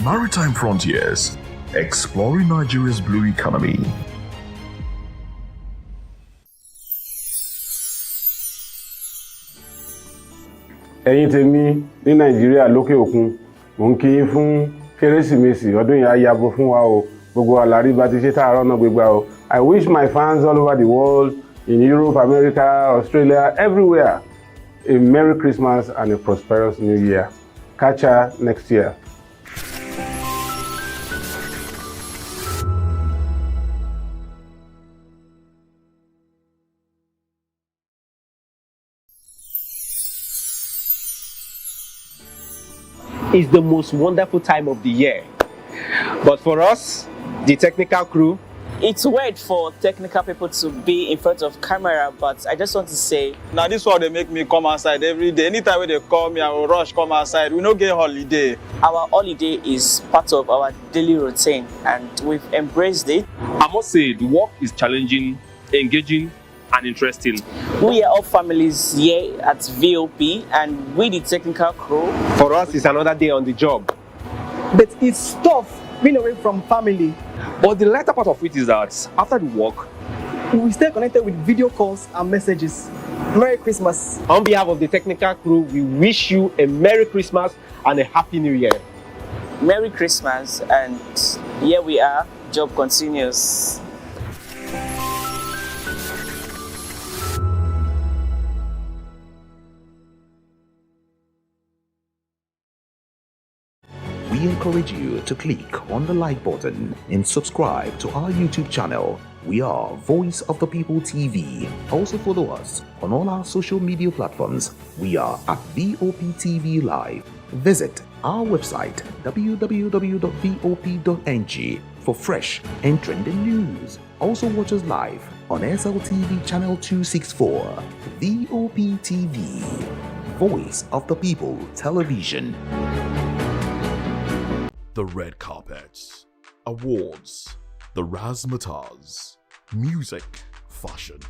Maritime Frontiers, exploring Nigeria's blue economy. Ẹ̀yin tèmi ní Nàìjíríà lókè òkun, mo ń kí yín fún Kérésìmesì ọdún yìí á yabo fún wa o. Gbogbo àlàrí bá ti ṣe tààrọ̀ náà gbégbá o. I wish my fans all over the world, in Europe, America, Australia, everywhere, a Merry Christmas and a prosperous New Year. Catch ya next year. It's the most wonderful time of the year. But for us, the technical crew, it's weird for technical people to be in front of camera, but I just want to say, now this one they make me come outside every day. Anytime when they call me, I will rush come outside. We don't get holiday. Our holiday is part of our daily routine and we've embraced it. I must say the work is challenging, engaging and interesting. We are all families here at VOP and we the technical crew. For us, it's another day on the job. But it's tough being away from family. But the latter part of it is that after the work, we stay connected with video calls and messages. Merry Christmas. On behalf of the technical crew, we wish you a Merry Christmas and a Happy New Year. Merry Christmas, and here we are, job continues. We encourage you to click on the like button and subscribe to our YouTube channel. We are Voice of the People TV. Also follow us on all our social media platforms. We are at VOP TV Live. Visit our website www.vop.ng for fresh and trending news. Also watch us live on SLTV channel 264. VOP TV, Voice of the People Television. The red carpets, awards, the razzmatazz, music, fashion,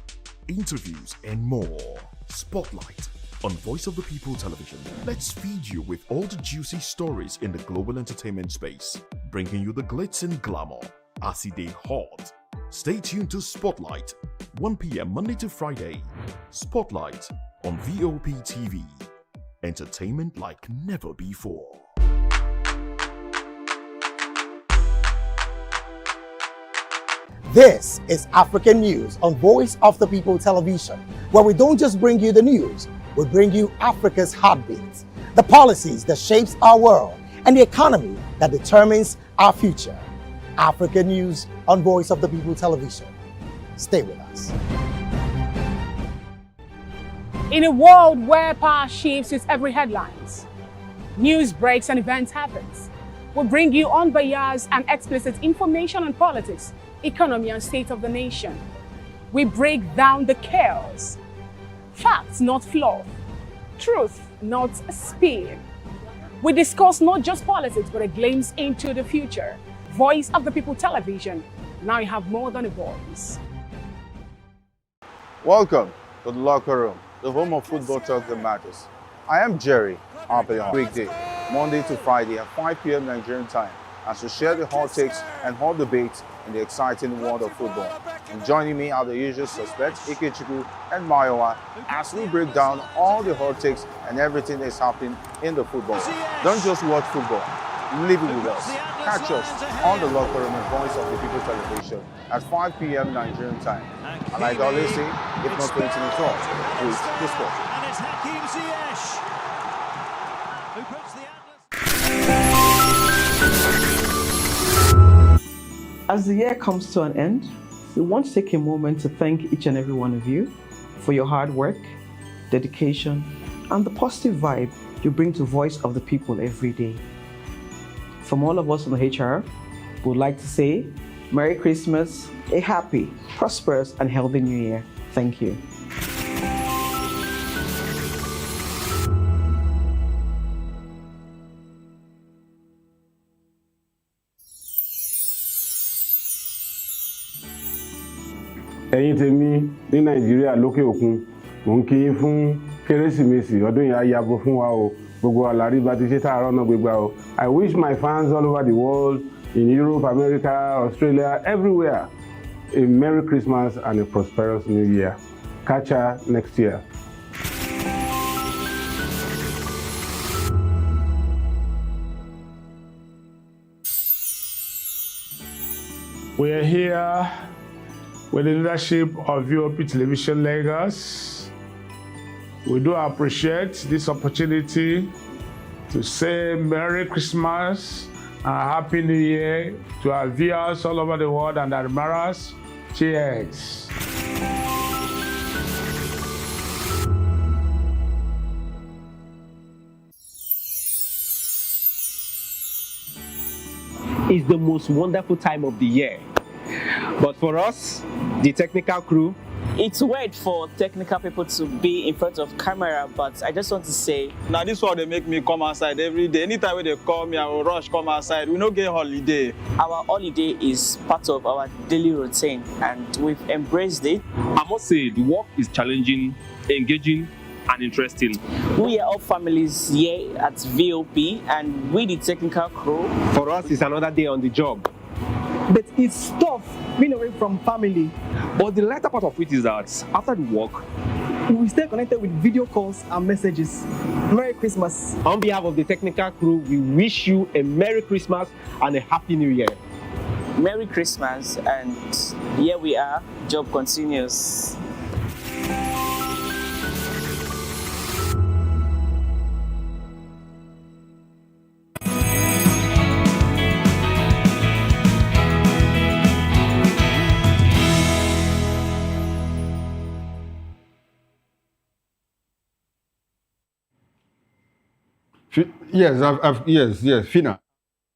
interviews, and more. Spotlight on Voice of the People Television. Let's feed you with all the juicy stories in the global entertainment space, bringing you the glitz and glamour as it is hot. Stay tuned to Spotlight, 1 p.m. Monday to Friday. Spotlight on VOP TV. Entertainment like never before. This is African News on Voice of the People Television, where we don't just bring you the news, we bring you Africa's heartbeat, the policies that shapes our world, and the economy that determines our future. African News on Voice of the People Television. Stay with us. In a world where power shifts with every headlines, news breaks and events happens, we bring you unbiased and explicit information on politics, economy and state of the nation. We break down the chaos. Facts, not fluff. Truth, not spin. We discuss not just politics, but a glimpse into the future. Voice of the People Television. Now you have more than a voice. Welcome to the locker room, the home of football talk that matters. I am Jerry Archbishop. Weekday, Monday to Friday at 5 p.m. Nigerian time, as we share the hot takes and hot debates in the exciting world of football. And joining me are the usual suspects, Ikechukwu and Mayowa, as we break down all the hot takes and everything that's happening in the football. Don't just watch football, live it with us. Catch us on the locker room and Voice of the People Television at 5 p.m. Nigerian time. And like I always say, if not 20 minutes off, with the sport. And it's Hakim Ziyech, who puts the As the year comes to an end, we want to take a moment to thank each and every one of you for your hard work, dedication, and the positive vibe you bring to Voice of the People every day. From all of us on the HR, we would like to say Merry Christmas, a happy, prosperous, and healthy New Year. Thank you. Ẹ̀yin tèmi ní Nàìjíríà lókè òkun, mo ń kí yín fún Kérésìmesì ọdún yìí á yabo fún wa o. gbogbo àlàrí bá ti ṣe tààrọ̀ náà gbégbá o. I wish my fans all over the world, in Europe, America, Australia, everywhere, a Merry Christmas and a prosperous New Year. Catch ya next year. We are here with the leadership of VOP Television Lagos. We do appreciate this opportunity to say Merry Christmas and Happy New Year to our viewers all over the world and admirers. Cheers. It's the most wonderful time of the year. But for us, the technical crew, it's weird for technical people to be in front of camera, but I just want to say, now this one they make me come outside every day. Anytime when they call me, I will rush come outside. We don't get holiday. Our holiday is part of our daily routine, and we've embraced it. I must say, the work is challenging, engaging, and interesting. We are all families here at VOP, and we the technical crew. For us, it's another day on the job. But it's tough being away from family. But the lighter part of it is that after the work, we stay connected with video calls and messages. Merry Christmas. On behalf of the technical crew, we wish you a Merry Christmas and a Happy New Year. Merry Christmas, and here we are, job continues. Yes, Fina.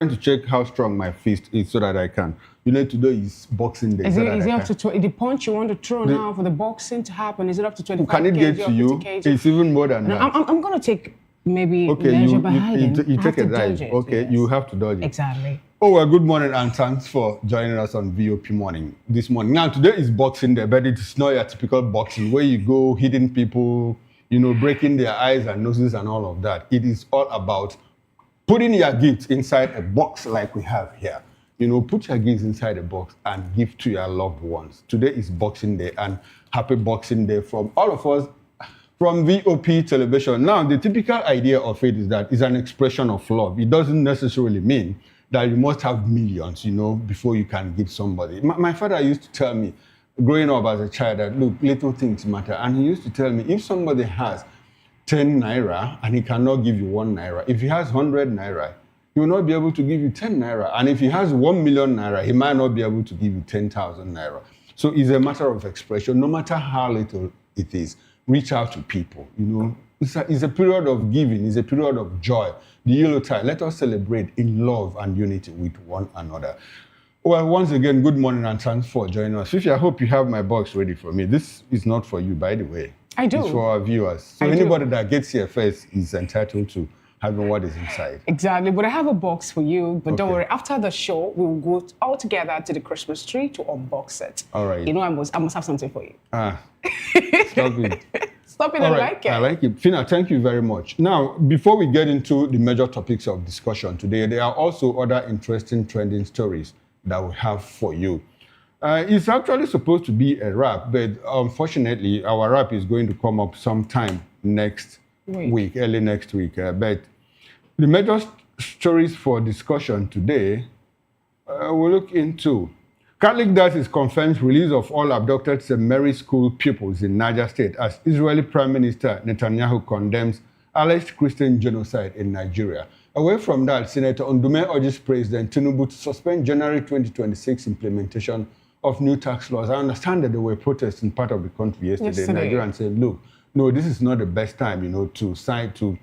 I'm trying to check how strong my fist is so that I can. You need to do is Boxing Day. Is it up to the punch you want to throw now for the boxing to happen? Is it up to 25 Can it get to you? It's even more than that. I'm going to take maybe okay, measure you behind take a dive. Okay, yes. You have to dodge it. Exactly. Oh, well, good morning and thanks for joining us on VOP Morning this morning. Now, today is Boxing Day, but it's not your typical boxing where you go hitting people, breaking their eyes and noses and all of that. It is all about putting your gifts inside a box like we have here. Put your gifts inside a box and give to your loved ones. Today is Boxing Day, and happy Boxing Day from all of us from VOP Television. Now, the typical idea of it is that it's an expression of love. It doesn't necessarily mean that you must have millions, before you can give somebody. My father used to tell me, growing up as a child, that look, little things matter. And he used to tell me, if somebody has 10 naira and he cannot give you 1 naira, if he has 100 naira, he will not be able to give you 10 naira. And if he has 1 million naira, he might not be able to give you 10,000 naira. So it's a matter of expression. No matter how little it is, reach out to people. It's a period of giving. It's a period of joy. The Yuletide, let us celebrate in love and unity with one another. Well, once again, good morning and thanks for joining us. Fifi, I hope you have my box ready for me. This is not for you, by the way. I do. It's for our viewers. So anybody that gets here first is entitled to having what is inside. Exactly, but I have a box for you. But don't worry, after the show, we will go all together to the Christmas tree to unbox it. All right. I must have something for you. Stop it. Stop it, I like it. I like it. Fina, thank you very much. Now, before we get into the major topics of discussion today, there are also other interesting trending stories that we have for you. It's actually supposed to be a wrap, but unfortunately, our wrap is going to come up sometime next week, early next week. But the major stories for discussion today, we'll look into Catholic Diocese confirms release of all abducted St. Mary's School pupils in Niger State as Israeli Prime Minister Netanyahu condemns alleged Christian genocide in Nigeria. Away from that, Senator Ondume urges President Tinubu to suspend January 2026 implementation of new tax laws. I understand that there were protests in part of the country yesterday. Nigerians said, look, no, this is not the best time, to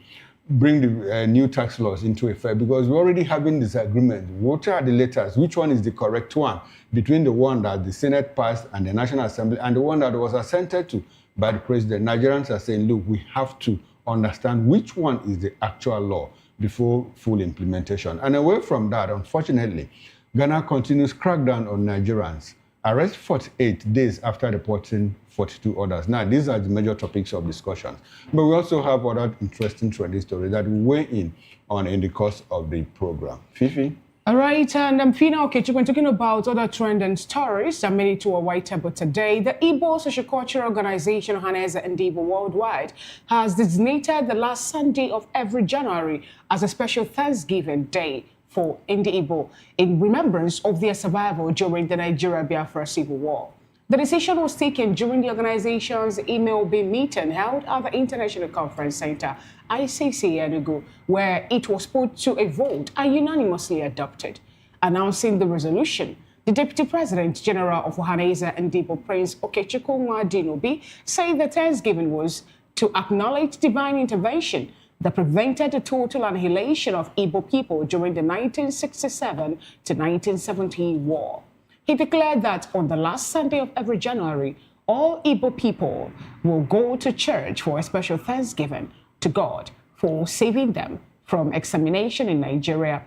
bring the new tax laws into effect because we're already having disagreement. What are the letters? Which one is the correct one between the one that the Senate passed and the National Assembly and the one that was assented to by the President? Nigerians are saying, look, we have to understand which one is the actual law before full implementation. And away from that, unfortunately, Ghana continues crackdown on Nigerians arrest 48 days after reporting 42 others. Now, these are the major topics of discussion. But we also have other interesting trending stories that we weigh in on in the course of the program. Fifi? All right, and I'm Fina Okechukwu. We're talking about other trending stories that made it to a white table today. The Igbo Sociocultural Organization, Ohanaeze Ndigbo Worldwide, has designated the last Sunday of every January as a special Thanksgiving Day for Ndi Igbo in remembrance of their survival during the Nigeria-Biafra Civil War. The decision was taken during the organization's MLB meeting held at the International Conference Center, ICC Enugu, where it was put to a vote and unanimously adopted. Announcing the resolution, the Deputy President General of Ohanaeze Ndigbo, Prince Okechukwu Nwadinobi, said the Thanksgiving was to acknowledge divine intervention that prevented the total annihilation of Igbo people during the 1967 to 1970 war. He declared that on the last Sunday of every January, all Igbo people will go to church for a special thanksgiving to God for saving them from extermination in Nigeria.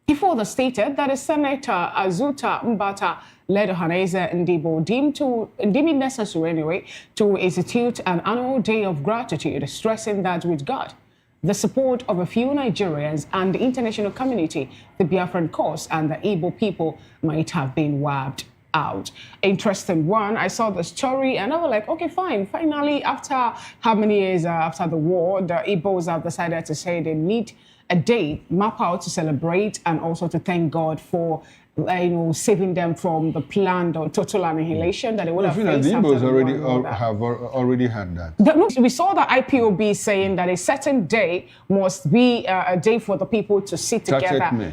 He further stated that Senator Azuta Mbata led Ohanaeze Ndigbo deemed it necessary anyway to institute an annual day of gratitude, stressing that with God, the support of a few Nigerians and the international community, the Biafran cause and the Igbo people might have been wiped out. Interesting one. I saw the story and I was like, okay, fine. Finally, after how many years after the war, the Igbos have decided to say they need a day, map out to celebrate and also to thank God for saving them from the planned or total annihilation that they would have faced. The Igbos already had that. We saw the IPOB saying that a certain day must be a day for the people to sit together.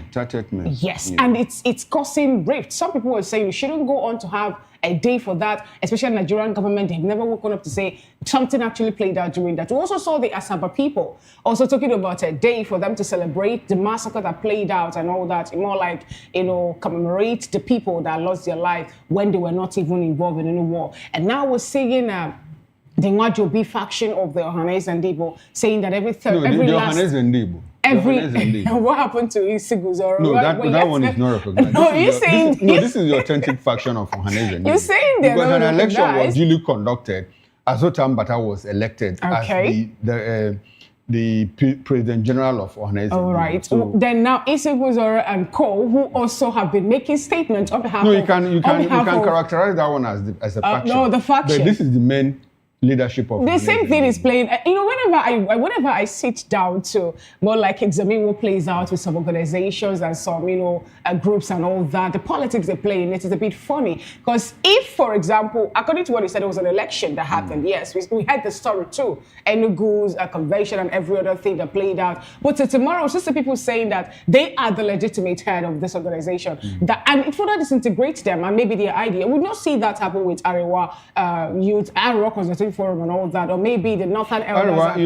Yes, yeah. And it's causing rift. Some people were saying we shouldn't go on to have a day for that, especially the Nigerian government. They've never woken up to say something actually played out during that. We also saw the Asaba people also talking about a day for them to celebrate the massacre that played out and all that. More like, commemorate the people that lost their life when they were not even involved in any war. And now we're seeing the Nwajobi faction of the Ohanaeze Ndigbo saying that what happened to Isiguzoro? No, that one is not recognized. No, you're saying... this is the authentic faction of Ohanaeze Ndigbo. You're saying they're because not an election recognized. was duly conducted. Azota Mbata was elected as the President General of Ohanaeze Ndigbo. All right. So, then now Isiguzoro and Co, who also have been making statements on behalf of... No, you can characterize that one as a faction. No, the faction. But this is the main leadership of the same thing is playing. Whenever I sit down to more like examine what plays out with some organizations and some groups and all that, the politics they play in it is a bit funny. Because if, for example, according to what he said, it was an election that happened. Yes, we had the story too, Enugu's convention and every other thing that played out. But tomorrow, it's just the people saying that they are the legitimate head of this organization, and it further disintegrates them and maybe their idea. We don't see that happen with Arewa Youth, Arewa Consultative Forum and all that, or maybe the Northern Elders. Arewa,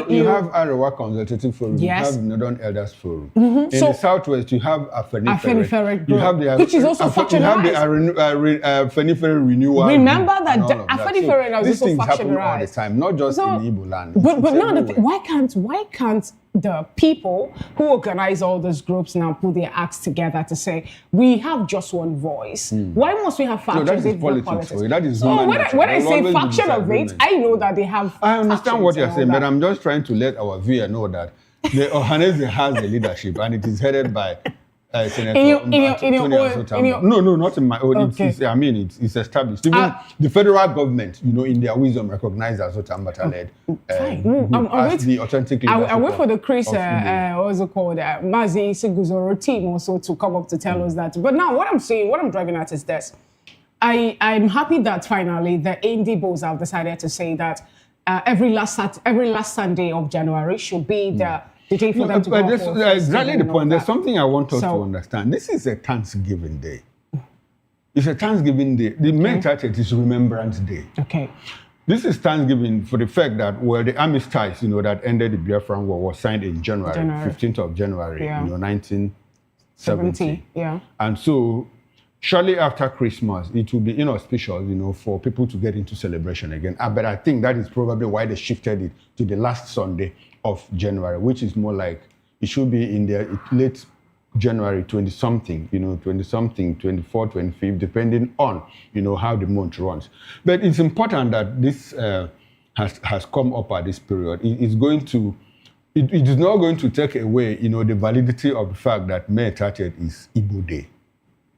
you have Arewa Consultative Forum, yes. You have Northern Elders Forum. In the Southwest, you have Afenifere. You have the which is also factionalized. You have the Afenifere Renewal. Remember that Afenifere was also factionalized. These things happen all the time, not just in Igbo land. But now, why can't the people who organize all those groups now put their acts together to say, we have just one voice? Why must we have factions? No, that is politics. That is when I say faction of it, I know that they have I understand what you're saying, but I'm just trying to let our viewer know that the Ohanaeze has a leadership and it is headed by Senator No, not in my own. Okay. It's established. Even the federal government, in their wisdom, recognized Azota Mbata led as the authentic leadership. I wait for the Chris, also called Mazi Isiguzoro team also to come up to tell us that. But now what I'm driving at is this. I'm happy that finally the Ndigbos have decided to say that every last Sunday of January should be the day for them to go. That's exactly the point. There's something I want us to understand. This is a Thanksgiving Day. It's a Thanksgiving Day. The main title is Remembrance Day. Okay. This is Thanksgiving for the fact that the armistice, that ended the Biafran War was signed in January. 15th of January, 1970. Yeah. And so shortly after Christmas, it will be inauspicious, for people to get into celebration again. But I think that is probably why they shifted it to the last Sunday of January, which is more like it should be in the late January 20-something, 20-something, 24, 25, depending on, how the month runs. But it's important that this has come up at this period. It is not going to take away, the validity of the fact that May 30th is Igbo Day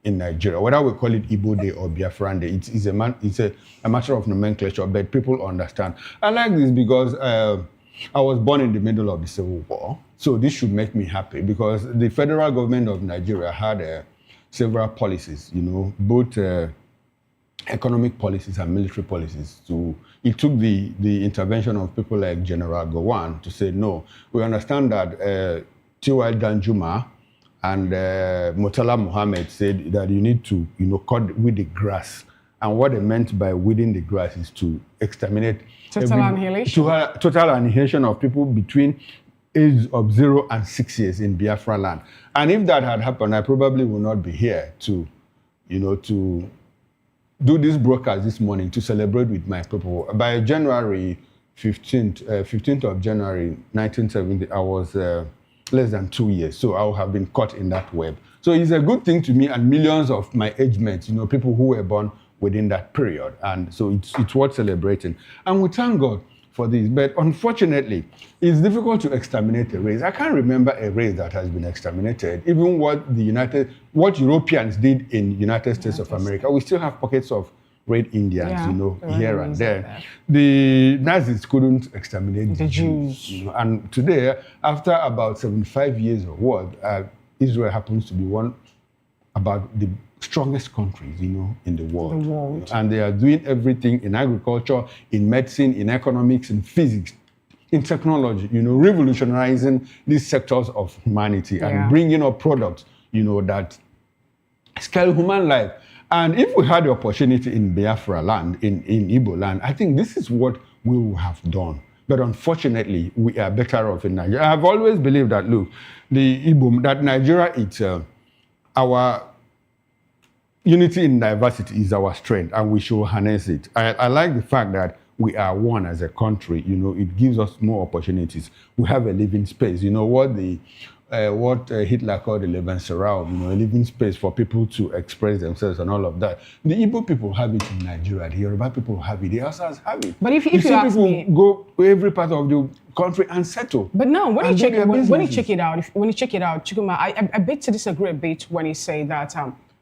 in Nigeria. Whether we call it Igbo Day or Biafran Day, it's a matter of nomenclature, but people understand. I like this because I was born in the middle of the Civil War, so this should make me happy because the federal government of Nigeria had several policies, both economic policies and military policies. So it took the intervention of people like General Gowon to say, no, we understand that T.Y. Danjuma and Murtala Muhammad said that you need to, cut with the grass. And what they meant by weeding the grass is to exterminate total annihilation of people between age of 0 and 6 years in Biafra land. And if that had happened, I probably would not be here to do this broadcast this morning to celebrate with my people. By January 15th of January 1970, I was less than 2 years, so I would have been caught in that web. So it's a good thing to me and millions of my age mates, people who were born within that period. And so it's worth celebrating. And we thank God for this. But unfortunately, it's difficult to exterminate a race. I can't remember a race that has been exterminated. Even what Europeans did in United States of America, we still have pockets of red Indians, here and there. The Nazis couldn't exterminate the Jews. And today, after about 75 years of war, Israel happens to be about the strongest countries, in the world. And they are doing everything in agriculture, in medicine, in economics, in physics, in technology, revolutionizing these sectors of humanity and bringing up products, that scale human life. And if we had the opportunity in Biafra land, in Igbo land, I think this is what we would have done. But unfortunately, we are better off in Nigeria. I have always believed that, look, that Nigeria, it's our unity in diversity is our strength, and we should harness it. I like the fact that we are one as a country. It gives us more opportunities. We have a living space. What Hitler called the Lebensraum, a living space for people to express themselves and all of that. The Igbo people have it in Nigeria. The Yoruba people have it. The Hausas have it. But if you ask people me, go to every part of the country and settle. But now, when you check it out, Chikuma, I beg to disagree a bit when you say that.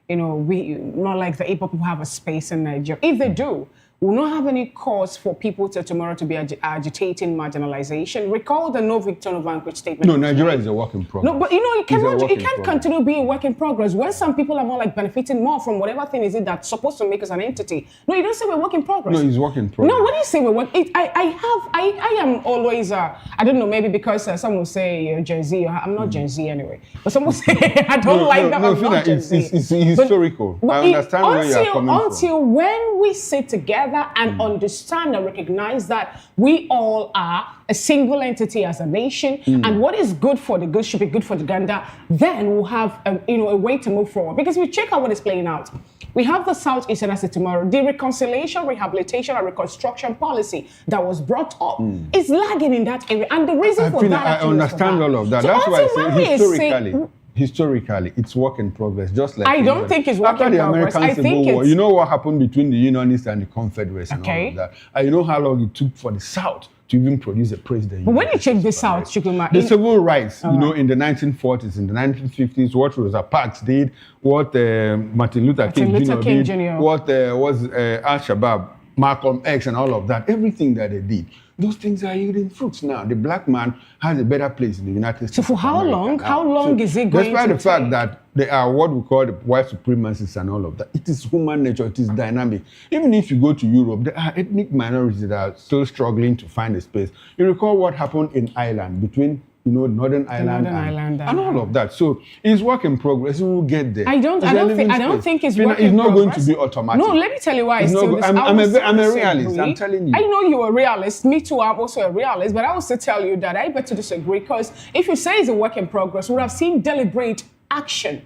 We not like the Igbo people have a space in Nigeria. If they do, we will not have any cause for people tomorrow to be agitating marginalization. Recall the no victor, no vanquish statement. No, Nigeria is a work in progress. No, but it can't continue being a work in progress when some people are more like benefiting more from whatever thing is it that's supposed to make us an entity. No, you don't say we're work in progress. No, it's work in progress. No, what do you say we're work? I am always I don't know, maybe because some will say you're Gen Z. I'm not Gen Z anyway, but some will say I don't like that. I'm not Gen Z. It's historical. I understand where you're coming from. Until when we sit together and understand and recognize that we all are a single entity as a nation, and what is good for the good should be good for the gander, then we'll have a way to move forward. Because we check out what is playing out. We have the Southeastern Asset tomorrow. The reconciliation, rehabilitation, and reconstruction policy that was brought up is lagging in that area. And the reason for that... I understand all of that. So that's why I say historically, it's work in progress. Just like I don't think it's work in progress. I think War, you know what happened between the Unionists and the Confederates and all of that. And you know how long it took for the South to even produce a president. But when you check the South, Chukuma, the civil rights, in the 1940s, in the 1950s, what Rosa Parks did, what Martin Luther King Jr. what was Al-Shabaab, Malcolm X, and all of that, everything that they did. Those things are yielding fruits now. The black man has a better place in the United States. So for how long? How long is it going to take? Despite the fact that they are what we call the white supremacists and all of that, it is human nature, it is dynamic. Even if you go to Europe, there are ethnic minorities that are still struggling to find a space. You recall what happened in Ireland between Northern Ireland and all of that. So it's work in progress. We will get there. I don't think it's work in progress. It's not going to be automatic. No, let me tell you why. I'm a realist. I'm telling you. I know you're a realist. Me too. I'm also a realist. But I will still tell you that I bet to disagree, because if you say it's a work in progress, we would have seen deliberate action,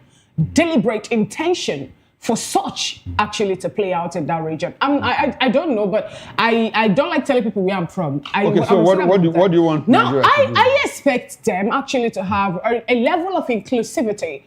deliberate intention for such actually to play out in that region. I don't know, but I don't like telling people where I'm from. What do you want? Now, I expect them actually to have a level of inclusivity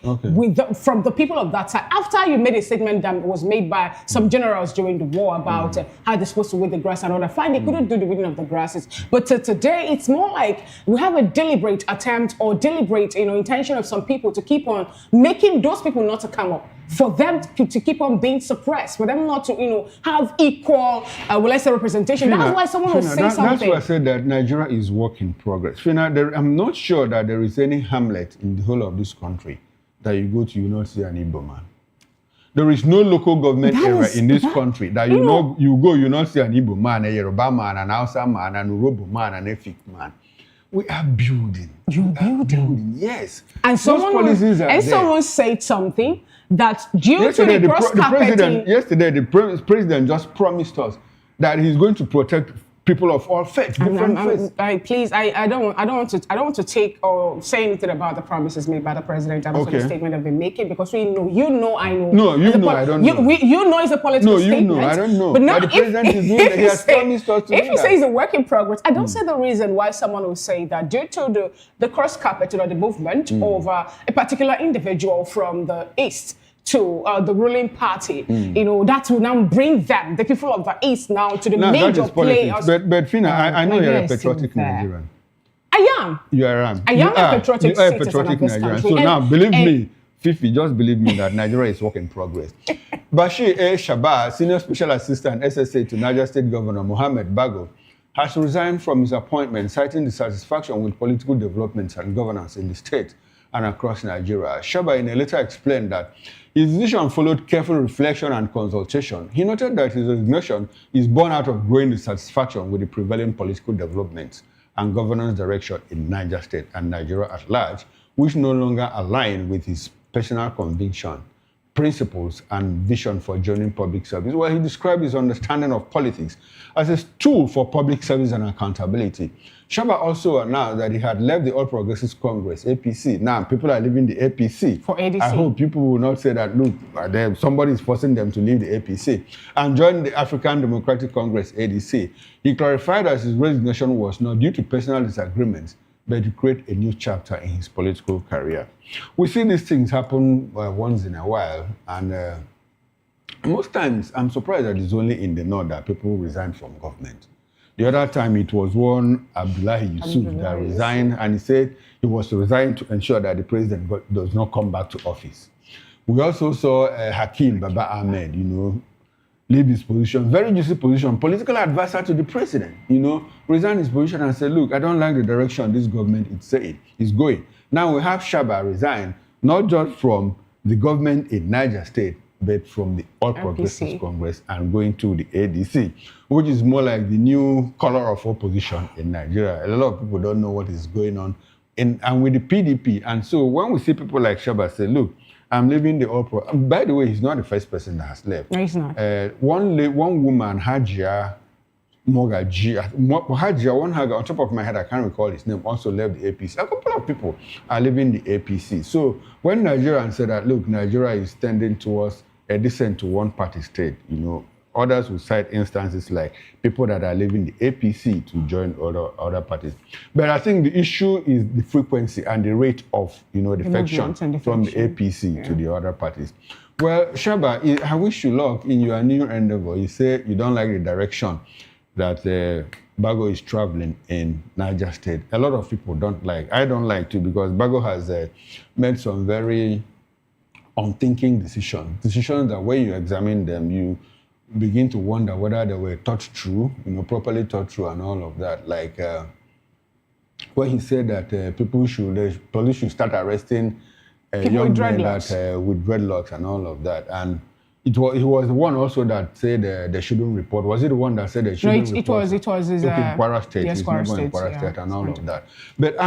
from the people of that side. After you made a statement that was made by some generals during the war about how they're supposed to weed the grass and all that, fine, they couldn't do the weeding of the grasses. But today, it's more like we have a deliberate attempt or deliberate intention of some people to keep on making those people not to come up, for them to keep on being suppressed, for them not to, have equal, let's say, representation. That's why someone will say something. That's why I said that Nigeria is work in progress. I'm not sure that there is any hamlet in the whole of this country that you go to, you not see an Igbo man. There is no local government area in this country that you not see an Igbo man, a Yoruba man, an Hausa man, an Urobo man, an Efik man. We are building. You're building. Yes. And someone said something that due to the cross-carpeting... Yesterday, the president just promised us that he's going to protect people of all faiths, different faiths. Please, I don't want to take or say anything about the promises made by the president and also the statement I've been making, because we know, I know. No, I don't know. You know it's a political statement. No, I don't know. But now, the president is doing that. He has promised us to do that. If you say it's a work in progress, I don't see the reason why someone will say that due to the cross-carpeting or the movement of a particular individual from the East to the ruling party, that will now bring them, the people of the East, now to the major players. But Fina, I know you're a patriotic Nigerian. I am. You are. I am a patriotic Nigerian. So now, believe me, Fifi, just believe me that Nigeria is work in progress. Bashir A. Shaba, Senior Special Assistant SSA to Niger State Governor Mohammed Bago, has resigned from his appointment, citing dissatisfaction with political developments and governance in the state and across Nigeria. Shaba in a letter explained that his decision followed careful reflection and consultation. He noted that his resignation is born out of growing dissatisfaction with the prevailing political developments and governance direction in Niger State and Nigeria at large, which no longer align with his personal conviction, principles, and vision for joining public service. Well, he described his understanding of politics as a tool for public service and accountability. Shaba also announced that he had left the All Progressives Congress, APC. Now, people are leaving the APC. For ADC. I hope people will not say that, look, somebody is forcing them to leave the APC, and join the African Democratic Congress, ADC. He clarified that his resignation was not due to personal disagreements, but to create a new chapter in his political career. We see these things happen once in a while, and most times I'm surprised that it's only in the north that people resign from government. The other time it was one Abdullahi Yusuf that resigned, and he said he was to resign to ensure that the president does not come back to office. We also saw Hakeem Baba Ahmed, leave his position, very juicy position, political advisor to the president, resign his position and say, look, I don't like the direction this government is going. Now we have Shaba resign, not just from the government in Niger State, but from the All Progressives Congress and going to the ADC, which is more like the new color of opposition in Nigeria. A lot of people don't know what is going on and with the PDP. And so when we see people like Shaba say, look, I'm leaving the All Pro. By the way, he's not the first person that has left. No, he's not. One woman, Hajia Mogaji, on top of my head, I can't recall his name, also left the APC. A couple of people are leaving the APC. So when Nigerians said that, look, Nigeria is tending towards a descent to one-party state, others will cite instances like people that are leaving the APC to join other parties. But I think the issue is the frequency and the rate of, defection from the APC to the other parties. Well, Shaba, I wish you luck in your new endeavor. You say you don't like the direction that Bago is traveling in Niger State. A lot of people don't like. I don't like too, because Bago has made some very unthinking decisions that when you examine them, you begin to wonder whether they were thought through, properly thought through and all of that. Like when he said that police should start arresting young men with dreadlocks and all of that. And he was the one also that said they shouldn't report. Was it the one that said they shouldn't report? It was his... Kwara State. Yes, Kwara State. Kwara State and all of that. But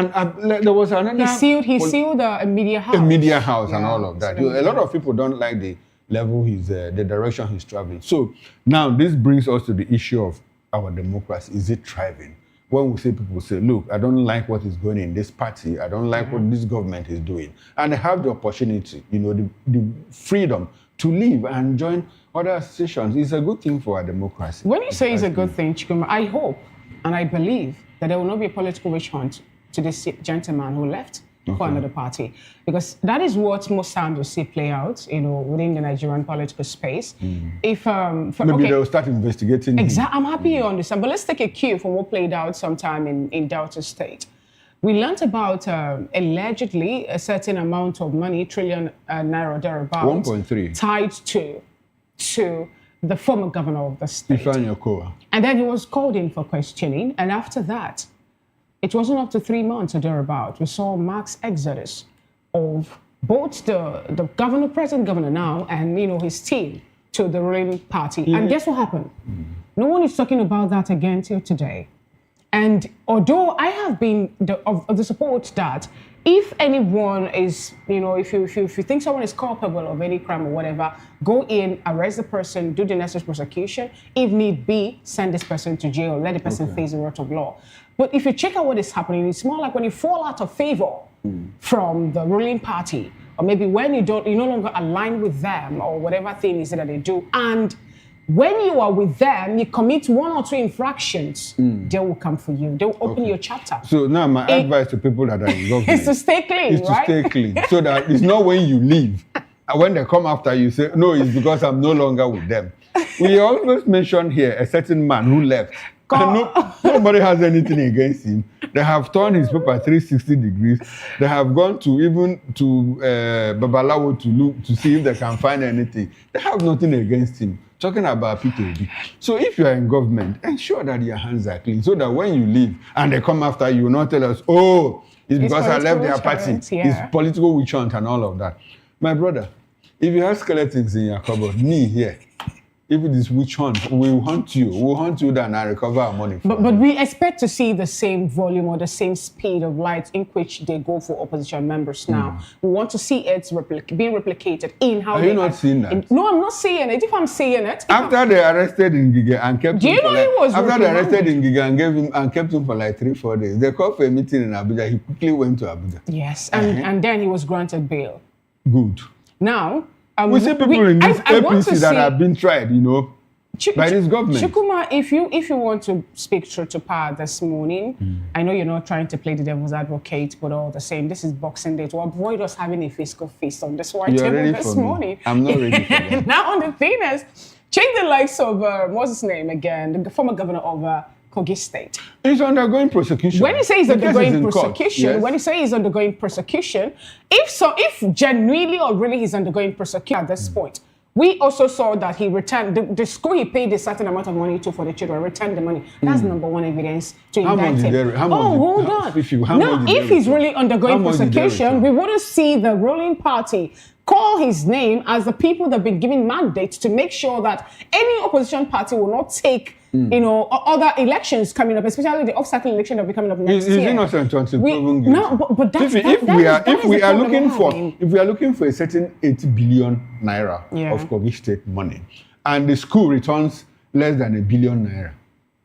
there was another... He sealed a media house. A media house and all of that. A lot of people don't like the level the direction he's traveling. So now this brings us to the issue of our democracy. Is it thriving? when we say people say, look, I don't like what is going in this party, I don't like what this government is doing, and they have the opportunity, the freedom to leave and join other associations, it's a good thing for our democracy. When you say it's a good thing, Chikuma, I hope and I believe that there will not be a political witch hunt to this gentleman who left for another party, because that is what most times we see play out, within the Nigerian political space. If maybe they'll start investigating. Exactly, I'm happy you understand. But let's take a cue from what played out sometime in Delta State. We learned about allegedly a certain amount of money, trillion naira thereabouts, 1.3, tied to the former governor of the state. And then he was called in for questioning, and after that, it wasn't up to 3 months or thereabout. We saw mass exodus of both the governor, present governor now, and his team to the ruling party. And guess what happened? No one is talking about that again till today. And although I have been of the support that if anyone is, if you think someone is culpable of any crime or whatever, go in, arrest the person, do the necessary prosecution. If need be, send this person to jail, let the person face the wrath of law. But if you check out what is happening, it's more like when you fall out of favor from the ruling party, or maybe when you no longer align with them or whatever thing is that they do, and when you are with them, you commit 1 or 2 infractions, they will come for you. They will open your chapter. So now my advice to people that are in government is to stay clean, is to stay clean. So that it's not when you leave, and when they come after you, say, no, it's because I'm no longer with them. We always mention here a certain man who left. And nobody has anything against him. They have turned his paper 360 degrees. They have gone to Babalawo to see if they can find anything. They have nothing against him. Talking about P2B. So if you are in government, ensure that your hands are clean, so that when you leave and they come after you, not tell us, it's because I left their party. It's political witch hunt and all of that. My brother, if you have skeletons in your cupboard, me here, if it is witch hunt, we'll hunt you. We'll hunt you down and recover our money. But we expect to see the same volume or the same speed of light in which they go for opposition members now. We want to see it being replicated in how Are you not seeing that? No, I'm not seeing it. If I'm seeing it... After they arrested Ngige and kept him for after they arrested Ngige and kept him for like 3-4 days, they called for a meeting in Abuja. He quickly went to Abuja. Yes, and then he was granted bail. Good. Now... we see people in this APC that have been tried, by this government. Chukuma, if you want to speak truth to power this morning, I know you're not trying to play the devil's advocate, but all the same, this is Boxing Day to avoid us having a fiscal feast on this white table this morning. I'm not ready for that. Now, on the thing is, check the likes of, what's his name again, the former governor of Kogi State. He's undergoing prosecution. When you say he's undergoing prosecution, if genuinely or really he's undergoing prosecution at this point, we also saw that he returned, the school he paid a certain amount of money to for the children, returned the money. That's number one evidence to indict him. Hold on. If he's really undergoing prosecution, we wouldn't see the ruling party call his name as the people that have been given mandates to make sure that any opposition party will not take other elections coming up, especially the off-cycle election that will be coming up next year. He's innocent until proven guilty. No, but that's if we are looking for a certain 8 billion naira of Kogi State money, and the school returns less than 1 billion naira,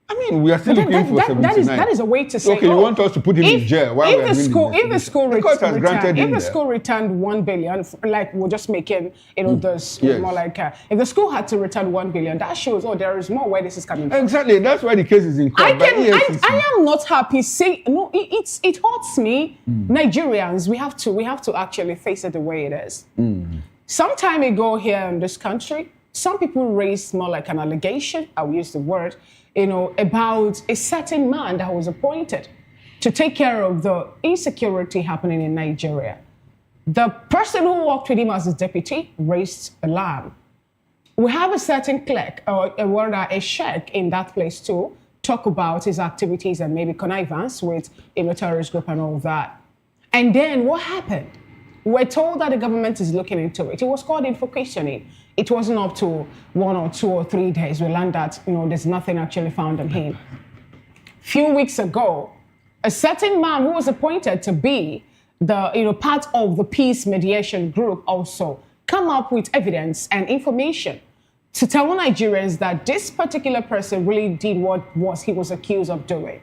I mean, we are still looking for 79. That is a way to say. Okay, you want us to put him in jail? If the school returned 1 billion, like we're just making, more like if the school had to return 1 billion, that shows there is more where this is coming from. Exactly, that's why the case is in court. I am not happy. It hurts me. Nigerians, we have to actually face it the way it is. Some time ago here in this country, some people raised more like an allegation. I'll use the word. About a certain man that was appointed to take care of the insecurity happening in Nigeria. The person who worked with him as his deputy raised alarm. We have a certain clerk or a sheikh in that place too, talk about his activities and maybe connivance with a terrorist group and all that. And then what happened? We're told that the government is looking into it. It was called in for questioning. It wasn't up to 1 or 2 or 3 days. We learned that, there's nothing actually found on him. Few weeks ago, a certain man who was appointed to be the, part of the peace mediation group also come up with evidence and information to tell Nigerians that this particular person really did what he was accused of doing.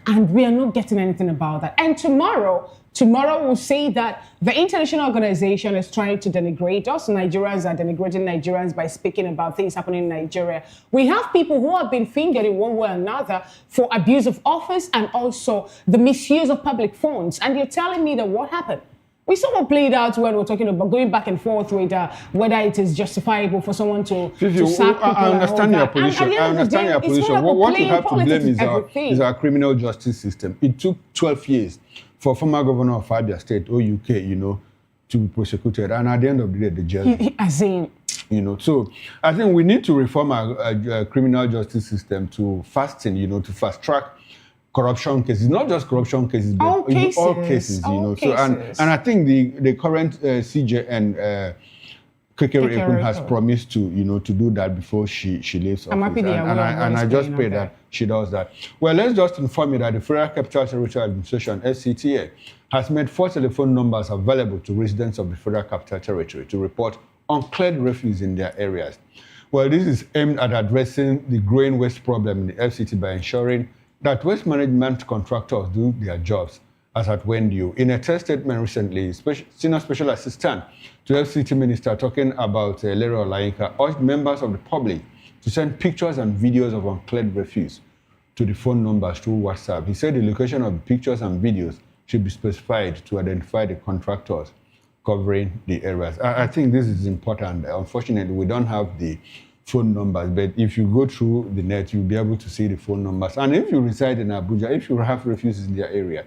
and we are not getting anything about that. And tomorrow we'll say that the international organization is trying to denigrate us. Nigerians are denigrating Nigerians by speaking about things happening in Nigeria. We have people who have been fingered in one way or another for abuse of office and also the misuse of public funds. And you're telling me that what happened? We saw what played out when we're talking about going back and forth with whether it is justifiable for someone to sack people. I understand your position. I understand your position. What you have to blame is our criminal justice system. It took 12 years for former governor of Abia State, OUK, to be prosecuted. And at the end of the day, the judge. As in. So I think we need to reform our criminal justice system to to fast track corruption cases, not just corruption cases, but all cases. So and I think the current CJ and Kekere Ekun has promised to do that before she leaves office. And I just pray that she does that. Well, let's just inform you that the Federal Capital Territory Administration (FCTA) has made 4 telephone numbers available to residents of the Federal Capital Territory to report uncleared refuse in their areas. Well, this is aimed at addressing the growing waste problem in the FCT by ensuring that waste management contractors do their jobs as at when due. In a test statement recently, Senior Special Assistant to FCT Minister talking about Leroy Olayinka urged members of the public to send pictures and videos of uncleared refuse to the phone numbers through WhatsApp. He said the location of the pictures and videos should be specified to identify the contractors covering the areas. I think this is important. Unfortunately, we don't have the phone numbers, but if you go through the net, you'll be able to see the phone numbers. And if you reside in Abuja, if you have refugees in your area,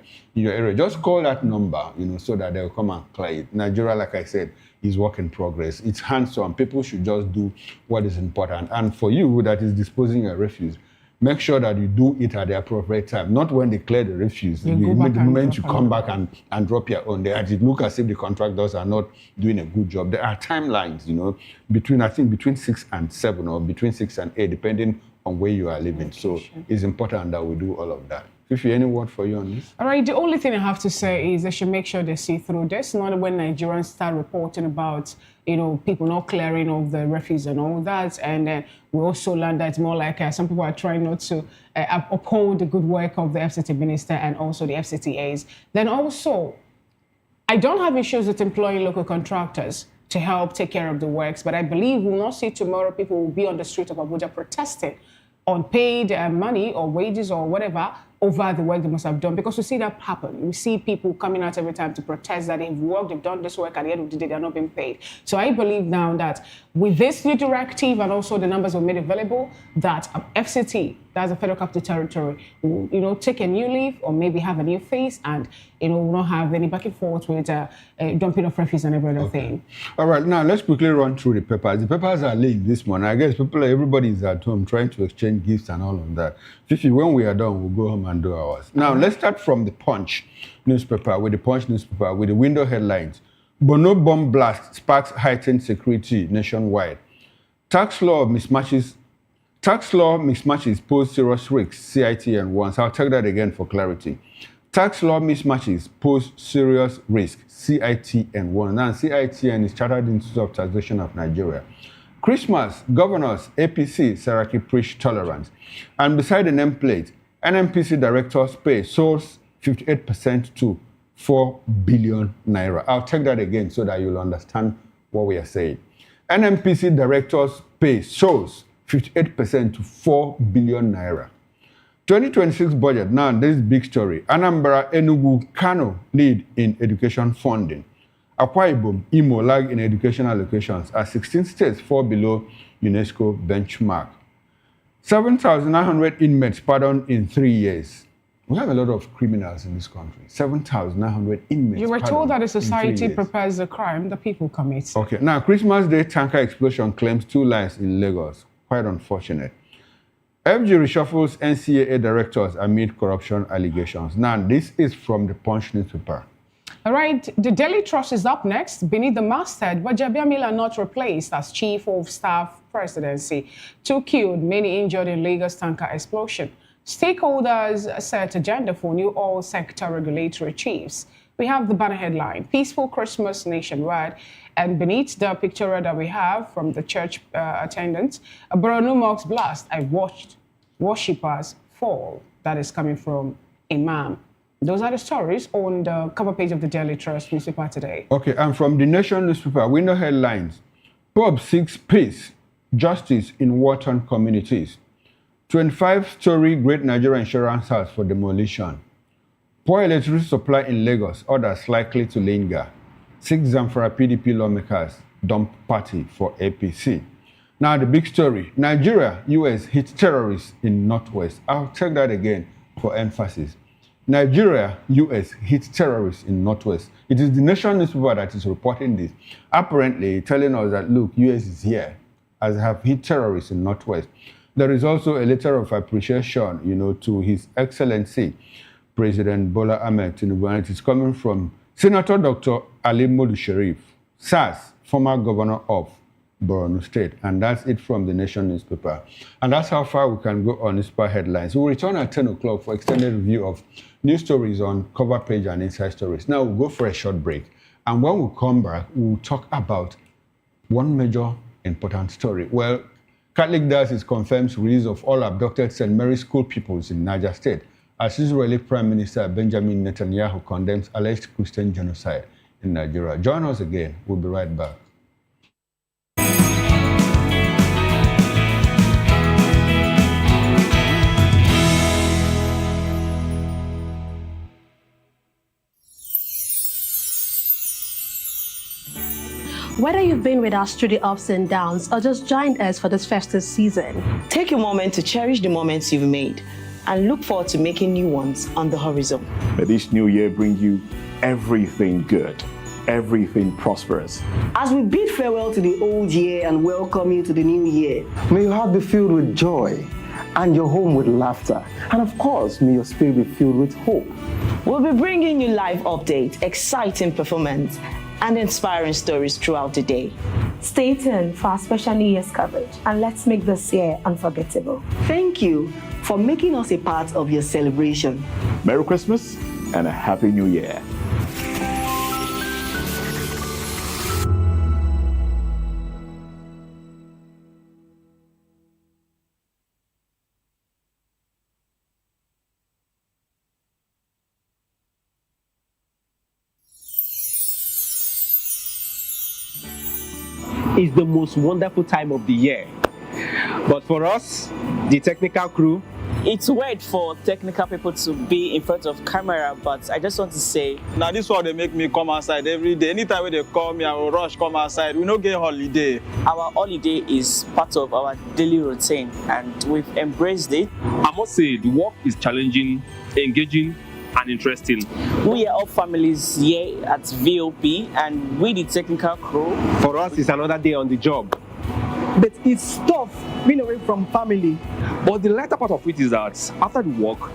just call that number, so that they'll come and clear it. Nigeria, like I said, is work in progress. It's hands-on. People should just do what is important. And for you that is disposing of refuse, make sure that you do it at the appropriate time, not when they clear the refuse. The moment you come back and drop your own, they look as if the contractors are not doing a good job. There are timelines, between 6 and 7 or between 6 and 8, depending on where you are living. So it's important that we do all of that. Fifi, any word for you on this? All right, the only thing I have to say is they should make sure they see through this, not when Nigerians start reporting about, people not clearing of the refuse and all that. And then we also learned that it's more like some people are trying not to uphold the good work of the FCT minister and also the FCTAs. Then also, I don't have issues with employing local contractors to help take care of the works, but I believe we'll not see tomorrow people will be on the street of Abuja protesting on paid money or wages or whatever over the work they must have done, because we see that happen. We see people coming out every time to protest that they've worked, they've done this work, at the end of the day, they're not being paid. So I believe now that with this new directive and also the numbers were made available, that FCT, that's the Federal Capital Territory, will, take a new leaf or maybe have a new face and, will not have any back and forth with dumping of refuse and every other thing. All right, now let's quickly run through the papers. The papers are late this morning. I guess everybody is at home trying to exchange gifts and all of that. Fifi, when we are done, we'll go home and do ours. Now, let's start from the Punch newspaper, with the window headlines. Bono bomb blast sparks heightened security nationwide. Tax law mismatches pose serious risks, CITN warns. I'll take that again for clarity. Tax law mismatches pose serious risk, CITN warns. Now, CITN is Chartered Institute of Taxation of Nigeria. Christmas, governors, APC, Saraki preach tolerance. And beside the nameplate, NNPC director's pay soars 58% to 4 billion naira. I'll take that again so that you'll understand what we are saying. NNPC director's pay soars 58% to 4 billion naira. 2026 budget, now this big story. Anambra, Enugu, Kano lead in education funding. Akwa Ibom, Imo lag in education allocations as 16 states fall below UNESCO benchmark. 7,900 inmates pardoned in 3 years. We have a lot of criminals in this country. 7,900 inmates. You were told that a society prepares the crime the people commit. Okay, now Christmas Day tanker explosion claims 2 lives in Lagos. Quite unfortunate. FG reshuffles NCAA directors amid corruption allegations. Now, this is from the Punch newspaper. All right, the Daily Trust is up next. Beneath the masthead, but Jabiamila not replaced as Chief of Staff Presidency. 2 killed, many injured in Lagos tanker explosion. Stakeholders set agenda for new oil sector regulatory chiefs. We have the banner headline, Peaceful Christmas Nationwide. And beneath the picture that we have from the church attendants, a Borno mosque blast. I watched worshippers fall. That is coming from imam. Those are the stories on the cover page of the Daily Trust newspaper today. Okay, and from the Nation newspaper, window headlines: Pope seeks peace, justice in war-torn communities. 25-story Great Nigeria Insurance House for demolition. Poor electricity supply in Lagos, others likely to linger. 6 Zamfara PDP lawmakers dump party for APC. Now the big story: Nigeria, US hit terrorists in Northwest. I'll check that again for emphasis. Nigeria, US hit terrorists in Northwest. It is the Nation newspaper that is reporting this, apparently telling us that, look, US is here, as have hit terrorists in Northwest. There is also a letter of appreciation, to His Excellency, President Bola Ahmed Tinubu, and it is coming from Senator Dr. Ali Modu Sharif, SAS, former governor of Borno State. And that's it from the Nation newspaper. And that's how far we can go on newspaper headlines. We'll return at 10 o'clock for extended review of news stories on cover page and inside stories. Now we'll go for a short break. And when we come back, we'll talk about one major important story. Well, Catholic Diocese confirms release of all abducted St. Mary's school pupils in Niger State, as Israeli Prime Minister Benjamin Netanyahu condemns alleged Christian genocide in Nigeria. Join us again. We'll be right back. Whether you've been with us through the ups and downs or just joined us for this festive season, take a moment to cherish the moments you've made and look forward to making new ones on the horizon. May this new year bring you everything good, everything prosperous. As we bid farewell to the old year and welcome you to the new year, may your heart be filled with joy and your home with laughter. And of course, may your spirit be filled with hope. We'll be bringing you live updates, exciting performance, and inspiring stories throughout the day. stay tuned for our special New Year's coverage and let's make this year unforgettable. Thank you for making us a part of your celebration. Merry Christmas and a Happy New Year. It's the most wonderful time of the year. But for us, the technical crew, it's weird for technical people to be in front of camera, but I just want to say, now this one they make me come outside every day. Anytime when they call me, I will rush come outside. We don't get holiday. Our holiday is part of our daily routine and we've embraced it. I must say the work is challenging, engaging, and interesting. We are all families here at VOP and we the technical crew. For us, it's another day on the job. But it's tough being away from family. But the lighter part of it is that after the work,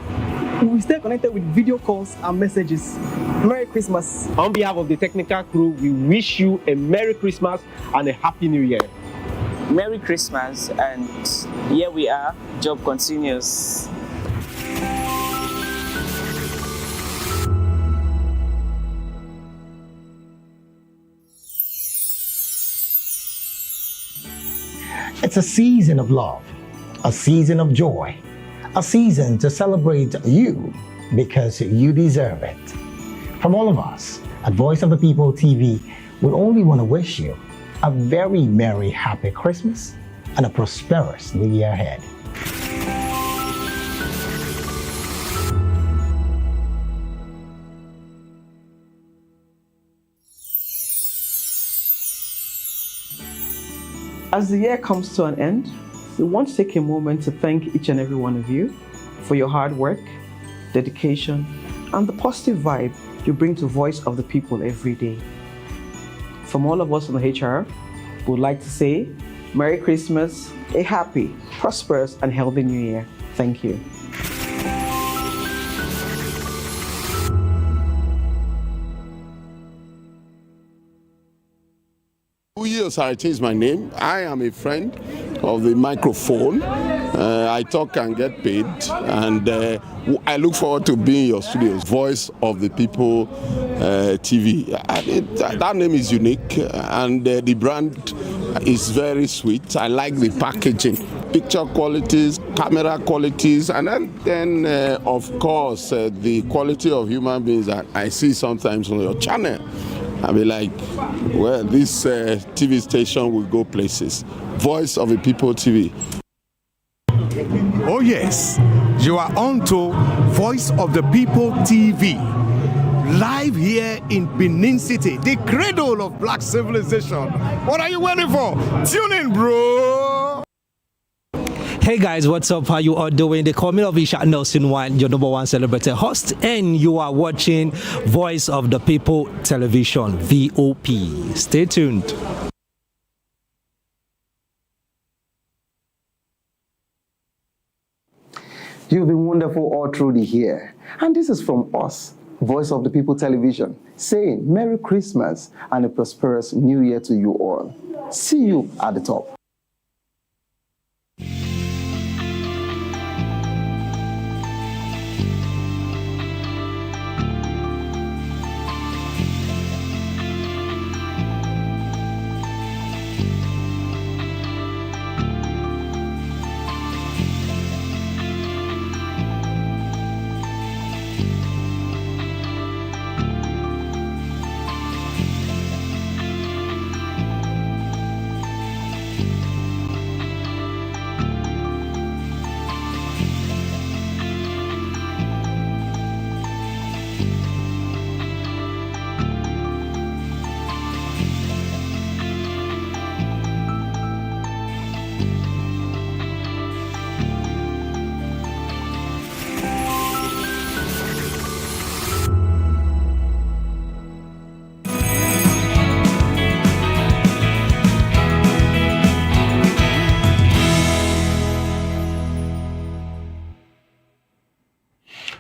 we stay connected with video calls and messages. Merry Christmas. On behalf of the technical crew, we wish you a Merry Christmas and a Happy New Year. Merry Christmas, and here we are, job continues. It's a season of love, a season of joy, a season to celebrate you because you deserve it. From all of us at Voice of the People TV, we only want to wish you a very merry, happy Christmas and a prosperous new year ahead. As the year comes to an end, we want to take a moment to thank each and every one of you for your hard work, dedication, and the positive vibe you bring to Voice of the People every day. From all of us on the HR, we would like to say Merry Christmas, a happy, prosperous, and healthy New Year. Thank you. I changed my name. I am a friend of the microphone. I talk and get paid, and I look forward to being in your studios. Voice of the People TV. That name is unique, and the brand is very sweet. I like the packaging. picture qualities, camera qualities, and then of course, the quality of human beings that I see sometimes on your channel. I'll be like, well, this TV station will go places. Voice of the People TV. Oh yes, you are on to Voice of the People TV. Live here in Benin City, the cradle of black civilization. What are you waiting for? Tune in, bro. Hey guys, what's up? How you all doing? They call me Ovisha Nelson One, your number one celebrity host, and you are watching Voice of the People Television, VOP. Stay tuned. You've been wonderful all through the year. And this is from us, Voice of the People Television, saying Merry Christmas and a prosperous New Year to you all. See you at the top.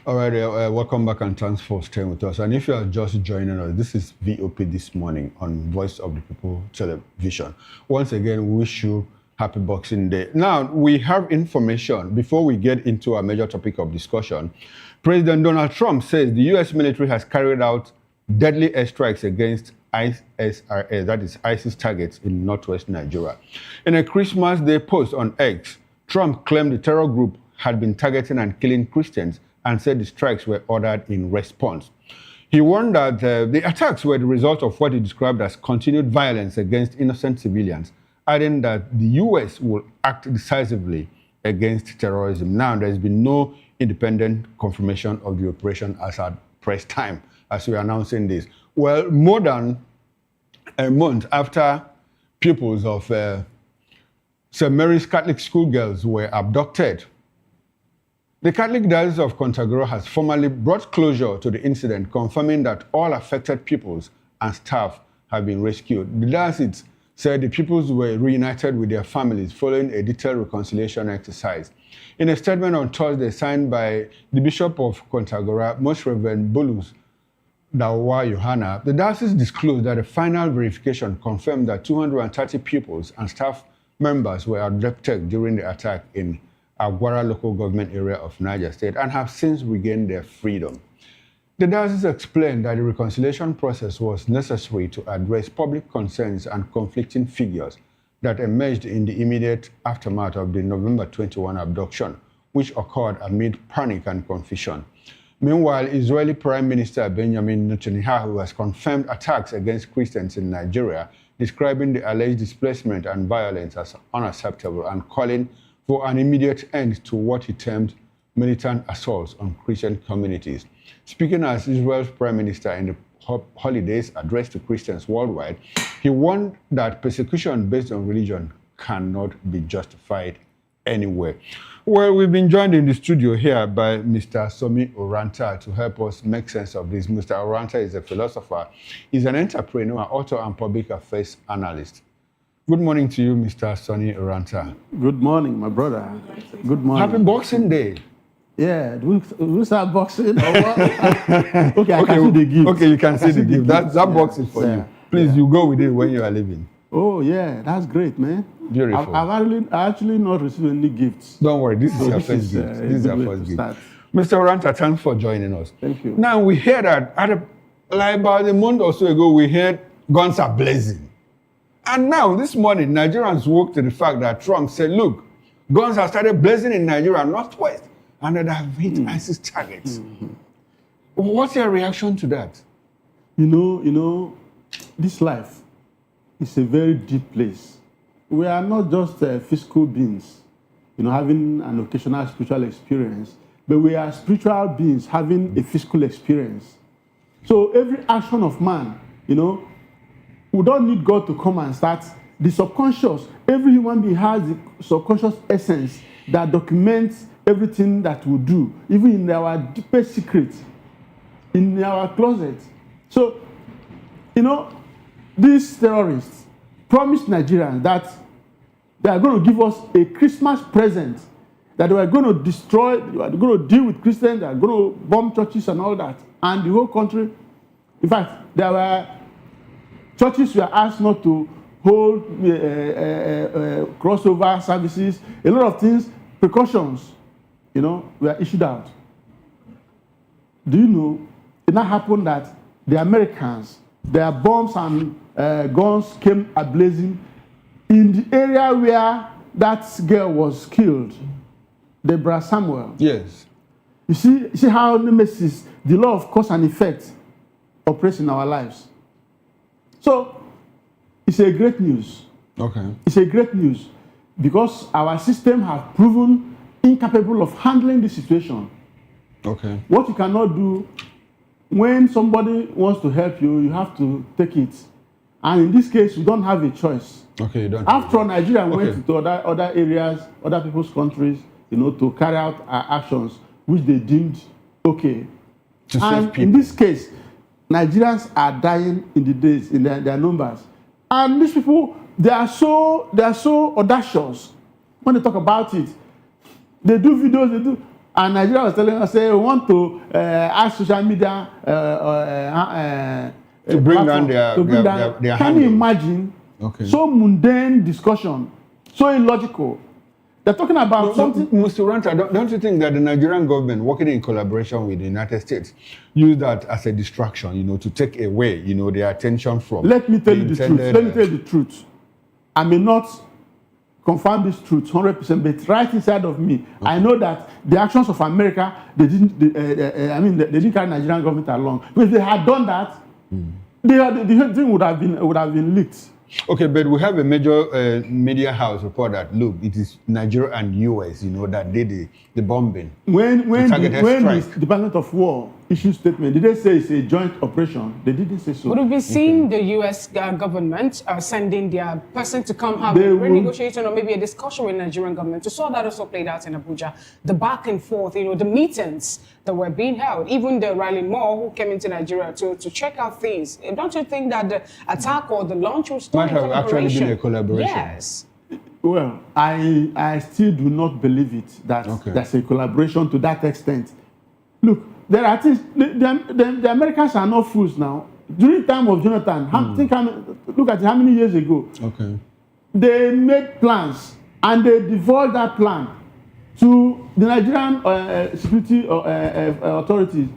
All right, welcome back and thanks for staying with us. And if you are just joining us, this is VOP This Morning on Voice of the People Television. Once again, we wish you happy Boxing Day. Now, we have information. Before we get into our major topic of discussion, President Donald Trump says the U.S. military has carried out deadly airstrikes against ISIS, that is ISIS targets in northwest Nigeria. In a Christmas Day post on X, Trump claimed the terror group had been targeting and killing Christians and said the strikes were ordered in response. He warned that the attacks were the result of what he described as continued violence against innocent civilians, adding that the U.S. will act decisively against terrorism. Now, there has been no independent confirmation of the operation as at press time, as we are announcing this. Well, more than a month after pupils of St. Mary's Catholic schoolgirls were abducted, the Catholic Diocese of Kontagoro has formally brought closure to the incident, confirming that all affected pupils and staff have been rescued. The diocese said the pupils were reunited with their families following a detailed reconciliation exercise. In a statement on Thursday signed by the Bishop of Kontagora, Most Reverend Bolus Dawa Yohana, the diocese disclosed that a final verification confirmed that 230 pupils and staff members were abducted during the attack in Agwara local government area of Niger State and have since regained their freedom. The diocese explained that the reconciliation process was necessary to address public concerns and conflicting figures that emerged in the immediate aftermath of the November 21 abduction, which occurred amid panic and confusion. Meanwhile, Israeli Prime Minister Benjamin Netanyahu has confirmed attacks against Christians in Nigeria, describing the alleged displacement and violence as unacceptable and calling for an immediate end to what he termed militant assaults on Christian communities. Speaking as Israel's Prime Minister in the holidays addressed to Christians worldwide, he warned that persecution based on religion cannot be justified anywhere. Well, we've been joined in the studio here by Mr. Somi Oranta to help us make sense of this. Mr. Oranta is a philosopher, he's an entrepreneur, author, and public affairs analyst. Good morning to you, Mr. Sonny Oranta. Good morning, my brother. Good morning. Happy Boxing Day. Yeah, we start boxing or what? Okay, I can see the gift. Okay, you can see the gift. That box is for you. Please, you go with it when you are leaving. Oh, yeah, that's great, man. Beautiful. I've actually not received any gifts. Don't worry, this is your first gift. This is your first gift. Mr. Oranta, thanks for joining us. Thank you. Now, we heard that like about a month or so ago, we heard guns are blazing. And now, this morning, Nigerians woke to the fact that Trump said, look, Guns have started blazing in Nigeria, northwest, and they have hit ISIS targets. What's your reaction to that? You know, this life is a very deep place. We are not just physical beings, having an occasional spiritual experience, but we are spiritual beings having a physical experience. So every action of man, we don't need God to come and start. The subconscious, every human being has the subconscious essence that documents everything that we do, even in our deepest secrets, in our closet. So, these terrorists promised Nigerians that they are going to give us a Christmas present, that they are going to destroy, they are going to deal with Christians, they are going to bomb churches and all that. And the whole country, in fact, there were churches were asked not to hold crossover services, a lot of things, precautions, were issued out. Do you know, it now happened that the Americans, their bombs and guns came ablazing in the area where that girl was killed, Deborah Samuel. Yes. You see how nemesis, the law of cause and effect, operates in our lives. So, it's a great news. Okay. It's a great news because our system has proven incapable of handling this situation. Okay. What you cannot do, when somebody wants to help you, you have to take it. And in this case, we don't have a choice. Okay, you don't. After all, Nigeria went to other areas, other people's countries, to carry out actions which they deemed okay. To save people. In this case, Nigerians are dying in the days, in their numbers. And these people, they are so audacious when they talk about it. They do videos, and Nigeria was telling us, say, we want to ask social media to bring down their Can you imagine? Okay. So mundane discussion, so illogical. They're talking about something. Mr. Ranta, don't you think that the Nigerian government, working in collaboration with the United States, use that as a distraction, to take away, their attention from? Let me tell you the truth. Let me tell you the truth. I may not confirm this truth 100%, but right inside of me, I know that the actions of America, they didn't carry Nigerian government along. Because if they had done that, the thing would have been leaked. Okay, but we have a major media house report that, look, it is Nigeria and US, that did the bombing. When the Department of War issued statement, did they say it's a joint operation? They didn't say so. Would we be seeing the US government sending their person to come have a renegotiation or maybe a discussion with the Nigerian government? We saw that also played out in Abuja. The back and forth, the meetings that were being held, even the Riley Moore who came into Nigeria to check out things. Don't you think that the attack or the launch was still might have actually been a collaboration? Yes. Well, I still do not believe it that there's a collaboration to that extent. Look, there are things. The Americans are not fools now. During the time of Jonathan, look at how many years ago. Okay. They made plans and they divulged that plan to the Nigerian security authorities,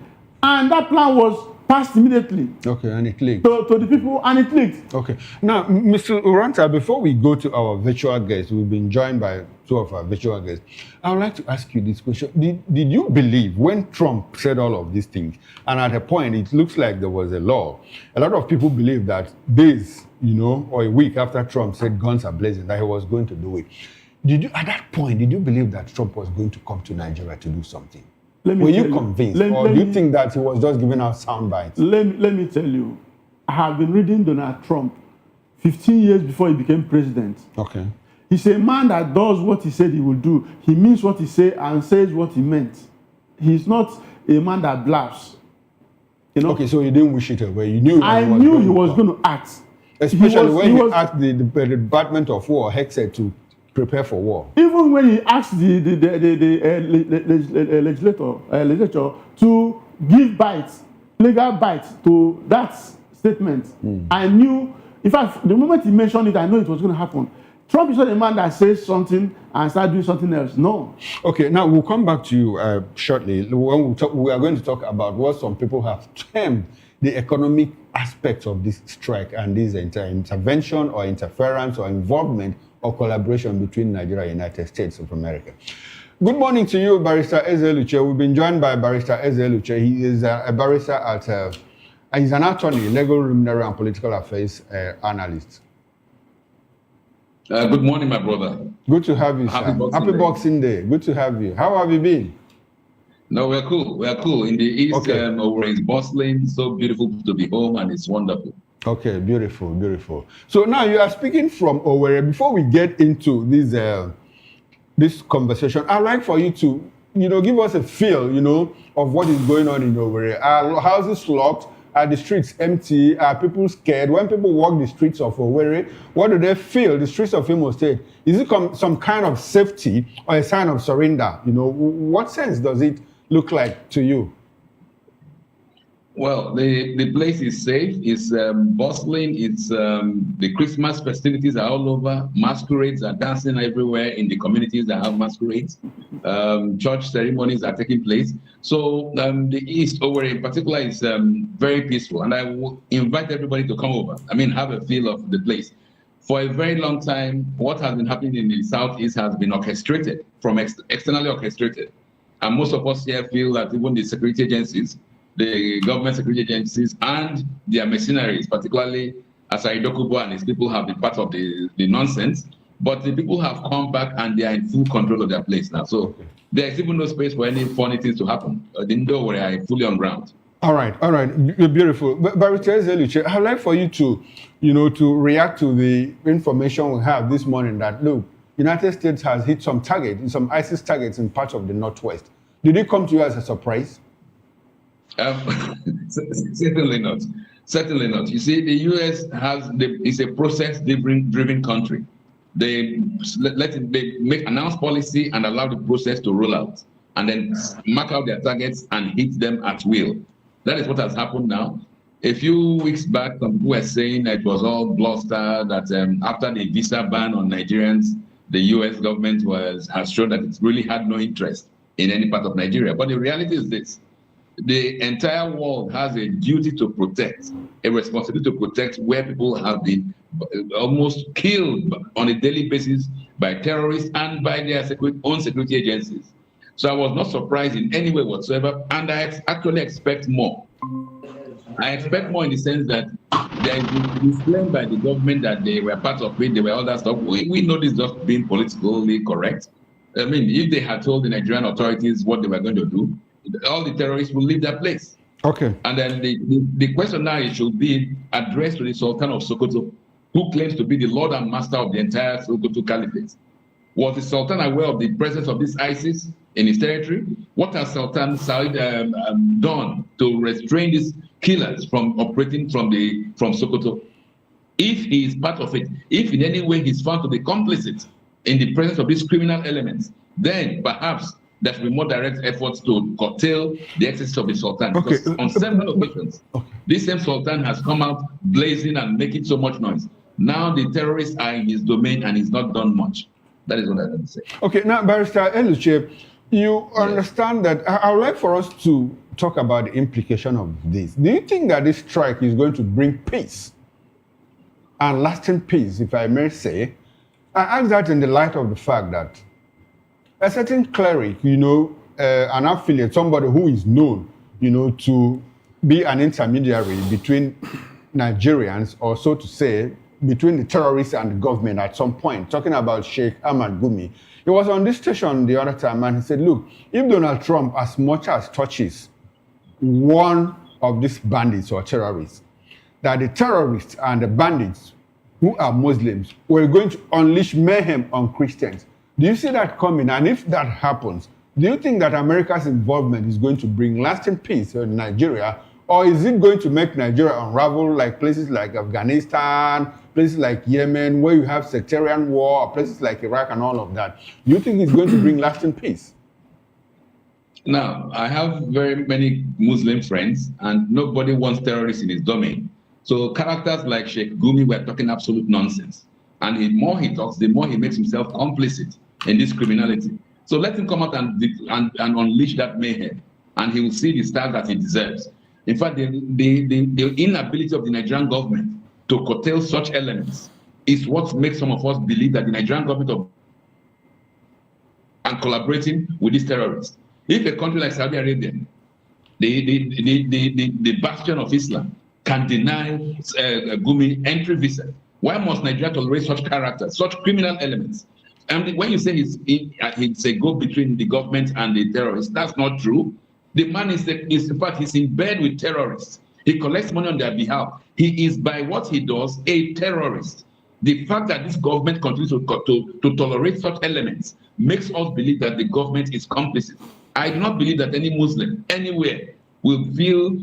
and that plan was passed immediately. Okay, and it leaked. To the people, and it leaked. Okay. Now, Mr. Uranta, before we go to our virtual guests, we've been joined by two of our virtual guests. I would like to ask you this question. Did you believe when Trump said all of these things, and at a point it looks like there was a law, a lot of people believe that days, or a week after Trump said guns are blazing, that he was going to do it. At that point, did you believe that Trump was going to come to Nigeria to do something? Were you convinced, or do you think that he was just giving out sound bites? Let me tell you, I have been reading Donald Trump 15 years before he became president. Okay. He's a man that does what he said he will do. He means what he said and says what he meant. He's not a man that bluffs. Okay, so you didn't wish it away. You knew. I knew he was going to act. Especially when he asked the Department of War, Hexed, to prepare for war. Even when he asked the legislature to give legal bites to that statement, I knew. In fact, the moment he mentioned it, I know it was going to happen. Trump is not a man that says something and starts doing something else. No. Okay, now we'll come back to you shortly. When we are going to talk about what some people have termed the economic aspects of this strike and this intervention or interference or involvement or collaboration between Nigeria and the United States of America. Good morning to you, Barrister Eze Luche. We've been joined by Barrister Eze Luche. He is a barrister at, he's an attorney, legal, luminary, and political affairs analyst. Good morning, my brother. Good to have you, Happy sir. Happy Boxing Day. Good to have you. How have you been? No, we're cool. We're cool. In the east, where it's bustling, so beautiful to be home, and it's wonderful. Okay, beautiful, beautiful. So now you are speaking from Owerri. Before we get into this conversation, I'd like for you to, give us a feel, of what is going on in Owerri. Are houses locked? Are the streets empty? Are people scared? When people walk the streets of Owerri, what do they feel? The streets of Imo State, is it some kind of safety or a sign of surrender? What sense does it look like to you? Well, the place is safe. It's bustling. It's the Christmas festivities are all over. Masquerades are dancing everywhere in the communities that have masquerades. Church ceremonies are taking place. So the East, Owerri in particular, is very peaceful. And I will invite everybody to come over. Have a feel of the place. For a very long time, what has been happening in the Southeast has been orchestrated, externally orchestrated. And most of us here feel that even the security agencies, the government security agencies and their mercenaries, particularly Asari Dokubo and his people, have been part of the nonsense. But the people have come back and they are in full control of their place now. So there's even no space for any funny things to happen. The Indo where I fully on ground. All right, beautiful. Barrister Eze Luche, I'd like for you to, to react to the information we have this morning that, look, United States has hit some ISIS targets in parts of the Northwest. Did it come to you as a surprise? Certainly not. Certainly not. You see, the U.S. is a process-driven country. They announce policy and allow the process to roll out, and then mark out their targets and hit them at will. That is what has happened now. A few weeks back, some people were saying that it was all bluster, that after the visa ban on Nigerians, the U.S. government has shown that it really had no interest in any part of Nigeria. But the reality is this. The entire world has a duty to protect, a responsibility to protect where people have been almost killed on a daily basis by terrorists and by their own security agencies. So I was not surprised in any way whatsoever, and I actually expect more. I expect more in the sense that there is this claim by the government that they were part of it, they were all that stuff. We know this just being politically correct. If they had told the Nigerian authorities what they were going to do, all the terrorists will leave that place. Okay. And then the question now should be addressed to the Sultan of Sokoto, who claims to be the Lord and Master of the entire Sokoto Caliphate. Was the Sultan aware of the presence of this ISIS in his territory? What has Sultan Said done to restrain these killers from operating from Sokoto? If he is part of it, if in any way he's found to be complicit in the presence of these criminal elements, then perhaps there should be more direct efforts to curtail the excesses of the Sultan. Because on several occasions, this same Sultan has come out blazing and making so much noise. Now the terrorists are in his domain and he's not done much. That is what I want to say. Okay, now, Barrister Eluche, you understand that I would like for us to talk about the implication of this. Do you think that this strike is going to bring peace and lasting peace, if I may say? I ask that in the light of the fact that a certain cleric, an affiliate, somebody who is known, to be an intermediary between Nigerians, or so to say, between the terrorists and the government at some point, talking about Sheikh Ahmad Gumi. He was on this station the other time and he said, look, if Donald Trump as much as touches one of these bandits or terrorists, that the terrorists and the bandits who are Muslims were going to unleash mayhem on Christians. Do you see that coming? And if that happens, do you think that America's involvement is going to bring lasting peace in Nigeria? Or is it going to make Nigeria unravel like places like Afghanistan, places like Yemen, where you have sectarian war, or places like Iraq and all of that? Do you think it's going to bring lasting peace? Now, I have very many Muslim friends, and nobody wants terrorists in his domain. So characters like Sheikh Gumi were talking absolute nonsense. And the more he talks, the more he makes himself complicit in this criminality. So let him come out and unleash that mayhem, and he will see the stars that he deserves. In fact, the inability of the Nigerian government to curtail such elements is what makes some of us believe that the Nigerian government and collaborating with these terrorists. If a country like Saudi Arabia, the bastion of Islam, can deny Gumi entry visa, why must Nigeria tolerate such characters, such criminal elements? And when you say it's a go between the government and the terrorists, that's not true. The man is in fact, he's in bed with terrorists. He collects money on their behalf. He is, by what he does, a terrorist. The fact that this government continues to tolerate such elements makes us believe that the government is complicit. I do not believe that any Muslim anywhere will feel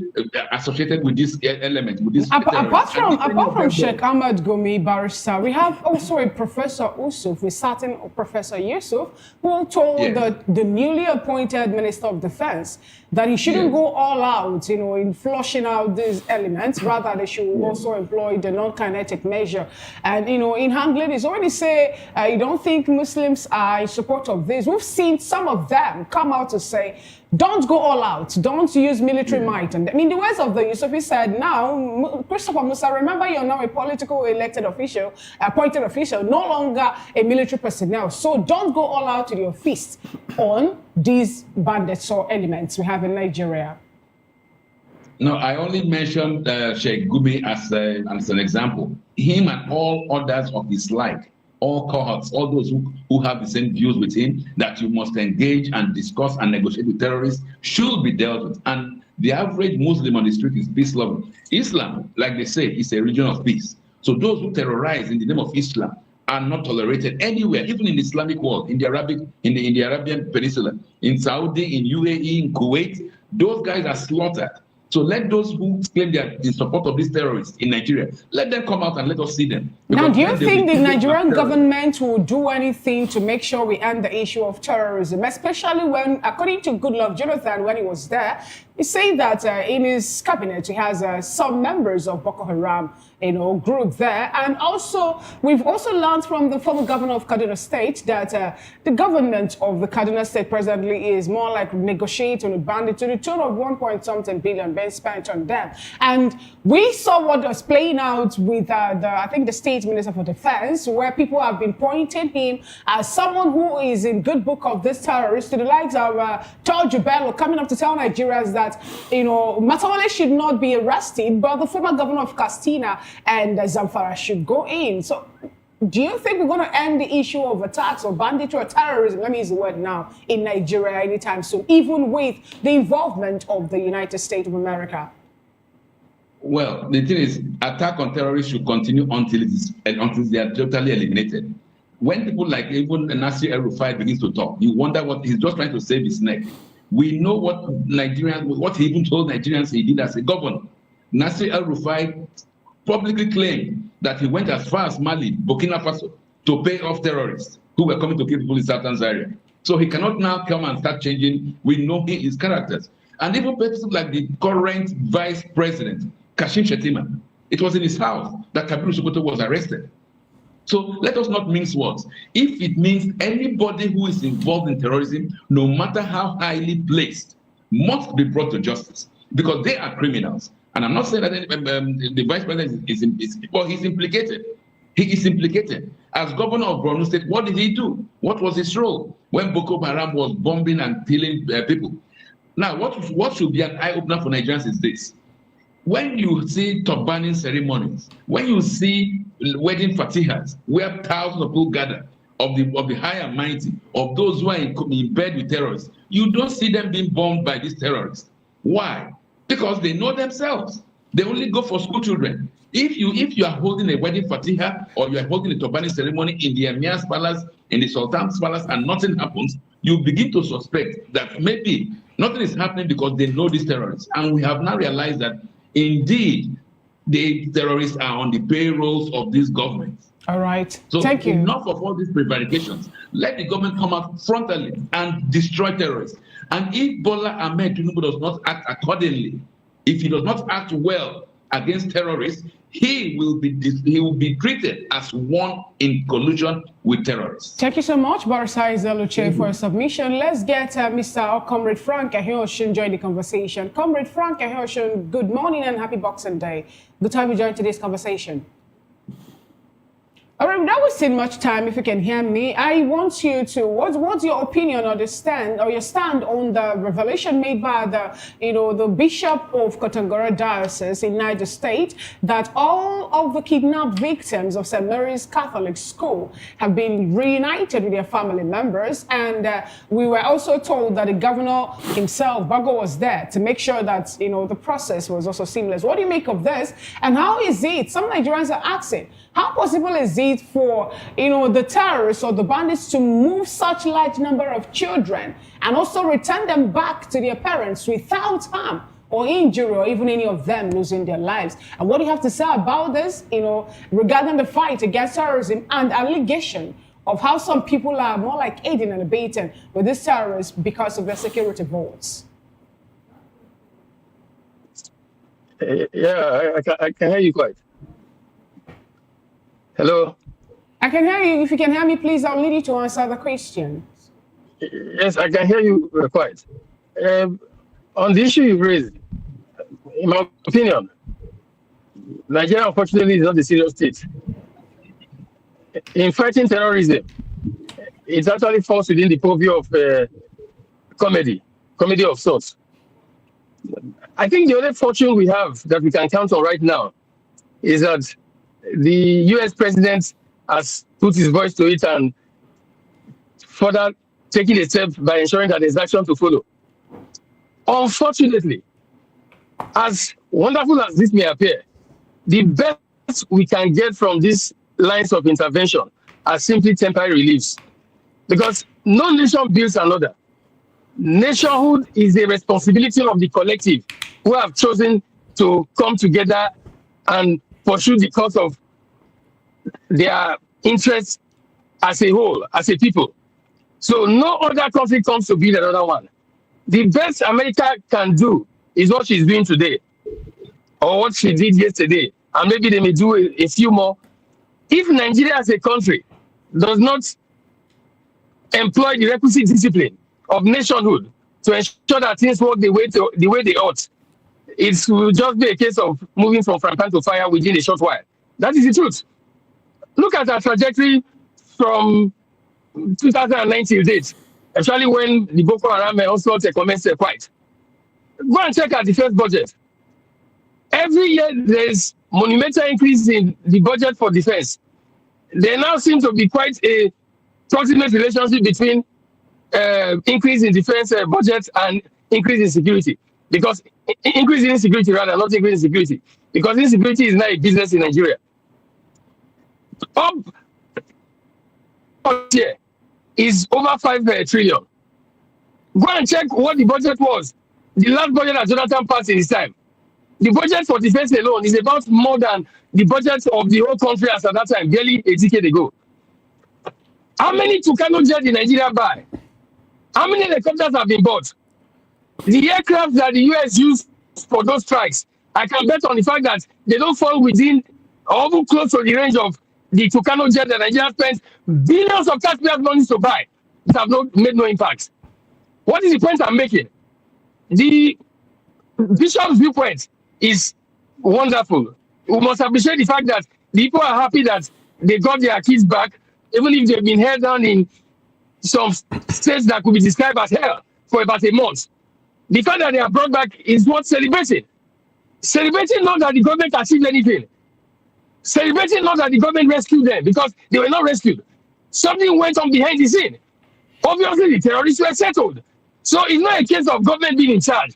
associated with this element, with this. Apart from Sheikh Ahmad Gumi, barrister, we have also a Professor Usuf, a certain Professor Yusuf, who told the newly appointed Minister of Defense that he shouldn't go all out, in flushing out these elements. Rather, they should also employ the non-kinetic measure. And, in handling, he's already say, you don't think Muslims are in support of this. We've seen some of them come out to say, don't go all out. Don't use military might. And the words of the Yusufi said, now, Christopher Musa, remember you're now a political elected official, appointed official, no longer a military personnel. So don't go all out with your fist on these bandits or elements we have in Nigeria. No, I only mentioned Sheikh Gumi as an example. Him and all others of his like, all cohorts, all those who have the same views with him, that you must engage and discuss and negotiate with terrorists, should be dealt with. And the average Muslim on the street is peace loving. Islam, like they say, is a religion of peace. So those who terrorize in the name of Islam are not tolerated anywhere, even in the Islamic world, in the Arabian Peninsula, in Saudi, in UAE, in Kuwait. Those guys are slaughtered. So let those who claim they are in support of these terrorists in Nigeria, let them come out and let us see them. Now, do you think the Nigerian government will do anything to make sure we end the issue of terrorism, especially when, according to Goodluck Jonathan, when he was there, he's saying that in his cabinet, he has some members of Boko Haram, group there. And also, we've also learned from the former governor of Kaduna State that the government of the Kaduna State presently is more like negotiating with bandits to the tune of 1.something billion being spent on them. And we saw what was playing out with I think the State Minister for Defense, where people have been pointing him as someone who is in good book of this terrorist, to the likes of George Bello coming up to tell Nigerians that, Matawale should not be arrested, but the former governor of Castina and Zamfara should go in. So do you think we're going to end the issue of attacks or banditry or terrorism, let me use the word now, in Nigeria anytime soon, even with the involvement of the United States of America? Well, the thing is, attack on terrorists should continue until they are totally eliminated. When people like even Nasir El-Rufai begins to talk, you wonder what he's just trying to save his neck. We know what he even told Nigerians he did as a governor. Nasir El-Rufai publicly claimed that he went as far as Mali, Burkina Faso, to pay off terrorists who were coming to kill people in Southern Zaire. So he cannot now come and start changing. We know his characters. And even people like the current vice president, Kashim Shettima, it was in his house that Kabiru Sokoto was arrested. So let us not mince words. If it means anybody who is involved in terrorism, no matter how highly placed, must be brought to justice, because they are criminals. And I'm not saying that the vice president he's implicated. He is implicated. As governor of Borno State, what did he do? What was his role when Boko Haram was bombing and killing people? Now, what should be an eye-opener for Nigerians is this. When you see turbaning ceremonies, when you see wedding fatihas, where thousands of people gather, of the high and mighty, of those who are in bed with terrorists, you don't see them being bombed by these terrorists. Why? Because they know themselves. They only go for school children. If you are holding a wedding fatiha or you are holding a turbaning ceremony in the Emir's palace, in the Sultan's palace, and nothing happens, you begin to suspect that maybe nothing is happening because they know these terrorists. And we have now realized that indeed the terrorists are on the payrolls of these governments. All right. So Thank you. Enough of all these prevarications. Let the government come out frontally and destroy terrorists. And if Bola Ahmed Tinubu does not act accordingly, if he does not act well against terrorists, he will be treated as one in collusion with terrorists. Thank you so much, Barrister Izeluche, for your submission. Let's get Mr. Comrade Frank Ahioshin join the conversation. Comrade Frank Ahioshin, good morning and happy Boxing Day. Good time you join today's conversation. All right, without wasting much time, if you can hear me, I want you to, what's your opinion or your stand on the revelation made by the Bishop of Kotangora Diocese in Niger State that all of the kidnapped victims of St. Mary's Catholic School have been reunited with their family members, and we were also told that the governor himself, Bago, was there to make sure that the process was also seamless. What do you make of this, and how is it? Some Nigerians are asking, how possible is it for the terrorists or the bandits to move such large number of children and also return them back to their parents without harm or injury or even any of them losing their lives? And what do you have to say about this, regarding the fight against terrorism and allegation of how some people are more like aiding and abetting with these terrorists because of their security votes? Yeah, I can hear you quite. Hello? I can hear you. If you can hear me, please, I'll need you to answer the question. Yes, I can hear you quite. On the issue you raised, in my opinion, Nigeria, unfortunately, is not a serious state. In fighting terrorism, it actually falls within the purview of comedy of sorts. I think the only fortune we have that we can count on right now is that the US president has put his voice to it and further taking a step by ensuring that there's action to follow. Unfortunately, as wonderful as this may appear, the best we can get from these lines of intervention are simply temporary reliefs. Because no nation builds another. Nationhood is a responsibility of the collective who have chosen to come together and pursue the cause of their interests as a whole, as a people. So no other country comes to build another one. The best America can do is what she's doing today, or what she did yesterday, and maybe they may do a few more. If Nigeria as a country does not employ the requisite discipline of nationhood to ensure that things work the way they ought, it will just be a case of moving from frying pan to fire within a short while. That is the truth. Look at our trajectory from 2009 till date, especially when the Boko Haram onslaught commenced quite. Go and check our defense budget. Every year there's monumental increase in the budget for defense. There now seems to be quite a proximate relationship between increase in defense budget and increase in security. Because increase in insecurity rather, not increase in security. Because insecurity is now a business in Nigeria. Up here is over 5 trillion. Go and check what the budget was. The last budget that Jonathan passed in his time. The budget for defense alone is about more than the budget of the whole country as at that time, barely a decade ago. How many Tucano jets did Nigeria buy? How many helicopters have been bought? The aircraft that the US used for those strikes, I can bet on the fact that they don't fall within or even close to the range of the Tucano jet that Nigeria spent billions of taxpayers' money to buy that have made no impact. What is the point I'm making? The Bishop's viewpoint is wonderful. We must appreciate the fact that people are happy that they got their kids back, even if they've been held down in some states that could be described as hell for about a month. The fact that they are brought back is worth celebrating. Celebrating not that the government achieved anything. Celebrating not that the government rescued them, because they were not rescued. Something went on behind the scene. Obviously, the terrorists were settled. So it's not a case of government being in charge.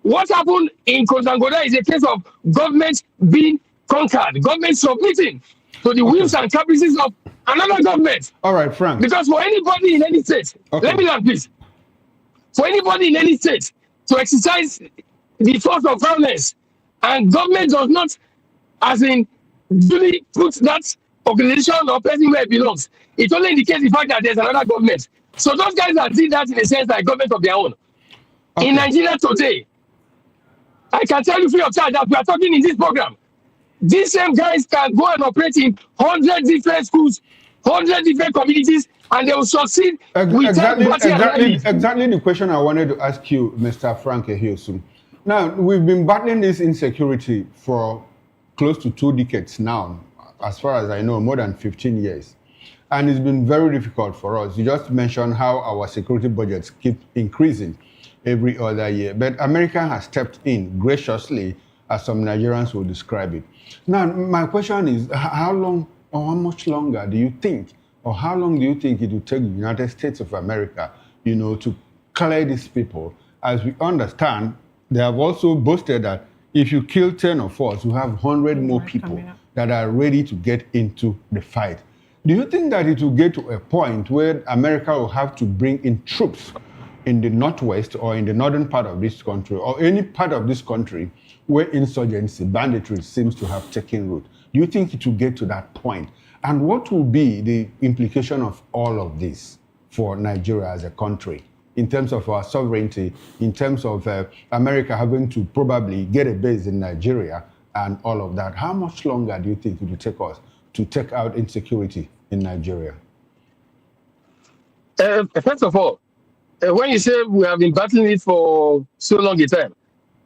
What happened in Kosangoda is a case of government being conquered, government submitting to the whims and caprices of another government. All right, Frank. Because for anybody in any state, let me learn, please. For anybody in any state to exercise the force of violence, and government does not, as in, duly put that organization or person where it belongs, it only indicates the fact that there's another government. So those guys that did that in a sense like government of their own. Okay. In Nigeria today, I can tell you free of charge that we are talking in this program. these same guys can go and operate in 100 different schools, 100 different communities, and they will succeed Exactly the question I wanted to ask you, Mr. Frank Ehiosu. Now, we've been battling this insecurity for close to 2 decades now, as far as I know, more than 15 years. And it's been very difficult for us. You just mentioned how our security budgets keep increasing every other year. But America has stepped in graciously, as some Nigerians will describe it. Now, my question is, how long or how much longer do you think, or how long do you think it will take the United States of America, to clear these people? As we understand, they have also boasted that if you kill 10 of us, you have 100 more people that are ready to get into the fight. Do you think that it will get to a point where America will have to bring in troops in the northwest or in the northern part of this country, or any part of this country where insurgency, banditry seems to have taken root? Do you think it will get to that point? And what will be the implication of all of this for Nigeria as a country, in terms of our sovereignty, in terms of America having to probably get a base in Nigeria and all of that? How much longer do you think it will take us to take out insecurity in Nigeria? First of all, when you say we have been battling it for so long a time,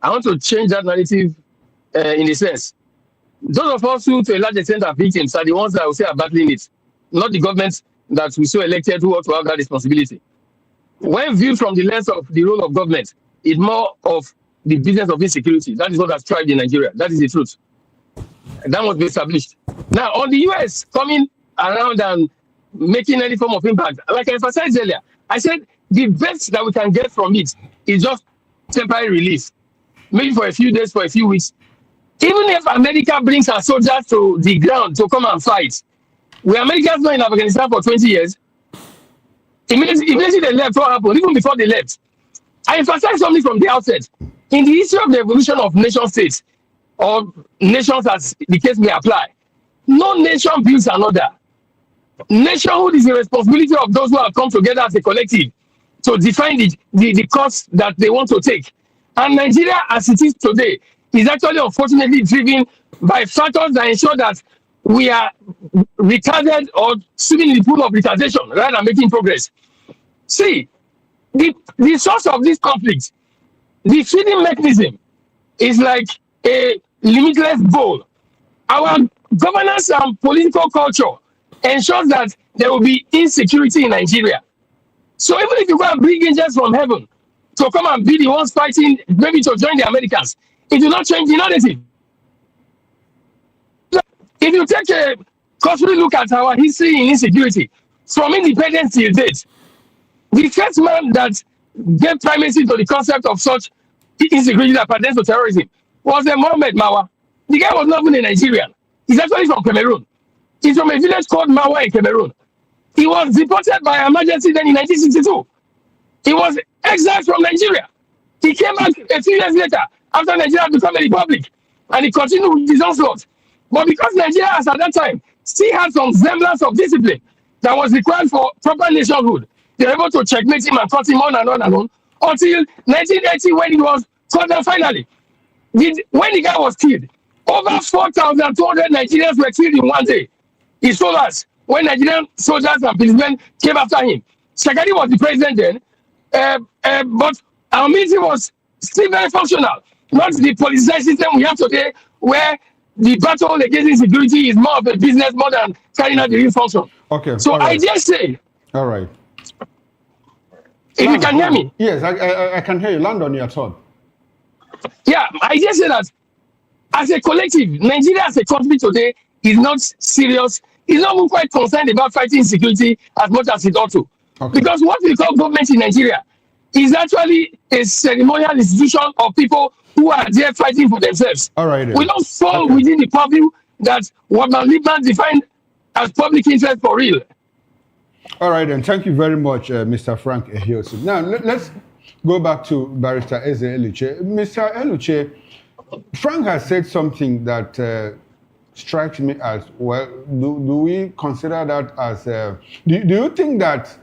I want to change that narrative in a sense. Those of us who, to a large extent, are victims are the ones that I would say are battling it, not the government that we so elected who ought to have that responsibility. When viewed from the lens of the role of government, it's more of the business of insecurity. That is what has thrived in Nigeria. That is the truth. That must be established. Now, on the US coming around and making any form of impact, like I emphasized earlier, I said the best that we can get from it is just temporary relief, maybe for a few days, for a few weeks. Even if America brings our soldiers to the ground to come and fight, were Americans not in Afghanistan for 20 years? Immediately they left, what happened? Even before they left, I emphasized something from the outset. In the history of the evolution of nation states, or nations as the case may apply, no nation builds another. Nationhood is the responsibility of those who have come together as a collective to define the course that they want to take. And Nigeria, as it is today, is actually unfortunately driven by factors that ensure that we are retarded or swimming in the pool of retardation rather than making progress. See, the source of this conflict, the feeding mechanism, is like a limitless bowl. Our governance and political culture ensures that there will be insecurity in Nigeria. So even if you go and bring angels from heaven to come and be the ones fighting, maybe to join the Americans, it will not change the narrative. If you take a cursory look at our history in insecurity, from independence till date, the first man that gave primacy to the concept of such insecurity that pertains to terrorism was Mohammed Mawa. The guy was not even a Nigerian. He's actually from Cameroon. He's from a village called Mawa in Cameroon. He was deported by emergency then in 1962. He was exiled from Nigeria. He came back a few years later after Nigeria had become a republic, and he continued with his onslaught. But because Nigeria, as at that time, still had some semblance of discipline that was required for proper nationhood, they were able to checkmate him and cut him on and on and on until 1980, when he was caught down finally. When the guy was killed, over 4,200 Nigerians were killed in one day. He told us when Nigerian soldiers and policemen came after him. Shagari was the president then, but our military was still very functional. Not the politicized system we have today, where the battle against insecurity is more of a business more than carrying out the real function. Okay. So I just say. All right. If you can hear me. Yes, I can hear you. Land on your thought. Yeah, I just say that as a collective, Nigeria as a country today is not serious. It's not even quite concerned about fighting insecurity as much as it ought to. Okay. Because what we call government in Nigeria is actually a ceremonial institution of people who are there fighting for themselves. All right. We don't fall within the purview that Warman Liebman defined as public interest for real. All right, and thank you very much, Mr. Frank Ehiosu. Now, let's go back to Barrister Eze Eluche. Mr. Eluche, Frank has said something that strikes me as, well, do we consider that as, do you think that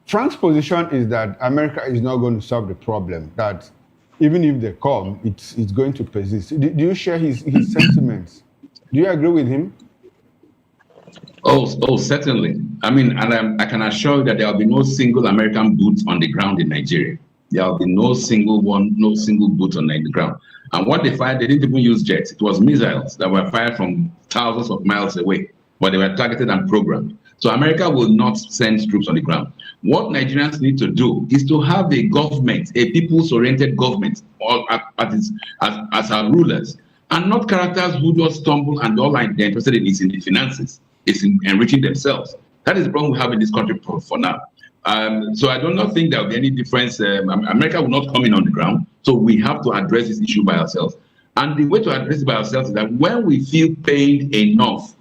Frank's position is that America is not going to solve the problem, that even if they come, it's going to persist? Do you share his sentiments? Do you agree with him? Oh, certainly. I mean, and I can assure you that there will be no single American boots on the ground in Nigeria. There will be no single boot on the ground. And what they fired, they didn't even use jets. It was missiles that were fired from thousands of miles away, but they were targeted and programmed. So America will not send troops on the ground. What Nigerians need to do is to have a government, a people's-oriented government, as our rulers, and not characters who just stumble and all they're interested in is in the finances. It's in enriching themselves. That is the problem we have in this country for now. So I do not think there will be any difference. America will not come in on the ground. So we have to address this issue by ourselves. And the way to address it by ourselves is that when we feel pained enough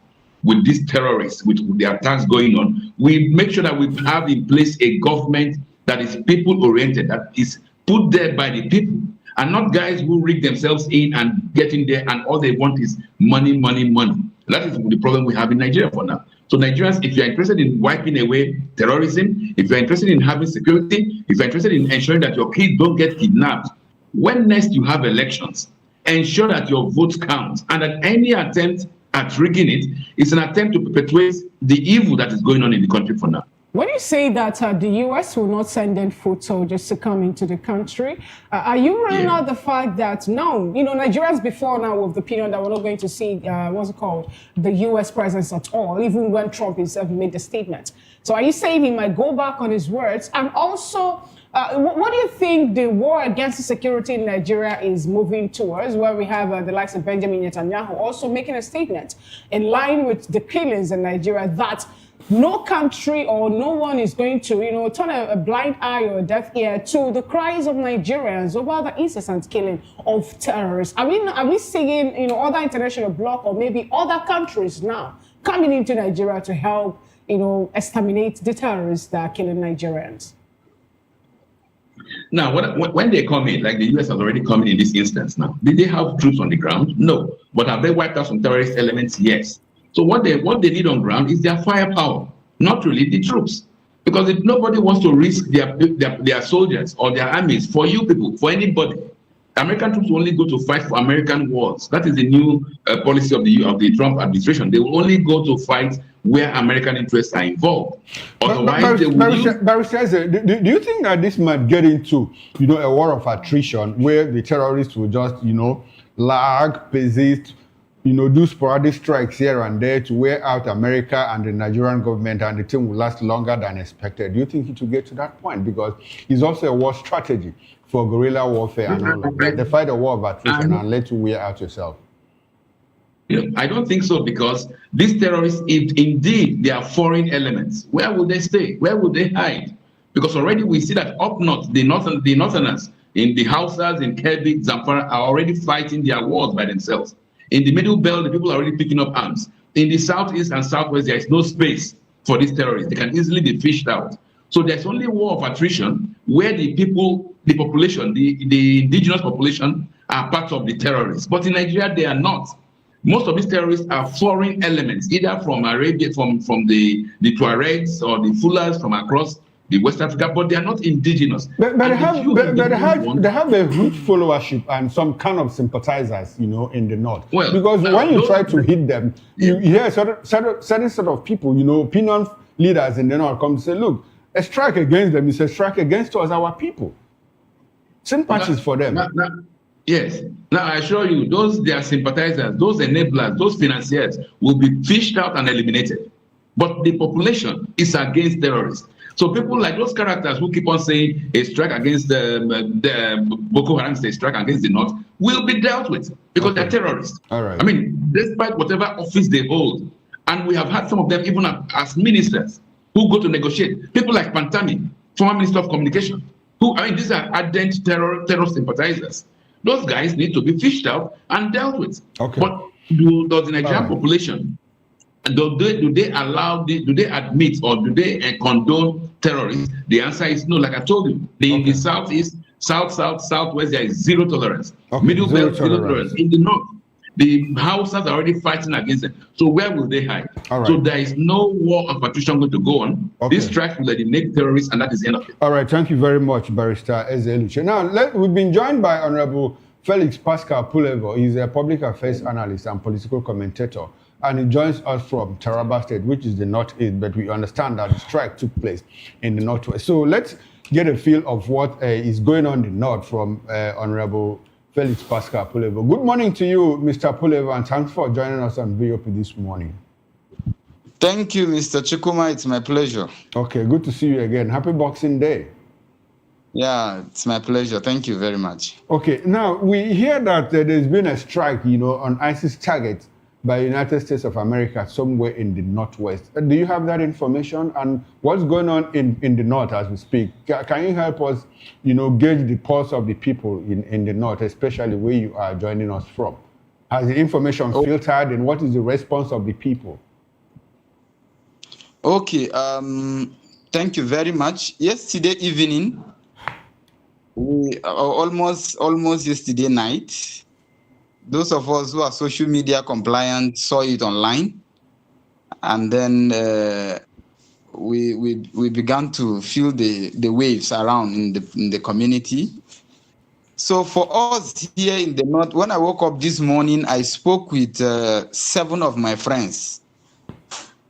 with these terrorists, with the attacks going on, we make sure that we have in place a government that is people-oriented, that is put there by the people, and not guys who rig themselves in and get in there and all they want is money, money, money. That is the problem we have in Nigeria for now. So Nigerians, if you're interested in wiping away terrorism, if you're interested in having security, if you're interested in ensuring that your kids don't get kidnapped, when next you have elections, ensure that your votes count, and that any attempt at rigging it is an attempt to perpetuate the evil that is going on in the country for now. When you say that the U.S. will not send in foot soldiers to come into the country, are you running out the fact that, no, Nigerians before now with the opinion that we're not going to see, the U.S. presence at all, even when Trump himself made the statement. So are you saying he might go back on his words? And also, what do you think the war against security in Nigeria is moving towards, where we have the likes of Benjamin Netanyahu also making a statement in line with the killings in Nigeria that no country or no one is going to, turn a blind eye or a deaf ear to the cries of Nigerians over the incessant killing of terrorists. Are we seeing, other international bloc or maybe other countries now coming into Nigeria to help, exterminate the terrorists that are killing Nigerians? Now, when they come in, like the U.S. has already come in this instance now, did they have troops on the ground? No. But have they wiped out some terrorist elements? Yes. So what they need on ground is their firepower, not really the troops. Because if nobody wants to risk their soldiers or their armies for you people, for anybody, American troops will only go to fight for American wars. That is the new policy of the Trump administration. They will only go to fight where American interests are involved. Otherwise, Barrister, do you think that this might get into, a war of attrition where the terrorists will just, lag, persist, do sporadic strikes here and there to wear out America and the Nigerian government, and the thing will last longer than expected? Do you think it will get to that point? Because it's also a war strategy for guerrilla warfare and all of that. They fight a war of attrition and let you wear out yourself. Yeah, I don't think so, because these terrorists, if indeed they are foreign elements, where would they stay? Where would they hide? Because already we see that up north, the northerners in the Hausas, in Kebbi, Zamfara are already fighting their wars by themselves. In the middle belt, the people are already picking up arms. In the southeast and southwest, there is no space for these terrorists. They can easily be fished out. So there's only war of attrition where the people, the population, the indigenous population are part of the terrorists. But in Nigeria, they are not. Most of these terrorists are foreign elements, either from Arabia, from the Tuaregs or the Fullers from across the West Africa, but they are not indigenous. But they have a huge followership and some kind of sympathizers, in the north. Well, because when you try to hit them, you hear certain sort of people, opinion leaders in the north come to say, look, a strike against them is a strike against us, our people. Sympathies for them. Yes. Now, I assure you, their sympathizers, those enablers, those financiers will be fished out and eliminated. But the population is against terrorists. So people like those characters who keep on saying a strike against the Boko Haram, a strike against the North, will be dealt with because they're terrorists. All right. I mean, despite whatever office they hold, and we have had some of them even as ministers who go to negotiate. People like Pantami, former Minister of Communication, these are ardent terror sympathizers. Those guys need to be fished out and dealt with. Okay. But does the Nigerian population, do they admit or do they condone terrorists? The answer is no. Like I told you, in the southeast, southwest, there is zero tolerance. Okay. Middle belt, zero tolerance. In the north, the Hausas are already fighting against them. So where will they hide? All right. So there is no war of attrition going to go on. Okay. This strike will eliminate terrorists, and that is the end of it. All right. Thank you very much, Barrister Eze Eluche. Now, we've been joined by Honorable Felix Pascal Pulevo is a public affairs analyst and political commentator, and he joins us from Taraba State, which is the northeast, but we understand that the strike took place in the northwest. So let's get a feel of what is going on in the north from Honorable Felix Pascal Pulevo. Good morning to you, Mr. Pulevo, and thanks for joining us on VOP this morning. Thank you, Mr. Chukuma. It's my pleasure. Okay, good to see you again. Happy Boxing Day. Yeah, it's my pleasure. Thank you very much. Okay, now we hear that there's been a strike, on ISIS targets by United States of America somewhere in the northwest. Do you have that information? And what's going on in the north as we speak? Can you help us, gauge the pulse of the people in the north, especially where you are joining us from? Has the information filtered, and what is the response of the people? Okay, thank you very much. Yesterday evening, we almost yesterday night, those of us who are social media compliant saw it online, and then we began to feel the waves around in the community. So for us here in the north, when I woke up this morning, I spoke with 7 of my friends.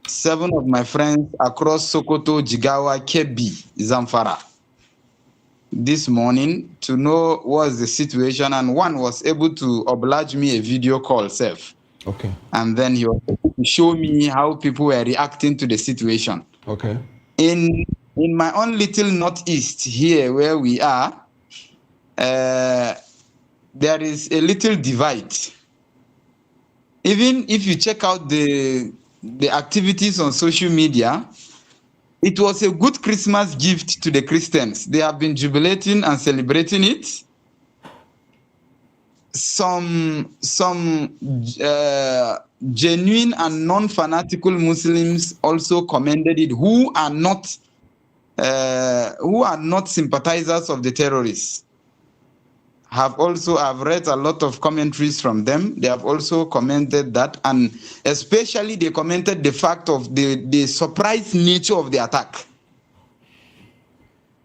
7 of my friends across Sokoto, Jigawa, Kebbi, Zamfara this morning to know what's the situation, and one was able to oblige me a video call self. Okay. And then he was able to show me how people were reacting to the situation. Okay. In my own little northeast here where we are, there is a little divide. Even if you check out the activities on social media, it was a good Christmas gift to the Christians. They have been jubilating and celebrating it. Some genuine and non-fanatical Muslims also commended it, who are not sympathizers of the terrorists. I've read a lot of commentaries from them. They have also commented that, and especially they commented the fact of the surprise nature of the attack.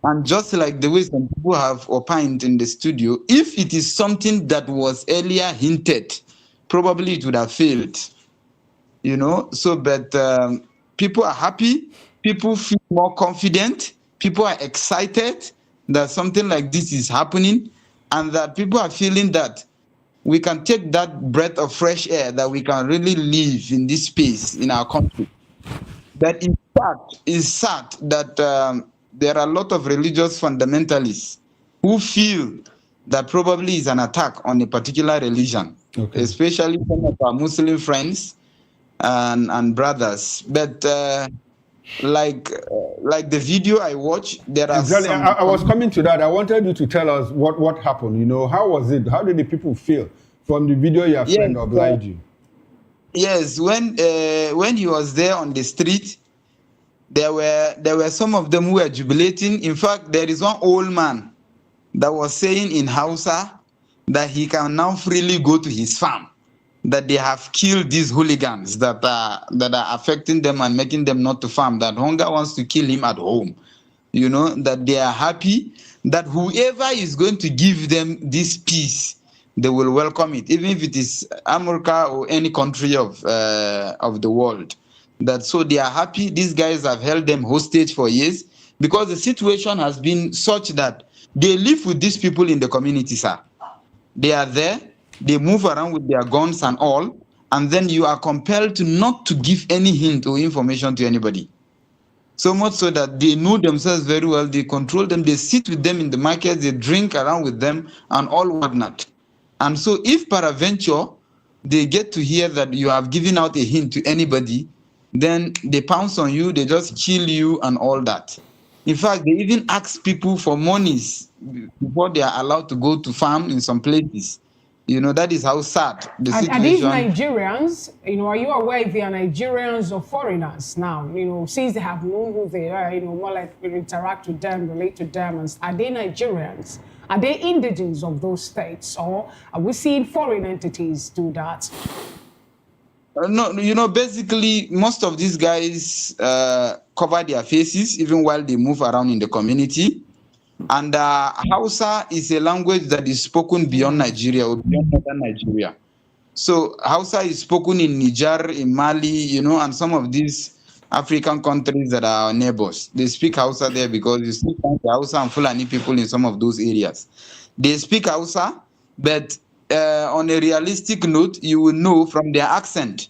And just like the way some people have opined in the studio, if it is something that was earlier hinted, probably it would have failed. So, but people are happy, people feel more confident, people are excited that something like this is happening, and that people are feeling that we can take that breath of fresh air, that we can really live in this space in our country. That in fact is sad that there are a lot of religious fundamentalists who feel that probably is an attack on a particular religion, especially some of our Muslim friends and brothers. But like the video I watched, there are exactly. I was coming to that. I wanted you to tell us what happened. How was it? How did the people feel from the video your friend obliged you? Yes, when he was there on the street, there were some of them who were jubilating. In fact, there is one old man that was saying in Hausa that he can now freely go to his farm, that they have killed these hooligans that are affecting them and making them not to farm, that hunger wants to kill him at home. That they are happy that whoever is going to give them this peace, they will welcome it, even if it is America or any country of the world. That so they are happy. These guys have held them hostage for years because the situation has been such that they live with these people in the community, sir. They are there. They move around with their guns and all, and then you are compelled to not to give any hint or information to anybody. So much so that they know themselves very well, they control them, they sit with them in the market, they drink around with them and all whatnot. And so if peradventure they get to hear that you have given out a hint to anybody, then they pounce on you, they just kill you and all that. In fact, they even ask people for monies before they are allowed to go to farm in some places. That is how sad the situation. Are these Nigerians? Are you aware if they are Nigerians or foreigners now? Since they have known who they are, more like we interact with them, relate to them. And are they Nigerians? Are they indigenes of those states? Or are we seeing foreign entities do that? No, basically, most of these guys cover their faces even while they move around in the community. And Hausa is a language that is spoken beyond Nigeria or beyond northern Nigeria. So Hausa is spoken in Niger, in Mali, and some of these African countries that are our neighbors. They speak Hausa there because you still find the Hausa and Fulani people in some of those areas. They speak Hausa, but on a realistic note, you will know from their accent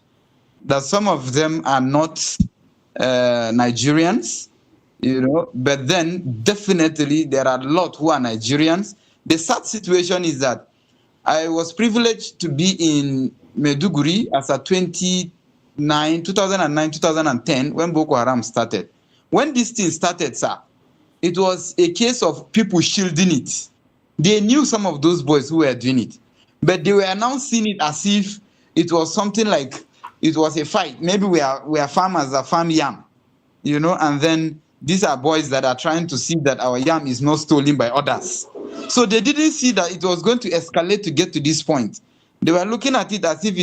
that some of them are not Nigerians, but then definitely there are a lot who are Nigerians. The sad situation is that I was privileged to be in Maiduguri as a 2009, 2010, when Boko Haram started. When this thing started, sir, it was a case of people shielding it. They knew some of those boys who were doing it, but they were now seeing it as if it was something like it was a fight. Maybe we are farmers that farm yam, and then these are boys that are trying to see that our yam is not stolen by others. So they didn't see that it was going to escalate to get to this point. They were looking at it as if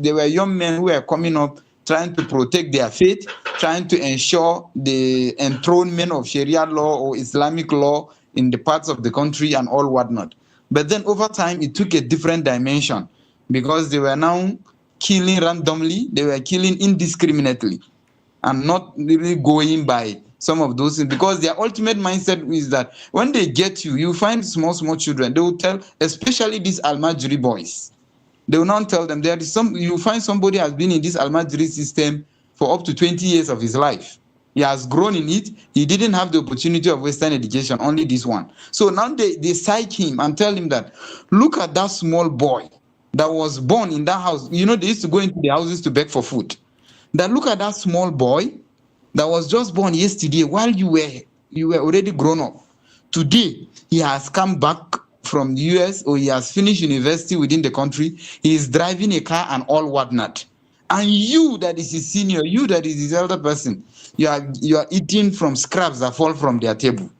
they were young men who were coming up, trying to protect their faith, trying to ensure the enthronement of Sharia law or Islamic law in the parts of the country and all whatnot. But then over time, it took a different dimension because they were now killing randomly, they were killing indiscriminately and not really going by some of those things, because their ultimate mindset is that when they get you, you find small children, they will tell, especially these Almajiri boys, they will not tell them, you find somebody has been in this Almajiri system for up to 20 years of his life. He has grown in it. He didn't have the opportunity of Western education, only this one. So now they psych him and tell him that, look at that small boy that was born in that house. They used to go into the houses to beg for food. That look at that small boy that was just born yesterday while you were already grown up. Today, he has come back from the US or he has finished university within the country. He is driving a car and all whatnot. And you that is his senior, you that is his elder person, you are eating from scraps that fall from their table.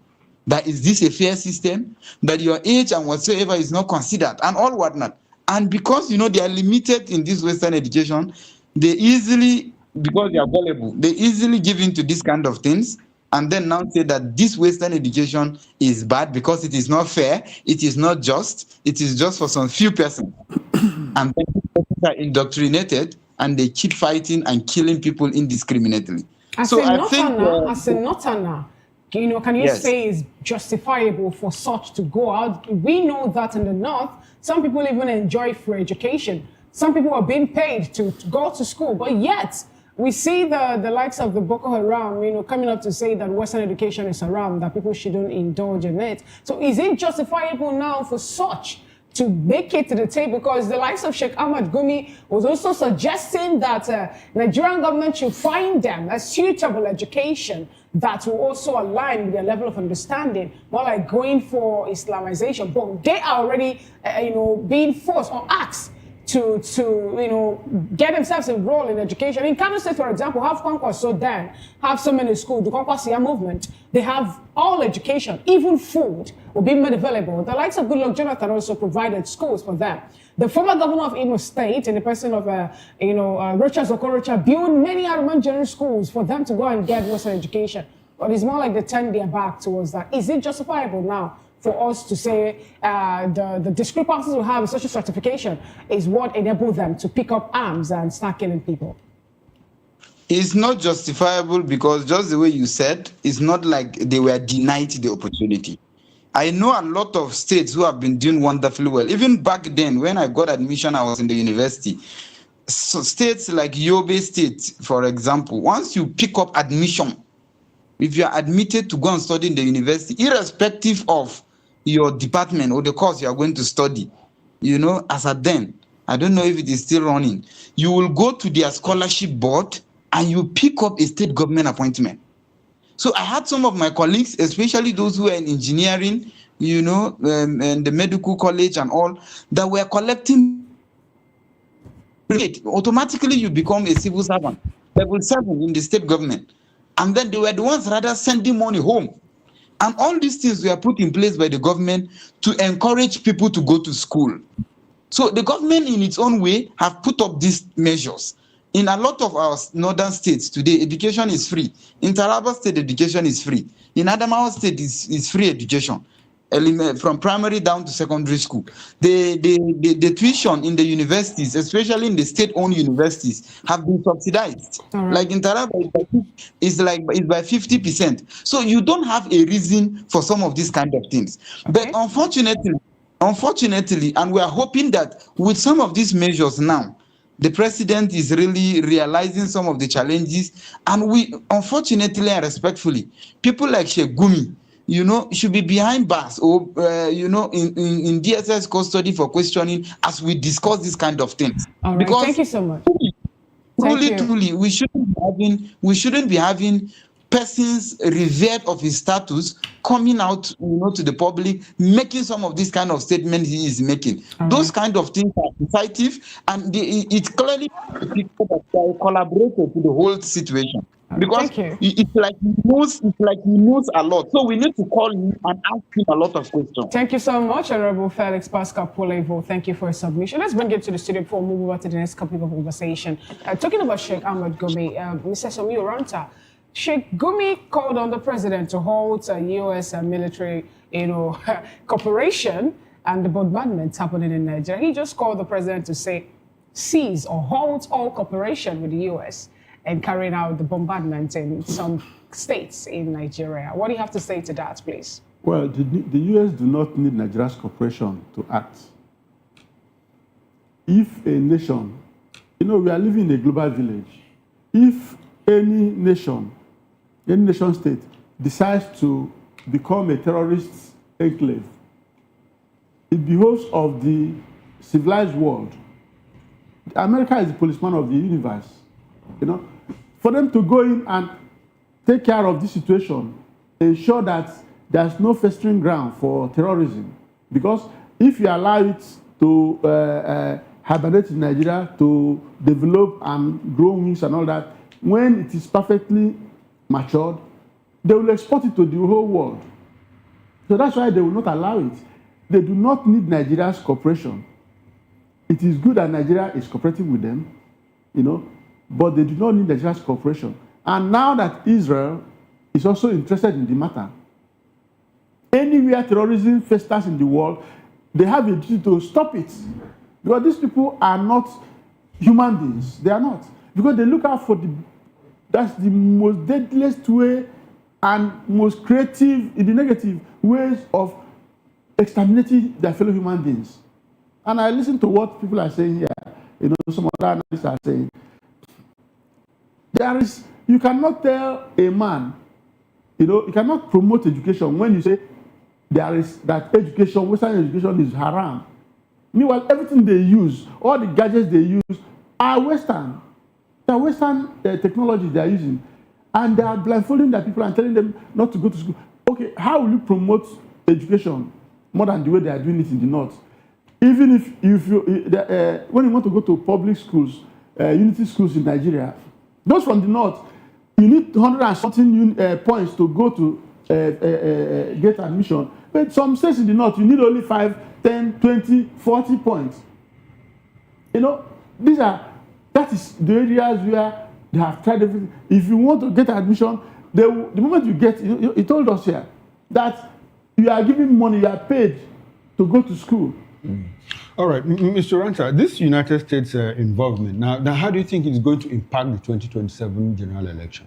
That is this a fair system? That your age and whatsoever is not considered and all whatnot. And because they are limited in this Western education, they easily, because they are gullible, they easily give in to this kind of things and then now say that this Western education is bad because it is not fair, it is not just, it is just for some few persons. And then people are indoctrinated and they keep fighting and killing people indiscriminately. As a northerner, can you say it's justifiable for such to go out? We know that in the north, some people even enjoy free education. Some people are being paid to go to school, but yet we see the likes of the Boko Haram, coming up to say that Western education is haram, that people shouldn't indulge in it. So is it justifiable now for such to make it to the table? Because the likes of Sheikh Ahmad Gumi was also suggesting that Nigerian government should find them a suitable education that will also align with their level of understanding, more like going for Islamization. But they are already, being forced or asked to get themselves enrolled in education. In Kano State, for example, have Kwankwa Sudan, have so many schools, the Kwankwa Sia movement, they have all education, even food will be made available. The likes of Goodluck Jonathan also provided schools for them. The former governor of Imo State, in the person of, Rocha Zokorocha, built many Araman general schools for them to go and get Western education. But it's more like they turn their back towards that. Is it justifiable now for us to say the discrepancies we have in social stratification is what enabled them to pick up arms and start killing people? It's not justifiable because just the way you said, it's not like they were denied the opportunity. I know a lot of states who have been doing wonderfully well. Even back then, when I got admission, I was in the university. So states like Yobe State, for example, once you pick up admission, if you are admitted to go and study in the university, irrespective of your department or the course you are going to study, as at then, I don't know if it is still running, you will go to their scholarship board and you pick up a state government appointment. So I had some of my colleagues, especially those who are in engineering, and the medical college and all, that were collecting. Automatically you become a civil servant, level 7 in the state government. And then they were the ones rather sending money home. And all these things were put in place by the government to encourage people to go to school. So the government in its own way have put up these measures. In a lot of our northern states today, education is free. In Taraba State, education is free. In Adamawa State, is free education, from primary down to secondary school. The tuition in the universities, especially in the state-owned universities, have been subsidized. Right. Like in Taraba, it's by 50%. So you don't have a reason for some of these kind of things. Okay. But unfortunately, and we are hoping that with some of these measures now, the president is really realizing some of the challenges, and we, unfortunately and respectfully, people like Sheikh Gumi, should be behind bars or, in DSS custody for questioning as we discuss this kind of things. All right, because thank you so much. Truly, we shouldn't be having persons revered of his status coming out, to the public, making some of these kind of statements he is making. Those kind of things are decisive, and it clearly people that are collaborated to the whole situation. Because it's like he knows a lot. So we need to call him and ask him a lot of questions. Thank you so much, Honorable Felix Pascal Polevo. Thank you for your submission. Let's bring it to the studio before we move over to the next topic of conversation. Talking about Sheikh Ahmed Gumi, Mr. Somi Oranta, Sheikh Gumi called on the president to halt U.S. military, cooperation and the bombardments happening in Nigeria. He just called the president to say, cease or halt all cooperation with the U.S. and carrying out the bombardment in some states in Nigeria. What do you have to say to that, please? Well, the U.S. do not need Nigeria's cooperation to act. If a nation, we are living in a global village. If any nation state decides to become a terrorist enclave, it behoves of the civilized world. America is the policeman of the universe. For them to go in and take care of this situation, ensure that there's no festering ground for terrorism. Because if you allow it to hibernate in Nigeria, to develop and grow wings and all that, when it is perfectly matured, they will export it to the whole world. So that's why they will not allow it. They do not need Nigeria's cooperation. It is good that Nigeria is cooperating with them, but they do not need Nigeria's cooperation. And now that Israel is also interested in the matter, anywhere terrorism festers in the world, they have a duty to stop it. Because these people are not human beings. They are not. Because they look out for that's the most deadliest way and most creative, in the negative, ways of exterminating their fellow human beings. And I listen to what people are saying here. Some other analysts are saying, you cannot tell a man, you cannot promote education when you say that education, Western education is haram. Meanwhile, everything they use, all the gadgets they use are Western. They're Western technology they are using. And they are blindfolding the people and telling them not to go to school. Okay, how will you promote education more than the way they are doing it in the North? Even when you want to go to public schools, unity schools in Nigeria, those from the North, you need 100 and something points to go to get admission. But some states in the North, you need only 5, 10, 20, 40 points. That is the areas where they have tried everything. If you want to get admission, the moment you get, he told us here that you are giving money, you are paid to go to school. All right, Mr. Oranta, this United States involvement, now how do you think it's going to impact the 2027 general election?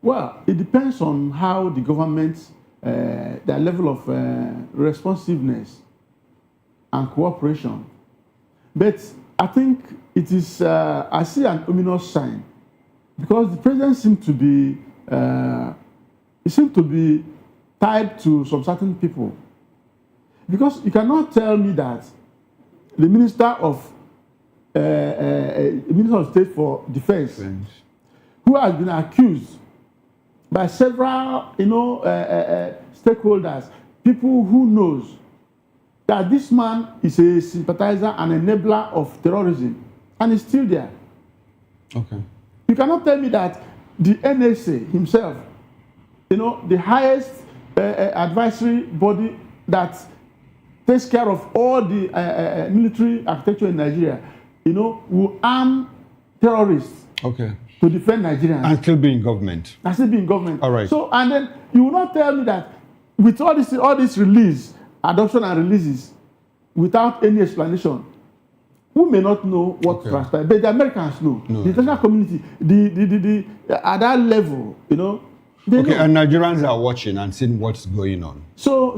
Well, it depends on how the government, their level of responsiveness and cooperation. But I think it is, I see an ominous sign, because the president seems to be tied to some certain people. Because you cannot tell me that the Minister of State for Defense, who has been accused by several, stakeholders, people who knows that this man is a sympathizer and enabler of terrorism, and is still there. Okay. You cannot tell me that the NSA himself, the highest advisory body that takes care of all the military architecture in Nigeria, will arm terrorists Okay. to defend Nigerians. And still be in government. And still be in government. All right. So, and then you will not tell me that with all this release, adoption and releases, without any explanation, who may not know what transpired, but the Americans know. No. The international community, at that level, they know. And Nigerians are watching and seeing what's going on. So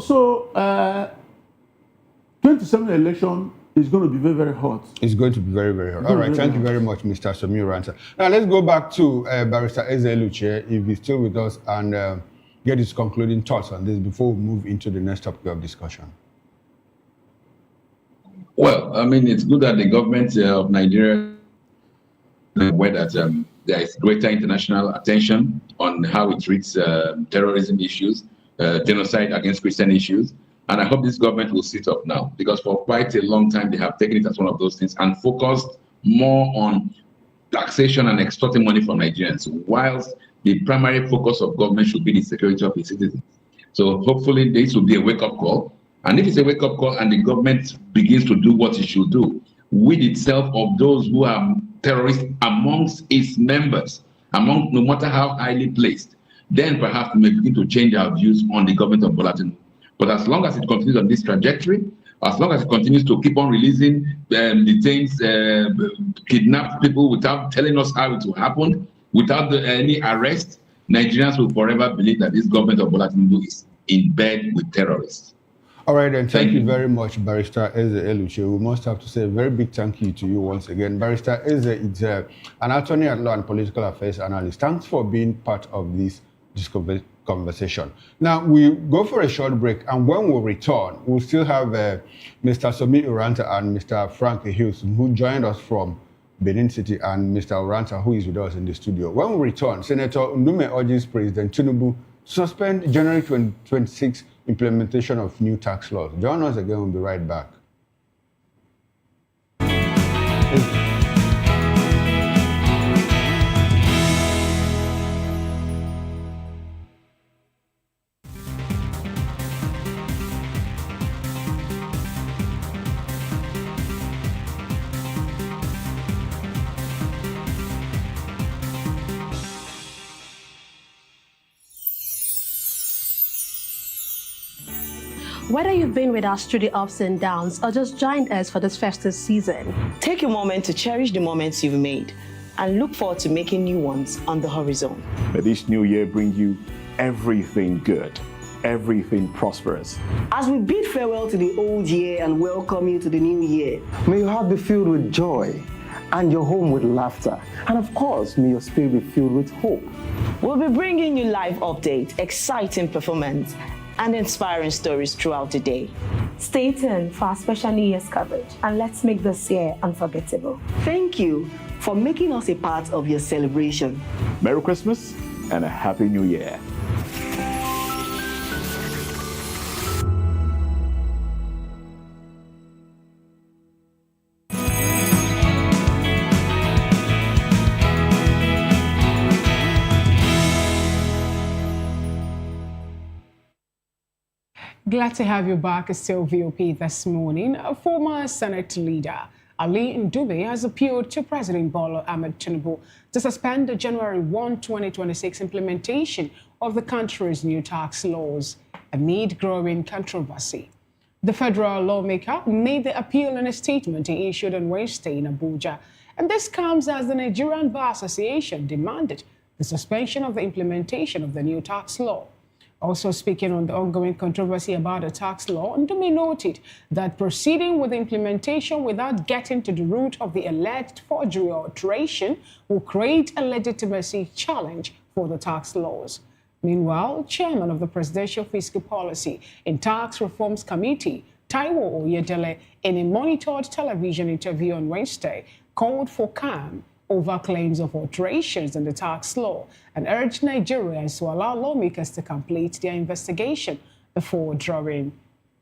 27 election is going to be very, very hot. It's going to be very, very hot. All right, thank you very much, Mr. Somi Uranta. Now let's go back to Barrister Eze Eluche, if he's still with us, and get his concluding thoughts on this before we move into the next topic of discussion. Well, I mean, it's good that the government of Nigeria is aware that there is greater international attention on how it treats terrorism issues, genocide against Christian issues. And I hope this government will sit up now, because for quite a long time, they have taken it as one of those things and focused more on taxation and extorting money from Nigerians, whilst the primary focus of government should be the security of its citizens. So hopefully this will be a wake-up call. And if it's a wake-up call and the government begins to do what it should do, with itself of those who are terrorists amongst its members, no matter how highly placed, then perhaps we may begin to change our views on the government of Bola Tinubu. But as long as it continues on this trajectory, as long as it continues to keep on releasing, detains, kidnap people without telling us how it will happen, without any arrest, Nigerians will forever believe that this government of Bola Tinubu is in bed with terrorists. All right, then. Thank you very much, Barrister Eze Eluche. We must have to say a very big thank you to you once again. Barrister Eze is an attorney at law and political affairs analyst. Thanks for being part of this conversation. Now, we go for a short break, and when we return, we'll still have Mr. Somi Uranta and Mr. Frank Hughes, who joined us from Benin City, and Mr. Uranta, who is with us in the studio. When we return, Senator Ndume urges President Tinubu to suspend January 2026 implementation of new tax laws. Join us again, we'll be right back. Whether you've been with us through the ups and downs or just joined us for this festive season, take a moment to cherish the moments you've made and look forward to making new ones on the horizon. May this new year bring you everything good, everything prosperous. As we bid farewell to the old year and welcome you to the new year, may your heart be filled with joy and your home with laughter. And of course, may your spirit be filled with hope. We'll be bringing you live updates, exciting performance, and inspiring stories throughout the day. Stay tuned for our special New Year's coverage, and let's make this year unforgettable. Thank you for making us a part of your celebration. Merry Christmas and a Happy New Year. Glad to have you back. It's still VOP this morning. A former Senate leader, Ali Ndube, has appealed to President Bola Ahmed Tinubu to suspend the January 1, 2026 implementation of the country's new tax laws amid growing controversy. The federal lawmaker made the appeal in a statement he issued on Wednesday in Abuja, and this comes as the Nigerian Bar Association demanded the suspension of the implementation of the new tax law. Also speaking on the ongoing controversy about the tax law, Ndube noted that proceeding with the implementation without getting to the root of the alleged forgery or alteration will create a legitimacy challenge for the tax laws. Meanwhile, chairman of the Presidential Fiscal Policy and Tax Reforms Committee, Taiwo Oyedele, in a monitored television interview on Wednesday, called for calm over claims of alterations in the tax law and urged Nigerians to allow lawmakers to complete their investigation before drawing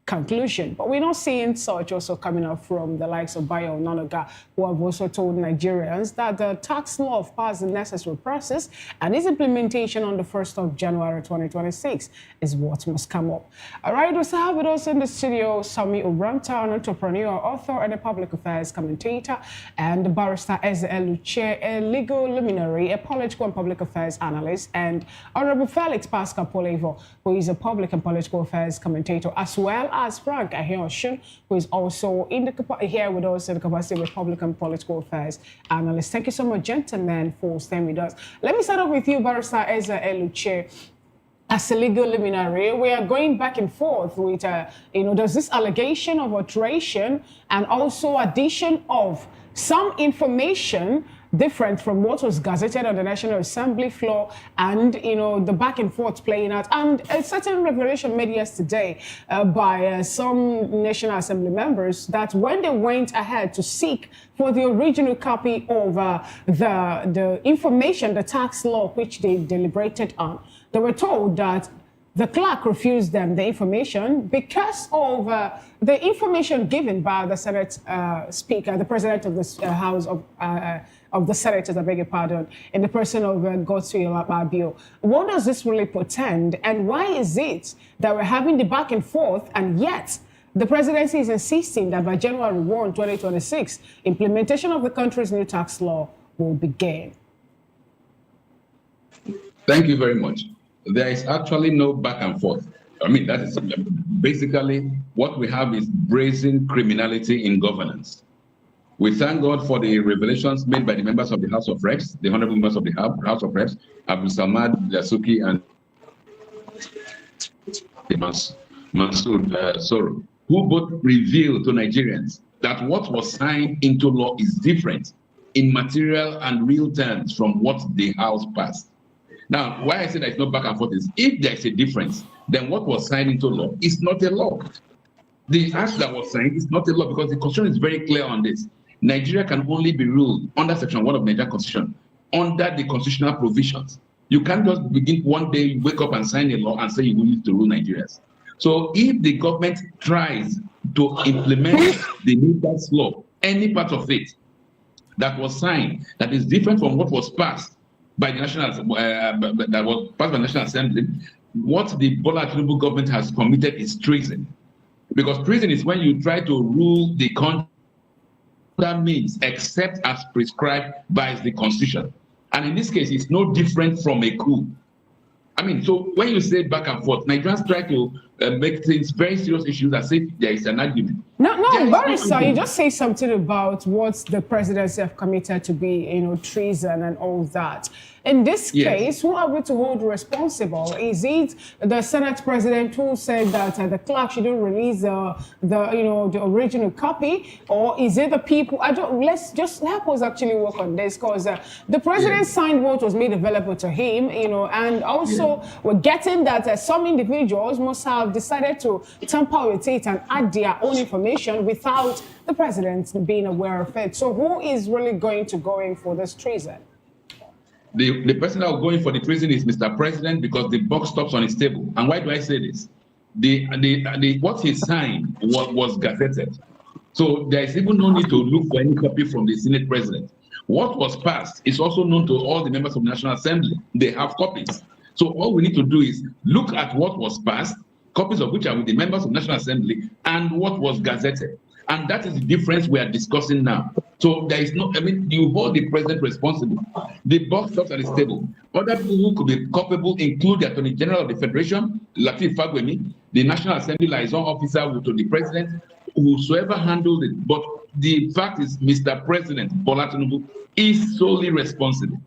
conclusion. But we're not seeing such also coming up from the likes of Bayo Onanuga, who have also told Nigerians that the tax law passed the necessary process and its implementation on the 1st of January 2026 is what must come up. All right, we also have with us in the studio Sami Obranta, an entrepreneur, author, and a public affairs commentator, and Barrister Eze Eluche, a legal luminary, a political and public affairs analyst, and Honorable Felix Pascal Polevo, who is a public and political affairs commentator, as well as Frank Ahioshin, who is also here with us in the capacity of Republican political affairs analyst. Thank you so much, gentlemen, for staying with us. Let me start off with you, Barrister Eze Eluche. As a legal luminary, we are going back and forth with, there's this allegation of alteration and also addition of some information different from what was gazetted on the National Assembly floor, and the back and forth playing out, and a certain revelation made yesterday by some National Assembly members that when they went ahead to seek for the original copy of the information, the tax law which they deliberated on, they were told that the clerk refused them the information because of the information given by the Senate Speaker, the President of the House of the Senators, I beg your pardon, in the person of Godswill Akpabio. What does this really portend, and why is it that we're having the back and forth, and yet the presidency is insisting that by January 1, 2026, implementation of the country's new tax law will begin? Thank you very much. There is actually no back and forth. I mean, that is basically what we have is brazen criminality in governance. We thank God for the revelations made by the members of the House of Reps, the honorable members of the House of Reps, Abdul Samad Dasuki and Mansour Soro, who both revealed to Nigerians that what was signed into law is different in material and real terms from what the House passed. Now, why I say there is no back and forth is if there is a difference, then what was signed into law is not a law. The act that was signed is not a law because the Constitution is very clear on this. Nigeria can only be ruled under Section 1 of the Nigerian Constitution, under the constitutional provisions. You can't just begin one day, wake up and sign a law and say you need to rule Nigerians. So if the government tries to implement the new tax law, any part of it that was signed that is different from what was passed by the National Assembly, what the Bola Tinubu government has committed is treason. Because treason is when you try to rule the country that means except as prescribed by the Constitution. And in this case, it's no different from a coup. I mean, so when you say back and forth, Nigerians try to make things very serious issues as if there is an argument. No, Barrister, you just say something about what the presidency have committed to be, treason and all that. In this case, who are we to hold responsible? Is it the Senate president who said that the clerk shouldn't release the original copy, or is it the people? Let's just help us actually work on this, because the president signed what was made available to him, and also we're getting that some individuals must have decided to tamper with it and add their own information without the president being aware of it. So who is really going to go in for this treason? The person that will go in for the treason is Mr. President, because the buck stops on his table. And why do I say this? What he signed was gazetted. So there is even no need to look for any copy from the Senate President. What was passed is also known to all the members of the National Assembly. They have copies. So all we need to do is look at what was passed, copies of which are with the members of the National Assembly, and what was gazetted. And that is the difference we are discussing now. So there is no, you hold the president responsible. The buck stops at his table. Other people who could be culpable include the Attorney General of the Federation, Lateef Fagbemi, the National Assembly liaison officer to the president, whosoever handled it. But the fact is, Mr. President Bola Tinubu is solely responsible.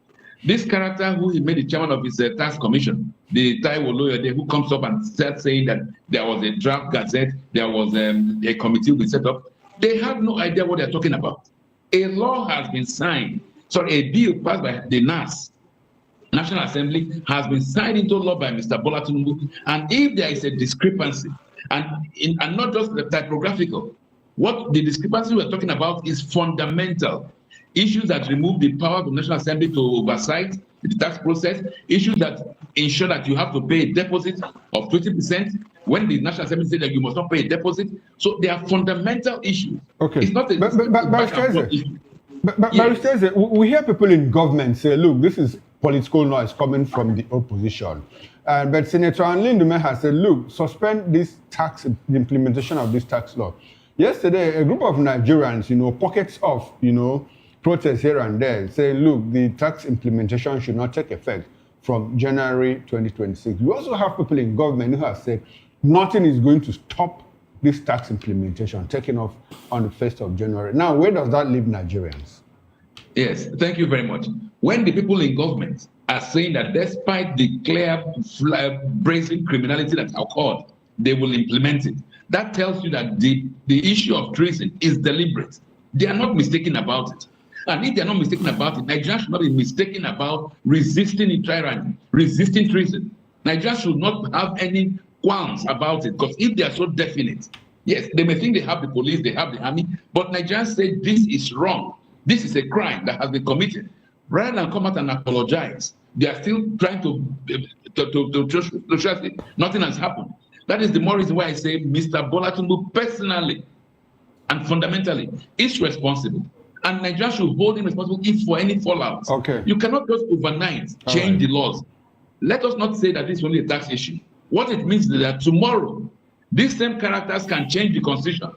This character who he made the chairman of his tax commission, the Taiwo lawyer there, who comes up and starts saying that there was a draft gazette, there was a committee we set up, they have no idea what they're talking about. A law has been signed, a bill passed by the NAS, National Assembly, has been signed into law by Mr. Bola Tinubu, and if there is a discrepancy, and not just the typographical, what the discrepancy we're talking about is fundamental. Issues that remove the power of the National Assembly to oversight the tax process, issues that ensure that you have to pay a deposit of 20%, When the National Assembly said that you must not pay a deposit, so there are fundamental issues. Okay. It's not a issue. But yes. We hear people in government say, look, this is political noise coming from the opposition. But Senator Anlindume has said, look, suspend this tax, the implementation of this tax law. Yesterday, a group of Nigerians, pockets of, protests here and there, saying, look, the tax implementation should not take effect from January 2026. We also have people in government who have said nothing is going to stop this tax implementation taking off on the 1st of January. Now, where does that leave Nigerians? Yes, thank you very much. When the people in government are saying that despite the clear, brazen criminality that occurred, they will implement it, that tells you that the issue of treason is deliberate. They are not mistaken about it. And if they are not mistaken about it, Nigeria should not be mistaken about resisting tyranny, resisting treason. Nigeria should not have any qualms about it, because if they are so definite, yes, they may think they have the police, they have the army, but Nigerians say this is wrong. This is a crime that has been committed. Rather than come out and apologize, they are still trying to it. Nothing has happened. That is the more reason why I say Mr. Bola Tinubu personally and fundamentally is responsible. And Nigeria should hold him responsible if for any fallout. Okay. You cannot just overnight change the laws. Let us not say that this is only a tax issue. What it means is that tomorrow, these same characters can change the constitution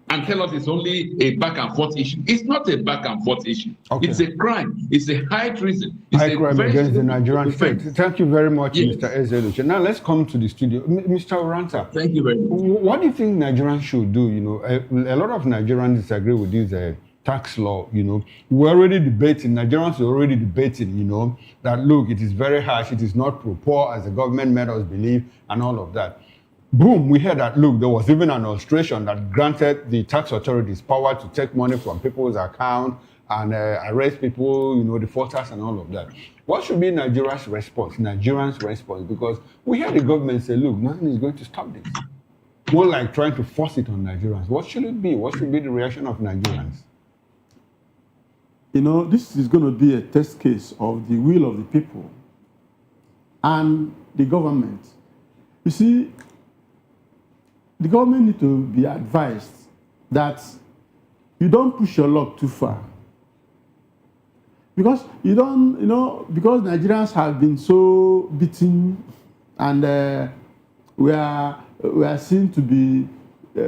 and tell us it's only a back and forth issue. It's not a back and forth issue. Okay. It's a crime. It's a high treason. It's high crime against the Nigerian state. Thank you very much, yes. Mr. Ezeluche. Now let's come to the studio. Mr. Oranta. Thank you very much. What do you think Nigerians should do? A lot of Nigerians disagree with this tax law. We're already debating, Nigerians are already debating, that look, it is very harsh, it is not pro-poor as the government made us believe, and all of that. Boom, we heard that, look, there was even an illustration that granted the tax authorities power to take money from people's account and arrest people, defaulters and all of that. What should be Nigerians' response? Because we hear the government say, look, nothing is going to stop this. More like trying to force it on Nigerians. What should it be? What should be the reaction of Nigerians? This is going to be a test case of the will of the people and the government. You see, the government needs to be advised that you don't push your luck too far. Because because Nigerians have been so beaten and we are seen to be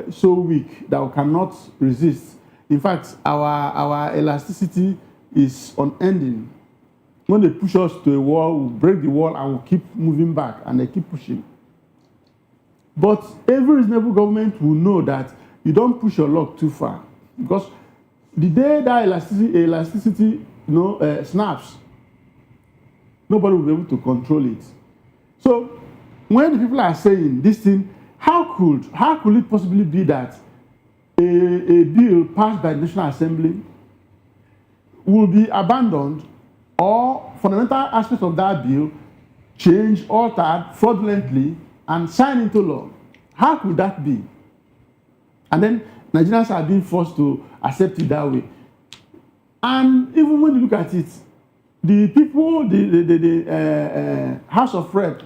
so weak that we cannot resist. In fact, our elasticity is unending. When they push us to a wall, we break the wall and we keep moving back and they keep pushing. But every reasonable government will know that you don't push your luck too far. Because the day that elasticity snaps, nobody will be able to control it. So when the people are saying this thing, how could it possibly be that a bill passed by the National Assembly will be abandoned or fundamental aspects of that bill changed, altered fraudulently and signed into law? How could that be? And then Nigerians are being forced to accept it that way. And even when you look at it, the people, the House of Rep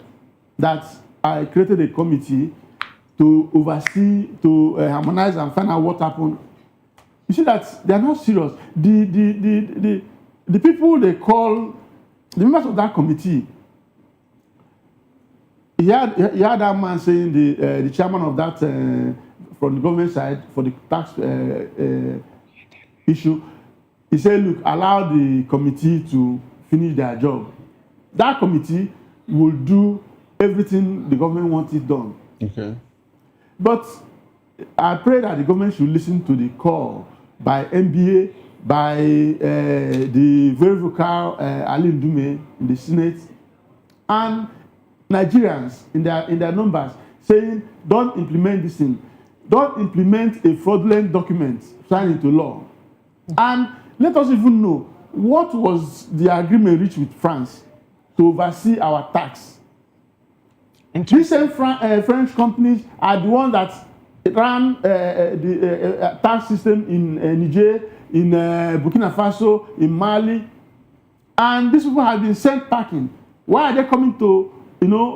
that I created a committee to oversee, to harmonize and find out what happened, you see that they are not serious. The people they call, the members of that committee, he had that man saying, the chairman of that, from the government side, for the tax issue, he said, look, allow the committee to finish their job. That committee will do everything the government wants it done. Okay. But I pray that the government should listen to the call by NBA, by the very vocal Anlindume in the Senate, and Nigerians in their numbers, saying, don't implement this thing. Don't implement a fraudulent document signed into law. And let us even know what was the agreement reached with France to oversee our tax. These same French companies are the ones that ran the tax system in Niger, in Burkina Faso, in Mali. And these people have been sent packing. Why are they coming to,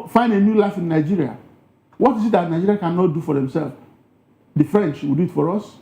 find a new life in Nigeria? What is it that Nigeria cannot do for themselves? The French will do it for us.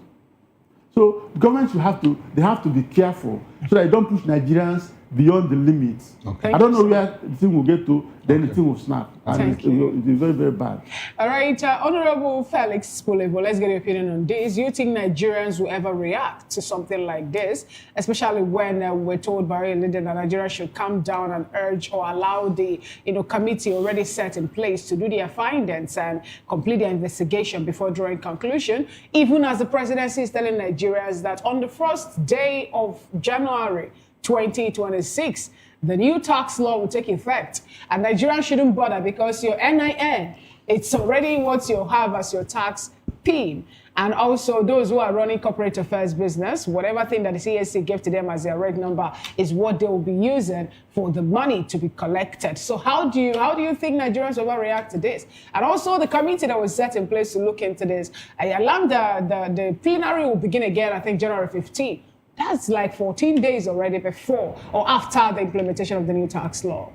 So governments have to be careful so that they don't push Nigerians beyond the limits. Okay. I don't know where the thing will get to, then the thing will snap. And Thank you. It'll be very, very bad. All right, Honorable Felix Pulevo, let's get your opinion on this. Do you think Nigerians will ever react to something like this, especially when we're told by a leader that Nigeria should calm down and urge or allow the committee already set in place to do their findings and complete their investigation before drawing conclusion, even as the presidency is telling Nigerians that on the first day of January 2026, the new tax law will take effect, and Nigerians shouldn't bother because your NIN, it's already what you have as your tax PIN. And also those who are running corporate affairs business, whatever thing that the CAC gave to them as their red number is what they will be using for the money to be collected. So how do you think Nigerians will react to this? And also the committee that was set in place to look into this, along the plenary will begin again, I think January 15th. That's like 14 days already before or after the implementation of the new tax law.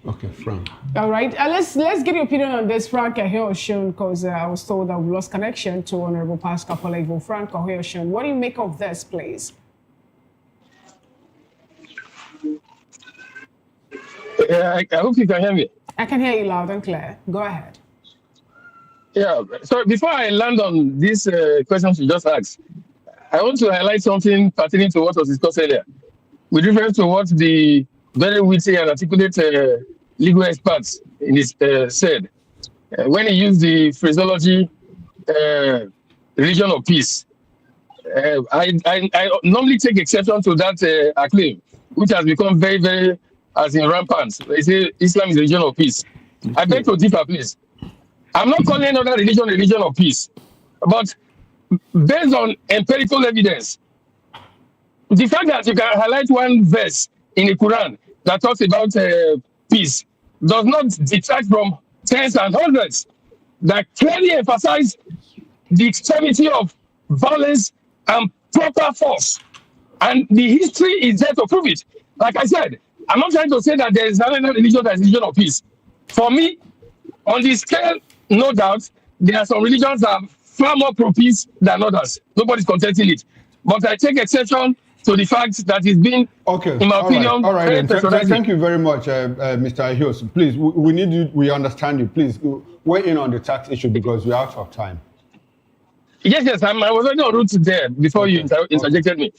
Okay, Frank. All right, let's get your opinion on this, Frank Ahoyoshun, because I was told that we lost connection to Honorable Pascal Pulevo. Frank Ahoyoshun, what do you make of this, please? I hope you can hear me. I can hear you loud and clear. Go ahead. Yeah, so before I land on these questions you just asked, I want to highlight something pertaining to what was discussed earlier, with reference to what the very witty and articulate legal experts in this said. When he used the phraseology, religion of peace, I normally take exception to that acclaim, which has become very, very, as in rampant. They say Islam is a religion of peace. I beg to differ, please. I'm not calling another religion of peace, but based on empirical evidence, the fact that you can highlight one verse in the Quran that talks about peace does not detract from tens and hundreds that clearly emphasize the extremity of violence and proper force. And the history is there to prove it. Like I said, I'm not trying to say that there is another religion that is religion of peace. For me, on the scale, no doubt, there are some religions that are far more pro-peace than others. Nobody's contesting it. But I take exception to the fact that it's been, in my opinion, all right. Thank you very much, Mr. Ahoyoshun. Please, we need you, we understand you. Please, weigh in on the tax issue because we're out of time. Yes, I was already en route there before you interjected me.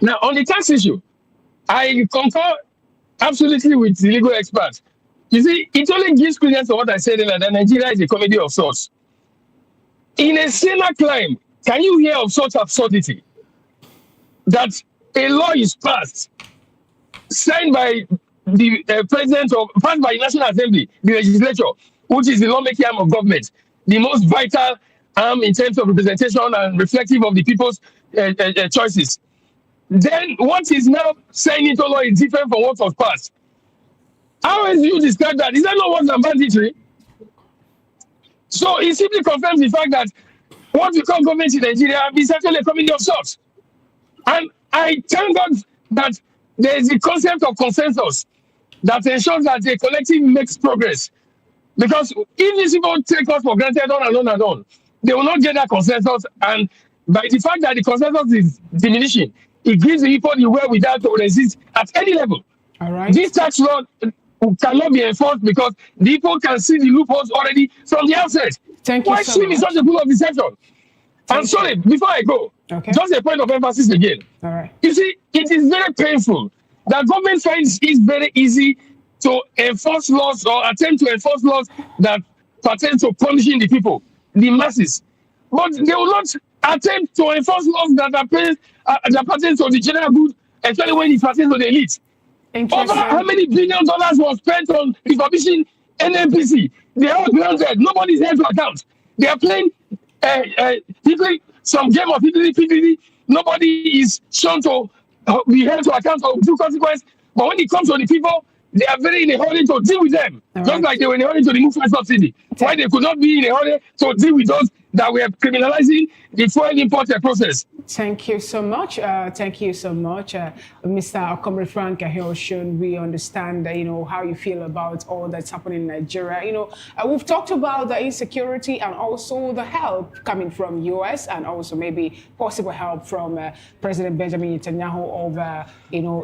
Now, on the tax issue, I concur absolutely with the legal experts. You see, it only gives credence to what I said earlier, that Nigeria is a comedy of sorts. In a saner climb, can you hear of such absurdity? That a law is passed, signed by the president or passed by the National Assembly, the legislature, which is the lawmaking arm of government, the most vital arm in terms of representation and reflective of the people's choices. Then what is now signed into law is different from what was passed. How else do you describe that? Is that not worse than banditry? So it simply confirms the fact that what we call government in Nigeria is actually a comedy of sorts. And I thank God that there is a concept of consensus that ensures that the collective makes progress. Because if these people take us for granted on, they will not get that consensus. And by the fact that the consensus is diminishing, it gives the people the wherewithal to resist at any level. All right. This tax law cannot be enforced because the people can see the loopholes already from the outset. Thank you. Why swim in such a pool of deception? I'm sorry, before I go, just a point of emphasis again. All right. You see, it is very painful that government finds it very easy to enforce laws or attempt to enforce laws that pertain to punishing the people, the masses. But they will not attempt to enforce laws that pertain to the general good, especially when it pertains to the elite. Over how many $1 billion was spent on refurbishing NNPC? They are grounded. Nobody's held to account. They are playing some game of PDD. Nobody is shown to be held to account for due consequence. But when it comes to the people, they are very in a hurry to deal with them. Just like they were in a hurry to remove fuel subsidy. Why they could not be in a hurry to deal with those that were criminalizing the fuel import process. Thank you so much. Thank you so much, Mr. Comrade Frank Aheoshun. We understand, how you feel about all that's happening in Nigeria. We've talked about the insecurity and also the help coming from U.S. and also maybe possible help from President Benjamin Netanyahu of,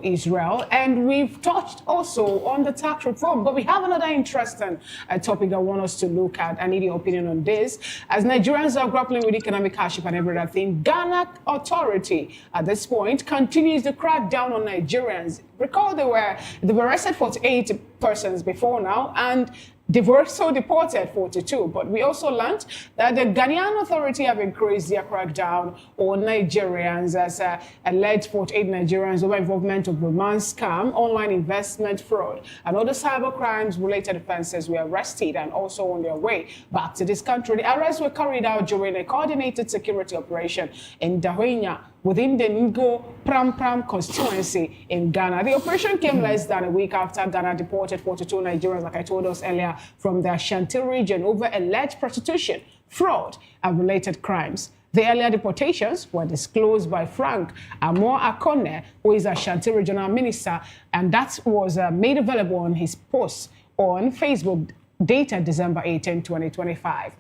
Israel. And we've touched also on the tax reform. But we have another interesting topic I want us to look at. I need your opinion on this. As Nigerians are grappling with economic hardship and every other thing, Ghana authority at this point continues to crack down on Nigerians. Recall they were arrested 48 persons before now, and they've also deported 42. But we also learned that the Ghanaian authority have increased their crackdown on Nigerians as alleged 48 Nigerians over involvement of romance scam, online investment fraud, and other cyber crimes related offenses were arrested and also on their way back to this country. The arrests were carried out during a coordinated security operation in Dahuenya within the Ngo Pram Pram constituency in Ghana. The operation came less than a week after Ghana deported 42 Nigerians, like I told us earlier, from the Ashanti region over alleged prostitution, fraud, and related crimes. The earlier deportations were disclosed by Frank Amor Akone, who is Ashanti Regional Minister, and that was made available on his post on Facebook dated December 18, 2025.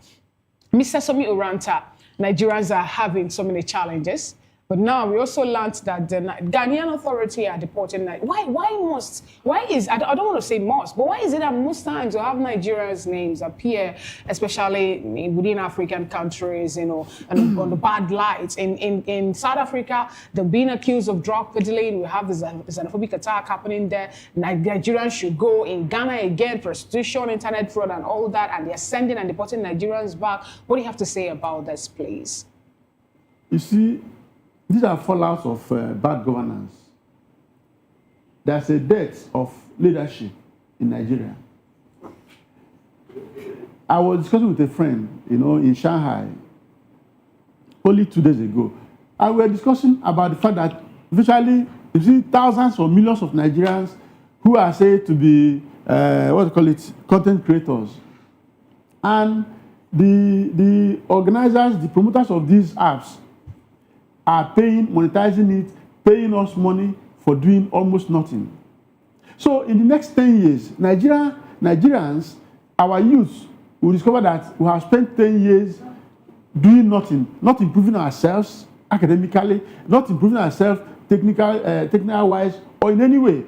Mr. Somi Uranta, Nigerians are having so many challenges. But now we also learned that the Ghanaian authority are deporting. Why is, I don't want to say most, but why is it that most times you have Nigerians' names appear, especially within African countries, and on the bad lights? In South Africa, they're being accused of drug peddling. We have this xenophobic attack happening there. Nigerians should go. In Ghana again, prostitution, internet fraud, and all that, and they're sending and deporting Nigerians back. What do you have to say about this, please? You see, these are fallouts of bad governance. There's a dearth of leadership in Nigeria. I was discussing with a friend, in Shanghai, only 2 days ago. And we were discussing about the fact that virtually, you see, thousands or millions of Nigerians who are said to be, content creators. And the organizers, the promoters of these apps, are monetizing it, paying us money for doing almost nothing. So in the next 10 years, Nigerians, our youth, will discover that we have spent 10 years doing nothing, not improving ourselves academically, not improving ourselves technical-wise, or in any way.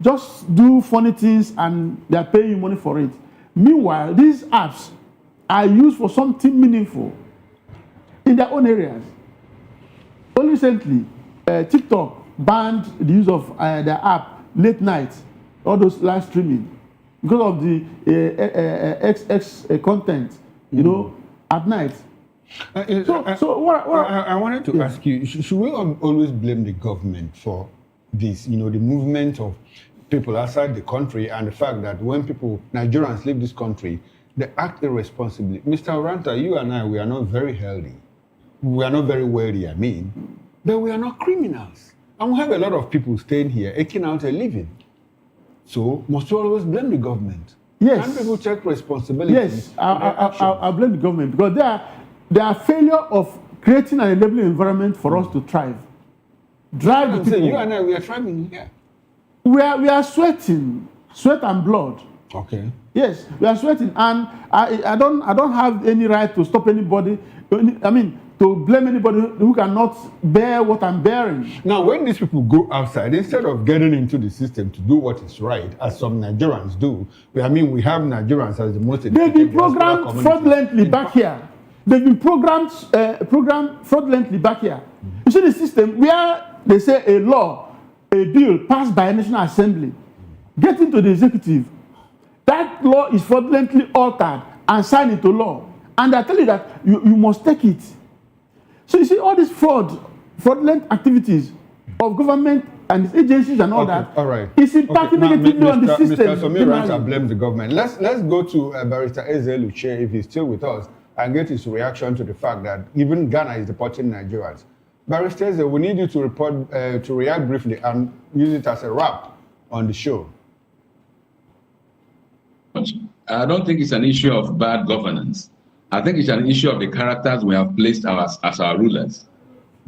Just do funny things and they're paying you money for it. Meanwhile, these apps are used for something meaningful in their own areas. Only recently, TikTok banned the use of their app late night, all those live streaming, because of the XX content, at night. I wanted to ask you, should we always blame the government for this, the movement of people outside the country and the fact that when Nigerians leave this country, they act irresponsibly? Mr. Oranta, you and I, we are not very healthy. We are not very wealthy, but we are not criminals. And we have a lot of people staying here, aching out a living. So, must we always blame the government? Yes. Can people take responsibility? Yes, I blame the government because they are failure of creating an enabling environment for us to thrive. Drive the people. You and I, we are thriving here. We are sweating, sweat and blood. Okay. Yes, we are sweating, and I don't have any right to stop anybody. To blame anybody who cannot bear what I'm bearing. Now, when these people go outside, instead of getting into the system to do what is right, as some Nigerians do, we have Nigerians as the most... They've been programmed fraudulently back here. They've been programmed fraudulently back here. You see the system where they say a law, a bill passed by a National Assembly, get into the executive. That law is fraudulently altered and signed into law. And I tell you that you must take it. So you see all these fraudulent activities of government and its agencies and all that. All right. It's impacting negatively on the system. Mr. Somi Uranta blames the government. Let's go to Barrister Eze Luche, if he's still with us, and get his reaction to the fact that even Ghana is deporting Nigerians. Barrister Eze, we need you to react briefly and use it as a wrap on the show. I don't think it's an issue of bad governance. I think it's an issue of the characters we have placed as our rulers.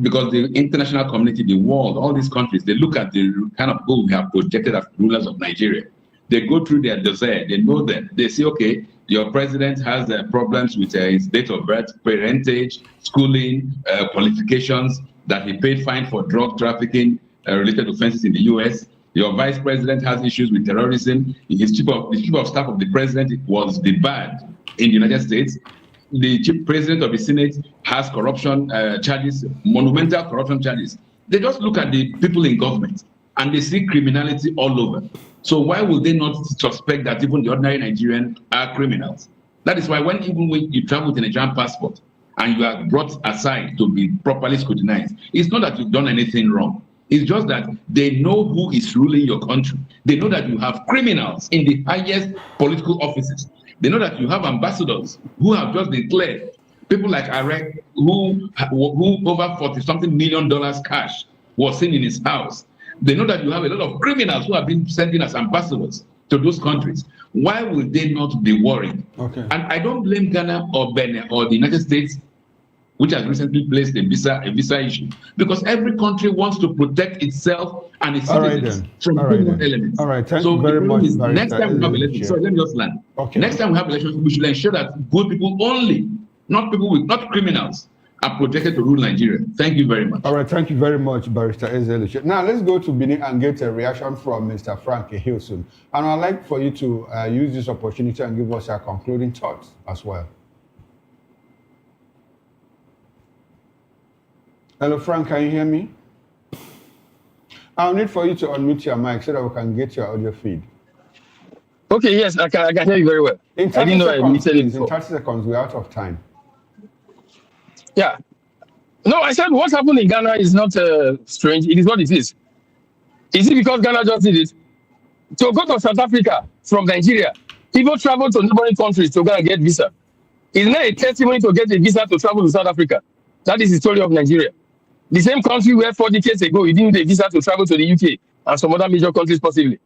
because the international community, the world, all these countries, they look at the kind of people we have projected as rulers of Nigeria. They go through their dossier, they know them. They say, okay, your president has problems with his date of birth, parentage, schooling, qualifications, that he paid fine for drug trafficking related offenses in the US. Your vice president has issues with terrorism. The chief of staff of the president was debarred in the United States. The chief president of the Senate has corruption charges, monumental corruption charges. They just look at the people in government and they see criminality all over. So why would they not suspect that even the ordinary Nigerians are criminals? That is why even when you travel with a Nigerian passport and you are brought aside to be properly scrutinized, it's not that you've done anything wrong. It's just that they know who is ruling your country. They know that you have criminals in the highest political offices. They know that you have ambassadors who have just declared, people like Arek, who over $40-something million cash was seen in his house. They know that you have a lot of criminals who have been sent in as ambassadors to those countries. Why would they not be worried? Okay. And I don't blame Ghana or Benin or the United States, which has recently placed a visa issue, because every country wants to protect itself and its citizens from criminal elements. All right, thank you very much. Next time we have elections, so let me just land. Okay. Next time we have elections, we should ensure that good people only, not criminals, are projected to rule Nigeria. Thank you very much. All right, thank you very much, Barrister Ezeluche. Now let's go to Benin and get a reaction from Mr. Frank Hilson. And I'd like for you to use this opportunity and give us your concluding thoughts as well. Hello, Frank, can you hear me? I'll need for you to unmute your mic so that we can get your audio feed. Okay, yes, I can hear you very well. In 30 seconds, in 30 seconds, we're out of time. Yeah. No, I said what happened in Ghana is not strange. It is what it is. Is it because Ghana just did it? To go to South Africa from Nigeria, people travel to neighboring countries to go and get visa. It's not a testimony to get a visa to travel to South Africa. That is the story of Nigeria. The same country where 40 years ago, you didn't need a visa to travel to the UK and some other major countries possibly.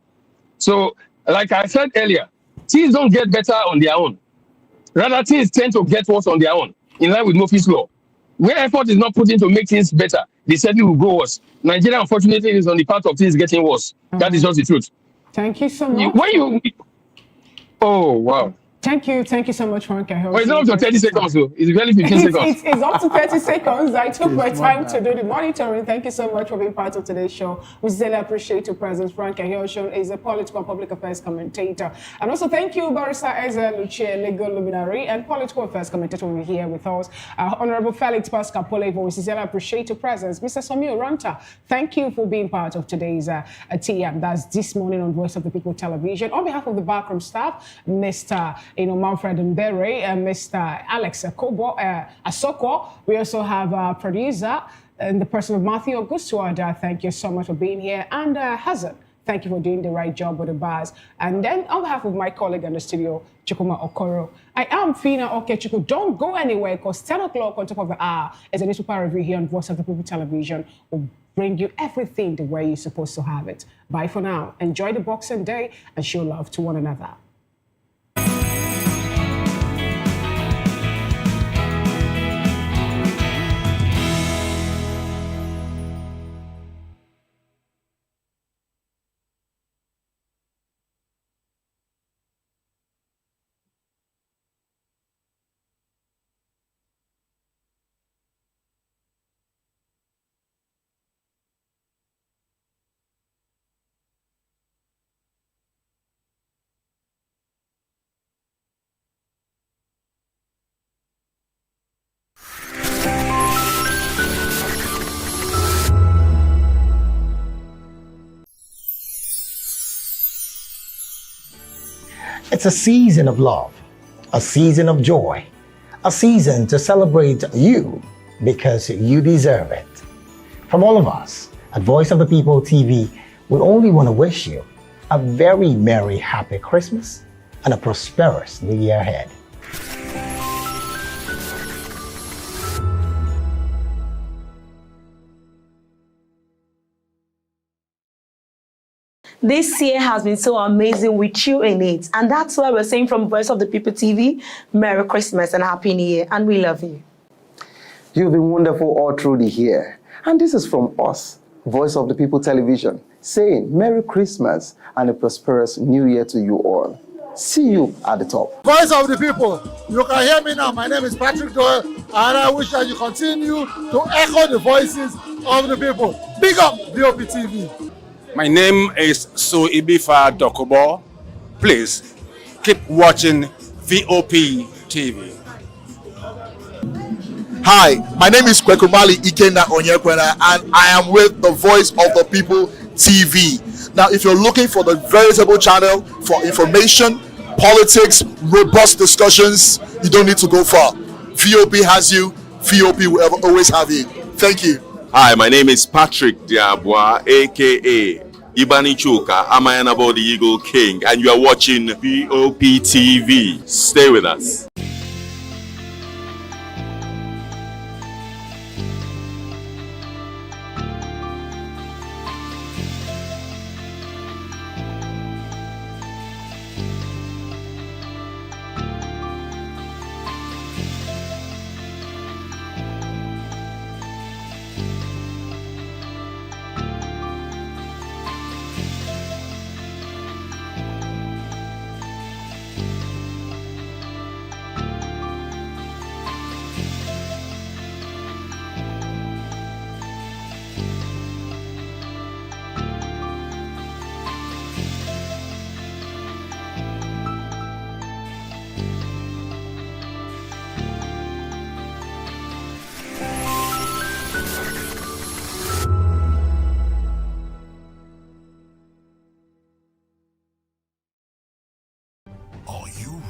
So, like I said earlier, things don't get better on their own. Rather, things tend to get worse on their own, in line with Murphy's Law. Where effort is not put in to make things better, they certainly will go worse. Nigeria, unfortunately, is on the path of things getting worse. That is just the truth. Thank you so much. Oh, wow. Thank you so much, Frank. It's not up to 30 seconds, though. It's really 15 seconds. It's up to 30 seconds. I took my time to do the monitoring. Thank you so much for being part of today's show. We sincerely appreciate your presence. Frank Ahioshon is a political and public affairs commentator. And also thank you, Barrister Ezeluche, legal luminary and political affairs commentator over here with us. Honorable Felix Pascal Polevo, we sincerely appreciate your presence. Mr. Somio Ranta, thank you for being part of today's TM. That's This Morning on Voice of the People Television. On behalf of the backroom staff, Mr. Manfred Mbere, Mr. Alex Asoko. We also have our producer in the person of Matthew Augusto. Thank you so much for being here. And Hazard, thank you for doing the right job with the bars. And then on behalf of my colleague in the studio, Chukuma Okoro, I am Fina Okechuku. Don't go anywhere because 10 o'clock on top of the hour is a newspaper review here on Voice of the People Television. We'll bring you everything the way you're supposed to have it. Bye for now. Enjoy the Boxing Day and show love to one another. It's a season of love, a season of joy, a season to celebrate you because you deserve it. From all of us at Voice of the People TV, we only want to wish you a very merry, happy Christmas and a prosperous new year ahead. This year has been so amazing with you in it. And that's why we're saying from Voice of the People TV, Merry Christmas and Happy New Year. And we love you. You've been wonderful all through the year. And this is from us, Voice of the People Television, saying Merry Christmas and a prosperous New Year to you all. See you at the top. Voice of the People, you can hear me now. My name is Patrick Doyle, and I wish that you continue to echo the voices of the people. Big up VOP TV. My name is Suibifa Dokubo. Please keep watching VOP TV. Hi, my name is Kwekumali Ikenda Onyekwena, and I am with the Voice of the People TV. Now, if you're looking for the veritable channel for information, politics, robust discussions, you don't need to go far. VOP has you. VOP will always have you. Thank you. Hi, my name is Patrick Diabwa, aka Ibani Chuka, Amayanabo the Eagle King, and you are watching VOP TV. Stay with us.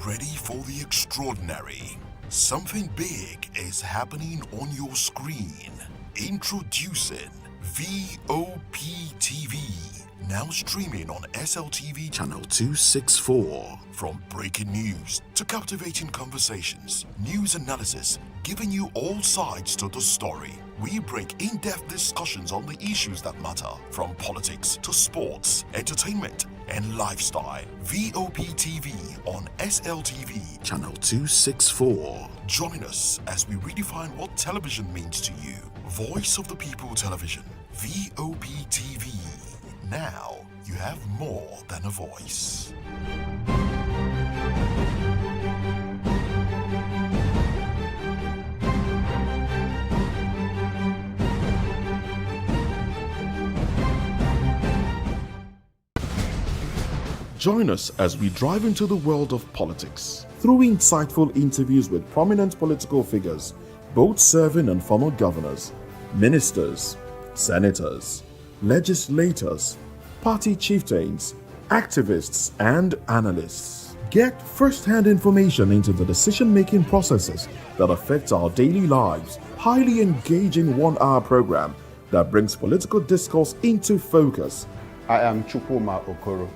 Ready for the extraordinary? Something big is happening on your screen. Introducing VOP TV, now streaming on SLTV channel 264. From breaking news to captivating conversations, news analysis, giving you all sides to the story. We break in-depth discussions on the issues that matter, from politics to sports, entertainment, and lifestyle. VOP TV on SLTV channel 264. Join us as we redefine what television means to you. Voice of the People Television, VOP TV. Now you have more than a voice. Join us as we drive into the world of politics through insightful interviews with prominent political figures, both serving and former governors, ministers, senators, legislators, party chieftains, activists, and analysts. Get first-hand information into the decision-making processes that affect our daily lives. Highly engaging one-hour program that brings political discourse into focus. I am Chukwuma Okoro.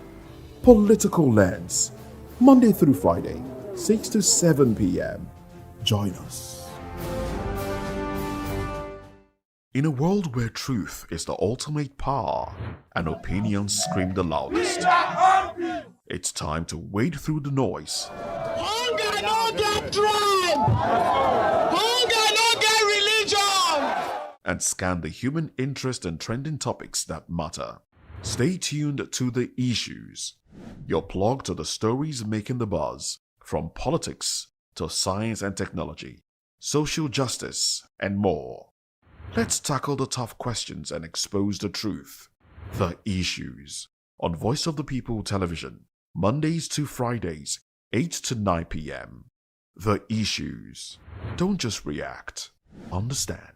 Political Lens, Monday through Friday, 6 to 7 p.m. Join us. In a world where truth is the ultimate power and opinions scream the loudest, it's time to wade through the noise. Hunger no get tribe! Hunger no get religion! And scan the human interest and trending topics that matter. Stay tuned to The Issues, your plug to the stories making the buzz, from politics to science and technology, social justice, and more. Let's tackle the tough questions and expose the truth. The Issues on Voice of the People Television, Mondays to Fridays, 8 to 9 p.m. The Issues. Don't just react, understand.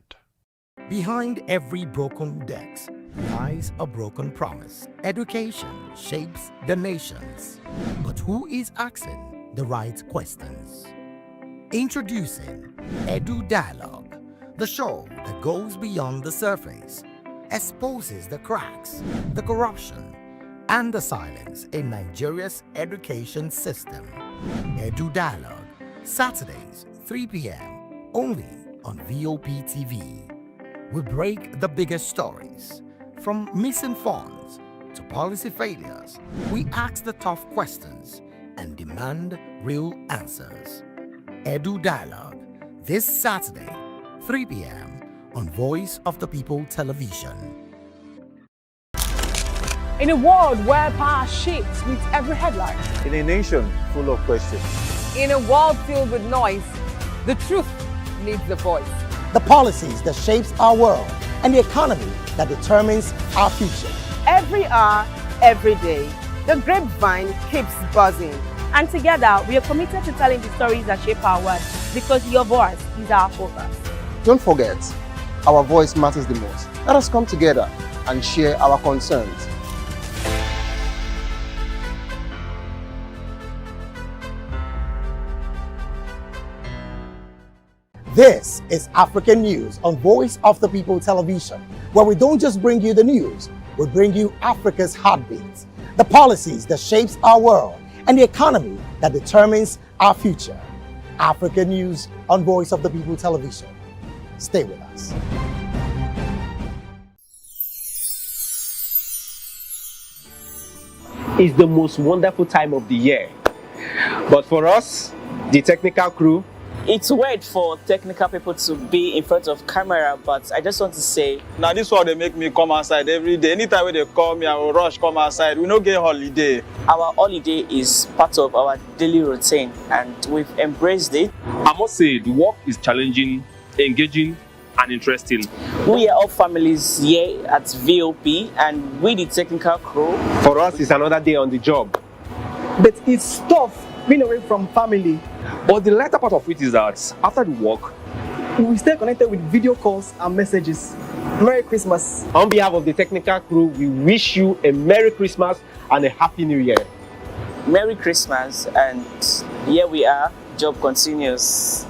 Behind every broken desk lies a broken promise. Education shapes the nations. But who is asking the right questions? Introducing Edu Dialogue, the show that goes beyond the surface, exposes the cracks, the corruption, and the silence in Nigeria's education system. Edu Dialogue, Saturdays, 3 p.m., only on VOP TV. We break the biggest stories. From missing funds to policy failures, we ask the tough questions and demand real answers. Edu Dialogue, this Saturday, 3 p.m. on Voice of the People Television. In a world where power shifts with every headline. In a nation full of questions. In a world filled with noise, the truth needs a voice. The policies that shapes our world and the economy that determines our future. Every hour, every day, the grapevine keeps buzzing. And together, we are committed to telling the stories that shape our world, because your voice is our focus. Don't forget, our voice matters the most. Let us come together and share our concerns. This is African News on Voice of the People Television, where we don't just bring you the news, we bring you Africa's heartbeat, the policies that shapes our world, and the economy that determines our future. African News on Voice of the People Television. Stay with us. It's the most wonderful time of the year. But for us, the technical crew, it's weird for technical people to be in front of camera, but I just want to say, now this one they make me come outside every day. Anytime when they call me, I will rush come outside. We don't get holiday. Our holiday is part of our daily routine, and we've embraced it. I must say, the work is challenging, engaging, and interesting. We are all families here at VOP, and we the technical crew. For us, it's another day on the job. But it's tough being away from family. But the lighter part of it is that after the work, we stay connected with video calls and messages. Merry Christmas. On behalf of the technical crew, we wish you a Merry Christmas and a Happy New Year. Merry Christmas, and here we are, job continues.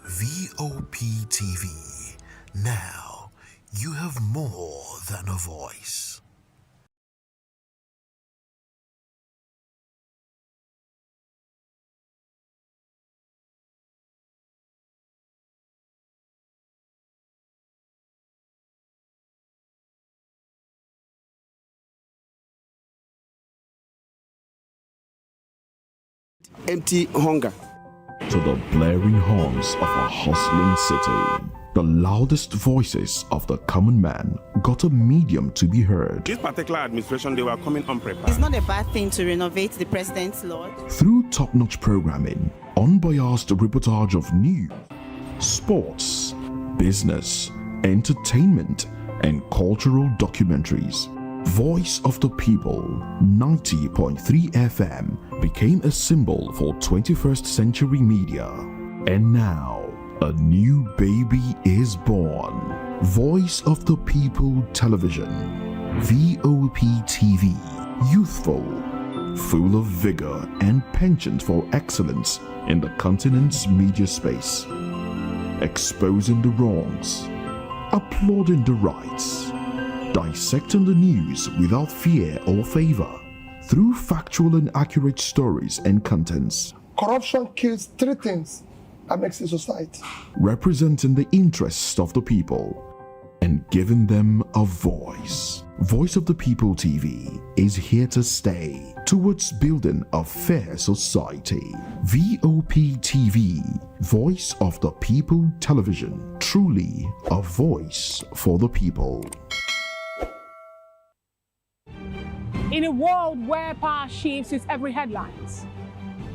VOP TV. Now, you have more than a voice. Empty hunger. To the blaring horns of a hustling city, the loudest voices of the common man got a medium to be heard. This particular administration, they were coming unprepared. It's not a bad thing to renovate the president's lodge. Through top-notch programming, unbiased reportage of news, sports, business, entertainment, and cultural documentaries, Voice of the People 90.3 FM became a symbol for 21st century media. And now, a new baby is born. Voice of the People Television, VOP TV, youthful, full of vigor and penchant for excellence in the continent's media space, exposing the wrongs, applauding the rights, dissecting the news without fear or favor, through factual and accurate stories and contents. Corruption kills three things that makes a society. Representing the interests of the people and giving them a voice. Voice of the People TV is here to stay towards building a fair society. VOP TV, Voice of the People Television, truly a voice for the people. In a world where power shifts with every headlines,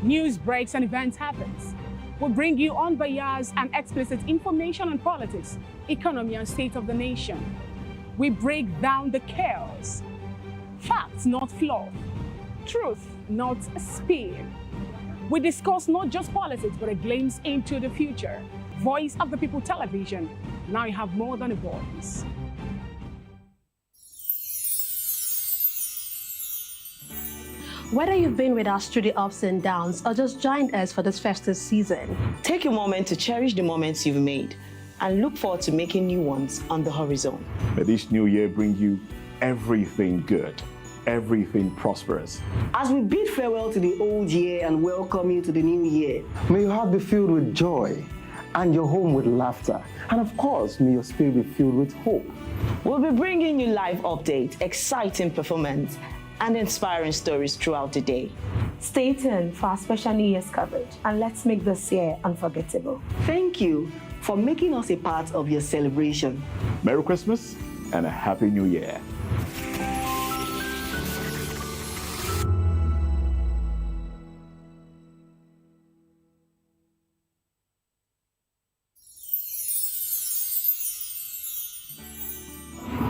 news breaks and events happens, we bring you unbiased and explicit information on politics, economy, and state of the nation. We break down the chaos. Facts, not fluff. Truth, not spin. We discuss not just politics, but a glimpse into the future. Voice of the People Television. Now you have more than a voice. Whether you've been with us through the ups and downs or just joined us for this festive season, take a moment to cherish the moments you've made and look forward to making new ones on the horizon. May this new year bring you everything good, everything prosperous. As we bid farewell to the old year and welcome you to the new year, may your heart be filled with joy and your home with laughter. And of course, may your spirit be filled with hope. We'll be bringing you live updates, exciting performance, and inspiring stories throughout the day. Stay tuned for our special New Year's coverage, and let's make this year unforgettable. Thank you for making us a part of your celebration. Merry Christmas and a Happy New Year.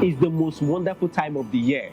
It's the most wonderful time of the year.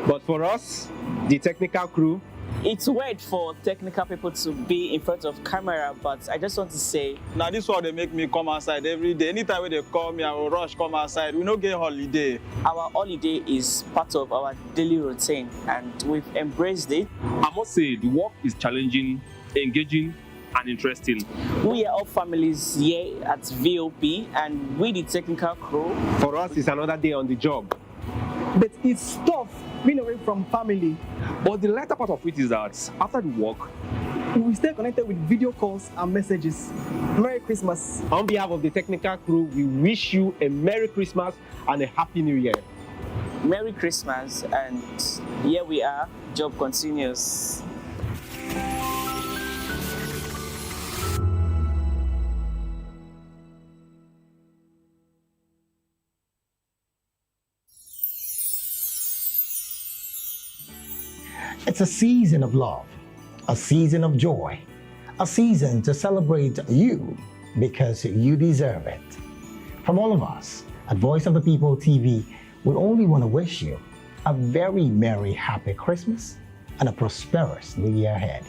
But for us, the technical crew, it's weird for technical people to be in front of camera, but I just want to say, now this one they make me come outside every day. Anytime when they call me, I will rush come outside. We don't get holiday. Our holiday is part of our daily routine, and we've embraced it. I must say, the work is challenging, engaging, and interesting. We are all families here at VOP, and we the technical crew. For us, it's another day on the job. But it's tough being away from family. But the lighter part of it is that after the work, we stay connected with video calls and messages. Merry Christmas. On behalf of the technical crew, we wish you a Merry Christmas and a Happy New Year. Merry Christmas, and here we are, job continues. It's a season of love, a season of joy, a season to celebrate you because you deserve it. From all of us at Voice of the People TV, we only want to wish you a very merry, happy Christmas and a prosperous New Year ahead.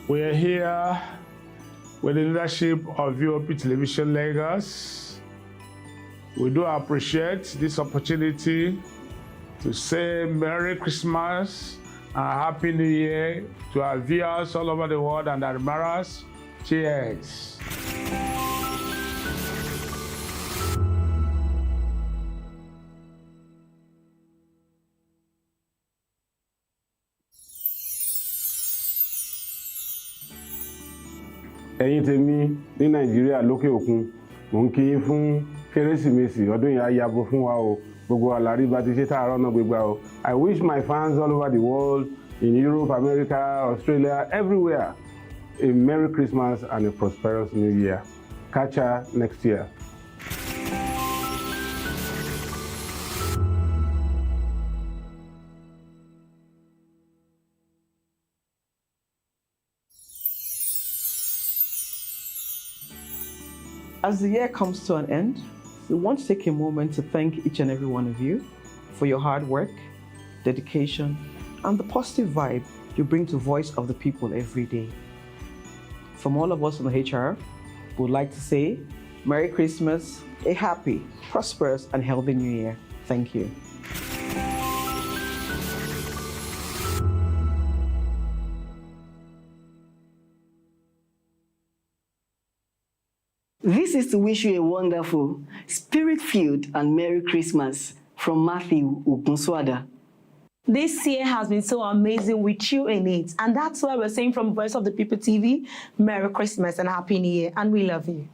We are here with the leadership of VOP Television Lagos. We do appreciate this opportunity to say Merry Christmas and a Happy New Year to our viewers all over the world and our admirers. Cheers. ẹ̀yin tèmi ní nàìjíríà lókè òkun mò ń kí yín fún kérésìmesì ọdún yìí á yabo fún wa o gbogbo àlàrí bá ti ṣe tààrọ̀ náà gbégbá o. I wish my fans all over the world in Europe, America, Australia, everywhere a Merry Christmas and a prosperous New Year. Catch ya next year. As the year comes to an end, we want to take a moment to thank each and every one of you for your hard work, dedication, and the positive vibe you bring to Voice of the People every day. From all of us on the HR, we would like to say Merry Christmas, a happy, prosperous, and healthy New Year. Thank you. This is to wish you a wonderful, spirit-filled, and Merry Christmas from Matthew Ogunswada. This year has been so amazing with you in it, and that's why we're saying from Voice of the People TV, Merry Christmas and Happy New Year, and we love you.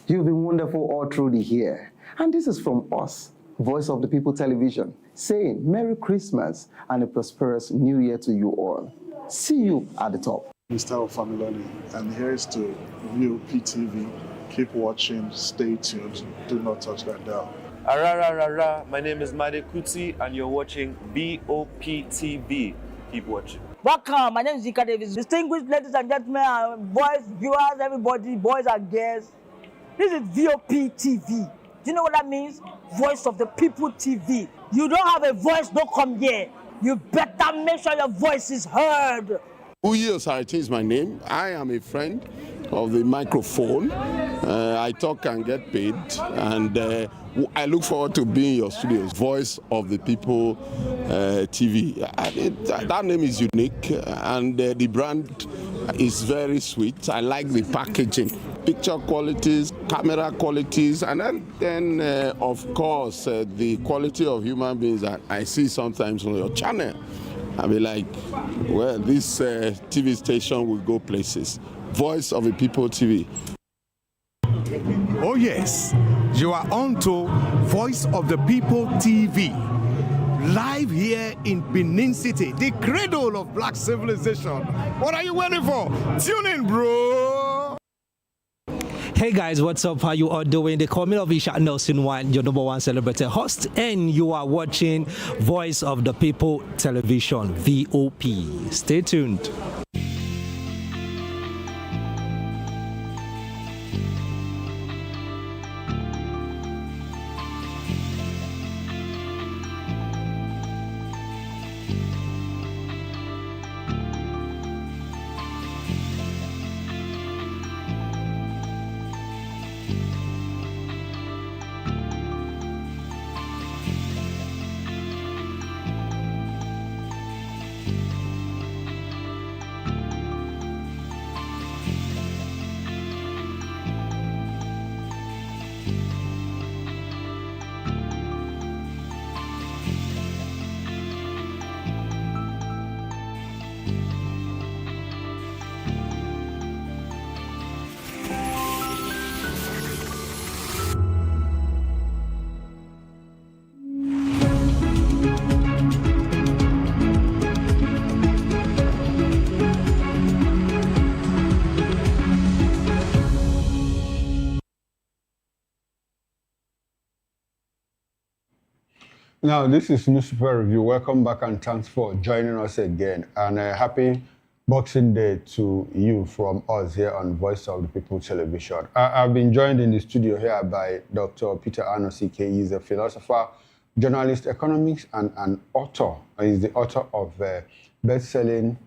You've been wonderful all through the year. And this is from us, Voice of the People Television, saying Merry Christmas and a prosperous New Year to you all. See you at the top. Mr. Familoni, and here's to VOP TV. Keep watching, stay tuned, do not touch that dial. My name is Made Kuti, and you're watching VOP TV. Keep watching. Welcome, my name is Zika Davis. Distinguished ladies and gentlemen, boys, viewers, everybody, boys and girls. This is VOP TV. Do you know what that means? Voice of the People TV. You don't have a voice, don't come here. You better make sure your voice is heard. Uye Osarite is my name. I am a friend of the microphone. I talk and get paid, and I look forward to being in your studios. Voice of the People TV. That name is unique, and the brand is very sweet. I like the packaging. picture qualities, camera qualities, and then of course, the quality of human beings that I see sometimes on your channel. I'll be like, well, this TV station will go places. Voice of the People TV. Oh yes, you are on to Voice of the People TV. Live here in Benin City, the cradle of black civilization. What are you waiting for? Tune in, bro. Hey guys, what's up? How you all doing? They call me Ovisha Nelson One, your #1 celebrity host, and you are watching Voice of the People Television, VOP. Stay tuned. Now, this is Newspaper Review. Welcome back and thanks for joining us again. And happy Boxing Day to you from us here on Voice of the People Television. I've been joined in the studio here by Dr. Peter Anosike. He's a philosopher, journalist, economics, and an author. He's the author of best-selling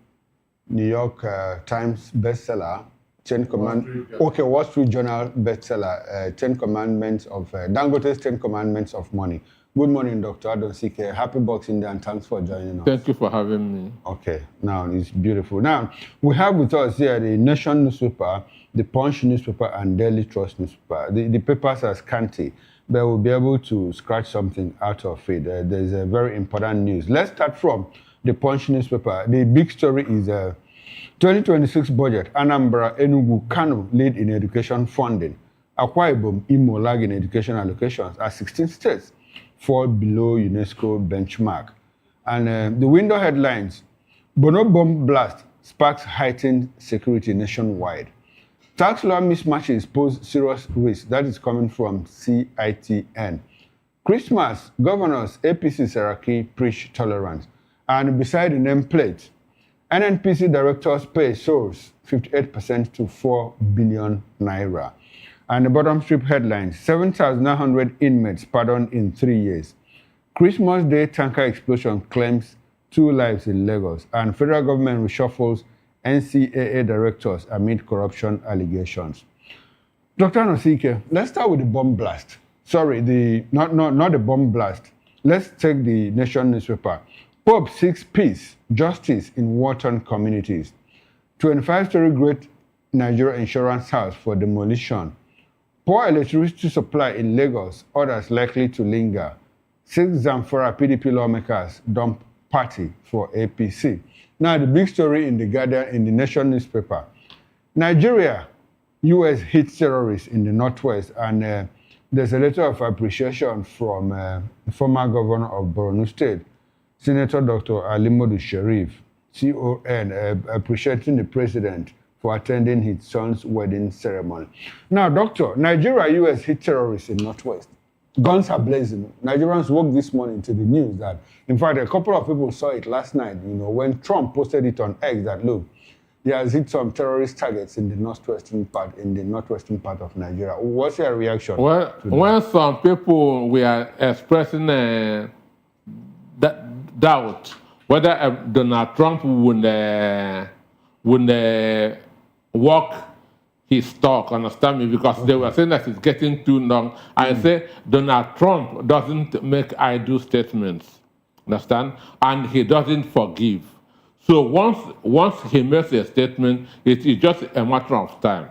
New York Times bestseller, Wall Street Journal bestseller, 10 Commandments of Dangote's 10 Commandments of Money. Good morning, Dr. Adonsike. Happy Boxing Day and thanks for joining us. Thank you for having me. Okay, now it's beautiful. Now, we have with us here the Nation newspaper, the Punch newspaper, and Daily Trust newspaper. The papers are scanty, but we'll be able to scratch something out of it. There's a very important news. Let's start from the Punch newspaper. The big story is 2026 budget. Anambra, Enugu, Kano lead in education funding. Akwa Ibom, Imo lag in education allocations as 16 states fall below UNESCO benchmark. And the window headlines, Bono bomb blast sparks heightened security nationwide. Tax law mismatches pose serious risk. That is coming from CITN. Christmas, governors, APC Saraki preach tolerance. And beside the nameplate, NNPC directors pay soars 58% to 4 billion naira. And the bottom strip headlines, 7,900 inmates pardoned in 3 years. Christmas Day tanker explosion claims 2 lives in Lagos. And federal government reshuffles NCAA directors amid corruption allegations. Dr. Anosike, let's start with the bomb blast. Sorry, not the bomb blast. Let's take the Nation newspaper. Pope seeks peace, justice in war-torn communities. 25-story Great Nigeria Insurance House for demolition. Poor electricity supply in Lagos, others likely to linger. 6 Zamfara PDP lawmakers dump party for APC. Now, the big story in the Guardian, in the Nation newspaper. Nigeria, US hits terrorists in the Northwest, and there's a letter of appreciation from the former governor of Borno State, Senator Dr. Alimodu Sharif, CON, appreciating the president for attending his son's wedding ceremony. Now, Doctor, Nigeria, US hit terrorists in Northwest. Guns are blazing. Nigerians woke this morning to the news that, in fact, a couple of people saw it last night, when Trump posted it on X that, look, he has hit some terrorist targets in the northwestern part of Nigeria. What's your reaction? Well, when some people were expressing doubt whether Donald Trump would walk his talk, understand me? Because they were saying that it's getting too long. I say Donald Trump doesn't make idle statements, understand? And he doesn't forgive. So once he makes a statement, it is just a matter of time.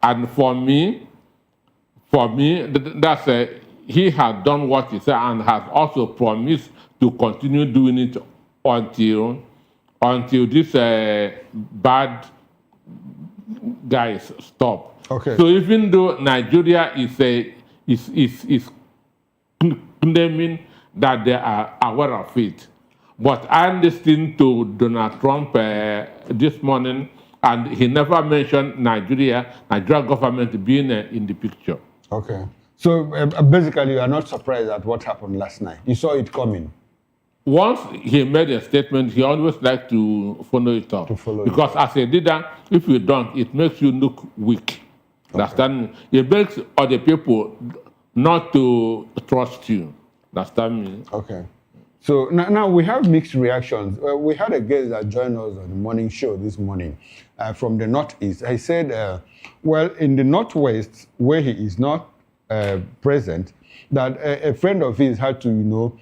And for me, that's he has done what he said and has also promised to continue doing it until this bad guys stop. Okay. So even though Nigeria is claiming that they are aware of it, but I listened to Donald Trump this morning, and he never mentioned Nigeria government being in the picture. Okay. So basically, you are not surprised at what happened last night. You saw it coming. Once he made a statement, he always liked to follow it up. Because as a leader, if you don't, it makes you look weak. Okay. Understand? It makes other people not to trust you. Understand me? Okay. So now we have mixed reactions. We had a guest that joined us on the morning show this morning from the Northeast. I said, well, in the Northwest, where he is not present, that a friend of his had to,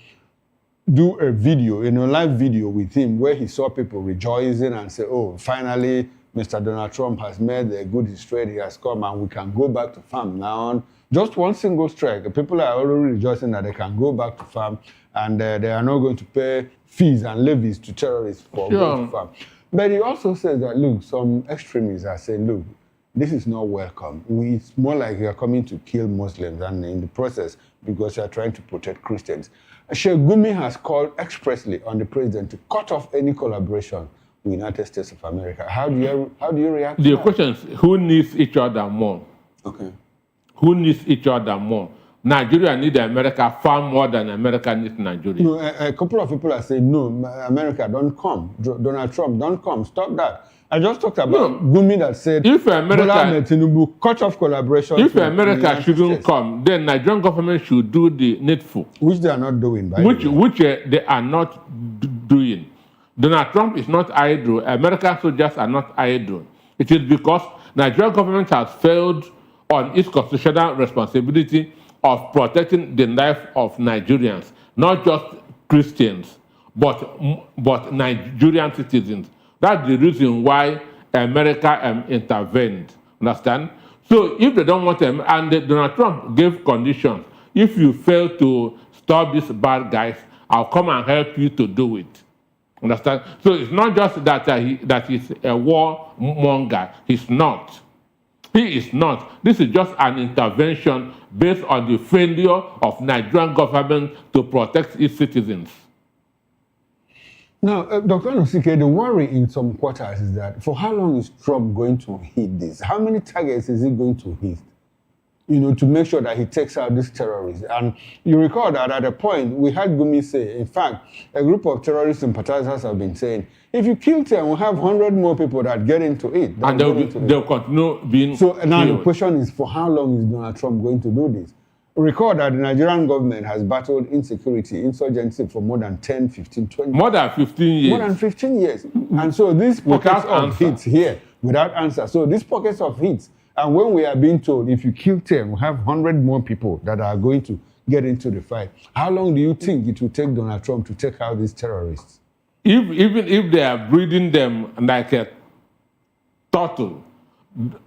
do a video, live video with him where he saw people rejoicing and say, oh, finally, Mr. Donald Trump has made a good history. He has come and we can go back to farm now. Just one single strike. People are already rejoicing that they can go back to farm and they are not going to pay fees and levies to terrorists for going to farm. But he also says that, look, some extremists are saying, look, this is not welcome. It's more like you are coming to kill Muslims and in the process because you are trying to protect Christians. Sheikh Gumi has called expressly on the president to cut off any collaboration with the United States of America. How do you react to that? The question is, who needs each other more? Okay. Who needs each other more? Nigeria needs America far more than America needs Nigeria. No, a couple of people are saying, no, America, don't come. Donald Trump, don't come. Stop that. I just talked about Gumi that said, if America Tinubu cut off collaboration. If America shouldn't come, then Nigerian government should do the needful. Which they are not doing, by the way. Which they are not doing. Donald Trump is not idle. American soldiers are not idle. It is because Nigerian government has failed on its constitutional responsibility of protecting the life of Nigerians, not just Christians, but Nigerian citizens. That's the reason why America intervened. Understand? So if they don't want them, and Donald Trump gave conditions, if you fail to stop these bad guys, I'll come and help you to do it. Understand? So it's not just that he's a warmonger. He's not. He is not. This is just an intervention based on the failure of Nigerian government to protect its citizens. Now, Dr. Anosike, the worry in some quarters is that for how long is Trump going to hit this? How many targets is he going to hit? To make sure that he takes out these terrorists. And you recall that at a point, we had Gumi say, in fact, a group of terrorist sympathizers have been saying, if you kill 10, we'll have 100 more people that get into it. And they'll continue being So now killed. the question is, for how long is Donald Trump going to do this? Recall that the Nigerian government has battled insecurity, insurgency for more than 10, 15, 20 More than 15 years. More than 15 years. And so these pockets of hits here, without answer. So these pockets of hits, and when we are being told, if you kill 10, we have 100 more people that are going to get into the fight. How long do you think it will take Donald Trump to take out these terrorists? Even if they are breeding them like a turtle,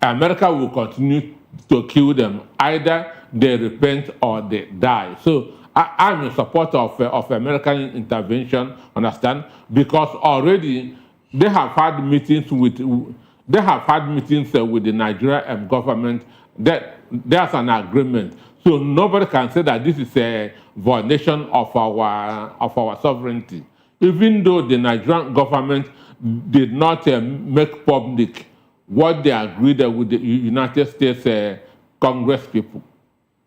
America will continue to kill them. Either they repent or they die. So I'm in support of American intervention, understand? Because already they have had meetings with the Nigerian government. That there's an agreement. So nobody can say that this is a violation of our sovereignty. Even though the Nigerian government did not make public what they agreed with the United States Congress people.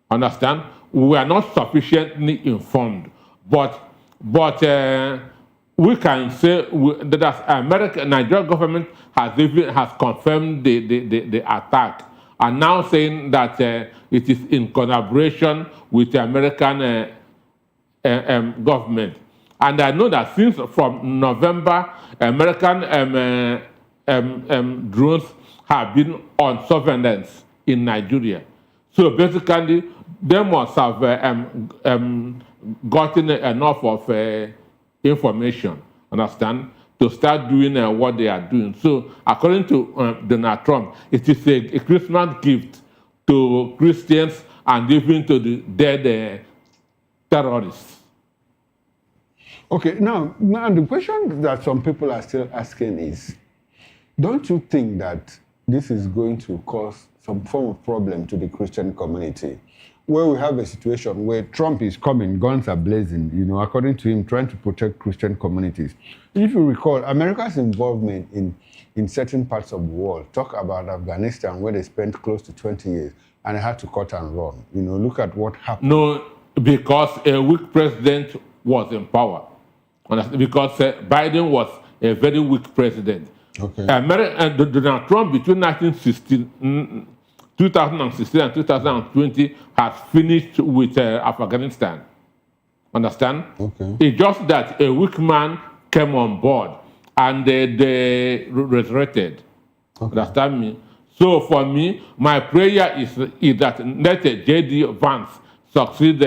Understand? We are not sufficiently informed, but we can say that Nigerian government has confirmed the attack, and now saying that it is in collaboration with the American government. And I know that since from November, American drones have been on surveillance in Nigeria. So basically, they must have gotten enough of information, understand, to start doing what they are doing. So according to Donald Trump, it is a Christmas gift to Christians and even to the dead terrorists. Okay, now the question that some people are still asking is, don't you think that this is going to cause some form of problem to the Christian community, where we have a situation where Trump is coming, guns are blazing, you know, according to him, trying to protect Christian communities. If you recall, America's involvement in certain parts of the world, talk about Afghanistan, where they spent close to 20 years, and they had to cut and run. You know, look at what happened. No, because a weak president was in power. Because Biden was a very weak president. Okay. Donald Trump between 2016 and 2020 has finished with Afghanistan. Understand? Okay. It's just that a weak man came on board and they resurrected. Okay. Understand me? So for me, my prayer is that let J.D. Vance succeed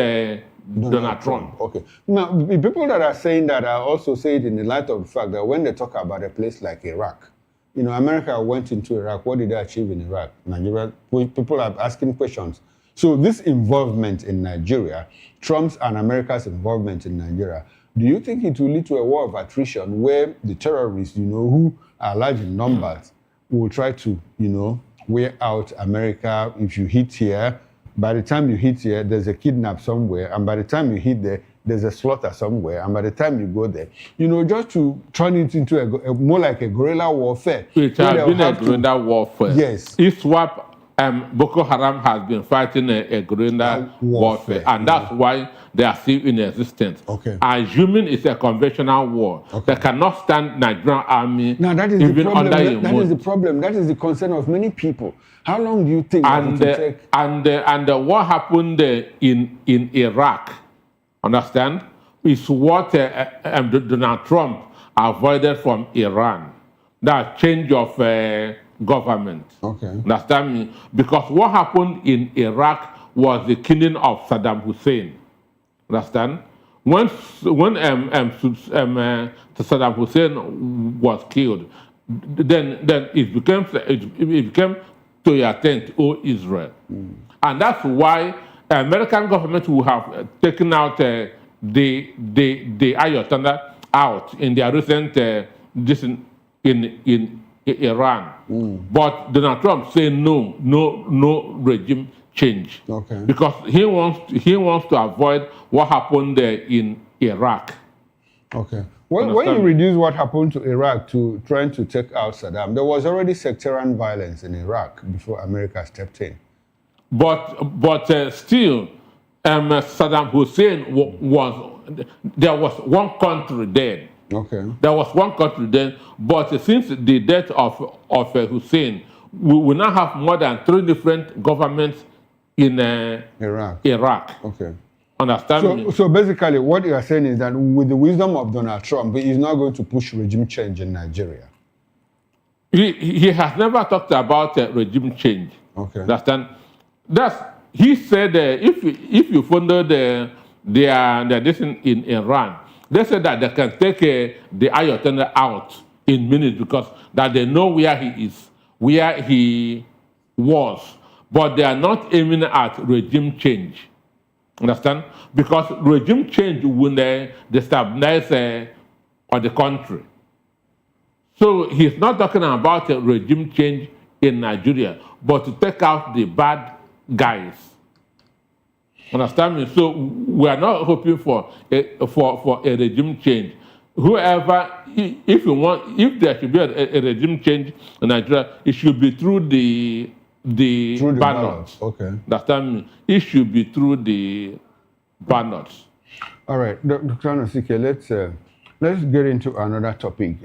Donald Trump. Okay. Now, the people that are saying that are also saying it in the light of the fact that when they talk about a place like Iraq, you know, America went into Iraq. What did they achieve in Iraq? Nigeria, people are asking questions. So this involvement in Nigeria, Trump's and America's involvement in Nigeria, do you think it will lead to a war of attrition where the terrorists, you know, who are large in numbers, will try to, you know, wear out America? If you hit here, by the time you hit here, there's a kidnap somewhere, and by the time you hit there, there's a slaughter somewhere, and by the time you go there, you know, just to turn it into a more like a guerrilla warfare. It has been a guerrilla warfare. Yes. ISWAP, Boko Haram has been fighting a guerrilla warfare, and that's why they are still in existence. Okay. Assuming it's a conventional war, they cannot stand Nigerian army. Now that is even the problem. Under That is the problem. That is the concern of many people. How long do you think it will take? And what happened in Iraq, understand, is what Donald Trump avoided from Iran. That change of government. Okay. Understand me? Because what happened in Iraq was the killing of Saddam Hussein. Understand? When Saddam Hussein was killed, then it became to your tent, O Israel. And that's why American government will have taken out the Ayatollah out in their recent in Iran. But Donald Trump said no regime change. Okay. Because he wants to avoid what happened in Iraq. Okay. When you reduce what happened to Iraq to trying to take out Saddam, there was already sectarian violence in Iraq before America stepped in. But still, Saddam Hussein there was one country then. Okay. There was one country then, but since the death of Hussein, we now have more than 3 different governments in Iraq. Okay. Understand me? So basically, what you are saying is that with the wisdom of Donald Trump, he is not going to push regime change in Nigeria. He has never talked about regime change. Okay. Understand? He said if you follow their this in Iran, they said that they can take the Ayatollah out in minutes because that they know where he is, where he was, but they are not aiming at regime change. Understand? Because regime change will destabilize the country. So he's not talking about a regime change in Nigeria, but to take out the bad guys. Understand me? So we are not hoping for a regime change. Whoever, if there should be a regime change in Nigeria, it should be through the ballots. Okay. Understand me? It should be through the ballots. All right, Dr. Anosike, let's get into another topic.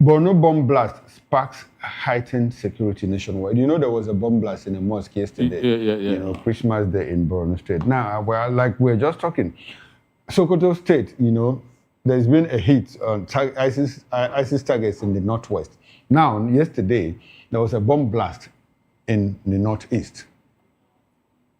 Borno bomb blast sparks heightened security nationwide. You know there was a bomb blast in a mosque yesterday. Yeah. You know, Christmas Day in Borno State. Now, we're just talking, Sokoto State, you know, there's been a hit on ISIS targets in the northwest. Now, yesterday, there was a bomb blast in the northeast.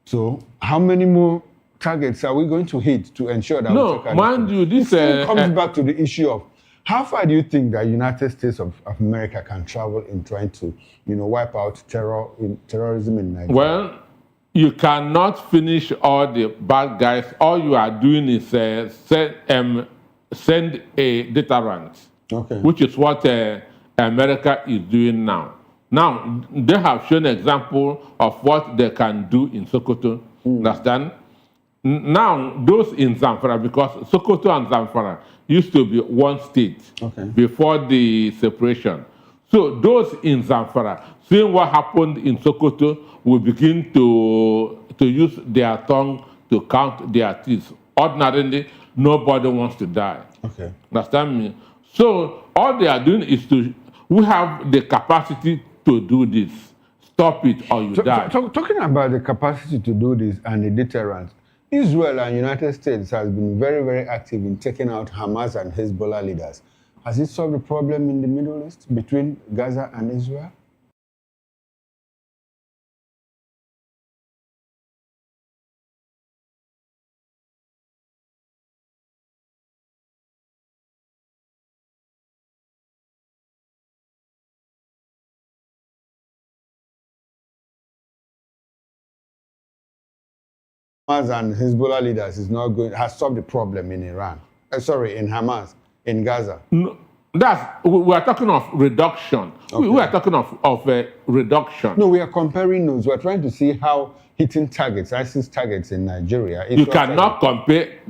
So, how many more targets are we going to hit to ensure that we take mind you, this it comes back to the issue of How far do you think that United States of America can travel in trying to, wipe out terrorism in Nigeria? Well, you cannot finish all the bad guys. All you are doing is send a deterrent, which is what America is doing now. Now, they have shown an example of what they can do in Sokoto. Understand? Now, those in Zamfara, because Sokoto and Zamfara used to be one state before the separation. So those in Zamfara, seeing what happened in Sokoto, will begin to use their tongue to count their teeth. Ordinarily, nobody wants to die. Understand me? So all they are doing is we have the capacity to do this. Stop it or you die. Talking about the capacity to do this and the deterrence, Israel and United States has been very, very active in taking out Hamas and Hezbollah leaders. Has it solved the problem in the Middle East between Gaza and Israel? Hamas and Hezbollah leaders has solved the problem in Iran. In Hamas, in Gaza. No, we are talking of reduction. We are talking of reduction. No, we are comparing those. We are trying to see how hitting targets, ISIS targets in Nigeria. You cannot compare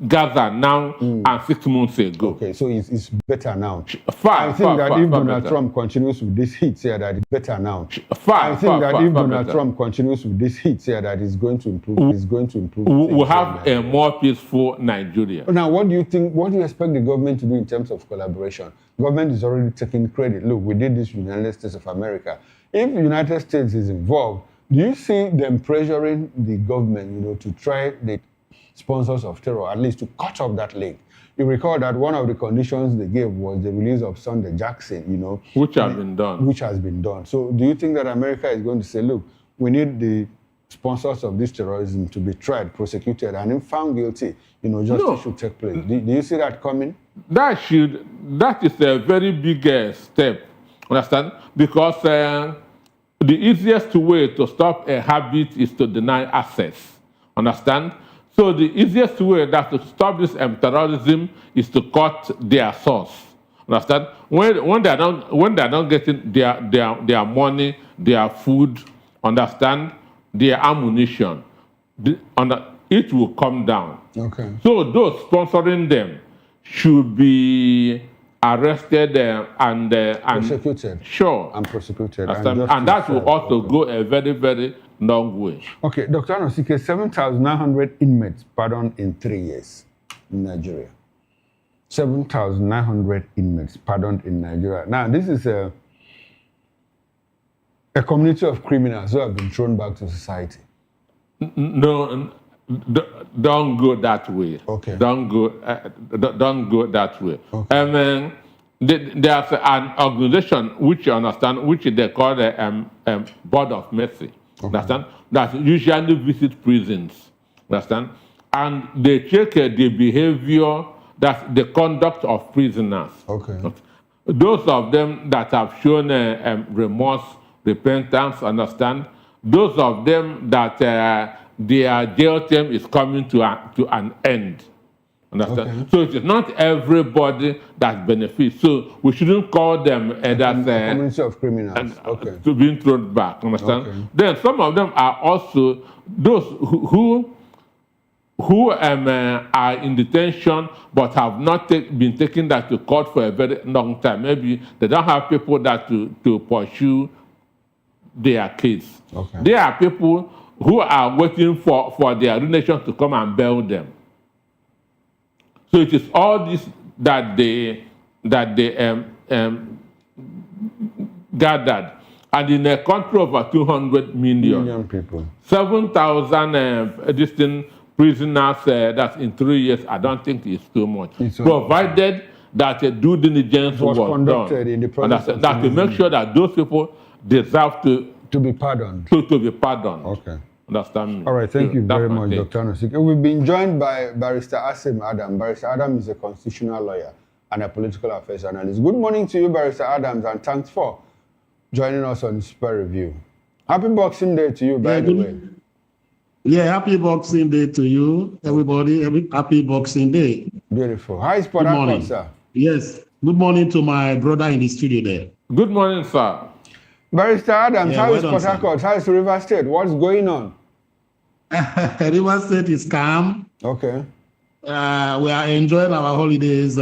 Gaza now and 6 months ago. Okay, so it's better now. I think that if Donald Trump continues with this hits here, that it's better now. I think that if Donald Trump continues with this hits here, that is going to improve. It's going to improve. We'll have a more peaceful Nigeria. Now, what do you think? What do you expect the government to do in terms of collaboration? Government is already taking credit. Look, we did this with the United States of America. If the United States is involved, do you see them pressuring the government, to try the sponsors of terror, at least to cut off that link? You recall that one of the conditions they gave was the release of Sunday Jackson, which has been done. Which has been done. So do you think that America is going to say, look, we need the sponsors of this terrorism to be tried, prosecuted, and if found guilty, justice should take place? Do you see that coming? That is a very big step, understand? Because the easiest way to stop a habit is to deny access. Understand? So the easiest way that to stop this terrorism is to cut their source. Understand? When they are not getting their money, their food, understand, their ammunition, it will come down. Okay. So those sponsoring them should be arrested and prosecuted. Sure. And prosecuted. And that will also go a very, very long way. Okay, Dr. Anosike, 7,900 inmates pardoned in 3 years in Nigeria. 7,900 inmates pardoned in Nigeria. Now, this is a community of criminals who have been thrown back to society. No, don't go that way. Okay. Don't go that way. Okay. There's an organization which they call the Board of Mercy. Okay. Understand? That usually visit prisons. Understand? And they check the behavior, that's the conduct of prisoners. Okay. Those of them that have shown remorse, repentance, understand? Those of them that their jail term is coming to an end. Understand? Okay. So it is not everybody that benefits. So we shouldn't call them as community of criminals. To being thrown back. Understand? Okay. Then some of them are also those who are in detention but have not been taken that to court for a very long time. Maybe they don't have people that to pursue their case. Okay. There are people who are waiting for their relation to come and bail them. So it is all this that they gathered. And in a country of 200 million people, 7,000 distant prisoners that's in 3 years, I don't think it's too much. Provided that due diligence was conducted done. In the process that to make sure that those people deserve to be pardoned. To be pardoned. Okay. Understand me? All right, thank you very much, Dr. Anosike. We've been joined by Barrister Asim Adam. Barrister Adam is a constitutional lawyer and a political affairs analyst. Good morning to you, Barrister Adams, and thanks for joining us on Super Review. Happy Boxing Day to you, by the way. Yeah, happy Boxing Day to you, everybody. Happy Boxing Day. Beautiful. How is Port Harcourt, sir? Yes. Good morning to my brother in the studio there. Good morning, sir. Barrister Adams, how is well Port done, Harcourt? How is River State? What's going on? River State is calm. Okay. We are enjoying our holidays,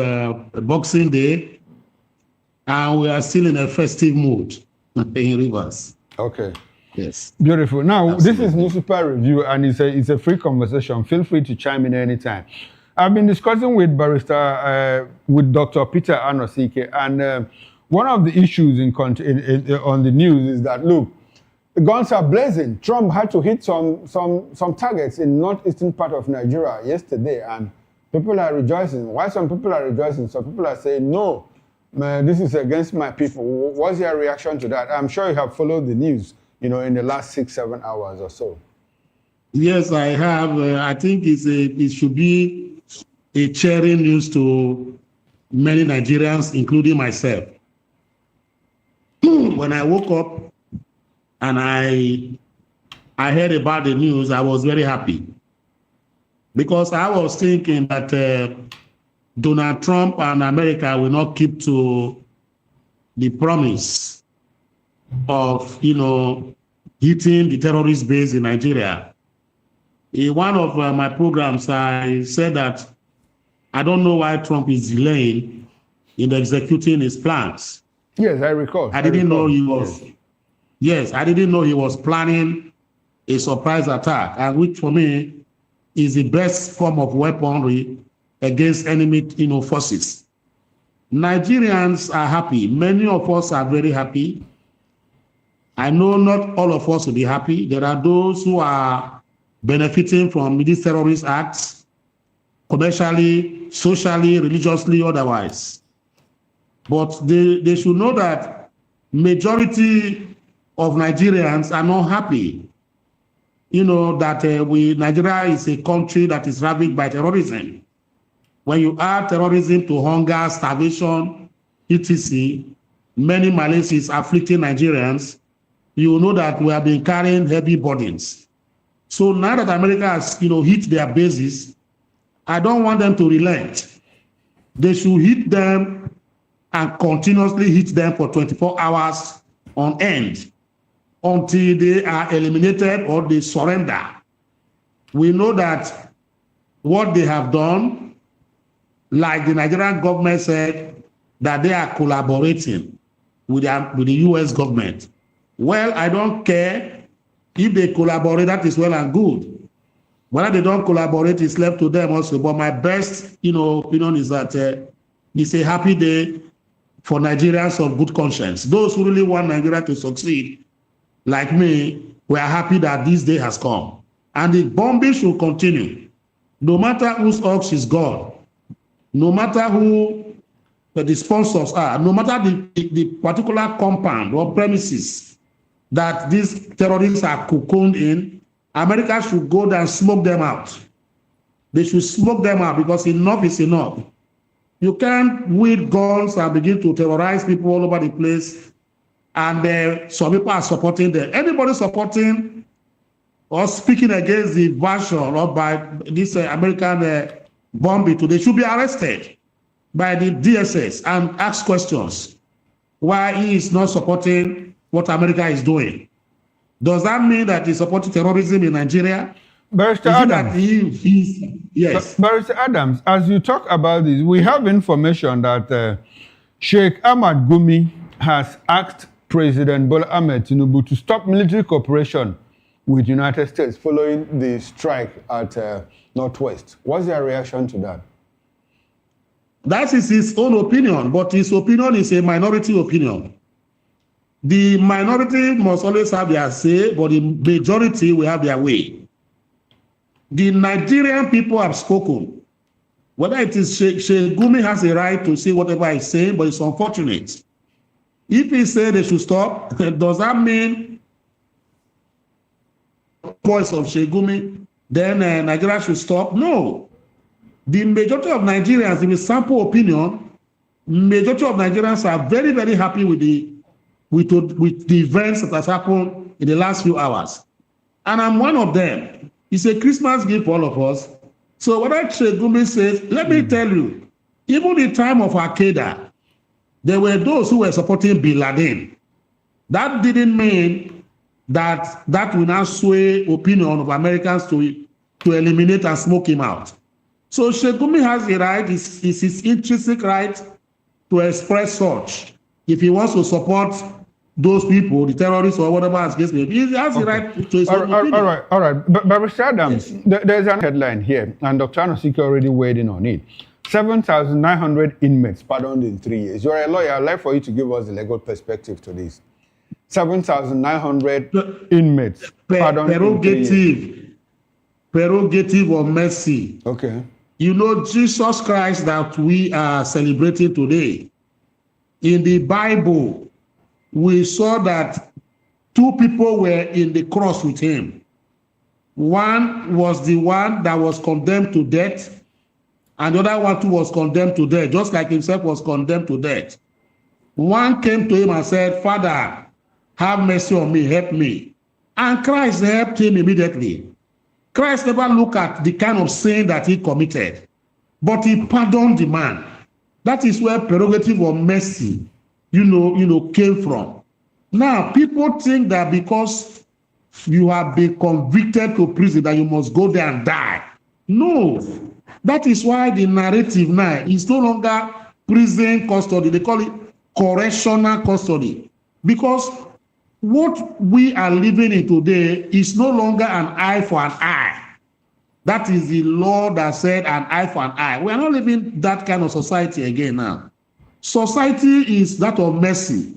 Boxing Day, and we are still in a festive mood in Rivers. Okay. Yes. Beautiful. Now, This is New Super Review, and it's a free conversation. Feel free to chime in anytime. I've been discussing with with Dr. Peter Anosike, and one of the issues on the news is that, look, the guns are blazing. Trump had to hit some targets in northeastern part of Nigeria yesterday, and people are rejoicing. Why some people are rejoicing? Some people are saying, no, man, this is against my people. What's your reaction to that? I'm sure you have followed the news, in the last 6-7 hours or so. Yes, I have. I think it should be a cheering news to many Nigerians, including myself. When I woke up and I heard about the news, I was very happy, because I was thinking that Donald Trump and America will not keep to the promise of, hitting the terrorist base in Nigeria. In one of my programs, I said that I don't know why Trump is delaying in executing his plans. Yes, I recall. I didn't know he was. Yes, I didn't know he was planning a surprise attack, and which for me is the best form of weaponry against enemy, forces. Nigerians are happy. Many of us are very happy. I know not all of us will be happy. There are those who are benefiting from these terrorist acts, commercially, socially, religiously, otherwise. But they should know that majority of Nigerians are not happy. That Nigeria is a country that is ravaged by terrorism. When you add terrorism to hunger, starvation, etc., many maladies afflicting Nigerians, you know that we have been carrying heavy burdens. So now that America has, hit their bases, I don't want them to relent. They should hit them and continuously hit them for 24 hours on end until they are eliminated or they surrender. We know that what they have done, like the Nigerian government said, that they are collaborating with the U.S. government. Well, I don't care if they collaborate, that is well and good. Whether they don't collaborate is left to them also. But my best, opinion is that it's a happy day for Nigerians of good conscience. Those who really want Nigeria to succeed, like me, we are happy that this day has come. And the bombing should continue. No matter whose ox is God, no matter who the sponsors are, no matter the particular compound or premises that these terrorists are cocooned in, America should go there and smoke them out. They should smoke them out, because enough is enough. You can't wield guns and begin to terrorize people all over the place, and some people are supporting them. Anybody supporting or speaking against the version of by this American bombing today should be arrested by the DSS and ask questions why he is not supporting what America is doing. Does that mean that he's supporting terrorism in Nigeria? Barrister Adams. Yes. Barrister Adams, as you talk about this, we have information that Sheikh Ahmad Gumi has asked President Bola Ahmed Tinubu to stop military cooperation with United States following the strike at Northwest. What's your reaction to that? That is his own opinion, but his opinion is a minority opinion. The minority must always have their say, but the majority will have their way. The Nigerian people have spoken. Whether it is Sheikh Gumi has a right to say whatever he's saying, but it's unfortunate. If he said they should stop, does that mean voice of Sheikh Gumi, then Nigeria should stop? No. The majority of Nigerians, in a sample opinion, Majority of Nigerians are very, very happy with the events that has happened in the last few hours. And I'm one of them. It's a Christmas gift for all of us. So what Shegumi says, let me tell you, even the time of Al-Qaeda, there were those who were supporting Bin Laden. That didn't mean that will now sway opinion of Americans to eliminate and smoke him out. So Shegumi has the right, it's his intrinsic right to express such. If he wants to support those people, the terrorists or whatever as case may be, he has the right to his own opinion. All right. But Mr. Adams, there's a headline here, and Dr. Anosike already weighed in on it. 7,900 inmates pardoned in 3 years. You're a lawyer. I'd like for you to give us the legal perspective to this. 7,900 inmates pardoned in 3 years. Prerogative of mercy. Okay. You know, Jesus Christ that we are celebrating today, in the Bible, we saw that 2 people were in the cross with him. One was the one that was condemned to death, and the other one too was condemned to death, just like himself was condemned to death. One came to him and said, Father, have mercy on me, help me. And Christ helped him immediately. Christ never looked at the kind of sin that he committed, but he pardoned the man. That is where prerogative of mercy, came from. Now, people think that because you have been convicted to prison that you must go there and die. No. That is why the narrative now is no longer prison custody. They call it correctional custody. Because what we are living in today is no longer an eye for an eye. That is the law that said an eye for an eye. We are not living that kind of society again now. Society is that of mercy.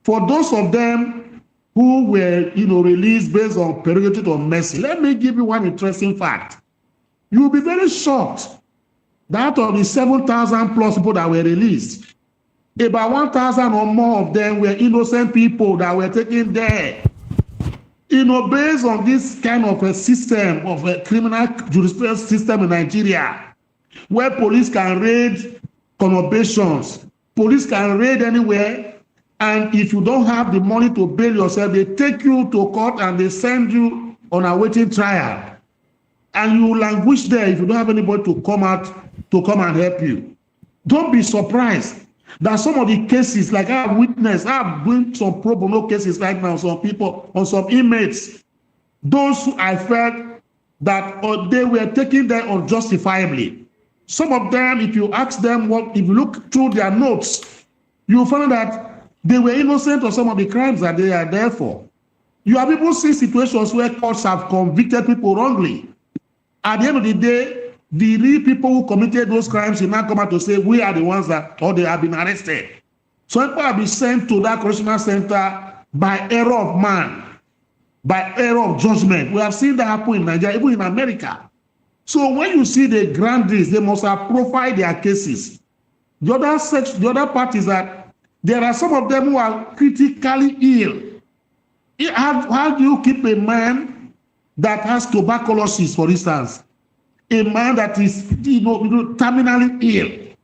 For those of them who were, released based on prerogative of mercy, let me give you one interesting fact. You will be very shocked that of the 7,000 plus people that were released, about 1,000 or more of them were innocent people that were taken there. Based on this kind of a system of a criminal jurisprudence system in Nigeria, where police can raid conurbations, police can raid anywhere, and if you don't have the money to bail yourself, they take you to court and they send you on a waiting trial. And you languish there if you don't have anybody to come and help you. Don't be surprised that some of the cases, like I have witnessed, I have doing some pro bono cases right now, some people, on some inmates, those who I felt that they were taken there unjustifiably. Some of them, if you ask them, if you look through their notes, you'll find that they were innocent of some of the crimes that they are there for. You have people see situations where courts have convicted people wrongly. At the end of the day, the real people who committed those crimes will now come out to say, we are the ones or they have been arrested. So people have been sent to that correctional center by error of man, by error of judgment. We have seen that happen in Nigeria, even in America. So when you see the grandees, they must have profiled their cases. The other part is that there are some of them who are critically ill. How do you keep a man that has tuberculosis, for instance, a man that is terminally ill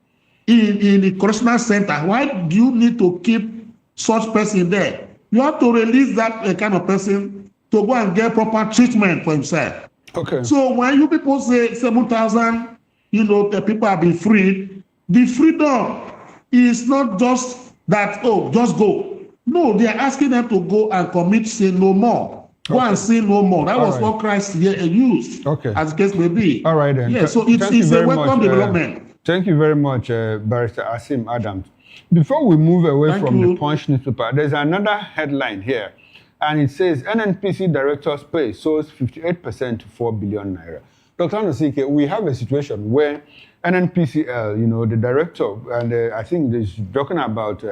in the correctional center? Why do you need to keep such person there? You have to release that kind of person to go and get proper treatment for himself. Okay. So when you people say 7,000, the people have been freed, the freedom is not just that, just go. No, they are asking them to go and commit sin no more. Go and sin no more. That was what Christ used, as the case may be. All right, then. Yeah, so it's a welcome development. Thank you very much, Barrister Asim Adams. Before we move away from the Punch newspaper, there's another headline here, and it says NNPC director's pay soars 58% to 4 billion naira. Dr. Anosike, we have a situation where NNPCL, the director, and I think they're talking about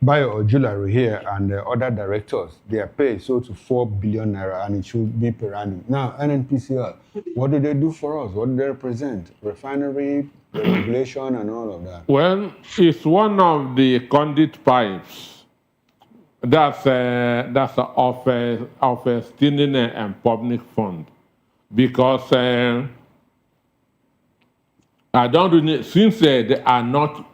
Bayo Ojulari here and other directors, their pay soared to 4 billion naira, and it should be per annum. Now, NNPCL, what do they do for us? What do they represent? Refinery, regulation, and all of that? Well, it's one of the conduit pipes that's of a standing and public fund, because I don't really, since they are not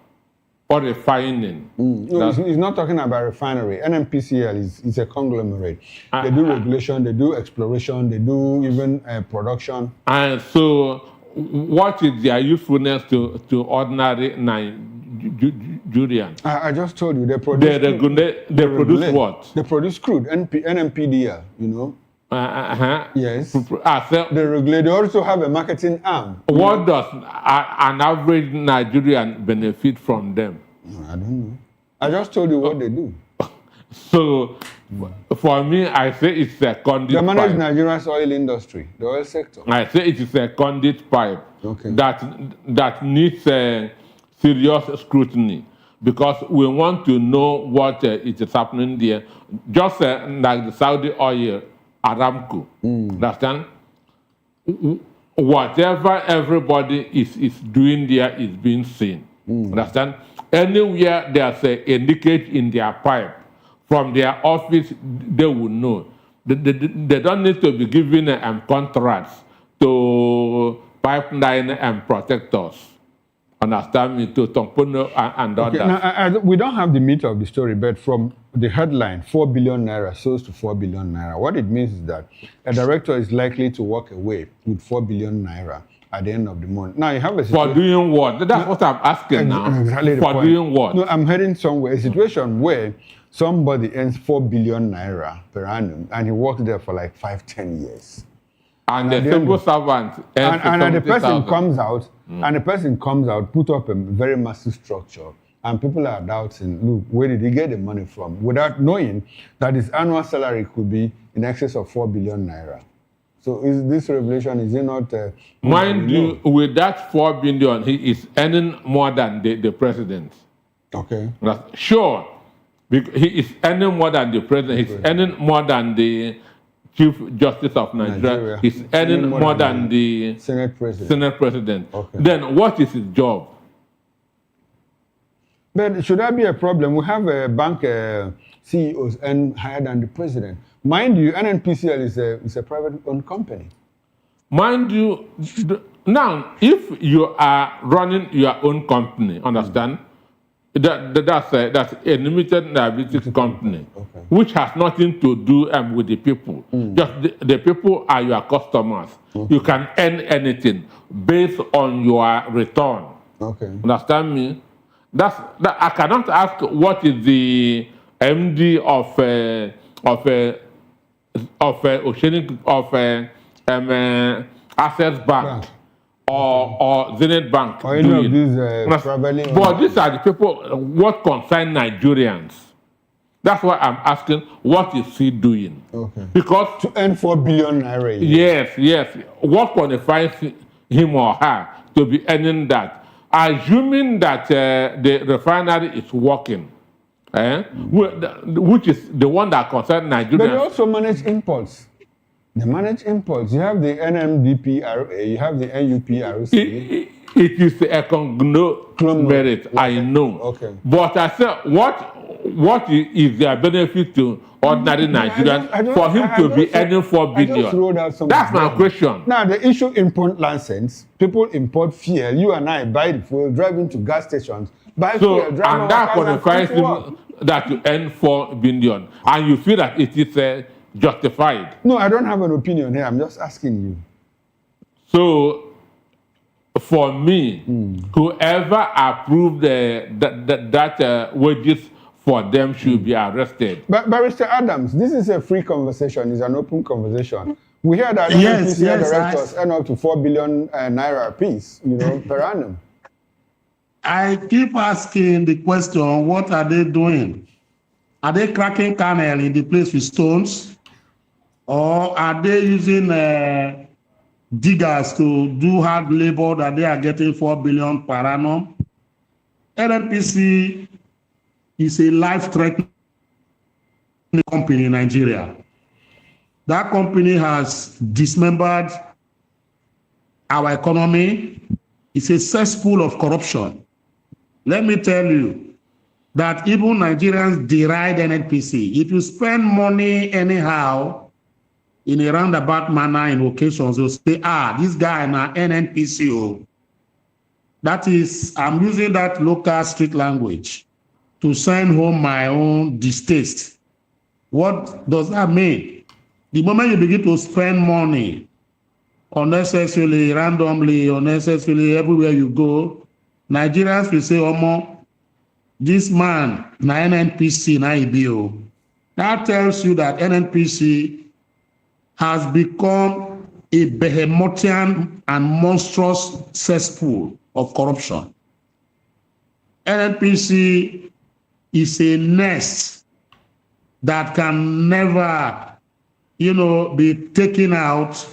or refining. No, he's not talking about refinery. NNPCL is a conglomerate. They do regulation, they do exploration, they do even production. And so, what is their usefulness to ordinary Nigerians? I just told you they produce. They produce what? They produce crude, NNPDL. You know. Yes. They regulate. They also have a marketing arm. What does an average Nigerian benefit from them? I don't know. I just told you what they do. So, for me, I say it's a conduit pipe. They manage pipe. Nigeria's oil industry, the oil sector. I say it is a conduit pipe that needs serious scrutiny, because we want to know what is happening there. Just like the Saudi oil, Aramco, understand? Whatever everybody is doing there is being seen, understand? Anywhere there's a leakage in their pipe, from their office, they will know. They don't need to be given contracts to pipeline and protectors. Understand me? To Tompono and others. Now, we don't have the meat of the story, but from the headline, 4 billion naira sold to 4 billion naira. What it means is that a director is likely to walk away with 4 billion naira at the end of the month. Now, you have a situation. For doing what? That's what I'm asking now. Exactly For doing what? No, I'm heading somewhere. A situation where somebody earns 4 billion naira per annum and he works there for like 5-10 years. And the civil servant and the person comes out, and the person comes out, put up a very massive structure, and people are doubting, look, where did he get the money from? Without knowing that his annual salary could be in excess of 4 billion naira. So is this revelation, is it not? Mind you, with that 4 billion, he is earning more than the president. Okay. Sure, because he is earning more than the president. He's earning more than the Chief Justice of Nigeria. He's earning more than the Senate President. Okay. Then what is his job? But should that be a problem? We have bank CEOs earn higher than the president. Mind you, NNPCL is a private-owned company. Mind you, now, if you are running your own company, understand? That's a limited liability company, which has nothing to do with the people. Just the people are your customers. You can earn anything based on your return. Understand me? I cannot ask what is the MD of Access Bank. Or Zenith Bank. Or any of these traveling. But these are the people what concern Nigerians. That's why I'm asking, what is he doing? Because to earn 4 billion naira. Yes. What qualifies him or her to be earning that? Assuming that the refinery is working, which is the one that concerns Nigerians. But they also manage imports. They manage imports. You have the NMDPRA, you have the NUPRC. It is a conglomerate, I know. But I said, what is their benefit to ordinary Nigerians for him to be earning 4 billion? That's my question. Now, the issue import license, people import fuel. You and I buy the fuel, drive into gas stations, buy fuel, drive and that qualifies him that you earn 4 billion. And you feel that it is justified. No, I don't have an opinion here. I'm just asking you. So, for me, whoever approved that wages for them should be arrested. But Barrister Adams, this is a free conversation. It's an open conversation. We hear that NPCL directors earn up to 4 billion naira apiece, per annum. I keep asking the question: what are they doing? Are they cracking kernel in the place with stones? Or are they using diggers to do hard labor that they are getting 4 billion per annum? NNPC is a life-threatening company in Nigeria. That company has dismembered our economy. It's a cesspool of corruption. Let me tell you that even Nigerians deride NNPC. If you spend money anyhow, in a roundabout manner in occasions, they'll say, this guy na NNPC. That is, I'm using that local street language to send home my own distaste. What does that mean? The moment you begin to spend money unnecessarily, randomly, unnecessarily, everywhere you go, Nigerians will say, Omo, this man, na NNPC, na IBO. That tells you that NNPC has become a behemothean and monstrous cesspool of corruption. NNPC is a nest that can never, be taken out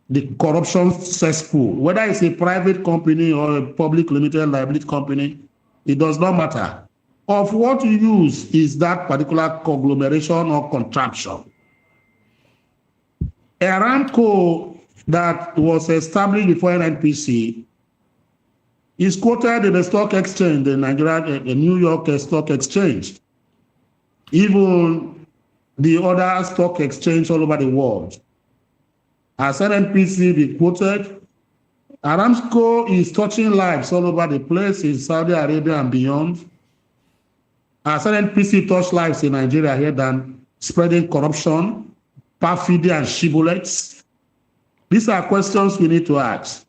the corruption cesspool. Whether it's a private company or a public limited liability company, it does not matter. Of what you use is that particular conglomeration or contraption. Aramco that was established before NNPC is quoted in the stock exchange, the New York Stock Exchange, even the other stock exchange all over the world. As NNPC be quoted, Aramco is touching lives all over the place in Saudi Arabia and beyond. As NNPC touch lives in Nigeria here than spreading corruption, perfidy, and shibboleths. These are questions we need to ask.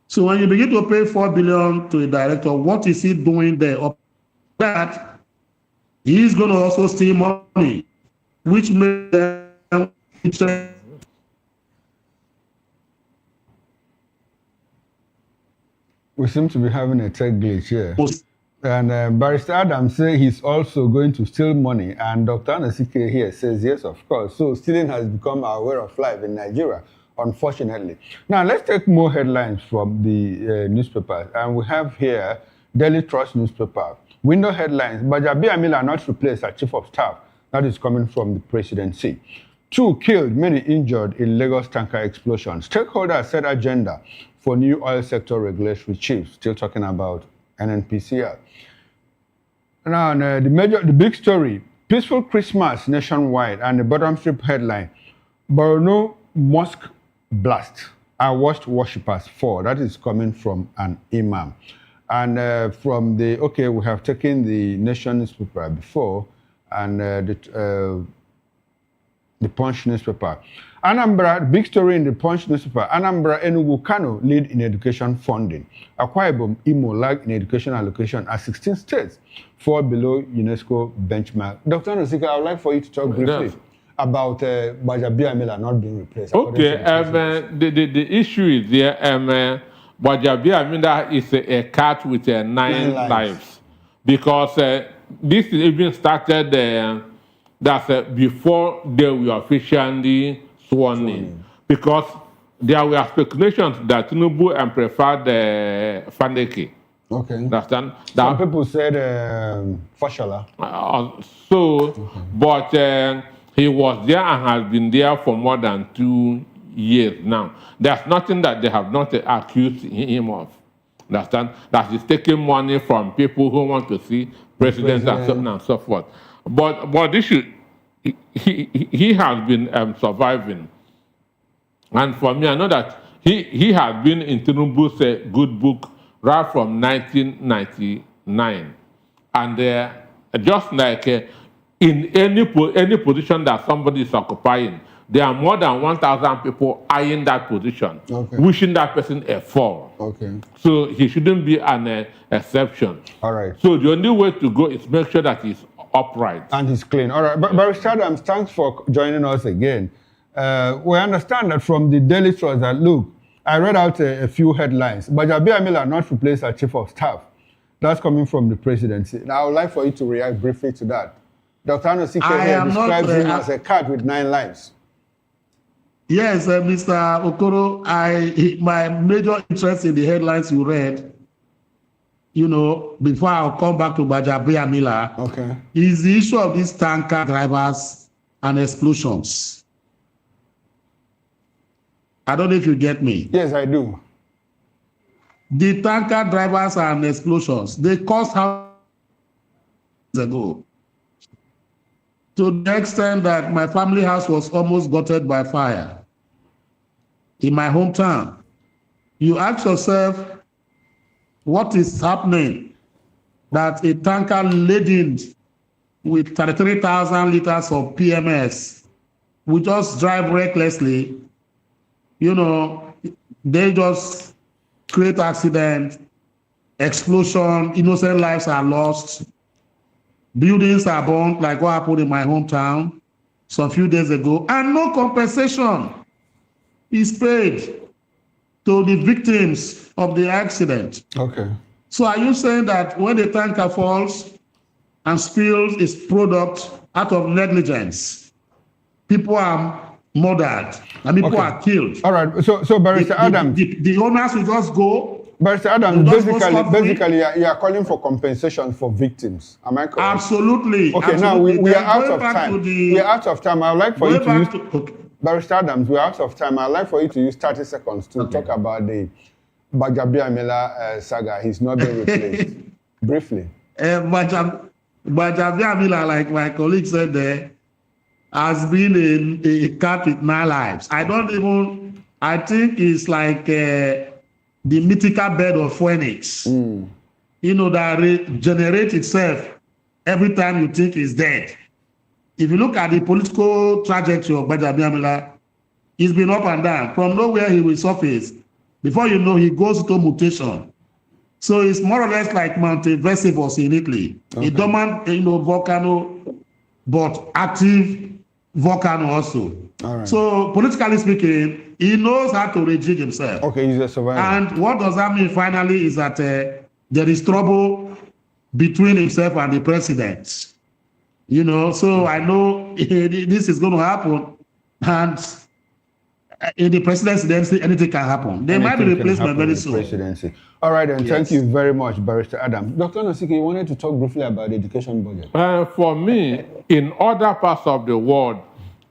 So when you begin to pay $4 billion to a director, what is he doing there? That he is going to also steal money, which makes them interested. We seem to be having a tech glitch here. And Barrister Adam says he's also going to steal money. And Dr. Anosike here says, yes, of course. So stealing has become our way of life in Nigeria, unfortunately. Now, let's take more headlines from the newspapers. And we have here Daily Trust newspaper. Window headlines, Gbajabiamila not replaced as chief of staff. That is coming from the presidency. 2 killed, many injured in Lagos tanker explosion. Stakeholders set agenda for new oil sector regulatory chief. Still talking about NNPCL. Now, the big story, peaceful Christmas nationwide, and the bottom strip headline, Borno mosque blast. I watched worshippers fall. That is coming from an imam. And from the, we have taken the Nation newspaper before, and the Punch newspaper. Anambra, big story in the Punch newspaper. Anambra, Enugu, Kano lead in education funding. Akwa Ibom, Imo lag in education allocation as 16 states fall below UNESCO benchmark. Dr. Anosike, I would like for you to talk briefly about Gbajabiamila not being replaced. Okay, the issue is there. Gbajabiamila is a cat with 9 lives. Because this even started before they were officially sworn in. Because there were speculations that Tinubu preferred Fandeke. Okay. Understand? Some people said Fashola. But he was there and has been there for more than 2 years now. There's nothing that they have not accused him of. Understand? That he's taking money from people who want to see presidents and so on and so forth. But this he has been surviving. And for me, I know that he has been in Tinubu's good book right from 1999. And just like in any position that somebody is occupying, there are more than 1,000 people eyeing that position, wishing that person a fall. Okay. So he shouldn't be an exception. All right. So the only way to go is make sure that he's upright. And he's clean. All right. But Barrister Adams, thanks for joining us again. We understand that from the Daily Trust that, look, I read out a few headlines. Gbajabiamila not replaced as chief of staff. That's coming from the presidency. Now, I would like for you to react briefly to that. Dr. Anosike here describes him as a cat with 9 lives. Yes, Mr. Okoro, my major interest in the headlines you read, before I'll come back to Gbajabiamila, is the issue of these tanker drivers and explosions. I don't know if you get me. Yes, I do. The tanker drivers and explosions, they caused how ago. To the extent that my family house was almost gutted by fire in my hometown. You ask yourself, what is happening, that a tanker laden with 33,000 liters of PMS will just drive recklessly, they just create accident, explosion, innocent lives are lost, buildings are burned, like what happened in my hometown some few days ago, and no compensation is paid to the victims of the accident. Okay. So are you saying that when the tanker falls and spills its product out of negligence, people are murdered and people are killed? All right. So Barrister Adams, the owners will just go. Barrister Adams, basically, you are calling for compensation for victims. Am I correct? Absolutely. Okay. Absolutely. Now we are out of time. We are out of time. I would like for you to use. Barrister Adams, we are out of time. I'd like for you to use 30 seconds to talk about the Gbajabiamila saga. He's not being replaced. Briefly. Gbajabiamila, like my colleague said there, has been a cat with 9 lives. I think it's like the mythical bird of phoenix, that regenerates itself every time you think it's dead. If you look at the political trajectory of Gbajabiamila, he's been up and down. From nowhere he will surface. Before you know, he goes into mutation. So it's more or less like Mount Vesuvius in Italy. Okay. A dormant, volcano, but active volcano also. All right. So politically speaking, he knows how to rejig himself. Okay, he's a survivor. And what does that mean finally is that there is trouble between himself and the president. So I know this is going to happen, and in the presidency, anything can happen. There might be replacement very soon. Presidency. All right, then. Yes. Thank you very much, Barrister Adams. Dr. Anosike, you wanted to talk briefly about the education budget. For me, in other parts of the world,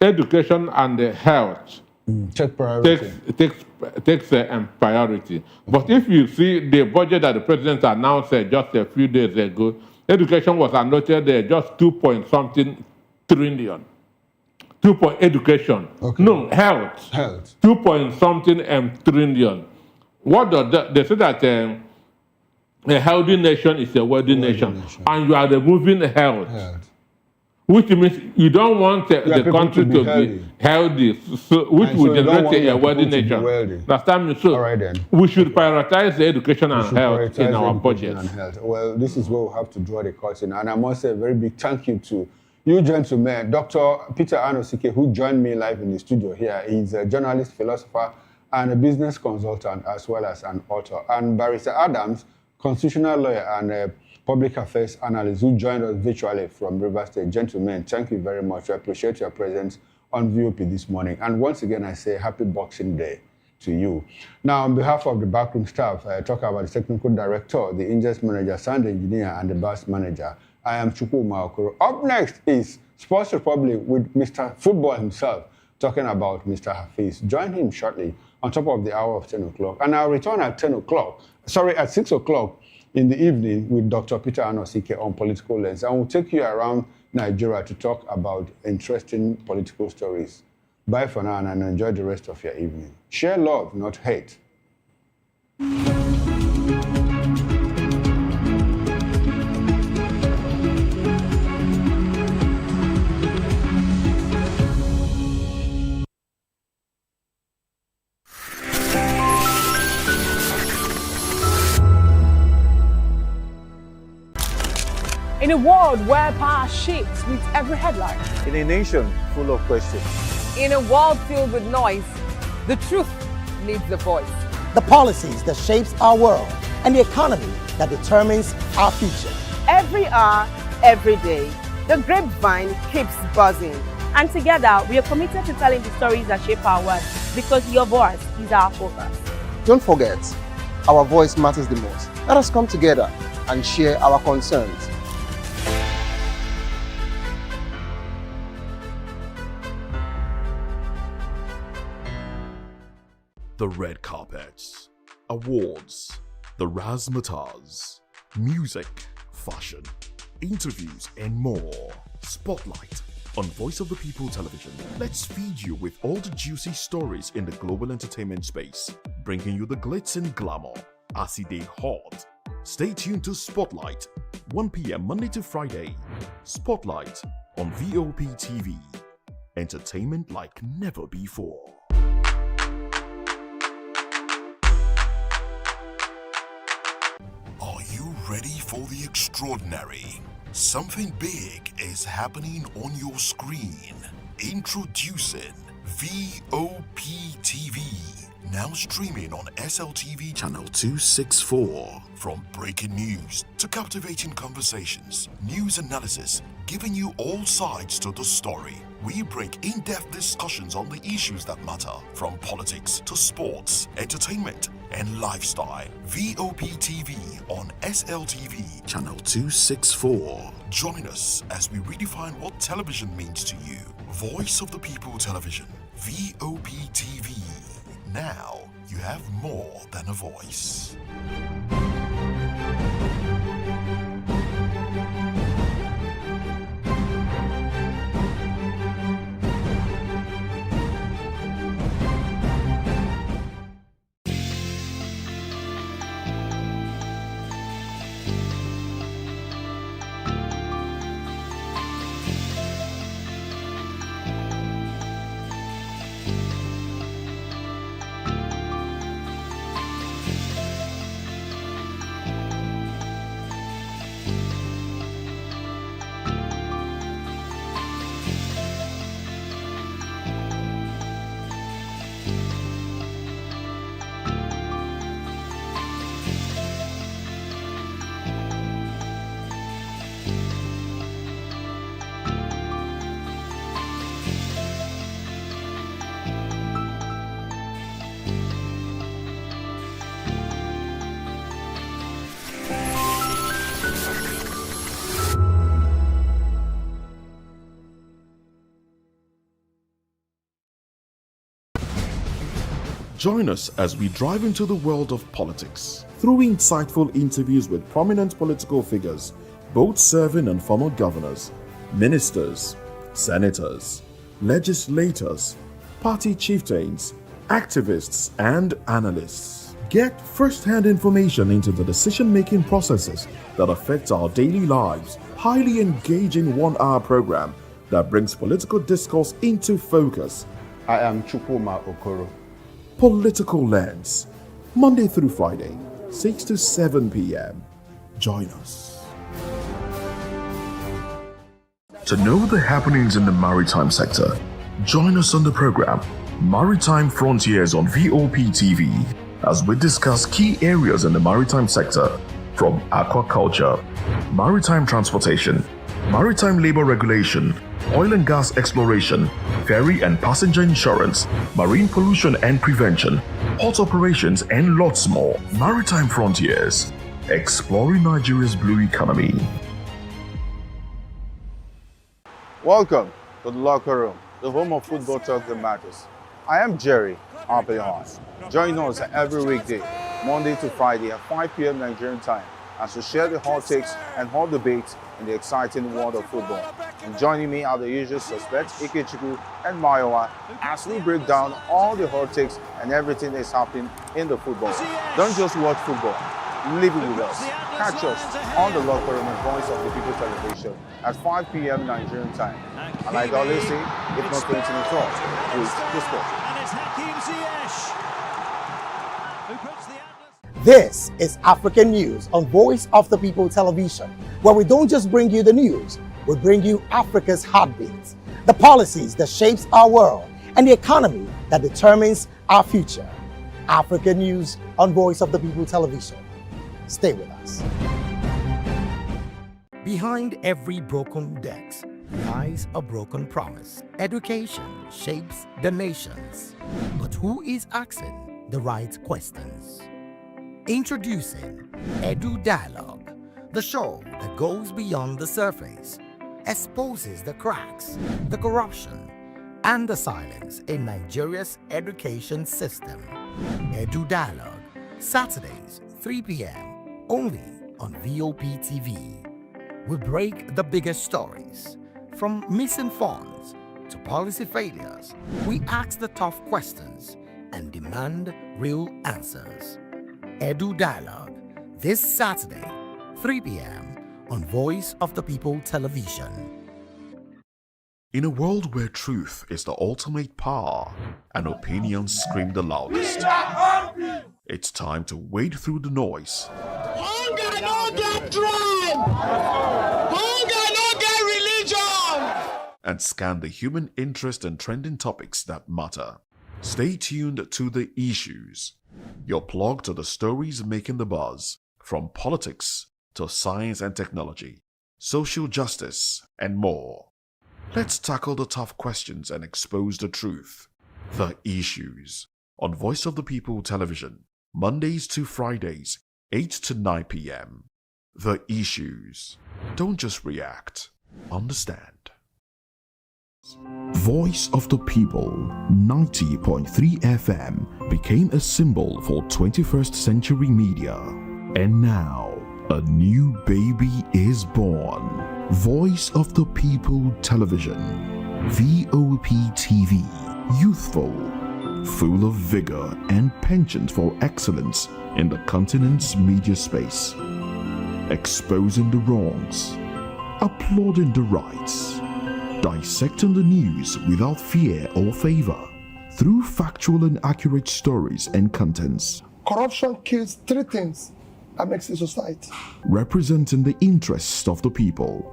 education and health take priority. Takes priority. But if you see the budget that the president announced just a few days ago, education was annotated there just 2-point-something trillion. 2 point education. Okay. No, health. 2-point-something trillion. What does that? They say that a healthy nation is a wealthy nation, and you are removing health. Which means you don't want the country to be healthy, which will generate a wealthy nation. Understand me? So right, then. We should prioritize the education and health in our budget. Well, this is where we have to draw the curtain. And I must say a very big thank you to you gentlemen. Dr. Peter Anosike, who joined me live in the studio here, he's a journalist, philosopher, and a business consultant, as well as an author. And Barrister Adams, constitutional lawyer and public affairs analyst, who joined us virtually from Rivers State. Gentlemen, thank you very much. I appreciate your presence on VOP this morning. And once again, I say happy Boxing Day to you. Now, on behalf of the backroom staff, I talk about the technical director, the ingest manager, sound engineer, and the bus manager. I am Chukwu Maokoro. Up next is Sports Republic with Mr. Football himself, talking about Mr. Hafiz. Join him shortly on top of the hour of 10 o'clock. And I'll return at 6 o'clock in the evening with Dr. Peter Anosike on Political Lens. And we'll take you around Nigeria to talk about interesting political stories. Bye for now and enjoy the rest of your evening. Share love, not hate. In a world where power shifts with every headline. In a nation full of questions. In a world filled with noise, the truth needs a voice. The policies that shapes our world and the economy that determines our future. Every hour, every day, the grapevine keeps buzzing. And together, we are committed to telling the stories that shape our world because your voice is our focus. Don't forget, our voice matters the most. Let us come together and share our concerns. The red carpets, awards, the razzmatazz, music, fashion, interviews, and more. Spotlight on Voice of the People Television. Let's feed you with all the juicy stories in the global entertainment space, bringing you the glitz and glamour as it is hot Stay tuned to Spotlight, 1 p.m. Monday to Friday. Spotlight on VOP TV. Entertainment like never before. Are you ready for the extraordinary? Something big is happening on your screen. Introducing VOP TV. Now streaming on SLTV channel 264. From breaking news to captivating conversations, news analysis, giving you all sides to the story. We break in-depth discussions on the issues that matter, from politics to sports, entertainment, and lifestyle. VOP TV on SLTV channel 264. Join us as we redefine what television means to you. Voice of the People Television, VOP TV. Now you have more than a voice. Join us as we drive into the world of politics through insightful interviews with prominent political figures, both serving and former governors, ministers, senators, legislators, party chieftains, activists, and analysts. Get first-hand information into the decision-making processes that affect our daily lives. Highly engaging one-hour program that brings political discourse into focus. I am Chukwuma Okoro. Political Lens, Monday through Friday, 6 to 7 p.m. Join us. To know the happenings in the maritime sector, join us on the program Maritime Frontiers on VOP TV as we discuss key areas in the maritime sector, from aquaculture, maritime transportation, maritime labor regulation, oil and gas exploration, ferry and passenger insurance, marine pollution and prevention, port operations, and lots more. Maritime Frontiers, exploring Nigeria's blue economy. Welcome to the locker room, the home of football talk that matters. I am Jerry Archbishop. Join us every weekday, Monday to Friday at 5 p.m. Nigerian time, as we share the hot takes and hot debates in the exciting world of football. And joining me are the usual suspects, Ikechukwu and Mayowa, as we break down all the hot takes and everything that's happening in the football. Don't just watch football, live it with us. Catch us on the locker room and Voice of the People Television at 5 p.m. Nigerian time. And like I always say, if not 20 minutes off, with the sport. This is African News on Voice of the People Television, where we don't just bring you the news, we bring you Africa's heartbeat, the policies that shapes our world, and the economy that determines our future. African News on Voice of the People Television. Stay with us. Behind every broken desk lies a broken promise. Education shapes the nations, but who is asking the right questions? Introducing Edu Dialogue, the show that goes beyond the surface, exposes the cracks, the corruption, and the silence in Nigeria's education system. Edu Dialogue, Saturdays, 3 p.m., only on VOP TV. We break the biggest stories, from missing funds to policy failures. We ask the tough questions and demand real answers. Edu Dialogue, this Saturday, 3 p.m. on Voice of the People Television. In a world where truth is the ultimate power and opinions scream the loudest, it's time to wade through the noise. Hunger no get tribe! Hunger no get religion! And scan the human interest and trending topics that matter. Stay tuned to The Issues, your plug to the stories making the buzz, from politics to science and technology, social justice, and more. Let's tackle the tough questions and expose the truth. The Issues on Voice of the People Television, Mondays to Fridays, 8 to 9 p.m. The Issues. Don't just react, understand. Voice of the People 90.3 FM became a symbol for 21st century media. And now, a new baby is born. Voice of the People Television, VOP TV, youthful, full of vigor and penchant for excellence in the continent's media space, exposing the wrongs, applauding the rights, dissecting the news without fear or favor, through factual and accurate stories and contents. Corruption kills three things that makes a society. Representing the interests of the people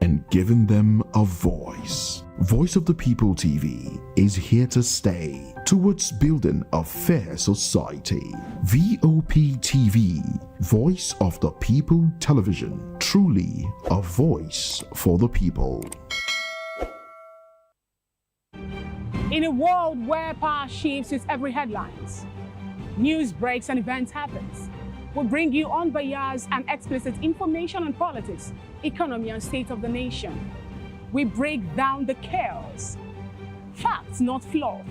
and giving them a voice. Voice of the People TV is here to stay towards building a fair society. VOP TV, Voice of the People Television, truly a voice for the people. In a world where power shifts with every headlines, news breaks and events happens, we bring you unbiased and explicit information on politics, economy, and state of the nation. We break down the chaos. Facts, not fluff.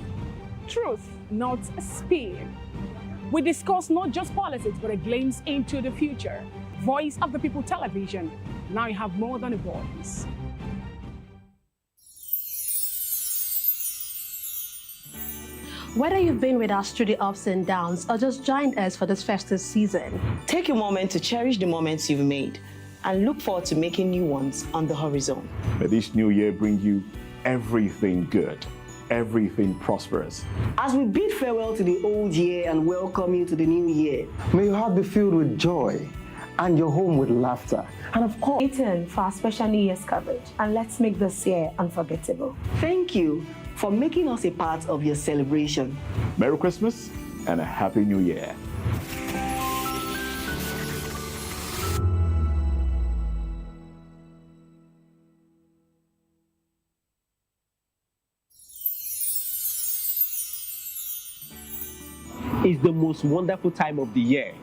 Truth, not a spin. We discuss not just politics, but a glimpse into the future. Voice of the People Television. Now you have more than a voice. Whether you've been with us through the ups and downs or just joined us for this festive season, take a moment to cherish the moments you've made and look forward to making new ones on the horizon. May this new year bring you everything good, everything prosperous. As we bid farewell to the old year and welcome you to the new year, may your heart be filled with joy and your home with laughter. And of course, stay tuned for our special New Year's coverage, and let's make this year unforgettable. Thank you for making us a part of your celebration. Merry Christmas and a Happy New Year. It's the most wonderful time of the year.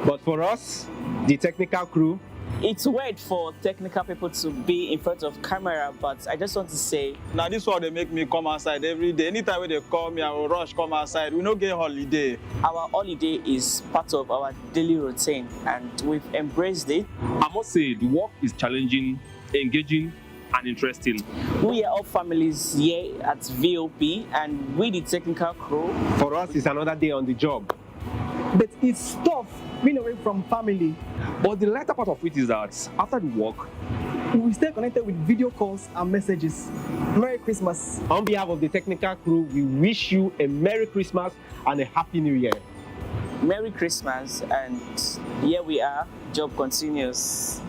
But for us, the technical crew, it's weird for technical people to be in front of camera, but I just want to say, now this one they make me come outside every day. Anytime when they call me, I will rush come outside. We don't get holiday. Our holiday is part of our daily routine, and we've embraced it. I must say, the work is challenging, engaging, and interesting. We are all families here at VOP, and we the technical crew. For us, it's another day on the job. But it's tough being away from family. But the latter part of it is that after the work, we stay connected with video calls and messages. Merry Christmas. On behalf of the technical crew, we wish you a Merry Christmas and a Happy New Year. Merry Christmas, and here we are, job continues.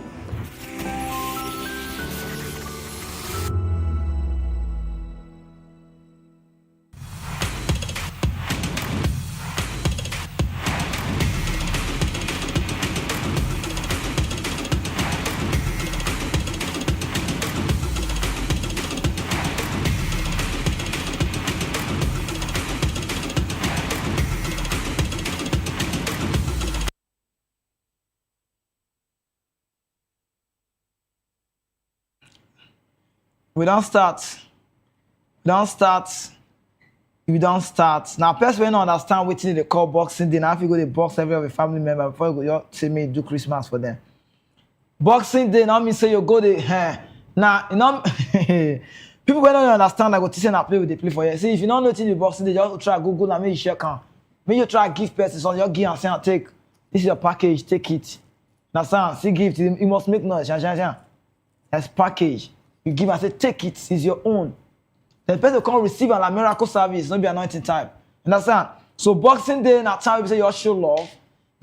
We don't start. If you don't start. Now, person when understand what they call Boxing Day, now if you go to box every other family member before you go, you say me do Christmas for them. Boxing Day, now me say you go there. Now, you know, people when don't understand, I go teach and play with the play for you. See, if you don't know the Boxing Day, you try Google and make you share can. Make you try give person, so you give and say and take. This is your package, take it. Now, son, see gift, you must make noise. That's package. You give and say, take it, it's your own. The person can't receive a miracle service, not be anointing type. Understand? So Boxing Day, na time we say you show love,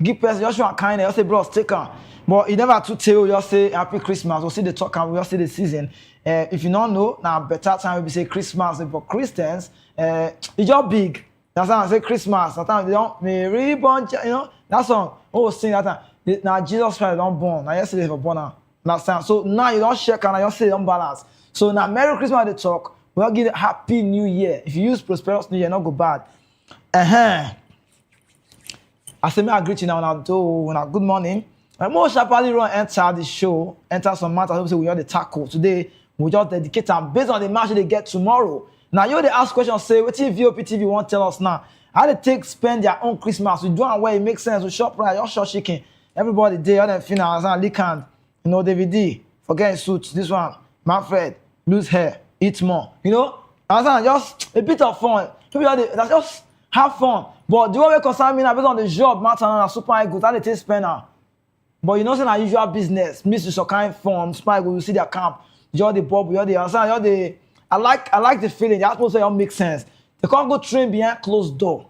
give person, you show a kindness, you say, bros, take her. But you never to tell you say Happy Christmas, or see the talk and we see the season. If you don't know, now better time we say Christmas. For Christians, it's just big. That's why I say Christmas. Sometimes they don't Mary born, you know, that song. Oh, sing that time. Now Jesus Christ don't born. Now yesterday for born now. Understand? So now you don't check and you say don't balance. So now Merry Christmas they talk. We all give it Happy New Year. If you use prosperous New Year, not go bad. I say me I greet you now good morning. And more sharply run enter the show, enter some matters. Say we are the tackle today. We just dedicate them based on the match they get tomorrow. Now you they ask questions. Say what if VOP TV won't tell us now? How they spend their own Christmas? We do and where it makes sense. We shop right, you shop chicken. Everybody there, all them finals and Lickand. You know David D. Forget suits. This one, Manfred, lose hair, eat more. You know, just a bit of fun. That's just have fun. But the way we concern me now based on the job, matter and super good. How they take spend now. But you know, it's not usual business. Miss some kind of fun. Spy go, you see their camp. You're the bubble. You're the. I like the feeling. The atmosphere don't make sense. They can't go train behind closed door.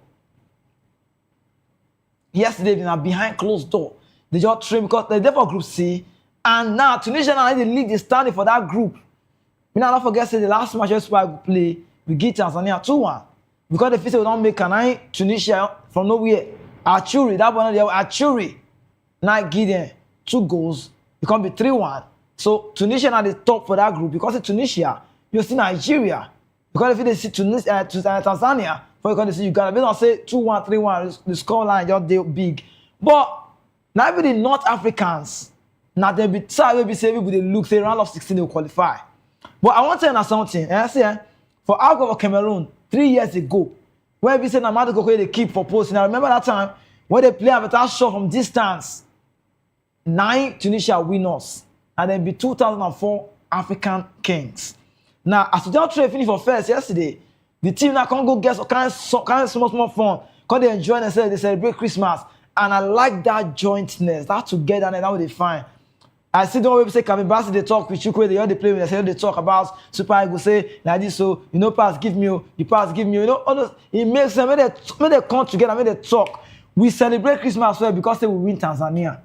Yesterday, they are behind closed door. They just train because they're there for Group C. And now Tunisia now the league is standing for that group. We now don't forget say the last match Super play we get Tanzania 2-1 because the feel say we don't make Tunisia from nowhere. Achuri, that one there Achuri. Now give them 2 goals. It can be 3-1. So Tunisia are the top for that group because it's Tunisia. You see Nigeria because if they see Tanzania, for you see Uganda. They don't say 2-1, 3-1. The score line just they big. But now even the North Africans, now they be tired. Be say everybody look say round of 16 they will qualify. But I want to tell you something. I say for Alcohol Cameroon 3 years ago, where we say Namado Koko they keep for posting. I remember that time when they play a better shot from distance. 9 Tunisia winners, and then be 2004 African Kings. Now, as we just trade finish for first yesterday, the team now can't go get some kind of small fun. Because they enjoy themselves, they celebrate Christmas. And I like that jointness, that togetherness, that what they find. I see the way we say Kevin Bassey, they talk with Chukwe, they all they play with, they talk about Super Eagles, say like this, so you know, pass, give me, you pass, give me, you know, all those, it makes them, when they come together, when they talk. We celebrate Christmas well because they will win Tanzania.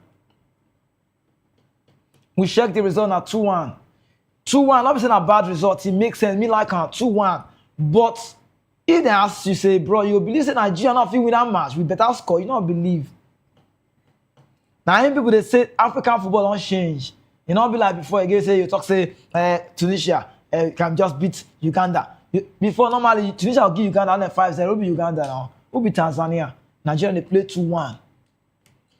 We check the result at 2-1. 2-1, not saying a bad result. It makes sense. Me like 2-1. But if they ask you, say, bro, you believe that Nigeria not win that match, we better score. You don't believe. Now, any people they say African football don't change. You don't be like before again say you talk say Tunisia can just beat Uganda. Before normally Tunisia will give Uganda 5-0. Who be Uganda now? Who be Tanzania? Nigeria they play 2-1.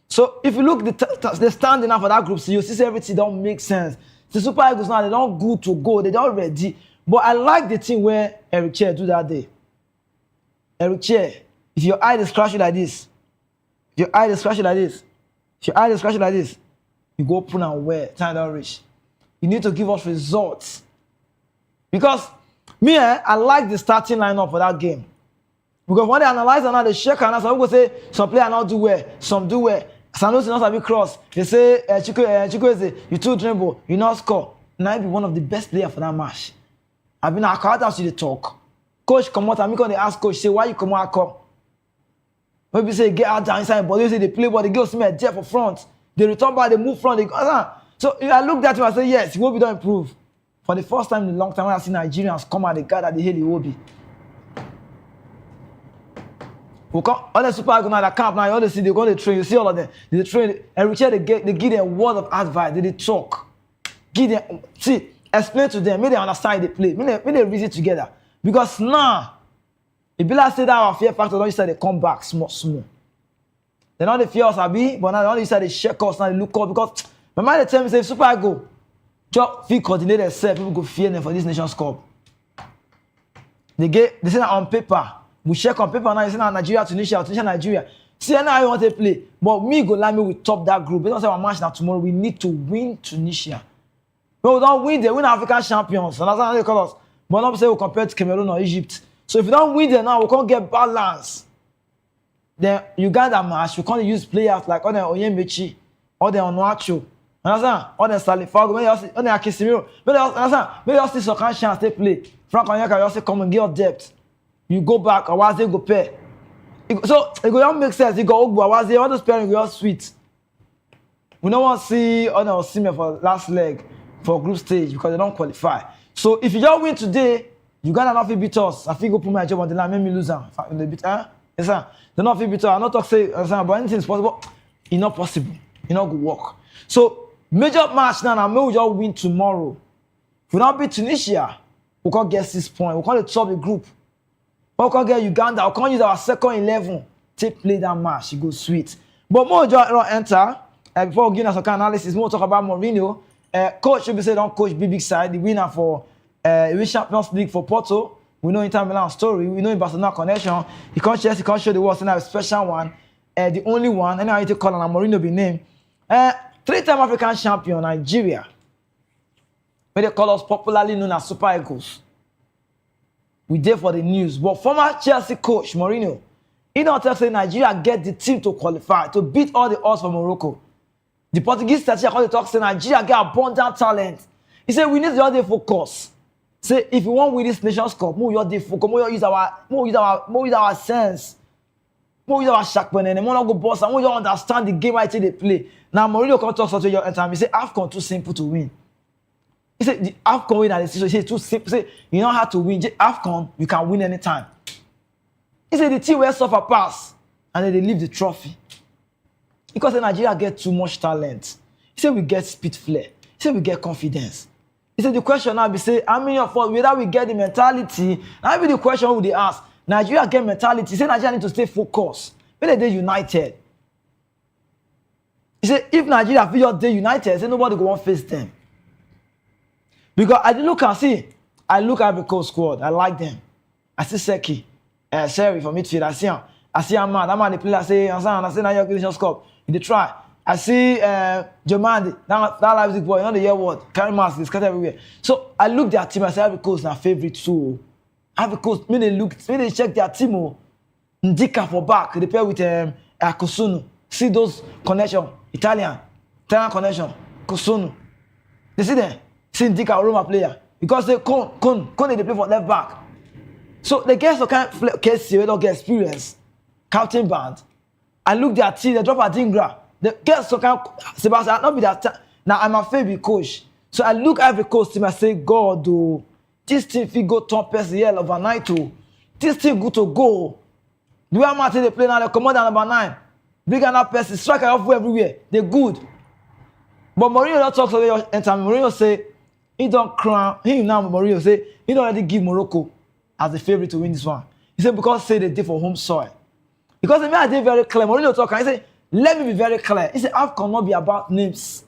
So if you look the standing now for that group, so you see everything don't make sense. The Super Eagles now they don't good to go, they don't ready. But I like the thing where Eric Chair do that day. Eric Chair, if your eye is scratching like this, you go open and wear, time don't reach. You need to give us results. Because me, I like the starting lineup for that game. Because when they analyze and now they check and some people say some players not do well, some do well. Sanusi not have cross. They say Chico say you too dribble, you not score. Now be one of the best players for that match. I've been at after the talk. Coach come out and me when they ask coach say why you come out come. Maybe say get out down inside, but they say they play but they go see me there for front. They return back, they move front. They go, so if I look at him and say yes, he will be done improve. For the first time in a long time, when I see Nigerians come out, they gather the hell he will be. All the Super Eagles now that camp now, all they see they go to train. You see all of them. They train. Every chair they give them a word of advice. They talk. Give them explain to them. Make they understand they play. Make they reason together. Because now, if you like say that our fear factor, don't you say they come back small. They not the fear us abi, but now they only say they check us now they look up because my mind they tell me say if Super Eagles just feel coordinate themselves, people go fear them for this Nations Cup. They say that on paper. We check on paper now, you see now Nigeria, Tunisia, Nigeria. See now I want to play. But me go like me we top that group. We don't say our match now tomorrow. We need to win Tunisia. But we don't win, they win African champions. And that's how they call us. But not say we compare to Cameroon or Egypt. So if we don't win there now, we can't get balance. Then Uganda match, we can't use players like Oden Oyembechi, Oden Onuachu, understand? Oden Salifago, Oden Akisimiro, maybe you see some kind of chance they play. Frank Onyeka, you also come and give up depth. You go back, Awaze go pair. So it go make sense. You go Ogbu, Awaze, all those pairing go sweet. We don't want to see Oden Osime for last leg for group stage because they don't qualify. So if you just win today, Uganda not fit beat us. I think go put my job on the line, make me lose them. They beat, yes, sir. They not fit beat us. I'm not talk say, but anything is possible. It's not possible. It's not good work. So major match now, we just win tomorrow. If we don't beat Tunisia, we can't get 6 points. We can't top the group. We can't get Uganda. We can't use our second 11 to play that match. It goes sweet. But more just enter. Before we give us some kind of analysis, more talk about Mourinho. Coach should be said on coach big side, the winner for Champions League for Porto. We know Inter Milan story. We know in Barcelona connection. He can't show the world. So now a special one, the only one. And now you call on Mourinho be named. 3-time African champion Nigeria. Where they call us popularly known as Super Eagles. We there for the news. But former Chelsea coach Mourinho, he don't tell say Nigeria get the team to qualify to beat all the odds for Morocco. The Portuguese statue called the talk say Nigeria get abundant talent. He said we need to just focus. Say if you want win this Nations Cup, more your focus, more use our sense, more use our sharpness, and more not go boss, and more you understand the game I they play. Now Mourinho come talk to your time. He say AFCON too simple to win. He said the AFCON win at the season. He said too simple. He say you know how to win. AFCON you can win anytime. He said the team will suffer pass and then they leave the trophy. Because Nigeria get too much talent. He said we get speed flair. He said we get confidence. He said the question now be say, how many of us, whether we get the mentality, now be the question who they ask. Nigeria get mentality. He said Nigeria need to stay focused. When they united. He said if Nigeria feel they united, he said nobody go want face them. Because I look and see, I look at the Coast squad. I like them. I see Seki, Sherry from midfield. I see him. I see Ahmad. Ahmad the player say, I say now your Nations Cup. They try. I see Jomandi, that Leipzig boy, you know the year what? Carry mask, they scatter everywhere. So I look their team, I say Ivory Coast na favorite too. Ivory Coast, when they check their team, Ndika for back, they pair with Kosunu. See those connection, Italian connection, Kosunu. They see them, see Ndika Roma player. Because they Con they play for left back. So they get some kind of case they don't get experience. Captain band. I look their team, they drop a Dingra. They get some kind of Sebastian, not be that. Now I'm a favorite coach. So I look at the coach team, I say, God, oh, this team if go top person here overnight, oh. This team good to go. The way Martin they play now, they come out number 9. Bring another person, striker off everywhere. They're good. But Mourinho don't talk to the entire. Mourinho say, he don't crown, Mourinho say, he don't already give Morocco as the favorite to win this one. He said, because say they did for home soil. Because the man did very clear. Mourinho talk and he said, let me be very clear. He said, AFCON not be about names.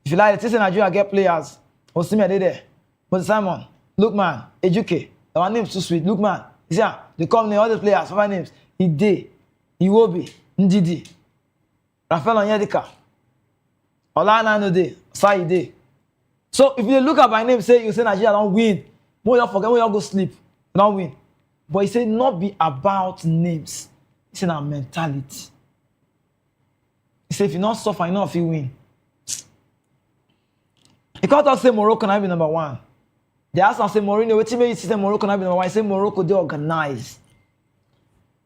If you like, it is Nigeria get players. Osime they there. But Simon, Lookman, Ejuke, our names too sweet. Lookman, you see, they come name all the players, 5 names. Ide, Iwobi, Ndidi, Rafael Onyedika, Olana Node, Saide. So if you look at my name, say you say Nigeria don't win. When you forget, when you go sleep, don't win. But he said not be about names. He said our mentality. He said if you not suffer, you know if you win. He can't talk say Morocco not be number 1. They ask him say Mourinho, what team you say Morocco not be number 1? He said Morocco they organize.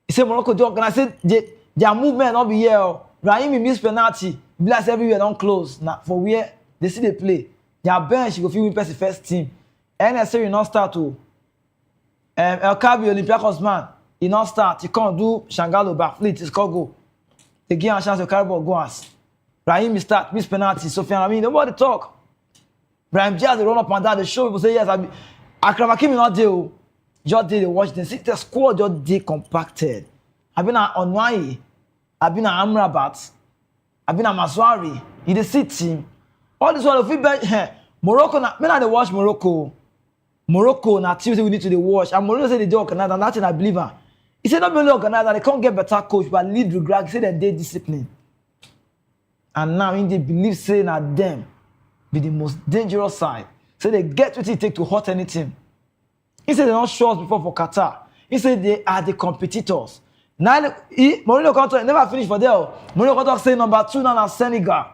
He said Morocco they organize. He said their movement not be here. Raheem miss penalty. Bless everywhere don't close. Now for where they see they play. Their bench you go feel win person first team. NSA will not start to. El Kabi Olympiacos man, he not start. He can't do Shangalo backflip. He score goal. They give him a chance to carry ball go us. Raheem start miss penalty. Sofian Amin nobody talk. Brahim Diaz they run up and down. They show people say yes. Akram Hakimi not there. Just there they watch them. See the squad just there compacted. I've been at Onwai. I've been at Amrabat. I've been at Maswari. You the see team. All this one of feedback. Morocco na when I watch Morocco. Morocco na team we need to watch. And Mourinho say they do organize, and that's I believe her. He said not only organize, they can't get better coach, but lead regret. He said that they discipline. And now in they believe saying that them be the most dangerous side. So they get what it take to hurt any team. He said they don't show us before for Qatar. He said they are the competitors. Now, Mourinho contract never finished for there. Mourinho contract say number 2 now na Senegal.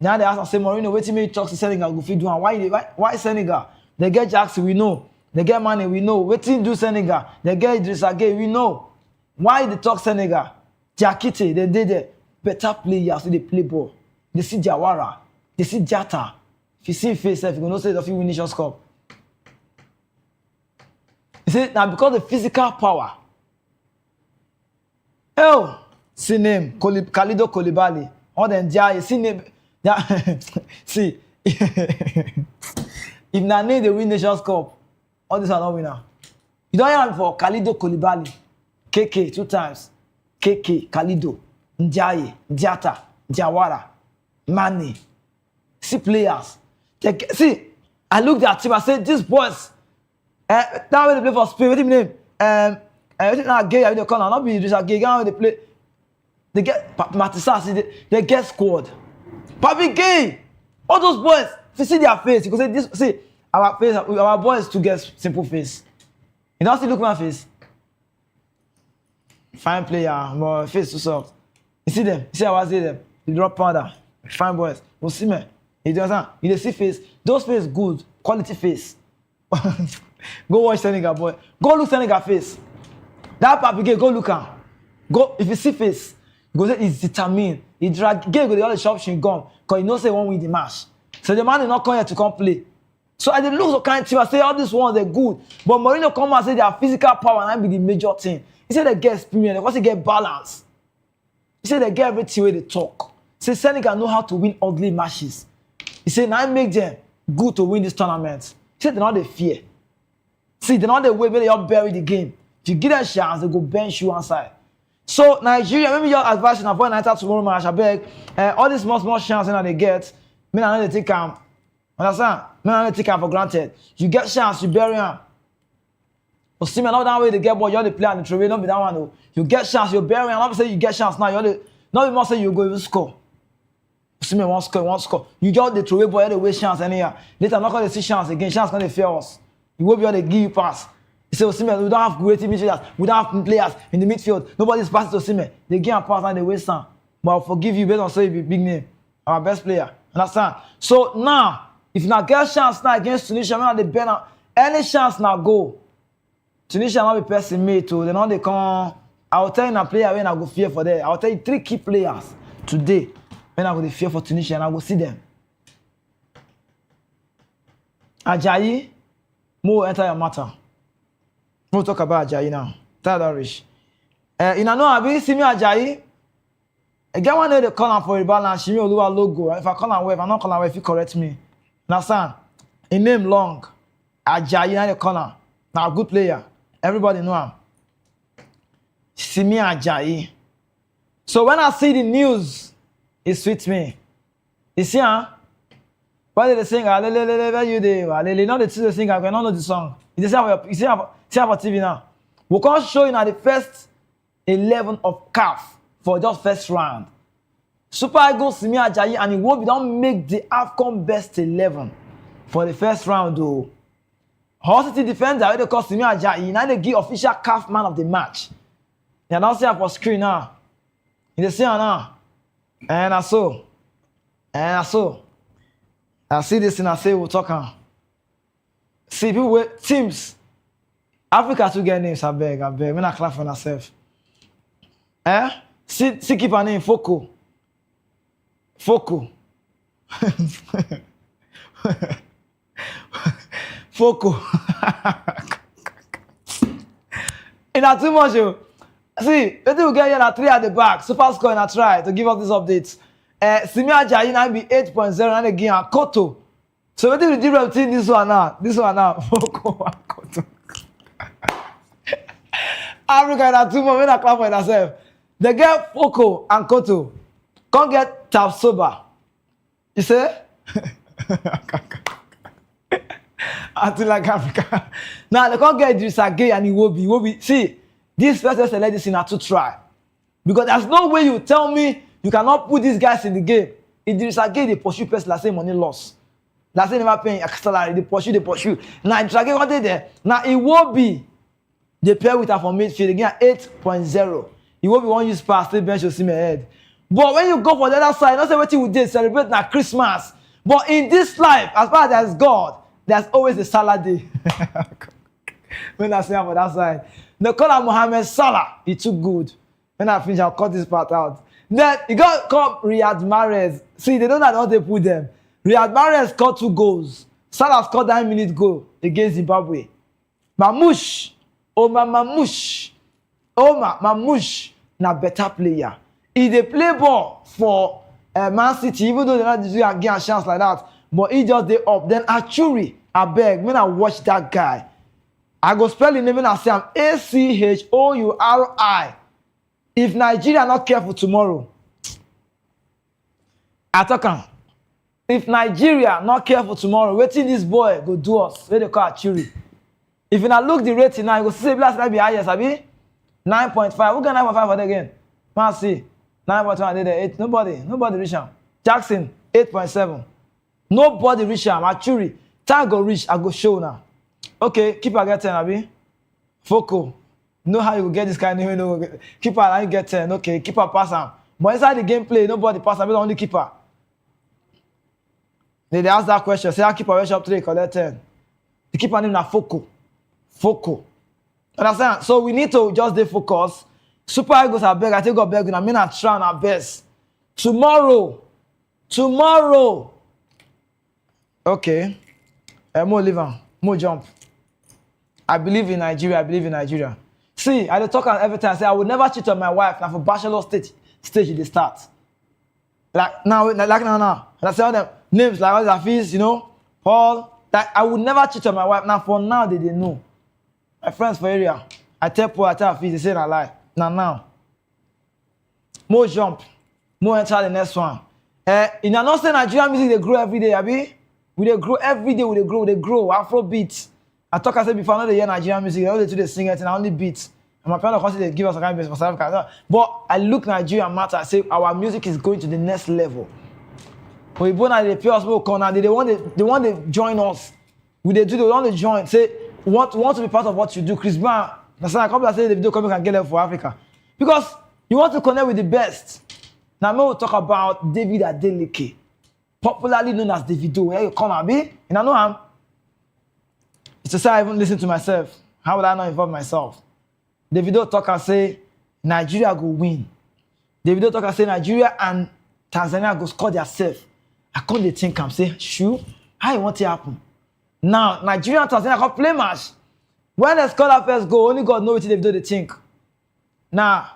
Now they ask and say Mourinho, wait till me talk to Senegal go fit do and why Senegal? They get Jackson, we know. They get Mane, we know. Wait till do Senegal. They get Idrissa Gueye, we know. Why they talk Senegal? Jakite, they did it. Better players, they play ball. They see Jawara, they see Jata. If you see face, if you gonna say the win Nations Cup. You see, now because the physical power. Oh, see name, Khalido Koulibaly. All them Jai, see name. See, if Nane they win Nations Cup, all these are not winner. You don't have for Khalido Koulibaly, KK 2 times, KK, Khalido, Ndiaye, Diata, Jawara, Mane. See players. See, I looked at him, I said, these boys, that way they play for Spain, what's his name? Gay, I mean, they call not be Idrissa Gueye, they play, they get Matissa, they get squad. Papi Gay, all those boys, if you see their face, you can say, this, see, our face, our boys to get simple face. You don't see look my face. Fine player, but face too soft. You see them, you see how I see them, you drop powder, fine boys, we'll see me. You understand? You see face, those face good, quality face. Go watch Senegal, boy. Go look Senegal face. That Papi Gay, go look am. Go, if you see face, you go say he's determined. He drag Gay go the other shop she gone, because he knows they won't win the match. So the man is not come here to come play. So I did look so kind of team. I say all these ones they're good, but Mourinho come and say their physical power and I be the major thing. He said they get experience, they want to get balance. He said they get everything where they talk. He said Senegal know how to win ugly matches. He said now I make them good to win this tournament. He said they're not the fear. See, they're not the way where they all bury the game. If you give them a chance, they go bench you one side. So Nigeria, maybe your advice to avoid Nigeria tomorrow match, I beg. All these small chances that they get, me I know they take them. Understand? Me I know they take them for granted. You get chance, you bury them. But see, me not that way they get ball, you're the player and the throw away, don't be that one though. You get chance, you bury them. Not say you get chance now, you're the not even say you go even score. See me one score. You get the throw away ball, you're the waste chance anyhow. Later, I'm not going to see chance again. Chance going to fear us. You will be able to give you pass. You say, Osimhen, we don't have great midfielders. We don't have players in the midfield. Nobody's passing to Osimhen. They give a pass and they waste time. But I'll forgive you based on say you big name. Our best player. Understand? So now, if you not get a chance now against Tunisia, when they ban any chance now go. Tunisia not be person made to. They know they come. I will tell you a player when I go fear for them. I will tell you 3 key players today when I go fear for Tunisia and I go see them. Ajayi, Mo enter your matter. We'll talk about Ajayi now. Tired of rich. You know, I see me Ajayi. Again, one day they call him for a balance. She will do a logo. If I call him wave, I'm not calling him wave. If you correct me, understand? His name long. Ajayi, now they call him. Now a good player. Everybody know him. See me Ajayi. So when I see the news, it sweets me. You see, huh? Why they sing? Where you there? Not the sing. I cannot know the song. You see how TV now. We can't show you now the first 11 of CAF for just first round. Super Eagles, Simi Ajayi, and it will be don't make the AFCON best 11 for the first round though. Hull City defender, they call Simi Ajayi, now they give official CAF man of the match. They don't see her for screen now. You see her now. And I saw. I see this and I say we'll talk on. See people with teams. Africa to get names, I beg. We're not clap for ourselves. See keep her name, Foco. Foco. In a too much, you. See, we will get here at 3 at the back. Super score and I try to give us these updates. Simi Ajayi now be 8.0 and again a Koto. So what do we do between this one now? Foco and Koto. Africa and two more when I clap for themselves. They get Foco and Koto. Can't get Tapsoba. You say? Until like Africa. Now they can't get Idrissa Gueye and Iwobi. See, this first select this in a to try. Because there's no way you tell me you cannot put these guys in the game. Idrissa Gueye, they pursue person like say money loss. Like say never paying salary, they pursue. Now Idrissa Gueye wanted there. Now Iwobi. They pair with her for midfield again at 8.0. You won't be one use pass, still bench your see my head. But when you go for the other side, not say what you did, celebrate na Christmas. But in this life, as far as there's God, there's always a Salah day. When I say for that side, they call him Mohammed Salah. He too good. When I finish, I'll cut this part out. Then you got called Riyad Mahrez. See, they don't know how they put them. Riyad Mahrez scored 2 goals. Salah scored 9-minute goal against Zimbabwe. Mamouche, Omar Mamouche, na better player. He dey play ball for Man City, even though they're not doing a chance like that. But he just dey up. Then Achuri, I beg, when I watch that guy, I go spell his name and I say I'm Achouri. If Nigeria not careful tomorrow, I talk am. If Nigeria not careful tomorrow, wetin this boy go do us? Wey they call Achuri. If you not look the rating now, you go see last night be highest, abi 9.5. Who get 9.5 for that again? Man, see 9.1. They there 8. Nobody reach him. Jackson 8.7. Nobody reach him. Achuri. Time go reach. I go show now. Okay, keeper get 10, abi. Foco. Know how you will get this kind of keeper and you get 10. Okay, keeper pass him. But inside the gameplay, nobody pass him. Only keeper. They ask that question. Say, how keeper rush up 3, collect 10. The keeper name na Foco. Understand? So we need to just stay focused. Super Eagles are beg. I think God beg. I mean, I try our best. Tomorrow. Okay. More live on. More jump. I believe in Nigeria. See, I talk every time. I say I would never cheat on my wife. Now for bachelor stage they start. Like now. And I say all them names like all the fees, Paul. Like I would never cheat on my wife. Now for now they know. My friends for area. I tell Paul, I tell fees, they say I lie. Now. More jump. More enter the next one. In not say Nigerian music they grow every day, abi? We they grow every day, we grow. Afrobeat. I said before, I know they hear Nigerian music, they only sing it and I only beat. And my parents constantly give us a kind of for South Africa. But I look Nigerian matter, I say our music is going to the next level. When we born at the pure smoke corner, they want to join us. They want to join. Say, want to be part of what you do. Chris Brown, that's why I come and say the video coming can get level for Africa. Because you want to connect with the best. Now, we'll talk about David Adeleke, popularly known as Davido. Where you come and be? And I know him. It's to say I even listen to myself. How would I not involve myself? Davido talk and say Nigeria go win. Davido talk and say Nigeria and Tanzania go score themselves. I can't dey think am say, sure, how you want it happen? Now, Nigeria and Tanzania can play match. When the score that first goal, only God knows what Davido they think. Now,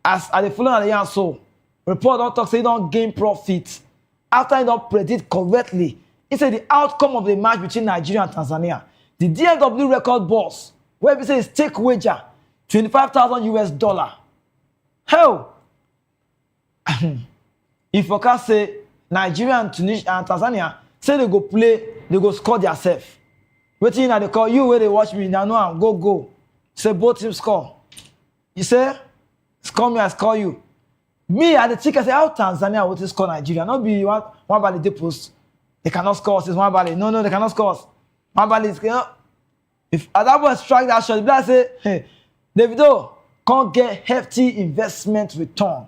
as they follow on the young so, report don't talk say he don't gain profit. After he don't predict correctly, he said the outcome of the match between Nigeria and Tanzania. The DFW record boss, where we say stake wager, $25,000. Hell! If you can say Nigeria and Tunisia and Tanzania, say they go play, they go score themselves. Waiting at they call you where they watch me, now know go. Say both teams score. You say, score me, I score you. Me, at the ticket, I say, how Tanzania will score Nigeria? Not be one ball they post. They cannot score us. It's one ball. No, they cannot score us. One ball is, if at that point strike that shot, I say, hey, Davido can't get hefty investment return.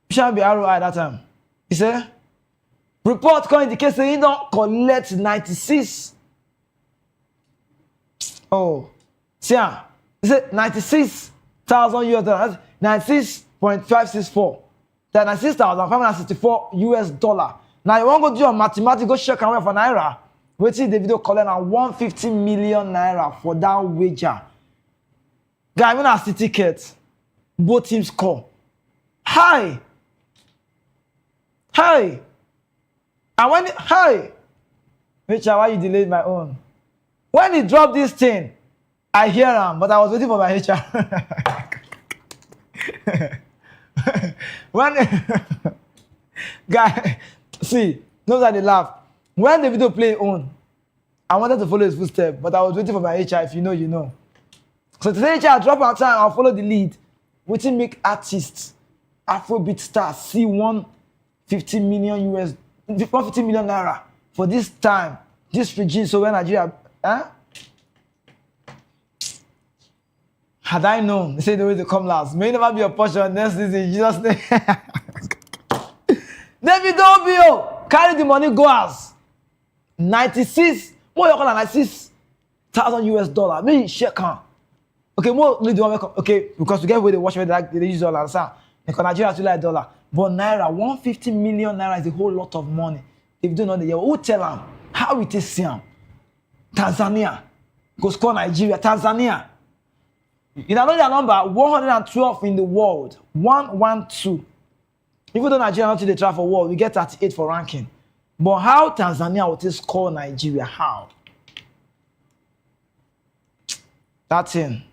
It shall be ROI that time. He said, report can indicate say he don't collect 96. Oh, see, he said $96,000. 96.564. That's $96,564. Now you want to go do your mathematics, go check and for Naira. Wait till Davido collect now 150 million Naira for that wager. Guy, when I see tickets, both teams score. Hi. And when Richard, why you delayed my own? When he dropped this thing, I hear him, but I was waiting for my HR. When guy, see, knows that they laugh. When the video play on, I wanted to follow his footsteps, but I was waiting for my HR. If you know, you know. So today, HR drop out time. I'll follow the lead. Waiting make artists, Afrobeat stars see 150 million Naira for this time, this regime. So when Nigeria, Had I known, they say the way to come last. May never be a portion next season in Jesus' name. David Obio, carry the money, go as 96. What you call it? 96,000 US dollar. Me shake hand. Okay, more lead one. Okay, because to get away the watch they use dollar. Because Nigeria still like dollar. But naira, 150 million naira is a whole lot of money. If you don't know the year, who tell them how it is him? Tanzania. Go score Nigeria. Tanzania. You know their number 112 in the world. 112. Even though Nigeria not to the try for world, we get 38 for ranking. But how Tanzania will take score Nigeria? How? That thing.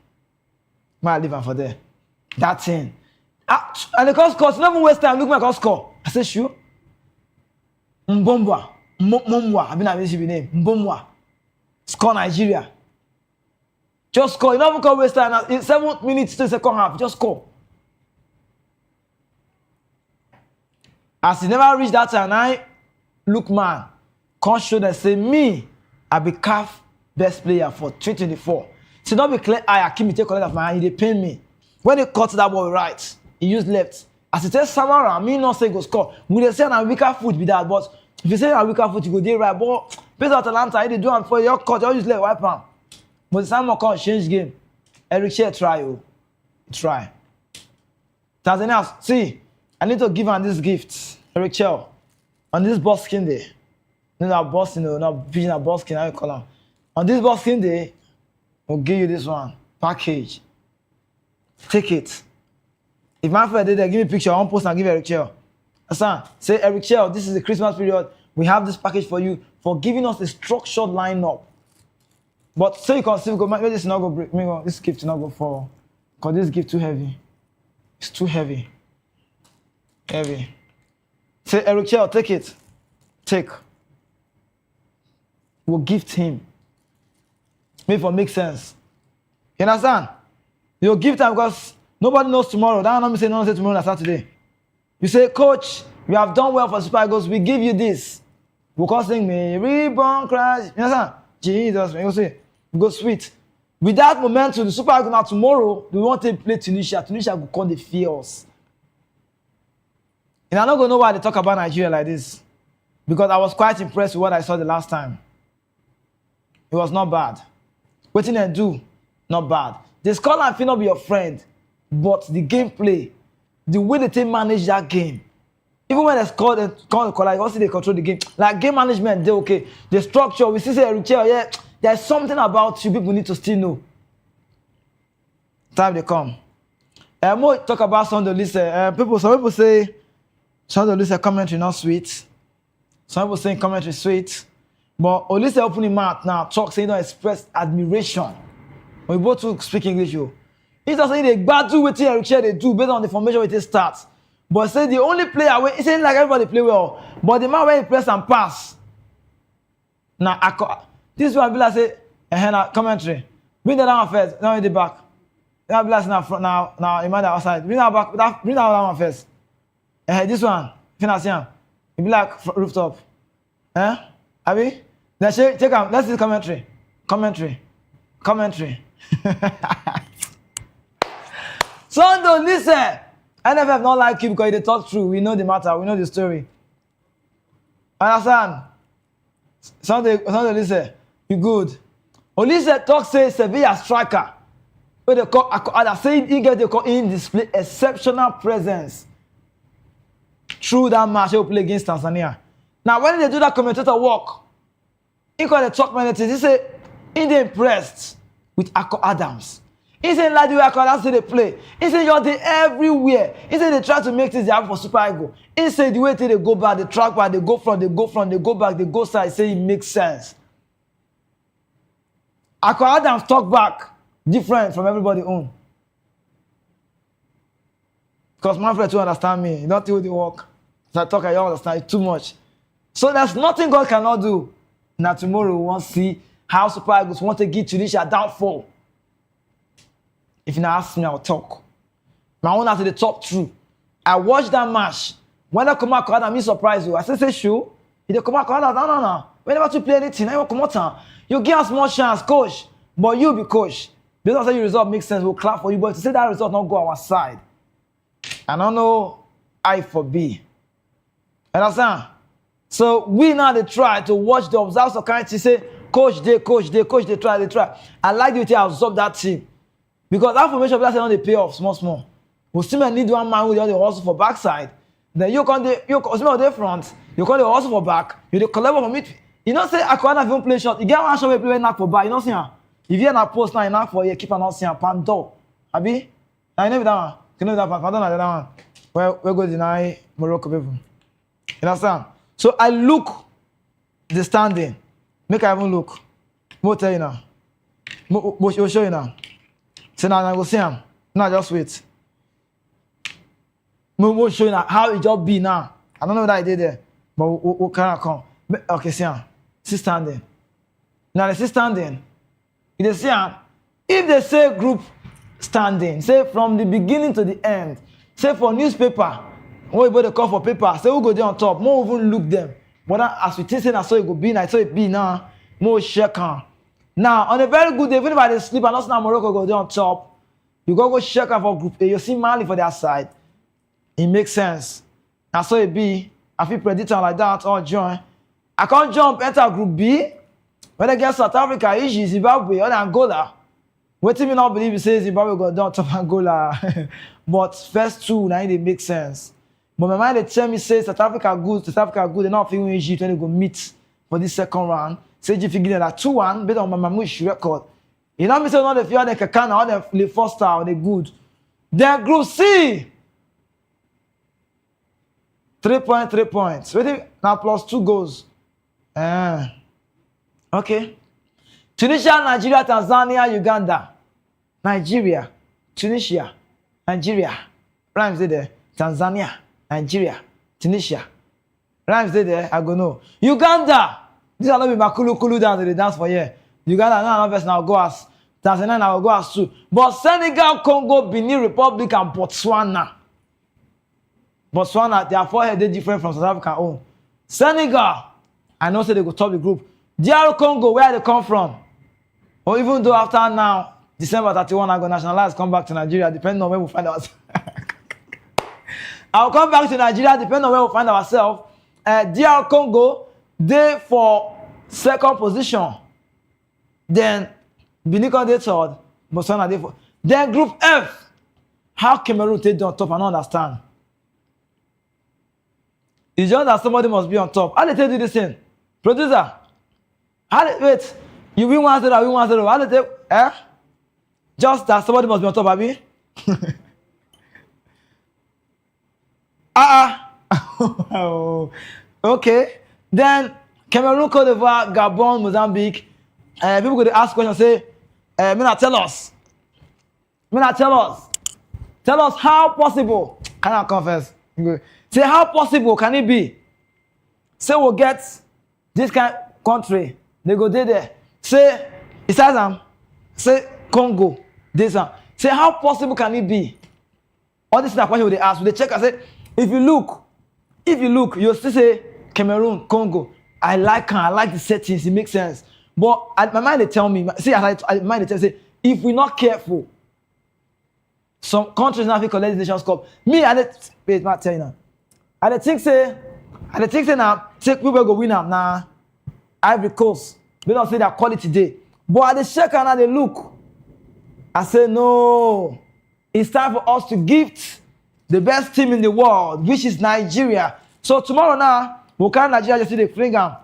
Might leave for there. That thing. And the cost score, never waste time. Look at my cost score. I say sure. Mbomwa. Mbomwa. I mean, I mentioned the name. Mbomwa. Score Nigeria. Just score. You never call waste time. In 7 minutes to the second half. Just score. As he never reached that time, I look man. Can't show that say me. I be CAF best player for 2024. So don't be clear. I keep me take collect of my hand. They pay me. When they cut that ball right, he used left. As it says Samara, me not say go score. We they say na weaker foot be that, but if you say na weaker foot, you go there right. But based on Atalanta, they do and for your cut, you use left wipe am. But Simon can't change game. Eric Shea try you. Try. Tanzania, see, I need to give him this gift. Eric Shea. On this Boskin day. No, not Boston, no, not vision of Boskin, how you call him. On this Boskin day, we'll give you this one. Package. Take it. If my friend did they give me a picture, I won't post and give Eric Shea. Listen, say Eric Shea, this is the Christmas period. We have this package for you for giving us a structured lineup. But so you can still go, maybe this is not going to break. Maybe this gift is not going to fall. Because this gift too heavy. It's too heavy. Heavy. Say, Eric Shea, take it. Take. We'll gift him. Maybe for make sense. You understand? You'll give time because nobody knows tomorrow. That don't mean say no one say tomorrow, that's Saturday. You say, Coach, you have done well for Super Eagles. We give you this. We'll call sing me, reborn crash. You understand? Jesus, man. You say, go sweet. With that momentum, the Super Eagles now tomorrow, we want to play Tunisia. Tunisia will call the fear us. And I'm not going to know why they talk about Nigeria like this. Because I was quite impressed with what I saw the last time. It was not bad. What did they do? Not bad. The scoreline may not be your friend, but the gameplay, the way they manage that game, even when they score, they can't call, like, also they control the game. Like game management, they're okay. The structure, we see say, yeah, there's something about you people need to still know. Time they come. More talk about Sunday Lisa. Some people say Sunday Lisa commentary not sweet. Some people saying commentary sweet. But Olise open his mouth now, talk, saying, don't express admiration. When we both speak English, you. He's just saying they battle with Eric Shea they do based on the formation where it starts. But say the only player, it's saying like everybody play well. But the man when he plays and pass. Now, this is what I be like, say, commentary. Bring that down first, now in the back. Now, be like, now, front, now, you might outside. Bring that back, bring that one first. This one, finish him. You be like rooftop. Abi? Let's check out. Let's see the commentary. Commentary. So don't listen. NFF not like you because they talk true. We know the matter. We know the story. Understand? Sunday listen. You good. Olise talk say Sevilla striker. Where they call I say he get the call in display exceptional presence through that match they play against Tanzania. Now when they do that commentator work, he call the talk many things. He say he dey impressed with Akko Adams. He say like the way Akko Adams say they play. He say you're there everywhere. He say they try to make things happen for Super Eagles. He say the way they go back, they track back, they go front, they go back, they go side. He say it makes sense. Akko Adams talk back different from everybody own. Because my friend to understand me, you don't do the work. So I talk, I don't understand it too much. So there's nothing God cannot do. Now tomorrow we want to see how Super Eagles want to get Tunisia downfall. If you now ask me, I'll talk. My own after the top true. I watched that match. When I come out, I'm surprised you. I say sure. If they come out, no. Whenever to play anything, I come out. You give us more chance, coach. But you be coach. Based on say your result makes sense, we'll clap for you. But to say that result not go our side, I don't know I for B. Understand? So we now they try to watch the observe some kind of say, coach, they try. I like the way they absorb that team. Because that formation of that they pay off small. We still need one man who they hustle for backside. Then you come the front, you call the hustle for back, you the collect from it. You know, say I can't even play shot. You get one shot, we play knock for back. You know, see, if you're not post now, you knock for you keep an not seeing pan door. Abi? I know that one. You know that one. I don't know that one. Well, we go deny Morocco people. You understand? So I look the standing. Make I even look. Mo tell you now. Mo show you now. So now I go see him. Now just wait. Mo show you now how it just be now. I don't know what I did there, but we cannot come. Okay, see him. See standing. Now they see standing. They see him. If they say group standing, say from the beginning to the end, say for newspaper, when they call for paper, say who go there on top, more even look them. But as we think, I saw it go be, I saw it be now, more check on. Now, on a very good day, even if I sleep and not now Morocco go there on top, you go check out for group A, you see Mali for their side. It makes sense. I saw it be, I feel predictor like that, or join. I can't jump, enter group B. When I get South Africa, Egypt, Zimbabwe, or Angola. What do you not believe you say Zimbabwe go down top Angola? But first two, now they make sense. But my mind they tell me say South Africa good, they're not feeling Egypt when they go meet for this second round. Say Egypt figure that 2-1 based on my Mamush record. You know me say not the fear they can or the first star or they good. Then group C. 3 points. Wait now plus 2 goals. Okay. Tunisia, Nigeria, Tanzania, Uganda. Nigeria, Tunisia, Nigeria. Rhymes there. Tanzania, Nigeria, Tunisia. Rhymes there. I go no. Uganda. This are not be Makulu dance. They dance for here. Uganda now go as Tanzania now go as 2. But Senegal, Congo, Benin Republic, and Botswana. Botswana, their forehead they different from South African own. Senegal, I know say they go top the group. DR Congo, where they come from? Or even though after now, December 31, I go nationalize, come back to Nigeria, depending on where we find ourselves. I'll come back to Nigeria, depending on where we find ourselves. DR Congo, they for second position. Then Benin they third, Botswana they for. Then Group F, how Cameroon take on top? I don't understand. It's just that somebody must be on top. How they tell you this thing? Producer, wait, you win 1-0, I win 1-0. How they tell, just that somebody must be on top, Abi? Okay. Then Cameroon, Cote d'Ivoire, Gabon, Mozambique. People go to ask questions, say, tell us. Tell us how possible. Can I confess? Say how possible can it be? Say we'll get this kind of country. They go there. Say, it says say Congo. This one. Say how possible can it be? All this is the question they ask. They check and say, if you look, you'll still say Cameroon, Congo. I like the settings, it makes sense. But my mind they tell me, my mind they tell me, say, if we're not careful, some countries now collect the Nations Cup. Me, wait, not tell you now. I think say now, take people go win them now. Ivory Coast. They don't say that quality day. But at the check and they look. I say no. It's time for us to gift the best team in the world, which is Nigeria. So tomorrow now, we'll carry Nigeria just see they fling them.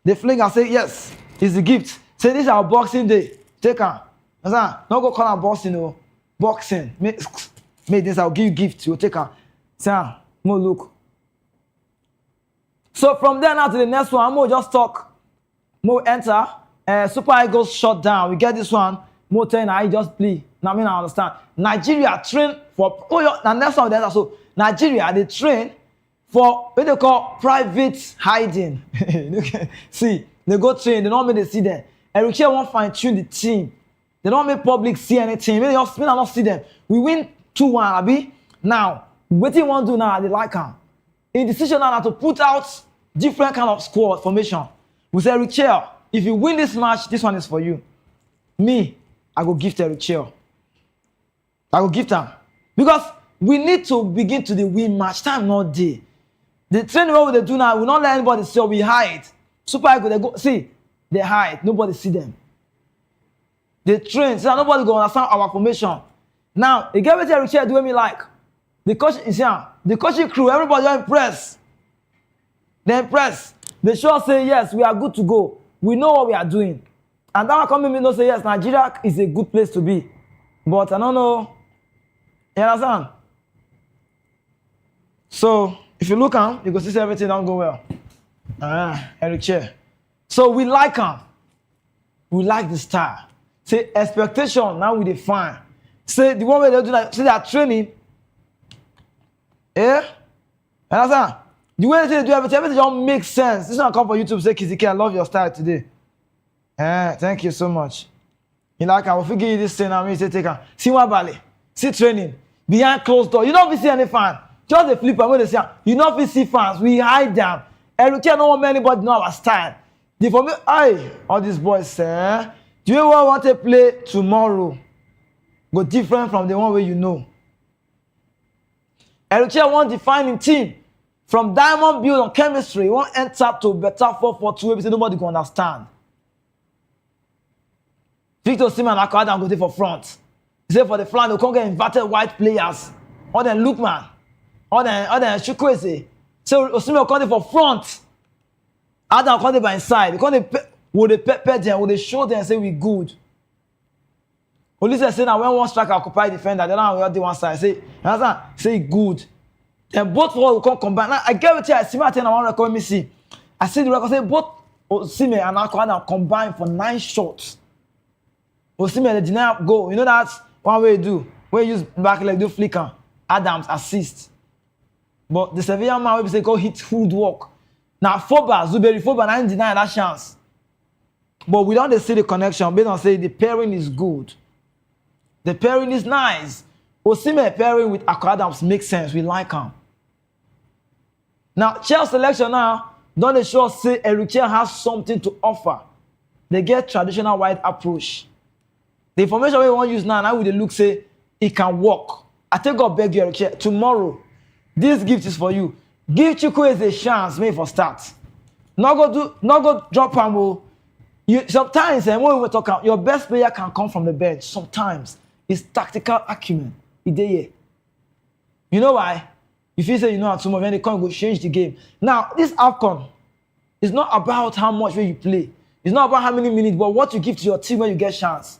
They fling and say, yes, it's the gift. Say this is our boxing day. Take them. Don't go call them boxing, no. Boxing. Make this, I'll give you gift. You'll take them. Say, no look. So from there now to the next one, I'm going to just talk. More enter. Super Eagles shut down. We get this one. More 10, I just play. Now I understand. Nigeria train for the next one there. So Nigeria they train for what they call private hiding. See, they go train, they don't make they see them. Eric Chair won't fine-tune the team. They don't make public see anything. They not see them. We win 2-1, Abi. Now, what you want to do now, they like them. In decision now to put out different kind of squad formation. We say, Eric Chair, if you win this match, this one is for you. Me, I go gift Eric Chair. I go gift am. Because we need to begin to the win match. Time not day. The training what they do now, we not let anybody see, we hide. Super Eagles, they go, see, they hide. Nobody see them. They train, so nobody go understand our formation. Now, they get what Eric Chair doing me like. The coach is here. The coaching crew, everybody are impressed. They're impressed. They sure say, yes, we are good to go. We know what we are doing. And that one coming me know say, yes, Nigeria is a good place to be. But I don't know. You understand? So, if you look at him, you go see everything don't go well. Eric Chair. So, we like him. We like the style. Say, expectation, now we define. Say, the one way they do that, say they are training. Yeah? Understand? The way they do everything don't make sense. This one come for YouTube, say, Kiziki, I love your style today. Thank you so much. You like, I will figure you this thing, I mean, say, take her. See one ballet. See training. Behind closed door. You don't see any fan. Just the flipper when they say, you don't see fans. We hide them. Eric Chair don't want anybody know our style. For me, all these boys say, do you want to play tomorrow? Go different from the one where you know. Eric Chair want defining team. From diamond build on chemistry, you want enter to better 4-4-2 because nobody can understand. Victor Osimhen and Akadam go there for front. He say for the flank, they can't get inverted white players. Or then Lookman. Or then Chukwueze. So Osimhen come there for front. Adam come there by inside. Will they pepper them? Will they show them and say we good? Olise say now when one striker occupy defender, they don't have the one side. Say good. Then both of will come combine. Now I get it here. I see my thing. I want to record me see. I see the record say both Osimhen and Akadam combine for 9 shots. Osimhen they deny goal. You know that's one way you do. When you use back leg do flicker. Adams assist. But the Sevilla man will say go hit food work. Now Zuberi Foba now deny that chance. But we don't see the connection. Based on say the pairing is good. The pairing is nice. Osimhen pairing with Akadams makes sense. We like him. Now, Chelsea selection now, don't they sure say Eric Chair has something to offer. They get traditional wide approach. The information we want to use now with the look say it can work. I take God beg you, Eric Chair, tomorrow, this gift is for you. Give Chukwueze a chance, maybe for start. Not go drop him. Sometimes when we talk, your best player can come from the bench. Sometimes it's tactical acumen. You know why? If you say you know how to move, then they can't go change the game. Now, this AFCON is not about how much you play. It's not about how many minutes, but what you give to your team when you get chance.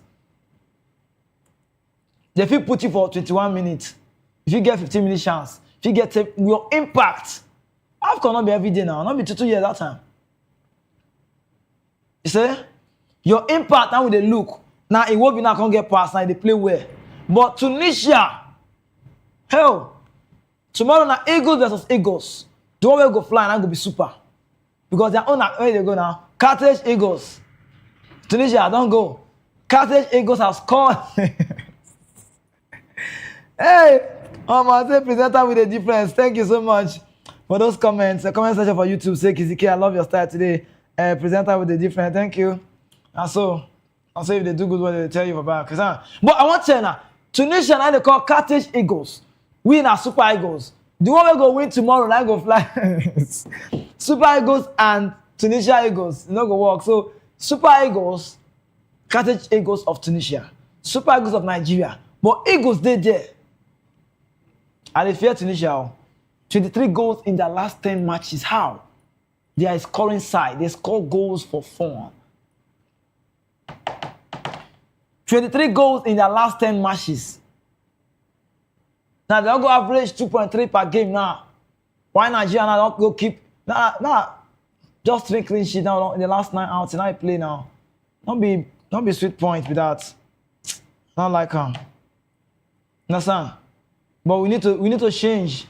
If you put you for 21 minutes, if you get 15 minutes chance, if you get your impact, AFCON not be every day now, not be 2 years that time. You see? Your impact now with the look. Now it won't be now can't get past, now they play well. But Tunisia, hell, tomorrow now Eagles versus Eagles. The one will go fly and I go be super. Because their own where they go now. Carthage Eagles. Tunisia, don't go. Carthage Eagles have scored. Hey, I say presenter with a difference. Thank you so much for those comments. The comment section for YouTube say Kiziki, I love your style today. Presenter with a difference. Thank you. And so if they do good, what they tell you about. But I want to say now, Tunisia now they call Carthage Eagles. We are Super Eagles. The one we go win tomorrow, now go fly. Super Eagles and Tunisia Eagles. It's not going to work. So Super Eagles, Carthage Eagles of Tunisia. Super Eagles of Nigeria. But Eagles, they there. And they fear Tunisia. 23 goals in their last 10 matches. How? They are a scoring side. They score goals for fun. 23 goals in their last 10 matches. Now they don't go average 2.3 per game now. Why Nigeria now don't go keep just 3 clean sheets now in the last 9 outs. Now I play now. Don't be sweet point with that. Not like understand? But we need to change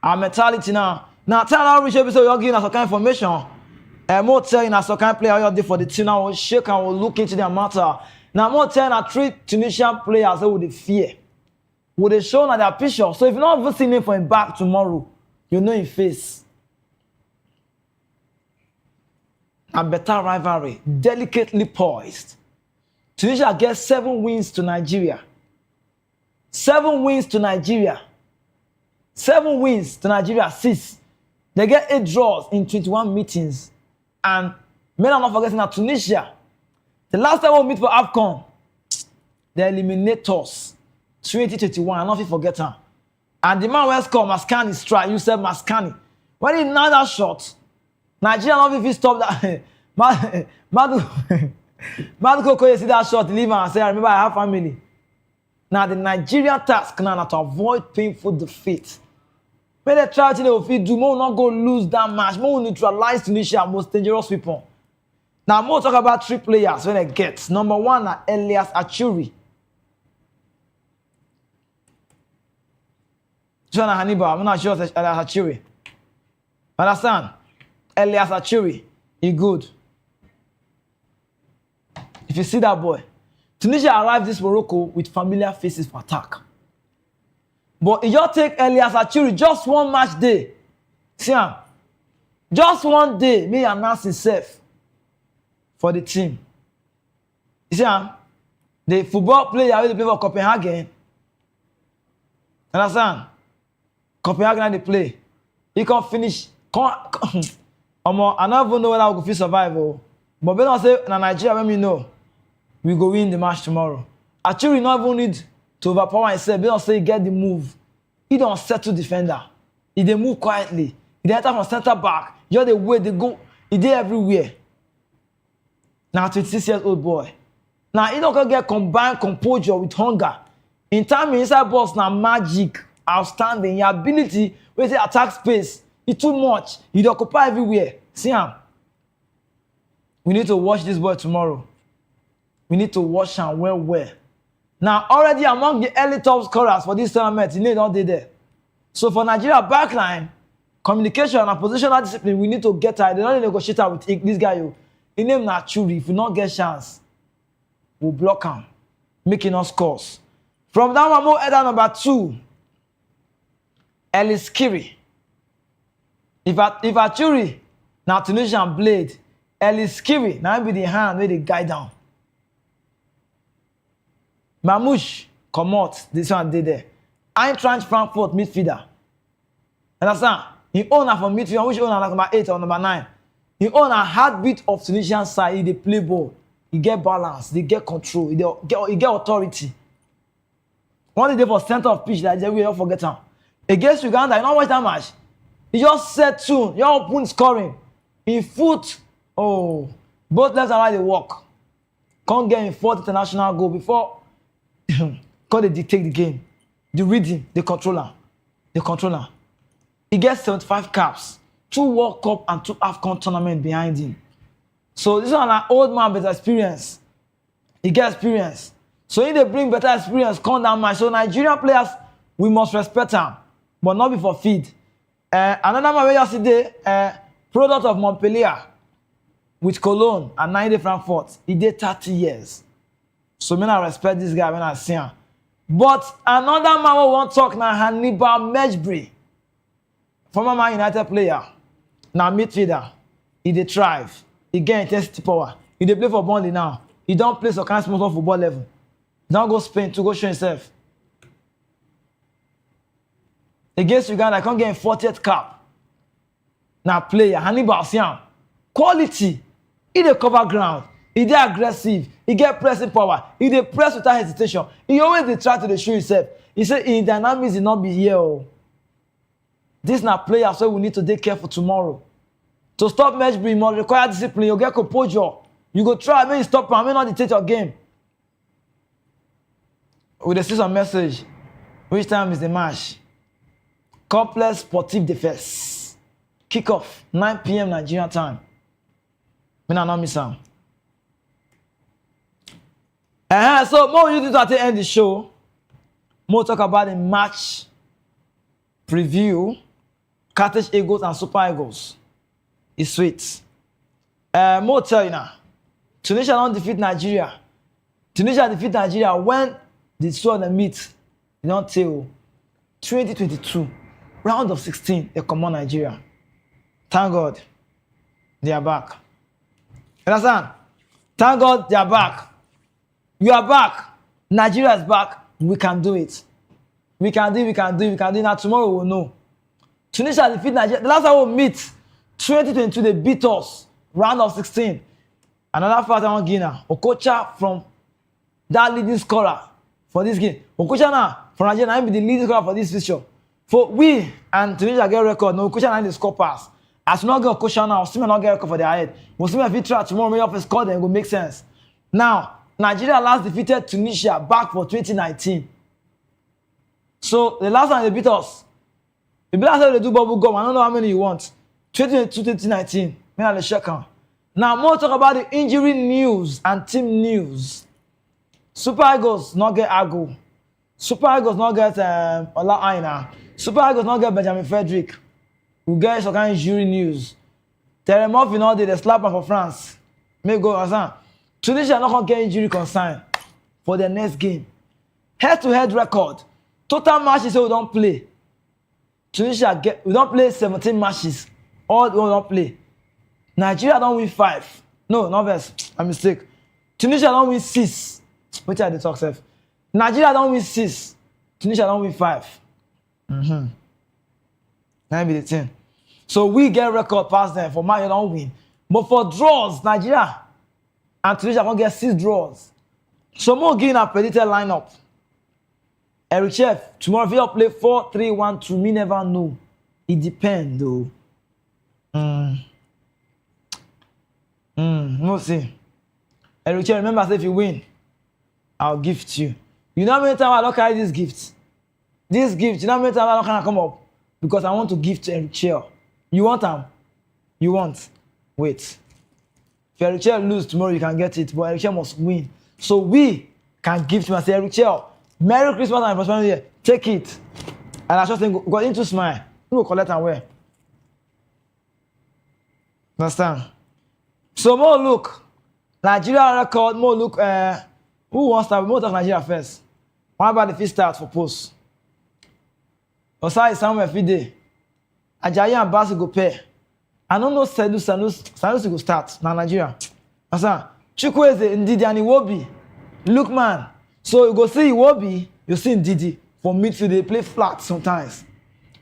our mentality now. Now tell our rich episode you're giving us some kind of information. And more telling us some kind of player you're there for the team now. We'll shake and we'll look into their matter. Now more telling our 3 Tunisian players that would fear. Would they show on their picture? So if you're not even seeing him for him back tomorrow, you know his face. A better rivalry, delicately poised. Tunisia gets 7 wins to Nigeria. 7 wins to Nigeria. 7 wins to Nigeria, 6. They get 8 draws in 21 meetings. And men are not forgetting that Tunisia, the last time we meet for AFCON, they eliminate us. 2021, I'm not forgetting. And the man who scored Mascani strike, you said Mascani. When he nailed that shot, Nigeria not if he stopped that. Maduko see that shot, leave and say, I remember I have family. Now the Nigerian task now to avoid painful defeat. When they try to do, more not go lose that match, more neutralize Tunisia most dangerous people. Now more talk about 3 players when they get. Number 1 are Elias Achuri. John Hannibal, I'm not sure it's Elias Achuri. Understand? Elias Achuri, he good. If you see that boy, Tunisia arrived this Morocco with familiar faces for attack. But if you take Elias Achuri just 1 match day, see him, just 1 day, me announce himself for the team. You see him, the football player will play for Copenhagen. Understand? Copenhagen they play. He can finish. I don't even know whether I will survive. But when I say in Nigeria, let me know. We go win the match tomorrow. Actually, not even need to overpower himself. They don't say get the move. He don't settle defender. He they move quietly. He enter from center back. You're the way they go. He did everywhere. Now 26-year-old boy. Now he don't gonna get combined composure with hunger. In time inside box now magic, outstanding. Your ability with the attack space. It's too much. He occupy everywhere. See him. We need to watch this boy tomorrow. We need to watch him well. Now, already among the early top scorers for this tournament, he need all day there. So for Nigeria backline, communication and positional discipline, we need to get her. They don't negotiate with this guy. His name is Churi. If we not get chance, we'll block him, making us scores. From that one, more header number 2, Ellis Kiri. If Achuri, now Tunisian blade, Ellis Kiri, now be the hand where they guide down. Mamouche, come out, this one did there. Eintracht Frankfurt midfielder. Understand? He own her from midfield, which own her number 8 or number 9. He own a heartbeat of Tunisian side, he dey play ball. He get balance, he get control, he get authority. One day for center of pitch, like we don't forget him. Against Uganda, you don't watch that match. He just set tune, you open scoring. In foot, both left and right they walk. Can't get in 4th international goal before they dictate the game. The rhythm, the controller. He gets 75 caps, 2 World Cup and 2 AFCON tournament behind him. So this is an old man with experience. He gets experience. So if they bring better experience, come down match. So Nigerian players, we must respect them, but not before feed. Another man yesterday, product of Montpellier with Cologne and 90 Frankfurt. He did 30 years. So I respect this guy when I see him. But another man who won't talk now, Hannibal Mejbri, former Man United player, now midfielder. He dey thrive. He get intensity power. He dey play for Burnley now. He don't play some kind of small football level. He don't go Spain to go show himself. Against Uganda, I can't get in 40th cap. Now player, Hannibal Siam. Quality. He dey cover ground. He dey aggressive. He get pressing power. He dey press without hesitation. He always dey try to show himself. He say in dynamics he not be here. This na player, so we need to take careful tomorrow. To stop Mejbri, you must require discipline. You get composure. You go try, maybe stop him, may not dictate your game. We dey see some message. Which time is the match? Complex Sportive Defense. Kickoff, 9 p.m. Nigerian time. Me not miss am. So more we do to end the show. More talk about the match preview. Carthage Eagles and Super Eagles. It's sweet. More tell you now. Tunisia don't defeat Nigeria. Tunisia defeat Nigeria when the two of them meet. You don't tell. 2022. Round of 16. They come on Nigeria. Thank God. They are back. You understand? Thank God they are back. You are back. Nigeria is back. We can do it. We can do it. Now tomorrow we'll know. Tunisia defeat Nigeria. The last time we meet, 2022, they beat us. Round of 16. Another fact I want Guinea. Okocha from that leading scorer for this game. Okocha now from Nigeria will be the leading scorer for this fixture. For we and Tunisia get record. No, Okocha now the score pass. As we not get Okocha now, Osimhen not get record for their head. Osimhen if he try tomorrow, maybe off a score, then it will make sense. Now, Nigeria last defeated Tunisia back for 2019. So the last time they beat us, the last time they do bubble gum, I don't know how many you want. 2019. May check on. Now, more talk about the injury news and team news. Super Eagles not get Ago. Super Eagles not get Ola Aina. Super Eagles not get Benjamin Frederick. We get some kind of injury news. Terry Murphy now did a slap for France. May go as Tunisia not gonna get injury concern for their next game. Head-to-head record. Total matches we don't play. Tunisia we don't play 17 matches. All we don't play. Nigeria don't win 5. No, not verse. A mistake. Tunisia don't win 6. Which are the talk self? Nigeria don't win 6. Tunisia don't win 5. That be the thing. So we get record past them. For Mali don't win. But for draws, Nigeria and Tunisia gonna get 6 draws. So more gain a predicted lineup. Eric Chef, tomorrow if you play 4-3-1-2, me never know. It depends though. We'll see. Eric Chef, remember I said if you win, I'll gift you. You know how many times I don't carry this gift? This gift, you know how many times I don't kind of come up? Because I want to give to Eric Chef. You want them? You want? Wait. If Eric Chef lose tomorrow, you can get it, but Eric Chef must win. So we can give to him and say, Eric Chef, Merry Christmas and prosperity year. Take it. And I just think, got into smile. You will collect and wear. Understand? So more look. Nigeria record, more look. Who wants to start? More talk Nigeria first. What about the first start for post? Osai Samuel Fide. Ajayi and Basi go pair. I don't know Sanusi go start. Now Nigeria. Understand? Chukwueze, Ndidi and Iwobi. Look man. So you go see Iwobi, you see Ndidi. For midfield, they play flat sometimes.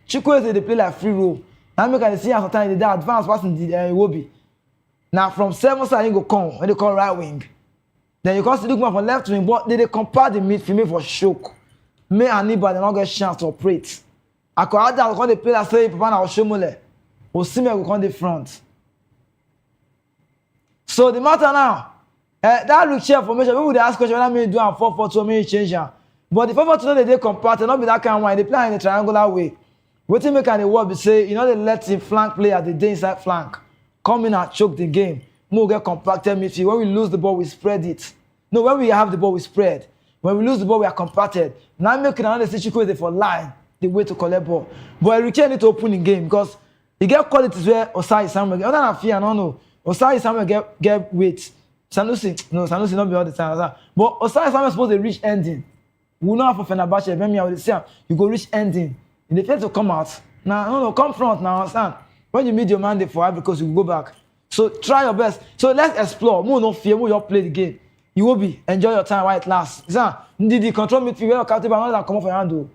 Chukwueze, they play like free roll. Now make I see how sometimes they advance passing Iwobi. Now from 7 side, you go come, when they call right wing. Then you can see Lookman from left wing, but they compare the midfield for shock. Me and Niba, they don't get chance to operate. I could add that because they play like say Papa or Shomole. Osimhen will come the front. So the matter now, that look share formation, people would ask question, what I mean do and 4-4-2, I change them. But the 4-4-2, they compact, not be that kind of one. They play in a triangular way. What they make and the work be say, you know, they let him flank player, they day inside flank. Come in and choke the game. More get compacted midfield. When we lose the ball, we spread it. No, when we have the ball, we spread. When we lose the ball, we are compacted. Now making another situation for line, the way to collect ball. But Eric need to open the game because he get qualities where Osai Samuel get. Other than fear, no. Osai Samuel get weight. Sanusi not be all the time. But Osai Samuel supposed to reach ending. We know how for Fenerbahce, when I would say you go reach ending. In the fail to come out. Now, no, come front now, understand? When you meet your mandate for because you go back. So try your best. So let's explore. More no fear, more you play the game. You will be enjoy your time while it lasts. Ndidi control midfield, where captain but not come off your hand.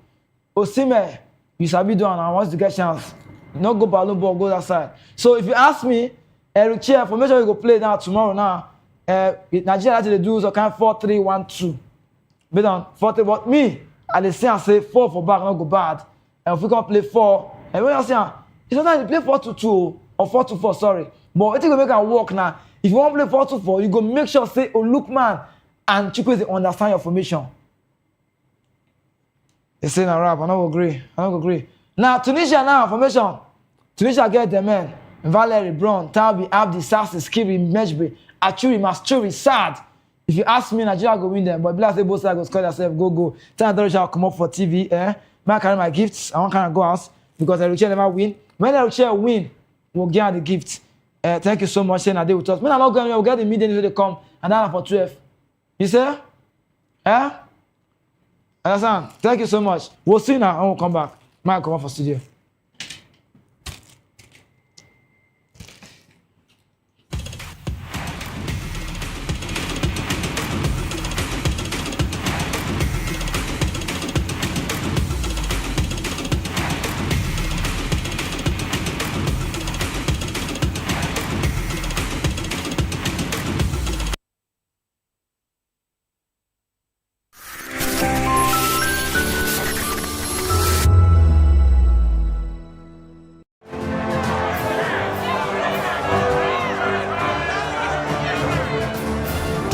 Osimhen, you sabi do and I want to get chance. Not go balloon ball, go that side. So if you ask me, Eric Chair, for make sure you go play now tomorrow now. Nigeria actually do so kind of 4-3-1-2. But on 4-3, but me, I say 4 for back, not go bad. And if we can play 4, and when you say, it's sometimes you play 4-2-2 or 4-2-4, sorry. But I think we make it work now. If you want to play 4-2-4, you go make sure say, oh look man, and Chukwueze understand your formation. They say na rap, I don't agree. Now Tunisia now formation. Tunisia get the men. Valerie, Brown, Tabi, Abdi, Sassi, Skiri, Mejbe, Achuri, Masturi, Sad. If you ask me, Nigeria go win them. But blast say both sides go score themselves, go. Tell them shall come up for TV. I carry my gifts. I want kind of go out because Eric never win. When Eric win, we'll get the gift. Thank you so much, saying that they will talk. When I'm not going, we'll get the meeting if they come and then for 12. You say? Understand? Thank you so much. We'll see now and we'll come back. Might come up for studio.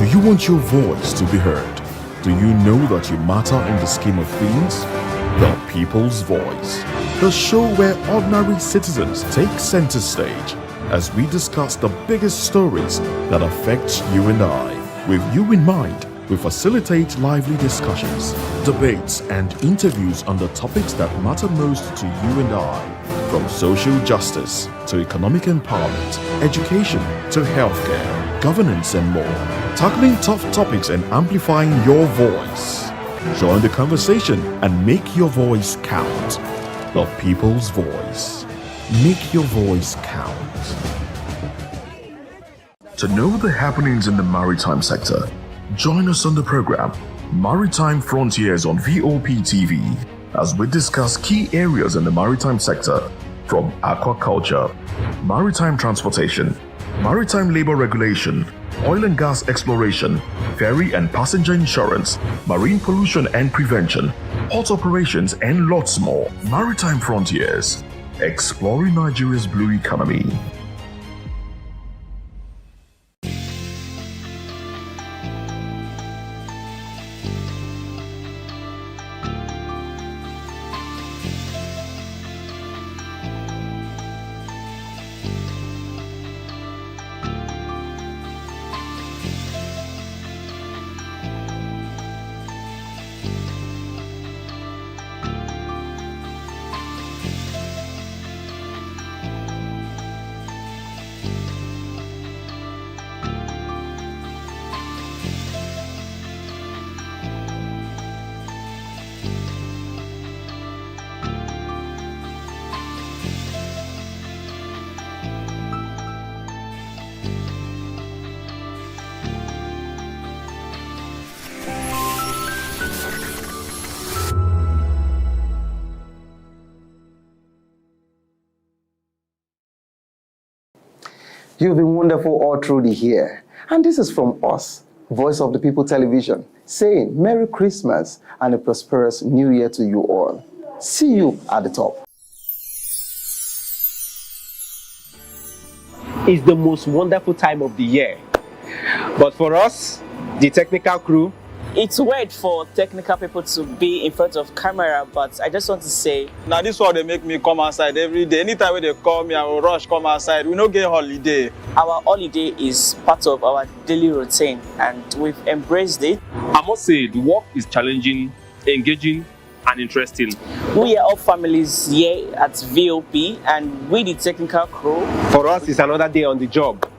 Do you want your voice to be heard? Do you know that you matter in the scheme of things? The People's Voice, the show where ordinary citizens take center stage as we discuss the biggest stories that affect you and I. With you in mind, we facilitate lively discussions, debates, and interviews on the topics that matter most to you and I, from social justice to economic empowerment, education to healthcare, governance, and more, tackling tough topics and amplifying your voice. Join the conversation and make your voice count. The People's Voice. Make your voice count. To know the happenings in the maritime sector, join us on the program Maritime Frontiers on VOP TV as we discuss key areas in the maritime sector from aquaculture, maritime transportation, maritime labor regulation, oil and gas exploration, ferry and passenger insurance, marine pollution and prevention, port operations, and lots more. Maritime Frontiers, exploring Nigeria's blue economy. You've been wonderful all through the year. And this is from us, Voice of the People Television, saying Merry Christmas and a prosperous New Year to you all. See you at the top. It's the most wonderful time of the year. But for us, the technical crew, It's weird for technical people to be in front of camera, but I just want to say, now this one they make me come outside every day. Anytime when they call me, I will rush come outside. We no get holiday. our holiday is part of our daily routine and we've embraced it. I must say, the work is challenging, engaging, and interesting. We are all families here at VOP and we the technical crew. For us, it's another day on the job.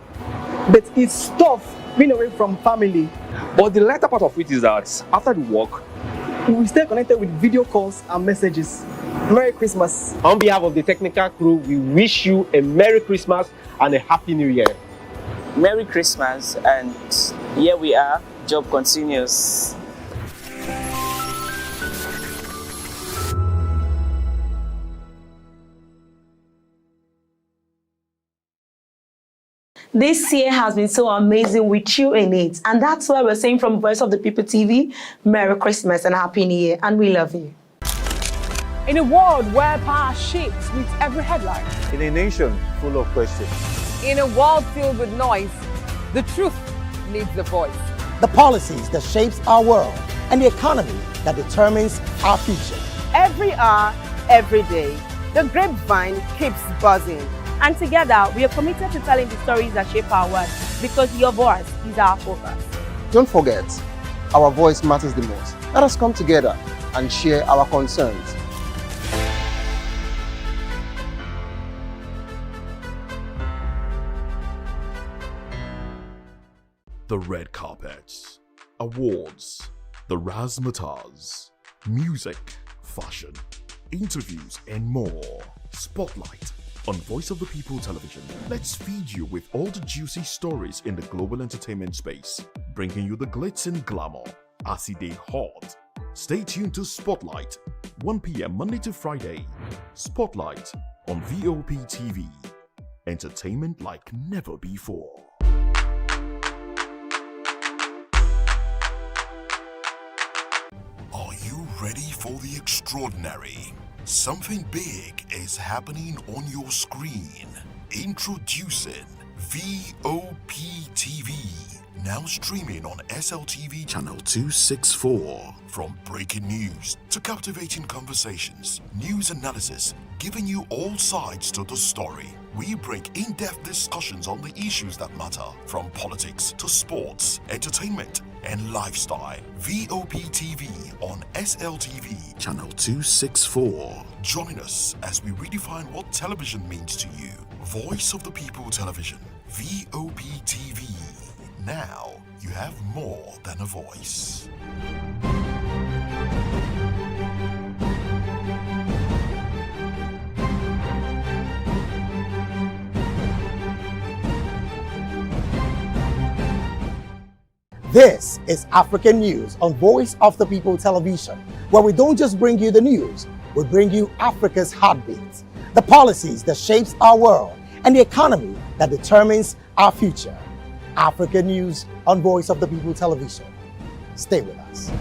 But it's tough being away from family. But the lighter part of it is that after the work, We will stay connected with video calls and messages. Merry Christmas. On behalf of the technical crew, we wish you a Merry Christmas and a Happy New Year. Merry Christmas, and here we are, job continues. This year has been so amazing with you in it. And that's why we're saying from Voice of the People TV, Merry Christmas and Happy New Year. And we love you. In a world where power shifts with every headline. In a nation full of questions. In a world filled with noise, the truth needs a voice. The policies that shapes our world and the economy that determines our future. Every hour, every day, the grapevine keeps buzzing. And together, we are committed to telling the stories that shape our world because your voice is our focus. Don't forget, our voice matters the most. Let us come together and share our concerns. The red carpets, awards, the razzmatazz, music, fashion, interviews, and more. Spotlight on Voice of the People Television. Let's feed you with all the juicy stories in the global entertainment space, bringing you the glitz and glamour as they hot. Stay tuned to Spotlight, 1 p.m. Monday to Friday. Spotlight on VOP TV. Entertainment like never before. Are you ready for the extraordinary? Something big is happening on your screen. Introducing VOP TV, now streaming on SLTV channel 264. From breaking news to captivating conversations, news analysis, giving you all sides to the story. We bring in-depth discussions on the issues that matter, from politics to sports, entertainment, and lifestyle. VOP TV on SLTV channel 264. Join us as we redefine what television means to you. Voice of the People Television, VOP TV. Now you have more than a voice. This is African News on Voice of the People Television, where we don't just bring you the news, we bring you Africa's heartbeat, the policies that shapes our world, and the economy that determines our future. African News on Voice of the People Television. Stay with us.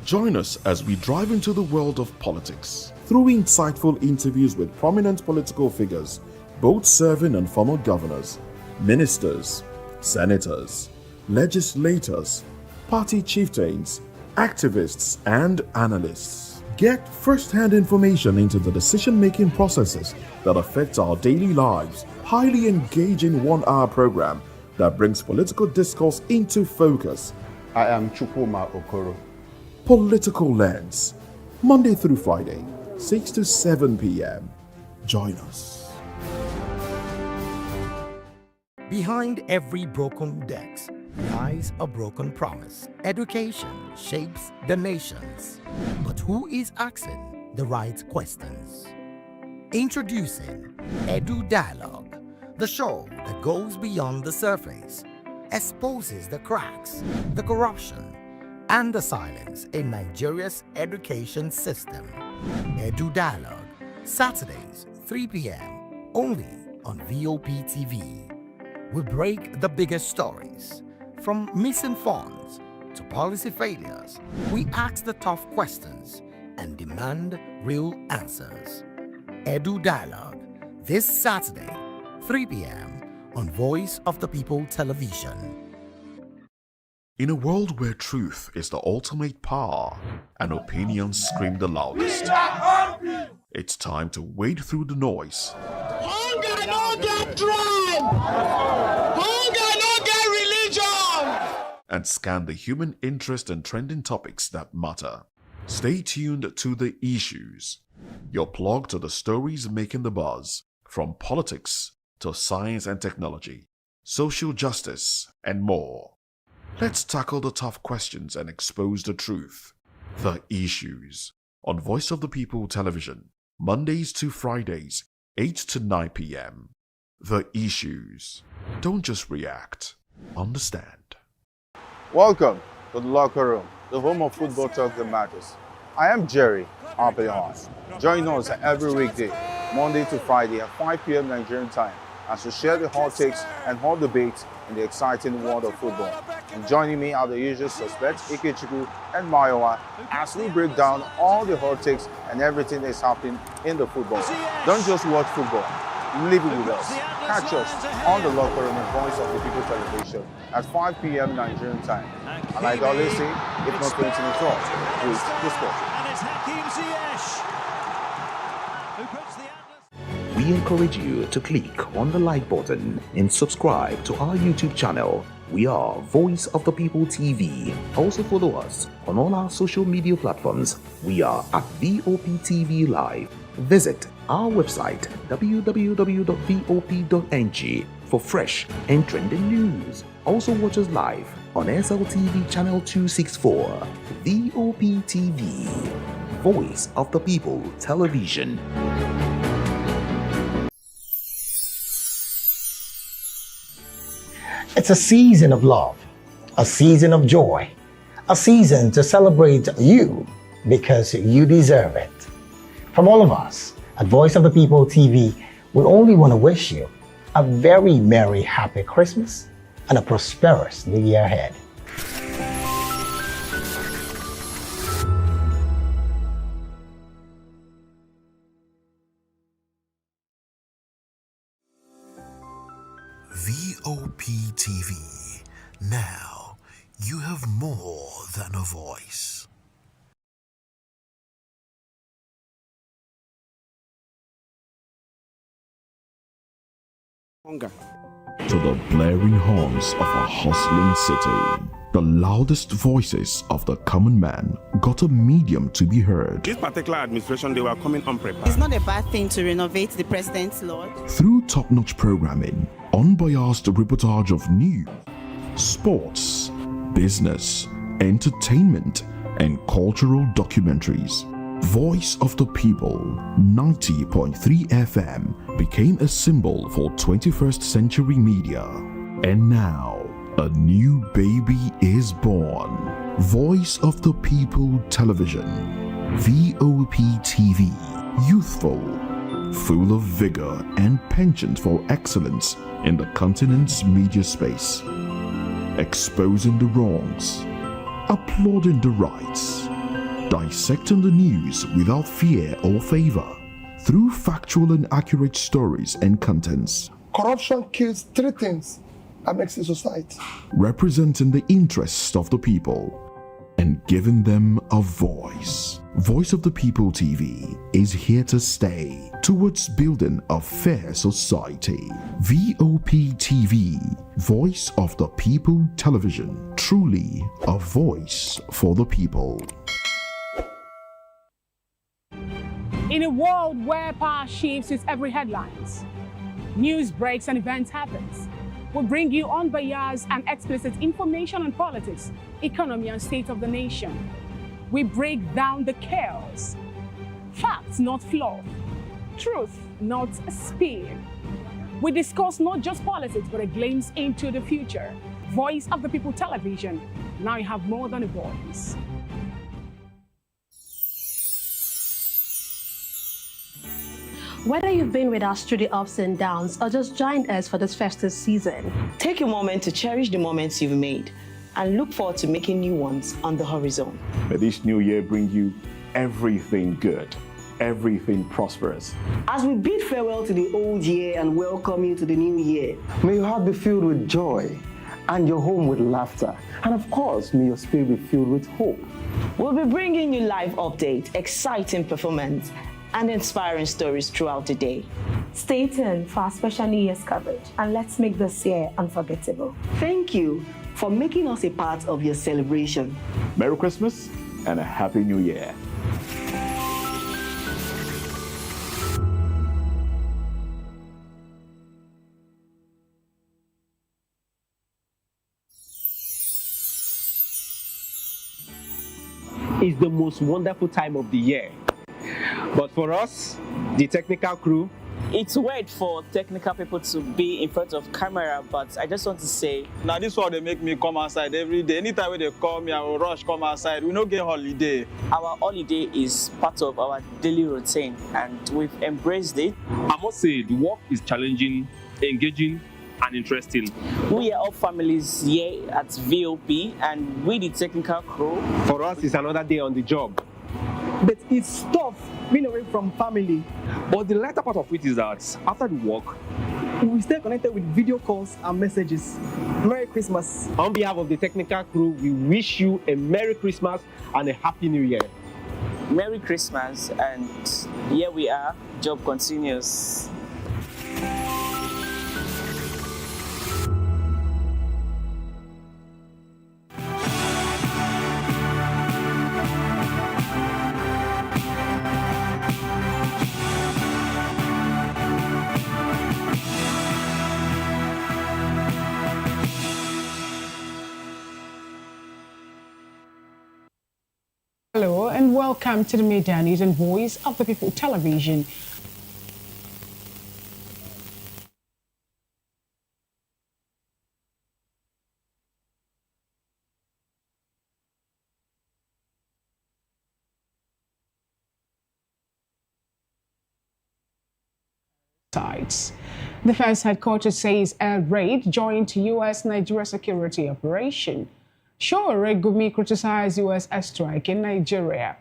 Join us as we drive into the world of politics through insightful interviews with prominent political figures, both serving and former governors, ministers, senators, legislators, party chieftains, activists, and analysts. Get first-hand information into the decision-making processes that affect our daily lives. Highly engaging one-hour program that brings political discourse into focus. I am Chukwuma Okoro. Political Lens, Monday through Friday, 6 to 7 p.m. Join us. Behind every broken desk lies a broken promise. Education shapes the nations. But who is asking the right questions? Introducing Edu Dialogue, the show that goes beyond the surface, exposes the cracks, the corruption, and the silence in Nigeria's education system. Edu Dialogue, Saturdays, 3 p.m., only on VOP TV. We break the biggest stories, from missing funds to policy failures. We ask the tough questions and demand real answers. Edu Dialogue, this Saturday, 3 p.m. on Voice of the People Television. In a world where truth is the ultimate power and opinions scream the loudest, it's time to wade through the noise. Hunger no get tribe. Hunger no get religion. And scan the human interest and trending topics that matter. Stay tuned to The Issues, your plug to the stories making the buzz, from politics to science and technology, social justice, and more. Let's tackle the tough questions and expose the truth. The Issues on Voice of the People Television, Mondays to Fridays, 8 to 9 p.m. The Issues. Don't just react, understand. Welcome to the locker room, the home of football talk that matters. I am Jerry Archbishop. Join us every weekday, Monday to Friday at 5 p.m. Nigerian time, as we share the hot takes and hot debates in the exciting world of football. And joining me are the usual suspects, Ikechukwu and Mayowa, as we break down all the hot takes and everything that's happening in the football. Don't just watch football, live it with us. Catch us on the locker room and Voice of the People Television at 5 p.m. Nigerian time. And like I always say, if not 20 minutes off, please discuss. We encourage you to click on the like button and subscribe to our YouTube channel. We are Voice of the People TV. Also follow us on all our social media platforms. We are at VOP TV Live. Visit our website www.vop.ng for fresh and trending news. Also watch us live on SLTV channel 264. VOP TV, Voice of the People Television. It's a season of love, a season of joy, a season to celebrate you because you deserve it. From all of us at Voice of the People TV, we only want to wish you a very merry, happy Christmas and a prosperous new year ahead. VOP TV. Now, you have more than a voice. To the blaring horns of a hustling city, the loudest voices of the common man got a medium to be heard. This particular administration, they were coming unprepared. It's not a bad thing to renovate the president's lodge. Through top-notch programming, unbiased reportage of news, sports, business, entertainment, and cultural documentaries, Voice of the People 90.3 FM became a symbol for 21st century media. And now, a new baby is born. Voice of the People Television, VOP TV, youthful, full of vigor and penchant for excellence in the continent's media space, exposing the wrongs, applauding the rights, dissecting the news without fear or favor, through factual and accurate stories and contents. Corruption kills three things that makes a society. Representing the interests of the people and giving them a voice. Voice of the People TV is here to stay towards building a fair society. VOP TV, Voice of the People Television, truly a voice for the people. In a world where power shifts with every headlines, news breaks and events happens, we bring you unbiased and explicit information on politics, economy, and state of the nation. We break down the chaos. Facts, not fluff. Truth, not spin. We discuss not just politics, but a glimpse into the future. Voice of the People Television. Now you have more than a voice. Whether you've been with us through the ups and downs or just joined us for this festive season, take a moment to cherish the moments you've made and look forward to making new ones on the horizon. May this new year bring you everything good, everything prosperous. As we bid farewell to the old year and welcome you to the new year, may your heart be filled with joy and your home with laughter. And of course, may your spirit be filled with hope. We'll be bringing you live updates, exciting performance, and inspiring stories throughout the day. Stay tuned for our special New Year's coverage and let's make this year unforgettable. Thank you for making us a part of your celebration. Merry Christmas and a Happy New Year. It's the most wonderful time of the year. But for us, the technical crew, it's weird for technical people to be in front of camera, but I just want to say, now this one they make me come outside every day. Anytime when they call me, I will rush come outside. We don't get holiday. Our holiday is part of our daily routine, and we've embraced it. I must say, the work is challenging, engaging, and interesting. We are all families here at VOP, and we the technical crew. For us, it's another day on the job. But it's tough being away from family. But the latter part of it is that after the work, we stay connected with video calls and messages. Merry Christmas. On behalf of the technical crew, we wish you a Merry Christmas and a Happy New Year. Merry Christmas, and here we are, job continues. Hello and welcome to the Media News and Voice of the People Television. Defense headquarters says a raid joined U.S.-Nigeria security operation. Showore Gumi criticized U.S. airstrike in Nigeria.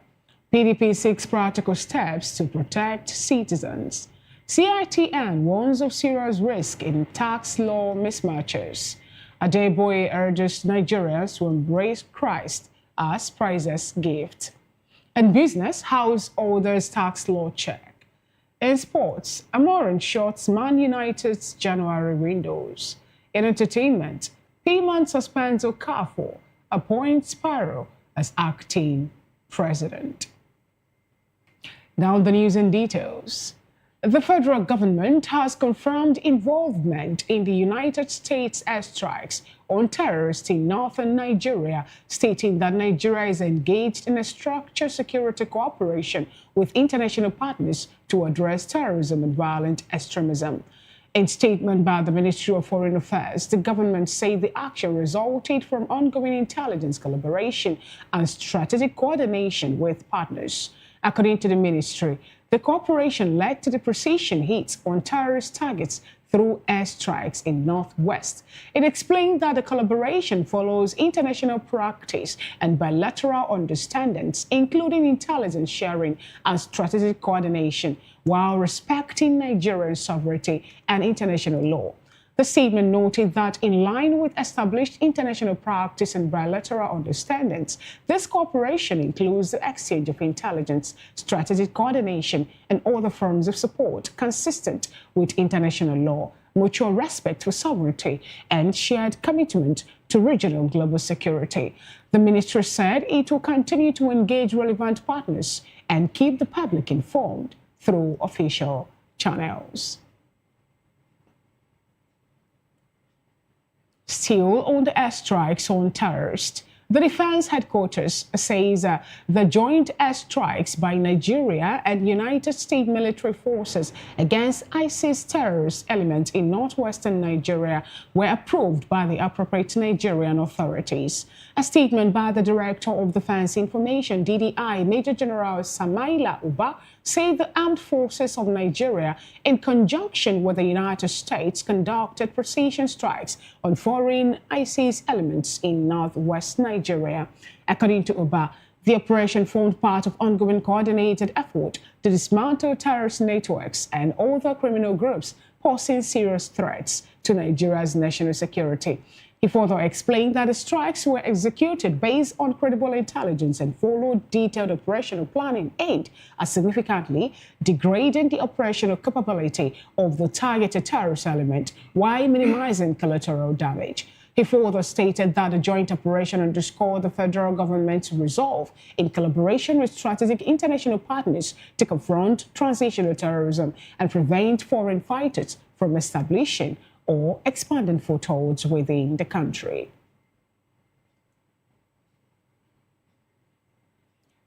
PDP seeks practical steps to protect citizens. CITN warns of serious risk in tax law mismatches. Adeboye urges Nigerians to embrace Christ as prizes gift. In business, householders tax law check. In sports, Amorim shorts Man United's January windows. In entertainment, Payman suspends Okafor, appoints Spyro as acting president. Now the news in details. The federal government has confirmed involvement in the United States airstrikes on terrorists in northern Nigeria, stating that Nigeria is engaged in a structured security cooperation with international partners to address terrorism and violent extremism. In statement by the Ministry of Foreign Affairs, the government said the action resulted from ongoing intelligence collaboration and strategic coordination with partners. According to the ministry, the cooperation led to the precision hits on terrorist targets through airstrikes in Northwest. It explained that the collaboration follows international practice and bilateral understandings, including intelligence sharing and strategic coordination, while respecting Nigerian sovereignty and international law. The statement noted that in line with established international practice and bilateral understandings, this cooperation includes the exchange of intelligence, strategic coordination, and other forms of support consistent with international law, mutual respect for sovereignty, and shared commitment to regional global security. The ministry said it will continue to engage relevant partners and keep the public informed through official channels. Still on the airstrikes on terrorists, the Defense Headquarters says the joint airstrikes by Nigeria and United States military forces against ISIS terrorist elements in northwestern Nigeria were approved by the appropriate Nigerian authorities. A statement by the Director of Defense Information, DDI, Major General Samaila Uba, said the armed forces of Nigeria, in conjunction with the United States, conducted precision strikes on foreign ISIS elements in northwest Nigeria. According to Uba, the operation formed part of ongoing coordinated effort to dismantle terrorist networks and other criminal groups posing serious threats to Nigeria's national security. He further explained that the strikes were executed based on credible intelligence and followed detailed operational planning aimed at significantly degrading the operational capability of the targeted terrorist element while minimizing collateral damage. He further stated that the joint operation underscored the federal government's resolve in collaboration with strategic international partners to confront transitional terrorism and prevent foreign fighters from establishing or expanding footholds within the country.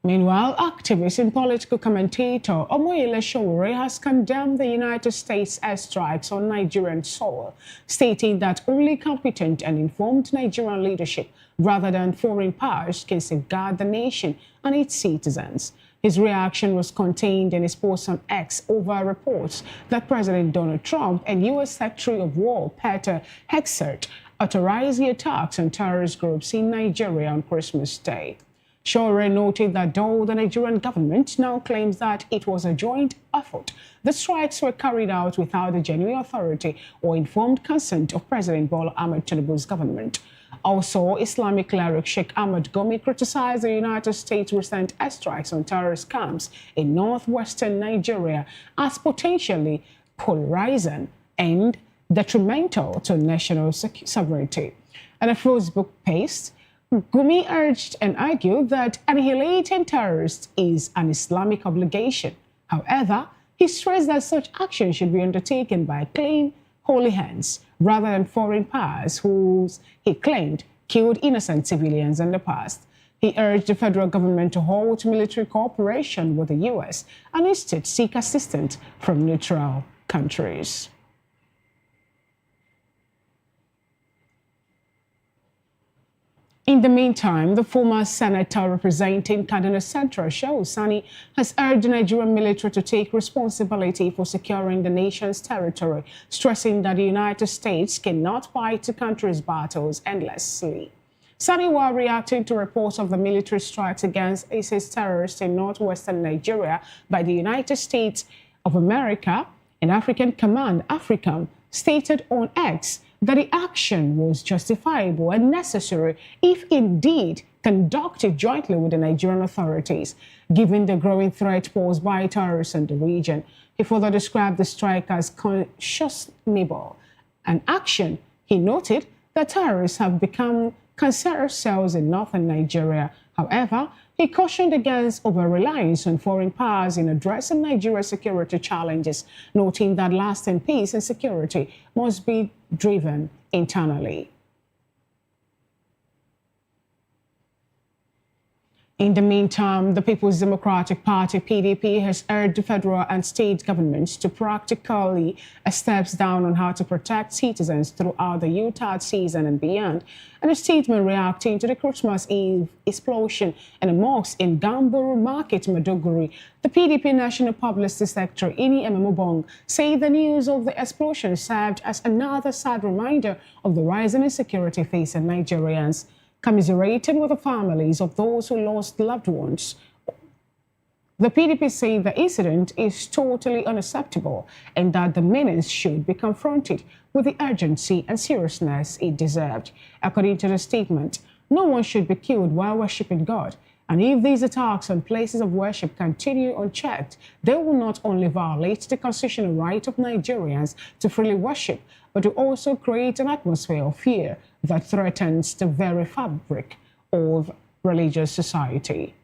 Meanwhile, activist and political commentator Omoyele Sowore has condemned the United States airstrikes on Nigerian soil, stating that only competent and informed Nigerian leadership, rather than foreign powers, can safeguard the nation and its citizens. His reaction was contained in his post on X over reports that President Donald Trump and U.S. Secretary of War Peter Hegseth authorized the attacks on terrorist groups in Nigeria on Christmas Day. Sowore noted that though the Nigerian government now claims that it was a joint effort, the strikes were carried out without the genuine authority or informed consent of President Bola Ahmed Tinubu's government. Also, Islamic cleric Sheikh Ahmed Gumi criticized the United States' recent airstrikes on terrorist camps in northwestern Nigeria as potentially polarizing and detrimental to national sovereignty. In a Facebook post, Gumi urged and argued that annihilating terrorists is an Islamic obligation. However, he stressed that such action should be undertaken by clean, holy hands, rather than foreign powers who, he claimed, killed innocent civilians in the past. He urged the federal government to halt military cooperation with the U.S. and instead seek assistance from neutral countries. In the meantime, the former senator representing Kaduna Central, Shehu Sani, has urged the Nigerian military to take responsibility for securing the nation's territory, stressing that the United States cannot fight the country's battles endlessly. Sani, while reacting to reports of the military strikes against ISIS terrorists in northwestern Nigeria by the United States of America, An African Command, AFRICOM, stated on X that the action was justifiable and necessary if indeed conducted jointly with the Nigerian authorities, given the growing threat posed by terrorists in the region. He further described the strike as conscionable, an action he noted that terrorists have become cancerous cells in northern Nigeria. However, he cautioned against over-reliance on foreign powers in addressing Nigeria's security challenges, noting that lasting peace and security must be driven internally. In the meantime, the People's Democratic Party, PDP, has urged the federal and state governments to practically steps down on how to protect citizens throughout the Utah season and beyond. In a statement reacting to the Christmas Eve explosion in a mosque in Gamburu Market, Maiduguri, the PDP National Publicity Secretary, Ini Ememobong, said the news of the explosion served as another sad reminder of the rising insecurity facing Nigerians. Commiserated with the families of those who lost loved ones, the PDP said the incident is totally unacceptable and that the menace should be confronted with the urgency and seriousness it deserved. According to the statement, no one should be killed while worshipping God. And if these attacks on places of worship continue unchecked, they will not only violate the constitutional right of Nigerians to freely worship, but will also create an atmosphere of fear that threatens the very fabric of religious society.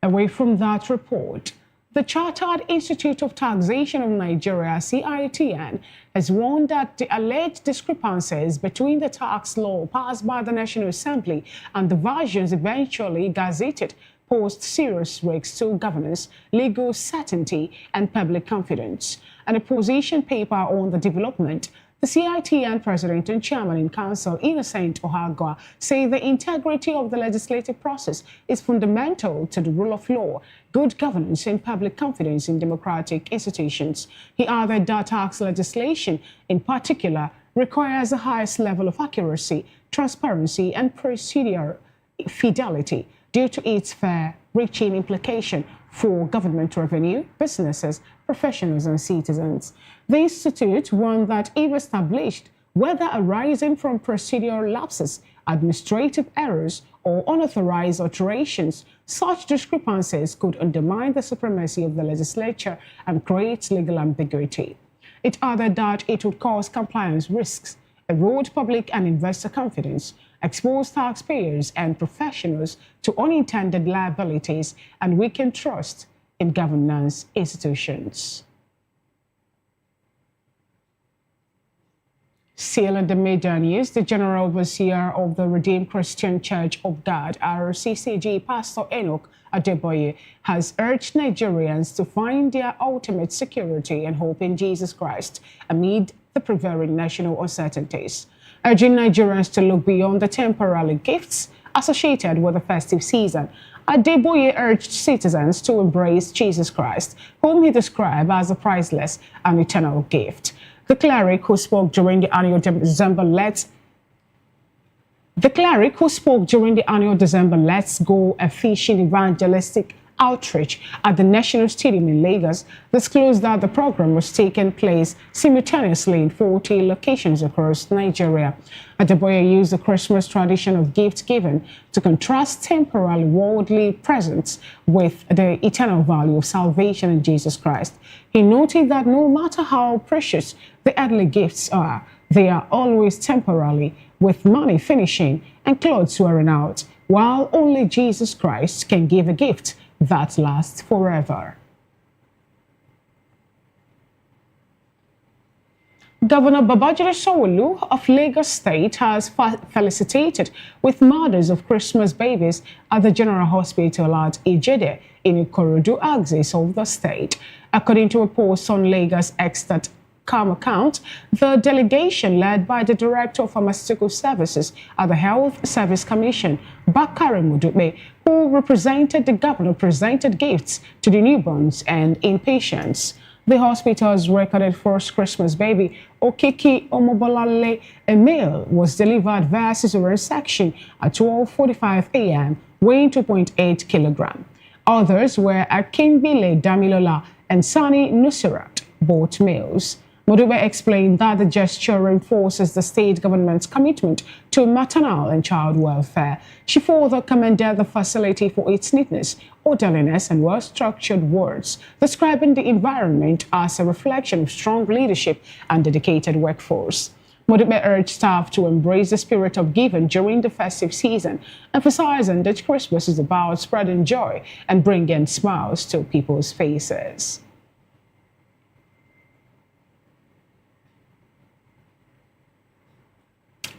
Away from that report, the Chartered Institute of Taxation of Nigeria, CITN, has warned that the alleged discrepancies between the tax law passed by the National Assembly and the versions eventually gazetted pose serious risks to governance, legal certainty, and public confidence. In a position paper on the development, the CITN President and Chairman in Council, Innocent Ohagwa, say the integrity of the legislative process is fundamental to the rule of law, good governance, and public confidence in democratic institutions. He added that tax legislation, in particular, requires the highest level of accuracy, transparency, and procedural fidelity due to its far-reaching implication for government revenue, businesses, professionals, and citizens. The Institute warned that if established, whether arising from procedural lapses, administrative errors, or unauthorized alterations, such discrepancies could undermine the supremacy of the legislature and create legal ambiguity. It added that it would cause compliance risks, erode public and investor confidence, expose taxpayers and professionals to unintended liabilities, and weaken trust in governance institutions. Still in the media news, the General Overseer of the Redeemed Christian Church of God, RCCG, Pastor Enoch Adeboye, has urged Nigerians to find their ultimate security and hope in Jesus Christ amid the prevailing national uncertainties, urging Nigerians to look beyond the temporary gifts associated with the festive season. Adeboye urged citizens to embrace Jesus Christ, whom he described as a priceless and eternal gift. The cleric who spoke during the annual December Let's Go a Fishing evangelistic outreach at the National Stadium in Lagos disclosed that the program was taking place simultaneously in 40 locations across Nigeria. Adeboye used the Christmas tradition of gift giving to contrast temporal worldly presents with the eternal value of salvation in Jesus Christ. He noted that no matter how precious the earthly gifts are, they are always temporary, with money finishing and clothes wearing out, while only Jesus Christ can give a gift that lasts forever. Governor Babajide Sanwo-Olu of Lagos State has felicitated with mothers of Christmas babies at the General Hospital at Ijede in Ikorodu axis of the state. According to a post on Lagos X.com account, the delegation led by the Director of Pharmaceutical Services at the Health Service Commission, Bakari Mudupe, who represented the governor, presented gifts to the newborns and inpatients. The hospital's recorded first Christmas baby, Okiki Omobolale, a male, was delivered via cesarean section at 12:45 a.m., weighing 2.8 kilograms. Others were Akinbile Damilola and Sani Nusirat, both males. Modube explained that the gesture reinforces the state government's commitment to maternal and child welfare. She further commended the facility for its neatness, orderliness, and well-structured words, describing the environment as a reflection of strong leadership and dedicated workforce. Modube urged staff to embrace the spirit of giving during the festive season, emphasizing that Christmas is about spreading joy and bringing smiles to people's faces.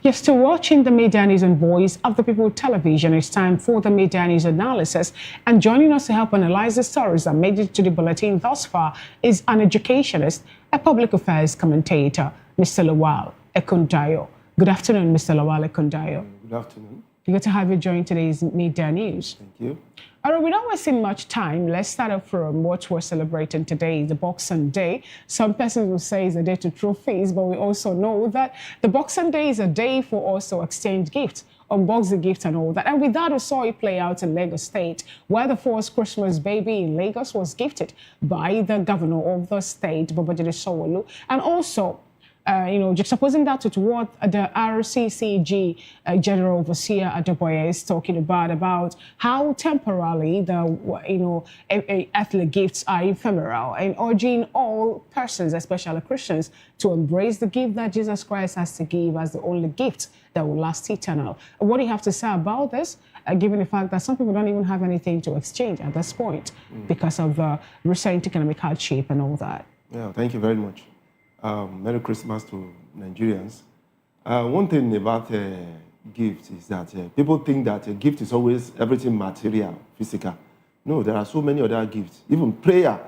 You're still watching the Media News on Voice of the People television. It's time for the Media News analysis. And joining us to help analyze the stories that made it to the bulletin thus far is an educationist, a public affairs commentator, Mr. Lawal Ekundayo. Good afternoon, Mr. Lawal Ekundayo. Good afternoon. Good to have you join today's Media News. Thank you. All right, without wasting much time, let's start off from what we're celebrating today, the Boxing Day. Some persons will say it's a day to throw fees, but we also know that the Boxing Day is a day for also exchange gifts, unbox the gift and all that. And with that, we saw it play out in Lagos State, where the first Christmas baby in Lagos was gifted by the governor of the state, Babajide Sanwo-Olu, and also juxtaposing that to what the RCCG General Overseer Adeboye is talking about how temporarily the earthly gifts are ephemeral, and urging all persons, especially Christians, to embrace the gift that Jesus Christ has to give as the only gift that will last eternal. What do you have to say about this, given the fact that some people don't even have anything to exchange at this point because of the recent economic hardship and all that? Yeah, thank you very much. Merry Christmas to Nigerians. One thing about gift is that people think that a gift is always everything material, physical. No, there are so many other gifts. Even prayer.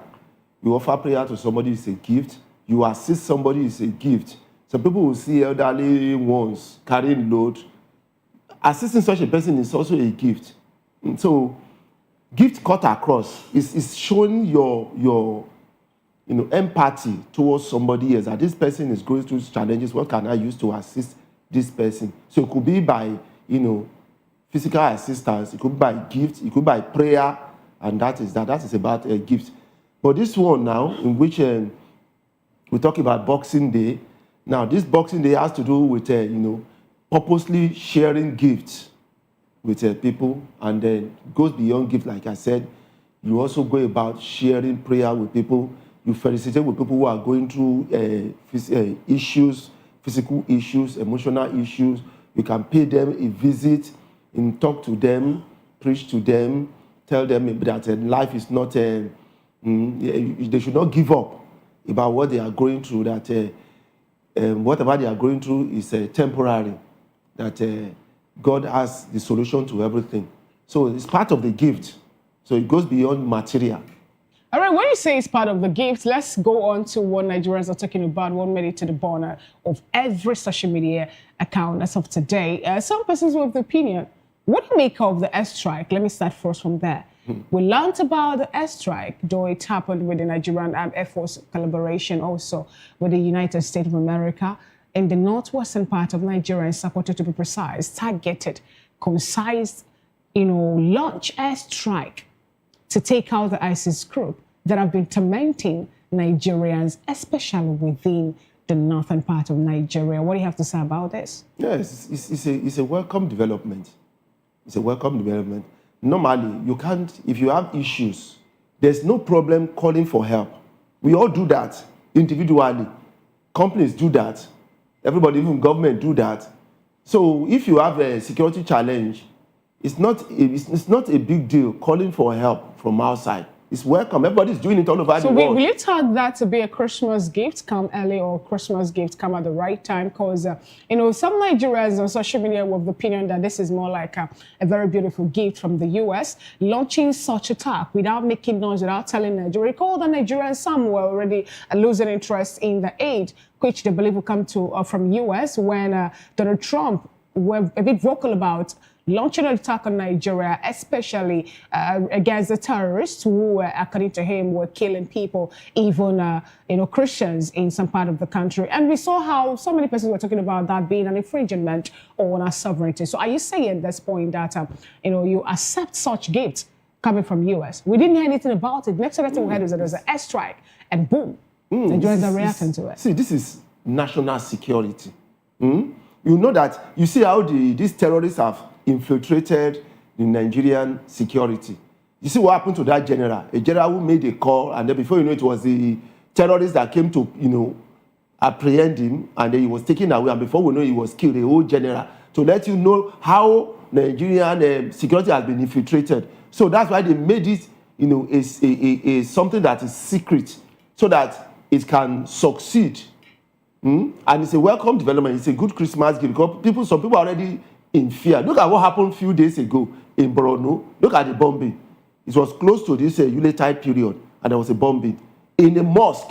You offer prayer to somebody is a gift. You assist somebody is a gift. Some people will see elderly ones carrying load. Assisting such a person is also a gift. And so, gift cut across is showing your empathy towards somebody else, that this person is going through challenges. What can I use to assist this person? So it could be by, physical assistance. It could be by gift. It could be by prayer. And that is about a gift. But this one now, in which we talk about Boxing Day. Now, this Boxing Day has to do with, purposely sharing gifts with people. And then goes beyond gift, like I said. You also go about sharing prayer with people. You felicitate with people who are going through issues, physical issues, emotional issues. You can pay them a visit and talk to them, preach to them, tell them that life is not, they should not give up about what they are going through, that whatever they are going through is temporary, that God has the solution to everything. So it's part of the gift. So it goes beyond material. All right, when you say it's part of the gift, let's go on to what Nigerians are talking about, what made it to the burner of every social media account as of today. Some persons with the opinion, what do you make of the airstrike? Let me start first from there. We learned about the airstrike, though it happened with the Nigerian Armed Air Force collaboration also with the United States of America in the northwestern part of Nigeria, and supported, to be precise, targeted, concise, launch airstrike to take out the ISIS group that have been tormenting Nigerians, especially within the northern part of Nigeria. What do you have to say about this? Yes, it's a welcome development. It's a welcome development. Normally, you can't, if you have issues, there's no problem calling for help. We all do that individually. Companies do that. Everybody, even government, do that. So if you have a security challenge, it's not a big deal calling for help from outside. It's welcome. Everybody's doing it all over the world. So will you tag that to be a Christmas gift come early or Christmas gift come at the right time? Because, some Nigerians on social media were of the opinion that this is more like a very beautiful gift from the U.S. launching such attack without making noise, without telling Nigeria. Recall that Nigerians, some were already losing interest in the aid, which they believe will come from U.S. when Donald Trump were a bit vocal about launching an attack on Nigeria, especially against the terrorists who, according to him, were killing people, even, Christians in some part of the country. And we saw how so many persons were talking about that being an infringement on our sovereignty. So are you saying at this point that, you accept such gifts coming from US. We didn't hear anything about it. Next thing we heard is that there's an airstrike, and boom, the Nigerians are reacting to it. See, this is national security. You know that, you see how these terrorists have infiltrated the Nigerian security. You see what happened to that general? A general who made a call, and then before you know it was the terrorists that came to, apprehend him, and then he was taken away, and before we know he was killed, a whole general, to let you know how Nigerian security has been infiltrated. So that's why they made it, is something that is secret, so that it can succeed. And it's a welcome development. It's a good Christmas gift because some people are already in fear. Look at what happened a few days ago in Borno. Look at the bombing. It was close to this Yuletide period, and there was a bombing in a mosque.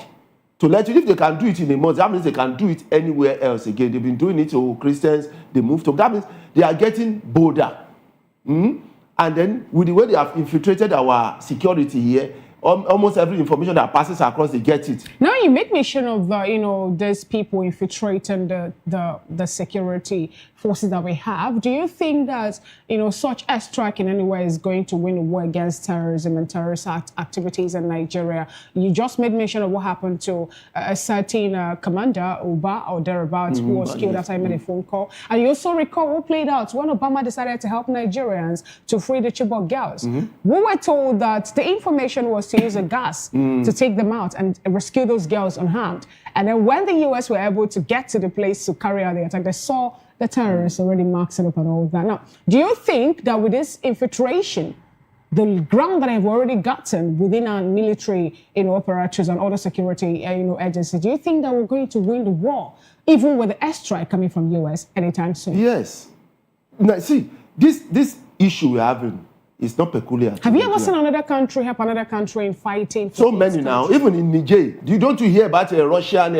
To let you, if they can do it in a mosque, that means they can do it anywhere else again. They've been doing it to Christians. They moved to. That means they are getting bolder. And then with the way they have infiltrated our security here, almost every information that passes across, they get it. Now you make mention of these people infiltrating the security forces that we have. Do you think that such airstrike in any way is going to win a war against terrorism and terrorist activities in Nigeria? You just made mention of what happened to a certain commander, Uba or thereabouts, who was killed after he made a phone call. And you also recall what played out when Obama decided to help Nigerians to free the Chibok girls. We were told that the information was to use a gas to take them out and rescue those girls unharmed. And then when the US were able to get to the place to carry out the attack, they saw the terrorists already marked it up and all of that. Now, do you think that with this infiltration, the ground that I've already gotten within our military, operators and other security, agencies, do you think that we're going to win the war, even with the airstrike coming from US anytime soon? Yes. Now, see, this issue we're having is not peculiar. Have you ever seen another country help another country in fighting? So many now, even in Niger. Don't you hear about a Russian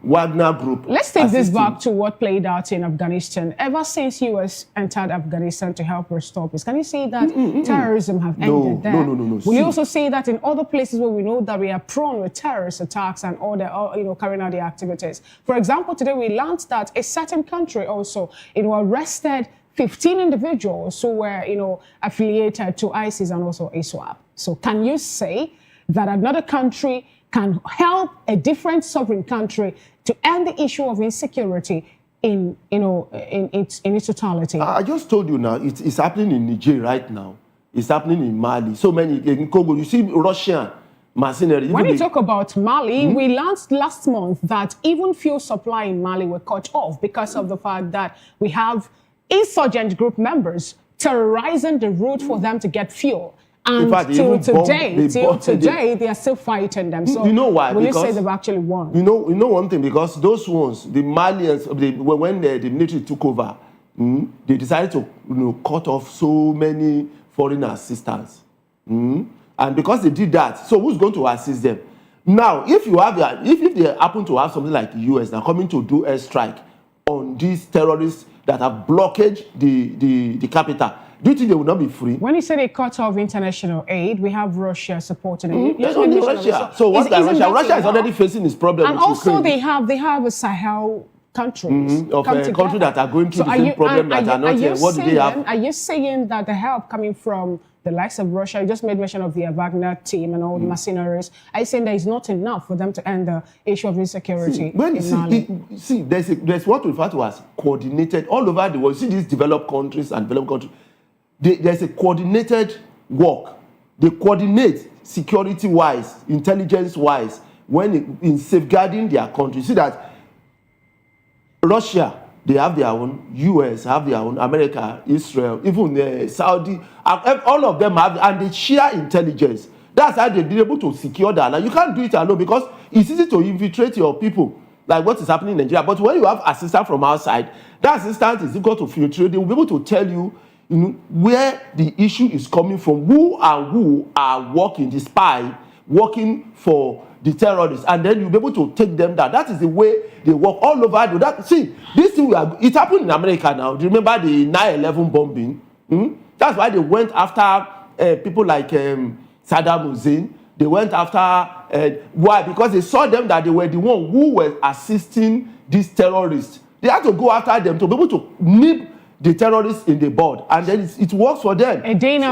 Wagner group? Let's take this back to what played out in Afghanistan. Ever since US entered Afghanistan to help restore peace, can you say that terrorism have ended there? No. Will you also say that in other places where we know that we are prone with terrorist attacks and all the, carrying out the activities? For example, today we learned that a certain country also, arrested 15 individuals who were, affiliated to ISIS and also ISWAP. So can you say that another country can help a different sovereign country to end the issue of insecurity in its totality? I just told you now, it's happening in Niger right now. It's happening in Mali. So many in Congo. You see Russian mercenaries. When you talk about Mali, we learned last month that even fuel supply in Mali were cut off because of the fact that we have insurgent group members terrorizing the route for them to get fuel. And till today, they are still fighting them. So you know why? Will you say they've actually won? You know one thing, because those ones, the Malians, when the military took over, they decided to cut off so many foreign assistance. And because they did that, so who's going to assist them? Now, if they happen to have something like the US now coming to do airstrike on these terrorists that have blockaged the capital, do you think they will not be free? When you say they cut off international aid, we have Russia supporting it. Only Russia. So what's that Russia? Russia is already facing this problem. And also they have a Sahel countries of a country that are going through the same problem that are not here. What do they have? Are you saying that the help coming from the likes of Russia, you just made mention of the Wagner team and all the mercenaries, are you saying that is not enough for them to end the issue of insecurity in Mali? There's what we refer to as coordinated all over the world. See these developed countries and developed countries. There's a coordinated work. They coordinate security-wise, intelligence-wise, when in safeguarding their country. See that Russia, they have their own, US have their own, America, Israel, even Saudi, all of them have, and they share intelligence. That's how they've been able to secure that. Like, you can't do it alone because it's easy to infiltrate your people, like what is happening in Nigeria. But when you have assistance from outside, that assistance is equal to filtrate. They will be able to tell you, where the issue is coming from, who are working, the spy, working for the terrorists, and then you'll be able to take them down. That is the way they work all over. See, this thing, it happened in America now. Do you remember the 9/11 bombing? That's why they went after people like Saddam Hussein. They went after, why? Because they saw them that they were the one who were assisting these terrorists. They had to go after them to be able to nip the terrorists in the board, and then it works for them. Again,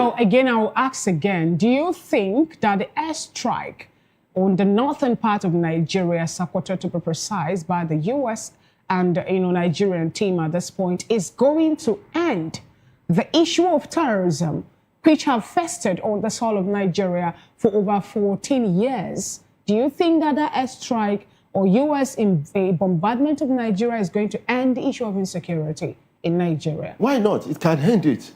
I'll ask again, do you think that the airstrike on the northern part of Nigeria, Sokoto to be precise, by the U.S. and Nigerian team at this point is going to end the issue of terrorism, which have festered on the soil of Nigeria for over 14 years? Do you think that that airstrike or U.S. bombardment of Nigeria is going to end the issue of insecurity in Nigeria? Why not? It can end it.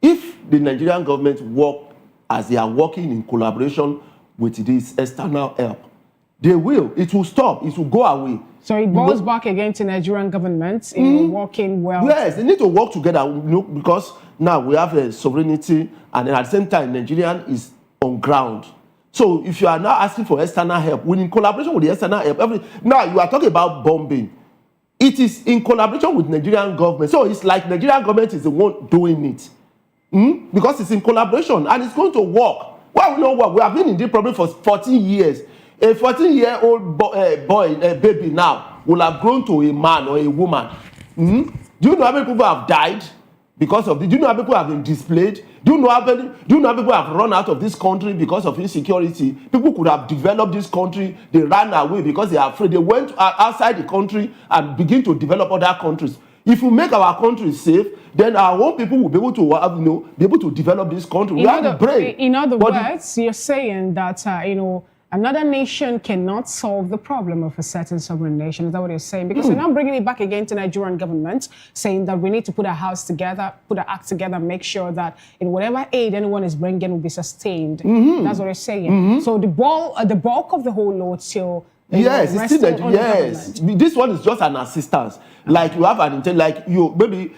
If the Nigerian government work as they are working in collaboration with this external help, they will. It will stop. It will go away. So it goes back again to Nigerian government in working well. Yes, they need to work together, because now we have a sovereignty, and then at the same time, Nigerian is on ground. So if you are now asking for external help, when in collaboration with the external help, now you are talking about bombing. It is in collaboration with Nigerian government. So it's like Nigerian government is the one doing it. Because it's in collaboration and it's going to work. Why we not work? We have been in this problem for 14 years. A 14-year-old baby now will have grown to a man or a woman. Do you know how many people have died because of this? Do you know how many people have been displaced? Do you know how people have run out of this country because of insecurity? People could have developed this country. They ran away because they are afraid. They went outside the country and begin to develop other countries. If we make our country safe, then our own people will be able to, be able to develop this country. We have the brain. In other words, you're saying that another nation cannot solve the problem of a certain sovereign nation. Is that what you're saying? Because you're now bringing it back again to Nigerian government, saying that we need to put our house together, put our act together, make sure that in whatever aid anyone is bringing will be sustained. That's what you're saying. So the bulk of the whole load still. Yes, it's still this one is just an assistance. Like you have maybe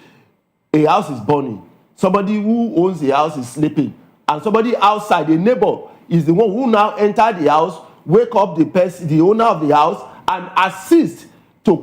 a house is burning. Somebody who owns the house is sleeping, and somebody outside, a neighbor, is the one who now enter the house, wake up the owner of the house, and assist to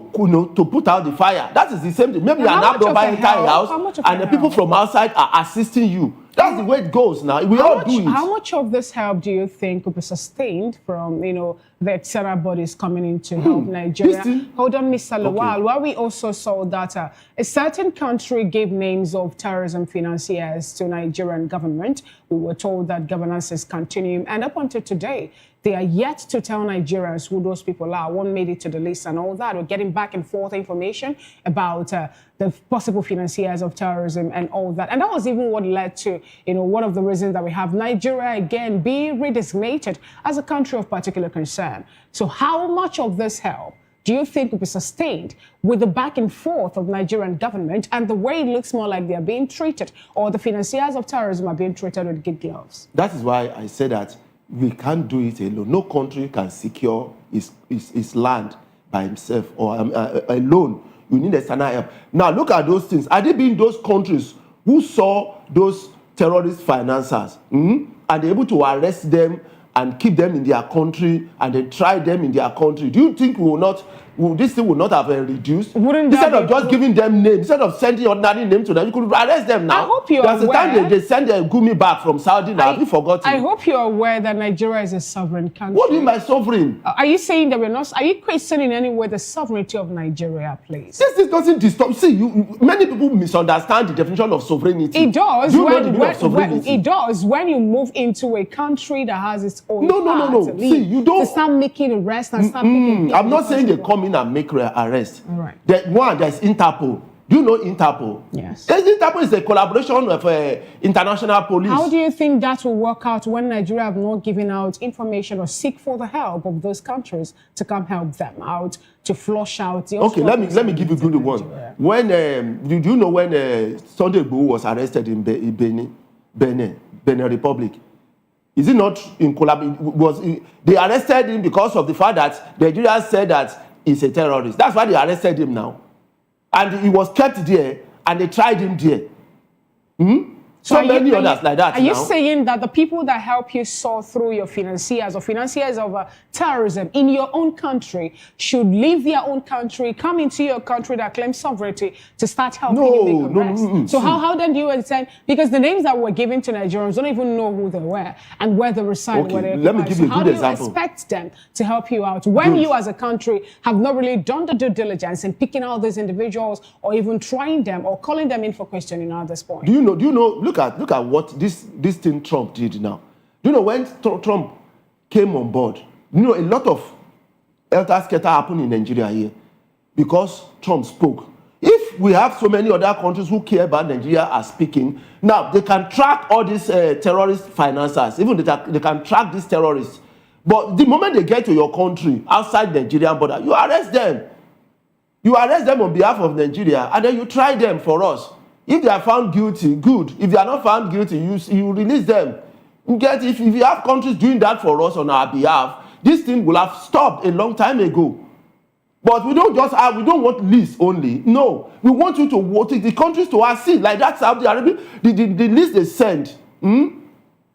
put out the fire. That is the same thing. Maybe an armed robber enter a house, and the people from outside are assisting you. That's the way it goes now. We all do it. How much of this help do you think could be sustained from, the external bodies coming in to help Nigeria? Hold on, Mr. Lawal. Where we also saw that a certain country gave names of terrorism financiers to Nigerian government. We were told that governance is continuing. And up until today, they are yet to tell Nigerians who those people are. One made it to the list and all that. We're getting back and forth information about the possible financiers of terrorism and all that. And that was even what led to, one of the reasons that we have Nigeria again being redesignated as a country of particular concern. So how much of this help do you think will be sustained with the back and forth of Nigerian government and the way it looks more like they are being treated, or the financiers of terrorism are being treated with kid gloves? That is why I say that we can't do it alone. No country can secure its land by himself or alone. You need external help. Now, look at those things. Are they being those countries who saw those terrorist financiers and they're able to arrest them and keep them in their country and then try them in their country? Do you think this thing will not have reduced? Instead of just giving them names, instead of sending ordinary names to them, you could arrest them now. I hope you're aware. There's a time they send a Gumi back from Saudi now. Have you forgotten? I hope you're aware that Nigeria is a sovereign country. What do you mean by sovereign? Are you saying that we're not? Are you questioning in any way the sovereignty of Nigeria, please? This doesn't disturb. See, many people misunderstand the definition of sovereignty. It does. Do you know the meaning of sovereignty? It does when you move into a country that has its own. No. See, you don't. To start making arrests and start making. I'm not saying they come in and make arrest. Right. There's Interpol. Do you know Interpol? Yes. Interpol is a collaboration of international police. How do you think that will work out when Nigeria have not given out information or seek for the help of those countries to come help them out to flush out the? Okay, let me give you a good one. When do you know when Sunday Igboho was arrested in Benin Republic? Is it not in collaboration? They arrested him because of the fact that Nigeria said that he's a terrorist. That's why they arrested him now. And he was kept there, and they tried him there. So many others like that. Are you saying that the people that help you soar through your financiers or financiers of terrorism in your own country should leave their own country, come into your country that claims sovereignty to start helping you make arrests? So how then do you understand? Because the names that were given to Nigerians don't even know who they were and where they reside. Okay, let me give you a good example. How do you expect them to help you out when you as a country have not really done the due diligence in picking out these individuals or even trying them or calling them in for questioning at this point? Do you know, look at what this thing Trump did now. Do you know when Trump came on board, you know, a lot of elter-skelter happened in Nigeria here because Trump spoke. If we have so many other countries who care about Nigeria are speaking, now they can track all these terrorist financiers, even they can track these terrorists. But the moment they get to your country, outside Nigerian border, you arrest them. You arrest them on behalf of Nigeria, and then you try them for us. If they are found guilty, good. If they are not found guilty, you release them. If you have countries doing that for us on our behalf, this thing will have stopped a long time ago. But we don't want lists only. No, we want you to take the countries to our seat. Like that Saudi Arabia, the list they send.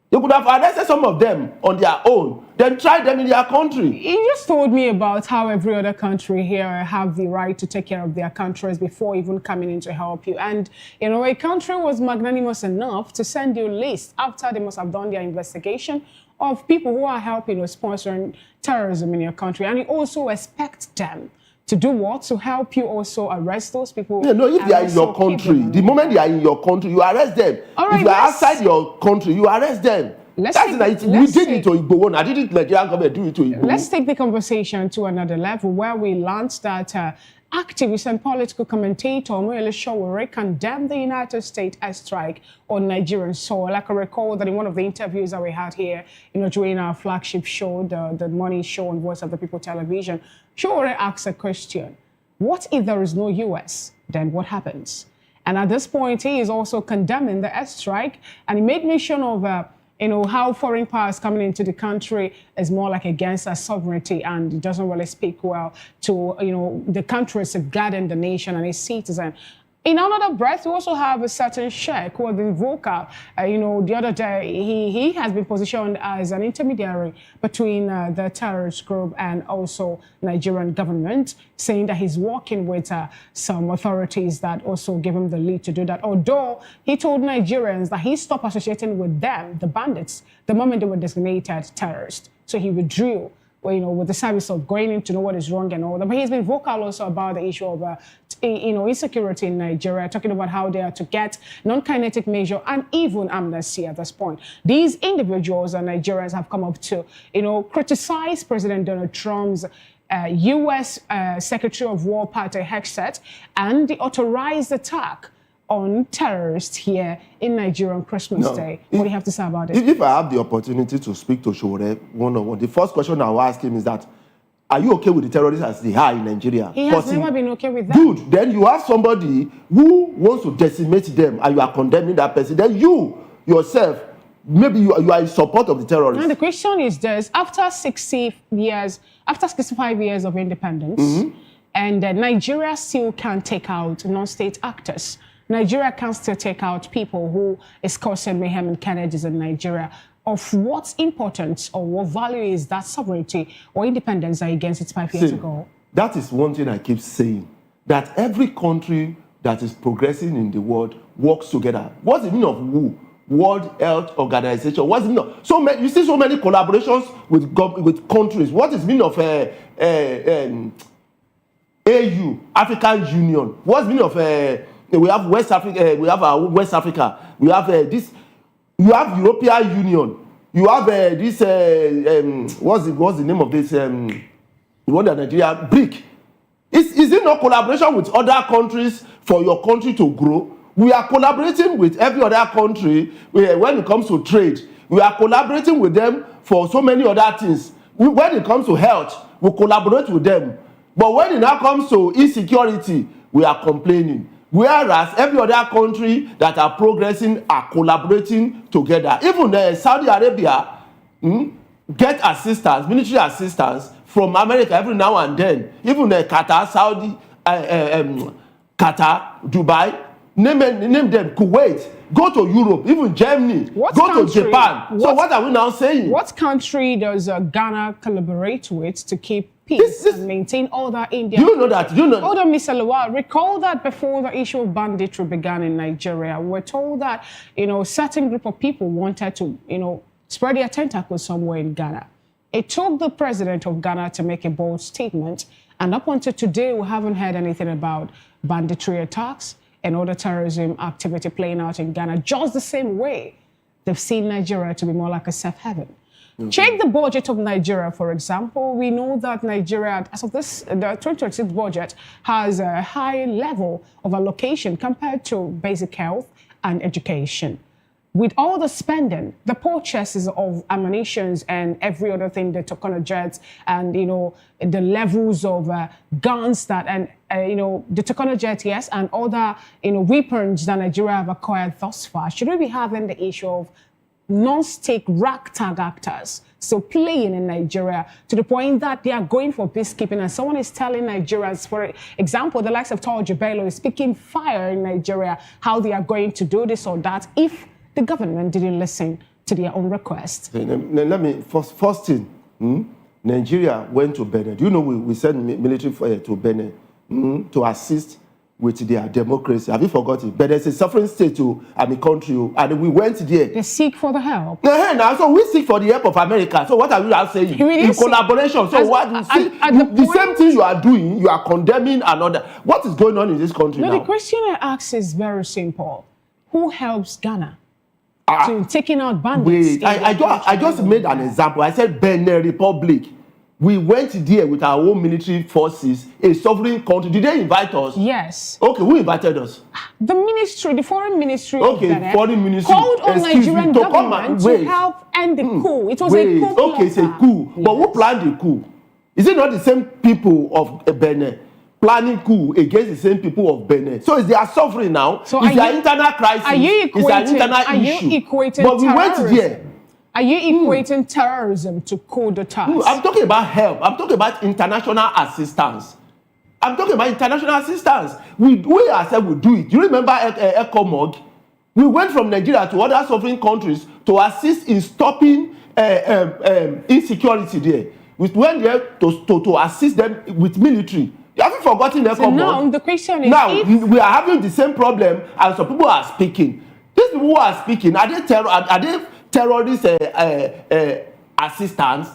You could have arrested some of them on their own, then try them in their country. You just told me about how every other country here have the right to take care of their countries before even coming in to help you. And, you know, a country was magnanimous enough to send you a list after they must have done their investigation of people who are helping or sponsoring terrorism in your country. And you also expect them to do what? To help you also arrest those people? Yeah, no, if they are in your country, the moment they are in your country, you arrest them. All right, if they are outside your country, you arrest them. We did it to Igbo. I did it Nigerian government do it to Igbo. Let's take the conversation to another level where we learned that activist and political commentator Moyele Sowore condemned the United States airstrike on Nigerian soil. I can recall that in one of the interviews that we had here, you know, during our flagship show, the Money Show on Voice of the People television, Sowore asked a question: what if there is no US? Then what happens? And at this point, he is also condemning the airstrike, and he made mention of you know, how foreign powers coming into the country is more like against our sovereignty, and it doesn't really speak well to, you know, the country safeguarding the nation and its citizen. In another breath, we also have a certain sheikh who has been vocal. You know, the other day, he has been positioned as an intermediary between the terrorist group and also Nigerian government, saying that he's working with some authorities that also give him the lead to do that. Although he told Nigerians that he stopped associating with them, the bandits, the moment they were designated terrorists. So he withdrew, you know, with the service of going in to know what is wrong and all that. But he's been vocal also about the issue of, you know, insecurity in Nigeria, talking about how they are to get non-kinetic measure and even amnesty at this point. These individuals and Nigerians have come up to, you know, criticize President Donald Trump's U.S. Secretary of War Pate Hegseth and the authorized attack on terrorists here in Nigeria on Christmas Day. What do you have to say about it? If I have the opportunity to speak to Sowore one-on-one, the first question I will ask him is that, are you okay with the terrorists as they are in Nigeria? He has never been okay with that. Good. Then you have somebody who wants to decimate them and you are condemning that person. Then you, yourself, maybe you are in support of the terrorists. Now the question is this: after 65 years of independence, and Nigeria still can't take out non-state actors. Nigeria can still take out people who is causing mayhem and carnages in Nigeria. Of what importance or what value is that sovereignty or independence against it 5 years ago? That is one thing I keep saying, that every country that is progressing in the world works together. What's the meaning of WHO? World Health Organization. What's the meaning of, you see so many collaborations with countries. What is the meaning of AU, African Union? What's the meaning of we have West Africa, we have West Africa, we have this, you have European Union, you have this, what's the name of this, what the Nigeria, BRIC. Is it not collaboration with other countries for your country to grow? We are collaborating with every other country when it comes to trade. We are collaborating with them for so many other things. When it comes to health, we collaborate with them. But when it now comes to insecurity, we are complaining. Whereas every other country that are progressing are collaborating together. Even Saudi Arabia get assistance, military assistance from America every now and then. Even Qatar, Saudi, Qatar, Dubai, Name them. Kuwait. Go to Europe, even Germany. Go to Japan. So what are we now saying? What country does Ghana collaborate with to keep peace and maintain all that India? You know that. You know. Hold on, Mr. Lawal. Recall that before the issue of banditry began in Nigeria, we were told that a certain group of people wanted to spread their tentacles somewhere in Ghana. It took the president of Ghana to make a bold statement, and up until today, we haven't heard anything about banditry attacks and other terrorism activity playing out in Ghana, just the same way they've seen Nigeria to be more like a safe haven. Check the budget of Nigeria, for example. We know that Nigeria, as of this, the 2026 budget has a high level of allocation compared to basic health and education. With all the spending, the purchases of ammunitions and every other thing, the Tokona jets and, the levels of guns the Tokona jet, yes, and other, weapons that Nigeria have acquired thus far, should we be having the issue of non-state ragtag actors so playing in Nigeria to the point that they are going for peacekeeping, and someone is telling Nigerians, for example, the likes of Tojo Bello is speaking fire in Nigeria, how they are going to do this or that if the government didn't listen to their own request. Let me, first thing, Nigeria went to Benin. Do you know we sent military to Benin to assist with their democracy? Have you forgotten? But there's a sovereign state to a country, and we went there. They seek for the help. Now, so we seek for the help of America. So what are you now saying? In collaboration. So what you see, the same thing you are doing, you are condemning another. What is going on in this country now? The question I ask is very simple. Who helps Ghana to taking out bandits? Wait, I just made an example. I said Benin Republic. We went there with our own military forces, a sovereign country. Did they invite us? Yes. Okay, who invited us? The ministry, the foreign ministry of Benin, foreign ministry called on Nigerian government to help end the coup. It was a coup. Okay, it's a coup. Yes. But who planned the coup? Is it not the same people of Benin planning coup against the same people of Benin? So is their sovereign now? So it's their internal crisis. It's an internal issue. Are you equating but we went there. Are you equating terrorism to coup d'etat? I'm talking about help. I'm talking about international assistance. I'm talking about international assistance. We ourselves will do it. You remember ECOMOG? We went from Nigeria to other sovereign countries to assist in stopping insecurity there. We went there to assist them with military. You haven't forgotten ECOMOG? So now the question is, now we are having the same problem, and some people are speaking. These people who are speaking, are they terrorist assistance?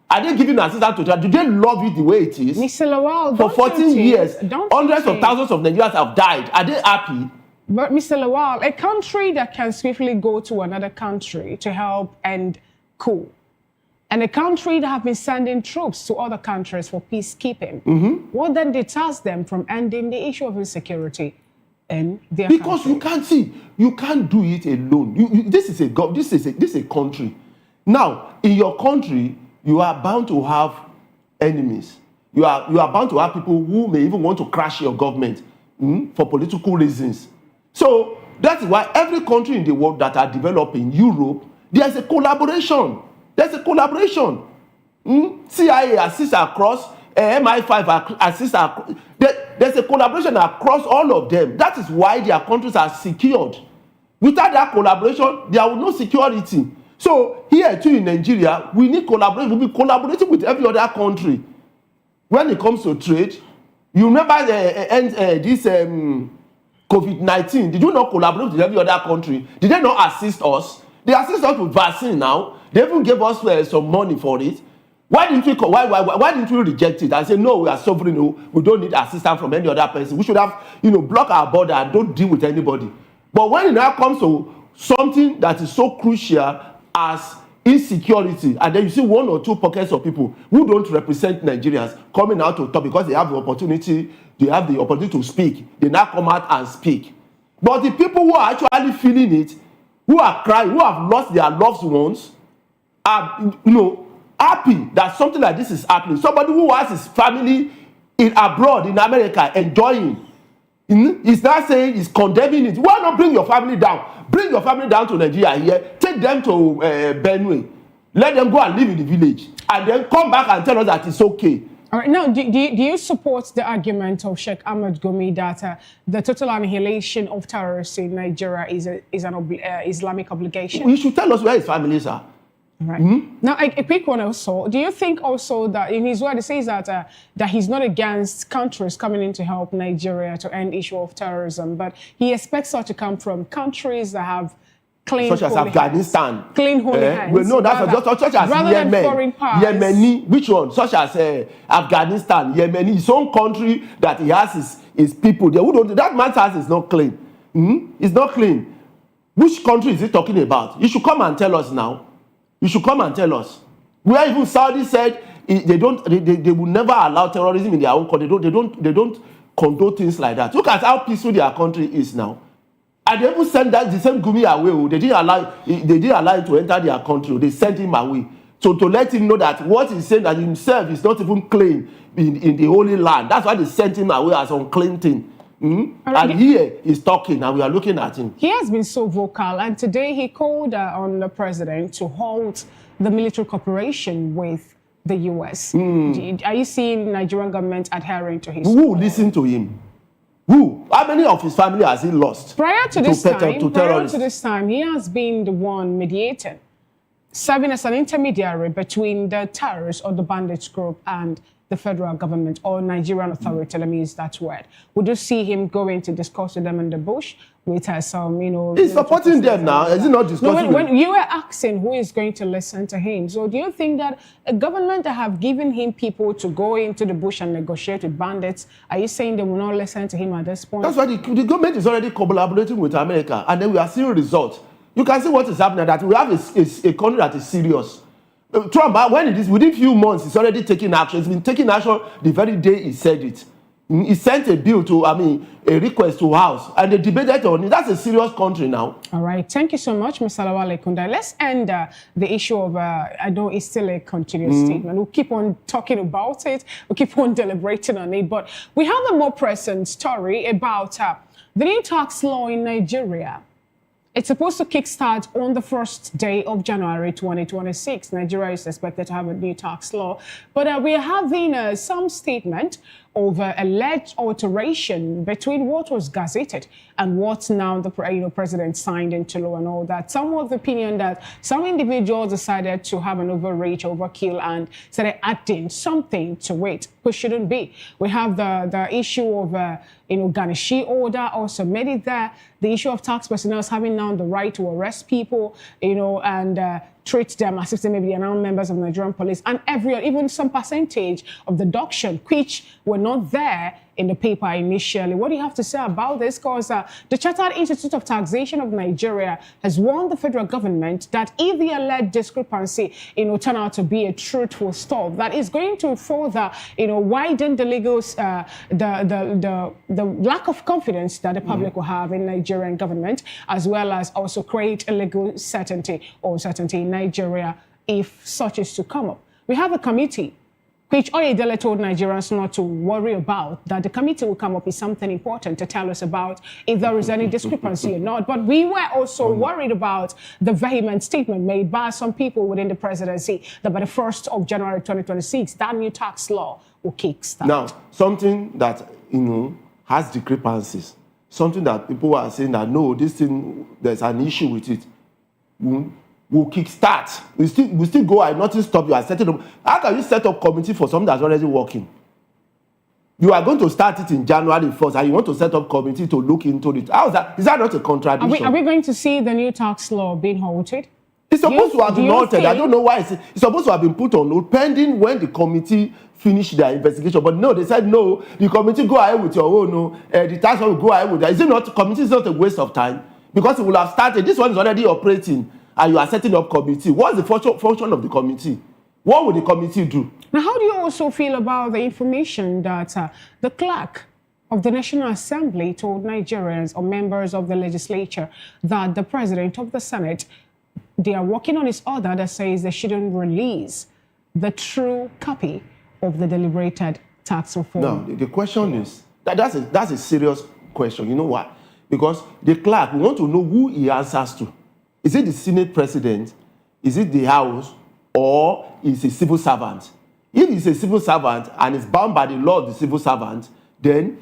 Are they giving assistance to terrorists? Do they love it the way it is? Mr. Lawal, for 14 years, hundreds of thousands of Nigerians have died. Are they happy? But Mr. Lawal, a country that can swiftly go to another country to help end coup, and a country that have been sending troops to other countries for peacekeeping, what then deters them from ending the issue of insecurity? Because country? You can't do it alone. This is a country. Now, in your country, you are bound to have enemies. You are bound to have people who may even want to crash your government for political reasons. So that's why every country in the world that are developing, Europe, there's a collaboration. CIA assists across, MI5 assists across. There's a collaboration across all of them. That is why their countries are secured. Without that collaboration, there will be no security. So here too in Nigeria, we need collaboration. We'll be collaborating with every other country. When it comes to trade, you remember this COVID-19. Did you not collaborate with every other country? Did they not assist us? They assist us with vaccine now. They even gave us some money for it. Why didn't we reject it and say, no, we are sovereign, we don't need assistance from any other person. We should have, block our border and don't deal with anybody. But when it now comes to something that is so crucial as insecurity, and then you see one or two pockets of people who don't represent Nigerians coming out to talk because they have the opportunity to speak, they now come out and speak. But the people who are actually feeling it, who are crying, who have lost their loved ones, are, happy that something like this is happening. Somebody who has his family abroad in America enjoying, is now saying, is condemning it. Why not bring your family down? Bring your family down to Nigeria here. Take them to Benue. Let them go and live in the village. And then come back and tell us that it's okay. All right. Now, do you support the argument of Sheikh Ahmed Gumi that the total annihilation of terrorists in Nigeria is an Islamic obligation? You should tell us where his families are. Right. Now, a quick one also. Do you think also that in his word he says that he's not against countries coming in to help Nigeria to end issue of terrorism, but he expects such to come from countries that have clean, such as Afghanistan, hands. Clean holy hands. Well, no, that's just such as Yemen, Yemeni. Which one? Such as Afghanistan, Yemeni. His own country that he has his people there. Who don't, that man's house is not clean. It's not clean. Which country is he talking about? You should come and tell us now. You should come and tell us. Where even Saudi said they will never allow terrorism in their own country. They don't condone things like that. Look at how peaceful their country is now. And they even sent that the same Gumi away. They didn't allow him to enter their country. They sent him away. So to let him know that what he's saying that himself is not even clean in the Holy Land. That's why they sent him away as unclean thing. And here he's talking and we are looking at him. He has been so vocal, and today he called on the president to halt the military cooperation with the US. Are you seeing Nigerian government adhering to his Who listened to him? Who? How many of his family has he lost? Prior to this time, he has been the one mediating, serving as an intermediary between the terrorists or the bandits group and the federal government or Nigerian authority, let me use that word. Would you see him going to discuss with them in the bush with some, He's supporting them now. Is he not discussing when you were asking who is going to listen to him, so do you think that a government that have given him people to go into the bush and negotiate with bandits, are you saying they will not listen to him at this point? That's why the government is already collaborating with America, and then we are seeing results. You can see what is happening, that we have a country that is serious. Trump, when it is within few months, he's already taking action. He's been taking action the very day he said it. He sent a bill to, a request to House, and they debated on it. That's a serious country now. All right. Thank you so much, Mr. Lawale Kunda. Let's end the issue of, I know it's still a continuous statement. We'll keep on talking about it. We'll keep on deliberating on it. But we have a more present story about the new tax law in Nigeria. It's supposed to kickstart on the first day of January 2026. Nigeria is expected to have a new tax law. But we are having some statement of alleged alteration between what was gazetted and what now the president signed into law and all that. Some of the opinion that some individuals decided to have an overreach, overkill, and started adding something to it, which shouldn't be. We have the issue of Ganishi order also made it there. The issue of tax personnel having now the right to arrest people, and treat them as if they may be now members of Nigerian police, and even some percentage of the deduction, which were not there in the paper initially. What do you have to say about this? Because the Chartered Institute of Taxation of Nigeria has warned the federal government that if the alleged discrepancy, turn out to be a truthful stuff, that is going to further, widen the legal, the lack of confidence that the public will have in Nigerian government, as well as also create a legal certainty or uncertainty in Nigeria if such is to come up. We have a committee which Oyedele told Nigerians not to worry about, that the committee will come up with something important to tell us about if there is any discrepancy or not. But we were also worried about the vehement statement made by some people within the presidency that by the 1st of January 2026, that new tax law will kickstart. Now, something that, has discrepancies, something that people are saying that, no, this thing, there's an issue with it, will kickstart. We still go and nothing stop you and set it up. How can you set up committee for something that's already working? You are going to start it in January 1st and you want to set up committee to look into it. How is that? Is that not a contradiction? Are we going to see the new tax law being halted? It's supposed to have been halted. I don't know why it's supposed to have been put on hold pending when the committee finish their investigation. But no, they said no, the committee go ahead with your own, the tax law will go ahead with that. Is it not? Committee is not a waste of time because it will have started. This one is already operating. And you are setting up committee. What's the function of the committee? What will the committee do? Now, how do you also feel about the information that the clerk of the National Assembly told Nigerians or members of the legislature that the president of the Senate, they are working on his order that says they shouldn't release the true copy of the deliberated tax reform? No, the question is, that's a serious question. You know why? Because the clerk, we want to know who he answers to. Is it the Senate president? Is it the House? Or is a civil servant? If he's a civil servant and is bound by the law of the civil servant, then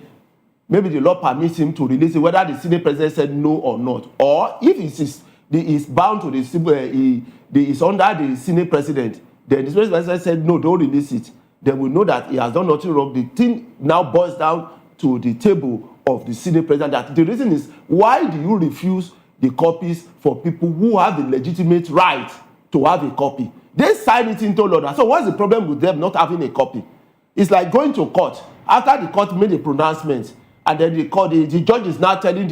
maybe the law permits him to release it, whether the Senate president said no or not. Or if he's bound to the civil, is under the Senate president, then the Senate president said no, don't release it. Then we know that he has done nothing wrong. The thing now boils down to the table of the Senate president. That the reason is, why do you refuse the copies for people who have the legitimate right to have a copy? They sign it into law. So what's the problem with them not having a copy? It's like going to court. After the court made a pronouncement, and then the judge is now telling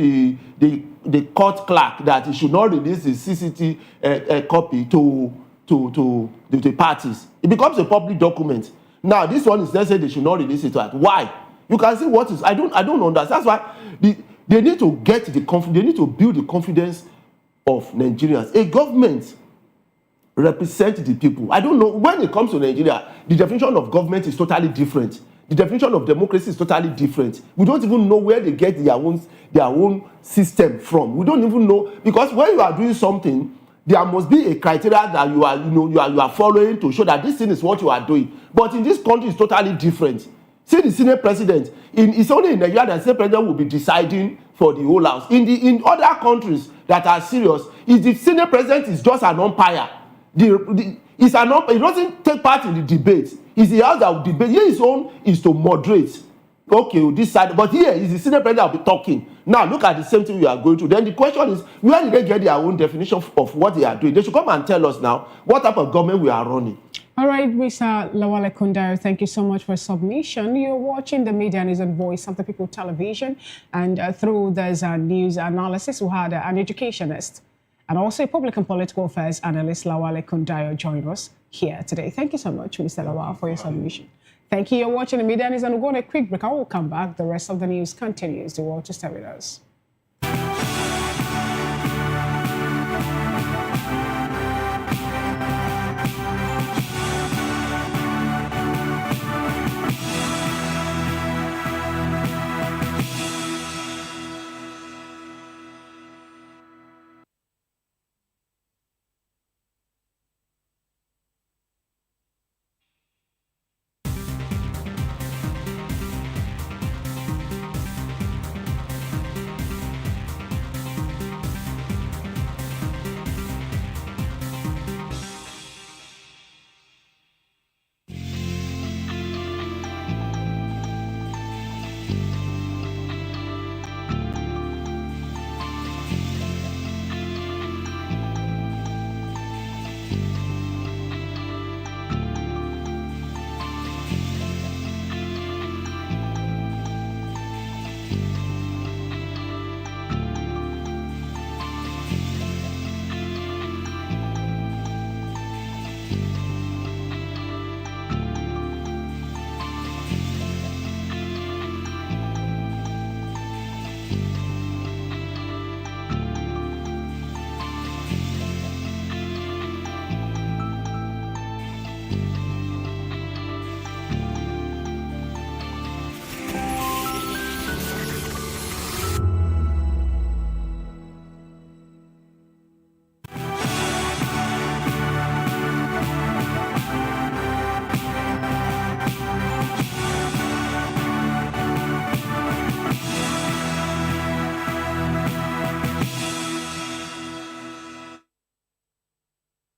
the court clerk that he should not release the CCT copy to the parties. It becomes a public document. Now this one is they say they should not release it. Why? You can see what is. I don't understand. That's why they need to get the confidence. They need to build the confidence of Nigerians. A government represents the people. I don't know, when it comes to Nigeria, the definition of government is totally different. The definition of democracy is totally different. We don't even know where they get their own system from. We don't even know, because when you are doing something, there must be a criteria that you are following to show that this thing is what you are doing. But in this country, it's totally different. See the Senate president. It's only in Nigeria that the Senate president will be deciding for the whole house. In other countries that are serious, the Senate president is just an umpire. He doesn't take part in the debate. It's the house that will debate. Here his own is to moderate. Okay, this side, but here is the Senate president that will be talking. Now look at the same thing we are going through. Then the question is, where did they get their own definition of what they are doing? They should come and tell us now what type of government we are running. All right, Mr. Lawale Kundayo, thank you so much for submission. You're watching the Media News and Voice of the People television, and through this news analysis, we had an educationist and also a public and political affairs analyst, Lawale Kundayo, join us here today. Thank you so much, Mr. Lawale, for your submission. Thank you. You're watching the Media News, and we'll go on a quick break. I will come back. The rest of the news continues. The world to stay with us.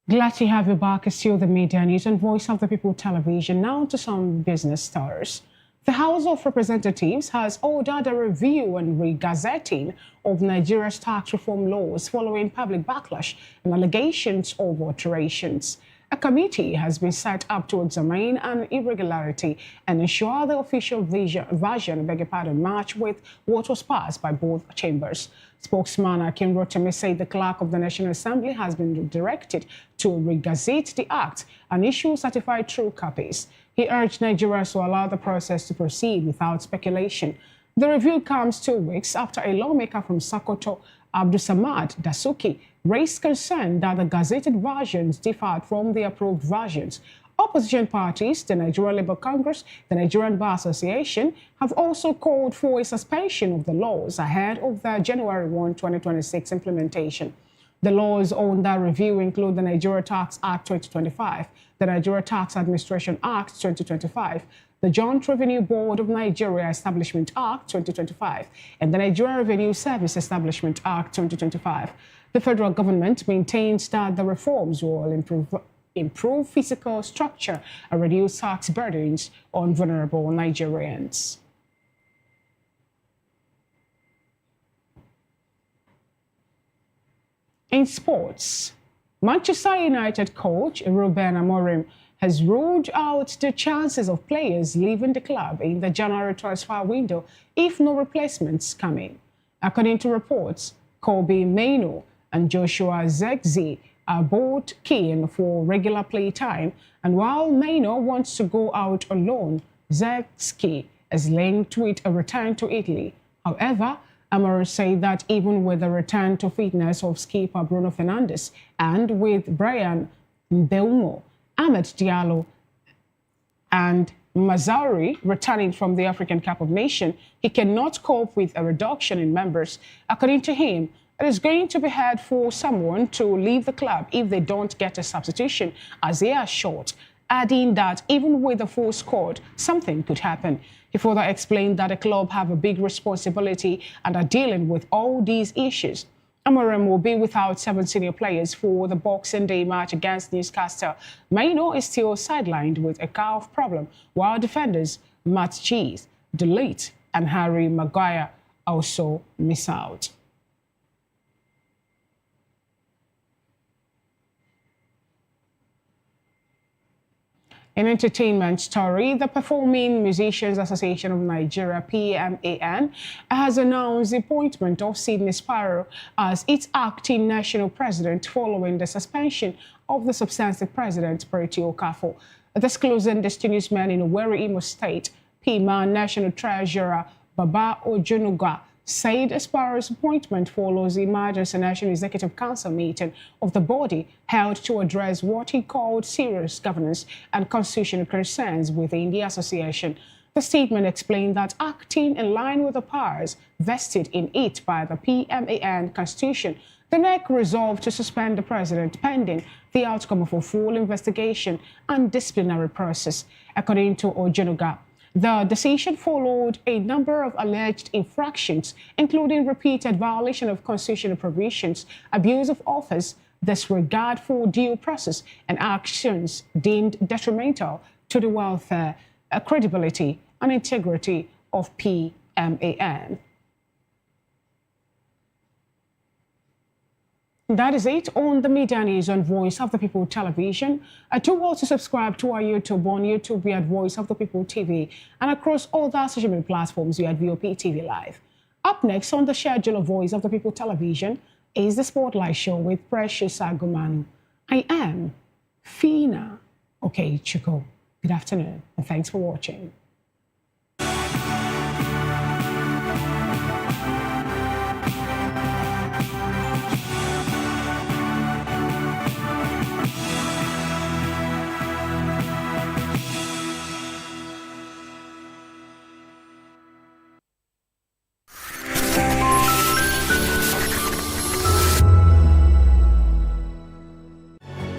Glad to have you back. It's still the Media News and Voice of the People television. Now to some business stars. The House of Representatives has ordered a review and re-gazetting of Nigeria's tax reform laws following public backlash and allegations of alterations. A committee has been set up to examine an irregularity and ensure the official version match with what was passed by both chambers. Spokesman Akin Rotimi said the clerk of the National Assembly has been directed to re-gazette the act and issue certified true copies. He urged Nigerians to allow the process to proceed without speculation. The review comes 2 weeks after a lawmaker from Sokoto, Abdusamad Dasuki, raised concern that the gazetted versions differed from the approved versions. Opposition parties, the Nigerian Labour Congress, the Nigerian Bar Association, have also called for a suspension of the laws ahead of the January 1, 2026 implementation. The laws under review include the Nigeria Tax Act 2025, the Nigeria Tax Administration Act 2025, the Joint Revenue Board of Nigeria Establishment Act 2025, and the Nigeria Revenue Service Establishment Act 2025. The federal government maintains that the reforms will improve fiscal structure and reduce tax burdens on vulnerable Nigerians. In sports, Manchester United coach Ruben Amorim has ruled out the chances of players leaving the club in the January transfer window if no replacements come in. According to reports, Kobe Mainoo and Joshua Zirkzee are both keen for regular play time, and while Mainoo wants to go out on loan, Zirkzee is linked with a return to Italy. However, Amorim said that even with the return to fitness of skipper Bruno Fernandes and with Brian Mbeumo, Ahmed Diallo and Mazzarri returning from the African Cup of Nations, he cannot cope with a reduction in members. According to him, it is going to be hard for someone to leave the club if they don't get a substitution, as they are short, adding that even with a full squad, something could happen. He further explained that the club have a big responsibility and are dealing with all these issues. Amorim will be without 7 senior players for the Boxing Day match against Newcastle. Mainoo is still sidelined with a calf problem, while defenders Matt Cheese, Delete, and Harry Maguire also miss out. In entertainment story, the Performing Musicians Association of Nigeria, PMAN, has announced the appointment of Sydney Sparrow as its acting national president following the suspension of the substantive president, Pretty Okafor. Disclosing this to newsmen in Owerri, Imo State, PMAN National Treasurer Baba Ojunuga said Sparrow's appointment follows the emergency National Executive Council meeting of the body held to address what he called serious governance and constitutional concerns within the association. The statement explained that acting in line with the powers vested in it by the PMAN Constitution, the NEC resolved to suspend the president pending the outcome of a full investigation and disciplinary process. According to Ojunuga, the decision followed a number of alleged infractions, including repeated violation of constitutional provisions, abuse of office, disregard for due process, and actions deemed detrimental to the welfare, credibility, and integrity of PMAN. That is it on the media news on Voice of the People television. Do also subscribe to our YouTube on YouTube. We at Voice of the People TV, and across all the social media platforms we at VOP TV Live. Up next on the schedule of Voice of the People television is the Spotlight Show with Precious Agumanu. I am Fina Okechukwu. Good afternoon and thanks for watching.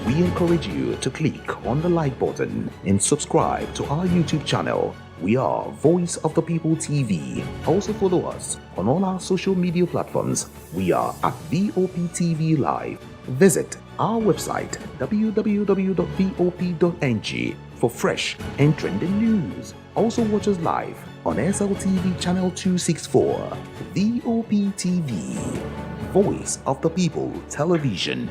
We encourage you to click on the like button and subscribe to our YouTube channel. We are Voice of the People TV. Also follow us on all our social media platforms. We are at VOP TV Live. Visit our website www.vop.ng for fresh and trending news. Also watch us live on SLTV channel 264. VOP TV, Voice of the People Television.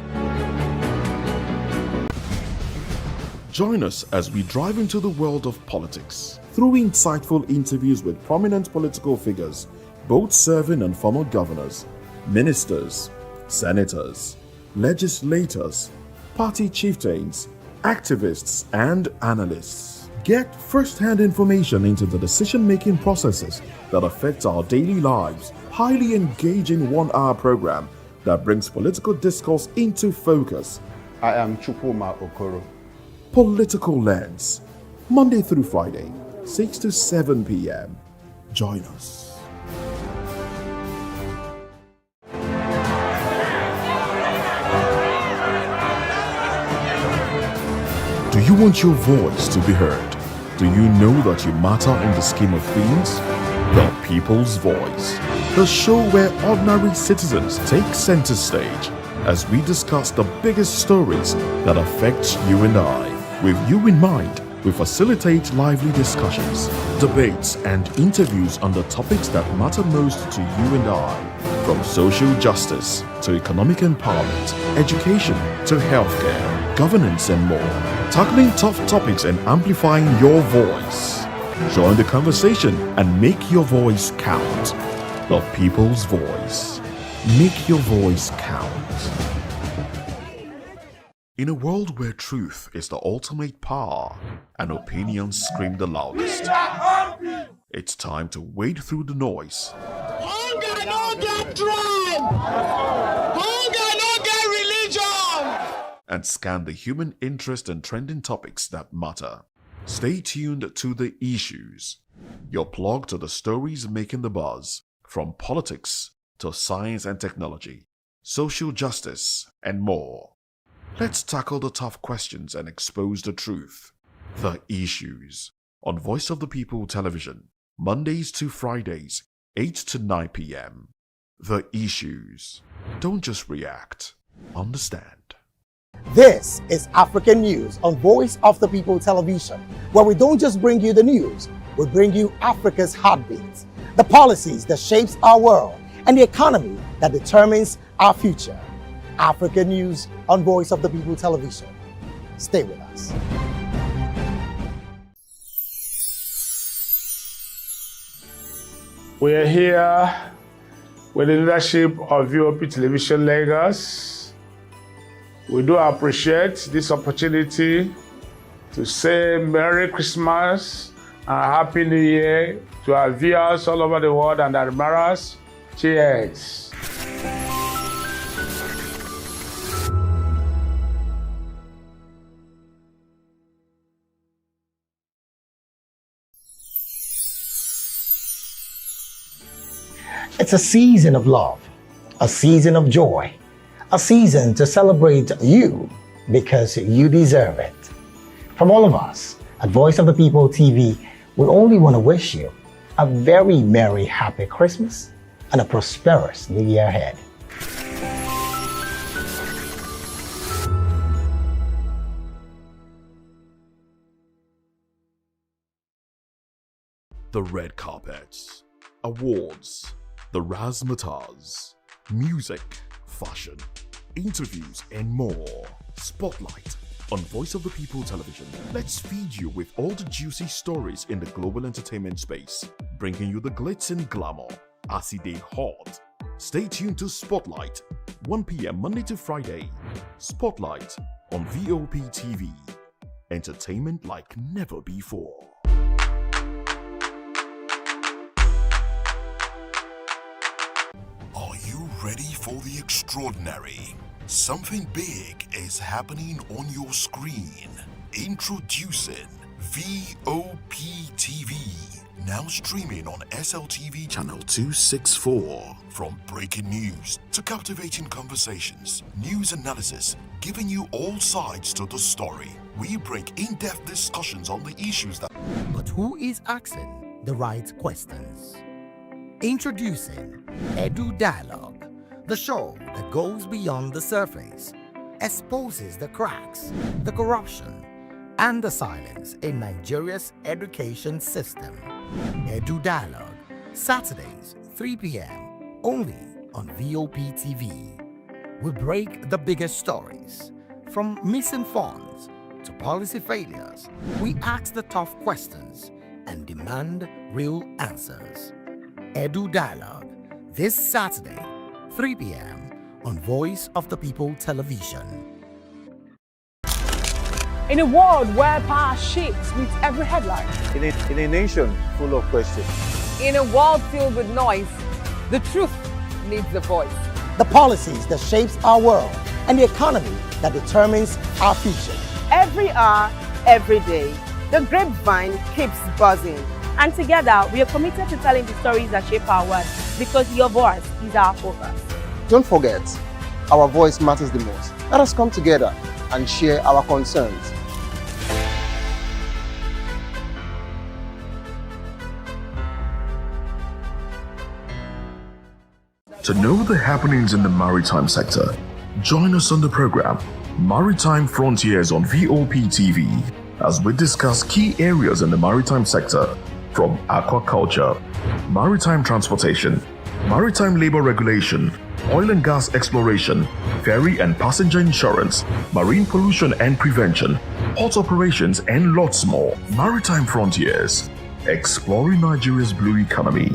Join us as we drive into the world of politics through insightful interviews with prominent political figures, both serving and former governors, ministers, senators, legislators, party chieftains, activists, and analysts. Get first-hand information into the decision-making processes that affect our daily lives. Highly engaging one-hour program that brings political discourse into focus. I am Chukwuma Okoro. Political Lens, Monday through Friday, 6 to 7 p.m. Join us. Do you want your voice to be heard? Do you know that you matter in the scheme of things? The People's Voice, the show where ordinary citizens take center stage as we discuss the biggest stories that affect you and I. With you in mind, we facilitate lively discussions, debates, and interviews on the topics that matter most to you and I. From social justice to economic empowerment, education to healthcare, governance, and more. Tackling tough topics and amplifying your voice. Join the conversation and make your voice count. The People's Voice. Make your voice count. In a world where truth is the ultimate power and opinions scream the loudest, it's time to wade through the noise. Hunger no get tribe! Hunger no get religion! And scan the human interest and trending topics that matter. Stay tuned to The Issues, your plug to the stories making the buzz, from politics to science and technology, social justice, and more. Let's tackle the tough questions and expose the truth. The Issues, on Voice of the People Television, Mondays to Fridays, 8 to 9 p.m. The Issues. Don't just react, understand. This is African News on Voice of the People Television, where we don't just bring you the news, we bring you Africa's heartbeat, the policies that shapes our world, and the economy that determines our future. African News on Voice of the People Television. Stay with us. We are here with the leadership of VOP Television Lagos. We do appreciate this opportunity to say Merry Christmas and Happy New Year to our viewers all over the world and admirers. Cheers. It's a season of love, a season of joy, a season to celebrate you because you deserve it. From all of us at Voice of the People TV, we only want to wish you a very merry, happy Christmas and a prosperous New Year ahead. The red carpets, awards, the razzmatazz, music, fashion, interviews, and more. Spotlight on Voice of the People Television. Let's feed you with all the juicy stories in the global entertainment space, bringing you the glitz and glamour as it is hot. Stay tuned to Spotlight, 1 p.m. Monday to Friday. Spotlight on VOP TV. Entertainment like never before. Are you ready for the extraordinary? Something big is happening on your screen. Introducing VOP TV. Now streaming on SLTV channel 264. From breaking news to captivating conversations, news analysis, giving you all sides to the story. We bring in-depth discussions on the issues that... But who is asking the right questions? Introducing Edu Dialogue, the show that goes beyond the surface, exposes the cracks, the corruption, and the silence in Nigeria's education system. Edu Dialogue, Saturdays, 3 p.m., only on VOP TV. We break the biggest stories, from missing funds to policy failures. We ask the tough questions and demand real answers. Edu Dialogue, this Saturday, 3 p.m. on Voice of the People Television. In a world where power shifts with every headline. In a nation full of questions. In a world filled with noise, the truth needs a voice. The policies that shapes our world and the economy that determines our future. Every hour, every day, the grapevine keeps buzzing. And together, we are committed to telling the stories that shape our world, because your voice is our focus. Don't forget, our voice matters the most. Let us come together and share our concerns. To know the happenings in the maritime sector, join us on the program Maritime Frontiers on VOP TV as we discuss key areas in the maritime sector from aquaculture, maritime transportation, maritime labor regulation, oil and gas exploration, ferry and passenger insurance, marine pollution and prevention, port operations, and lots more. Maritime Frontiers, exploring Nigeria's blue economy.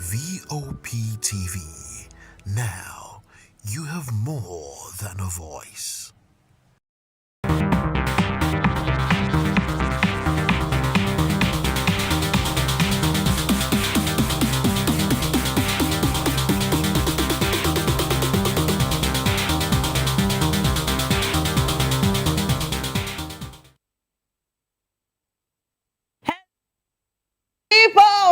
VOP TV. Now, you have more than a voice.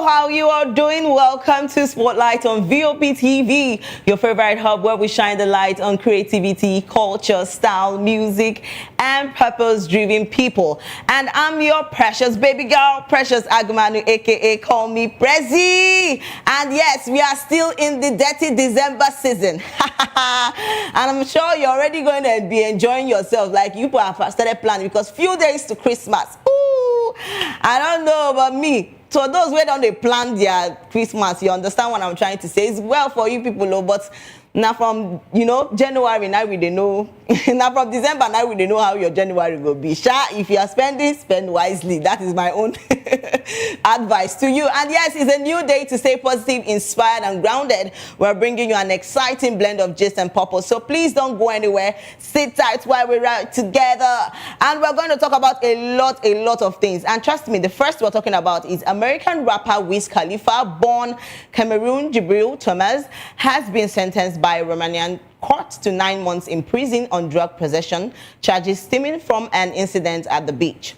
How you are doing? Welcome to Spotlight on VOP TV, your favorite hub where we shine the light on creativity, culture, style, music, and purpose-driven people. And I'm your precious baby girl, Precious Agumanu, aka call me Prezi. And yes, we are still in the dirty December season. And I'm sure you're already going to be enjoying yourself like you have started planning because few days to Christmas. Ooh, I don't know about me. So those who don't plan their Christmas, you understand what I'm trying to say. It's well for you people, but now from, January, now we don't know. Now from December, now we don't know how your January will be. If you are spending, spend wisely. That is my own advice to you. And yes, it's a new day to stay positive, inspired, and grounded. We're bringing you an exciting blend of gist and purpose. So please don't go anywhere. Sit tight while we ride together. And we're going to talk about a lot of things. And trust me, the first we're talking about is American rapper Wiz Khalifa, born Cameroon Jibril Thomas, has been sentenced by a Romanian court to 9 months in prison on drug possession charges stemming from an incident at the beach.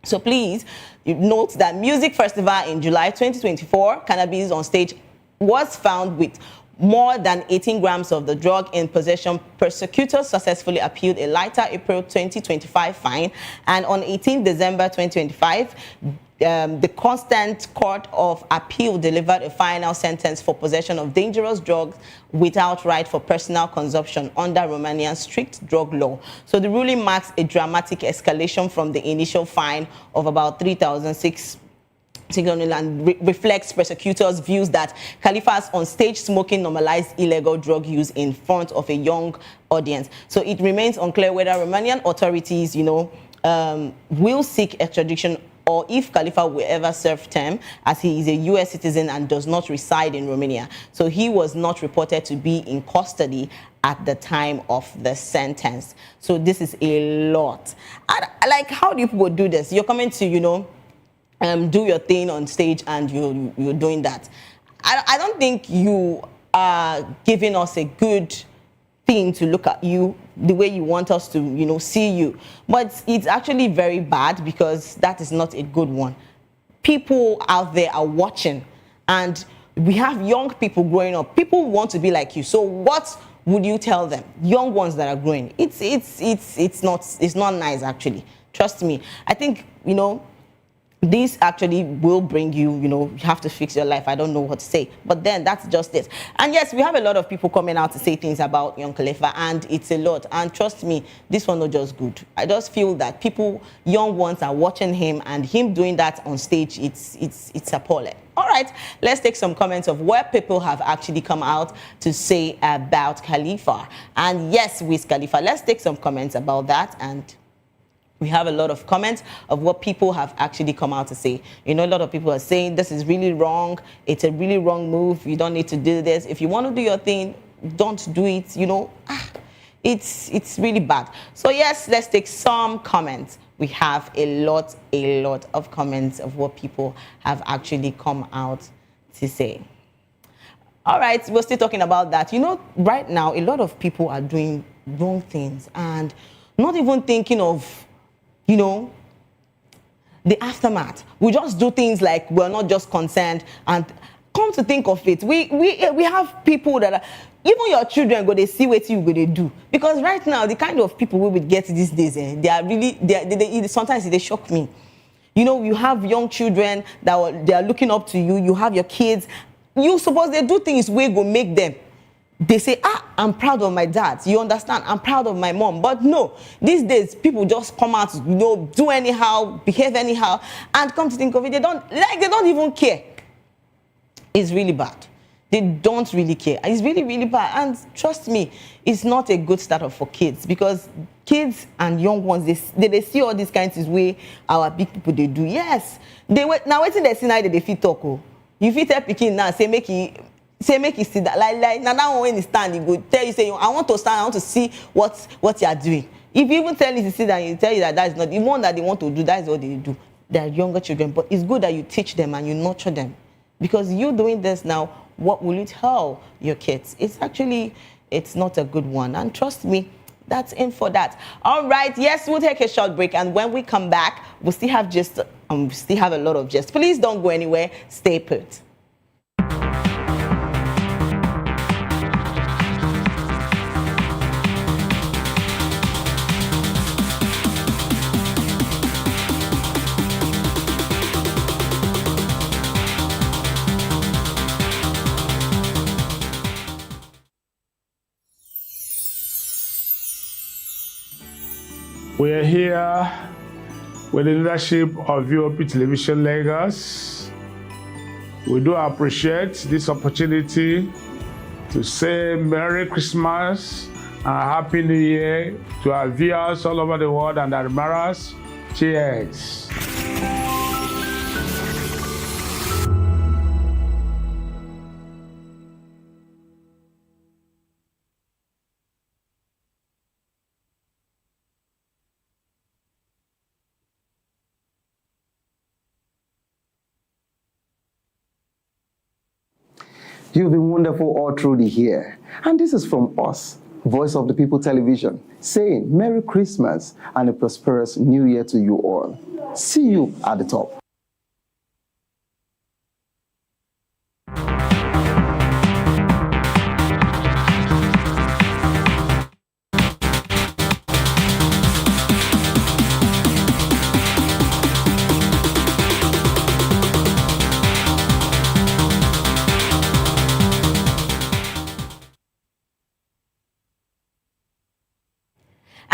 So please, you note that music festival in July 2024, cannabis on stage was found with more than 18 grams of the drug in possession. Prosecutors successfully appealed a lighter April 2025 fine, and on 18 December 2025, the Constant Court of Appeal delivered a final sentence for possession of dangerous drugs without right for personal consumption under Romania's strict drug law. So the ruling marks a dramatic escalation from the initial fine of about 3,600 and reflects prosecutors' views that Khalifa's on-stage smoking normalized illegal drug use in front of a young audience. So it remains unclear whether Romanian authorities, will seek extradition or if Khalifa will ever serve term, as he is a U.S. citizen and does not reside in Romania. So he was not reported to be in custody at the time of the sentence. So this is a lot. Like, how do people do this? You're coming to, do your thing on stage and you're doing that. I don't think you are giving us a good thing to look at you the way you want us to, see you. But it's actually very bad because that is not a good one. People out there are watching and we have young people growing up. People want to be like you. So what would you tell them? Young ones that are growing. It's not nice actually. Trust me. I think, this actually will bring you, you have to fix your life. I don't know what to say. But then that's just it. And yes, we have a lot of people coming out to say things about young Khalifa, and it's a lot. And trust me, this one not just good. I just feel that people, young ones, are watching him, and him doing that on stage, it's appalling. All right, let's take some comments of what people have actually come out to say about Khalifa. And yes, with Khalifa, let's take some comments about that. And we have a lot of comments of what people have actually come out to say. You know, a lot of people are saying this is really wrong. It's a really wrong move. You don't need to do this. If you want to do your thing, don't do it. You know, it's really bad. So yes, let's take some comments. We have a lot of comments of what people have actually come out to say. All right, we're still talking about that. You know, right now, a lot of people are doing wrong things and not even thinking of, you know, the aftermath. We just do things like we're not just concerned. And come to think of it, we have people that are, even your children go, they see what you go, they do. Because right now, the kind of people we would get these days, they are really, sometimes they shock me. You know, you have young children that they are looking up to you. You have your kids. You suppose they do things where go make them. They say, I'm proud of my dad. You understand? I'm proud of my mom. But no, these days, people just come out, you know, do anyhow, behave anyhow, and come to think of it, they don't even care. It's really bad. They don't really care. It's really, really bad. And trust me, it's not a good starter for kids, because kids and young ones, they see all these kinds of way our big people, they do. Yes. Now, waiting they see now they fit talk. Oh. You fit tell Pikin now, say make you see that. Like now that one when he stand, he go tell you, say, I want to stand, I want to see what you are doing. If you even tell you to sit down, you tell you that is not the one that they want to do, that is what they do. They are younger children, but it's good that you teach them and you nurture them. Because you doing this now, what will you tell your kids? It's not a good one. And trust me, that's in for that. All right, yes, we'll take a short break. And when we come back, we'll still have a lot of gist. Please don't go anywhere. Stay put. We are here with the leadership of VOP Television Lagos. We do appreciate this opportunity to say Merry Christmas and Happy New Year to our viewers all over the world and admirers. Cheers. You've been wonderful all through the year. And this is from us, Voice of the People Television, saying Merry Christmas and a prosperous New Year to you all. See you at the top.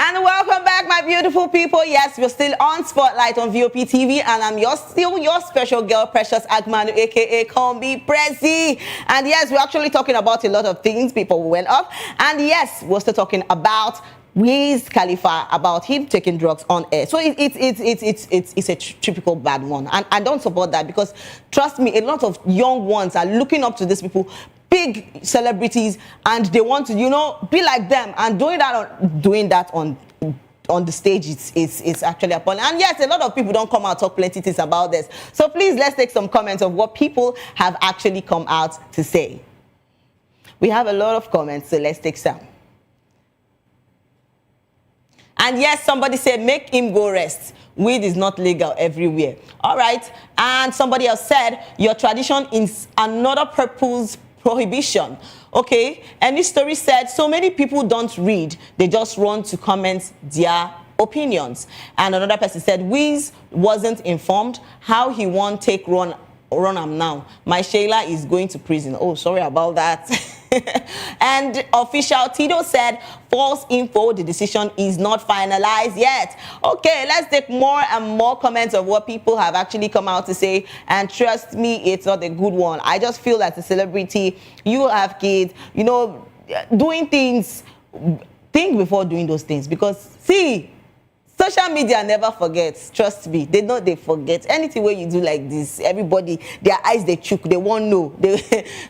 And welcome back, my beautiful people. Yes, we're still on Spotlight on VOP TV, and I'm still your special girl, Precious Agmanu, aka Combi Prezi. And yes, we're actually talking about a lot of things. People went up, and yes, we're still talking about Wiz Khalifa, about him taking drugs on air. So it's a typical bad one, and I don't support that, because trust me, a lot of young ones are looking up to these people, big celebrities, and they want to, you know, be like them, and doing that on the stage, it's actually appalling. And yes, a lot of people don't come out talk plenty things about this. So please, let's take some comments of what people have actually come out to say. We have a lot of comments, so let's take some. And yes, somebody said, make him go rest. Weed is not legal everywhere. All right. And somebody else said, your tradition is another purpose prohibition. Okay. And this story said, so many people don't read. They just run to comment their opinions. And another person said, Wiz wasn't informed how he won't take run am now. My Shayla is going to prison. Oh, sorry about that. And official Tito said, false info, the decision is not finalized yet. Okay, let's take more and more comments of what people have actually come out to say. And trust me, it's not a good one. I just feel as a celebrity, you have kids, you know, doing things, think before doing those things. Because, see, social media never forgets. Trust me, they forget. Anything where you do like this, everybody, their eyes they chook, they won't know.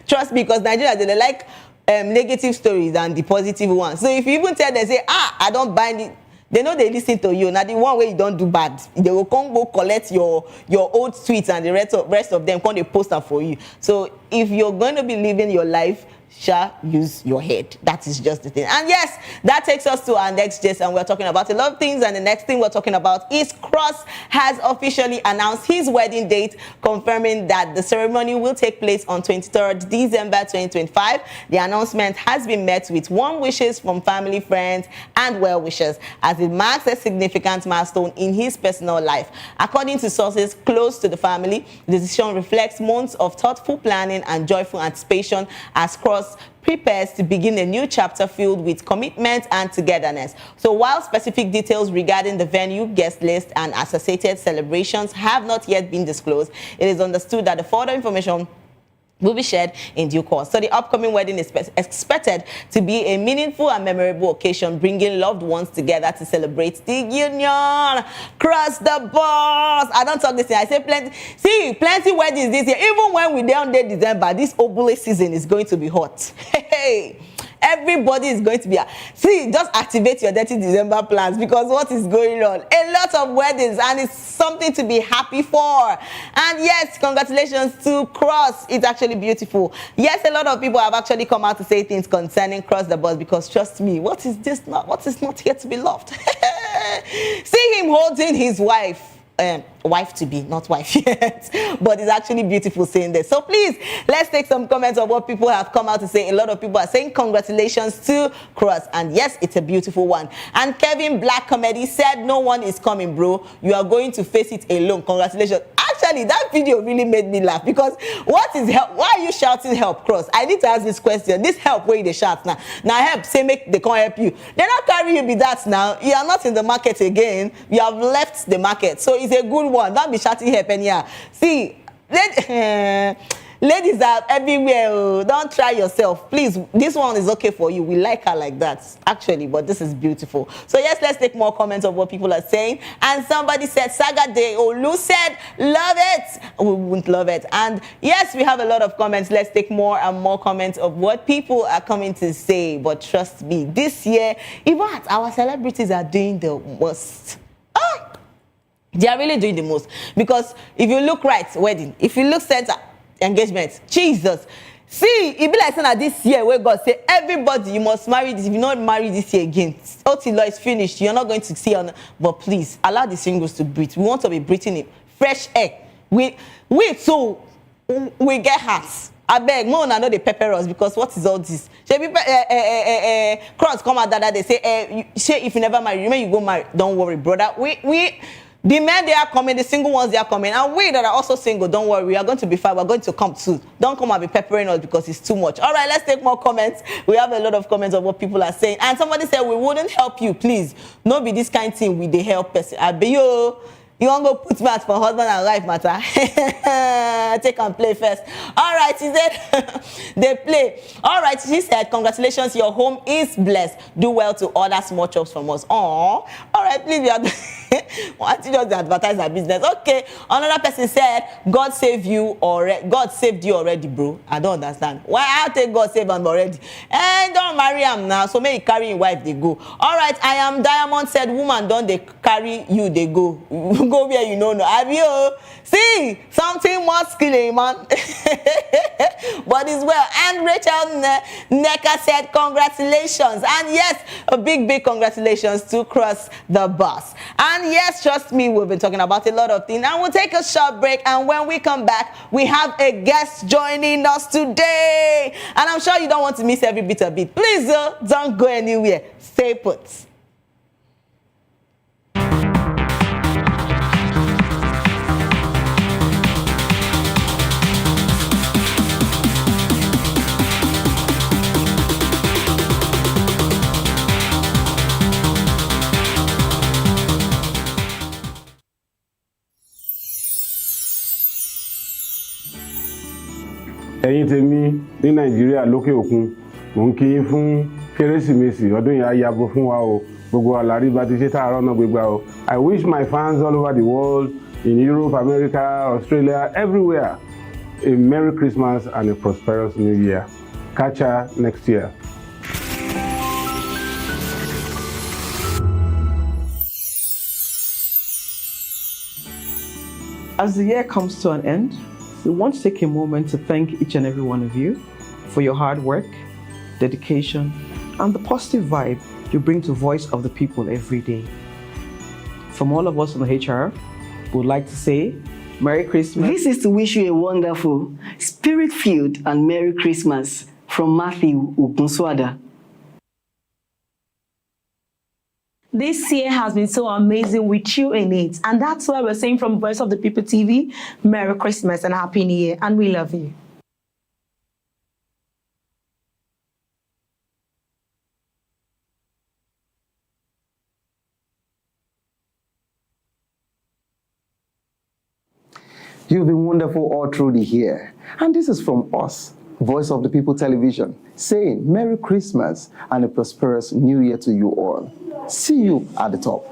Trust me, because Nigerians they like negative stories than the positive ones. So if you even tell them, say, I don't bind it, they know they listen to you. Now the one way you don't do bad, they will come go collect your old tweets and the rest of them come they post them for you. So if you're going to be living your life, shall use your head. That is just the thing. And yes, that takes us to our next gist, and we're talking about a lot of things. And the next thing we're talking about is Cross has officially announced his wedding date, confirming that the ceremony will take place on 23rd December 2025. The announcement has been met with warm wishes from family, friends, and well-wishers, as it marks a significant milestone in his personal life. According to sources close to the family, the decision reflects months of thoughtful planning and joyful anticipation as Cross prepares to begin a new chapter filled with commitment and togetherness. So while specific details regarding the venue, guest list, and associated celebrations have not yet been disclosed, it is understood that the further information will be shared in due course. So the upcoming wedding is expected to be a meaningful and memorable occasion, bringing loved ones together to celebrate the union. Cross the bars. I don't talk this thing. I say plenty. See, plenty weddings this year. Even when we down there December, this obule season is going to be hot. Hey. Everybody is going to be... See, just activate your dirty December plans, because what is going on? A lot of weddings, and it's something to be happy for. And yes, congratulations to Cross. It's actually beautiful. Yes, a lot of people have actually come out to say things concerning Cross the Boss, because trust me, what is not here to be loved? See him holding his wife. Wife to be, not wife yet, but it's actually beautiful saying this. So please, let's take some comments of what people have come out to say. A lot of people are saying congratulations to Cross, and yes, it's a beautiful one. And Kevin Black Comedy said, no one is coming, bro. You are going to face it alone. Congratulations. Actually, that video really made me laugh, because what is help? Why are you shouting help, Cross? I need to ask this question. This help, where they shout now? Now help, say make they can't help you. They're not carrying you with that now. You are not in the market again. You have left the market. So it's a good one. Don't be shouting help anyhow. See, ladies are everywhere. Oh, don't try yourself. Please, this one is okay for you. We like her like that, actually, but this is beautiful. So yes, let's take more comments of what people are saying. And somebody said, Saga De Olu said, love it. We wouldn't love it. And yes, we have a lot of comments. Let's take more and more comments of what people are coming to say. But trust me, this year, even our celebrities are doing the most. They are really doing the most. Because if you look right, wedding, if you look center, engagement, Jesus. See, it be like saying that this year where God say, everybody, you must marry this. If you not marry this year again, OT law is finished. You're not going to see on. But please, allow the singles to breathe. We want to be breathing in fresh air. We too, we get hearts. I beg, no one know they pepper us, because what is all this? Cross come out that they say, if you never marry, remember you go marry. Don't worry, brother. The men, they are coming, the single ones, they are coming. And we that are also single, don't worry, we are going to be fine. We're going to come too. Don't come and be peppering us because it's too much. All right, let's take more comments. We have a lot of comments of what people are saying. And somebody said, we wouldn't help you, please. Not be this kind of thing with the help person. I be you. You want to go put math for husband and wife matter? Take and play first. All right, she said, they play. All right, she said, congratulations, your home is blessed. Do well to order small chops from us. All right, please, we are why don't you just advertise our business? Okay. Another person said, God saved you already. God saved you already, bro. I don't understand. Why I take God save him already? And don't marry him now. So may you carry your wife, they go. All right, I am Diamond said, woman, don't they carry you, they go. Go where you know no. Have you? See, something more skilling, man. But it's well. And Rachel Neka said, congratulations. And yes, a big congratulations to Cross the Boss. And yes, trust me, we've been talking about a lot of things. And we'll take a short break. And when we come back, we have a guest joining us today. And I'm sure you don't want to miss every bit of it. Please, don't go anywhere. Stay put. ẹ̀yin tèmi ní Nàìjíríà lókè òkun mò ń kí yín fún Kérésìmesì ọdún yìí á yabo fún wa o gbogbo àlàrí bá ti ṣe tààrọ̀ náà gbégbá o. I wish my fans all over the world in Europe, America, Australia, everywhere a Merry Christmas and a prosperous New Year. Catch ya next year. As the year comes to an end, we want to take a moment to thank each and every one of you for your hard work, dedication, and the positive vibe you bring to Voice of the People every day. From all of us on the HR, we would like to say Merry Christmas. This is to wish you a wonderful, spirit-filled and Merry Christmas from Matthew Ugunswada. This year has been so amazing with you in it. And that's why we're saying from Voice of the People TV, Merry Christmas and Happy New Year. And we love you. You've been wonderful all through the year. And this is from us, Voice of the People Television, saying Merry Christmas and a prosperous New Year to you all. See you at the top.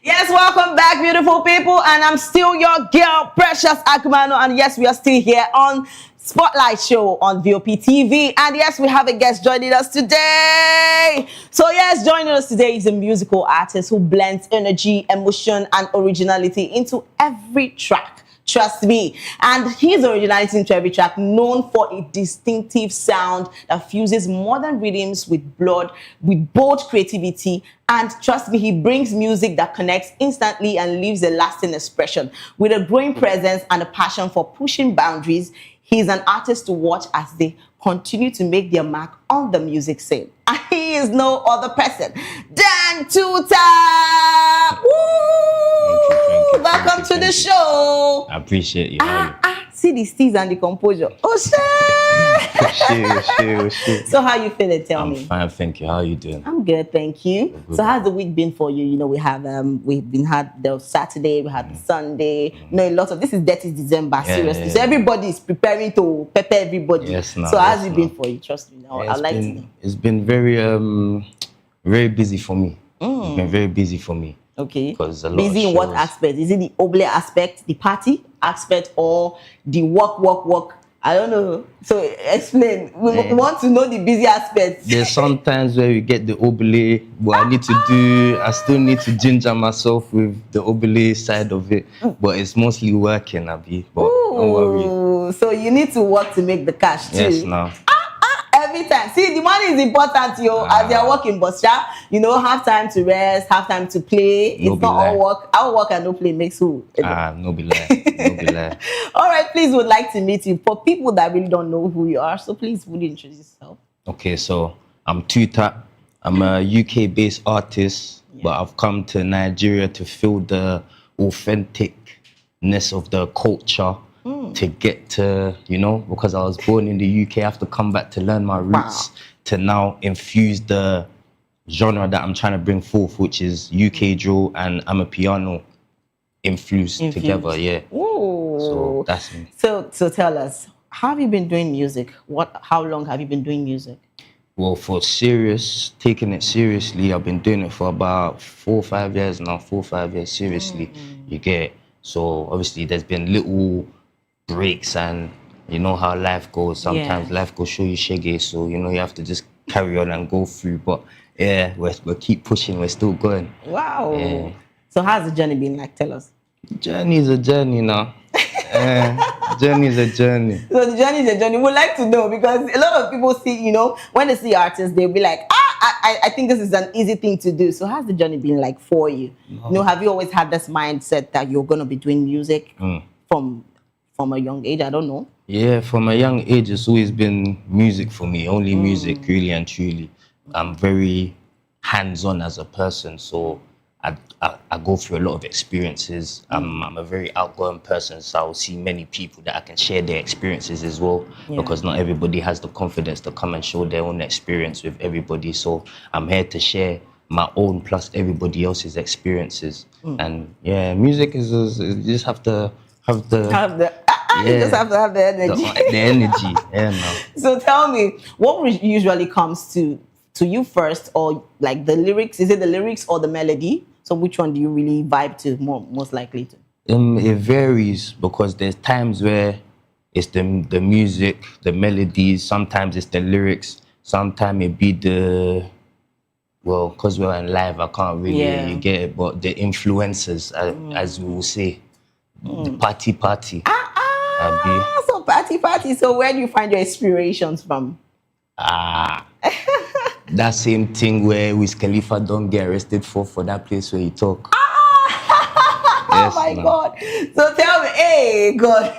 Yes, welcome back, beautiful people. And I'm still your girl, Precious Akumano. And yes, we are still here on Spotlight Show on VOP TV. And yes, we have a guest joining us today. So yes, joining us today is a musical artist who blends energy, emotion, and originality into every track. Trust me. And his originality into every track, known for a distinctive sound that fuses modern rhythms with bold creativity. And trust me, he brings music that connects instantly and leaves a lasting expression. With a growing presence and a passion for pushing boundaries, he's an artist to watch as they continue to make their mark on the music scene. And he is no other person than Tuta. Woo! Welcome to the show. I appreciate you. See the steez and the composure. Oh shit! So how you feeling? Tell me. I'm fine, thank you. How are you doing? I'm good, thank you. So how's the week been for you? You know, we have had the Saturday, we had the Sunday. You know, a lot of this is dirty December, seriously. So everybody is preparing to pepper everybody. Yes, no. So how's it been for you? Trust me. I'd like to know. It's been very very busy for me. It's been very busy for me. Okay. Because a lot busy of in what shows. aspect? Is it the oble aspect, the party aspect, or the work? I don't know. So explain. We want to know the busy aspects. There's sometimes where we get the obele, but I still need to ginger myself with the obele side of it. But it's mostly working, Abi. But don't worry. So you need to work to make the cash too. Yes, now. Every time. See, the money is important, as you're working, but you know, have time to rest, have time to play. No it's not all work. Our work and no play makes who? No be lie. All right, please would like to meet you. For people that really don't know who you are, so please would you introduce yourself? Okay, so I'm Tuta. I'm a UK-based artist, but I've come to Nigeria to feel the authenticness of the culture. To get to, you know, because I was born in the UK, I have to come back to learn my roots to now infuse the genre that I'm trying to bring forth, which is UK drill and Amapiano infused together. Yeah. Ooh. So that's me. So tell us, how have you been doing music? How long have you been doing music? Well, taking it seriously, I've been doing it for about 4 or 5 years now. 4 or 5 years seriously. You get it? So obviously there's been little breaks, and you know how life goes. Sometimes life will show you shaggy, so you know you have to just carry on and go through. But yeah, we'll keep pushing. We're still going. Wow. Yeah. So how's the journey been like? Tell us. Journey is a journey now. Journey is a journey. So the journey is a journey. We'd like to know, because a lot of people see, you know, when they see artists, they'll be like, I think this is an easy thing to do. So how's the journey been like for you? No. You know, have you always had this mindset that you're going to be doing music from a young age? I don't know. Yeah, from a young age, it's always been music for me. Only music, really and truly. I'm very hands-on as a person, so I go through a lot of experiences. I'm a very outgoing person, so I'll see many people that I can share their experiences as well, because not everybody has the confidence to come and show their own experience with everybody. So I'm here to share my own plus everybody else's experiences. And yeah, music is you just have to have the you just have to have the energy. The energy. Yeah, no. So tell me, what usually comes to you first, or like the lyrics? Is it the lyrics or the melody? So which one do you really vibe to most likely to? It varies, because there's times where it's the music, the melodies. Sometimes it's the lyrics. Sometimes it be because we're in live, I can't really get it. But the influencers, as we will say, the party. So party. So where do you find your inspirations from? That same thing where Wiz Khalifa don't get arrested for that place where he talk. Oh my God! So tell me, hey God.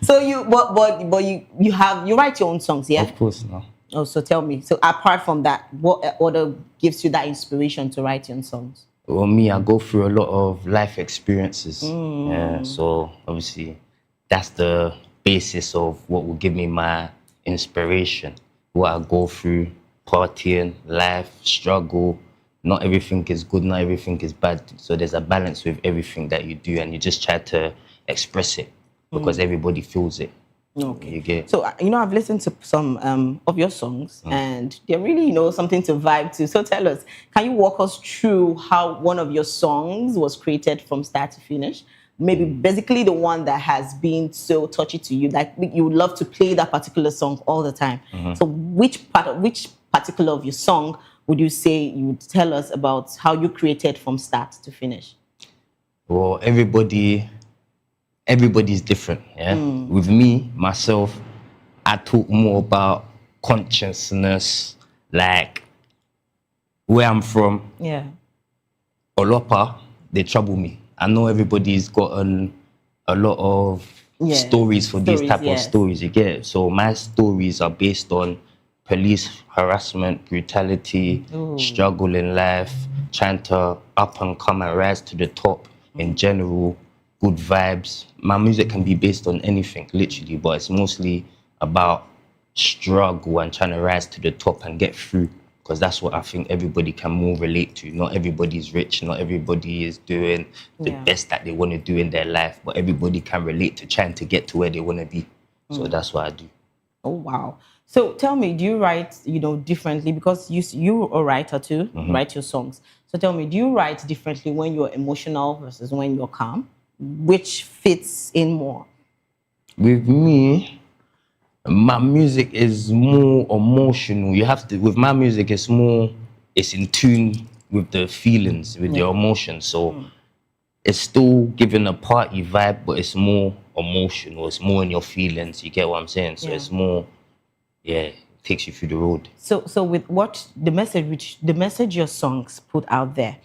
So you write your own songs, yeah? Of course, no. Oh, so tell me. So apart from that, what other gives you that inspiration to write your own songs? Well, me, I go through a lot of life experiences. Yeah, so obviously that's the basis of what will give me my inspiration. What I go through. Partying, life, struggle. Not everything is good, not everything is bad. So there's a balance with everything that you do, and you just try to express it, because everybody feels it. Okay. You get. So, you know, I've listened to some of your songs, and they're really, you know, something to vibe to. So tell us, can you walk us through how one of your songs was created from start to finish? Maybe basically the one that has been so touchy to you, like you would love to play that particular song all the time. So which particular of your song would you say you would tell us about how you created from start to finish? Well, everybody's different. Yeah. With me, myself, I talk more about consciousness, like where I'm from. Yeah. Olopa, they trouble me. I know everybody's gotten a lot of stories for these type of stories, you get it? So my stories are based on police harassment, brutality, struggle in life, trying to up and come and rise to the top in general, good vibes. My music can be based on anything, literally, but it's mostly about struggle and trying to rise to the top and get through, because that's what I think everybody can more relate to. Not everybody is rich, not everybody is doing the best that they want to do in their life, but everybody can relate to trying to get to where they want to be. So that's what I do. Oh, wow. So tell me, do you write, you know, differently? Because you're a writer too, write your songs. So tell me, do you write differently when you're emotional versus when you're calm? Which fits in more? With me, my music is more emotional. You have to, with my music, it's in tune with the feelings, with your emotions. So it's still giving a party vibe, but it's more emotional. It's more in your feelings. You get what I'm saying? So it's more, it takes you through the road. So with what the message your songs put out there,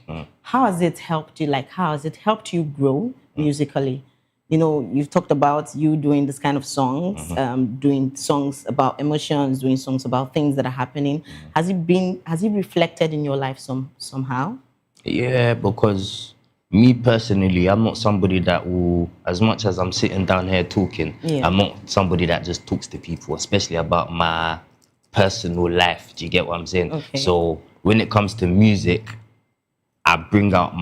how has it helped you? Like, how has it helped you grow musically? You know, you've talked about you doing this kind of songs, doing songs about emotions, doing songs about things that are happening. Has it reflected in your life somehow? Yeah, because me personally, I'm not somebody that will, as much as I'm sitting down here talking, I'm not somebody that just talks to people, especially about my personal life. Do you get what I'm saying? Okay. So when it comes to music, I bring out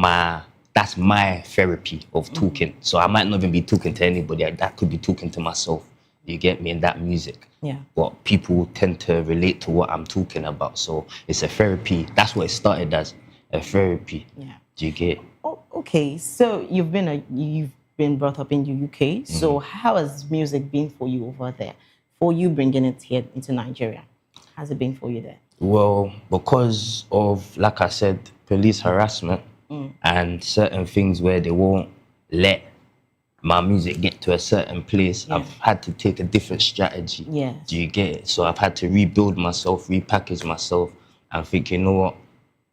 that's my therapy of talking. So I might not even be talking to anybody. I could be talking to myself. You get me in that music. Yeah. But people tend to relate to what I'm talking about. So it's a therapy. That's what it started as, a therapy. Yeah. Do you get? Oh, okay. So you've been brought up in the UK. So how has music been for you over there? For you bringing it here into Nigeria, how's it been for you there? Well, because of, like I said, police harassment and certain things where they won't let my music get to a certain place, I've had to take a different strategy. Yeah. Do you get it? So I've had to rebuild myself, repackage myself, and think, you know what?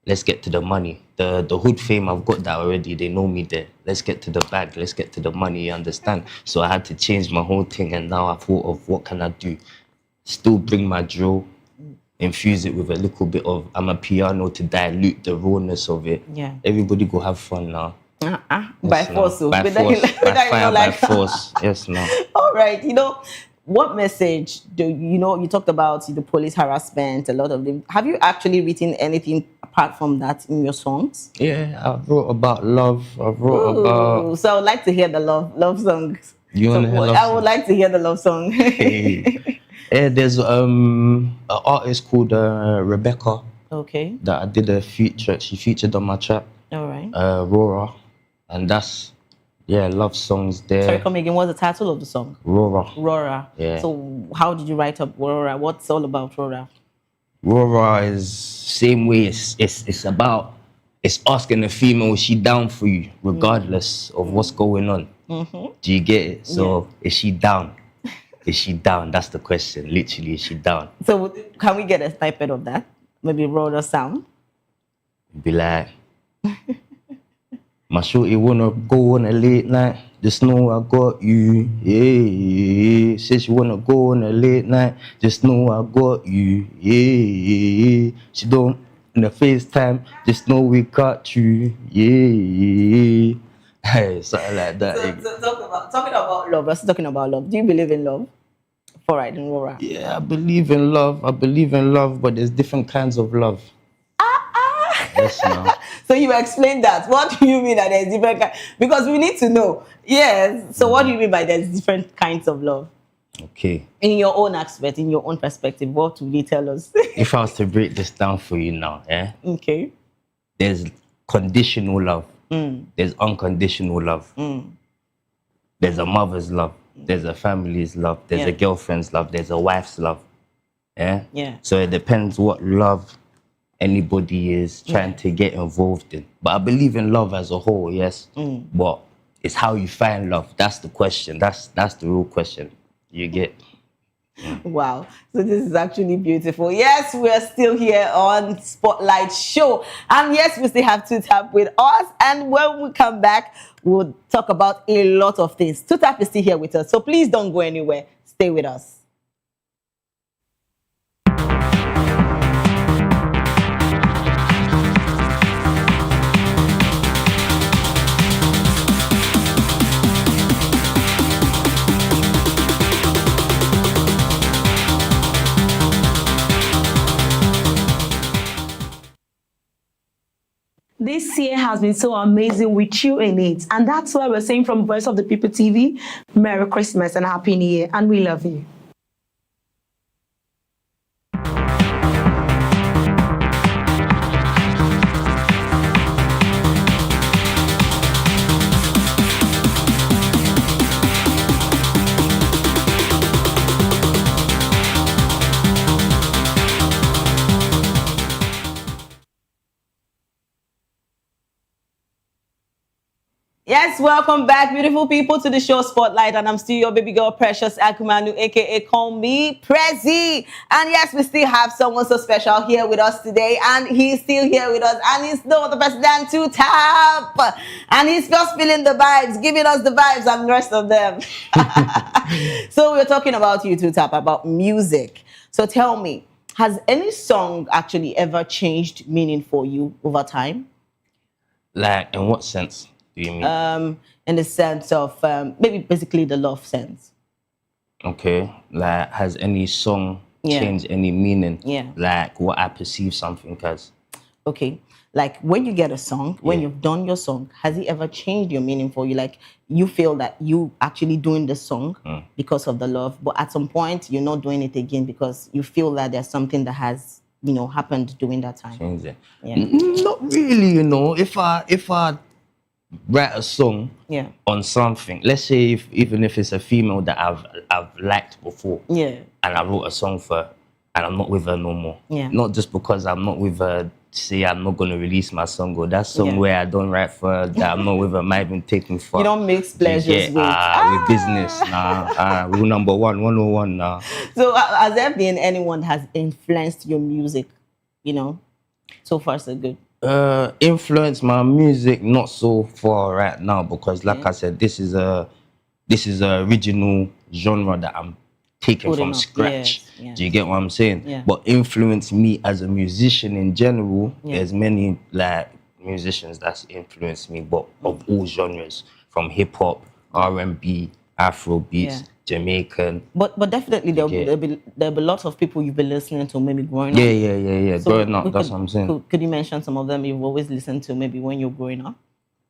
Let's get to the money. The hood fame, I've got that already. They know me there. Let's get to the bag. Let's get to the money, you understand? So I had to change my whole thing, and now I thought of what can I do? Still bring my drill, infuse it with a little bit of amapiano to dilute the rawness of it. Yeah. Everybody go have fun now. By force. By force. By fire, by force. Yes, no. All right. What message you talked about the police harassment, a lot of them. Have you actually written anything apart from that in your songs? Yeah, I wrote about love. I wrote about... So I would like to hear the love songs. You want to hear love I would like to hear the love song. Yeah, there's an artist called Rebecca. Okay. That I did a feature. She featured on my track. All right. Rora. And that's, love songs there. Sorry, come again. What's the title of the song? Rora. Rora. Yeah. So how did you write up Rora? What's all about Rora? Rora is same way. It's about, it's asking the female, is she down for you, regardless of what's going on? Do you get it? So is she down? Is she down? That's the question. Literally, is she down? So can we get a snippet of that? Maybe Rora sound? Be like, my shorty wanna go on a late night. Just know I got you. Yeah. Says she wanna go on a late night. Just know I got you. Yeah. She don't in the FaceTime. Just know we got you. Yeah. Hey, something like that. So talking about love. Let's talking about love. Do you believe in love? All right, in Rora. Yeah, I believe in love. I believe in love, but there's different kinds of love. Yes, no. So you explain that. What do you mean that there's different kinds? Because we need to know. Yes. So what do you mean by there's different kinds of love? Okay. In your own aspect, in your own perspective, what will you tell us? If I was to break this down for you now, Okay. There's conditional love. There's unconditional love. There's a mother's love. There's a family's love. There's a girlfriend's love. There's a wife's love. Yeah? So it depends what love anybody is trying to get involved in. But I believe in love as a whole, yes. But it's how you find love. That's the question. That's the real question. You get. Wow. So this is actually beautiful. Yes, we're still here on Spotlight Show. And yes, we still have Two-Tap with us. And when we come back, we'll talk about a lot of things. Two-Tap is still here with us. So please don't go anywhere. Stay with us. This year has been so amazing with you in it. And that's why we're saying from Voice of the People TV, Merry Christmas and Happy New Year. And we love you. Yes, welcome back, beautiful people, to the show Spotlight, and I'm still your baby girl, Precious Akumanu, aka Call Me Prezi. And yes, we still have someone so special here with us today, and he's still here with us, and he's no other person than Two-Tap, and he's just feeling the vibes, giving us the vibes and the rest of them. So we're talking about you, Two-Tap, about music. So tell me, has any song actually ever changed meaning for you over time? Like, in what sense? You mean? In the sense of maybe basically the love sense. Okay, like has any song changed any meaning? Yeah. Like what I perceive something as? Okay, like when you get a song, when you've done your song, has it ever changed your meaning for you? Like you feel that you actually doing the song because of the love, but at some point you're not doing it again because you feel that there's something that has, you know, happened during that time. Change it. Yeah. Not really, you know. If I write a song on something, let's say even if it's a female that I've liked before, and I wrote a song for her, and I'm not with her no more. Not just because I'm not with her, say I'm not gonna release my song, or that song where I don't write for her, that I'm not with her, might even taking for. You don't mix pleasures with with business, nah. Rule number 101, nah. So has there been anyone that has influenced your music? You know, so far so good. Influence my music not so far right now because, like I said, this is a original genre that I'm taking from scratch. Do you get what I'm saying? Yeah. But influence me as a musician in general. There's many like musicians that's influenced me, but of all genres, from hip hop, R&B, Afro beats, Jamaican. But definitely there'll be lots of people you've been listening to maybe growing up. Yeah. So growing up, that's what I'm saying. Could you mention some of them you've always listened to maybe when you're growing up?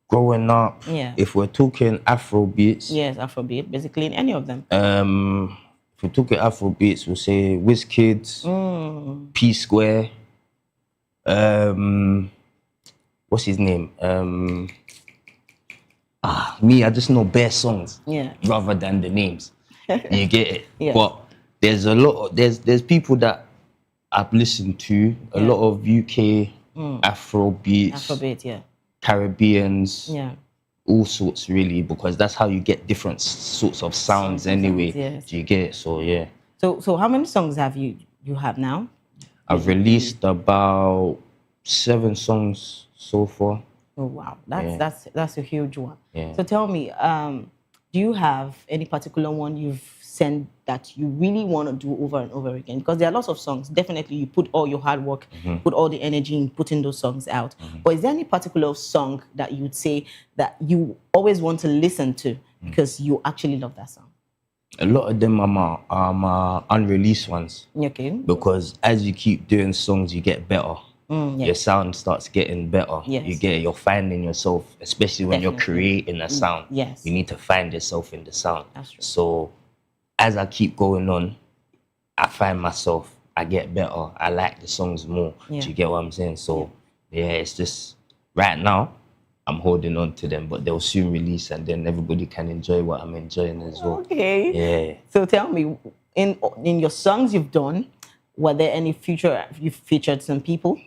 Growing up, if we're talking Afro beats. Yes, Afro beat, basically in any of them. If we talk Afro beats, we'll say Wizkid, P Square, what's his name? Me, I just know bare songs rather than the names. You get it? But there's a lot. There's people that I've listened to. A lot of UK Afro beats, Caribbeans, all sorts really, because that's how you get different sorts of sounds anyway. Do you get it? So yeah. So how many songs have you have now? I've released about 7 songs so far. Oh wow, that's a huge one. Yeah. So tell me, do you have any particular one you've sent that you really want to do over and over again? Because there are lots of songs. Definitely, you put all your hard work, put all the energy in putting those songs out. But is there any particular song that you'd say that you always want to listen to because you actually love that song? A lot of them are my unreleased ones. Okay. Because as you keep doing songs, you get better. Your sound starts getting better. You're finding yourself, especially when you're creating a sound. You need to find yourself in the sound. That's true. So as I keep going on, I find myself, I get better. I like the songs more. Do you get what I'm saying? So it's just right now I'm holding on to them, but they'll soon release and then everybody can enjoy what I'm enjoying as well. Okay. Yeah. So tell me, in your songs you've done, were there any you've featured some people?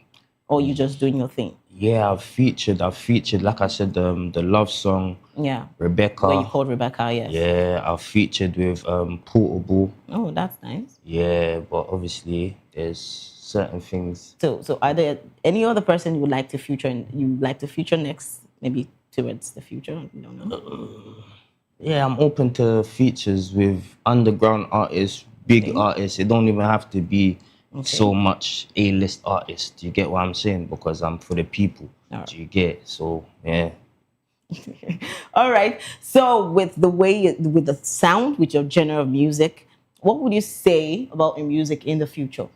Or you just doing your thing? Yeah, I've featured, like I said, the love song. Yeah. Rebecca. Where you called Rebecca, yes. Yeah, I've featured with Portable. Oh, that's nice. Yeah, but obviously there's certain things. So are there any other person you would like to feature next, maybe towards the future? I don't know. Yeah, I'm open to features with underground artists, big artists. It don't even have to be so much A-list artists. Do you get what I'm saying? Because I'm for the people. Do you get? So yeah. All right. So with the sound, with your genre of music, what would you say about your music in the future?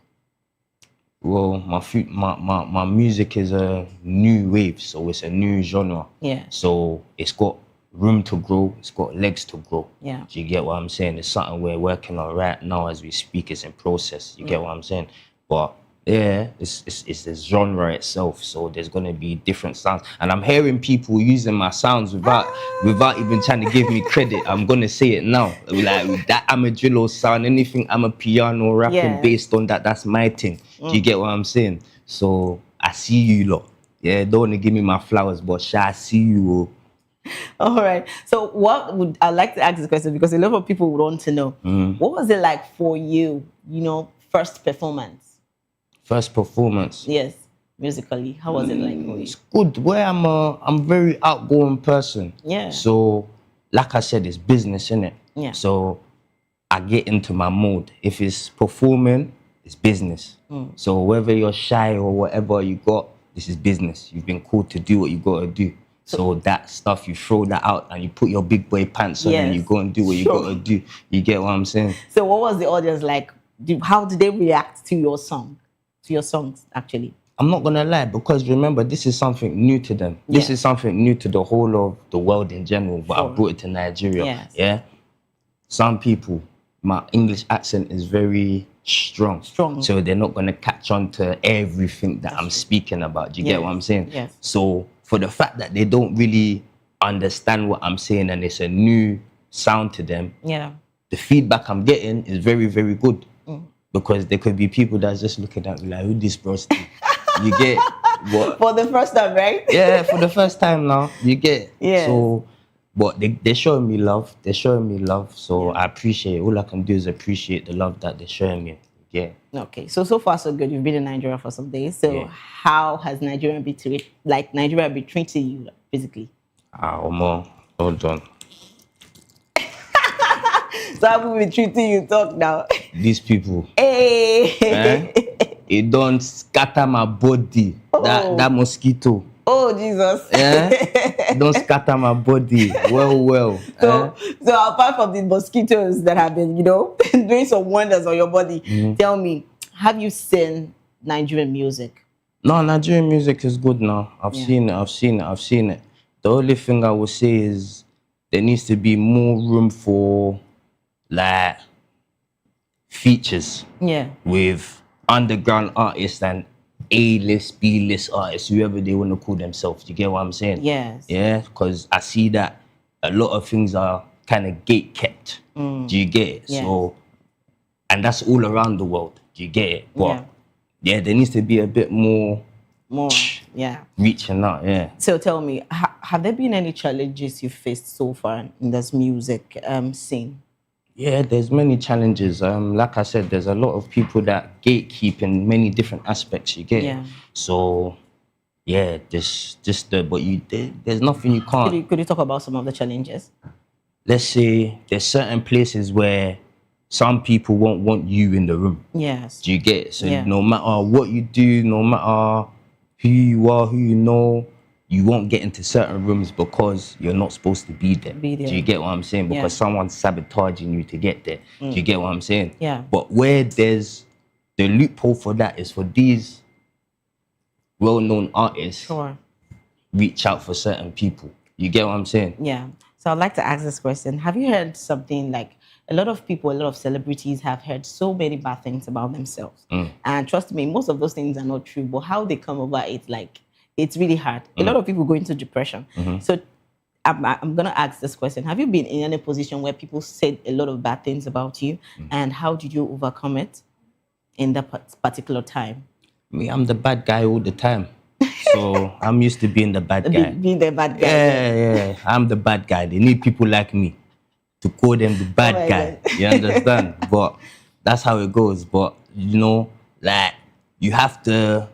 Well, my music is a new wave, so it's a new genre. Yeah. So it's got room to grow, it's got legs to grow. Yeah. Do you get what I'm saying? It's something we're working on right now as we speak. It's in process. You get what I'm saying? But yeah, it's the genre itself. So there's gonna be different sounds. And I'm hearing people using my sounds without even trying to give me credit. I'm gonna say it now. Like that Amadrillo sound, anything I'm a piano rapping based on that, that's my thing. Do you get what I'm saying? So I see you lot. Yeah, don't wanna give me my flowers, but I see you. All right. So I'd like to ask this question because a lot of people would want to know. What was it like for you, first performance? First performance? Yes, musically. How was it like for you? It's good. Where I'm a very outgoing person. Yeah. So, like I said, it's business, innit? Yeah. So, I get into my mode. If it's performing, it's business. So, whether you're shy or whatever you got, this is business. You've been called to do what you got to do. So that stuff, you throw that out and you put your big boy pants on and you go and do what you got to do. You get what I'm saying? So what was the audience like? How did they react to your song? To your songs, actually? I'm not gonna lie, because remember, this is something new to them. This is something new to the whole of the world in general, but I brought it to Nigeria. Yes. Yeah. Some people, my English accent is very strong. So they're not gonna catch on to everything that I'm speaking about. Do you get what I'm saying? Yes. So for the fact that they don't really understand what I'm saying and it's a new sound to them, the feedback I'm getting is very, very good. Because there could be people that's just looking at me like, who this person? You get what? For the first time, right? Yeah, for the first time now. You get. Yes. So, but they're showing me love. They're showing me love. So I appreciate it. All I can do is appreciate the love that they're showing me. Yeah. Okay. So far so good. You've been in Nigeria for some days. So how has Nigeria been treating you physically? Hold on. So how have we been treating you? Talk now. These people. Hey. It don't scatter my body. That mosquito. Oh, Jesus. Yeah. Don't scatter my body. Well. So apart from the mosquitoes that have been, doing some wonders on your body, tell me, have you seen Nigerian music? No, Nigerian music is good now. I've seen it. The only thing I would say is there needs to be more room for like features with underground artists and A-list, B-list artists, whoever they want to call themselves. You get what I'm saying? Yes. Yeah, because I see that a lot of things are kind of gate kept. Do you get it? Yes. So, and that's all around the world. Do you get it? But there needs to be a bit more reaching out. So tell me, have there been any challenges you faced so far in this music scene? Yeah, there's many challenges. Like I said, there's a lot of people that gatekeep in many different aspects. You get it? So, yeah, there's nothing you can't. Could you talk about some of the challenges? Let's say there's certain places where some people won't want you in the room. Yes. Do you get it? So no matter what you do, no matter who you are, who you know, you won't get into certain rooms because you're not supposed to be there. Do you get what I'm saying? Because someone's sabotaging you to get there. Do you get what I'm saying? Yeah. But where there's the loophole for that is for these well-known artists reach out for certain people. You get what I'm saying? Yeah. So I'd like to ask this question. Have you heard something like a lot of people, a lot of celebrities have heard so many bad things about themselves. And trust me, most of those things are not true, but how they come over it, like, it's really hard. A lot of people go into depression. So I'm going to ask this question. Have you been in any position where people said a lot of bad things about you? And how did you overcome it in that particular time? Me, I'm the bad guy all the time. So I'm used to being the bad guy. Being the bad guy. Yeah. I'm the bad guy. They need people like me to call them the bad guy. You understand? But that's how it goes. But, like, you have to...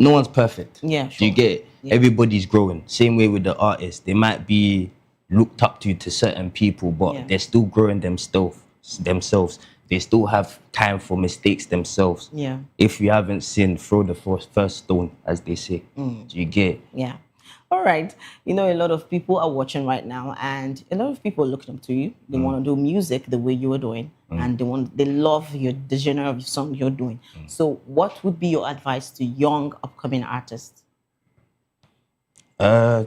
No one's perfect. Yeah, Do you get it? Everybody's growing. Same way with the artists. They might be looked up to certain people, but they're still growing themselves. They still have time for mistakes themselves. Yeah. If you haven't sinned, throw the first stone, as they say. Do you get it? Yeah. All right. A lot of people are watching right now, and a lot of people are looking up to you. They want to do music the way you are doing, and they love the genre of song you're doing. So what would be your advice to young upcoming artists?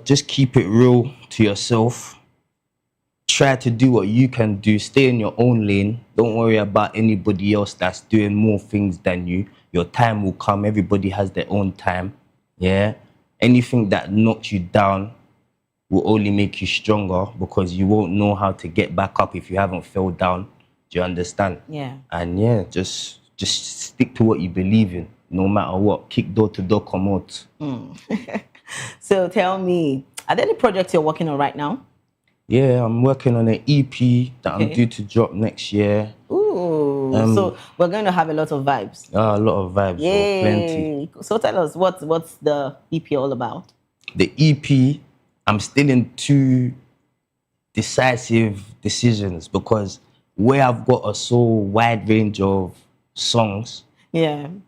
Just keep it real to yourself. Try to do what you can do. Stay in your own lane. Don't worry about anybody else that's doing more things than you. Your time will come. Everybody has their own time. Yeah. Anything that knocks you down will only make you stronger, because you won't know how to get back up if you haven't fell down. Do you understand? Yeah. And just stick to what you believe in, no matter what. Kick door to door, come out. So tell me, are there any projects you're working on right now? Yeah, I'm working on an EP that I'm due to drop next year. Ooh, so we're going to have a lot of vibes. A lot of vibes. Yay. Plenty. So tell us, what's the EP all about? The EP, I'm still in two decisive decisions, because where I've got a so wide range of songs, the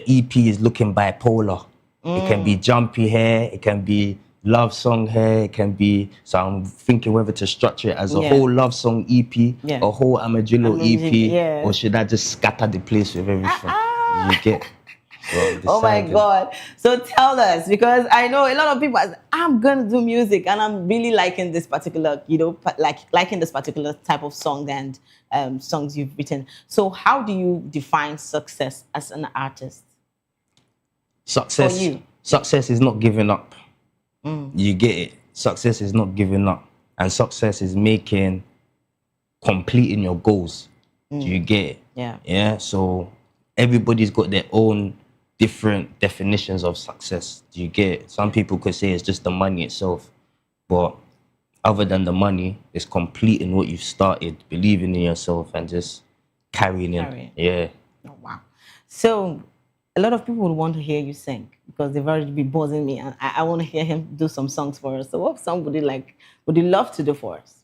EP is looking bipolar. It can be jumpy hair, it can be love song hair, it can be, so I'm thinking whether to structure it as a whole love song EP, a whole Amadillo EP, or should I just scatter the place with everything? You get? Oh my God. So tell us, because I know a lot of people are, I'm going to do music and I'm really liking this particular, liking this particular type of song and songs you've written. So how do you define success as an artist? Success. For you. Success is not giving up. You get it. Success is not giving up. And success is completing your goals. Do you get it? Yeah. Yeah. So everybody's got their own different definitions of success. Do you get it? Some people could say it's just the money itself. But other than the money, it's completing what you've started, believing in yourself and just carrying it. Yeah. Oh, wow. So a lot of people would want to hear you sing because they've already been buzzing me and I want to hear him do some songs for us. So what song would you love to do for us?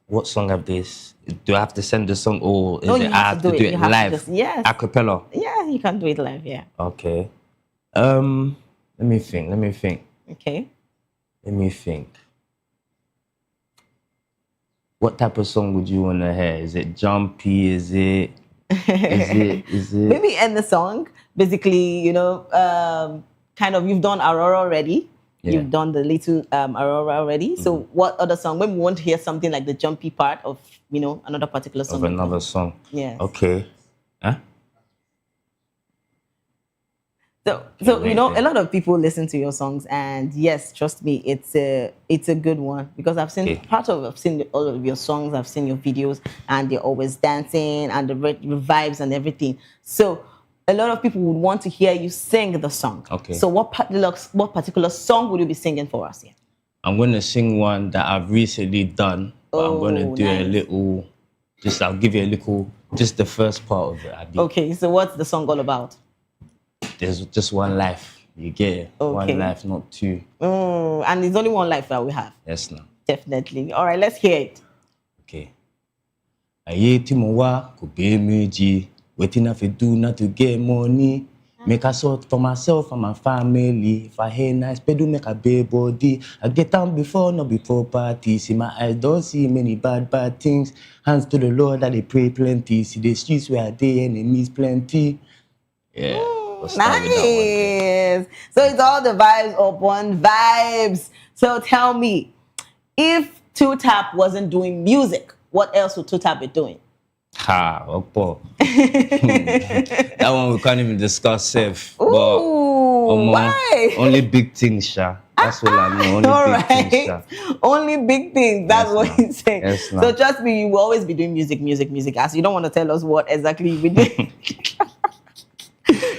What song have this? Do I have to send the song or is you I have to do it live? Yes. A cappella? Yeah, you can do it live, yeah. Okay. Let me think. Okay. Let me think. What type of song would you want to hear? Is it jumpy? Is it? Maybe end the song. Basically, kind of, you've done Aurora already. Yeah. You've done the little Aurora already. So what other song? When we want to hear something like the jumpy part of, another particular song. Of another song. Yes. Okay. Huh? So a lot of people listen to your songs, and yes, trust me, it's a good one because I've seen all of your songs, I've seen your videos, and they're always dancing and the vibes and everything. So a lot of people would want to hear you sing the song. Okay. So what particular song would you be singing for us here? I'm going to sing one that I've recently done, but I'm going to do a little, I'll give you a little, just the first part of it. Okay, so what's the song all about? There's just one life, you get it. Okay. One life, not two. And there's only one life that we have. Yes, no. Definitely. All right, let's hear it. Okay. Aye timowa ko be meji. Waiting if you do not to get money. Make a sort for myself and my family. If I hear nice, do make a big body. I get down before, not before party. See my eyes don't see many bad things. Hands to the Lord that they pray plenty. See the streets where they enemies plenty. Yeah. Nice. So it's all the vibes upon vibes. So tell me, if Two Tap wasn't doing music, what else would Two Tap be doing? Ha, Okpo. That one we can't even discuss safe. Why? Only big things, Sha. That's all I know. Only big things, Sha. Only big things. That's what he's saying. Yes, so trust me, you will always be doing music. As you don't want to tell us what exactly you do.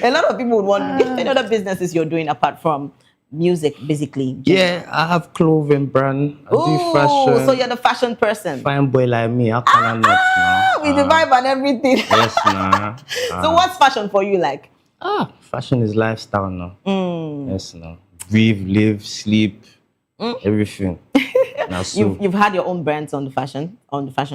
A lot of people would want, if any other businesses you're doing apart from music, basically. Yeah, I have clothing brand. I do fashion. So you're the fashion person. Fine boy like me, how can I not now? With the vibe and everything. Yes, nah. So what's fashion for you like? Fashion is lifestyle now. Yes, now. Breathe, live, sleep, everything. Now, so, you've had your own brands on the fashion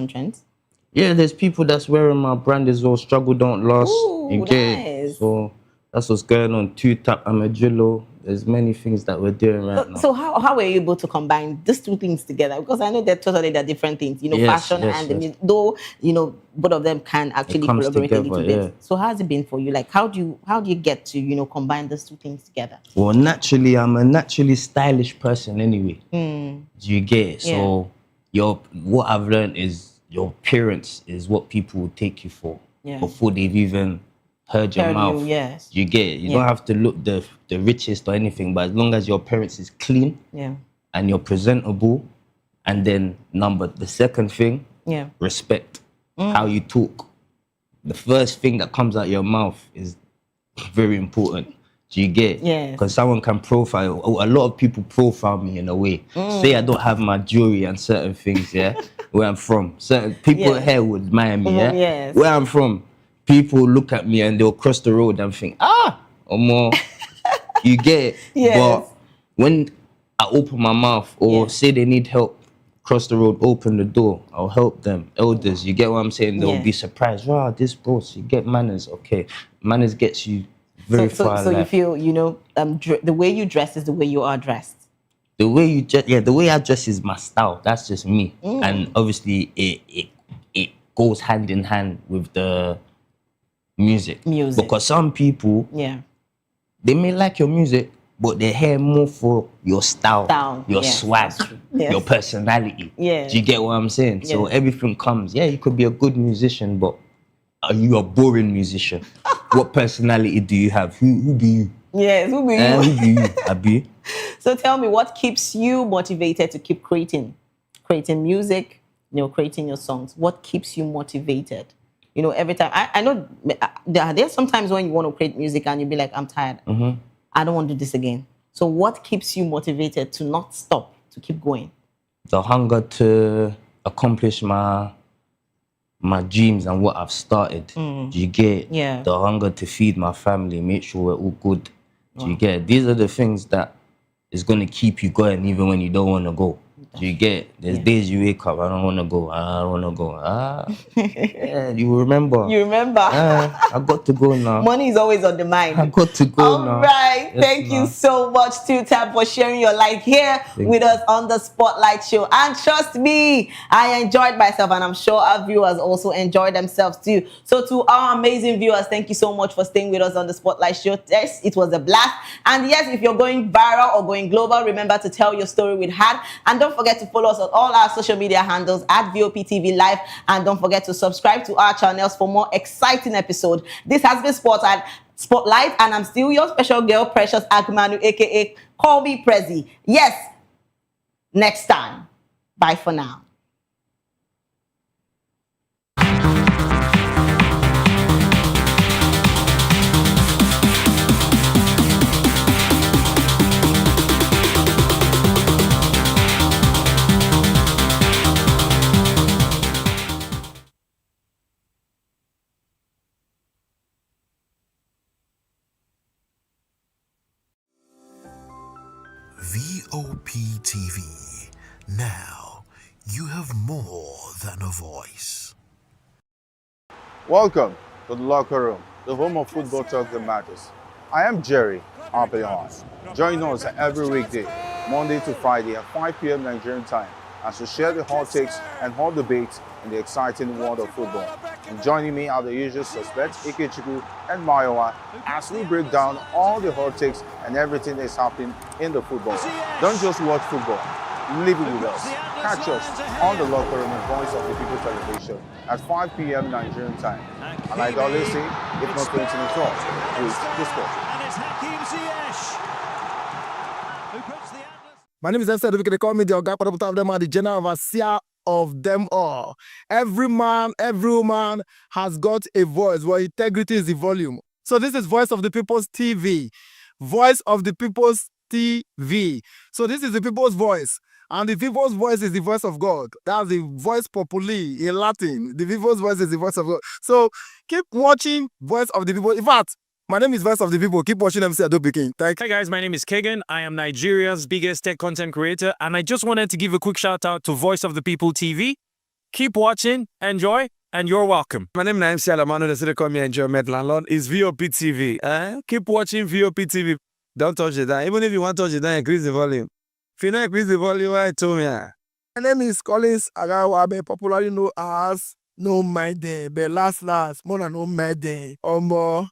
trends? Yeah, there's people that's wearing my brand as well. Struggle don't last. Ooh, nice. So that's what's going on. Two Tap, Amajillo. There's many things that we're doing right now. So how were you able to combine these two things together? Because I know they're different things. Fashion and the music. Though both of them can actually collaborate a little bit. So how's it been for you? Like how do you get to combine these two things together? Well, naturally, I'm a naturally stylish person anyway. Do you get it? So what I've learned is your appearance is what people will take you for before they've even heard your mouth. Yes. You get it. You don't have to look the richest or anything, but as long as your appearance is clean and you're presentable, and then the second thing, respect. How you talk. The first thing that comes out your mouth is very important. Do you get it? Yes. Because someone can profile, a lot of people profile me in a way. Say I don't have my jewelry and certain things, where I'm from. Certain people here would admire me, Yes. Where I'm from, people look at me and they'll cross the road and think, or more. You get it? Yes. But when I open my mouth or say they need help, cross the road, open the door, I'll help them. Elders, you get what I'm saying? They'll be surprised. Wow, this bro, you get manners. Okay, manners gets you very far. So you feel, the way you dress is the way you are dressed. The way you dress, the way I dress is my style. That's just me. And obviously it goes hand in hand with the music. Because some people, they may like your music, but they hear more for your style, your swag, your personality. Do you get what I'm saying? So everything comes. Yeah, you could be a good musician, but are you a boring musician? What personality do you have? Who be you? Yes, who be you? Who be you? Abi? So tell me, what keeps you motivated to keep creating music, creating your songs? What keeps you motivated? Every time, I know there's sometimes when you want to create music and you'll be like, I'm tired. I don't want to do this again. So what keeps you motivated to not stop, to keep going? The hunger to accomplish my dreams and what I've started. Do you get? The hunger to feed my family, make sure we're all good. Do you get? These are the things that is going to keep you going even when you don't want to go. Do you get? There's days you wake up, I don't want to go, I don't want to go. Yeah, you remember. You remember. I got to go now. Money is always on the mind. I got to go now. All right. Yes, Thank you so much, Two-Tap, for sharing your light here with us on the Spotlight Show. And trust me, I enjoyed myself, and I'm sure our viewers also enjoyed themselves too. So to our amazing viewers, thank you so much for staying with us on the Spotlight Show. Yes, it was a blast. And yes, if you're going viral or going global, remember to tell your story with heart. And don't forget to follow us on all our social media handles at VOPTV Live. And don't forget to subscribe to our channels for more exciting episodes. This has been Spotlight, and I'm still your special girl, Precious Agmanu, aka Call Me Prezi. Yes, next time. Bye for now. VOP TV. Now, you have more than a voice. Welcome to the locker room, the home of football talk that matters. I am Jerry Archbishop. Join us every weekday, Monday to Friday at 5 p.m. Nigerian time, as we share the hot takes and hot debates in the exciting world of football. And joining me are the usual suspects, Ikechukwu and Mayowa, as we break down all the hot takes and everything that's happening in the football. Don't just watch football, live it with us. Catch us on the locker room and Voice of the People television at 5 p.m. Nigerian time. And like I always say, if not 20 minutes off, please discuss. My name is Esther. They call me the Oga of them are the general overseer of them all. Every man, every woman has got a voice where integrity is the volume. So this is Voice of the People's TV. Voice of the People's TV. So this is the people's voice. And the people's voice is the voice of God. That's the voice populi in Latin. The people's voice is the voice of God. So keep watching Voice of the People. In fact, my name is Voice of the People. Keep watching MC Adobe King. Thanks. Hey guys, my name is Kagan. I am Nigeria's biggest tech content creator, and I just wanted to give a quick shout out to Voice of the People TV. Keep watching, enjoy, and you're welcome. My name is MC Alamano. They say they call me Enjoyment Landlord. It's VOP TV. Keep watching VOP TV. Don't touch it down. Even if you want to touch it down, increase the volume. If you don't increase the volume, I told me. My name is Collins Agawabe, popularly known as No Maiden, but last, more than No Maiden, or more.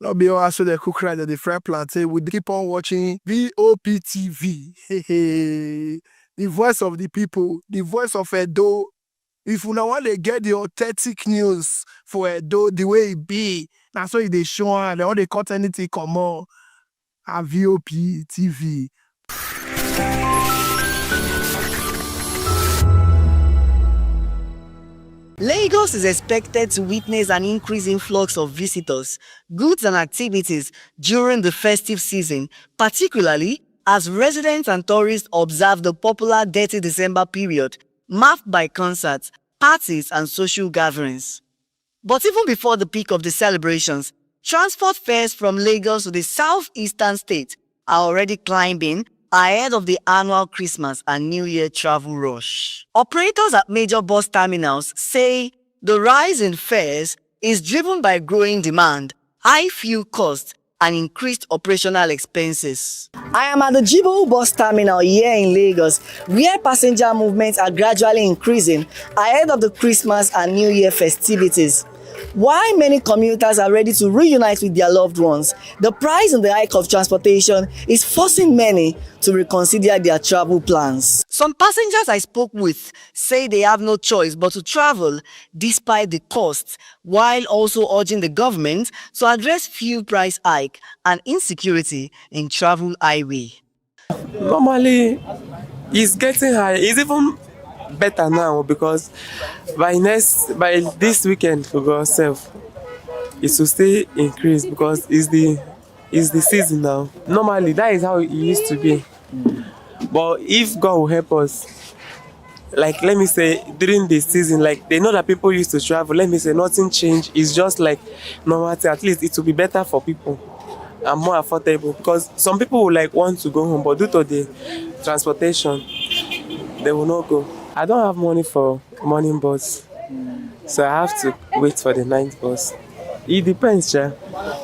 Not be all so the cook right at the fry plantain. We keep on watching VOP TV. The voice of the people, the voice of Edo. If you now want to get the authentic news for Edo the way it be, that's why they show and they want to cut anything come on. At VOP TV. Lagos is expected to witness an increase in influx of visitors, goods and activities during the festive season, particularly as residents and tourists observe the popular Dirty December period, marked by concerts, parties and social gatherings. But even before the peak of the celebrations, transport fares from Lagos to the southeastern states are already climbing ahead of the annual Christmas and New Year travel rush. Operators at major bus terminals say the rise in fares is driven by growing demand, high fuel costs, and increased operational expenses. I am at the Jibo bus terminal here in Lagos, where passenger movements are gradually increasing ahead of the Christmas and New Year festivities. While many commuters are ready to reunite with their loved ones, the price and the hike of transportation is forcing many to reconsider their travel plans. Some passengers I spoke with say they have no choice but to travel despite the cost, while also urging the government to address fuel price hike and insecurity in travel highway. Normally, it's getting high. It's even better now because by this weekend for Godself, it will still increase because it's the season now. Normally, that is how it used to be. But if God will help us, like let me say during the season, like they know that people used to travel. Let me say nothing changed. It's just like normality. At least it will be better for people and more affordable because some people will like want to go home, but due to the transportation, they will not go. I don't have money for morning bus, so I have to wait for the night bus. It depends, yeah.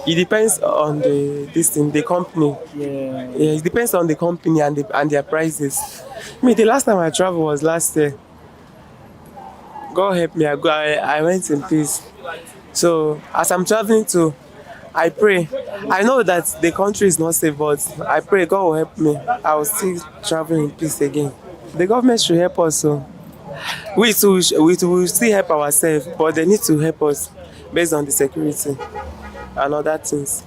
It depends on the company. Yeah, it depends on the company and their prices. The last time I traveled was last year. God help me, I went in peace. So as I'm traveling to, I pray. I know that the country is not safe, but I pray God will help me. I will still travel in peace again. The government should help us. So we will still help ourselves, but they need to help us based on the security and other things.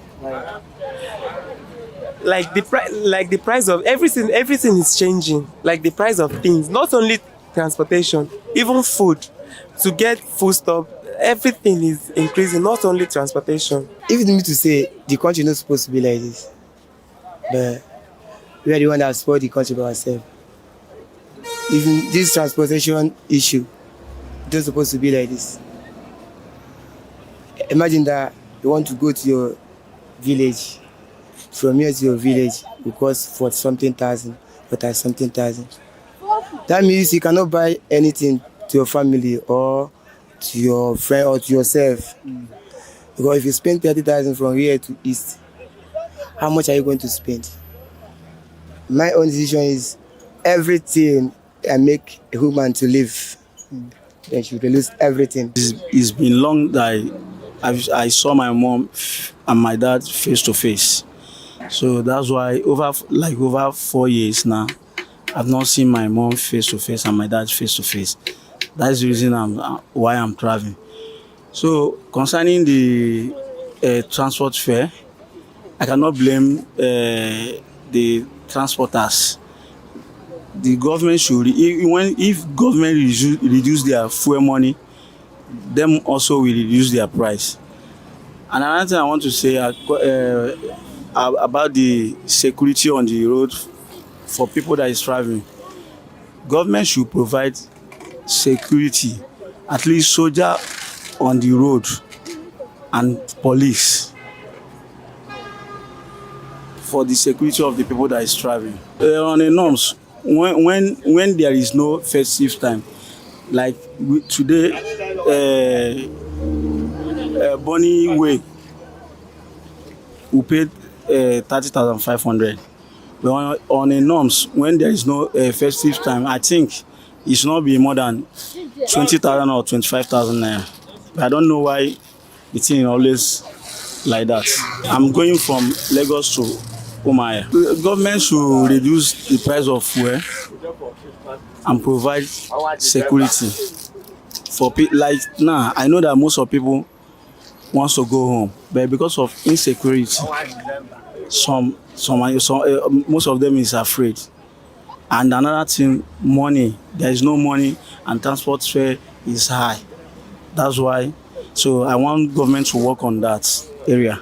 Like the price of everything is changing. Like the price of things, not only transportation, even food. To get food stuff, everything is increasing, not only transportation. If it means to say the country is not supposed to be like this, but we are the one that spoiled the country by ourselves. Even this transportation issue, it's not supposed to be like this. Imagine that you want to go to your village. From here to your village will cost 40-something thousand, 40-something thousand. That means you cannot buy anything to your family or to your friend or to yourself. Because if you spend 30,000 from here to east, how much are you going to spend? My own decision is everything I make a human to live, then she will lose everything. It's been long that I saw my mom and my dad face to face. So that's why over 4 years now, I've not seen my mom face to face and my dad face to face. That's the reason why I'm traveling. So concerning the transport fare, I cannot blame the transporters. The government should, if government reduce their fuel money, them also will reduce their price. And another thing I want to say about the security on the road for people that is traveling. Government should provide security, at least soldier on the road and police for the security of the people that is traveling. On the norms, when there is no festive time, like today, Bonnie Way, we paid 30,500. But on a norms, when there is no festive time, I think it should not be more than 20,000 or 25,000 naira. But I don't know why the thing always like that. I'm going from Lagos to Umaya. The government should reduce the price of fuel and provide security for people. Like now, I know that most of people wants to go home, but because of insecurity, most of them is afraid. And another thing, money. There is no money, and transport fare is high. That's why. So I want government to work on that area.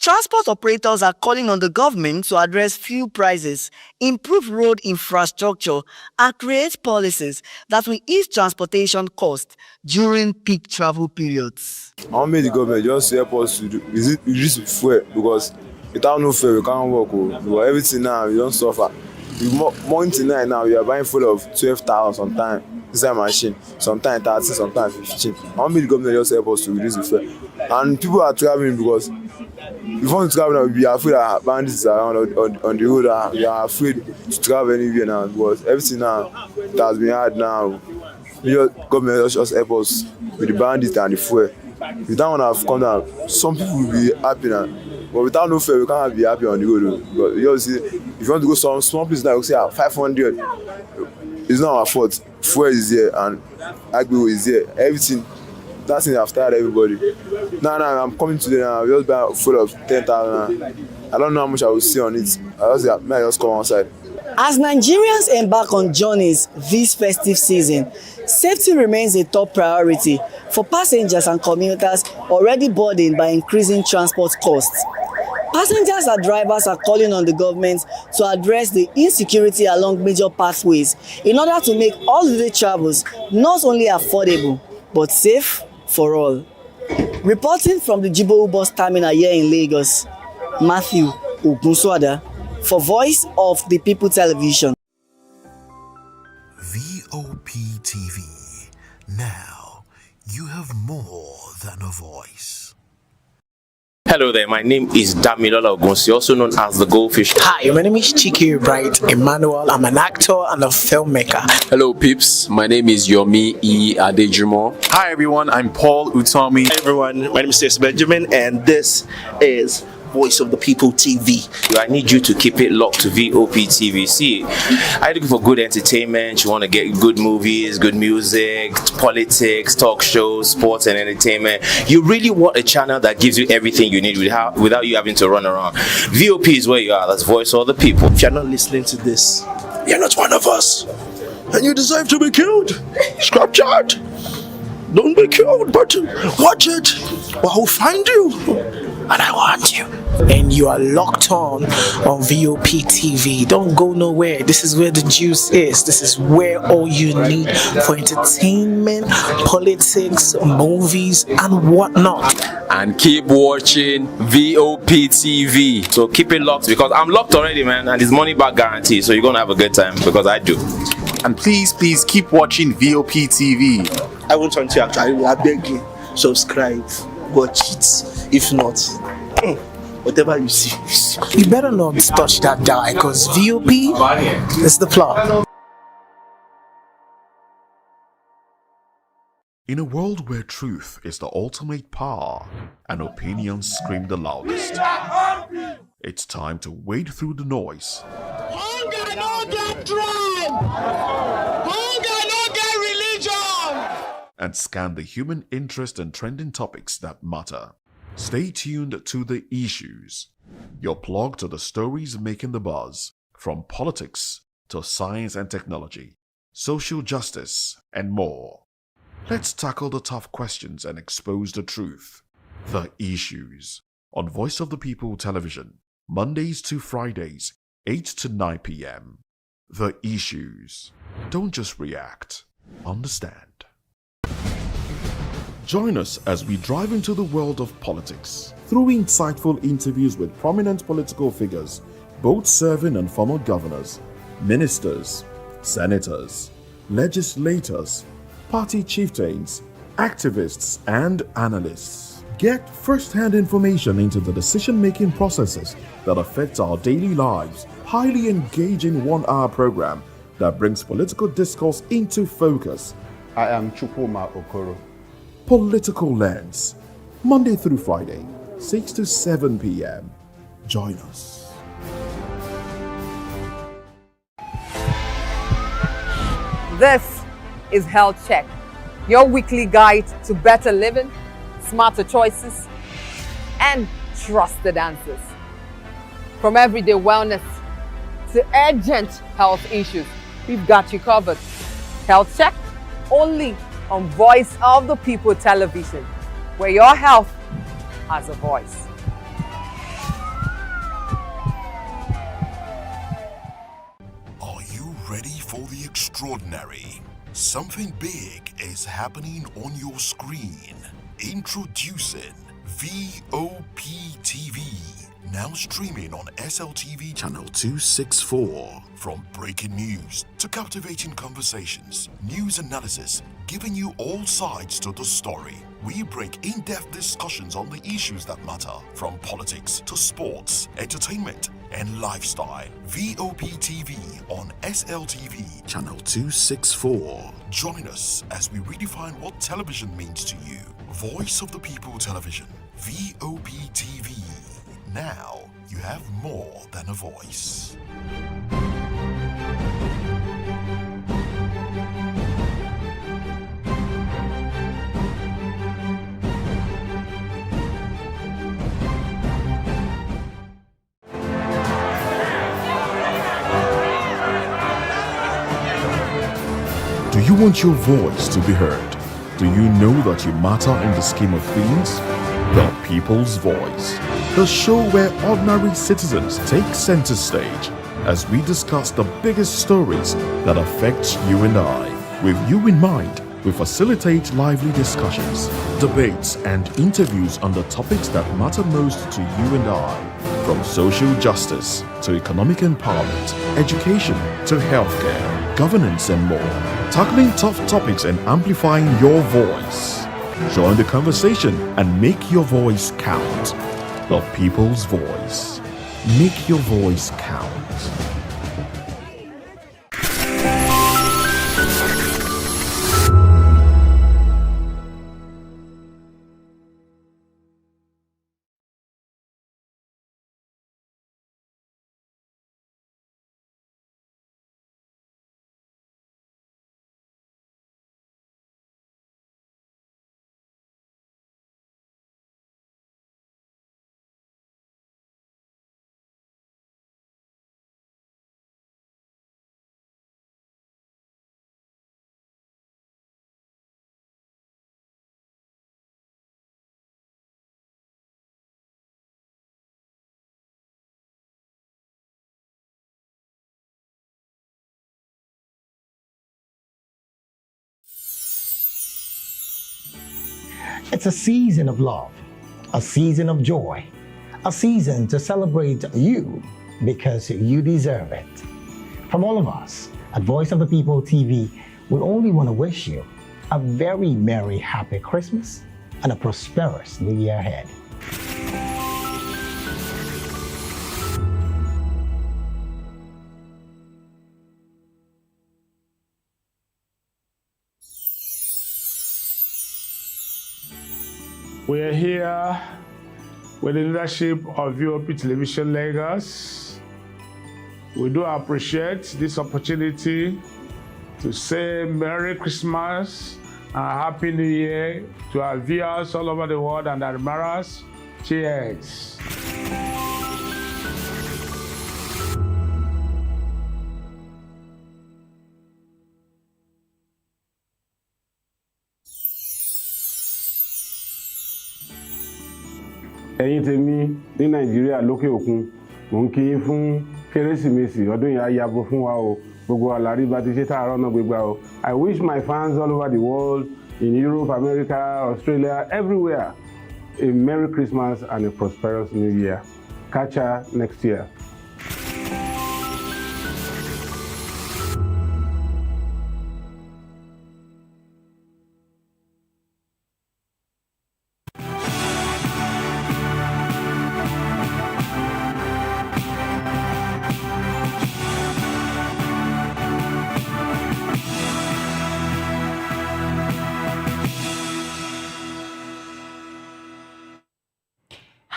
Transport operators are calling on the government to address fuel prices, improve road infrastructure, and create policies that will ease transportation costs during peak travel periods. I want the government just help us to reduce fuel, because without no fuel we can't work. Because everything now we don't suffer. Month tonight now we are buying full of 12,000 sometimes inside machine, sometimes 30, sometimes 15. I want the government just help us to reduce the fuel. And people are traveling because if you want to travel now, we are afraid that bandits are around on the road. We are afraid to travel anywhere now because everything now it has been hard now. The government just help us with the bandits and the fuel. With that one have come down, some people will be happy now. But without no fare, we can't be happy on the road. But you see, if you want to go some small place like say 500, it's not our fault. Fuel is here and agbo is here. Everything. That thing have tired everybody. Now I'm coming today now. I just buy full of 10,000. I don't know how much I will see on it. I just come outside. As Nigerians embark on journeys this festive season, safety remains a top priority for passengers and commuters already burdened by increasing transport costs. Passengers and drivers are calling on the government to address the insecurity along major pathways in order to make holiday travels not only affordable but safe for all. Reporting from the Jibowu bus terminal here in Lagos, Matthew Ogunsuada for Voice of the People Television. VOP TV. Now, you have more than a voice. Hello there, my name is Damilola Ogunsi, also known as the Goldfish. Hi, my name is Chiki Bright Emmanuel. I'm an actor and a filmmaker. Hello peeps, my name is Yomi E. Adejimo. Hi everyone, I'm Paul Utomi. Hi everyone, my name is Stacey Benjamin and this is Voice of the People TV. I need you to keep it locked to VOP TV. See, are you looking for good entertainment? You want to get good movies, good music, politics, talk shows, sports and entertainment. You really want a channel that gives you everything you need without you having to run around. VOP is where you are. That's Voice of the People. If you're not listening to this, you're not one of us. And you deserve to be killed. Scrap chat. Don't be killed, but watch it. Or I'll find you. And I want you. And you are locked on VOP TV. Don't go nowhere. This is where the juice is. This is where all you need for entertainment, politics, movies, and whatnot. And keep watching VOP TV. So keep it locked because I'm locked already, man, and it's money back guarantee. So you're gonna have a good time because I do. And please keep watching VOP TV. I won't want to actually. I beg you, subscribe, watch it. If not, whatever you see. You better not touch that die because VOP is the plot. In a world where truth is the ultimate power and opinions scream the loudest, it's time to wade through the noise. Hunger no get tribe! Hunger no get religion! And scan the human interest and trending topics that matter. Stay tuned to The Issues, your plug to the stories making the buzz, from politics to science and technology, social justice, and more. Let's tackle the tough questions and expose the truth. The Issues, on Voice of the People Television, Mondays to Fridays, 8 to 9 p.m. The Issues. Don't just react, understand. Join us as we drive into the world of politics through insightful interviews with prominent political figures, both serving and former governors, ministers, senators, legislators, party chieftains, activists, and analysts. Get first-hand information into the decision-making processes that affect our daily lives. Highly engaging one-hour program that brings political discourse into focus. I am Chukwuma Okoro. Political Lens, Monday through Friday, 6 to 7 p.m. Join us. This is Health Check, your weekly guide to better living, smarter choices, and trusted answers. From everyday wellness to urgent health issues, we've got you covered. Health Check, only on Voice of the People Television, where your health has a voice. Are you ready for the extraordinary? Something big is happening on your screen. Introducing VOP TV. Now streaming on SLTV channel 264. From breaking news to captivating conversations, news analysis, giving you all sides to the story. We bring in-depth discussions on the issues that matter, from politics to sports, entertainment, and lifestyle. VOP TV on SLTV, channel 264. Join us as we redefine what television means to you. Voice of the People Television, VOP TV. Now you have more than a voice. Do you want your voice to be heard? Do you know that you matter in the scheme of things? The People's Voice, the show where ordinary citizens take center stage as we discuss the biggest stories that affect you and I. With you in mind, we facilitate lively discussions, debates, and interviews on the topics that matter most to you and I. From social justice to economic empowerment, education to healthcare, governance, and more. Tackling tough topics and amplifying your voice. Join the conversation and make your voice count. The People's Voice. Make your voice count. It's a season of love, a season of joy, a season to celebrate you because you deserve it. From all of us at Voice of the People TV, we only want to wish you a very merry, happy Christmas and a prosperous new year ahead. We are here with the leadership of VOP Television Lagos. We do appreciate this opportunity to say Merry Christmas and Happy New Year to our viewers all over the world and our admirers. Cheers. ẹ̀yin tèmi ní nàìjíríà lókè òkun mò ń kí yín fún kérésìmesì ọdún yìí á yabo fún wa o gbogbo àlàrí bá ti ṣe tààrọ̀ náà gbégbá o. I wish my fans all over the world in Europe, America, Australia, everywhere a Merry Christmas and a prosperous New Year. Catch ya next year.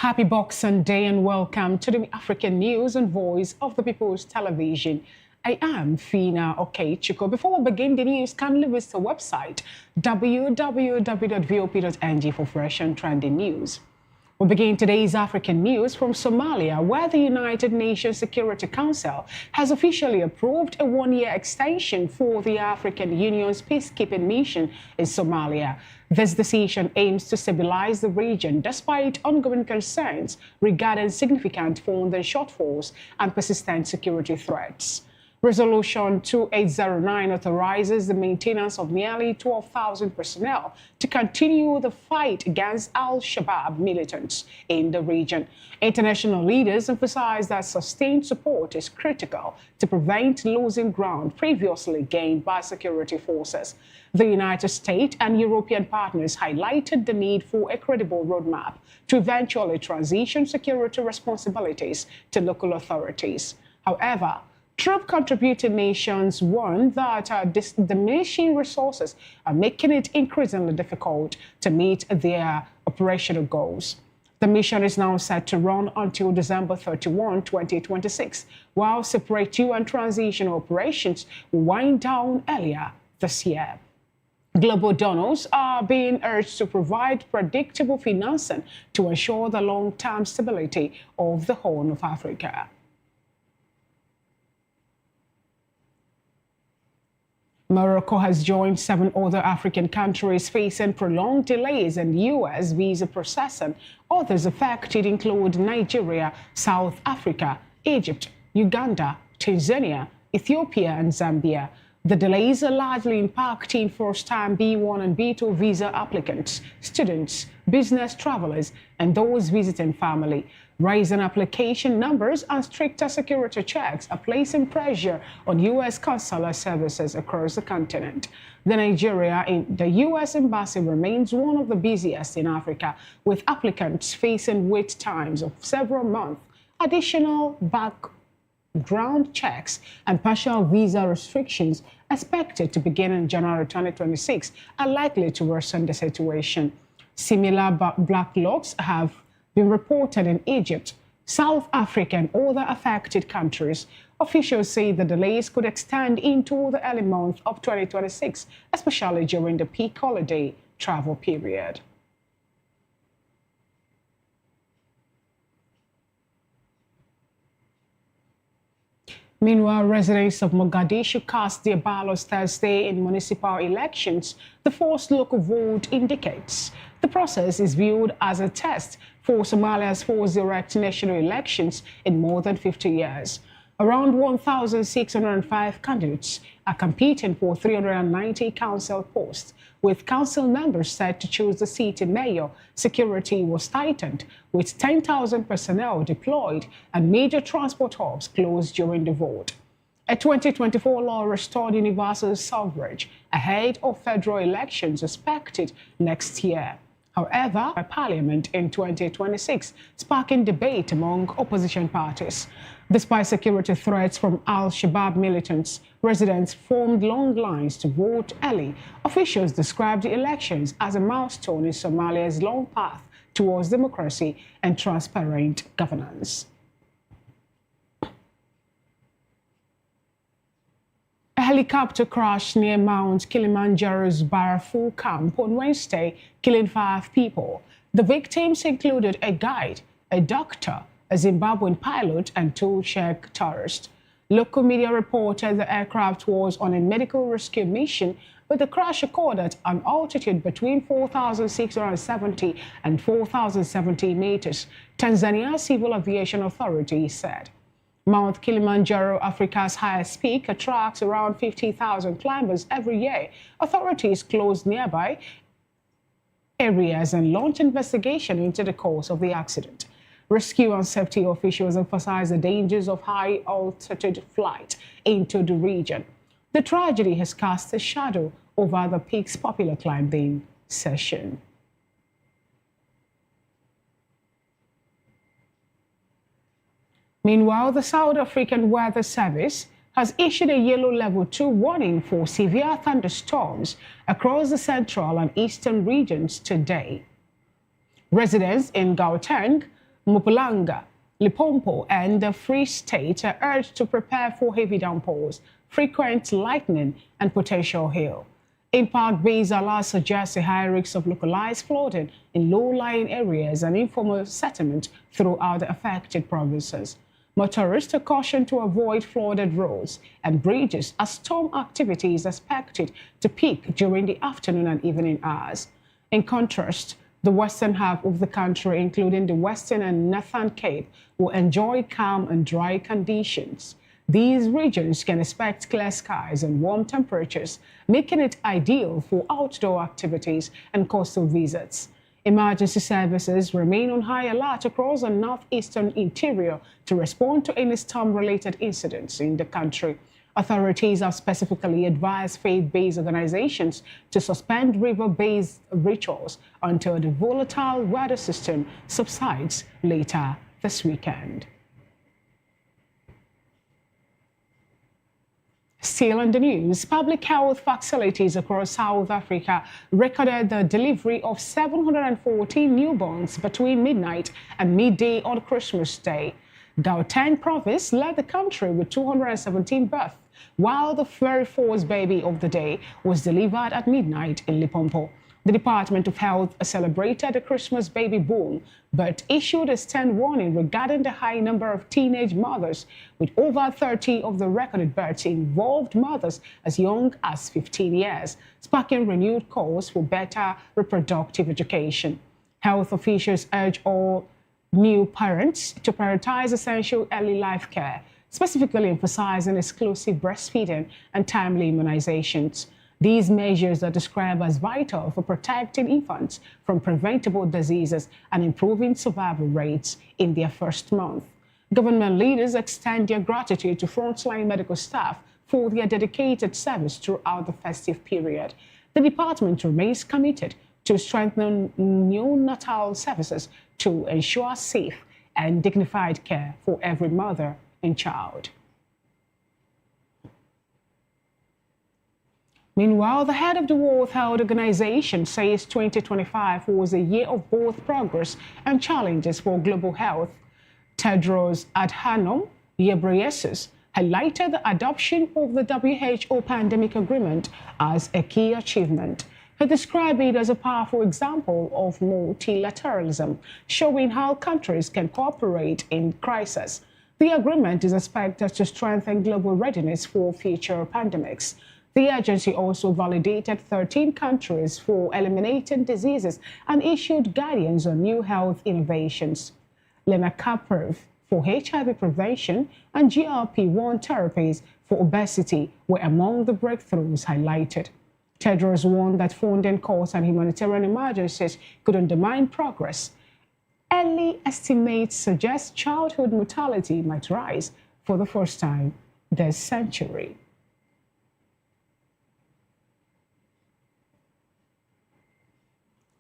Happy Boxing Day and welcome to the African News and Voice of the People's Television. I am Fina Okechiko. Before we begin the news, kindly visit the website www.vop.ng for fresh and trending news. We begin today's African news from Somalia, where the United Nations Security Council has officially approved a one-year extension for the African Union's peacekeeping mission in Somalia. This decision aims to stabilize the region despite ongoing concerns regarding significant funding shortfalls and persistent security threats. Resolution 2809 authorizes the maintenance of nearly 12,000 personnel to continue the fight against Al-Shabaab militants in the region. International leaders emphasize that sustained support is critical to prevent losing ground previously gained by security forces. The United States and European partners highlighted the need for a credible roadmap to eventually transition security responsibilities to local authorities. However, troop-contributing nations warn that diminishing resources are making it increasingly difficult to meet their operational goals. The mission is now set to run until December 31, 2026, while separate UN transitional operations will wind down earlier this year. Global donors are being urged to provide predictable financing to ensure the long-term stability of the Horn of Africa. Morocco has joined 7 other African countries facing prolonged delays in U.S. visa processing. Others affected include Nigeria, South Africa, Egypt, Uganda, Tanzania, Ethiopia, and Zambia. The delays are largely impacting first-time B1 and B2 visa applicants, students, business travelers, and those visiting family. Rising application numbers and stricter security checks are placing pressure on U.S. consular services across the continent. The U.S. Embassy remains one of the busiest in Africa, with applicants facing wait times of several months. Additional background checks and partial visa restrictions expected to begin in January 2026 are likely to worsen the situation. Similar backlogs have been reported in Egypt, South Africa, and other affected countries. Officials say the delays could extend into the early months of 2026, especially during the peak holiday travel period. Meanwhile, residents of Mogadishu cast their ballots Thursday in municipal elections. The first local vote indicates the process is viewed as a test for Somalia's first direct national elections in more than 50 years. Around 1,605 candidates are competing for 390 council posts. With council members set to choose the seat in mayor, security was tightened, with 10,000 personnel deployed and major transport hubs closed during the vote. A 2024 law restored universal suffrage ahead of federal elections expected next year. However, by Parliament in 2026, sparking debate among opposition parties. Despite security threats from Al-Shabaab militants, residents formed long lines to vote early. Officials described the elections as a milestone in Somalia's long path towards democracy and transparent governance. A helicopter crashed near Mount Kilimanjaro's Barafu camp on Wednesday, killing 5 people. The victims included a guide, a doctor, a Zimbabwean pilot, and 2 Czech tourists. Local media reported the aircraft was on a medical rescue mission, but the crash occurred at an altitude between 4,670 and 4,070 meters, Tanzania Civil Aviation Authority said. Mount Kilimanjaro, Africa's highest peak, attracts around 50,000 climbers every year. Authorities closed nearby areas and launched investigation into the cause of the accident. Rescue and safety officials emphasize the dangers of high-altitude flight into the region. The tragedy has cast a shadow over the peak's popular climbing session. Meanwhile, the South African Weather Service has issued a yellow level 2 warning for severe thunderstorms across the central and eastern regions today. Residents in Gauteng, Mpumalanga, Limpopo, and the Free State are urged to prepare for heavy downpours, frequent lightning, and potential hail. Impact-based alerts suggest a high risk of localized flooding in low-lying areas and informal settlement throughout the affected provinces. Motorists are cautioned to avoid flooded roads and bridges as storm activity is expected to peak during the afternoon and evening hours. In contrast, the western half of the country, including the Western and Northern Cape, will enjoy calm and dry conditions. These regions can expect clear skies and warm temperatures, making it ideal for outdoor activities and coastal visits. Emergency services remain on high alert across the northeastern interior to respond to any storm-related incidents in the country. Authorities have specifically advised faith-based organizations to suspend river-based rituals until the volatile weather system subsides later this weekend. Still in the news, public health facilities across South Africa recorded the delivery of 714 newborns between midnight and midday on Christmas Day. Gauteng province led the country with 217 births, while the very first baby of the day was delivered at midnight in Limpopo. The Department of Health celebrated the Christmas baby boom, but issued a stern warning regarding the high number of teenage mothers, with over 30 of the recorded births involved mothers as young as 15 years, sparking renewed calls for better reproductive education. Health officials urge all new parents to prioritize essential early life care, specifically emphasizing exclusive breastfeeding and timely immunizations. These measures are described as vital for protecting infants from preventable diseases and improving survival rates in their first month. Government leaders extend their gratitude to frontline medical staff for their dedicated service throughout the festive period. The department remains committed to strengthen neonatal services to ensure safe and dignified care for every mother and child. Meanwhile, the head of the World Health Organization says 2025 was a year of both progress and challenges for global health. Tedros Adhanom Ghebreyesus highlighted the adoption of the WHO pandemic agreement as a key achievement. He described it as a powerful example of multilateralism, showing how countries can cooperate in crisis. The agreement is expected to strengthen global readiness for future pandemics. The agency also validated 13 countries for eliminating diseases and issued guidance on new health innovations. Lenacapavir for HIV prevention and GLP-1 therapies for obesity were among the breakthroughs highlighted. Tedros warned that funding cuts and humanitarian emergencies could undermine progress. Early estimates suggest childhood mortality might rise for the first time this century.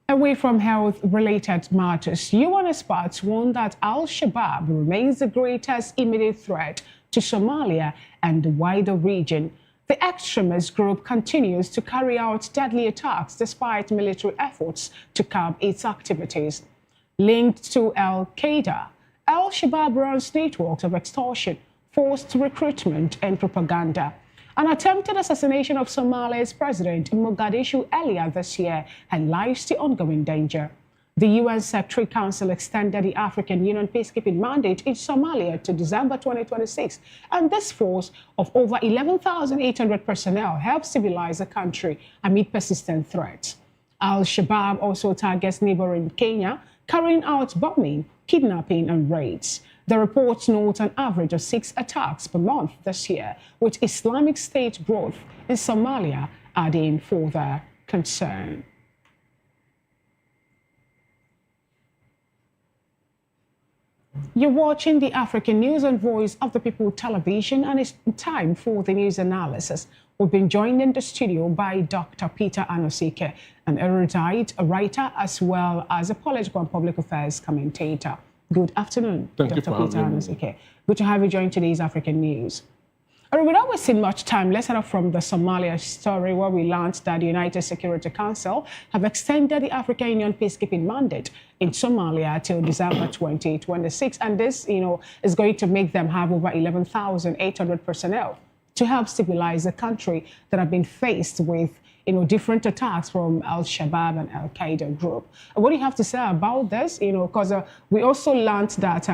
Away from health-related matters, UN experts warn that Al-Shabaab remains the greatest immediate threat to Somalia and the wider region. The extremist group continues to carry out deadly attacks despite military efforts to curb its activities. Linked to Al-Qaeda, Al-Shabaab runs networks of extortion, forced recruitment, and propaganda. An attempted assassination of Somalia's president in Mogadishu earlier this year highlights the ongoing danger. The UN Secretary Council extended the African Union peacekeeping mandate in Somalia to December 2026, and this force of over 11,800 personnel helps stabilize the country amid persistent threats. Al-Shabaab also targets neighboring Kenya, carrying out bombing, kidnapping, and raids. The reports note an average of 6 attacks per month this year, with Islamic State growth in Somalia adding further concern. You're watching the African News on Voice of the People television, and it's time for the news analysis. We've been joined in the studio by Dr. Peter Anosike, an erudite, a writer, as well as a political and public affairs commentator. Good afternoon, Dr. Peter Anosike. Good to have you join today's African News. Without wasting much time, let's start off from the Somalia story, where we learned that the United Security Council have extended the African Union peacekeeping mandate in Somalia till December 2026. And this, is going to make them have over 11,800 personnel to help stabilize the country that have been faced with different attacks from Al-Shabaab and Al-Qaeda group. What do you have to say about this? Because we also learned that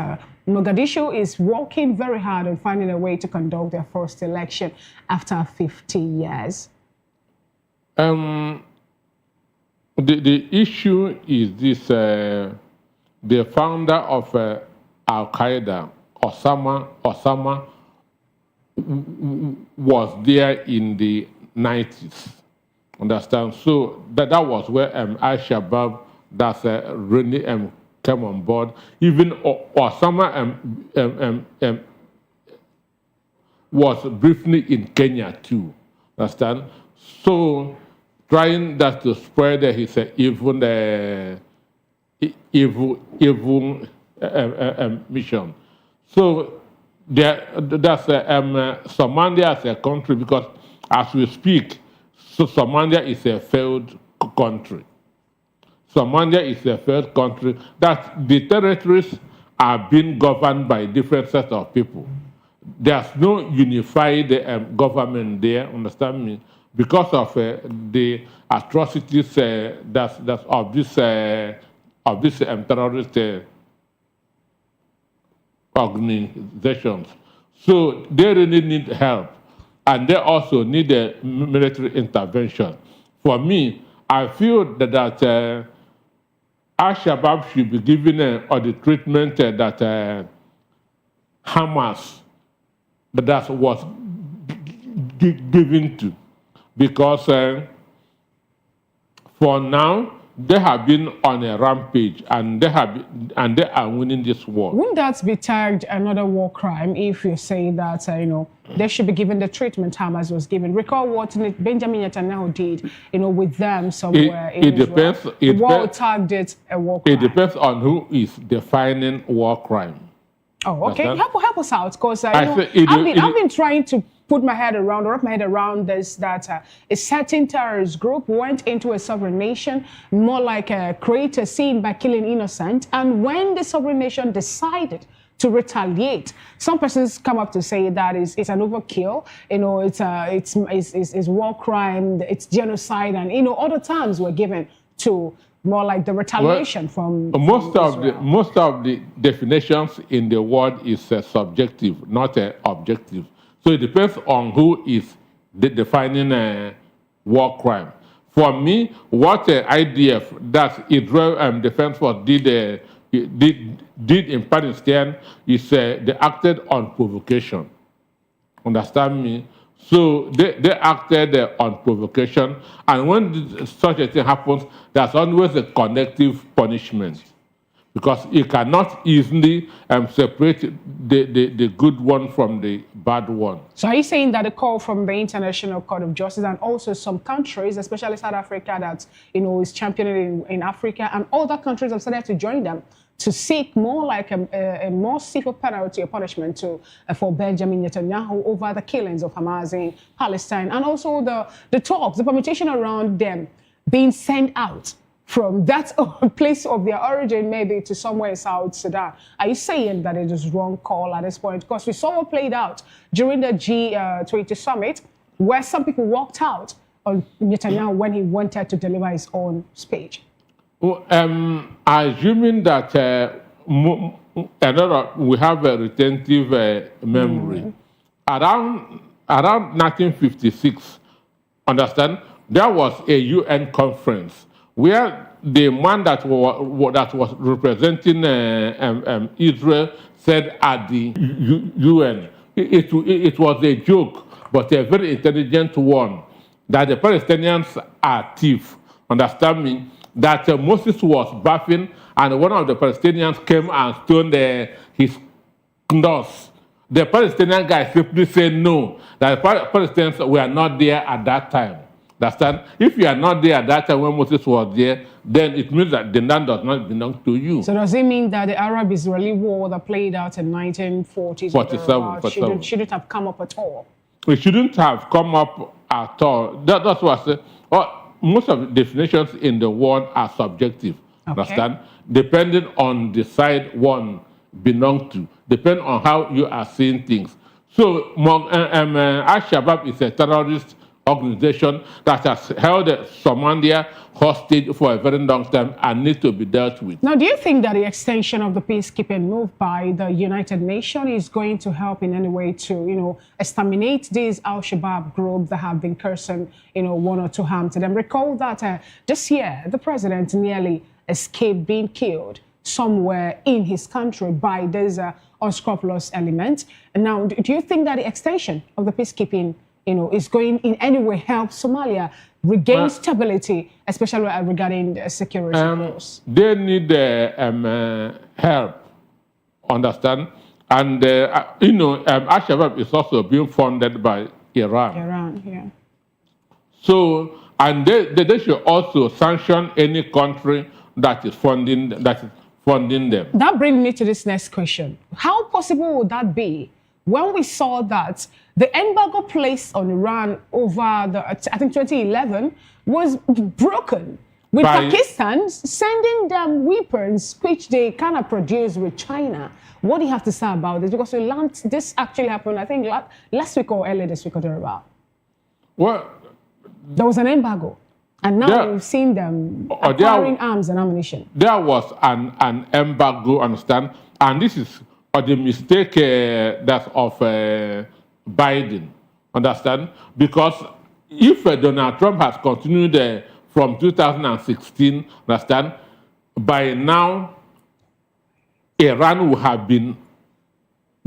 Mogadishu is working very hard on finding a way to conduct their first election after 50 years. The issue is this, the founder of Al-Qaeda, Osama was there in the 90s. Understand? So that was where Al-Shabaab really came on board. Even Osama was briefly in Kenya too. Understand? So trying that to spread his evil mission. So that's Somalia as a country, because as we speak, so Somalia is a failed country. Somalia is a failed country that the territories are being governed by different sets of people. There's no unified government there, understand me, because of the atrocities that's of this terrorist organizations. So they really need help, and they also need a military intervention. For me, I feel that Al-Shabaab should be given or the treatment that Hamas that was given to, because for now they have been on a rampage and they are winning this war. Wouldn't that be tagged another war crime if you say that they should be given the treatment Hamas was given? Recall what Benjamin Netanyahu did, with them somewhere in Israel. Depends. The world tagged it a war crime. It depends on who is defining war crime. Oh, okay. Help us out, because I've been trying to wrap my head around this, that a certain terrorist group went into a sovereign nation, more like create a scene by killing innocent, and when the sovereign nation decided to retaliate, some persons come up to say that it's an overkill, it's war crime, it's genocide, and other terms were given to more like the retaliation from most of the definitions in the world is subjective, not objective. So it depends on who is defining a war crime. For me, what IDF, that's Israel Defense Force, did in Palestine is they acted on provocation. Understand me? So they acted on provocation, and when such a thing happens, there's always a connective punishment, because you cannot easily separate the good one from the bad one. So are you saying that the call from the International Court of Justice and also some countries, especially South Africa, that is championing in Africa, and other countries have started to join them to seek more like a more severe penalty or punishment for Benjamin Netanyahu over the killings of Hamas in Palestine, and also the talks, the permutation around them being sent out from that place of their origin maybe to somewhere in South Sudan? Are you saying that it is wrong call at this point? Because we saw what played out during the G20 summit, where some people walked out on Netanyahu when he wanted to deliver his own speech. Assuming that we have a retentive memory, around 1956, understand, there was a UN conference where the man that was representing Israel said at the UN, it was a joke, but a very intelligent one, that the Palestinians are thieves. Understand me? That Moses was bathing, and one of the Palestinians came and stoned his nose. The Palestinian guy simply said no, that the Palestinians were not there at that time. Understand? If you are not there at that time when Moses was there, then it means that the land does not belong to you. So does it mean that the Arab-Israeli war that played out in 1940s 47 shouldn't have come up at all? It shouldn't have come up at all. That's what I said. Most of the definitions in the world are subjective, understand? Depending on the side one belongs to, depending on how you are seeing things. So Al-Shabaab is a terrorist organization that has held Somalia hostage for a very long time and needs to be dealt with. Now, do you think that the extension of the peacekeeping move by the United Nations is going to help in any way to, exterminate these Al-Shabaab group that have been cursing, one or two harm to them? Recall that this year, the president nearly escaped being killed somewhere in his country by these unscrupulous elements. And now, do you think that the extension of the peacekeeping, is going in any way help Somalia regain stability, especially regarding security force? They need help, understand? And, Archbishop is also being funded by Iran. Iran, yeah. So, and they should also sanction any country that is funding them. That brings me to this next question. How possible would that be when we saw that the embargo placed on Iran over I think 2011 was broken, with Pakistan sending them weapons which they cannot produce with China? What do you have to say about this? Because this actually happened, I think, last week or earlier this week or thereabout. Well, there was an embargo, and now we've seen them acquiring arms and ammunition. There was an embargo, understand? And this is the mistake that's of Biden, understand? Because if Donald Trump has continued from 2016, understand, by now, Iran would have been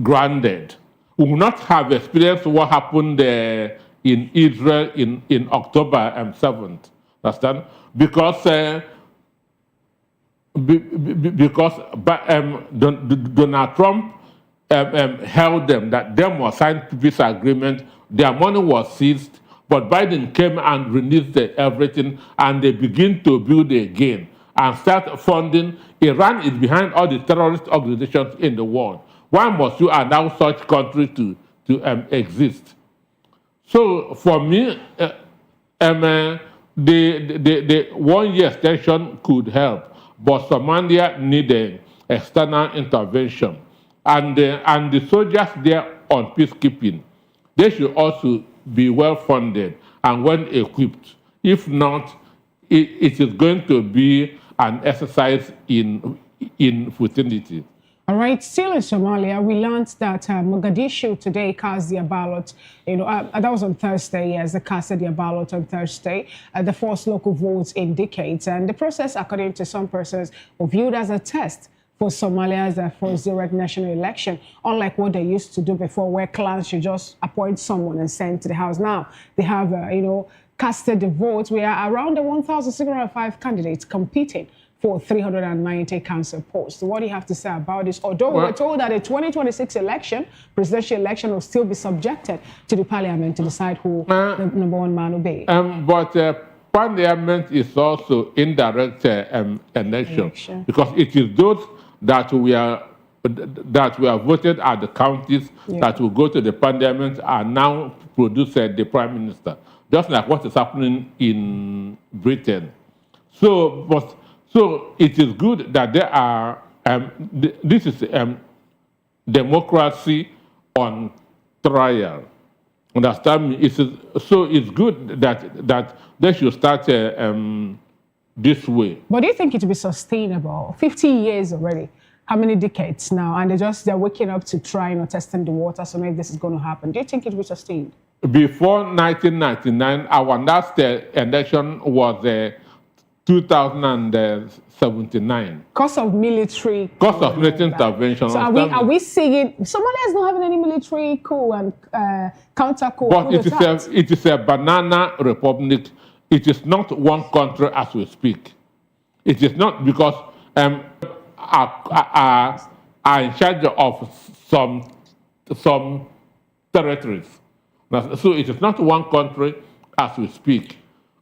grounded. We will not have experienced what happened in Israel in October 7th. Understand? Because Donald Trump held them, that them was signed peace agreement, their money was seized, but Biden came and released everything, and they begin to build again and start funding. Iran is behind all the terrorist organizations in the world. Why must you allow such country to exist? So for me, the 1 year extension could help, but Somalia needed external intervention. And the soldiers there on peacekeeping, they should also be well funded and well equipped. If not, it is going to be an exercise in futility. All right, still in Somalia, we learned that Mogadishu today cast their ballot. That was on Thursday, yes, they casted their ballot on Thursday. The first local votes indicate, and the process, according to some persons, was viewed as a test for Somalia's first direct national election, unlike what they used to do before, where clans should just appoint someone and send to the house. Now, they have, casted the votes. We are around the 1,605 candidates competing for 390 council posts. What do you have to say about this? Although we were told that the 2026 presidential election, will still be subjected to the parliament to decide who the number one man will be. But parliament is also indirect election, because it is those that we are voted at the counties that will go to the parliament and now produce the prime minister, just like what is happening in Britain. So it is good that there are, this is democracy on trial. Understand me? So it's good that they should start this way. But do you think it will be sustainable? 50 years already. How many decades now? And they're waking up to trying or testing the water, so maybe this is going to happen. Do you think it will be sustained? Before 1999, our last election was 2079. Because of military intervention. So are we seeing Somalia is not having any military coup and counter coup? But it is a banana republic. It is not one country as we speak. It is not, because are in charge of some territories. So it is not one country as we speak.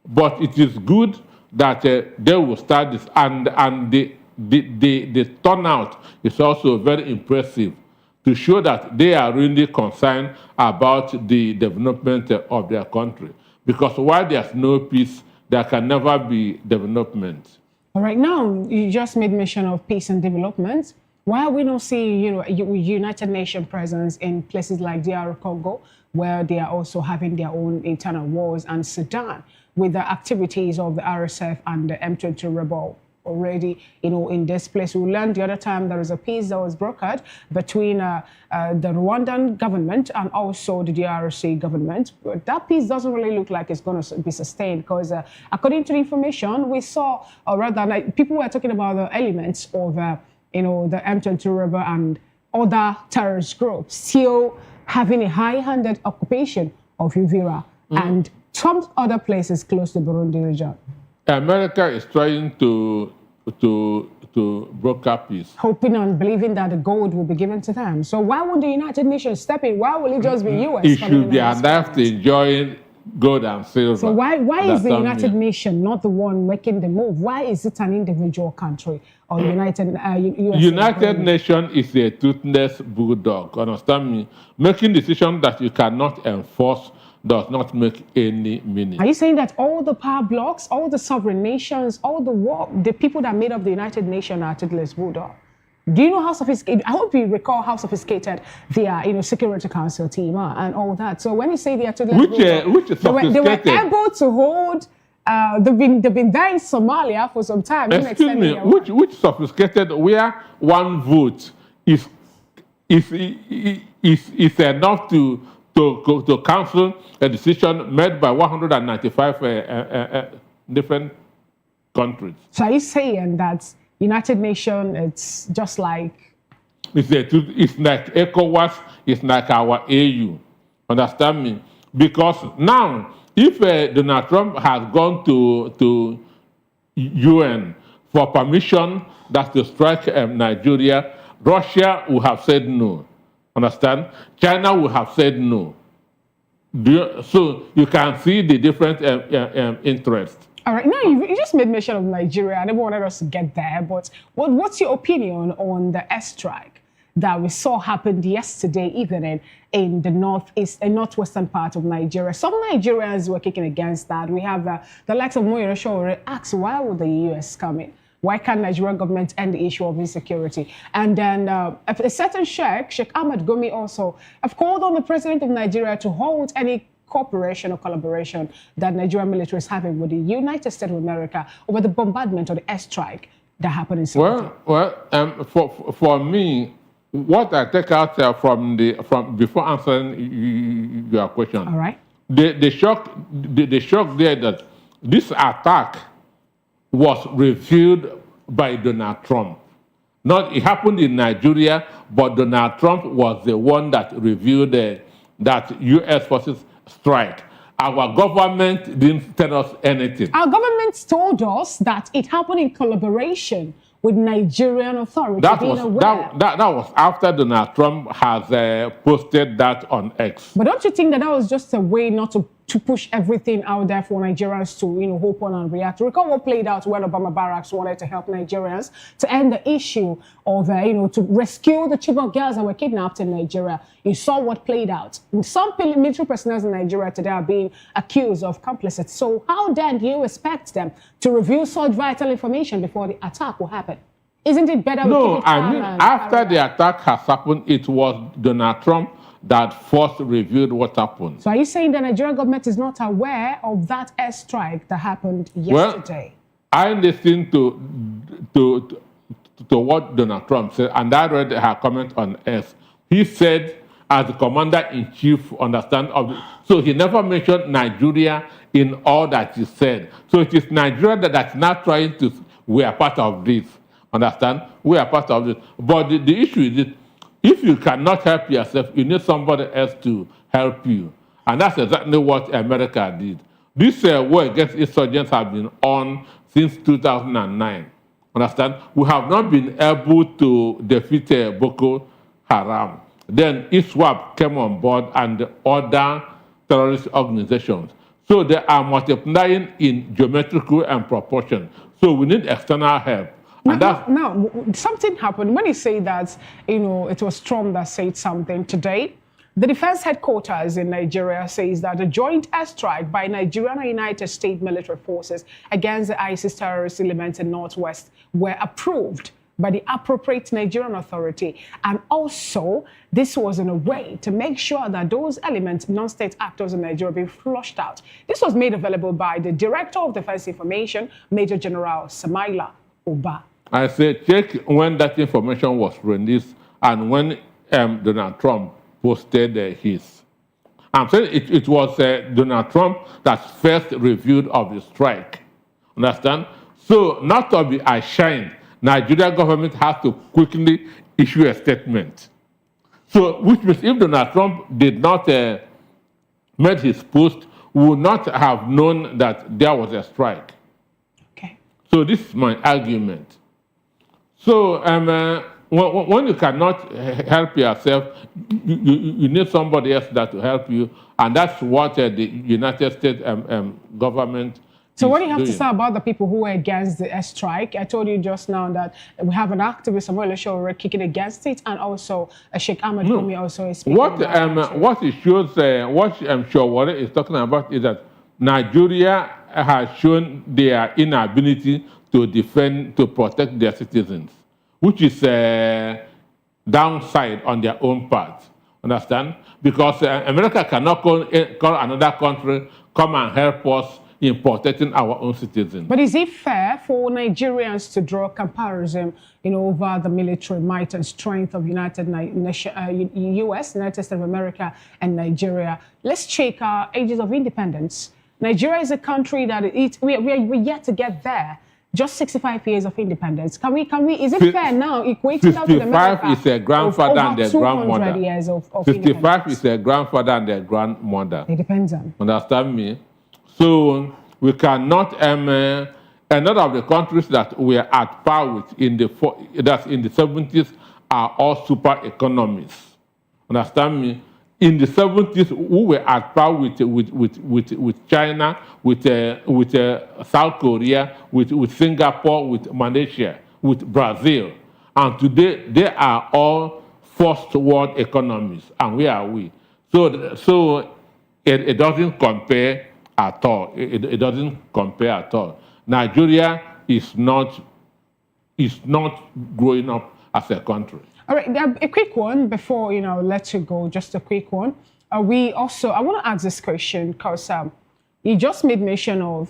But it is good that they will start this, and the turnout is also very impressive, to show that they are really concerned about the development of their country. Because while there's no peace, there can never be development. All right, now you just made mention of peace and development. Why are we not seeing, United Nations presence in places like DR Congo, where they are also having their own internal wars, and Sudan, with the activities of the RSF and the M23 rebel already, in this place. We learned the other time there is a peace that was brokered between the Rwandan government and also the DRC government. But that peace doesn't really look like it's going to be sustained because according to the information we saw, or rather, people were talking about the elements of, the M23 rebel and other terrorist groups still having a high-handed occupation of Uvira and some other places close to Burundi region. America is trying to broker peace, hoping and believing that the gold will be given to them. So why won't the United Nations step in? Why will it just be US? It should be adapt enjoying gold and silver. So why is the United Nations not the one making the move? Why is it an individual country or United Nations is a toothless bulldog. Understand me? Making decisions that you cannot enforce does not make any meaning. Are you saying that all the power blocks, all the sovereign nations, all the people that made up the United Nations are toothless bulldog? Do you know how sophisticated? I hope you recall how sophisticated their Security Council team are and all that. So when you say they are toothless bulldog, which is sophisticated? They were able to hold. They've been there in Somalia for some time. Excuse me, which sophisticated where one vote is enough to cancel a decision made by 195 different countries. So are you saying that United Nations, it's just like... It's like ECOWAS, it's like our AU. Understand me? Because now, if Donald Trump has gone to UN for permission that to strike Nigeria, Russia would have said no. Understand? China would have said no. So you can see the different interests. All right. Now, you just made mention of Nigeria. I never wanted us to get there, but what's your opinion on the airstrike that we saw happened yesterday evening in the northwestern part of Nigeria? Some Nigerians were kicking against that. We have the likes of Moyo Shore asked, why would the U.S. come in? Why can't Nigerian government end the issue of insecurity? And then a certain Sheikh Ahmed Gumi also have called on the president of Nigeria to hold any cooperation or collaboration that Nigerian military is having with the United States of America over the bombardment or the airstrike that happened in Somalia. For me, what I take out from before answering your question, all right, the shock there that this attack was revealed by Donald Trump. It happened in Nigeria, but Donald Trump was the one that revealed that U.S. forces strike. Our government didn't tell us anything. Our government told us that it happened in collaboration with Nigerian authorities. That was after Donald Trump has posted that on X. But don't you think that was just a way not to push everything out there for Nigerians to hope on and react? Recall what played out when Obama Barracks wanted to help Nigerians to end the issue of to rescue the Chibok girls that were kidnapped in Nigeria. You saw what played out. Some military personnel in Nigeria today are being accused of complicity. So how then do you expect them to reveal such vital information before the attack will happen? Isn't it better? No, I mean, after the attack has happened, it was Donald Trump that first revealed what happened. So are you saying the Nigerian government is not aware of that airstrike that happened yesterday? Well, I listened to what Donald Trump said, and I read her comment on X. He said, as the commander-in-chief, so he never mentioned Nigeria in all that he said. So it is Nigeria that's not trying to, we are part of this. Understand? We are part of this. But the issue is that if you cannot help yourself, you need somebody else to help you. And that's exactly what America did. This war against insurgents has been on since 2009. Understand? We have not been able to defeat Boko Haram. Then ISWAP came on board and other terrorist organizations. So they are multiplying in geometrical and proportion. So we need external help. Now, something happened. When you say that, it was Trump that said something today, the defense headquarters in Nigeria says that a joint airstrike by Nigerian and United States military forces against the ISIS terrorist elements in Northwest were approved by the appropriate Nigerian authority. And also, this was in a way to make sure that those elements, non-state actors in Nigeria, be flushed out. This was made available by the Director of Defense Information, Major General Samaila Oba. I said, check when that information was released and when Donald Trump posted his. I'm saying it was Donald Trump that first reviewed of the strike. Understand? So, not to be ashamed, Nigeria government has to quickly issue a statement. So, which means if Donald Trump did not make his post, we would not have known that there was a strike. Okay. So, this is my argument. So, when you cannot help yourself, you need somebody else that to help you, and that's what the United States government. So what do you have doing. to say about the people who were against the strike? I told you just now that we have an activist, Samuel Show, kicking against it, and also Sheikh Ahmed Kumi also is speaking what it shows, what Showore is talking about is that Nigeria has shown their inability to defend, to protect their citizens, which is a downside on their own part. Understand? Because America cannot call another country come and help us in protecting our own citizens. But is it fair for Nigerians to draw a comparison, over the military might and strength of US, United States of America, and Nigeria? Let's check our ages of independence. Nigeria is a country that we're yet to get there. Just 65 years of independence. Can we? Is it fair now? Equating out with America, 55 is a grandfather and their grandmother. Years of 55 is a grandfather and their grandmother. It depends on. Understand me? So we cannot. Another of the countries that we are at par with in the 70s are all super economies. Understand me? In the 70s, we were at par with China, with South Korea, with Singapore, with Malaysia, with Brazil. And today, they are all first world economies. And where are we? So it doesn't compare at all. It doesn't compare at all. Nigeria is not growing up as a country. All right, a quick one before let you go. Just a quick one. I want to ask this question because you just made mention of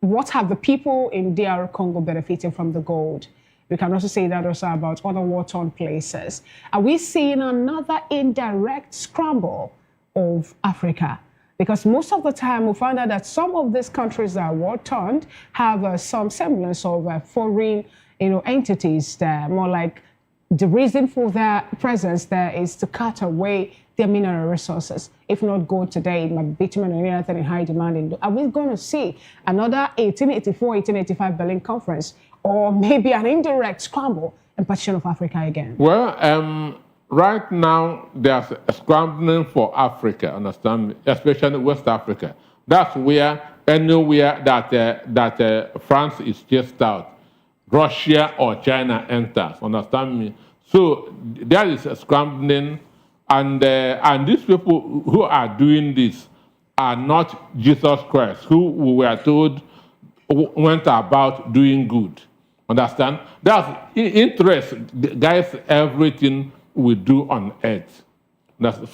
what have the people in DR Congo benefited from the gold. We can also say that also about other war-torn places. Are we seeing another indirect scramble of Africa? Because most of the time we find out that some of these countries that are war-torn have some semblance of foreign entities there, more like the reason for their presence there is to cut away their mineral resources. If not gold today, it might be bitumen or anything in high demand. Are we going to see another 1884-1885 Berlin Conference, or maybe an indirect scramble in partition of Africa again? Well, right now there's a scrambling for Africa, understand me? Especially West Africa. That's where anywhere that France is chased out, Russia or China enters, understand me? So there is a scrambling, and these people who are doing this are not Jesus Christ, who we were told went about doing good, understand? That's interest, guys, everything we do on earth.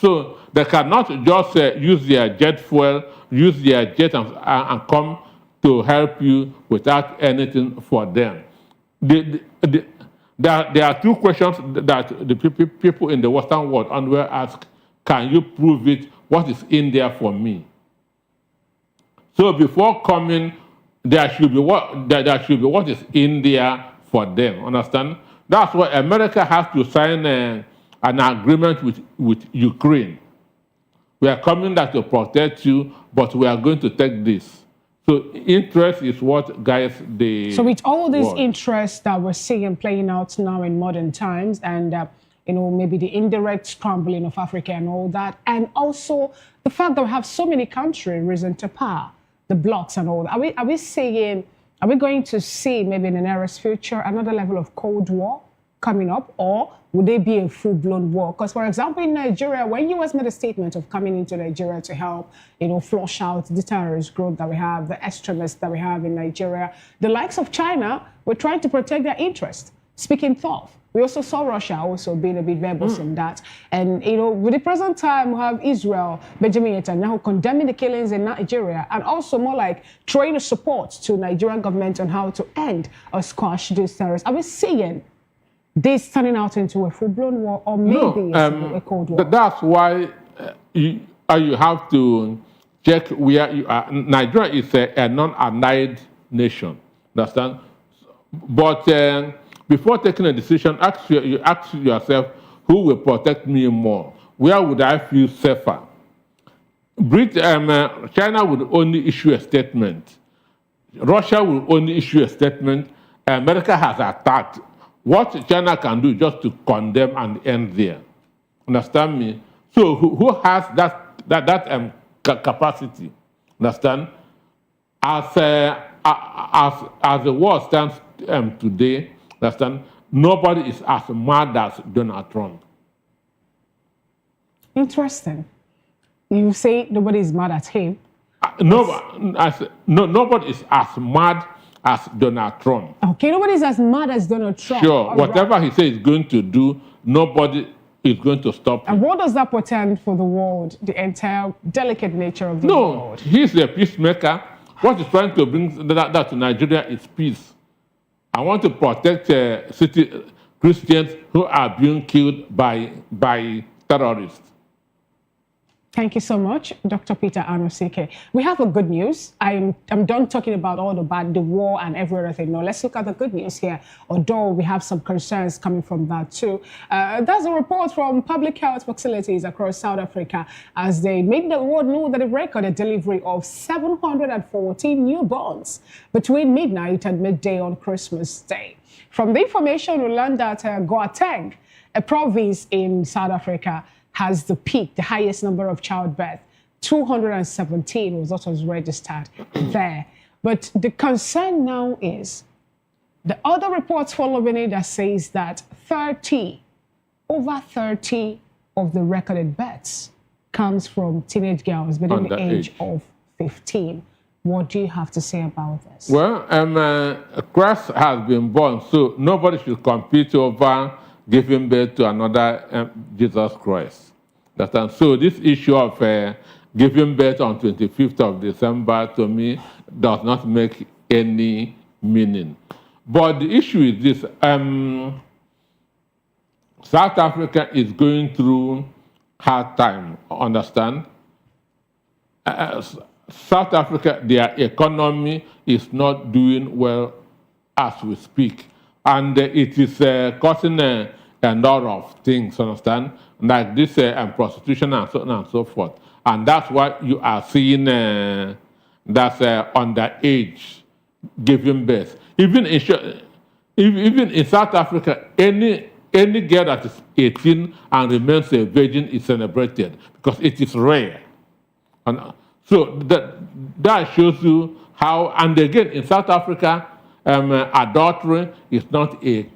So they cannot just use their jet fuel, use their jet and come to help you without anything for them. There are two questions that the people in the Western world will ask: can you prove it? What is in there for me? So before coming, there should be what is in there for them. Understand? That's why America has to sign an agreement with Ukraine. We are coming there to protect you, but we are going to take this. So interest is what guys they. So with all these interests that we're seeing playing out now in modern times, and maybe the indirect scrambling of Africa and all that, and also the fact that we have so many countries risen to power, the blocs and all that, are we going to see maybe in the nearest future another level of Cold War coming up, or would there be a full-blown war? Because, for example, in Nigeria, when U.S. made a statement of coming into Nigeria to help, flush out the terrorist group that we have, the extremists that we have in Nigeria, the likes of China were trying to protect their interests. speaking tough. We also saw Russia also being a bit verbose in that. And, you know, with the present time, we have Israel, Benjamin Netanyahu, condemning the killings in Nigeria, and also more like throwing the support to Nigerian government on how to end or squash these terrorists. Are we seeing this turning out into a full-blown war, or maybe a cold war? That's why you have to check where you are. Nigeria is a non-allied nation, understand? But before taking a decision, you ask yourself, who will protect me more? Where would I feel safer? China would only issue a statement. Russia will only issue a statement. America has attacked. What China can do is just to condemn and end there. Understand me? So who has that capacity? Understand? As the world stands today, understand? Nobody is as mad as Donald Trump. Interesting. You say nobody is mad at him. Nobody is as mad as Donald Trump. Okay, nobody is as mad as Donald Trump. Sure, whatever he says he's going to do, nobody is going to stop him. And what does that portend for the world, the entire delicate nature of the world? No, he's a peacemaker. What he's trying to bring that to Nigeria is peace. I want to protect Christians who are being killed by terrorists. Thank you so much, Dr. Peter Anosike. We have a good news. I'm done talking about all the bad, the war and every other thing. Now, let's look at the good news here, although we have some concerns coming from that too. That's a report from public health facilities across South Africa as they made the world know that they recorded delivery of 714 newborns between midnight and midday on Christmas Day. From the information, we learned that Gauteng, a province in South Africa, has the peak, the highest number of childbirth. 217 was what was registered there. But the concern now is the other reports following it that says that over 30 of the recorded births comes from teenage girls within the age of 15. What do you have to say about this? Well, Christ has been born, so nobody should compete over giving birth to another Jesus Christ. So this issue of giving birth on 25th of December, to me, does not make any meaning. But the issue is this. South Africa is going through hard time, understand? South Africa, their economy is not doing well as we speak. And it is causing a lot of things, understand? Like this prostitution and so on and so forth. And that's why you are seeing that's underage giving birth. Even in South Africa, any girl that is 18 and remains a virgin is celebrated because it is rare. And so that shows you how, and again, in South Africa, adultery is not a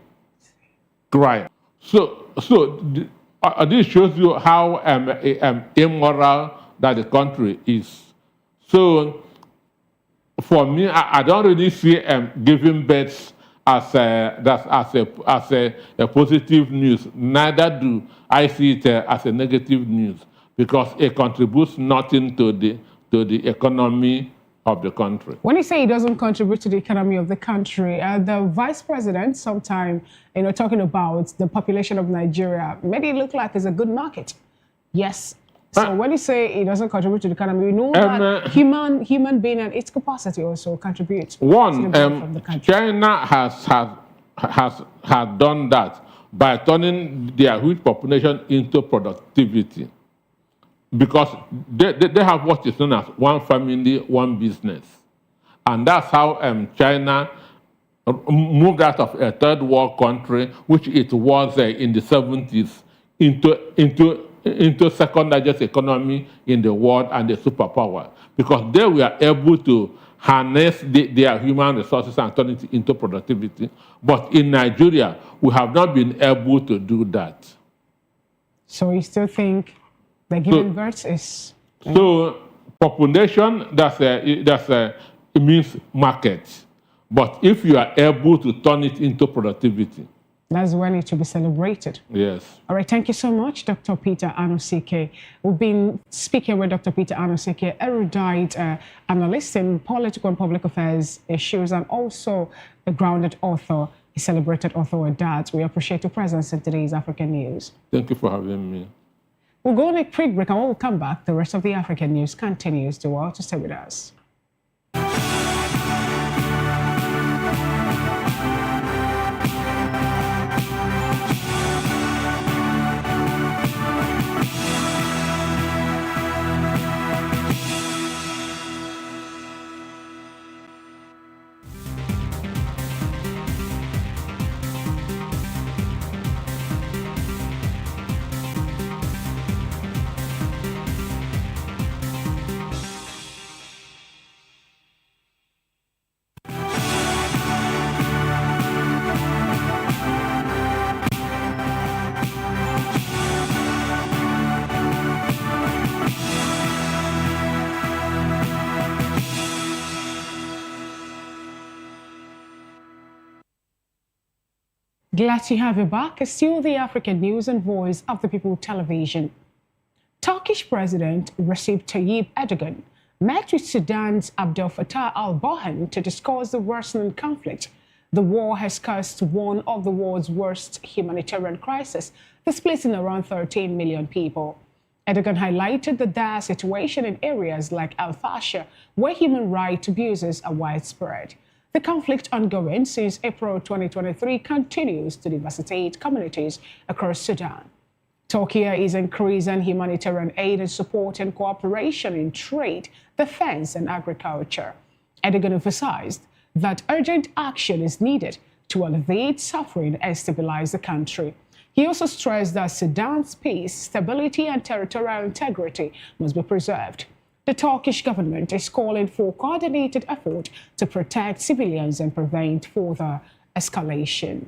crime. So this shows you how immoral that the country is. So for me, I don't really see giving birth as a positive news. Neither do I see it as a negative news because it contributes nothing to the economy of the country. When you say it doesn't contribute to the economy of the country, the vice president sometime, talking about the population of Nigeria, made it look like it's a good market. Yes. So when you say it doesn't contribute to the economy, we know that human being and its capacity also contributes. One, China has done that by turning their huge population into productivity. Because they have what is known as one family, one business. And that's how China moved out of a third world country, which it was in the 70s, into second largest economy in the world and the superpower. Because they were able to harness their human resources and turn it into productivity. But in Nigeria, we have not been able to do that. So you still think the giving birth is... So population, it means market. But if you are able to turn it into productivity, That's when it should be celebrated. Yes. All right, thank you so much, Dr. Peter Anosike. We've been speaking with Dr. Peter Anosike, erudite analyst in political and public affairs issues, and also a grounded author, a celebrated author at that. We appreciate your presence in today's African News. Thank you for having me. We'll go on a quick break, and when we come back, the rest of the African News continues. Do well to stay with us. Glad to have you back. It's still the African News and Voice of the People television. Turkish President Recep Tayyip Erdogan met with Sudan's Abdel Fattah al-Burhan to discuss the worsening conflict. The war has caused one of the world's worst humanitarian crises, displacing around 13 million people. Erdogan highlighted the dire situation in areas like Al-Fasher, where human rights abuses are widespread. The conflict ongoing since April 2023 continues to devastate communities across Sudan. Turkey is increasing humanitarian aid and support and cooperation in trade, defense, and agriculture. Erdogan emphasized that urgent action is needed to alleviate suffering and stabilize the country. He also stressed that Sudan's peace, stability, and territorial integrity must be preserved. The Turkish government is calling for coordinated effort to protect civilians and prevent further escalation.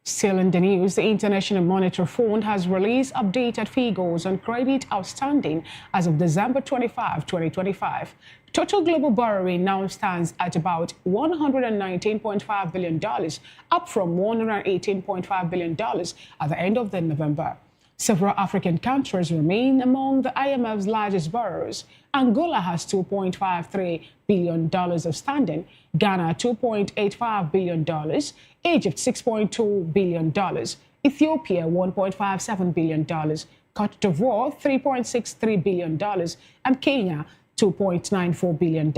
Still in the news, the International Monetary Fund has released updated figures on credit outstanding as of December 25, 2025. Total global borrowing now stands at about $119.5 billion, up from $118.5 billion at the end of November. Several African countries remain among the IMF's largest borrowers. Angola has $2.53 billion outstanding, Ghana $2.85 billion, Egypt $6.2 billion, Ethiopia $1.57 billion, Cote d'Ivoire $3.63 billion, and Kenya $2.94 billion.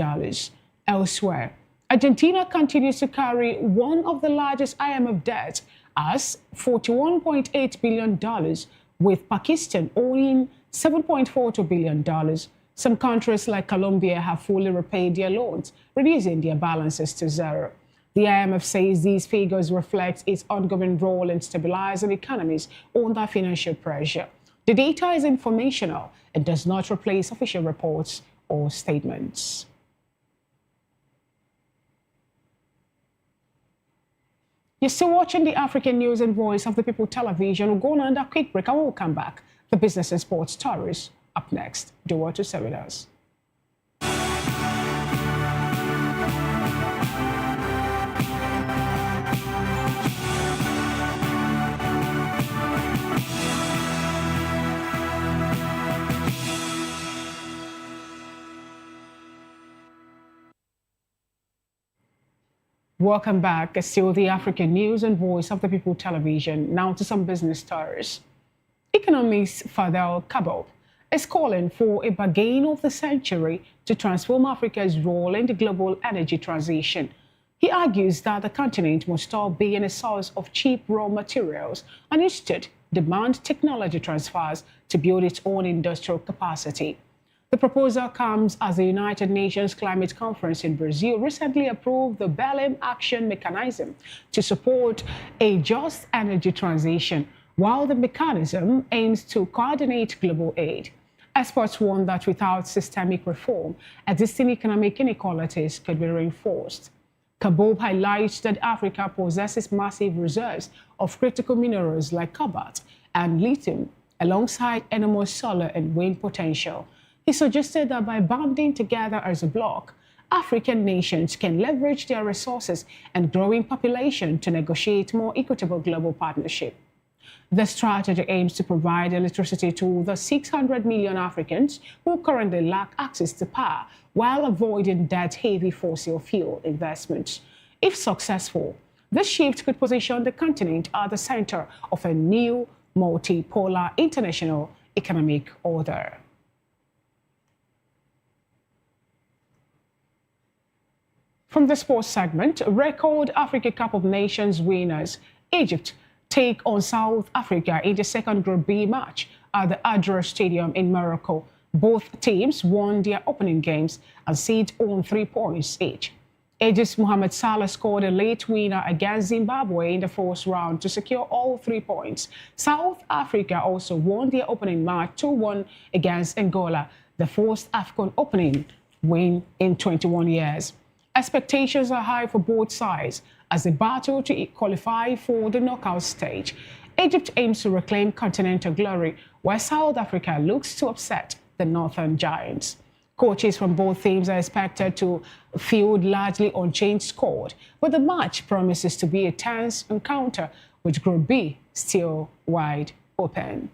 Elsewhere, Argentina continues to carry one of the largest IMF debts as $41.8 billion, with Pakistan owing $7.42 billion. Some countries like Colombia have fully repaid their loans, reducing their balances to zero. The IMF says these figures reflect its ongoing role in stabilizing economies under financial pressure. The data is informational and does not replace official reports or statements. You're still watching the African News and Voice of the People television. We'll go on under a quick break and we'll come back. The business and sports stories up next. Do what to say with us. Welcome back. It's still the African News and Voice of the People television. Now to some business stories. Economist Fadel Kabob is calling for a bargain of the century to transform Africa's role in the global energy transition. He argues that the continent must stop being a source of cheap raw materials and instead demand technology transfers to build its own industrial capacity. The proposal comes as the United Nations Climate Conference in Brazil recently approved the Belém Action Mechanism to support a just energy transition, while the mechanism aims to coordinate global aid. Experts warn that without systemic reform, existing economic inequalities could be reinforced. Kabob highlights that Africa possesses massive reserves of critical minerals like cobalt and lithium, alongside enormous solar and wind potential. He suggested that by banding together as a bloc, African nations can leverage their resources and growing population to negotiate more equitable global partnership. The strategy aims to provide electricity to the 600 million Africans who currently lack access to power while avoiding debt-heavy fossil fuel investments. If successful, this shift could position the continent at the center of a new multipolar international economic order. From the sports segment, record Africa Cup of Nations winners, Egypt, take on South Africa in the second Group B match at the Adra Stadium in Morocco. Both teams won their opening games and sit on 3 points each. Egypt's Mohamed Salah scored a late winner against Zimbabwe in the first round to secure all 3 points. South Africa also won their opening match 2-1 against Angola, the first AFCON opening win in 21 years. Expectations are high for both sides as they battle to qualify for the knockout stage. Egypt aims to reclaim continental glory, while South Africa looks to upset the Northern Giants. Coaches from both teams are expected to field largely unchanged squad, but the match promises to be a tense encounter with Group B still wide open.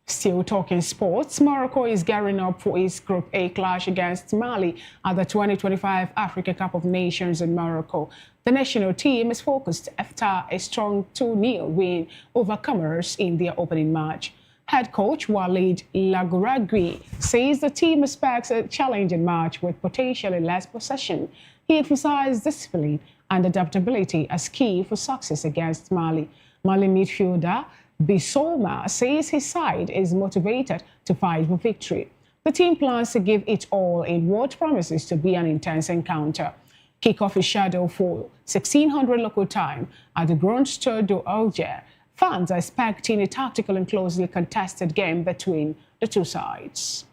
Still talking sports, Morocco is gearing up for its Group A clash against Mali at the 2025 Africa Cup of Nations in Morocco. The national team is focused after a strong 2-0 win over Comoros in their opening match. Head coach Walid Lagouragui says the team expects a challenging match with potentially less possession. He emphasized discipline and adaptability as key for success against Mali. Mali midfielder Bissouma says his side is motivated to fight for victory. The team plans to give it all in what promises to be an intense encounter. Kickoff is scheduled for 1600 local time at the Grand Stade d'Alger. Fans are expecting a tactical and closely contested game between the two sides.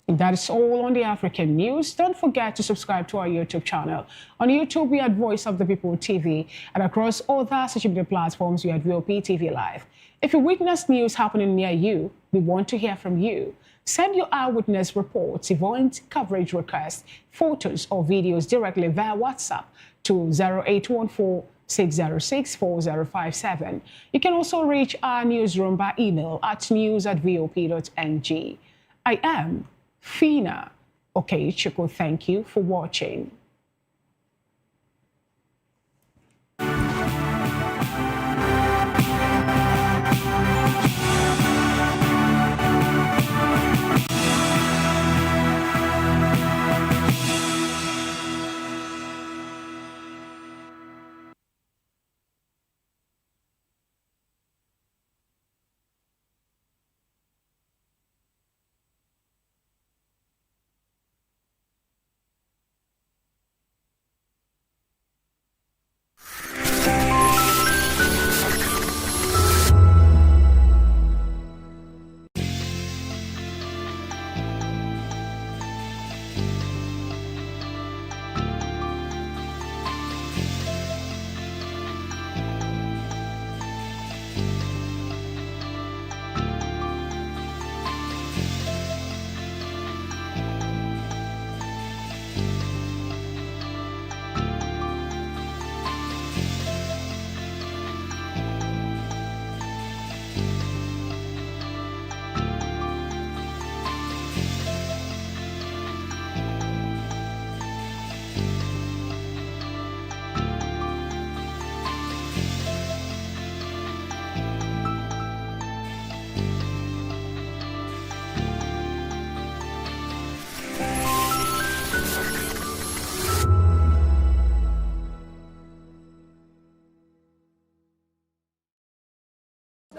That is all on the African news. Don't forget to subscribe to our YouTube channel. On YouTube, we are at Voice of the People TV, and across other social media platforms, we are at VOP TV Live. If you witness news happening near you, we want to hear from you. Send your eyewitness reports, event coverage requests, photos or videos directly via WhatsApp to 0814-606-4057. You can also reach our newsroom by email at news@vop.ng. I am Fina Okechukwu. Thank you for watching.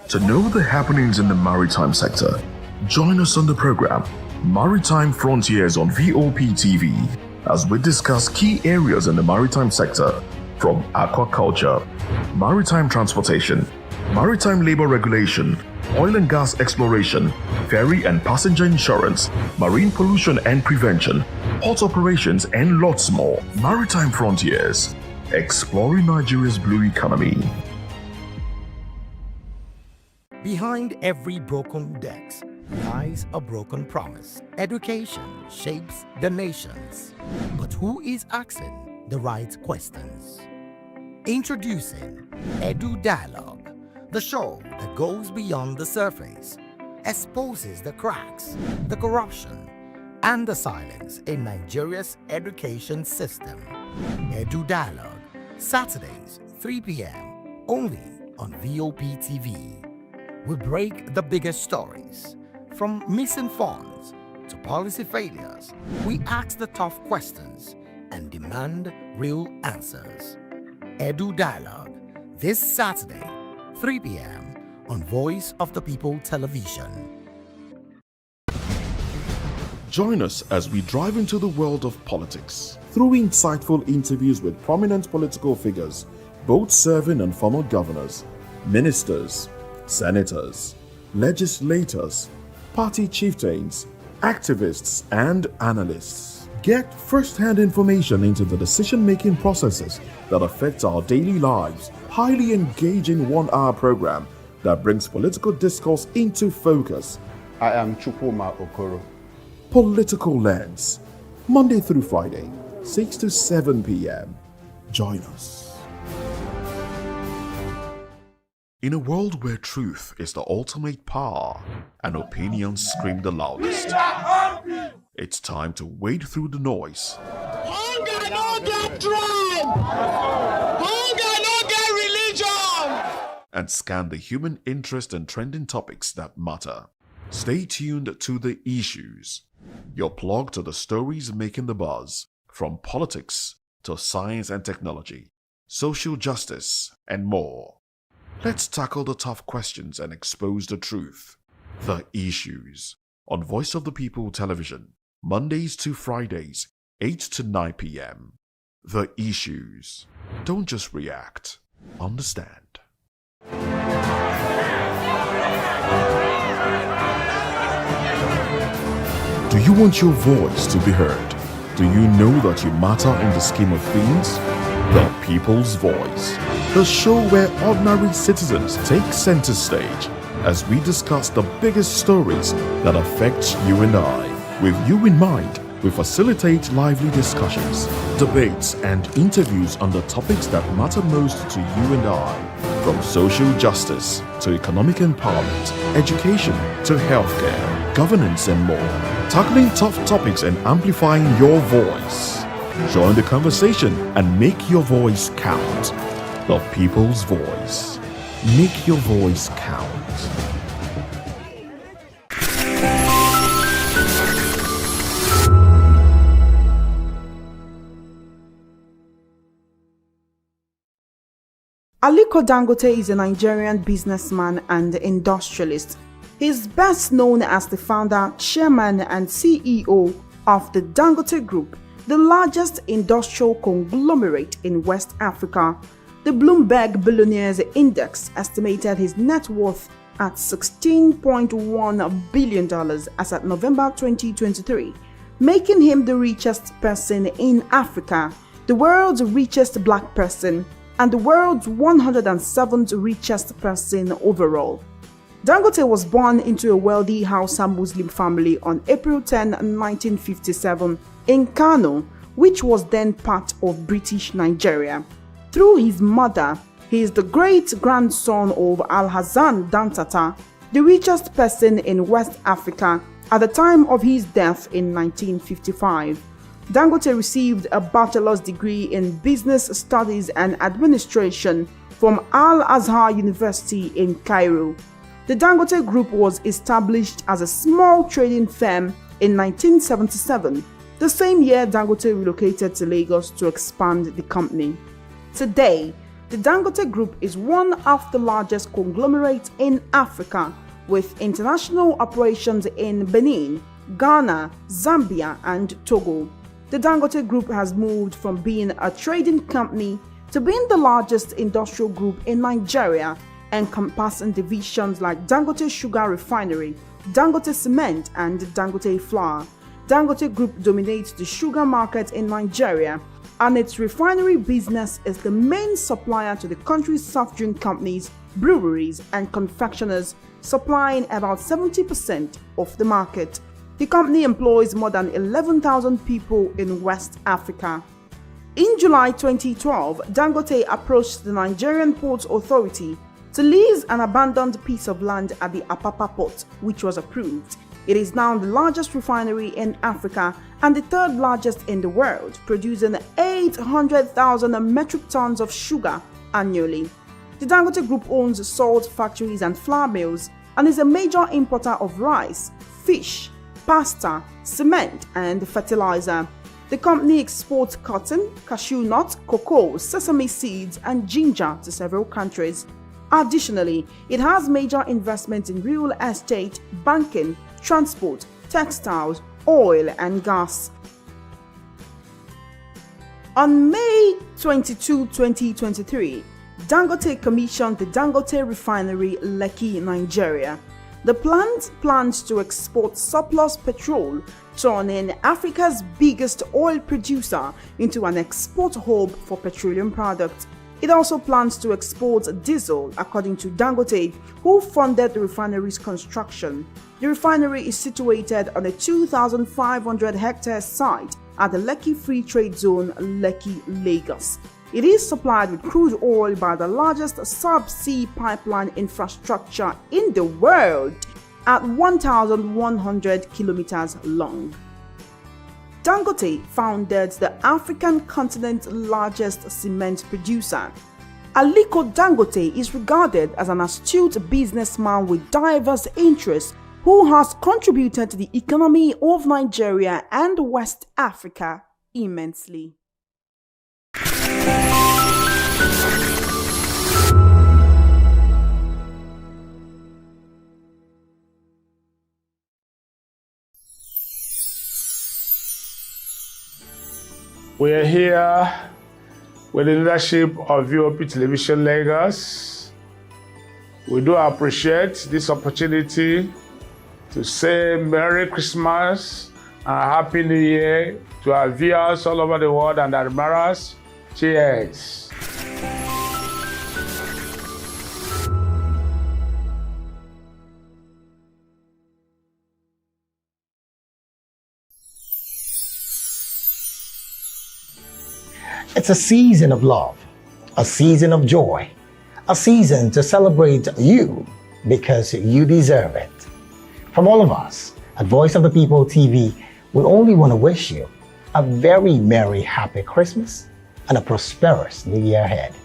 To know the happenings in the maritime sector, join us on the program Maritime Frontiers on VOP TV as we discuss key areas in the maritime sector from aquaculture, maritime transportation, maritime labor regulation, oil and gas exploration, ferry and passenger insurance, marine pollution and prevention, port operations and lots more. Maritime Frontiers, exploring Nigeria's blue economy. Behind every broken desk lies a broken promise. Education shapes the nations. But who is asking the right questions? Introducing Edu Dialogue, the show that goes beyond the surface, exposes the cracks, the corruption, and the silence in Nigeria's education system. Edu Dialogue, Saturdays, 3 p.m., only on VOP TV. We break the biggest stories, from missing funds to policy failures. We ask the tough questions and demand real answers. Edu Dialogue, this Saturday, 3 p.m. on Voice of the People Television. Join us as we drive into the world of politics through insightful interviews with prominent political figures, both serving and former governors, ministers, senators, legislators, party chieftains, activists, and analysts. Get first-hand information into the decision-making processes that affect our daily lives. Highly engaging one-hour program that brings political discourse into focus. I am Chukwuma Okoro. Political Lens, Monday through Friday, 6 to 7 p.m. Join us. In a world where truth is the ultimate power and opinions scream the loudest, it's time to wade through the noise. Hunger no get tribe. Hunger no get religion. And scan the human interest and trending topics that matter. Stay tuned to The Issues, your plug to the stories making the buzz, from politics to science and technology, social justice, and more. Let's tackle the tough questions and expose the truth. The Issues, on Voice of the People Television, Mondays to Fridays, 8 to 9 p.m. The Issues. Don't just react, understand. Do you want your voice to be heard? Do you know that you matter in the scheme of things? The People's Voice, the show where ordinary citizens take center stage as we discuss the biggest stories that affect you and I. With you in mind, we facilitate lively discussions, debates, and interviews on the topics that matter most to you and I, from social justice to economic empowerment, education to healthcare, governance, and more, tackling tough topics and amplifying your voice. Join the conversation and make your voice count. The People's Voice. Make your voice count. Aliko Dangote is a Nigerian businessman and industrialist. He is best known as the founder, chairman, and CEO of the Dangote Group, the largest industrial conglomerate in West Africa. The Bloomberg Billionaires Index estimated his net worth at $16.1 billion as at November 2023, making him the richest person in Africa, the world's richest black person, and the world's 107th richest person overall. Dangote was born into a wealthy Hausa Muslim family on April 10, 1957 in Kano, which was then part of British Nigeria. Through his mother, he is the great-grandson of Alhassan Dantata, the richest person in West Africa at the time of his death in 1955. Dangote received a bachelor's degree in business studies and administration from Al-Azhar University in Cairo. The Dangote Group was established as a small trading firm in 1977, the same year Dangote relocated to Lagos to expand the company. Today, the Dangote Group is one of the largest conglomerates in Africa, with international operations in Benin, Ghana, Zambia, and Togo. The Dangote Group has moved from being a trading company to being the largest industrial group in Nigeria, encompassing divisions like Dangote Sugar Refinery, Dangote Cement, and Dangote Flour. Dangote Group dominates the sugar market in Nigeria, and its refinery business is the main supplier to the country's soft drink companies, breweries, and confectioners supplying about 70% of the market. The company employs more than 11,000 people in West Africa. In July 2012, Dangote approached the Nigerian Ports Authority to lease an abandoned piece of land at the Apapa port, which was approved. It is now the largest refinery in Africa and the third largest in the world, producing 800,000 metric tons of sugar annually. The Dangote Group owns salt factories and flour mills and is a major importer of rice, fish, pasta, cement, and fertilizer. The company exports cotton, cashew nut, cocoa, sesame seeds, and ginger to several countries. Additionally, it has major investments in real estate, banking, transport, textiles, oil, and gas. On May 22, 2023, Dangote commissioned the Dangote Refinery, Lekki, Nigeria. The plant plans to export surplus petrol, turning Africa's biggest oil producer into an export hub for petroleum products. It also plans to export diesel, according to Dangote, who funded the refinery's construction. The refinery is situated on a 2,500-hectare site at the Lekki Free Trade Zone, Lekki, Lagos. It is supplied with crude oil by the largest sub-sea pipeline infrastructure in the world at 1,100 kilometers long. Dangote founded the African continent's largest cement producer. Aliko Dangote is regarded as an astute businessman with diverse interests who has contributed to the economy of Nigeria and West Africa immensely. We are here with the leadership of VOP Television Lagos. We do appreciate this opportunity to say Merry Christmas and Happy New Year to our viewers all over the world and admirers. Cheers. It's a season of love, a season of joy, a season to celebrate you because you deserve it. From all of us at Voice of the People TV, we only want to wish you a very merry, happy Christmas and a prosperous new year ahead.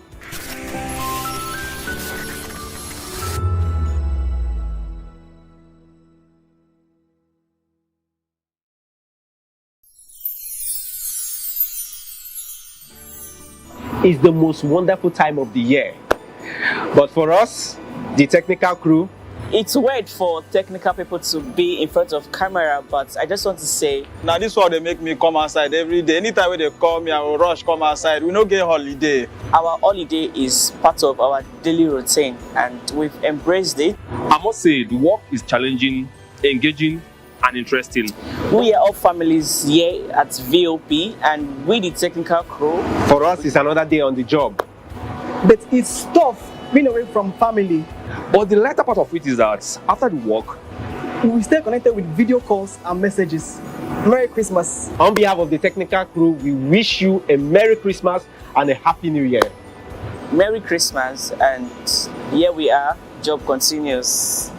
It's the most wonderful time of the year. But for us, the technical crew, it's weird for technical people to be in front of camera, but I just want to say, now this is why they make me come outside every day. Anytime when they call me, I will rush come outside. We don't get holiday. Our holiday is part of our daily routine and we've embraced it. I must say the work is challenging, engaging, and interesting. We are all families here at VOP and with the technical crew. For us, it's another day on the job. But it's tough being away from family. But the lighter part of it is that after the work, we will stay connected with video calls and messages. Merry Christmas. On behalf of the technical crew, we wish you a Merry Christmas and a Happy New Year. Merry Christmas, and here we are, job continues.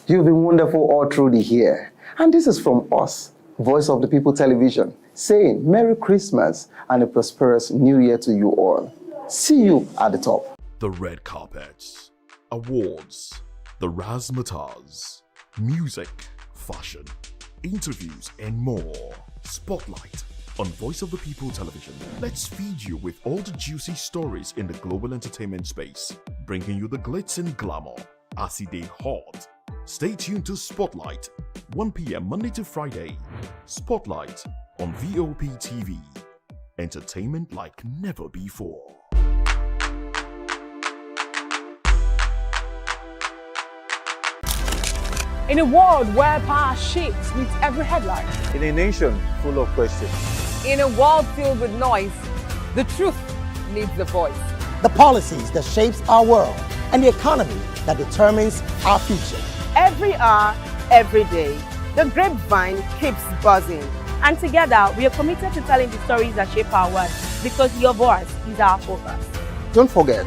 You've been wonderful all through the year. And this is from us, Voice of the People Television, saying Merry Christmas and a prosperous New Year to you all. See you at the top. The red carpets, awards, the razzmatazz, music, fashion, interviews, and more. Spotlight on Voice of the People Television. Let's feed you with all the juicy stories in the global entertainment space, bringing you the glitz and glamour as it is hot. Stay tuned to Spotlight, 1 p.m. Monday to Friday. Spotlight on VOP TV. Entertainment like never before. In a world where power shifts with every headline. In a nation full of questions. In a world filled with noise, the truth needs a voice. The policies that shapes our world and the economy that determines our future. Every hour, every day, the grapevine keeps buzzing. And together, we are committed to telling the stories that shape our world because your voice is our focus. Don't forget,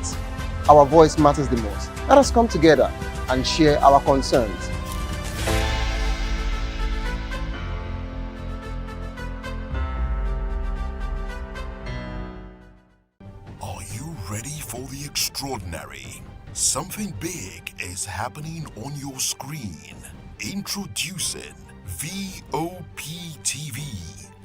our voice matters the most. Let us come together and share our concerns. Are you ready for the extraordinary? Something big is happening on your screen. Introducing VOP TV.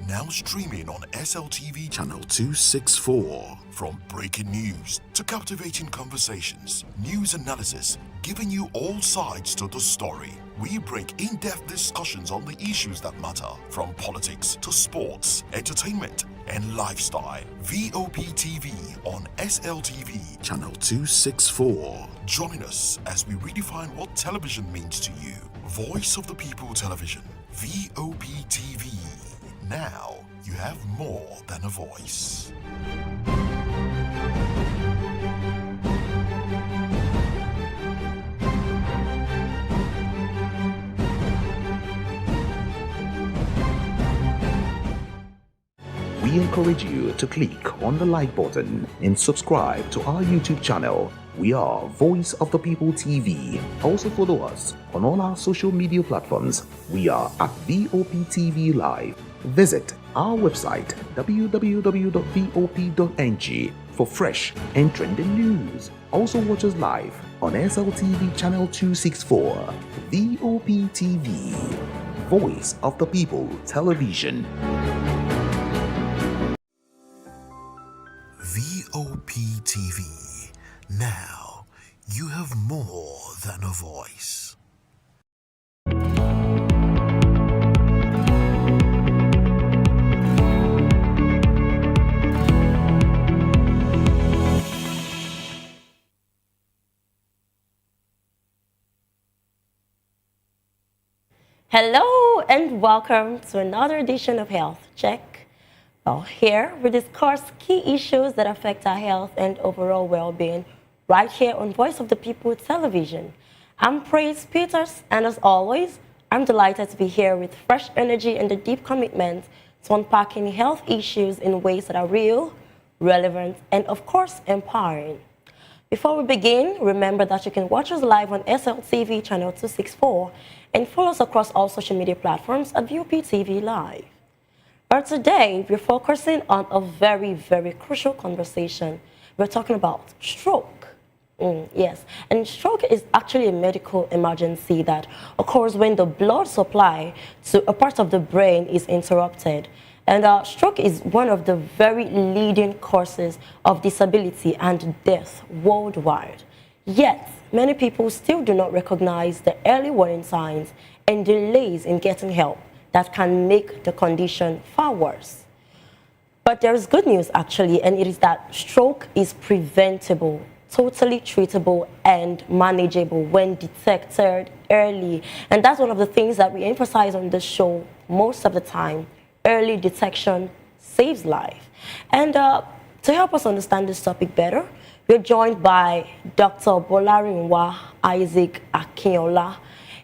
Now streaming on SLTV channel 264. From breaking news to captivating conversations, news analysis, giving you all sides to the story. We bring in-depth discussions on the issues that matter, from politics to sports, entertainment, and lifestyle. VOP TV on SLTV channel 264. Join us as we redefine what television means to you. Voice of the People Television, VOP TV. Now you have more than a voice. We encourage you to click on the like button and subscribe to our YouTube channel. We are Voice of the People TV. Also follow us on all our social media platforms. We are at VOP TV Live. Visit our website www.vop.ng for fresh and trending news. Also watch us live on SLTV channel 264. VOP TV, Voice of the People Television. VOP TV. Now you have more than a voice. Hello and welcome to another edition of Health Check. Well, here we discuss key issues that affect our health and overall well-being right here on Voice of the People Television. I'm Praise Peters, and as always, I'm delighted to be here with fresh energy and a deep commitment to unpacking health issues in ways that are real, relevant, and of course, empowering. Before we begin, remember that you can watch us live on SLTV channel 264 and follow us across all social media platforms at VOP TV Live. But today, we're focusing on a very, very crucial conversation. We're talking about stroke. Yes, and stroke is actually a medical emergency that occurs when the blood supply to a part of the brain is interrupted. And stroke is one of the very leading causes of disability and death worldwide. Yet, many people still do not recognize the early warning signs and delays in getting help that can make the condition far worse. But there is good news actually, and it is that stroke is preventable, totally treatable and manageable when detected early. And that's one of the things that we emphasize on the show most of the time. Early detection saves life. And to help us understand this topic better, we're joined by Dr. Bolarinwa Isaac Akinola,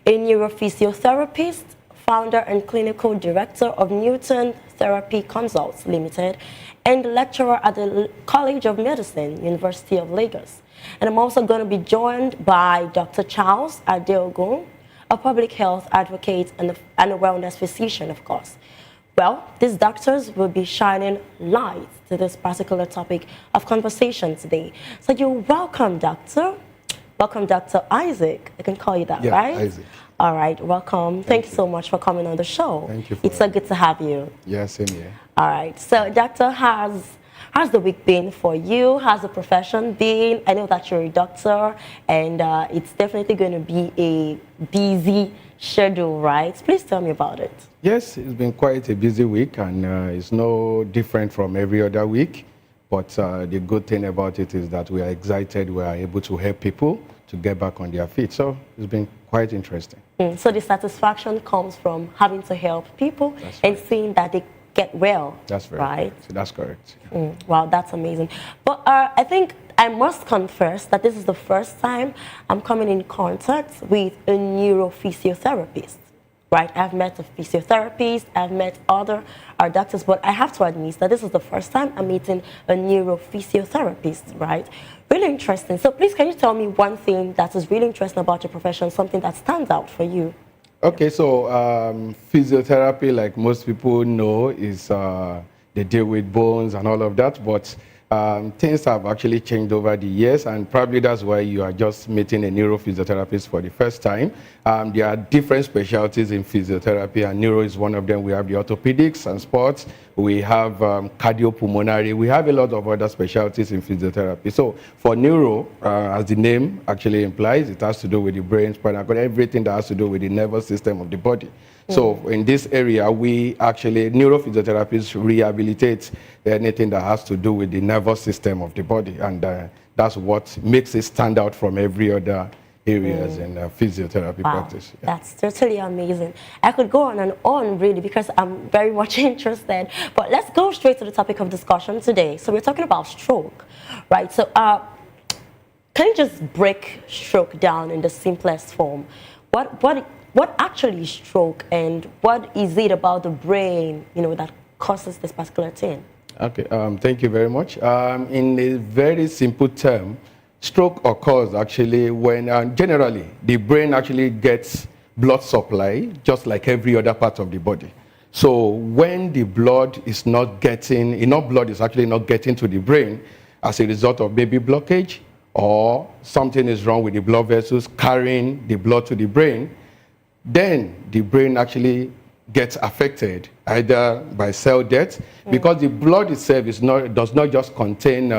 a neurophysiotherapist, founder and clinical director of Newton Therapy Consults Limited, and lecturer at the College of Medicine, University of Lagos. And I'm also going to be joined by Dr. Charles Adeogun, a public health advocate and a wellness physician, of course. Well, these doctors will be shining light to this particular topic of conversation today. So you're welcome, Doctor. Welcome, Dr. Isaac. I can call you that, right? Isaac. All right, welcome. Thank you so much for coming on the show. Thank you. It's so good to have you. Yeah, same here. All right. So, Doctor, how's the week been for you? How's the profession been? I know that you're a doctor, and it's definitely going to be a busy schedule, right? Please tell me about it. Yes, it's been quite a busy week, and it's no different from every other week. But the good thing about it is that we are excited, we are able to help people to get back on their feet. So it's been quite interesting. So the satisfaction comes from having to help people and seeing that they get well. That's very right. correct. That's correct. Wow, that's amazing. But I think I must confess that this is the first time I'm coming in contact with a neurophysiotherapist. Right, I've met a physiotherapist, I've met other doctors, but I have to admit that this is the first time I'm meeting a neurophysiotherapist, right? Really interesting. So please, can you tell me one thing that is really interesting about your profession, something that stands out for you? Okay, so physiotherapy, like most people know, is they deal with bones and all of that, but things have actually changed over the years, and probably that's why you are just meeting a neurophysiotherapist for the first time. There are different specialties in physiotherapy, and neuro is one of them. We have the orthopedics and sports. We have cardiopulmonary. We have a lot of other specialties in physiotherapy. So for neuro, as the name actually implies, it has to do with the brain, spinal cord, everything that has to do with the nervous system of the body. So in this area, we actually, neurophysiotherapists rehabilitate anything that has to do with the nervous system of the body. And that's what makes it stand out from every other areas in physiotherapy practice. Yeah. That's totally amazing. I could go on and on, really, because I'm very much interested. But let's go straight to the topic of discussion today. So we're talking about stroke, right? So can you just break stroke down in the simplest form? What actually is stroke, and what is it about the brain, that causes this particular thing? Okay, thank you very much. In a very simple term, stroke occurs actually when, generally, the brain actually gets blood supply, just like every other part of the body. So when the blood is not getting, enough blood is actually not getting to the brain as a result of maybe blockage, or something is wrong with the blood vessels carrying the blood to the brain, then the brain actually gets affected either by cell death, because the blood itself does not just contain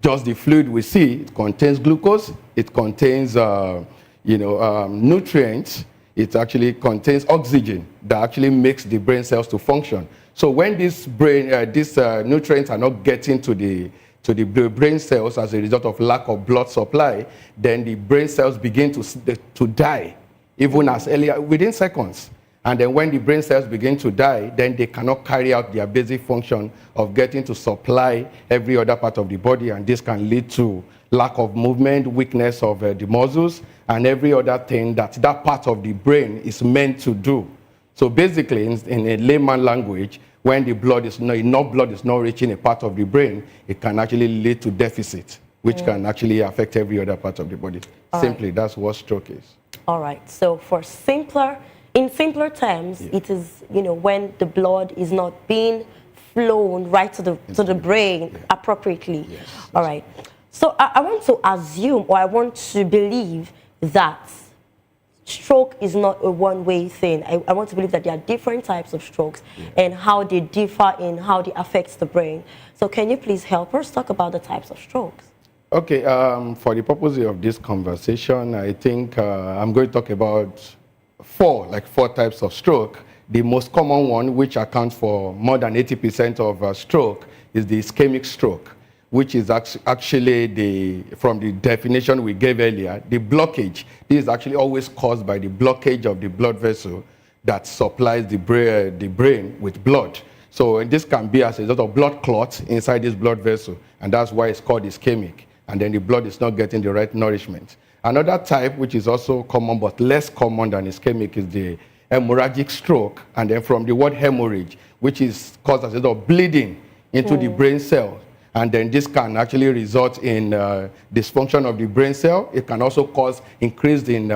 just the fluid we see. It contains glucose, it contains nutrients, it actually contains oxygen that actually makes the brain cells to function. So when these nutrients are not getting to the brain cells as a result of lack of blood supply, then the brain cells begin to die, even as early within seconds. And then when the brain cells begin to die, then they cannot carry out their basic function of getting to supply every other part of the body, and this can lead to lack of movement, weakness of the muscles, and every other thing that part of the brain is meant to do. So basically, in a layman language, when enough blood is not reaching a part of the brain, it can actually lead to deficit, which can actually affect every other part of the body. Simply, that's what stroke is. All right. So in simpler terms, it is, when the blood is not being flown right to the brain appropriately. Yes. All right. So I want to assume, or I want to believe that stroke is not a one-way thing. I want to believe that there are different types of strokes and how they differ in how they affect the brain. So can you please help us talk about the types of strokes? Okay, for the purpose of this conversation, I think I'm going to talk about four types of stroke. The most common one, which accounts for more than 80% of stroke, is the ischemic stroke, which is actually from the definition we gave earlier, the blockage. This is actually always caused by the blockage of the blood vessel that supplies the brain with blood. So this can be as a result of blood clots inside this blood vessel, and that's why it's called ischemic. And then the blood is not getting the right nourishment. Another type, which is also common but less common than ischemic, is the hemorrhagic stroke. And then from the word hemorrhage, which is caused as a result of bleeding into the brain cell. And then this can actually result in dysfunction of the brain cell. It can also cause increased in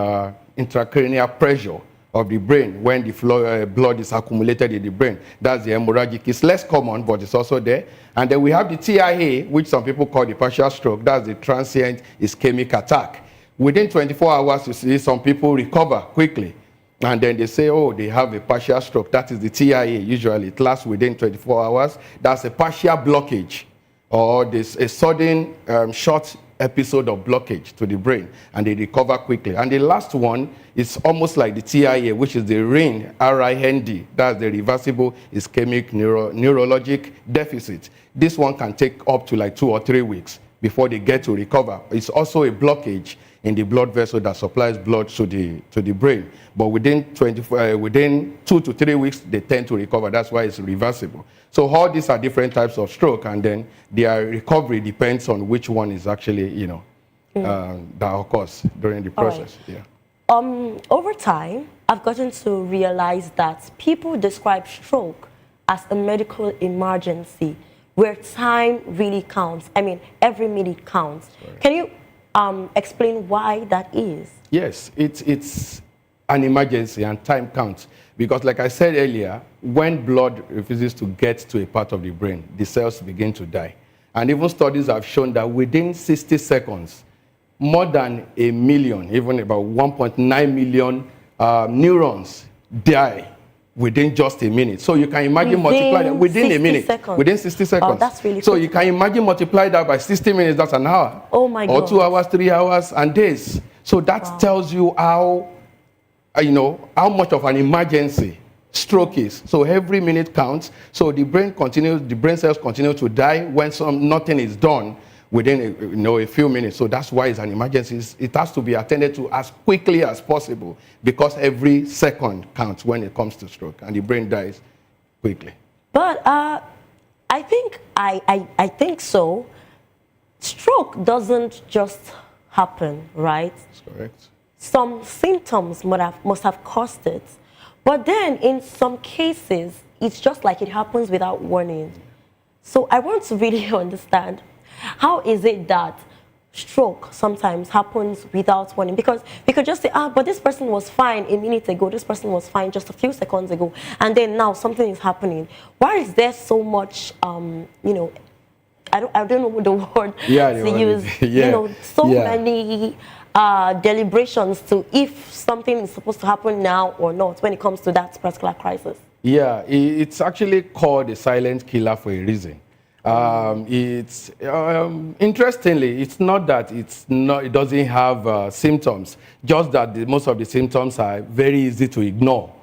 intracranial pressure of the brain when the blood is accumulated in the brain. That's the hemorrhagic. It's less common, but it's also there. And then we have the TIA, which some people call the partial stroke. That's the transient ischemic attack. Within 24 hours, you see some people recover quickly. And then they say, oh, they have a partial stroke. That is the TIA. Usually it lasts within 24 hours. That's a partial blockage, or a sudden short episode of blockage to the brain, and they recover quickly. And the last one is almost like the TIA, which is the RIND, R-I-N-D. That's the reversible ischemic neurologic deficit. This one can take up to like 2 or 3 weeks before they get to recover. It's also a blockage in the blood vessel that supplies blood to the brain. But within 2 to 3 weeks, they tend to recover. That's why it's reversible. So all these are different types of stroke, and then their recovery depends on which one is actually, that occurs during the process. Right. Yeah. Over time, I've gotten to realize that people describe stroke as a medical emergency where time really counts. I mean, every minute counts. Right. Can you explain why that is? Yes, it's an emergency and time counts. Because like I said earlier, when blood refuses to get to a part of the brain, the cells begin to die. And even studies have shown that within 60 seconds, more than 1 million, even about 1.9 million neurons die within just a minute. So you can imagine multiply that within a minute. Seconds. Within 60 seconds. Oh, that's really so critical. You can imagine multiply that by 60 minutes, that's an hour. Oh my God. Or 2 hours, 3 hours, and days. So that tells you how, how much of an emergency stroke is. So every minute counts. So the brain cells continue to die when nothing is done within a few minutes. So that's why it's an emergency. It has to be attended to as quickly as possible because every second counts when it comes to stroke, and the brain dies quickly. But I think so. Stroke doesn't just happen, right? That's correct. Some symptoms must have caused it. But then in some cases, it's just like it happens without warning. So I want to really understand, how is it that stroke sometimes happens without warning? Because we could just say, but this person was fine a minute ago, this person was fine just a few seconds ago, and then now something is happening. Why is there so much, I don't know the word to use, so many deliberations to if something is supposed to happen now or not when it comes to that particular crisis? Yeah, it's actually called a silent killer for a reason. It's interestingly, it's not that it doesn't have symptoms, just that most of the symptoms are very easy to ignore.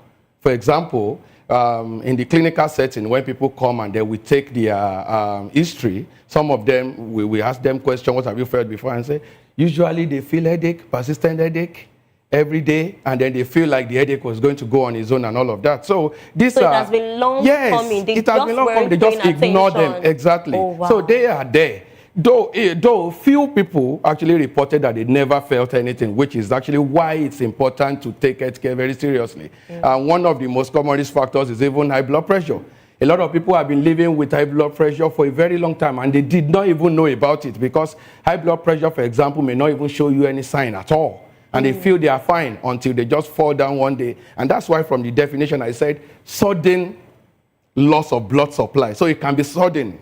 For example, in the clinical setting, when people come and then we take their history, some of them, we ask them questions, what have you felt before, and say, usually they feel headache, persistent headache, every day, and then they feel like the headache was going to go on its own and all of that. So these it has been long coming. It has been long coming. They just ignore them. Exactly. Oh, wow. So they are there. Though few people actually reported that they never felt anything, which is actually why it's important to take healthcare very seriously. And one of the most common risk factors is even high blood pressure. A lot of people have been living with high blood pressure for a very long time, and they did not even know about it, because high blood pressure, for example, may not even show you any sign at all. And they feel they are fine until they just fall down one day. And that's why from the definition I said, sudden loss of blood supply. So it can be sudden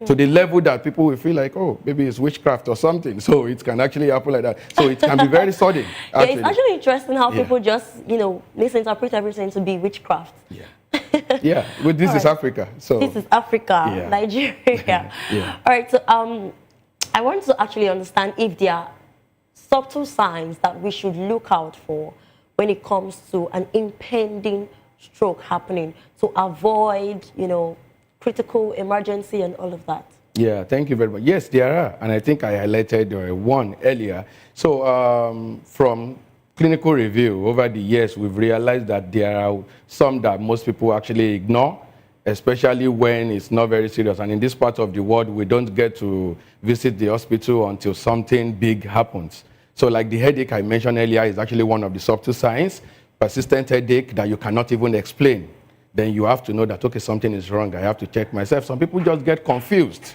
to the level that people will feel like, oh, maybe it's witchcraft or something. So it can actually happen like that. So it can be very sudden. Yeah, it's actually interesting how people just, misinterpret everything to be witchcraft. Yeah, well, this is Africa. So this is Africa, Nigeria. All right, so I want to actually understand if there are subtle signs that we should look out for when it comes to an impending stroke happening to avoid, critical emergency and all of that. Yeah, thank you very much. Yes, there are, and I think I highlighted one earlier. So from clinical review over the years, we've realized that there are some that most people actually ignore, especially when it's not very serious. And in this part of the world, we don't get to visit the hospital until something big happens. So like the headache I mentioned earlier is actually one of the subtle signs, persistent headache that you cannot even explain. Then you have to know that, okay, something is wrong. I have to check myself. Some people just get confused.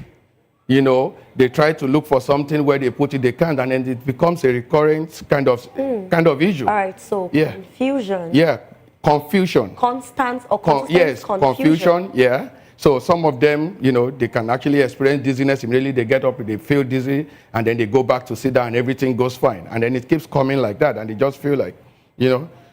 They try to look for something where they put it, they can't, and then it becomes a recurrent kind of issue. All right, so confusion. Yeah, confusion. Constant or consistent Yes, confusion, yeah. So some of them, they can actually experience dizziness. Immediately they get up, they feel dizzy, and then they go back to sit down and everything goes fine. And then it keeps coming like that, and they just feel like,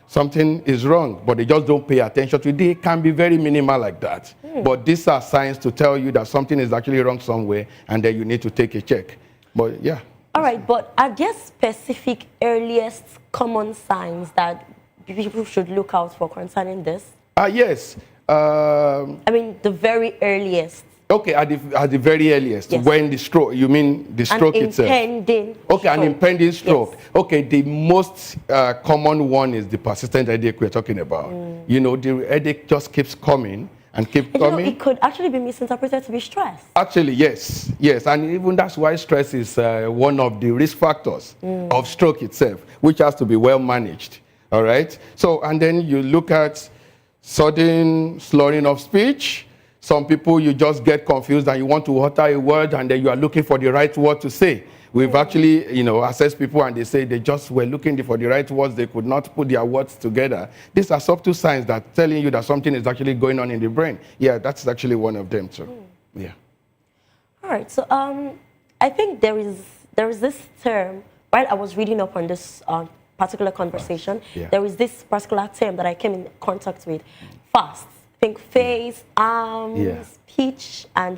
something is wrong, but they just don't pay attention to it. They can be very minimal like that. But these are signs to tell you that something is actually wrong somewhere, and then you need to take a check. But yeah. All right, but are there specific earliest common signs that people should look out for concerning this? Yes. I mean, the very earliest. Okay, at the very earliest, Yes. when the stroke, you mean the stroke itself? Impending Okay, an stroke. impending stroke. Yes. Okay, the most common one is the persistent headache we're talking about. You know, the headache just keeps coming and keep And you know, coming. it could actually be misinterpreted to be stress. Actually, yes, yes, and even that's why stress is one of the risk factors of stroke itself, which has to be well managed. All right. So, and then you look at sudden slurring of speech. Some people, you just get confused and you want to utter a word, and then you are looking for the right word to say. We've actually, you know, assessed people, and they say they just were looking for the right words. They could not put their words together. These are subtle signs that telling you that something is actually going on in the brain. Yeah, that's actually one of them too. Yeah. All right. So I think there is this term. While I was reading up on this particular conversation, there is this particular term that I came in contact with. Fast. I think face, arms, speech, and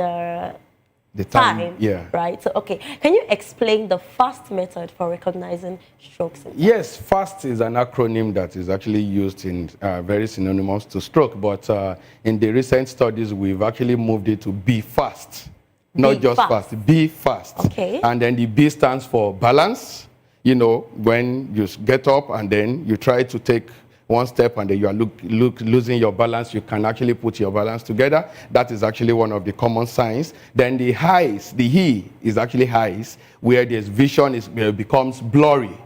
the time. Yeah. Right. So okay, can you explain the FAST method for recognizing strokes? Yes, FAST is an acronym that is actually used in very synonymous to stroke, but in the recent studies, we've actually moved it to be fast, not just fast, be fast. Okay. And then the B stands for balance. You know, when you get up and then you try to take one step and then you are losing your balance, you can actually put your balance together. That is actually one of the common signs. Then the highs, the he is actually highs, where this vision becomes blurry.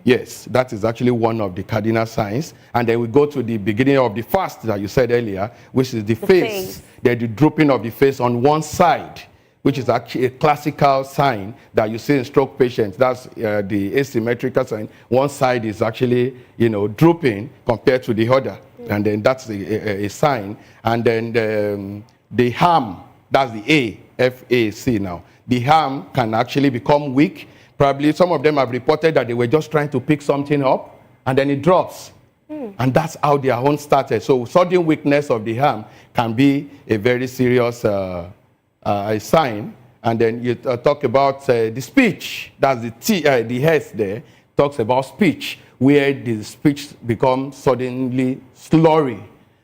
Yes, that is actually one of the cardinal signs. And then we go to the beginning of the fast that you said earlier, which is the face. The drooping of the face on one side, which is actually a classical sign that you see in stroke patients. That's the asymmetrical sign. One side is actually, you know, drooping compared to the other. And then that's a sign. And then the ham, that's the A, F-A-C now. The ham can actually become weak. Probably some of them have reported that they were just trying to pick something up and then it drops. And that's how their own started. So sudden weakness of the ham can be a very serious a sign. And then you talk about the speech. That's the T, the S there talks about speech, where the speech becomes suddenly slurry.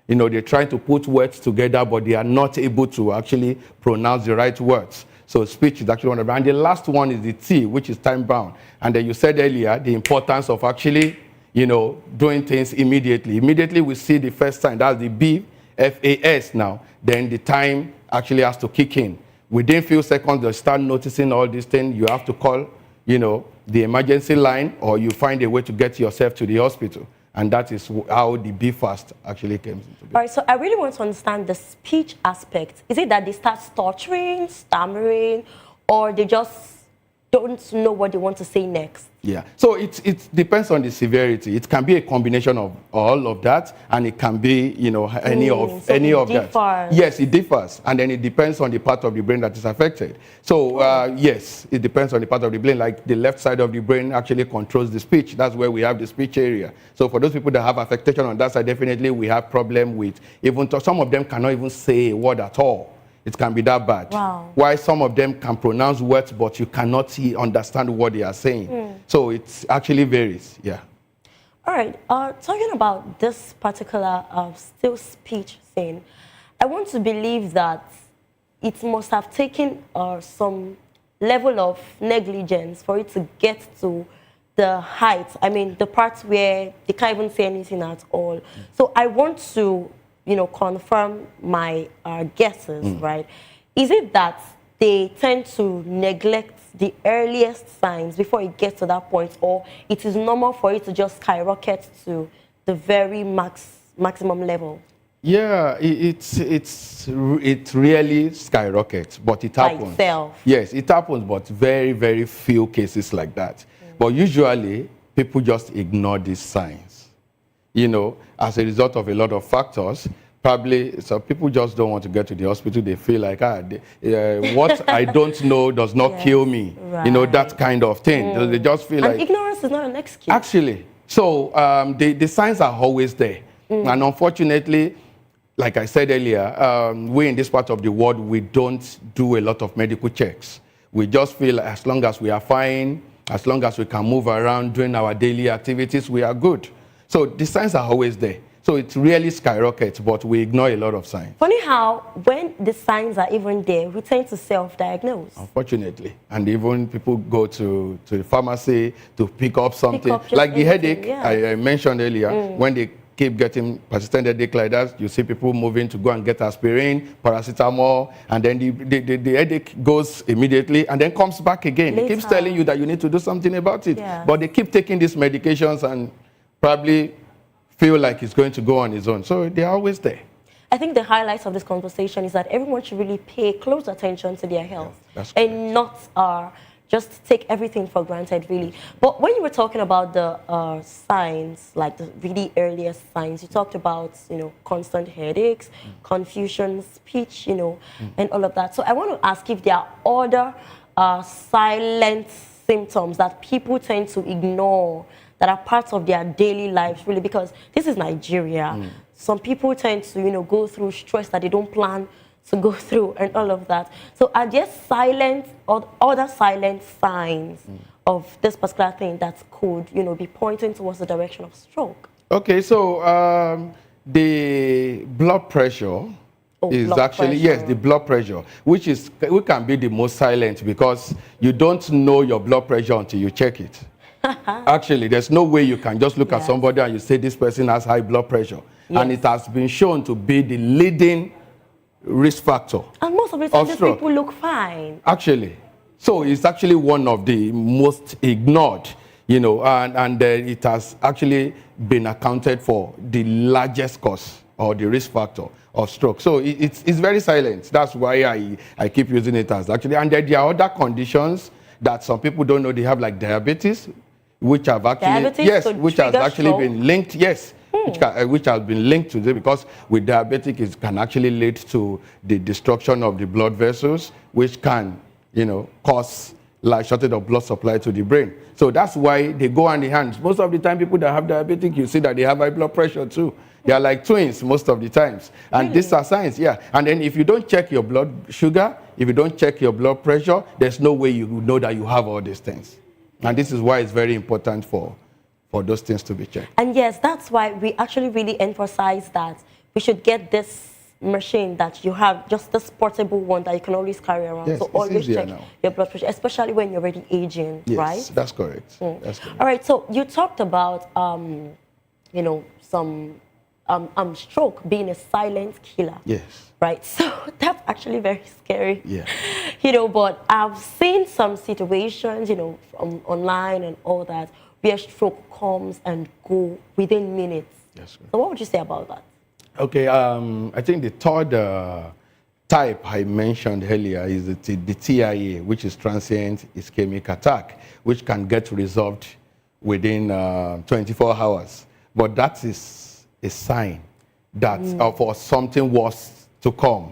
You know, they're trying to put words together, but they are not able to actually pronounce the right words. So speech is actually one of them. And the last one is the T, which is time bound. And then you said earlier the importance of actually, you know, doing things immediately. Immediately we see the first sign. That's the B, F-A-S now. Then the time actually has to kick in. Within few seconds, they start noticing all these things. You have to call, you know, the emergency line, or you find a way to get yourself to the hospital. And that is how the BFAST actually came into being. All right, so I really want to understand the speech aspect. Is it that they start stuttering, stammering, or they just don't know what they want to say next? Yeah, so it depends on the severity. It can be a combination of all of that, and it can be, you know, any of that. Yes, it differs, and then it depends on the part of the brain that is affected. So yes, it depends on the part of the brain. Like the left side of the brain actually controls the speech. That's where we have the speech area. So for those people that have affectation on that side, definitely we have problem with even some of them cannot even say a word at all. It can be that bad. Wow. Why some of them can pronounce words, but you cannot understand what they are saying. So it actually varies, yeah. All right, talking about this particular still speech thing, I want to believe that it must have taken some level of negligence for it to get to the height. I mean, the part where they can't even say anything at all. So I want to, you know, confirm my guesses, right? Is it that they tend to neglect the earliest signs before it gets to that point, or it is normal for it to just skyrocket to the very maximum level? Yeah, it really skyrockets, but it happens. By itself. Yes, it happens, but very, very few cases like that. But usually, people just ignore these signs. You know, as a result of a lot of factors, probably some people just don't want to get to the hospital. They feel like, what I don't know does not kill me. Right. You know, that kind of thing. They just feel like... ignorance is not an excuse. Actually. So the signs are always there. And unfortunately, like I said earlier, we in this part of the world, we don't do a lot of medical checks. We just feel as long as we are fine, As long as we can move around doing our daily activities, we are good. So the signs are always there. So it really skyrockets, but we ignore a lot of signs. Funny how when the signs are even there, we tend to self-diagnose. Unfortunately. And even people go to the pharmacy to pick up something. Like the headache I mentioned earlier, when they keep getting persistent headache like that, you see people moving to go and get aspirin, paracetamol, and then the headache goes immediately and then comes back again. It keeps telling you that you need to do something about it. But they keep taking these medications and probably feel like it's going to go on its own. So they're always there. I think the highlights of this conversation is that everyone should really pay close attention to their health and not just take everything for granted, really. But when you were talking about the signs, like the really earliest signs, you talked about, constant headaches, confusion, speech, and all of that. So I want to ask if there are other silent symptoms that people tend to ignore that are parts of their daily lives, really, because this is Nigeria. Some people tend to, go through stress that they don't plan to go through and all of that. So are there silent or other silent signs of this particular thing that could, be pointing towards the direction of stroke? Okay, so the blood pressure is actually, the blood pressure, which can be the most silent because you don't know your blood pressure until you check it. Actually, there's no way you can just look at somebody and you say this person has high blood pressure. And it has been shown to be the leading risk factor. And most of the time, these people look fine. Actually. So it's actually one of the most ignored, and it has actually been accounted for the largest cause or the risk factor of stroke. So it's very silent. That's why I keep using it as actually. And there are other conditions that some people don't know they have, like diabetes, which have actually, which has actually been linked, which has been linked to this, because with diabetic it can actually lead to the destruction of the blood vessels, which can, cause like shortage of blood supply to the brain. So that's why they go hand in hand. Most of the time, people that have diabetic, you see that they have high blood pressure too. They are like twins most of the times. And these are signs, And then if you don't check your blood sugar, if you don't check your blood pressure, there's no way you know that you have all these things. And this is why it's very important for those things to be checked. And yes, that's why we actually really emphasize that we should get this machine that you have, just this portable one that you can always carry around. Yes, so always check your blood pressure, especially when you're already aging, right? Yes, that's correct. That's correct. All right, so you talked about, some stroke being a silent killer. Yes. Right, so that's actually very scary. Yeah. But I've seen some situations, from online and all that, where stroke comes and go within minutes. Yes. So what would you say about that? Okay, I think the third type I mentioned earlier is the TIA, which is transient ischemic attack, which can get resolved within 24 hours. But that is a sign that for something worse to come.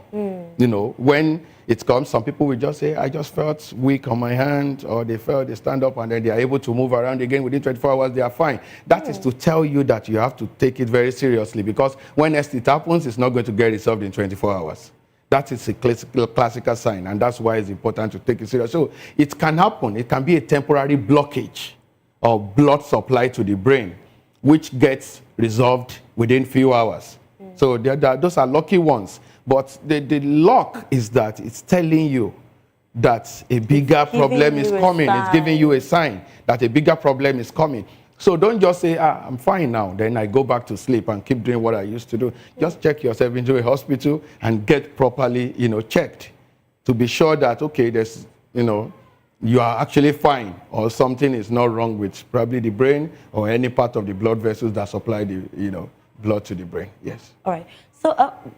When it comes, some people will just say, I just felt weak on my hand, or they stand up and then they are able to move around again within 24 hours, they are fine. That is to tell you that you have to take it very seriously, because when next it happens, it's not going to get resolved in 24 hours. That is a classical sign, and that's why it's important to take it seriously. So it can happen. It can be a temporary blockage of blood supply to the brain, which gets resolved within few hours. So those are lucky ones. But the luck is that it's telling you that a bigger problem is coming. It's giving you a sign that a bigger problem is coming. So don't just say, I'm fine now, then I go back to sleep and keep doing what I used to do. Just check yourself into a hospital and get properly, checked to be sure that, okay, there's, you are actually fine, or something is not wrong with probably the brain or any part of the blood vessels that supply the, blood to the brain. Yes. All right. So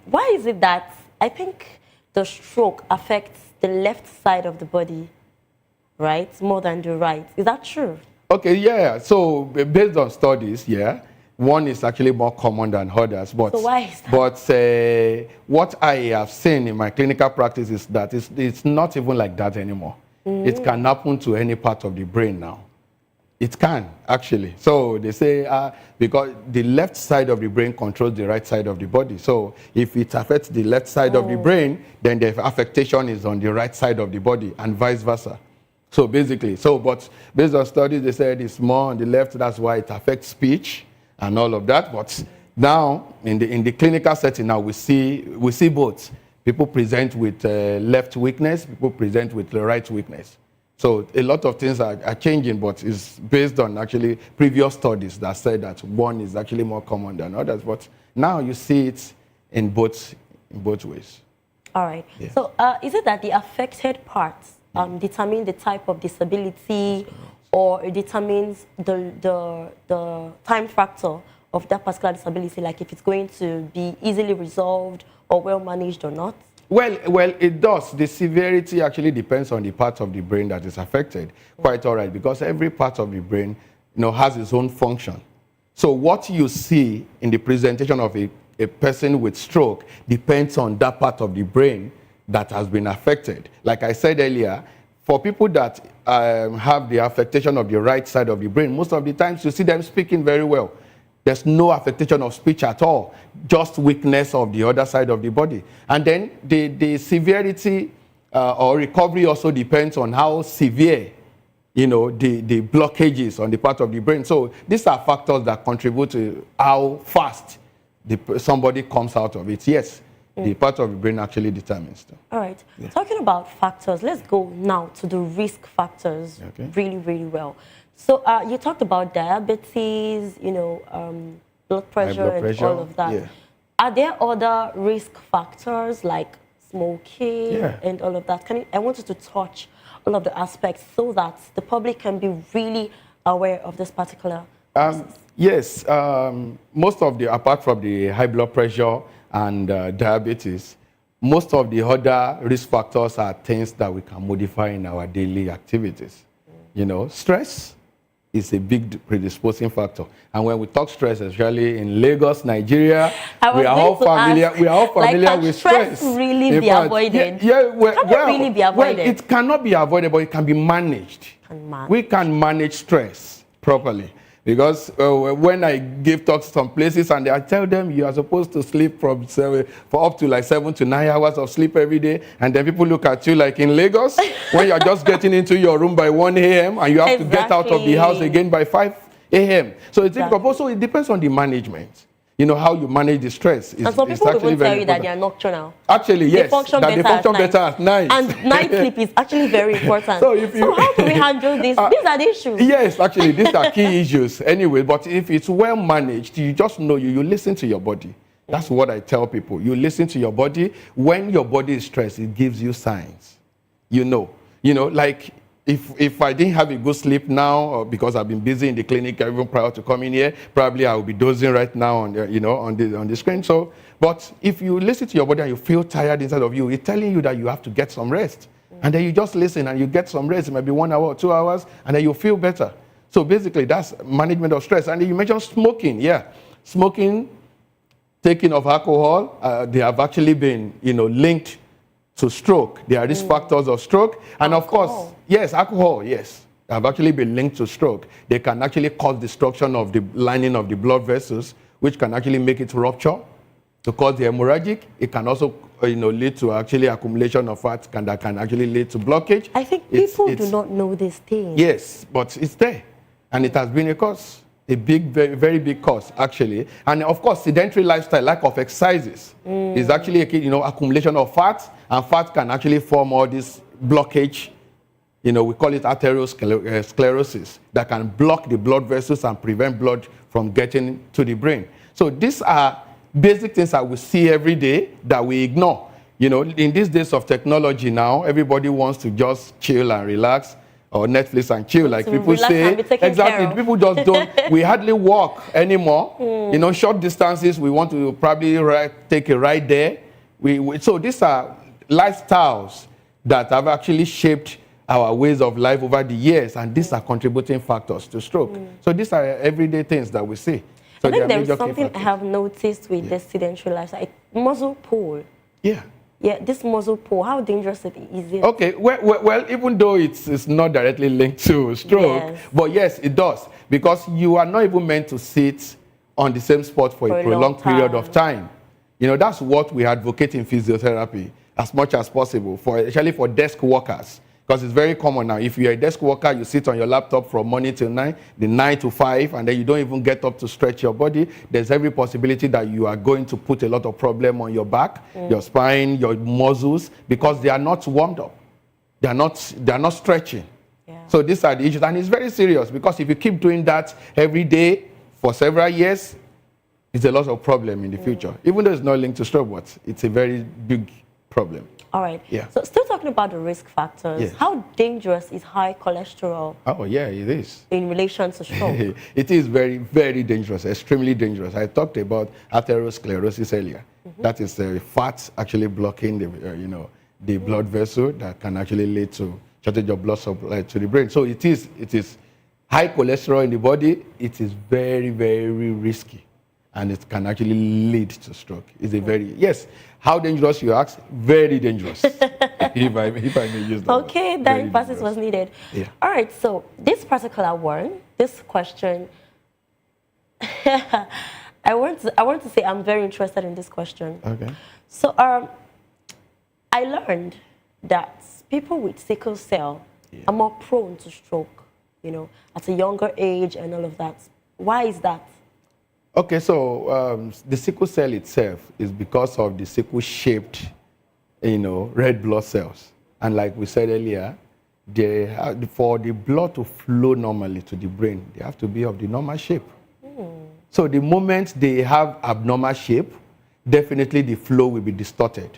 why is it that I think the stroke affects the left side of the body, right, more than the right? Is that true? Okay, yeah. So based on studies, one is actually more common than others. But, so why is that? But what I have seen in my clinical practice is that it's not even like that anymore. It can happen to any part of the brain now. It can, actually. So they say, because the left side of the brain controls the right side of the body. So if it affects the left side of the brain, then the affectation is on the right side of the body, and vice versa. So basically, but based on studies, they said it's more on the left. That's why it affects speech and all of that. But now, in the clinical setting, now we see both. People present with left weakness. People present with the right weakness. So a lot of things are changing, but it's based on actually previous studies that said that one is actually more common than others. But now you see it in both ways. All right. Yeah. So is it that the affected parts determine the type of disability, or it determines the time factor of that particular disability, like if it's going to be easily resolved or well managed or not? Well, it does. The severity actually depends on the part of the brain that is affected. Quite all right, because every part of the brain, has its own function. So what you see in the presentation of a person with stroke depends on that part of the brain that has been affected. Like I said earlier, for people that have the affectation of the right side of the brain, most of the times you see them speaking very well. There's no affectation of speech at all, just weakness of the other side of the body. And then the severity or recovery also depends on how severe, the blockages on the part of the brain. So these are factors that contribute to how fast somebody comes out of it. Yes, the part of the brain actually determines them. All right. Yeah. Talking about factors, let's go now to the risk factors really, really well. So you talked about diabetes, blood pressure and all of that. Yeah. Are there other risk factors like smoking and all of that? I want you to touch all of the aspects so that the public can be really aware of this particular process. Yes. Most of apart from the high blood pressure and diabetes, most of the other risk factors are things that we can modify in our daily activities. Stress is a big predisposing factor. And when we talk stress, especially in Lagos, Nigeria, we are all familiar with stress. Can really be avoided? Can it really be avoided? Well, it cannot be avoided, but it can be managed. We can manage stress properly. Because when I give talks to some places and I tell them you are supposed to sleep for up to like 7 to 9 hours of sleep every day, and then people look at you like in Lagos, when you're just getting into your room by 1 a.m. and you have to get out of the house again by 5 a.m. So it's difficult. Also, it depends on the management. How you manage the stress. And some people will tell you that they are nocturnal. Actually, yes. They function better at night. And night sleep is actually very important. So how do we handle this? These are the issues. Yes, actually, these are key issues. Anyway, but if it's well managed, you just know you listen to your body. That's what I tell people. You listen to your body. When your body is stressed, it gives you signs. Like if I didn't have a good sleep now, or because I've been busy in the clinic even prior to coming here, probably I will be dozing right now on the screen. So, but if you listen to your body and you feel tired inside of you, it's telling you that you have to get some rest. And then you just listen and you get some rest. It might be 1 hour or 2 hours, and then you feel better. So basically, that's management of stress. And you mentioned smoking. Yeah, smoking, taking of alcohol, they have actually been linked to stroke. There are risk factors of stroke. And of course, yes, alcohol, yes, have actually been linked to stroke. They can actually cause destruction of the lining of the blood vessels, which can actually make it rupture to cause the hemorrhagic. It can also lead to actually accumulation of fat that can actually lead to blockage. I think people do not know this thing. Yes, but it's there. And it has been a cause. A big, very, very big cause, actually. And of course, sedentary lifestyle, lack of exercises, is actually accumulation of fat, and fat can actually form all this blockage. We call it arteriosclerosis, that can block the blood vessels and prevent blood from getting to the brain. So these are basic things that we see every day that we ignore. In these days of technology now, everybody wants to just chill and relax, or Netflix and chill, like people say. Exactly. People just don't. We hardly walk anymore. Short distances, we want to probably take a ride there. So these are lifestyles that have actually shaped our ways of life over the years, and these are contributing factors to stroke. So these are everyday things that we see. So I think there is something I have noticed with the sedentary lifestyle. Muscle pull. Yeah. Yeah, this muscle pull, how dangerous is it? Okay, well, even though it's not directly linked to stroke, but yes, it does. Because you are not even meant to sit on the same spot for a prolonged period of time. That's what we advocate in physiotherapy as much as possible, especially for desk workers. Because it's very common now. If you're a desk worker, you sit on your laptop from morning till 9, the 9 to 5, and then you don't even get up to stretch your body. There's every possibility that you are going to put a lot of problem on your back, your spine, your muscles, because they are not warmed up. They are not stretching. So these are the issues, and it's very serious, because if you keep doing that every day for several years, it's a lot of problem in the future. Even though it's not linked to stroke, but it's a very big problem. All right. Yeah. So still talking about the risk factors, Yes. how dangerous is high cholesterol Oh, yeah, it is. in relation to stroke? It is very, very dangerous, extremely dangerous. I talked about atherosclerosis earlier. That is fat actually blocking the, the blood vessel that can actually lead to shortage of blood supply to the brain. So it is high cholesterol in the body. It is very, very risky, and it can actually lead to stroke. It's a very, yes, how dangerous you ask? Very dangerous, if I may use that. Okay, that emphasis was needed. Yeah. All right, so this particular one, this question, I want to say I'm very interested in this question. Okay. So I learned that people with sickle cell are more prone to stroke, at a younger age and all of that. Why is that? Okay, so the sickle cell itself is because of the sickle-shaped, red blood cells. And like we said earlier, for the blood to flow normally to the brain, they have to be of the normal shape. So the moment they have abnormal shape, definitely the flow will be distorted.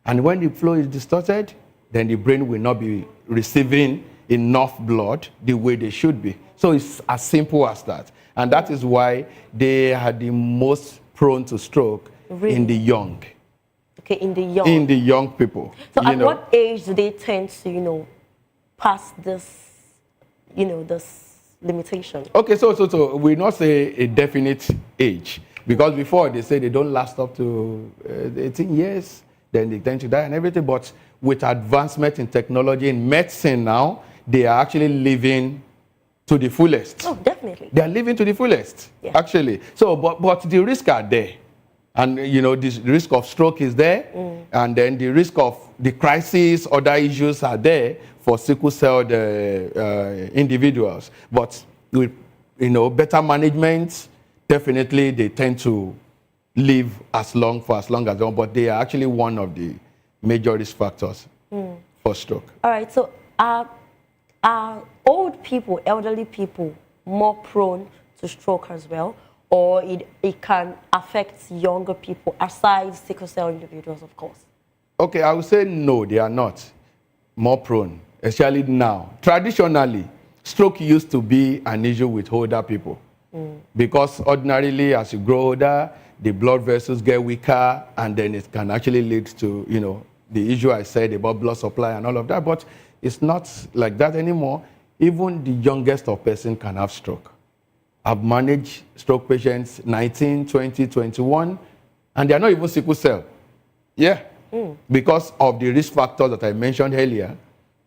And when the flow is distorted, then the brain will not be receiving enough blood the way they should be. So it's as simple as that. And that is why they are the most prone to stroke in the young. Okay, in the young. In the young people. So at what age do they tend to, pass this, this limitation? Okay, so we not say a definite age, because before they say they don't last up to 18 years, then they tend to die and everything. But with advancement in technology, in medicine now, they are actually living to the fullest. Oh, definitely. They are living to the fullest, actually. So, but the risks are there. And, the risk of stroke is there. And then the risk of the crisis, other issues are there for sickle cell individuals. But with, better management, definitely they tend to live for as long as they want. But they are actually one of the major risk factors for stroke. All right, so are old people, elderly people, more prone to stroke as well? Or it can affect younger people, aside sickle cell individuals, of course? Okay, I would say no, they are not more prone, especially now. Traditionally, stroke used to be an issue with older people. Because ordinarily, as you grow older, the blood vessels get weaker, and then it can actually lead to, the issue I said about blood supply and all of that. But it's not like that anymore. Even the youngest of person can have stroke. I've managed stroke patients 19, 20, 21, and they are not even sickle cell. Yeah. Because of the risk factors that I mentioned earlier.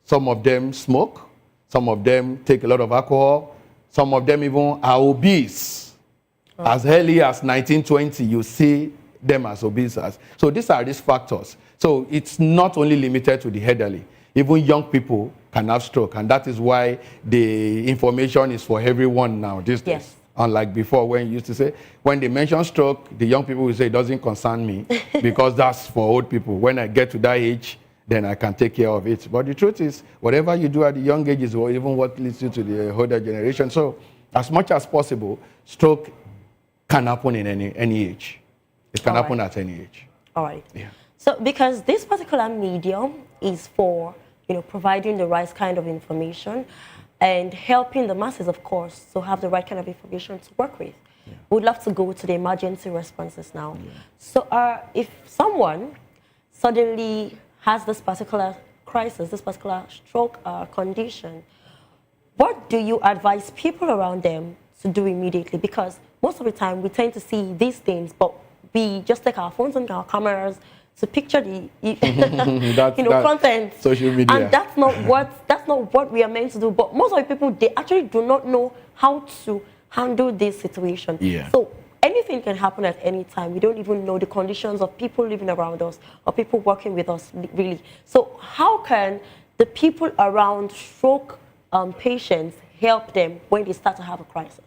Some of them smoke, some of them take a lot of alcohol, some of them even are obese. As early as 19, 20, you see them as obese. So these are risk factors. So it's not only limited to the elderly. Even young people can have stroke, and that is why the information is for everyone now these days. Yes. Unlike before, when you used to say, when they mention stroke, the young people will say, it doesn't concern me because that's for old people. When I get to that age, then I can take care of it. But the truth is, whatever you do at the young age is even what leads you to the older generation. So as much as possible, stroke can happen in any age. It can happen at any age. All right. Yeah. So because this particular medium is for, providing the right kind of information and helping the masses, of course, to have the right kind of information to work with. We'd love to go to the emergency responses now. So if someone suddenly has this particular crisis, this particular stroke condition, what do you advise people around them to do immediately? Because most of the time we tend to see these things, but we just take our phones and our cameras to picture the content, social media, and that's not what we are meant to do. But most of the people, they actually do not know how to handle this situation. So anything can happen at any time. We don't even know the conditions of people living around us or people working with us, really. So how can the people around stroke patients help them when they start to have a crisis?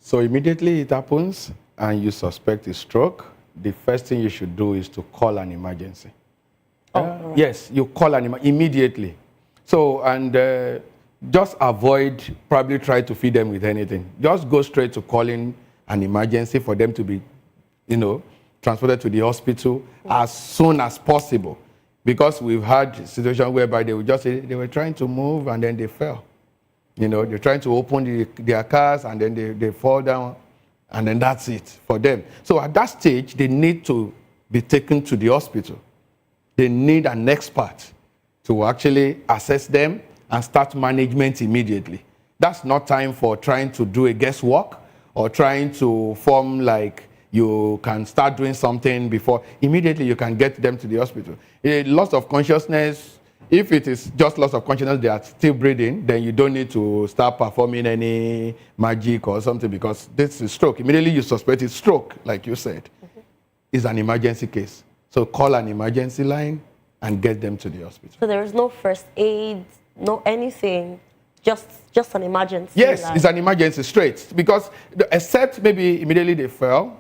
So immediately it happens and you suspect a stroke, the first thing you should do is to call an emergency. Right. Yes, you call an immediately. So, and just avoid probably try to feed them with anything. Just go straight to calling an emergency for them to be, transported to the hospital as soon as possible. Because we've had situations whereby they would just say they were trying to move and then they fell. They're trying to open their cars and then they fall down and then that's it for them. So at that stage, they need to be taken to the hospital. They need an expert to actually assess them and start management immediately. That's not time for trying to do a guesswork or trying to form like you can start doing something before. Immediately you can get them to the hospital. Loss of consciousness, if it is just loss of consciousness, they are still breathing, then you don't need to start performing any magic or something because this is stroke. Immediately you suspect it's stroke, like you said. It's an emergency case. So call an emergency line and get them to the hospital. So there is no first aid, no anything, just an emergency. Yes, it's an emergency straight because except maybe immediately they fell,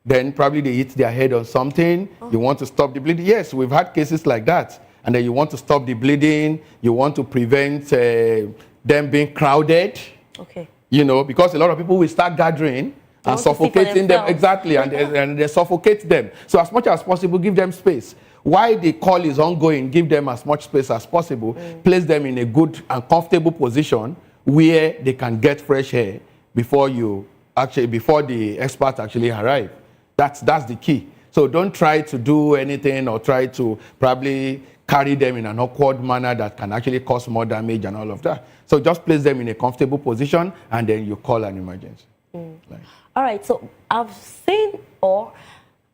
then probably they hit their head on something. You want to stop the bleeding. Yes, we've had cases like that. And then you want to stop the bleeding. You want to prevent them being crowded. Okay. Because a lot of people will start gathering and suffocating them. Exactly, and they suffocate them. So as much as possible, give them space. While the call is ongoing, give them as much space as possible. Place them in a good and comfortable position where they can get fresh air before the experts actually arrive. That's the key. So don't try to do anything or try to probably carry them in an awkward manner that can actually cause more damage and all of that. So just place them in a comfortable position and then you call an emergency. All right, so I've seen or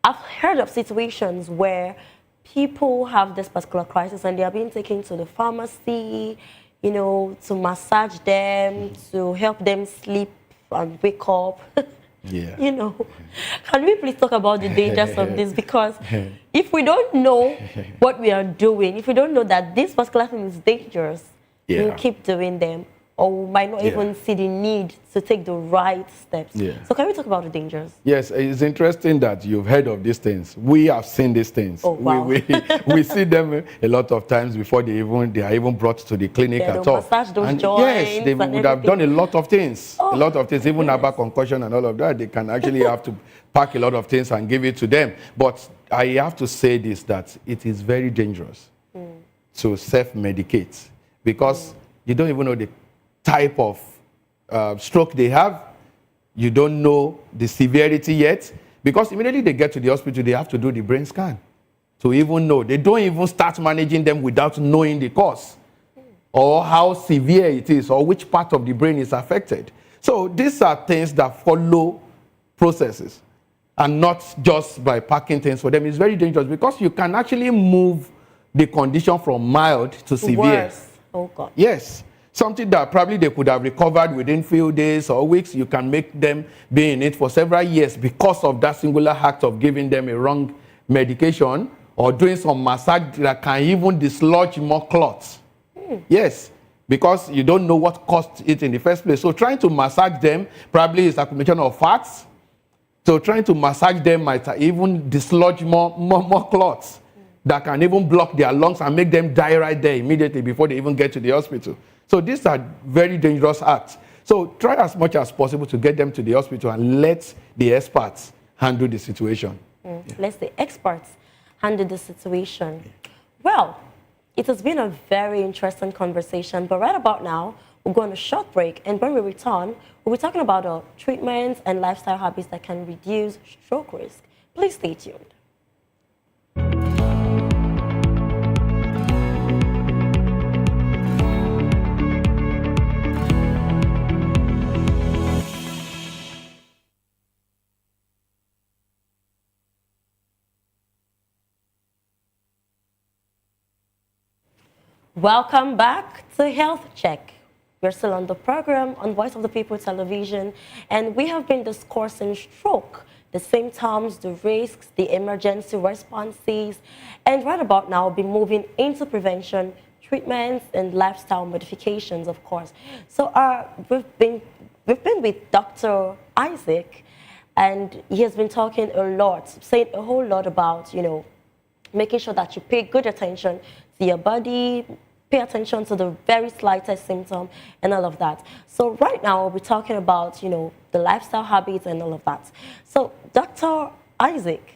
I've heard of situations where people have this particular crisis and they are being taken to the pharmacy, to massage them, to help them sleep and wake up. Yeah. Can we please talk about the dangers of this? Because if we don't know what we are doing, if we don't know that this particular thing is dangerous, we'll keep doing them, or we might not even see the need to take the right steps. So can we talk about the dangers? Yes, it's interesting that you've heard of these things. We have seen these things. Oh, wow. We see them a lot of times before they are even brought to the clinic at all. Massage those joints. Yes, they would have done a lot of things. A lot of things, even about concussion and all of that. They can actually have to pack a lot of things and give it to them. But I have to say this, that it is very dangerous to self-medicate because you don't even know the type of stroke they have. You don't know the severity yet because immediately they get to the hospital, they have to do the brain scan to even know. They don't even start managing them without knowing the cause or how severe it is or which part of the brain is affected. So these are things that follow processes and not just by packing things for them. It's very dangerous because you can actually move the condition from mild to severe. Worse. Oh God. Yes. Something that probably they could have recovered within few days or weeks, you can make them be in it for several years because of that singular act of giving them a wrong medication or doing some massage that can even dislodge more clots. Yes, because you don't know what caused it in the first place. So trying to massage them probably is accumulation of fats. So trying to massage them might even dislodge more clots that can even block their lungs and make them die right there immediately before they even get to the hospital. So these are very dangerous acts. So try as much as possible to get them to the hospital and let the experts handle the situation. Let the experts handle the situation. Well, it has been a very interesting conversation, but right about now, we'll go on a short break, and when we return, we'll be talking about treatments and lifestyle habits that can reduce stroke risk. Please stay tuned. Welcome back to Health Check. We're still on the program on Voice of the People Television, and we have been discussing stroke, the symptoms, the risks, the emergency responses, and right about now we'll be moving into prevention, treatments and lifestyle modifications, of course. So we've been with Dr. Isaac, and he has been talking a lot, saying a whole lot about, you know, making sure that you pay good attention to your body, pay attention to the very slightest symptom and all of that. So right now we're talking about, you know, the lifestyle habits and all of that. So Dr. Isaac,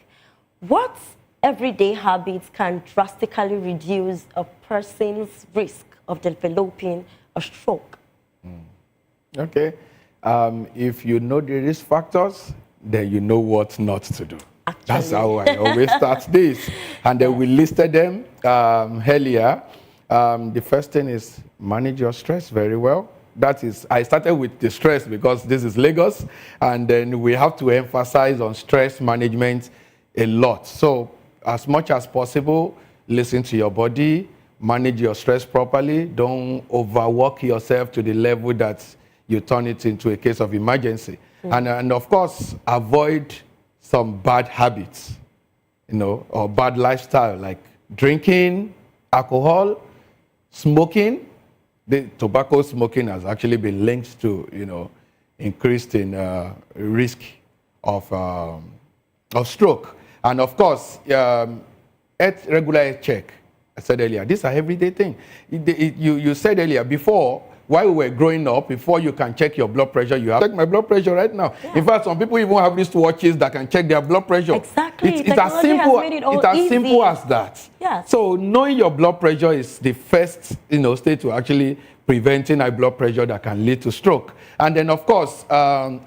what everyday habits can drastically reduce a person's risk of developing a stroke? Okay. If you know the risk factors, then you know what not to do. Actually. That's how I always start this. And then we listed them earlier. The first thing is manage your stress very well. That is, I started with the stress because this is Lagos, and then we have to emphasize on stress management a lot. So as much as possible, listen to your body, manage your stress properly. Don't overwork yourself to the level that you turn it into a case of emergency. And of course, avoid some bad habits, you know, or bad lifestyle like drinking, alcohol, smoking. The tobacco smoking has actually been linked to, you know, increased in risk of stroke. And of course, regular check. I said earlier, these are everyday things. You said earlier, before, while we were growing up, before you can check your blood pressure, you have to check my blood pressure right now. Yeah. In fact, some people even have wristwatches that can check their blood pressure. Exactly. It's as simple as that. Yes. So knowing your blood pressure is the first, you know, stage to actually preventing high blood pressure that can lead to stroke. And then, of course,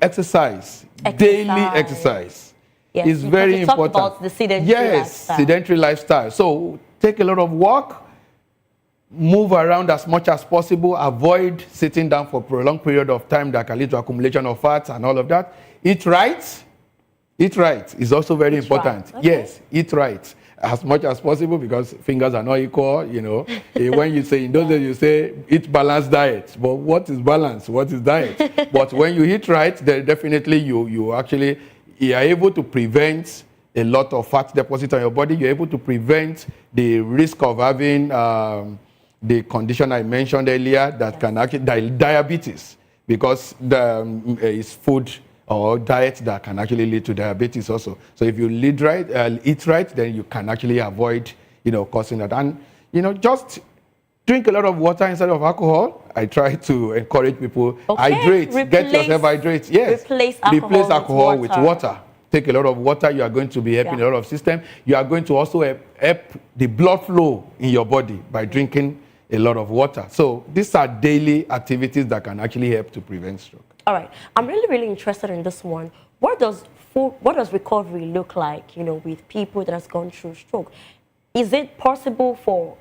exercise. Daily exercise. Yes, is very important. About the sedentary lifestyle. Sedentary lifestyle. So take a lot of walk. Move around as much as possible. Avoid sitting down for a prolonged period of time that can lead to accumulation of fats and all of that. Eat right. Eat right is also very important. Right. Okay. Yes, eat right as much as possible because fingers are not equal, you know. When you say, in those days you say, eat balanced diet. But what is balance? What is diet? But when you eat right, then definitely you are able to prevent a lot of fat deposit on your body. You're able to prevent the risk of having the condition I mentioned earlier that can actually diabetes, because it's food or diet that can actually lead to diabetes also. So if you eat right, then you can actually avoid, you know, causing that. And, you know, just drink a lot of water instead of alcohol. I try to encourage people, hydrate, get yourself hydrate. Yes, replace alcohol with water. Take a lot of water, you are going to be helping a lot of system. You are going to also help the blood flow in your body by drinking a lot of water. So these are daily activities that can actually help to prevent stroke. All right, I'm really interested in this one. What does recovery look like, you know, with people that has gone through stroke? Is it possible for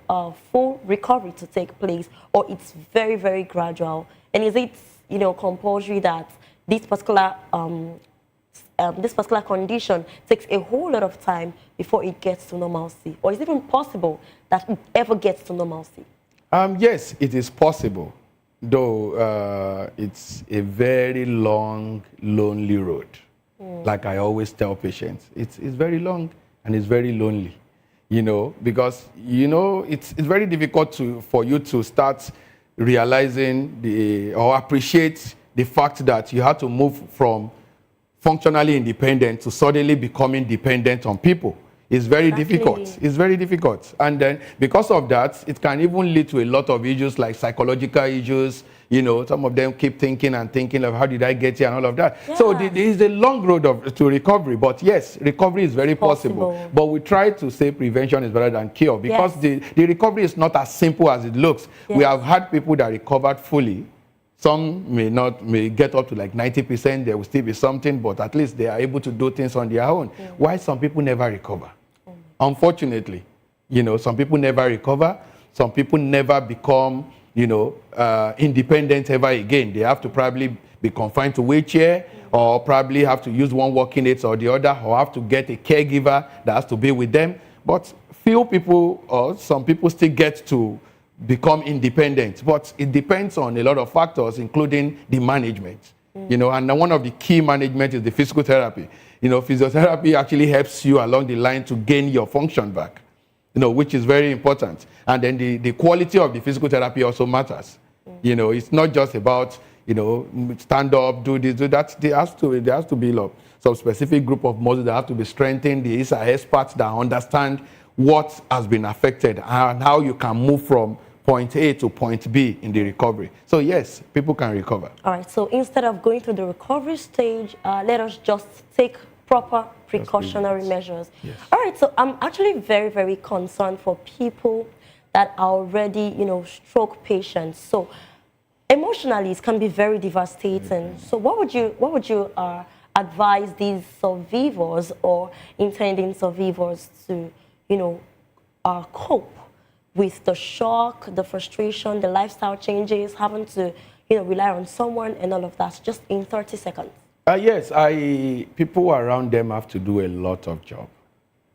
full recovery to take place, or it's very, very gradual? And is it, you know, compulsory that this particular condition takes a whole lot of time before it gets to normalcy? Or is it even possible that it ever gets to normalcy? Yes, it is possible, though it's a very long, lonely road. Like I always tell patients, it's very long and it's very lonely, you know, because, you know, it's very difficult for you to start realizing or appreciate the fact that you have to move from functionally independent to suddenly becoming dependent on people. It's very difficult. It's very difficult. And then because of that, it can even lead to a lot of issues like psychological issues. You know, some of them keep thinking of how did I get here and all of that. Yeah. So there is a long road to recovery. But yes, recovery is very possible. But we try to say prevention is better than cure, because the recovery is not as simple as it looks. Yes. We have had people that recovered fully. Some may get up to like 90%, there will still be something, but at least they are able to do things on their own. Why some people never recover? Unfortunately, you know, some people never recover. Some people never become, you know, independent ever again. They have to probably be confined to wheelchair, or probably have to use one walking aid or the other, or have to get a caregiver that has to be with them. But few people, or some people, still get to become independent, but it depends on a lot of factors, including the management. You know, and one of the key management is the physical therapy. You know, physiotherapy actually helps you along the line to gain your function back. which is very important. And then the quality of the physical therapy also matters. It's not just about, stand up, do this, do that. There has to be some specific group of muscles that have to be strengthened. These are experts that understand what has been affected and how you can move from point A to point B in the recovery. So yes, people can recover. All right, so instead of going to the recovery stage, let us just take proper precautionary measures. Yes. All right, so I'm actually very, very concerned for people that are already, stroke patients. So emotionally, it can be very devastating. So what would you advise these survivors or intending survivors to, cope with the shock, the frustration, the lifestyle changes, having to, rely on someone and all of that, just in 30 seconds? Yes, people around them have to do a lot of job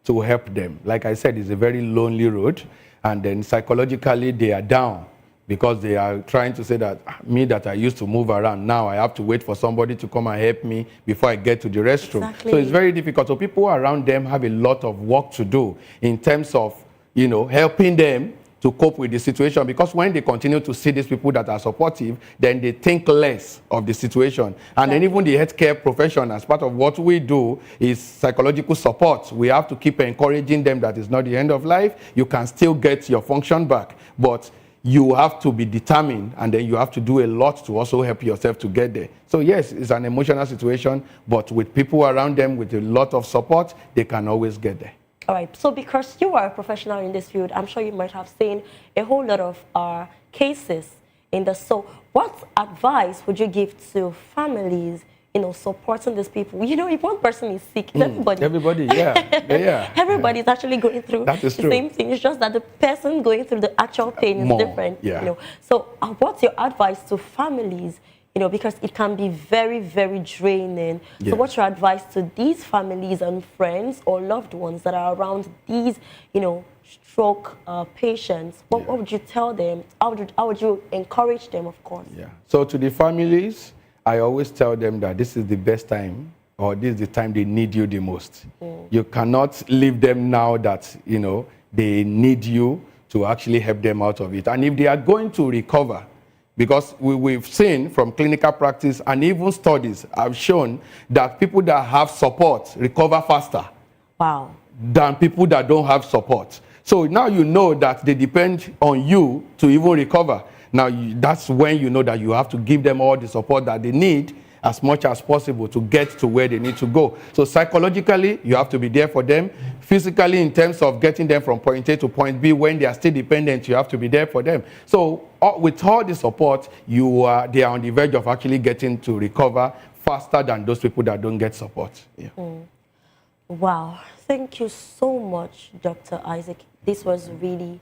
to help them. Like I said, it's a very lonely road, and then psychologically they are down because they are trying to say that me that I used to move around, now I have to wait for somebody to come and help me before I get to the restroom. Exactly. So it's very difficult. So people around them have a lot of work to do in terms of, helping them to cope with the situation, because when they continue to see these people that are supportive, then they think less of the situation. And then even the healthcare profession, as part of what we do, is psychological support. We have to keep encouraging them that it's not the end of life. You can still get your function back, but you have to be determined, and then you have to do a lot to also help yourself to get there. So yes, it's an emotional situation, but with people around them, with a lot of support, they can always get there. All right, so because you are a professional in this field, I'm sure you might have seen a whole lot of cases in this. So what advice would you give to families, supporting these people? If one person is sick, everybody, yeah. Everybody's actually going through the same thing. It's just that the person going through the actual pain is different. Yeah. So what's your advice to families? Because it can be very, very draining. Yeah. So what's your advice to these families and friends or loved ones that are around these, stroke patients? What would you tell them? How would you encourage them, of course? Yeah. So to the families, I always tell them that this is the best time, or this is the time they need you the most. You cannot leave them now that, they need you to actually help them out of it. And if they are going to recover, because we've seen from clinical practice and even studies have shown that people that have support recover faster than people that don't have support. So now you know that they depend on you to even recover. Now that's when you know that you have to give them all the support that they need as much as possible to get to where they need to go. So psychologically, you have to be there for them. Physically, in terms of getting them from point A to point B, when they are still dependent, you have to be there for them. So with all the support, they are on the verge of actually getting to recover faster than those people that don't get support. Yeah. Wow. Thank you so much, Dr. Isaac. This was really,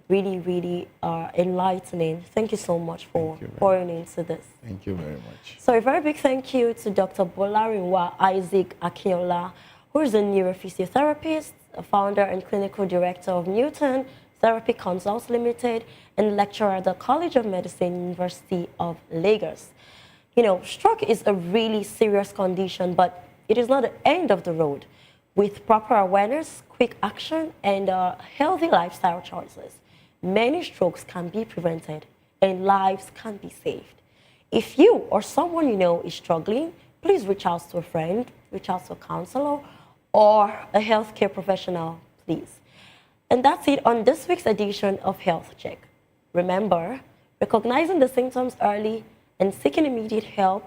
really, really enlightening. Thank you so much for pouring into this. Thank you very much. So a very big thank you to Dr. Bolarinwa Isaac Akinola, who is a neurophysiotherapist, a founder and clinical director of Newton Therapy Consults Limited, and lecturer at the College of Medicine, University of Lagos. Stroke is a really serious condition, but it is not the end of the road. With proper awareness, quick action, and healthy lifestyle choices, many strokes can be prevented and lives can be saved. If you or someone you know is struggling, please reach out to a friend, reach out to a counselor or a healthcare professional, please. And that's it on this week's edition of Health Check. Remember, recognizing the symptoms early and seeking immediate help,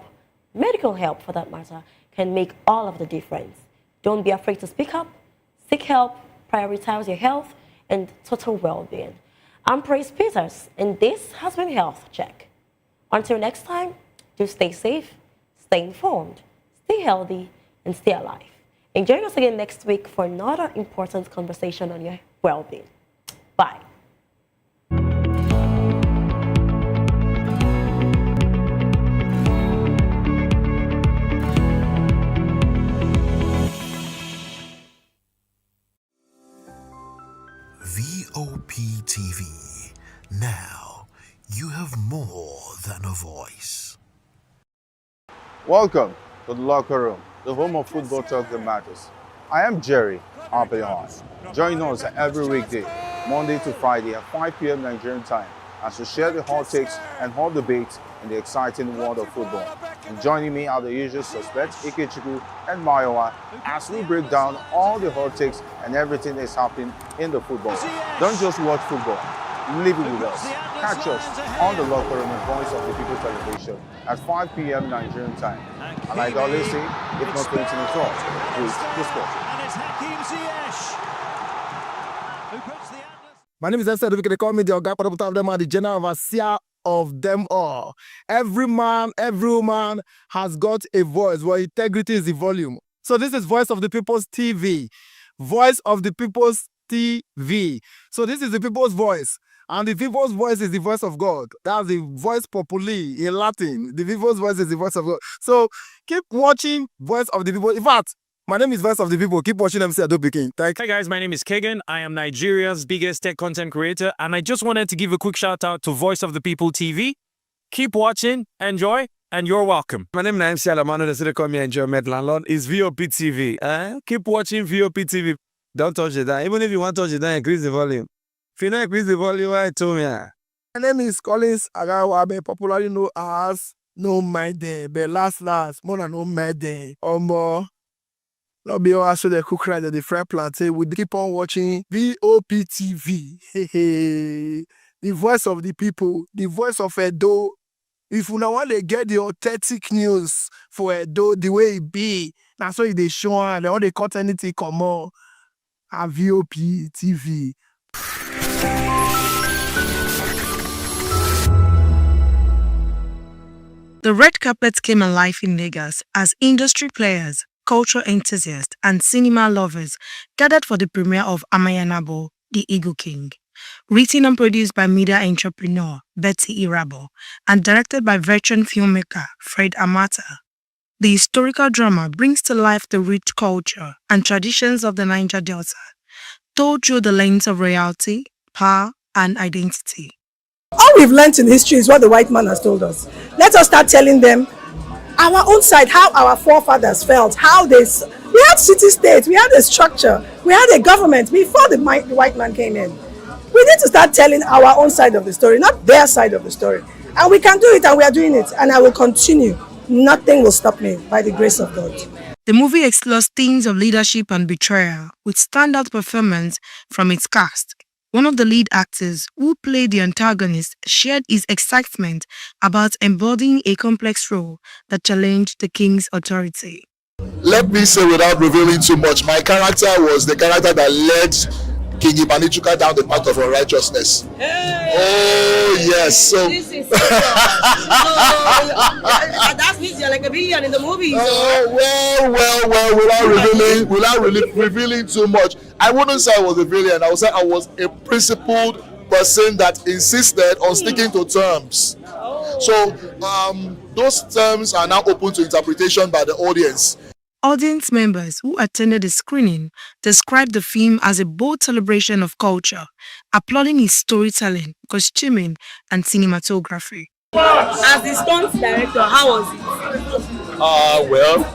medical help for that matter, can make all of the difference. Don't be afraid to speak up, seek help, prioritize your health and total well-being. I'm Praise Peters, and this has been Health Check. Until next time, do stay safe, stay informed, stay healthy, and stay alive. And join us again next week for another important conversation on your well-being. Bye. VOP TV. Now, you have more than a voice. Welcome to the locker room, the home of football talk that matters. I am Jerry Archbishop. Join us every weekday, Monday to Friday at 5 p.m. Nigerian time, as we share the hot takes and hot debates in the exciting world of football. And joining me are the usual suspects, Ikechukwu and Mayowa, as we break down all the hot takes and everything that's happening in the football. Don't just watch football, live it with us. Catch us on the Locker Room and Voice of the People television at 5 p.m. Nigerian time. And like I always say, if not 20 minutes off, please discuss. My name is Esther. They call me the Oga of them are the general overseer of them all. Every man, every woman has got a voice where integrity is the volume. So this is Voice of the People's TV. Voice of the People's TV. So this is the people's voice. And the people's voice is the voice of God. That's the voice populi in Latin. The people's voice is the voice of God. So keep watching Voice of the People. In fact, my name is Voice of the People. Keep watching MC Adobe King. Hi guys, my name is Kagan. I am Nigeria's biggest tech content creator, and I just wanted to give a quick shout out to Voice of the People TV. Keep watching, enjoy, and you're welcome. My name is MC Alamano. They call me Enjoyment Landlord. It's VOP TV. Keep watching VOP TV. Don't touch it down. Even if you want to touch it down, increase the volume. If you don't increase the volume, I told me. My name is Collins Agawabe, popularly known as No Mide, but last, more than No Mide, or more. Not be all so the cook right at the fry plantain. We keep on watching VOP TV. The voice of the people, the voice of Edo. If you now want to get the authentic news for Edo, the way it be, that's why they show and all they cut anything come on. At VOP TV. The red carpet came alive in Lagos as industry players, culture enthusiasts, and cinema lovers gathered for the premiere of Amayanabo, The Eagle King. Written and produced by media entrepreneur Betty Irabo and directed by veteran filmmaker Fred Amata. The historical drama brings to life the rich culture and traditions of the Niger Delta, told through the lens of royalty, power, and identity. All we've learned in history is what the white man has told us. Let us start telling them our own side, how our forefathers felt, how we had city-states, we had a structure, we had a government before the white man came in. We need to start telling our own side of the story, not their side of the story. And we can do it, and we are doing it, and I will continue. Nothing will stop me by the grace of God. The movie explores themes of leadership and betrayal with standout performance from its cast. One of the lead actors who played the antagonist shared his excitement about embodying a complex role that challenged the king's authority. Let me say without revealing too much, my character was the character that led King Ibanichuka down the path of unrighteousness. Hey! Oh yes, so this is that means you're like a villain in the movie. Well, without revealing too much, I wouldn't say I was a villain. I would say I was a principled person that insisted on sticking to terms. So those terms are now open to interpretation by the audience. Audience members who attended the screening described the film as a bold celebration of culture, applauding his storytelling, costuming, and cinematography. As the stunt director, how was it? Well,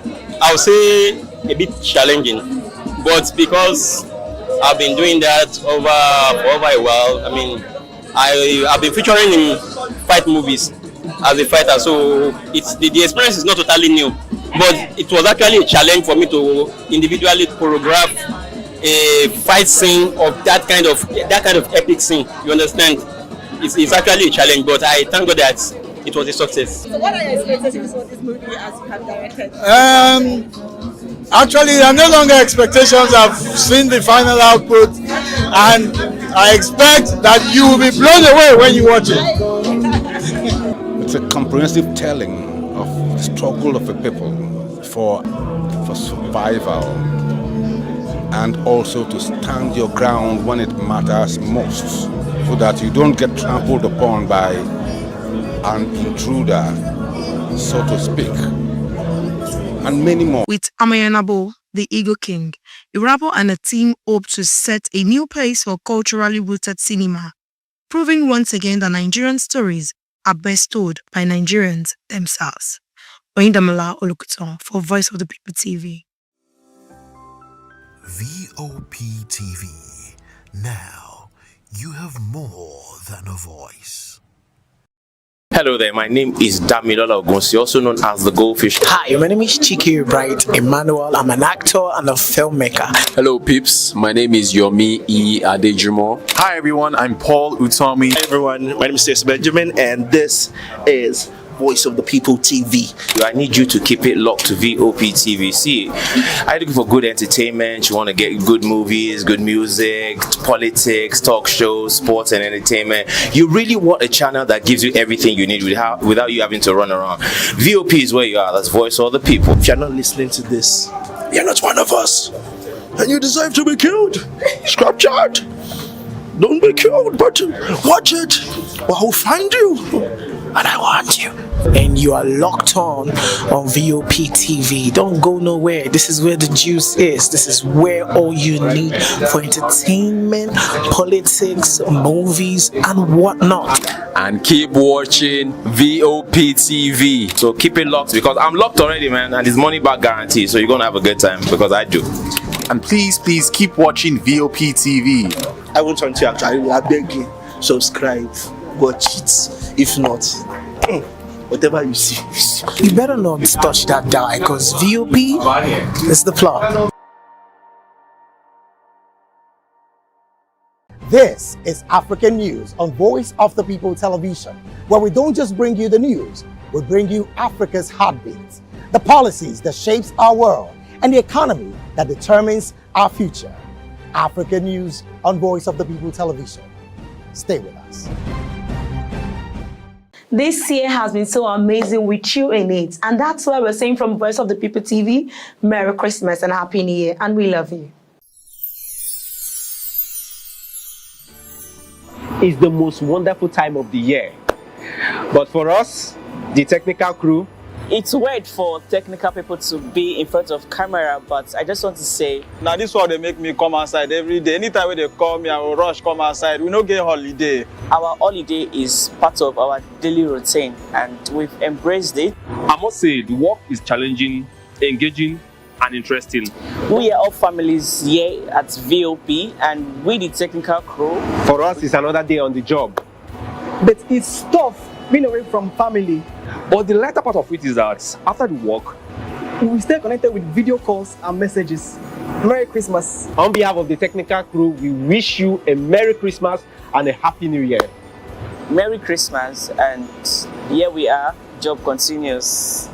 I would say a bit challenging, but because I've been doing that for over a while. I mean, I've been featuring in fight movies as a fighter, so the experience is not totally new. But it was actually a challenge for me to individually choreograph a fight scene of that kind of epic scene. You understand? It's actually a challenge, but I thank God that it was a success. So what are your expectations for this movie as you have directed? Actually, there are no longer expectations. I've seen the final output, and I expect that you will be blown away when you watch it. It's a comprehensive telling of the struggle of a people for survival, and also to stand your ground when it matters most, so that you don't get trampled upon by an intruder, so to speak, and many more. With Amayanabo, The Eagle King, Irabo and a team hope to set a new pace for culturally rooted cinema, proving once again that Nigerian stories are best told by Nigerians themselves. Oyindamola Olukuton for Voice of the People TV. VOP TV. Now, you have more than a voice. Hello there, my name is Damilola Ogunsi, also known as the Goldfish. Hi, my name is Chiki Bright Emmanuel. I'm an actor and a filmmaker. Hello peeps, my name is Yomi E. Adejimo. Hi everyone, I'm Paul Utomi. Hi everyone, my name is Stacey Benjamin and this is Voice of the People TV. I need you to keep it locked to VOP TV. See, are you looking for good entertainment? You want to get good movies, good music, politics, talk shows, sports and entertainment. You really want a channel that gives you everything you need without you having to run around. VOP is where you are. That's Voice of the People. If you're not listening to this, you're not one of us. And you deserve to be killed. Scrap chat. Don't be killed, but watch it. Or I'll find you. And I want you. And you are locked on VOP TV. Don't go nowhere. This is where the juice is. This is where all you need for entertainment, politics, movies, and whatnot. And keep watching VOP TV. So keep it locked because I'm locked already, man, and it's money back guarantee. So you're gonna have a good time because I do. And please keep watching VOP TV. I won't want to actually, I beg you, subscribe, watch it. If not, whatever you see. You better not touch that die because VOP is the plot. This is African News on Voice of the People Television, where we don't just bring you the news, we bring you Africa's heartbeat, the policies that shapes our world, and the economy that determines our future. African News on Voice of the People Television. Stay with us. This year has been so amazing with you in it. And that's why we're saying from Voice of the People TV, Merry Christmas and Happy New Year. And we love you. It's the most wonderful time of the year. But for us, the technical crew, it's weird for technical people to be in front of camera, but I just want to say, now this one they make me come outside every day. Anytime when they call me, I will rush come outside. We don't get holiday. Our holiday is part of our daily routine and we've embraced it. I must say the work is challenging, engaging and interesting. We are all families here at VOP and we the technical crew. For us it's another day on the job. But it's tough being away from family. But the lighter part of it is that after the work, we will stay connected with video calls and messages. Merry Christmas. On behalf of the technical crew, we wish you a Merry Christmas and a Happy New Year. Merry Christmas, and here we are, job continues.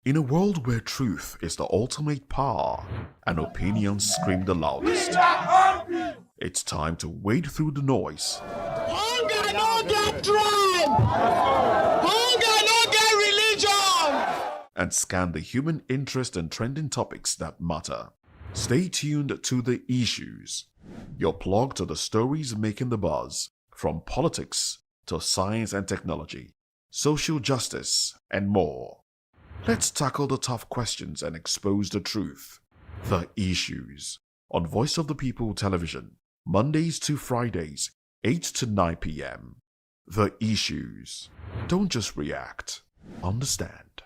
In a world where truth is the ultimate power and opinions scream the loudest, it's time to wade through the noise. Hunger no get tribe! Hunger no get religion! And scan the human interest and trending topics that matter. Stay tuned to The Issues, your plug to the stories making the buzz, from politics to science and technology, social justice, and more. Let's tackle the tough questions and expose the truth. The Issues on Voice of the People Television, Mondays to Fridays, 8 to 9 p.m. The Issues. Don't just react, understand.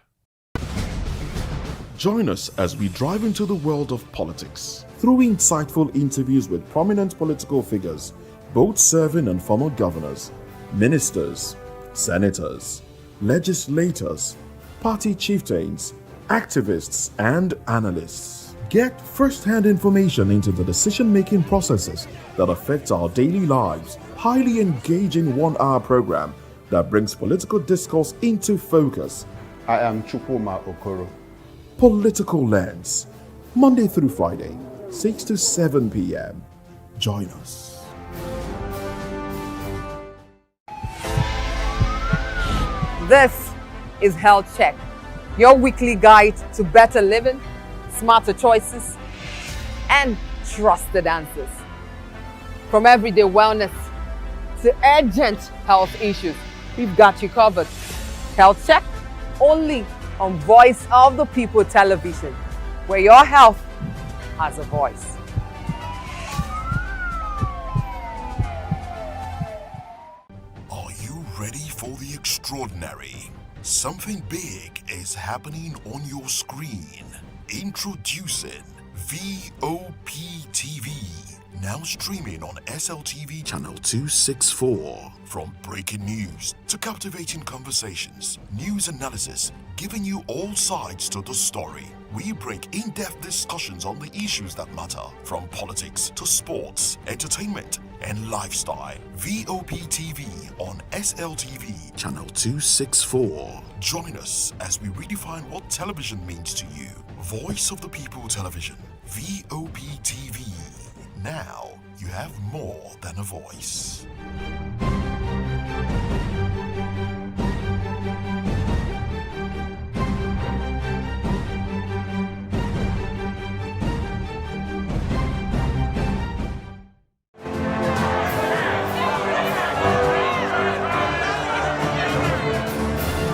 Join us as we drive into the world of politics through insightful interviews with prominent political figures, both serving and former governors, ministers, senators, legislators, party chieftains, activists, and analysts. Get first-hand information into the decision-making processes that affect our daily lives. Highly engaging one-hour program that brings political discourse into focus. I am Chukwuma Okoro. Political Lens, Monday through Friday, 6 to 7 p.m. Join us. This is Health Check, your weekly guide to better living, smarter choices, and trusted answers. From everyday wellness to urgent health issues, we've got you covered. Health Check, only on Voice of the People Television, where your health has a voice. Are extraordinary. Something big is happening on your screen. Introducing VOP TV. Now streaming on SLTV channel 264. From breaking news to captivating conversations, news analysis, giving you all sides to the story. We break in-depth discussions on the issues that matter, from politics to sports, entertainment, and lifestyle. VOP TV on SLTV channel 264. Join us as we redefine what television means to you. Voice of the People Television, VOP TV. Now you have more than a voice.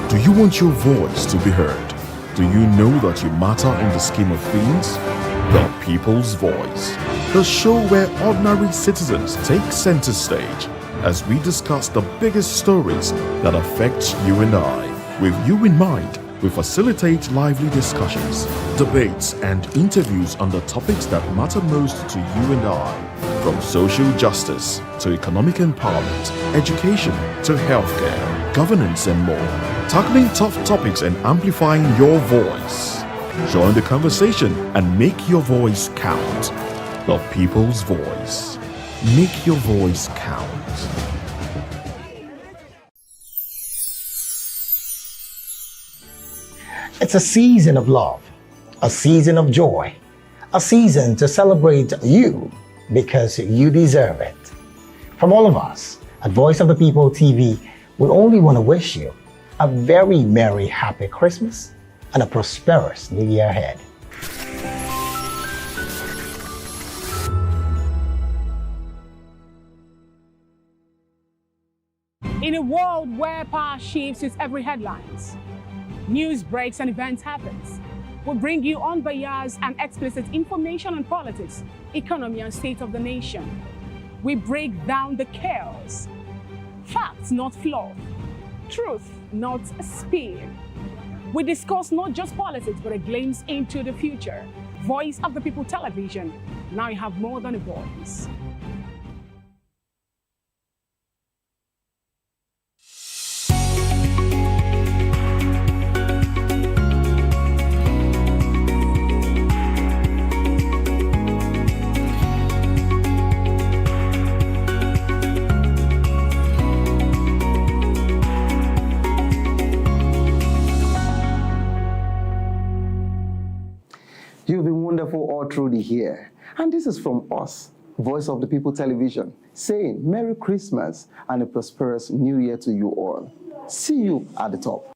Do you want your voice to be heard? Do you know that you matter in the scheme of things? The People's Voice, the show where ordinary citizens take center stage as we discuss the biggest stories that affect you and I. With you in mind, we facilitate lively discussions, debates, and interviews on the topics that matter most to you and I, from social justice to economic empowerment, education to healthcare, governance, and more, tackling tough topics and amplifying your voice. Join the conversation and make your voice count. The People's Voice. Make your voice count. It's a season of love, a season of joy, a season to celebrate you because you deserve it. From all of us at Voice of the People TV, we only want to wish you a very merry, happy Christmas and a prosperous new year ahead. In a world where power shifts with every headlines, news breaks and events happens, we bring you unbiased and explicit information on politics, economy, and state of the nation. We break down the chaos. Facts, not fluff. Truth, not spin. We discuss not just politics, but a glimpse into the future. Voice of the People Television. Now you have more than a voice. You've been wonderful all through the year. And this is from us, Voice of the People Television, saying Merry Christmas and a prosperous New Year to you all. See you at the top.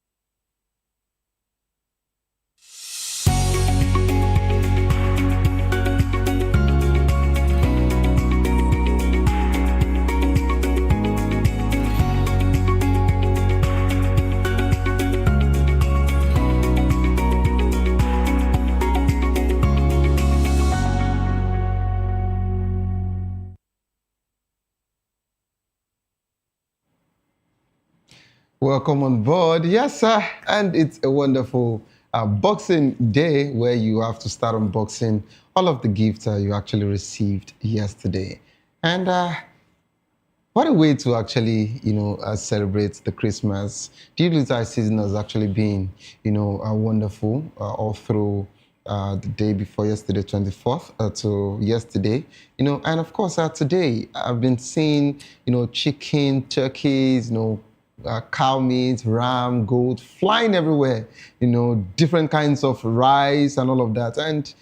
Welcome on board. Yes, sir. And it's a wonderful Boxing Day where you have to start unboxing all of the gifts you actually received yesterday. And what a way to actually, celebrate the Christmas. The Yuletide season has actually been, wonderful all through the day before yesterday, 24th, to yesterday, and of course today I've been seeing, chicken, turkeys, cow meat, ram, goat, flying everywhere, different kinds of rice and all of that. And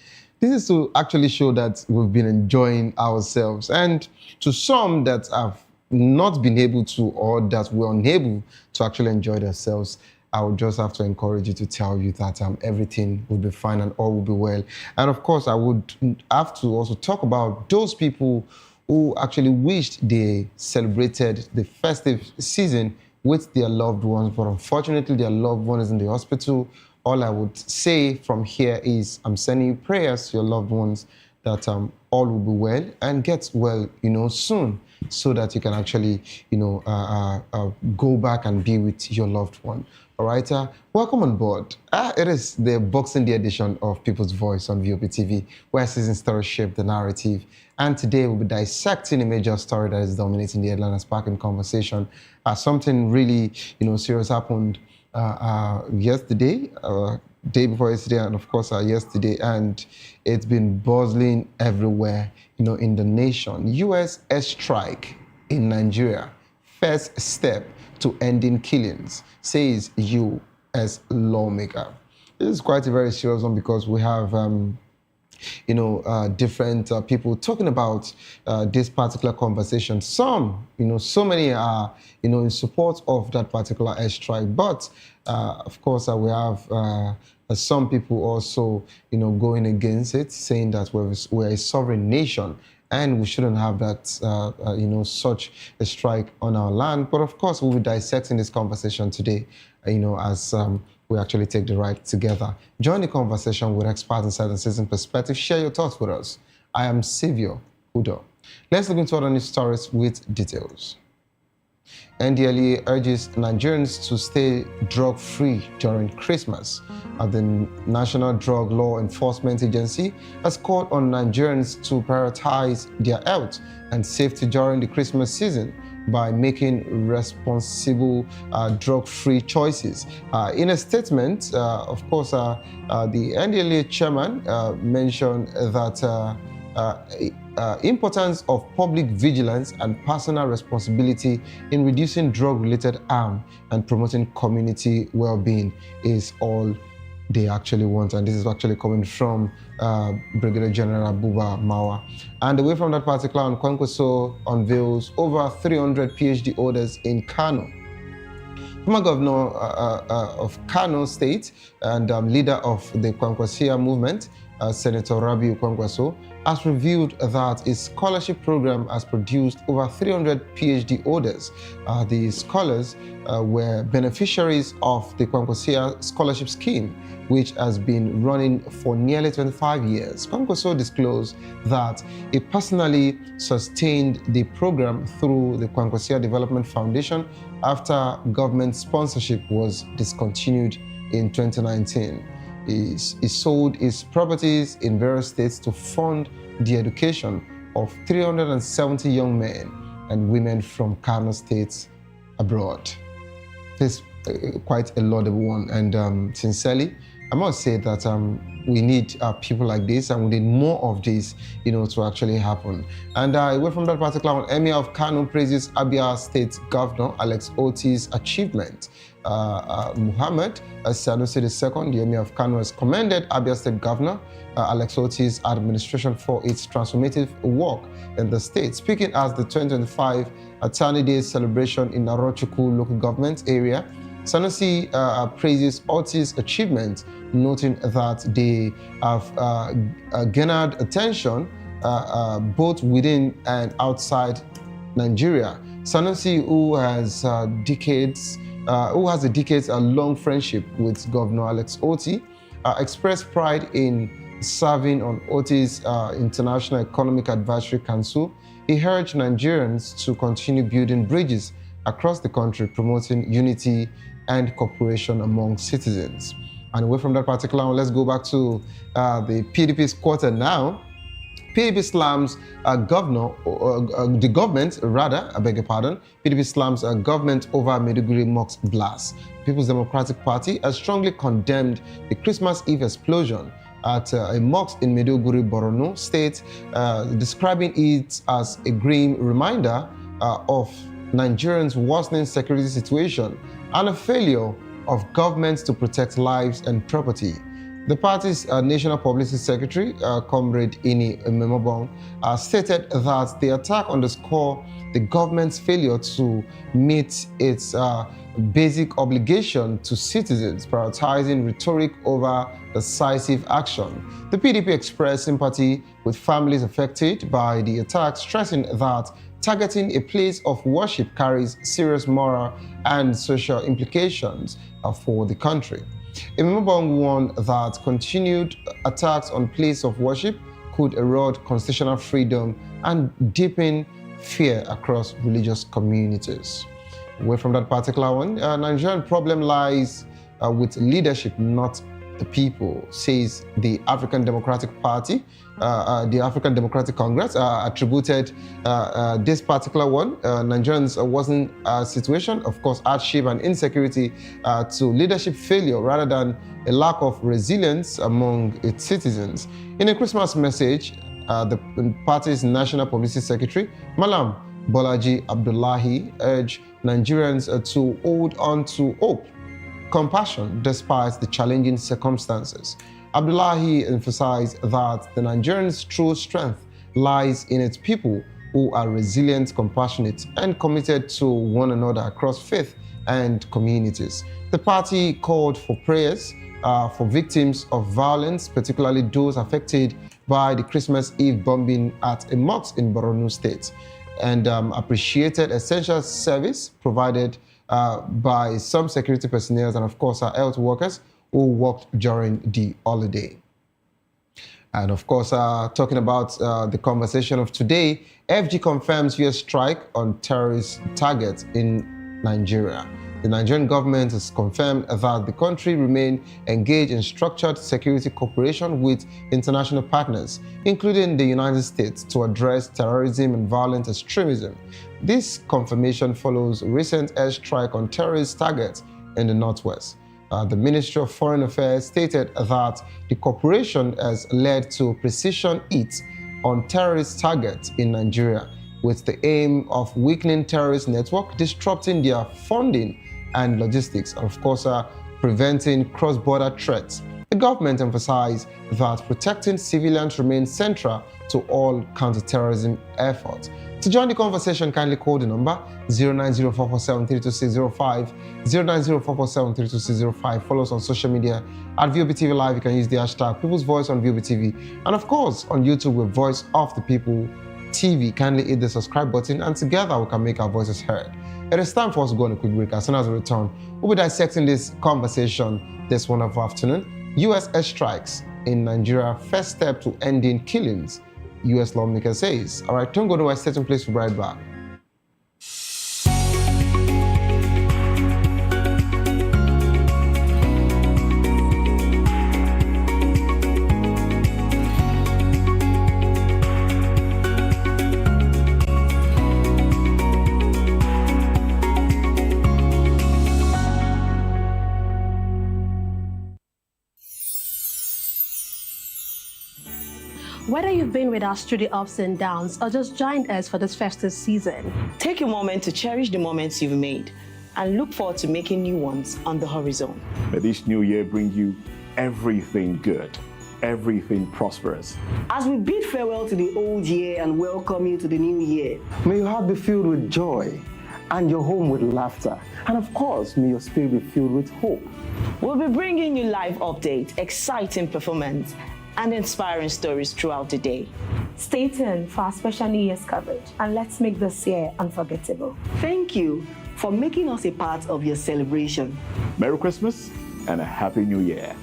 this is to actually show that we've been enjoying ourselves. And to some that have not been able to, or that were unable to actually enjoy themselves, I would just have to encourage you to tell you that everything will be fine and all will be well. And of course, I would have to also talk about those people who actually wished they celebrated the festive season with their loved ones, but unfortunately their loved one is in the hospital. All I would say from here is I'm sending you prayers to your loved ones, that all will be well and get well, soon, so that you can actually, go back and be with your loved one. All right, welcome on board. It is the Boxing Day edition of People's Voice on VOP TV, where season stories shape the narrative. And today we'll be dissecting a major story that is dominating the headline and sparking conversation. Something really, serious happened yesterday, day before yesterday, and of course yesterday, and it's been buzzing everywhere, in the nation. U.S. airstrike in Nigeria, first step to ending killings, says U.S. lawmaker. This is quite a very serious one because we have, different people talking about this particular conversation. Some, so many are, in support of that particular airstrike. But, of course, we have some people also, going against it, saying that we're a sovereign nation and we shouldn't have that, such a strike on our land. But of course, we'll be dissecting this conversation today, as we actually take the ride together. Join the conversation with experts inside and citizen perspective. Share your thoughts with us. I am Savio Udo. Let's look into other news stories with details. NDLEA urges Nigerians to stay drug-free during Christmas. The National Drug Law Enforcement Agency has called on Nigerians to prioritize their health and safety during the Christmas season by making responsible drug-free choices. In a statement, of course, the NDLEA chairman mentioned that importance of public vigilance and personal responsibility in reducing drug-related harm and promoting community well-being is all they actually want. And this is actually coming from Brigadier General Buba Mawa. And away from that particular one, Kwankwaso unveils over 300 PhD orders in Kano. Former governor of Kano State and leader of the Kwankwasia movement, Senator Rabiu Kwankwaso, has revealed that his scholarship program has produced over 300 PhD orders. The scholars were beneficiaries of the Kwankwasia scholarship scheme, which has been running for nearly 25 years. Kwankwaso disclosed that he personally sustained the program through the Kwankwasia Development Foundation after government sponsorship was discontinued in 2019. He sold his properties in various states to fund the education of 370 young men and women from Kano State abroad. This is quite a laudable one, and sincerely, I must say that we need people like this, and we need more of this, to actually happen. And away from that particular one, Emir of Kano praises Abia State Governor Alex Oti's achievement. Muhammad Sanusi II, the Emir of Kano, has commended Abia State Governor Alex Oti's administration for its transformative work in the state. Speaking at the 2025 Attorney Day celebration in Arochukwu local government area, Sanusi praises Oti's achievement, noting that they have garnered attention both within and outside Nigeria. Sanusi, who has a decades-long friendship with Governor Alex Oti, expressed pride in serving on Oti's International Economic Advisory Council. He urged Nigerians to continue building bridges across the country, promoting unity and cooperation among citizens. And away from that particular one, let's go back to the PDP's quarter now. PDP slams the government, rather, I beg your pardon, PDP slams government over Maiduguri mosque blast. People's Democratic Party has strongly condemned the Christmas Eve explosion at a mosque in Maiduguri, Borno State, describing it as a grim reminder of Nigerians' worsening security situation and a failure of governments to protect lives and property. The party's National Publicity Secretary, Comrade Ini Memobong, stated that the attack underscored the government's failure to meet its basic obligation to citizens, prioritizing rhetoric over decisive action. The PDP expressed sympathy with families affected by the attack, stressing that targeting a place of worship carries serious moral and social implications for the country. Imamobong warned that continued attacks on place of worship could erode constitutional freedom and deepen fear across religious communities. Away from that particular one, Nigerian problem lies with leadership, not the people, says the African Democratic Party. The African Democratic Congress attributed this particular one, Nigerians wasn't a situation, of course, hardship and insecurity, to leadership failure rather than a lack of resilience among its citizens. In a Christmas message, the party's National Publicity Secretary, Malam Bolaji Abdullahi, urged Nigerians to hold on to hope, compassion despite the challenging circumstances. Abdullahi emphasized that the Nigerians' true strength lies in its people who are resilient, compassionate, and committed to one another across faith and communities. The party called for prayers for victims of violence, particularly those affected by the Christmas Eve bombing at a mosque in Borno State, and appreciated essential service provided by some security personnel and, of course, our health workers who worked during the holiday. And, of course, talking about the conversation of today, FG confirms U.S. strike on terrorist targets in Nigeria. The Nigerian government has confirmed that the country remains engaged in structured security cooperation with international partners, including the United States, to address terrorism and violent extremism. This confirmation follows a recent airstrike on terrorist targets in the Northwest. The Ministry of Foreign Affairs stated that the cooperation has led to precision hits on terrorist targets in Nigeria, with the aim of weakening terrorist network, disrupting their funding and logistics, and of course, preventing cross-border threats. The government emphasized that protecting civilians remains central to all counter-terrorism efforts. To join the conversation, kindly call the number 09044732605, 09044732605. Follow us on social media at VOPTV Live. You can use the hashtag People's Voice on VOPTV. And of course, on YouTube, with Voice of the People TV. Kindly hit the subscribe button, and together we can make our voices heard. It is time for us to go on a quick break. As soon as we return, we'll be dissecting this conversation this wonderful afternoon. U.S. airstrikes in Nigeria, first step to ending killings, U.S. lawmaker says. All right, don't go to a certain place, we'll be right back. Whether you've been with us through the ups and downs or just joined us for this festive season, take a moment to cherish the moments you've made and look forward to making new ones on the horizon. May this new year bring you everything good, everything prosperous. As we bid farewell to the old year and welcome you to the new year, may your heart be filled with joy and your home with laughter. And of course, may your spirit be filled with hope. We'll be bringing you live updates, exciting performance, and inspiring stories throughout the day. Stay tuned for our special New Year's coverage, and let's make this year unforgettable. Thank you for making us a part of your celebration. Merry Christmas and a Happy New Year.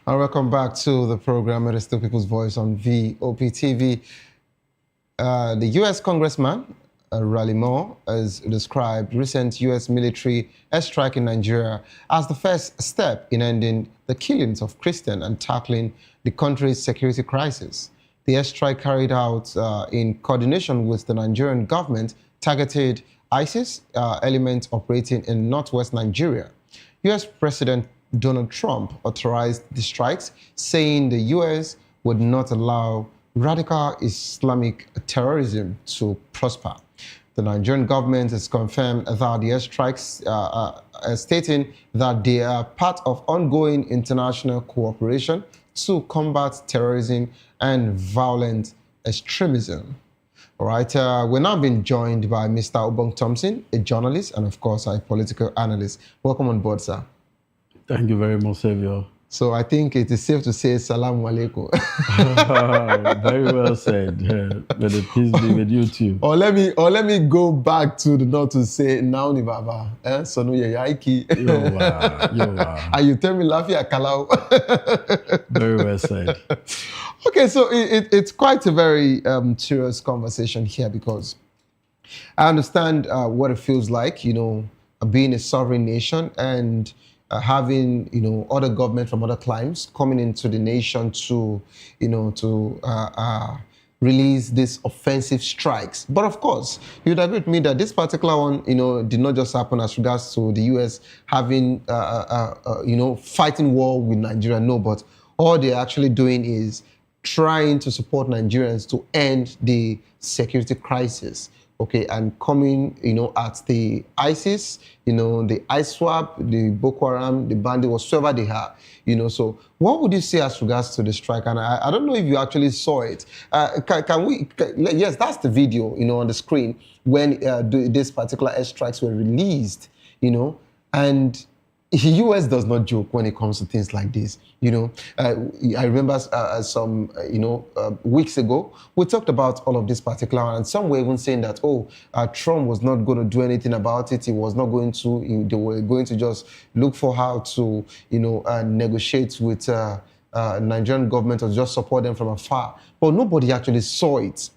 And welcome back to the program. It is still People's Voice on VOPTV. The U.S. Congressman, Raleigh Moore, has described recent U.S. military airstrike in Nigeria as the first step in ending the killings of Christians and tackling the country's security crisis. The airstrike carried out in coordination with the Nigerian government targeted ISIS elements operating in northwest Nigeria. U.S. President Donald Trump authorized the strikes, saying the U.S. would not allow radical Islamic terrorism to prosper. The Nigerian government has confirmed that the airstrikes, stating that they are part of ongoing international cooperation to combat terrorism and violent extremism. All right, we're now being joined by Mr. Obong Thompson, a journalist and, of course, a political analyst. Welcome on board, sir. Thank you very much, Saviour. So I think it is safe to say Salaam Alaikum. Very well said. May the peace be with you too. Or let me go back to the north to say Nauni Baba. Sonu Yaiki. And you tell me Lafia Kalau. Very well said. Okay, so it's quite a very serious conversation here because I understand what it feels like, being a sovereign nation and having, other government from other climes coming into the nation to, release these offensive strikes. But of course, you'd agree with me that this particular one, did not just happen as regards to the U.S. having, fighting war with Nigeria. No, but all they're actually doing is trying to support Nigerians to end the security crisis. Okay, and coming, at the ISIS, the ISWAP, the Boko Haram, the bandit, whatsoever they have, So what would you say as regards to the strike? And I don't know if you actually saw it. Yes, that's the video, on the screen when this particular airstrikes were released, and the U.S. does not joke when it comes to things like this. I remember some, weeks ago, we talked about all of this particular, and some were even saying that, Trump was not going to do anything about it. He was not going to, they were going to just look for how to, negotiate with Nigerian government or just support them from afar. But nobody actually saw it,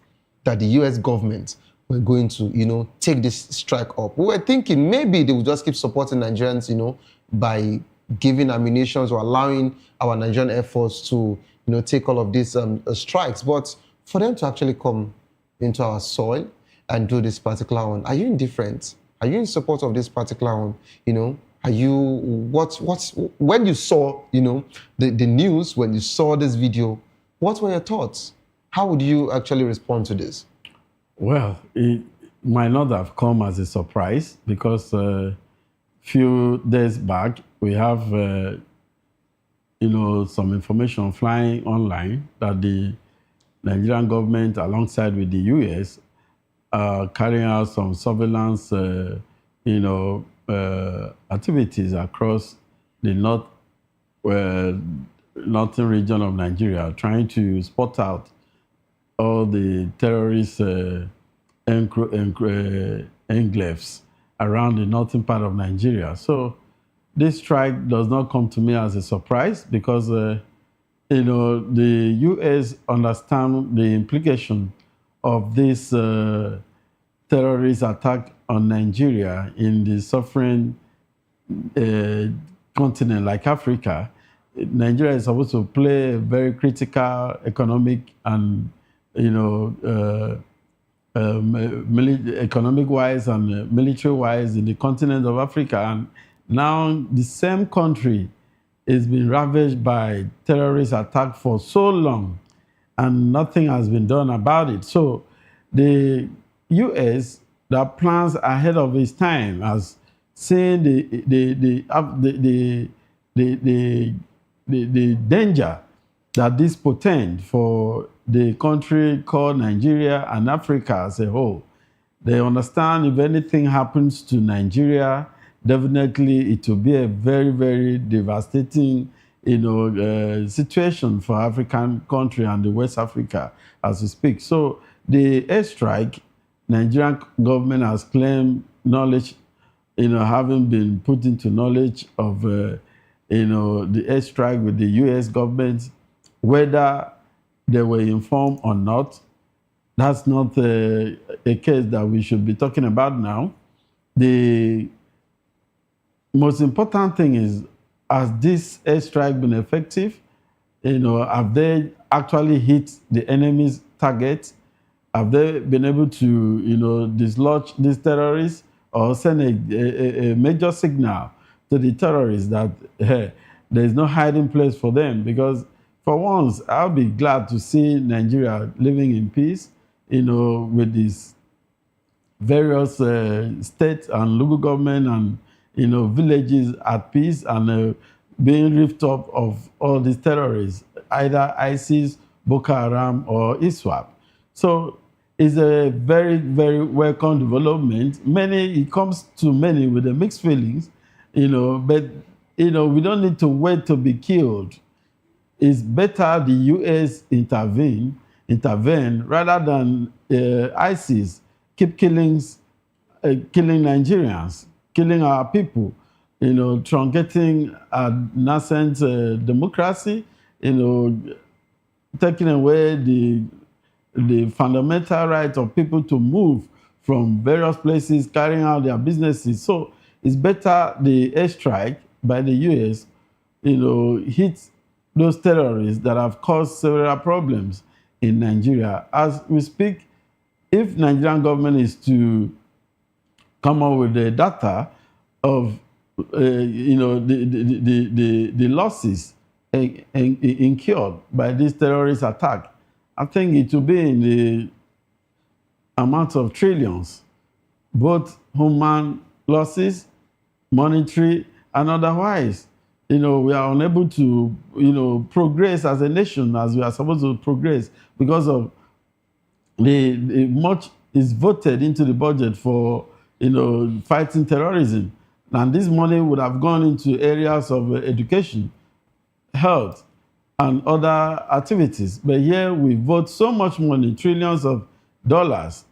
that the U.S. government were going to, take this strike up. We were thinking maybe they would just keep supporting Nigerians, by giving ammunition or allowing our Nigerian Air Force to, take all of these strikes. But for them to actually come into our soil and do this particular one, are you indifferent? Are you in support of this particular one? Are you, when you saw, the news, when you saw this video, what were your thoughts? How would you actually respond to this? Well, it might not have come as a surprise because few days back, we have, some information flying online that the Nigerian government, alongside with the U.S., are carrying out some surveillance, activities across the northern region of Nigeria, trying to spot out all the terrorist enclaves around the northern part of Nigeria. So this strike does not come to me as a surprise because, the U.S. understand the implication of this terrorist attack on Nigeria in the suffering continent like Africa. Nigeria is supposed to play a very critical economic and, economic-wise and military-wise in the continent of Africa. And now the same country is being ravaged by terrorist attack for so long, and nothing has been done about it. So the U.S. that plans ahead of its time has seen the danger that this portends for the country called Nigeria and Africa as a whole. They understand if anything happens to Nigeria, definitely it will be a very, very devastating, situation for African country and the West Africa as we speak. So the airstrike, Nigerian government has claimed knowledge, having been put into knowledge of, the airstrike with the U.S. government, whether they were informed or not. That's not a case that we should be talking about now. The most important thing is, has this airstrike been effective? Have they actually hit the enemy's target? Have they been able to, dislodge these terrorists or send a major signal to the terrorists that there is no hiding place for them? Because for once, I'll be glad to see Nigeria living in peace, with these various state and local government and, villages at peace and being ripped up of all these terrorists, either ISIS, Boko Haram, or ISWAP. So it's a very, very welcome development. It comes to many with the mixed feelings, but, we don't need to wait to be killed. It's better the U.S. intervene rather than ISIS keep killing Nigerians, killing our people, truncating our nascent democracy, taking away the fundamental right of people to move from various places, carrying out their businesses. So it's better the airstrike by the U.S., hit those terrorists that have caused several problems in Nigeria. As we speak, if Nigerian government is to come up with the data of, the losses incurred by this terrorist attack, I think it will be in the amount of trillions, both human losses, monetary, and otherwise. We are unable to, progress as a nation as we are supposed to progress because of the much is voted into the budget for, fighting terrorism. And this money would have gone into areas of education, health, and other activities. But here we vote so much money, trillions of dollars,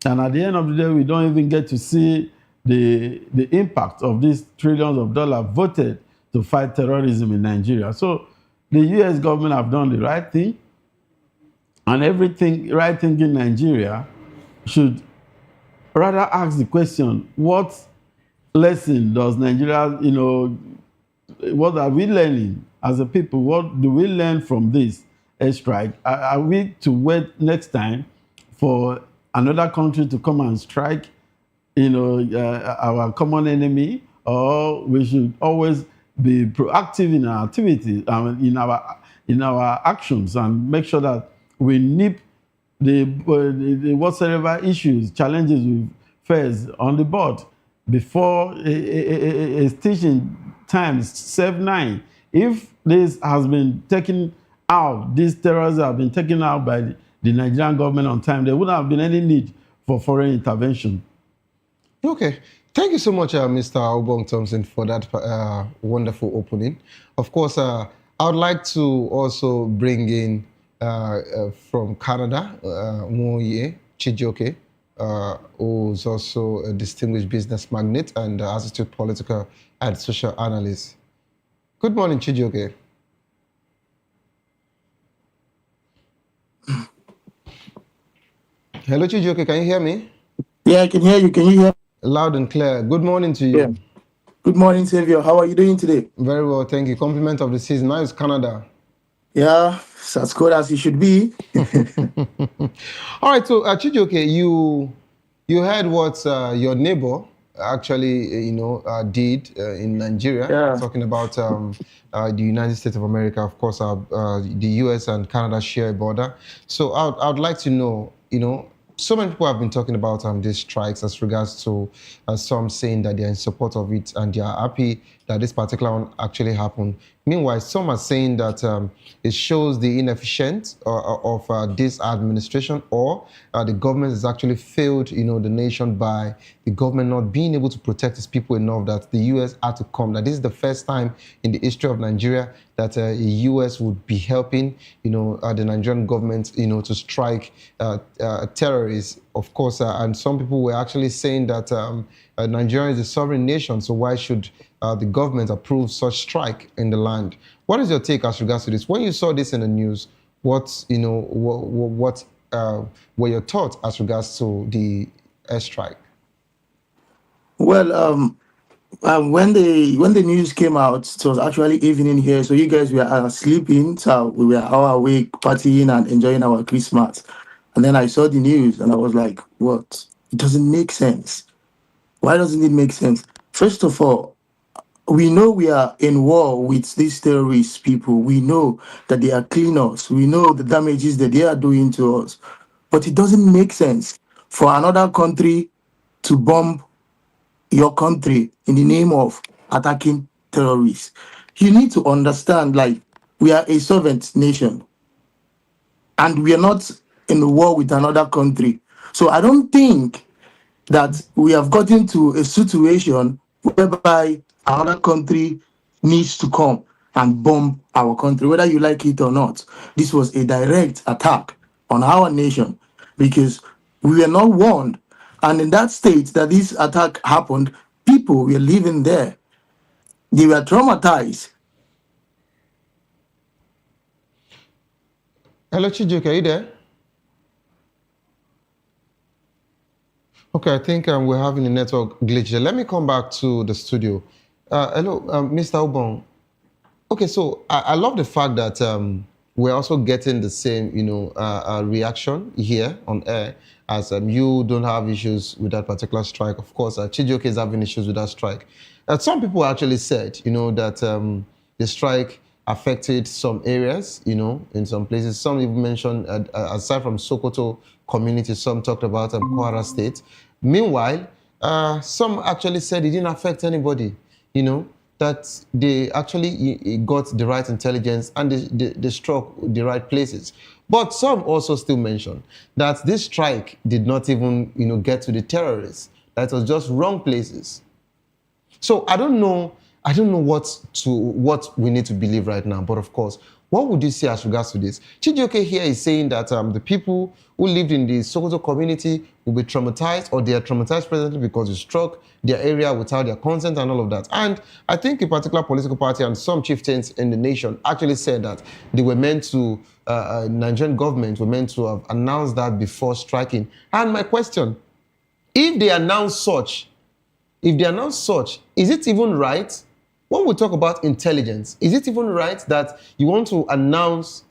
and at the end of the day, we don't even get to see the impact of these trillions of dollars voted to fight terrorism in Nigeria. So the U.S. government have done the right thing, and right thing in Nigeria should rather ask the question, what lesson does Nigeria, what are we learning as a people? What do we learn from this airstrike? Are we to wait next time for another country to come and strike, our common enemy, or we should always be proactive in our activities, in our actions, and make sure that we nip the whatsoever issues, challenges we face on the board before a stitching time serve 9. If this has been taken out, these terrorists have been taken out by the Nigerian government on time, there wouldn't have been any need for foreign intervention. Okay. Thank you so much, Mr. Obong Thompson, for that wonderful opening. Of course, I would like to also bring in from Canada, Mwoye Chijoke, who's also a distinguished business magnate and astute political and social analyst. Good morning, Chijoke. Hello, Chijoke, can you hear me? Yeah, I can hear you. Can you hear me? Loud and clear. Good morning to you. Yeah. Good morning, Xavier. How are you doing today? Very well, thank you. Compliment of the season. Now it's Canada. Yeah, it's as good as it should be. All right, so Chijoke, you heard what your neighbor actually, did in Nigeria, talking about the United States of America. Of course, the U.S. and Canada share a border. So I would like to know, so many people have been talking about these strikes as regards to some saying that they're in support of it and they are happy that this particular one actually happened. Meanwhile, some are saying that it shows the inefficiency of this administration, or the government has actually failed, the nation by the government not being able to protect its people enough that the U.S. had to come. That this is the first time in the history of Nigeria that the U.S. would be helping, the Nigerian government, to strike terrorists, of course. And some people were actually saying that Nigeria is a sovereign nation, so why should the government approve such strike in the land? What is your take as regards to this? When you saw this in the news, what were your thoughts as regards to the airstrike? Well, when the news came out, it was actually evening here, so you guys were sleeping, so we were all awake, partying and enjoying our Christmas. And then I saw the news and I was like, what? It doesn't make sense. Why doesn't it make sense? First of all, we know we are in war with these terrorist people. We know that they are cleaners. We know the damages that they are doing to us. But it doesn't make sense for another country to bomb your country in the name of attacking terrorists. You need to understand, like, we are a sovereign nation and we are not in a war with another country. So I don't think that we have gotten to a situation whereby another country needs to come and bomb our country, whether you like it or not. This was a direct attack on our nation because we were not warned. And in that state that this attack happened, people were living there. They were traumatized. Hello, Chijuke, are you there? Okay, I think we're having a network glitch there. Let me come back to the studio. Hello, Mr. Obong. Okay, so I love the fact that we're also getting the same, reaction here on air as you don't have issues with that particular strike. Of course, Chijuke is having issues with that strike. Some people actually said, that the strike affected some areas, in some places. Some even mentioned, aside from Sokoto community, some talked about Kwara State. Meanwhile, some actually said it didn't affect anybody, that they actually got the right intelligence and they struck the right places. But some also still mentioned that this strike did not even, get to the terrorists, that it was just wrong places. So I don't know what we need to believe right now. But of course, what would you say as regards to this? Chijuke here is saying that the people who lived in the Sokoto community will be traumatized, or they are traumatized presently because you struck their area without their consent and all of that. And I think a particular political party and some chieftains in the nation actually said that they were meant to, Nigerian government were meant to have announced that before striking. And my question, if they announce such, is it even right? When we talk about intelligence, is it even right that you want to announce,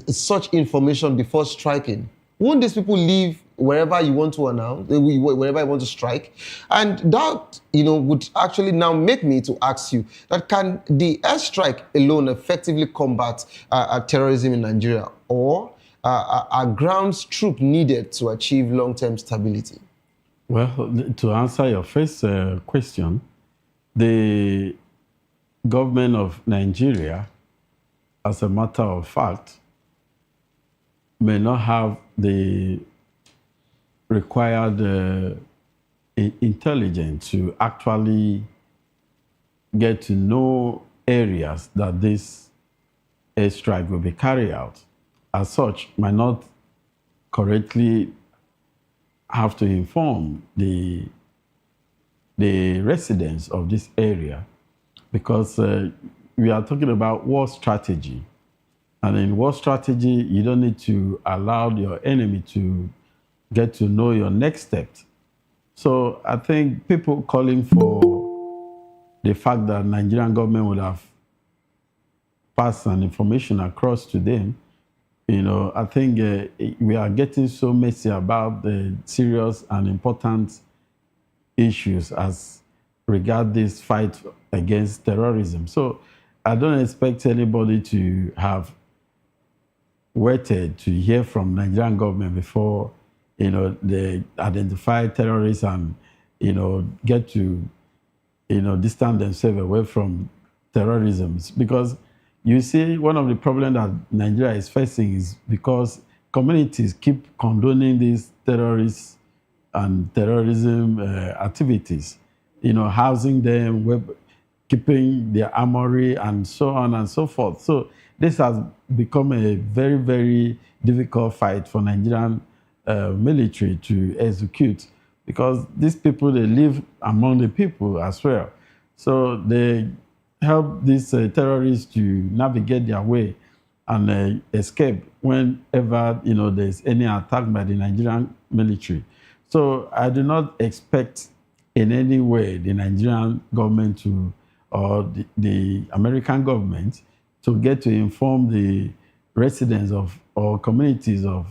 such information before striking? Won't these people live wherever you want to announce, wherever you want to strike? And that, would actually now make me to ask you that can the airstrike alone effectively combat terrorism in Nigeria, or are ground troops needed to achieve long-term stability? Well, to answer your first question, the government of Nigeria, as a matter of fact, may not have the required intelligence to actually get to know areas that this airstrike will be carried out. As such, might not correctly have to inform the residents of this area, because we are talking about war strategy. And in war strategy, you don't need to allow your enemy to get to know your next step. So I think people calling for the fact that Nigerian government would have passed an information across to them, I think we are getting so messy about the serious and important issues as regard this fight against terrorism. So I don't expect anybody to have waited to hear from Nigerian government before, they identify terrorists and, get to, distance themselves away from terrorism. Because you see, one of the problems that Nigeria is facing is because communities keep condoning these terrorists and terrorism activities, housing them, keeping their armory, and so on and so forth. So this has become a very, very difficult fight for Nigerian military to execute, because these people, they live among the people as well. So they help these terrorists to navigate their way and escape whenever, there's any attack by the Nigerian military. So I do not expect in any way the Nigerian government to, or the American government, to get to inform the residents of or communities of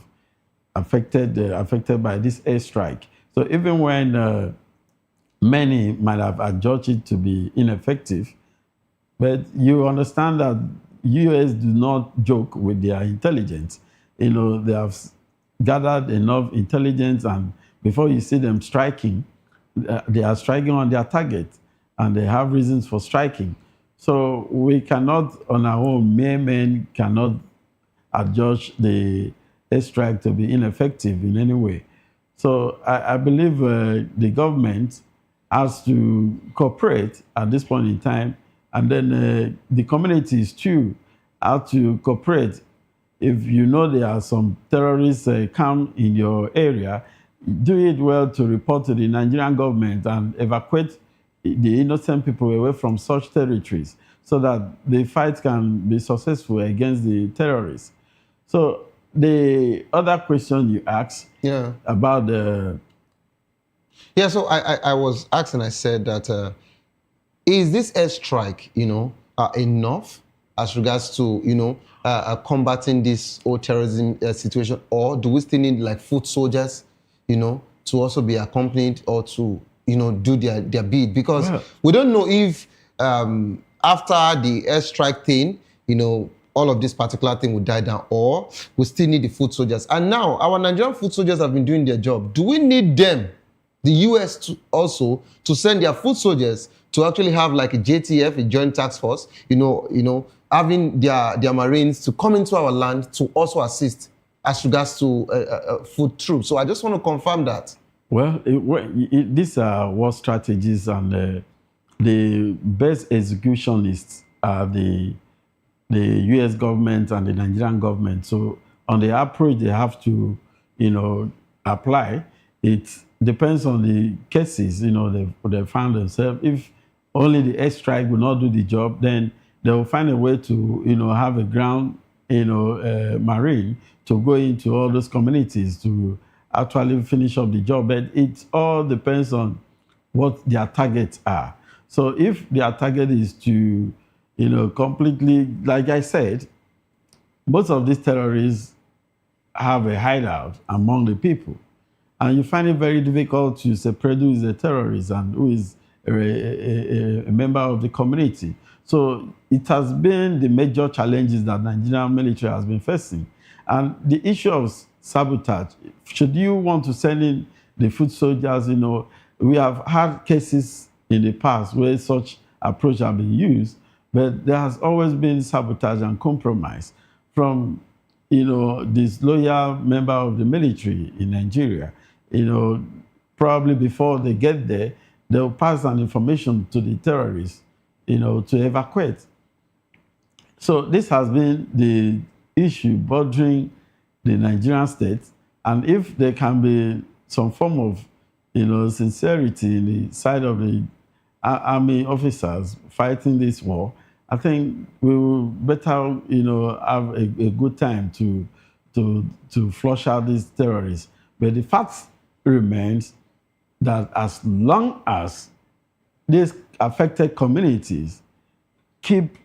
affected by this airstrike. So even when many might have adjudged it to be ineffective. But you understand that U.S. do not joke with their intelligence. They have gathered enough intelligence, and before you see them striking, they are striking on their target, and they have reasons for striking. So we cannot, on our own, mere men cannot adjudge the airstrike to be ineffective in any way. So I believe the government has to cooperate at this point in time, and then the communities too have to cooperate. If you know there are some terrorists come in your area, do it well to report to the Nigerian government and evacuate the innocent people away from such territories so that the fight can be successful against the terrorists. So the other question you asked about the... Yeah, so I was asking, I said that, is this airstrike, enough as regards to, combating this whole terrorism situation, or do we still need like foot soldiers, to also be accompanied or to, do their bid? Because we don't know if after the airstrike thing, all of this particular thing will die down, or we still need the foot soldiers. And now our Nigerian foot soldiers have been doing their job. Do we need them, the US, to send their foot soldiers to actually have like a JTF, a joint task force, having their Marines to come into our land to also assist as regards to food troops? So I just want to confirm that. Well, these are war strategies, and the best executionists are the U.S. government and the Nigerian government. So on the approach they have to, apply, it depends on the cases, they found themselves. If only the airstrike will not do the job, then they will find a way to, have a ground, marine to go into all those communities to actually finish up the job. But it all depends on what their targets are. So if their target is to, completely, like I said, most of these terrorists have a hideout among the people. And you find it very difficult to separate who is a terrorist and who is a member of the community. So it has been the major challenges that Nigerian military has been facing. And the issue of sabotage, should you want to send in the foot soldiers, we have had cases in the past where such approach have been used, but there has always been sabotage and compromise from, this loyal member of the military in Nigeria. Probably before they get there, they'll pass an information to the terrorists, to evacuate. So this has been the issue bothering the Nigerian state. And if there can be some form of, sincerity in the side of the army officers fighting this war, I think we will better, have a good time to flush out these terrorists. But the fact remains that as long as these affected communities keep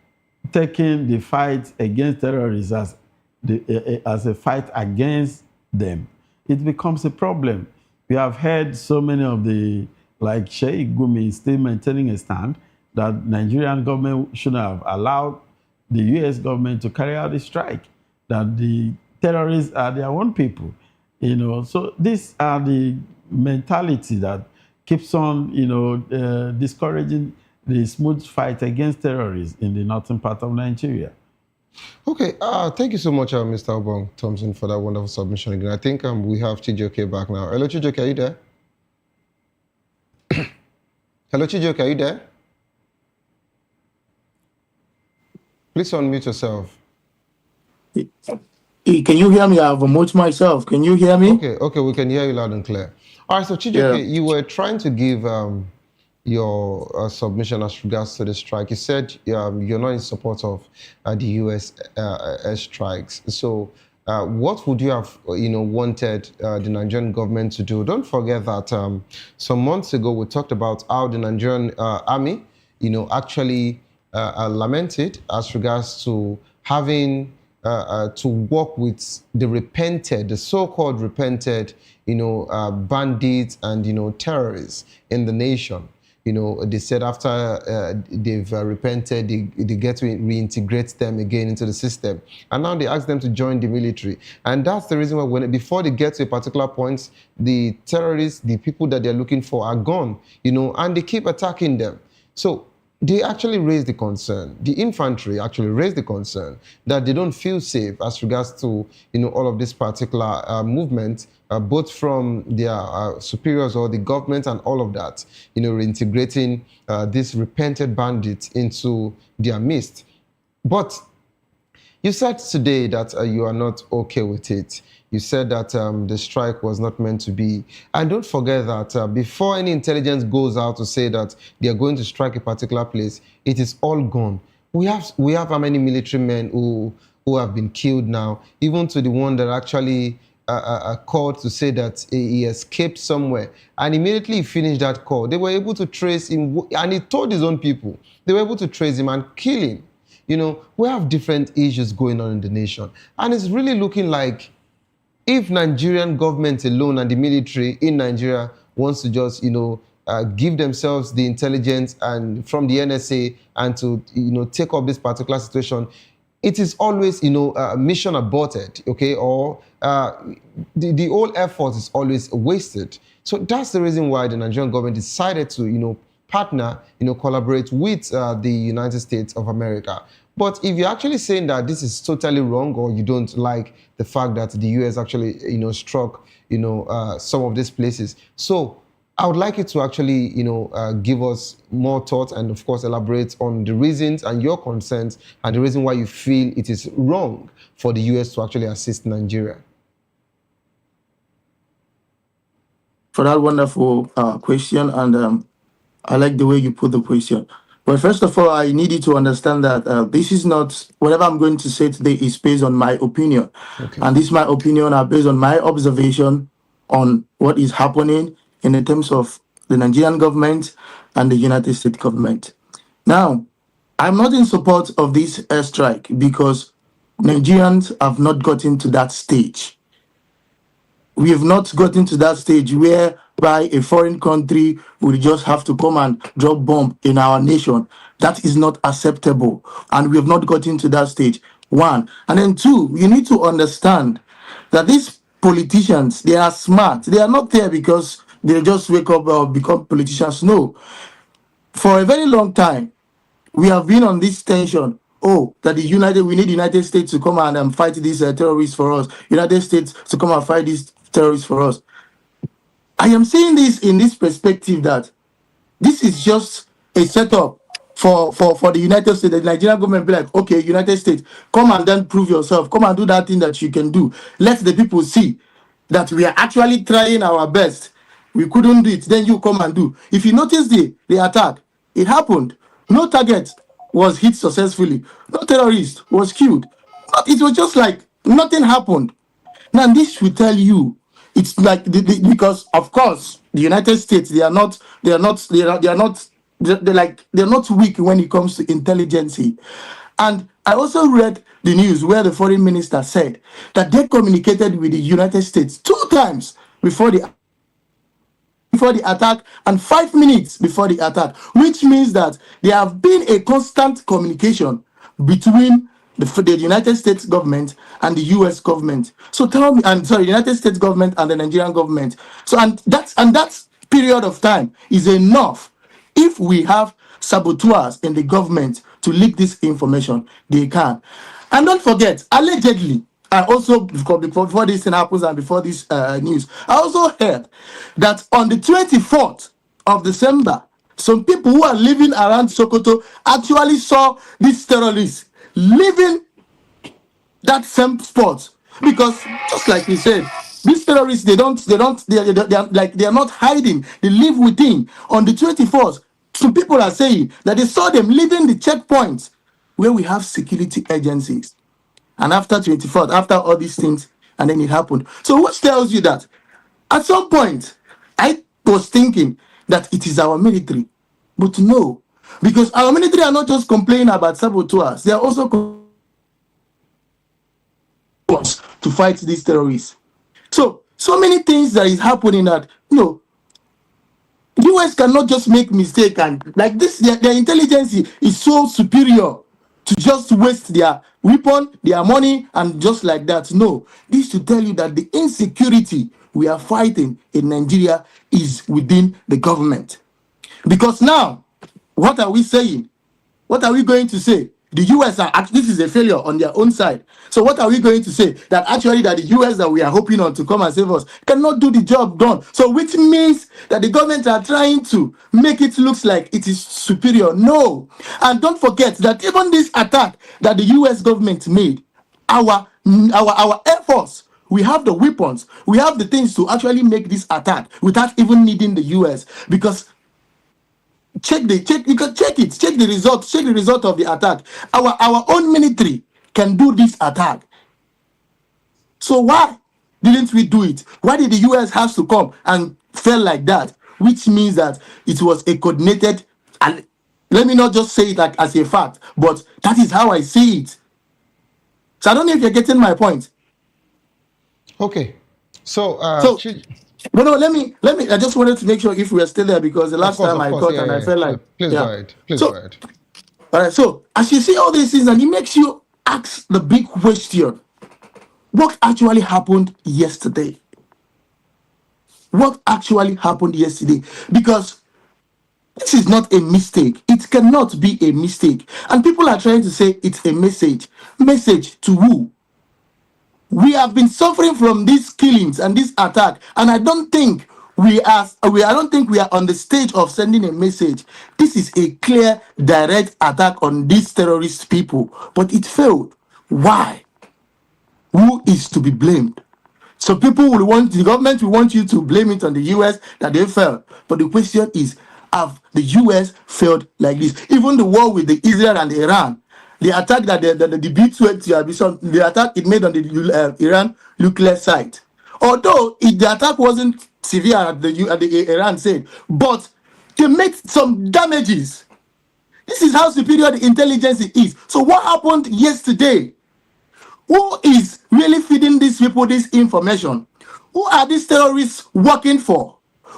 taking the fight against terrorists as a fight against them, it becomes a problem. We have heard so many of like Sheikh Gumi still maintaining a stand that Nigerian government should have allowed the US government to carry out a strike, that the terrorists are their own people. So these are the mentality that keeps on, discouraging the smooth fight against terrorists in the northern part of Nigeria. Okay, thank you so much, Mr. Obong Thompson, for that wonderful submission again. I think we have Chijoke back now. Hello, Chijoke, are you there? Hello, Chijoke, are you there? Please unmute yourself. Can you hear me? I've unmuted myself. Can you hear me? Okay, we can hear you loud and clear. All right, so Chijoke, you were trying to give your submission as regards to the strike. You said you're not in support of the U.S. airstrikes. So what would you have, wanted the Nigerian government to do? Don't forget that some months ago we talked about how the Nigerian army, actually lamented as regards to having to work with the so-called repented, bandits and terrorists in the nation. They said after they've repented, they get to reintegrate them again into the system. And now they ask them to join the military. And that's the reason why before they get to a particular point, the terrorists, the people that they're looking for are gone, and they keep attacking them. So they actually raised the concern. The infantry actually raised the concern that they don't feel safe as regards to, all of this particular movement, both from their superiors or the government and all of that, reintegrating these repented bandits into their midst. But you said today that you are not okay with it. You said that the strike was not meant to be. And don't forget that before any intelligence goes out to say that they are going to strike a particular place, it is all gone. We have how many military men who have been killed now, even to the one that actually called to say that he escaped somewhere. And immediately he finished that call, they were able to trace him, and he told his own people, they were able to trace him and kill him. We have different issues going on in the nation. And it's really looking like if Nigerian government alone and the military in Nigeria wants to just, give themselves the intelligence and from the NSA and to, take up this particular situation, it is always, mission aborted, okay? Or the whole effort is always wasted. So that's the reason why the Nigerian government decided to, partner, collaborate with the United States of America. But if you're actually saying that this is totally wrong, or you don't like the fact that the US actually, struck, some of these places. So I would like you to actually, give us more thought and, of course, elaborate on the reasons and your concerns and the reason why you feel it is wrong for the US to actually assist Nigeria. For that wonderful question, and I like the way you put the question. But first of all, I need you to understand that this is not, whatever I'm going to say today is based on my opinion. Okay. And this, my opinion, are based on my observation on what is happening in the terms of the Nigerian government and the United States government. Now, I'm not in support of this airstrike because Nigerians have not gotten to that stage. We have not gotten to that stage whereby a foreign country will just have to come and drop bomb in our nation. That is not acceptable. And we have not gotten to that stage, one. And then two, you need to understand that these politicians, they are smart. They are not there because they just wake up or become politicians. No. For a very long time, we have been on this tension. Oh, that we need the United States to come and fight these terrorists for us. United States to come and fight these terrorists for us. I am saying this in this perspective that this is just a setup for the United States. The Nigerian government be like, okay, United States, come and then prove yourself. Come and do that thing that you can do. Let the people see that we are actually trying our best. We couldn't do it. Then you come and do. If you notice the attack, it happened. No target was hit successfully. No terrorist was killed. It was just like nothing happened. Now this will tell you, it's like because of course the United States they're not weak when it comes to intelligence. And I also read the news where the foreign minister said that they communicated with the United States 2 times before the attack and 5 minutes before the attack, which means that there have been a constant communication between the United States government and the US government. So tell me, the United States government and the Nigerian government. So and that period of time is enough. If we have saboteurs in the government to leak this information, they can. And don't forget, allegedly, I also, before this thing happens and before this news, I also heard that on the 24th of December, some people who are living around Sokoto actually saw these terrorists leaving that same spot. Because just like he said, these terrorists, they are not hiding. They live within. On the 24th, some people are saying that they saw them leaving the checkpoints where we have security agencies. And after 24th, after all these things, and then it happened. So which tells you that at some point, I was thinking that it is our military. But no, because our military are not just complaining about saboteurs. They are also weapons to fight these terrorists. So many things that is happening that, US cannot just make mistake and like this, their intelligence is so superior to just waste their weapon, their money, and just like that. No, this to tell you that the insecurity we are fighting in Nigeria is within the government. Because now, what are we saying? What are we going to say? The US are this is a failure on their own side. So what are we going to say? That actually that the US that we are hoping on to come and save us cannot do the job done. So which means that the government are trying to make it look like it is superior. No. And don't forget that even this attack that the US government made, our Air Force, we have the weapons, we have the things to actually make this attack without even needing the US. Because check the result of the attack. Our own military can do this attack. So why didn't we do it? Why did the US have to come and fail like that? Which means that it was a coordinated, and let me not just say it like as a fact, but that is how I see it. So I don't know if you're getting my point. Okay. No, let me. I just wanted to make sure if we are still there, because the last time I thought and I felt like. Please go ahead. Please go ahead. All right. So as you see all these things, and it makes you ask the big question: what actually happened yesterday? What actually happened yesterday? Because this is not a mistake. It cannot be a mistake. And people are trying to say it's a message. Message to who? We have been suffering from these killings and this attack, and I don't think we are on the stage of sending a message. This is a clear, direct attack on these terrorist people, but it failed. Why? Who is to be blamed? So the government will want you to blame it on the US that they failed. But the question is, have the US failed like this? Even the war with the Israel and Iran, the attack that the B-20, the attack it made on the Iran nuclear site. Although the attack wasn't severe at the Iran said, but they made some damages. This is how superior the intelligence is. So what happened yesterday? Who is really feeding these people this information? Who are these terrorists working for?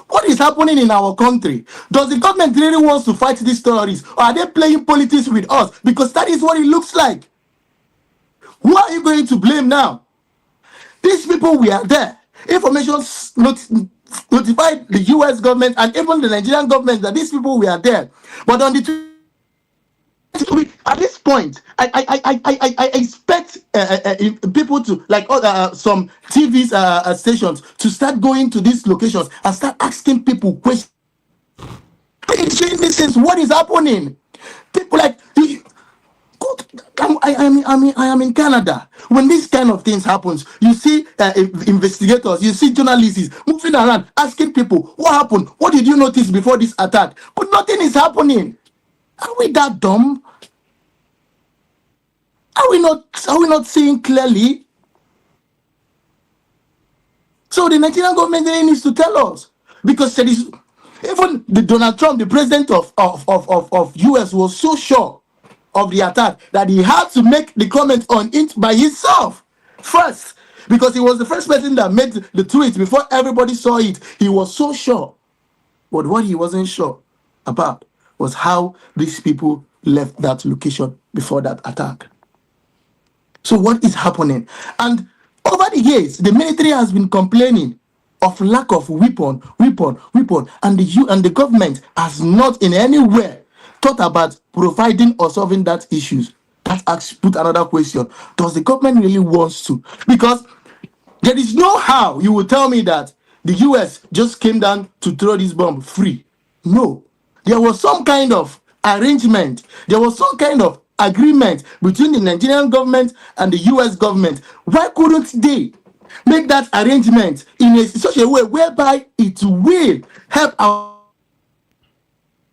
What is happening in our country? Does the government really want to fight these terrorists? Or are they playing politics with us? Because that is what it looks like. Who are you going to blame now? These people were there. Information notified the US government and even the Nigerian government that these people were there. But on the at this point, I expect people to, like some TV stations, to start going to these locations and start asking people questions. What is happening? People like, I am in Canada. When these kind of things happens, you see investigators, you see journalists moving around asking people, what happened? What did you notice before this attack? But nothing is happening. Are we that dumb? Are we not seeing clearly? So the Nigerian government really needs to tell us, because there is, even the Donald Trump, the president of US, was so sure of the attack that he had to make the comment on it by himself first, because he was the first person that made the tweet before everybody saw it. He was so sure. But what he wasn't sure about was how these people left that location before that attack. So what is happening? And over the years, the military has been complaining of lack of weapon, and the government has not in any way thought about providing or solving that issues. That put another question: does the government really wants to? Because there is no how you will tell me that the US just came down to throw this bomb free. No, there was some kind of arrangement. There was some kind of agreement between the Nigerian government and the US government. Why couldn't they make that arrangement in such a way whereby it will help our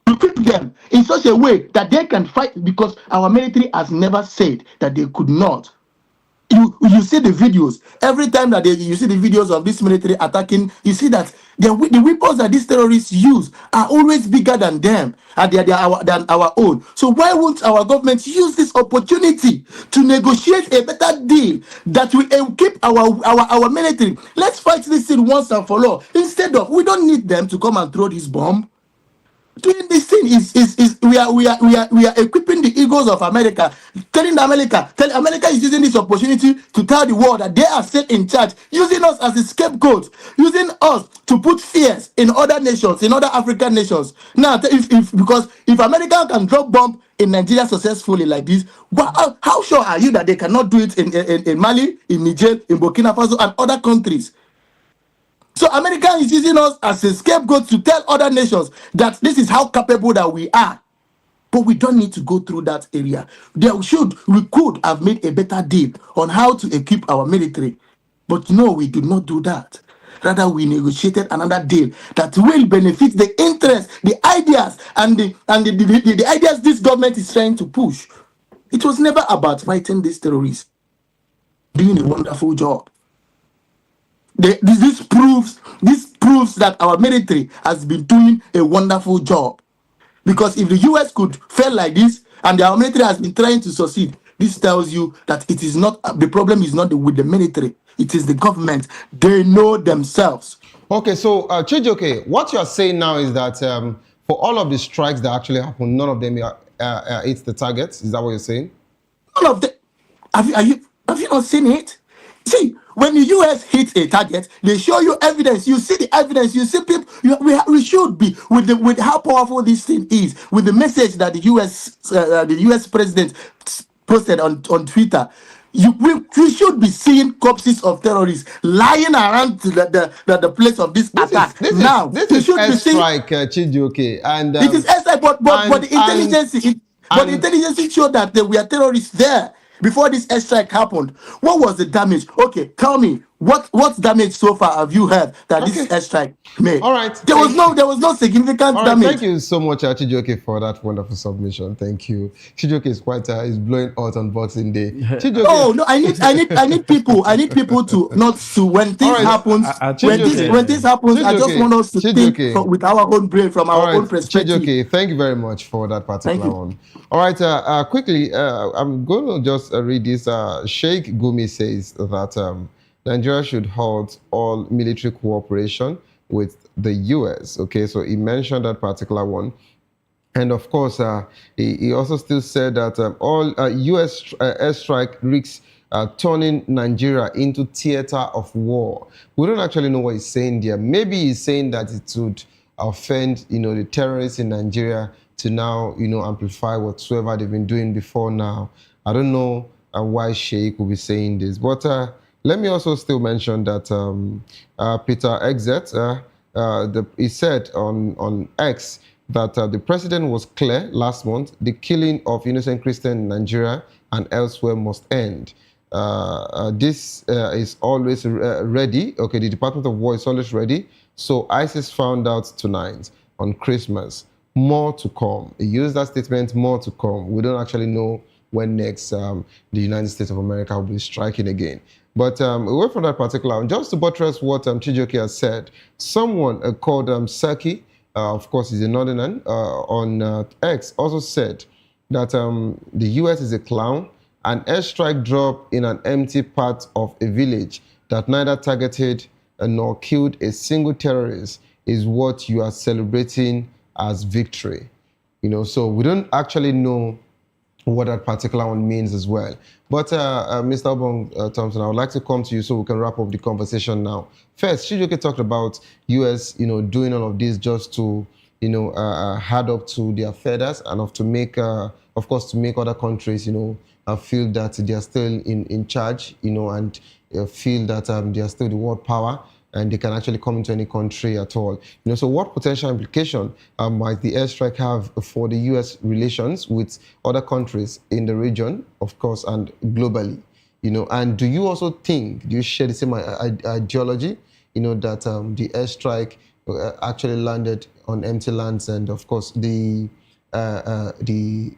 equip them in such a way that they can fight? Because our military has never said that they could not. You see the videos every time that you see the videos of this military attacking. You see that the weapons that these terrorists use are always bigger than them, and than our own. So why won't our government use this opportunity to negotiate a better deal that will equip our military? Let's fight this thing once and for all. Instead of, we don't need them to come and throw this bomb. Doing this thing is we are equipping the egos of America, telling America is using this opportunity to tell the world that they are still in charge, using us as a scapegoat, using us to put fears in other nations, in other African nations. Now, because if America can drop bomb in Nigeria successfully like this, how sure are you that they cannot do it in Mali, in Niger, in Burkina Faso, and other countries? So America is using us as a scapegoat to tell other nations that this is how capable that we are. But we don't need to go through that area. We could have made a better deal on how to equip our military. But no, we did not do that. Rather, we negotiated another deal that will benefit the interests, the ideas, and the ideas this government is trying to push. It was never about fighting these terrorists. Doing a wonderful job. This proves that our military has been doing a wonderful job. Because if the US could fail like this, and our military has been trying to succeed, this tells you that it is not, the problem is not with the military, it is the government. They know themselves. Okay, so Chijioke, what you are saying now is that for all of the strikes that actually happened, none of them hit the targets. Is that what you're saying? None of them. Have you not seen it? See, when the US hits a target, they show you evidence. You see the evidence. You see people. We should be with how powerful this thing is. With the message that the US president posted on Twitter, we should be seeing corpses of terrorists lying around the place of this attack. This is airstrike, Chijioke, and it is airstrike, but the intelligence, the intelligence showed that there were terrorists there. Before this airstrike happened, what was the damage? Okay, tell me, what damage so far have you heard that this airstrike made? All right. There was no significant damage. Thank you so much, Chijioke, for that wonderful submission. Thank you. Chijioke is is blowing out on Boxing Day. Chijioke. Oh no, I need people to not to when things happens. When this happens, Chijioke, I just want us to think with our own brain, from our own perspective. Chijioke, thank you very much for that particular one. All right, quickly, I'm going to just read this. Sheikh Gumi says that Nigeria should halt all military cooperation with the US. Okay, so he mentioned that particular one. And of course, he also still said that all US airstrike risks turning Nigeria into theater of war. We don't actually know what he's saying there. Maybe he's saying that it would offend, the terrorists in Nigeria to now, amplify whatsoever they've been doing before now. I don't know why Sheikh will be saying this. But let me also still mention that Peter Exet, he said on X that the president was clear last month, the killing of innocent Christians in Nigeria and elsewhere must end. This is always ready. Okay, the Department of War is always ready. So ISIS found out tonight on Christmas. More to come. He used that statement, more to come. We don't actually know when next the United States of America will be striking again. But away from that particular, just to buttress what Chijioke has said, someone called Saki, of course he's a northerner, on X also said that the US is a clown. An airstrike drop in an empty part of a village that neither targeted nor killed a single terrorist is what you are celebrating as victory. So we don't actually know what that particular one means as well. But Mr. Obong Thompson, I would like to come to you so we can wrap up the conversation now. First, Chijioke talked about US, doing all of this just to, add up to their feathers and to make, of course, to make other countries, feel that they are still in charge, and feel that they are still the world power and they can actually come into any country at all. So what potential implication might the airstrike have for the U.S. relations with other countries in the region, of course, and globally? And do you also think, do you share the same ideology, that the airstrike actually landed on empty lands and, of course, the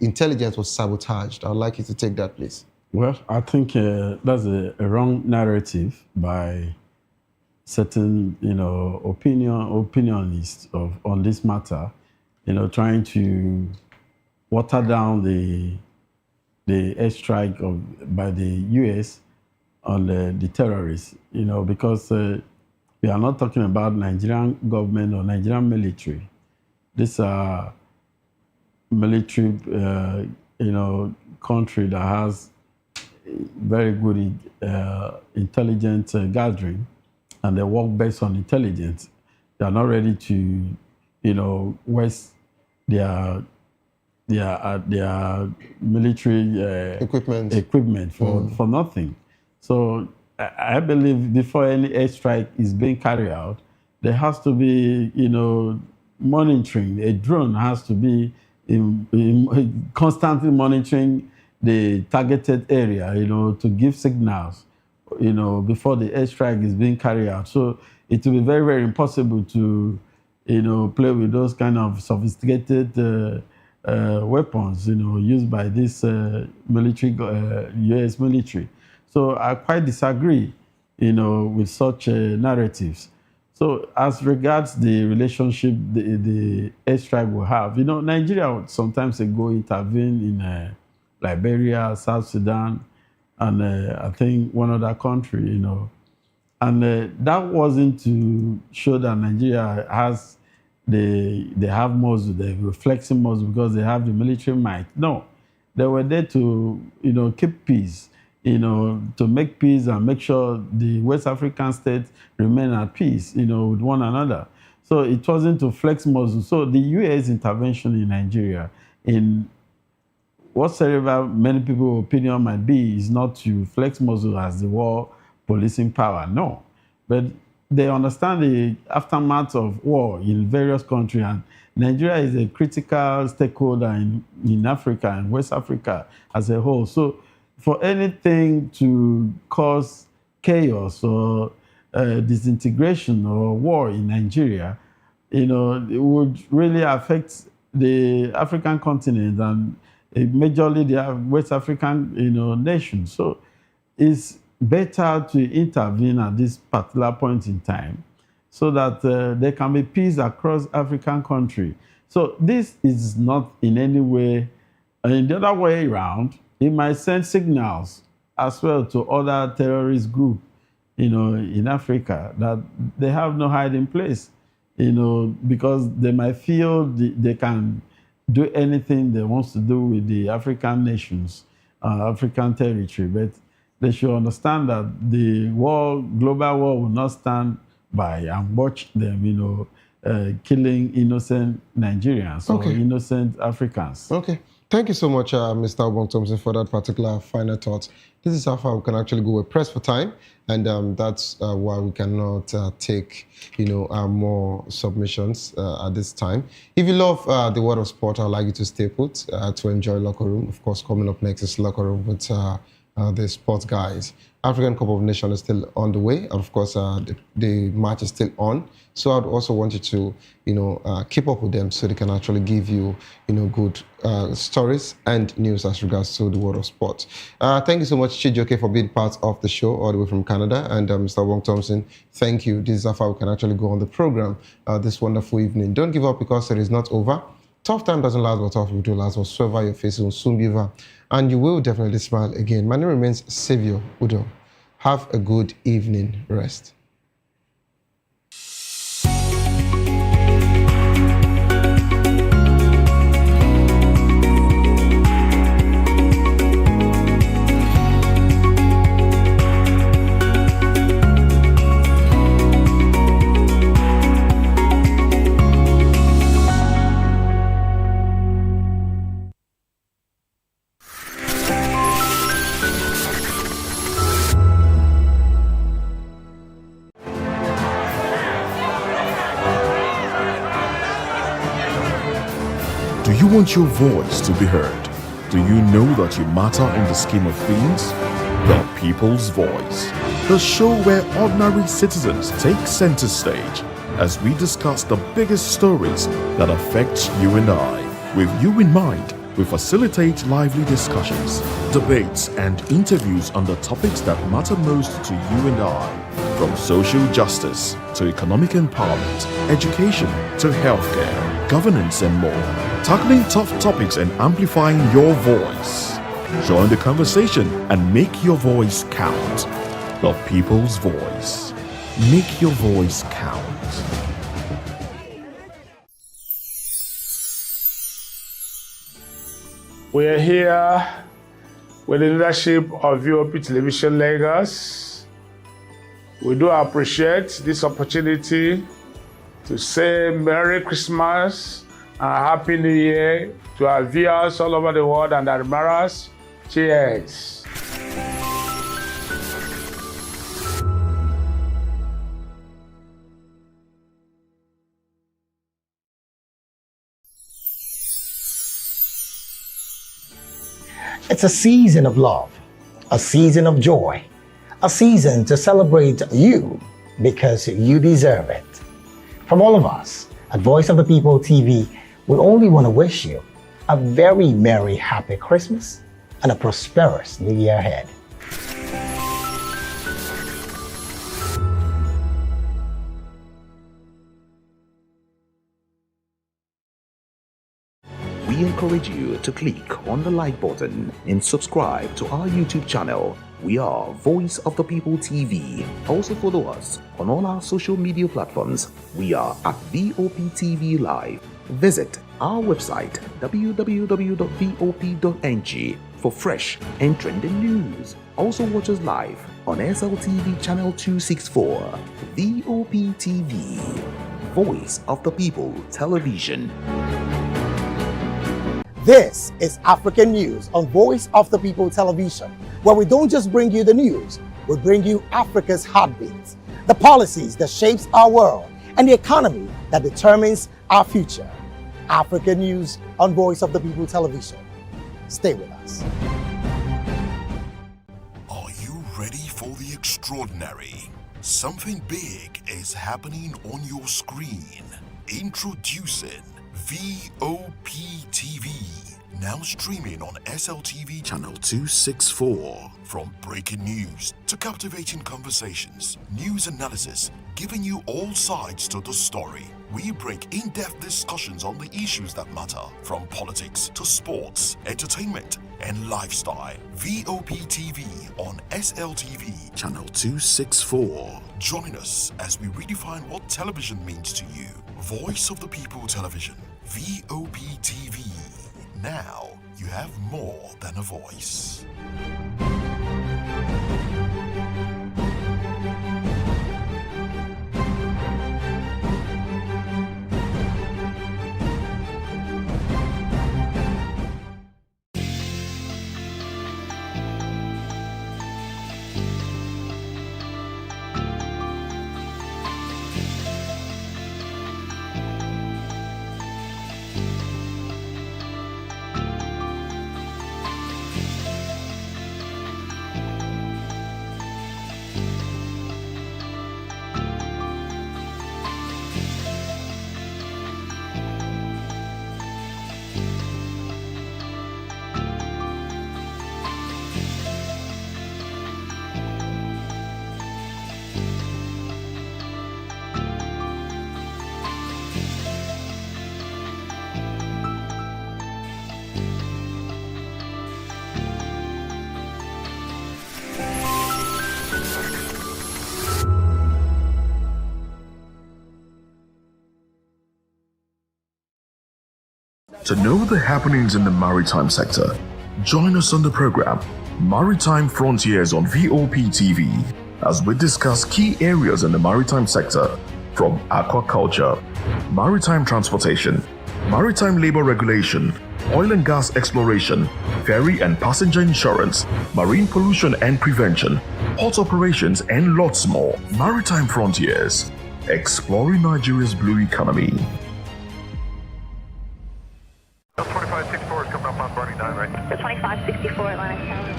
intelligence was sabotaged? I'd like you to take that, please. Well, I think that's a wrong narrative by certain, opinionists on this matter, trying to water down the airstrike by the U.S. on the terrorists, because we are not talking about Nigerian government or Nigerian military. These are military, country that has very good intelligence gathering, and they work based on intelligence. They are not ready to, waste their military equipment for nothing. So I believe before any airstrike is being carried out, there has to be, monitoring. A drone has to be constantly monitoring the targeted area, to give signals, before the airstrike is being carried out. So it will be very, very impossible to, play with those kind of sophisticated weapons, used by this military, U.S. military. So I quite disagree, with such narratives. So as regards the relationship the airstrike will have, Nigeria sometimes ago intervened in Liberia, South Sudan, and I think one other country, and that wasn't to show that Nigeria has they have muscle, they have flexing muscle because they have the military might. No, they were there to keep peace, to make peace and make sure the West African states remain at peace, with one another. So it wasn't to flex muscle. So the U.S. intervention in Nigeria, in whatsoever many people's opinion might be, is not to flex muscle as the war policing power. No, but they understand the aftermath of war in various countries, and Nigeria is a critical stakeholder in Africa and West Africa as a whole. So for anything to cause chaos or disintegration or war in Nigeria, it would really affect the African continent and majorly the West African nations. So it's better to intervene at this particular point in time so that there can be peace across African countries. So this is not in any way, in the other way around, it might send signals as well to other terrorist groups, in Africa that they have no hiding place, because they might feel they can do anything they want to do with the African nations, African territory. But they should understand that the global war will not stand by and watch them, killing innocent Nigerians or innocent Africans. Okay. Thank you so much, Mr. Obong-Thompson, for that particular final thought. This is how far we can actually go. We're pressed for time, and that's why we cannot take, more submissions at this time. If you love the world of sport, I'd like you to stay put to enjoy Locker Room. Of course, coming up next is Locker Room with the sports guys. African Cup of Nations is still on the way. And of course, the match is still on. So I'd also want you to, keep up with them so they can actually give you, good stories and news as regards to the world of sport. Thank you so much, Chijoke, for being part of the show all the way from Canada. And Mr. Obong-Thompson, thank you. This is how we can actually go on the program this wonderful evening. Don't give up because it is not over. Tough time doesn't last, but tough will do last. Whatsoever your face will soon be over. And you will definitely smile again. My name remains Saviour Udo. Have a good evening rest. Do you want your voice to be heard? Do you know that you matter in the scheme of things? The People's Voice, the show where ordinary citizens take center stage as we discuss the biggest stories that affect you and I, with you in mind We facilitate lively discussions, debates, and interviews on the topics that matter most to you and I, from social justice to economic empowerment, education to healthcare, governance, and more, tackling tough topics and amplifying your voice. Join the conversation and make your voice count. The people's voice. Make your voice count. We are here with the leadership of VOP Television Lagos. We do appreciate this opportunity to say Merry Christmas and a Happy New Year to our viewers all over the world and admirers. Cheers. It's a season of love, a season of joy, a season to celebrate you because you deserve it. From all of us at Voice of the People TV, we only want to wish you a very merry, happy Christmas and a prosperous new year ahead. We encourage you to click on the like button and subscribe to our YouTube channel. We are Voice of the People TV. Also follow us on all our social media platforms. We are at VOP TV Live. Visit our website www.vop.ng for fresh and trending news. Also watch us live on SLTV channel 264. VOP TV, Voice of the People Television. This is African News on Voice of the People Television, where we don't just bring you the news, we bring you Africa's heartbeat, the policies that shapes our world, and the economy that determines our future. African News on Voice of the People Television. Stay with us. Are you ready for the extraordinary? Something big is happening on your screen. Introducing VOP TV, now streaming on SLTV channel 264. From breaking news to captivating conversations, news analysis, giving you all sides to the story. We break in-depth discussions on the issues that matter, from politics to sports, entertainment, and lifestyle. VOP TV on SLTV channel 264. Join us as we redefine what television means to you. Voice of the People Television, VOP TV. Now you have more than a voice. To know the happenings in the maritime sector, join us on the program Maritime Frontiers on VOP TV as we discuss key areas in the maritime sector, from aquaculture, maritime transportation, maritime labor regulation, oil and gas exploration, ferry and passenger insurance, marine pollution and prevention, port operations, and lots more. Maritime Frontiers, exploring Nigeria's blue economy. 2564 is coming up on Barney 9, right? 2564 Atlantic Tower.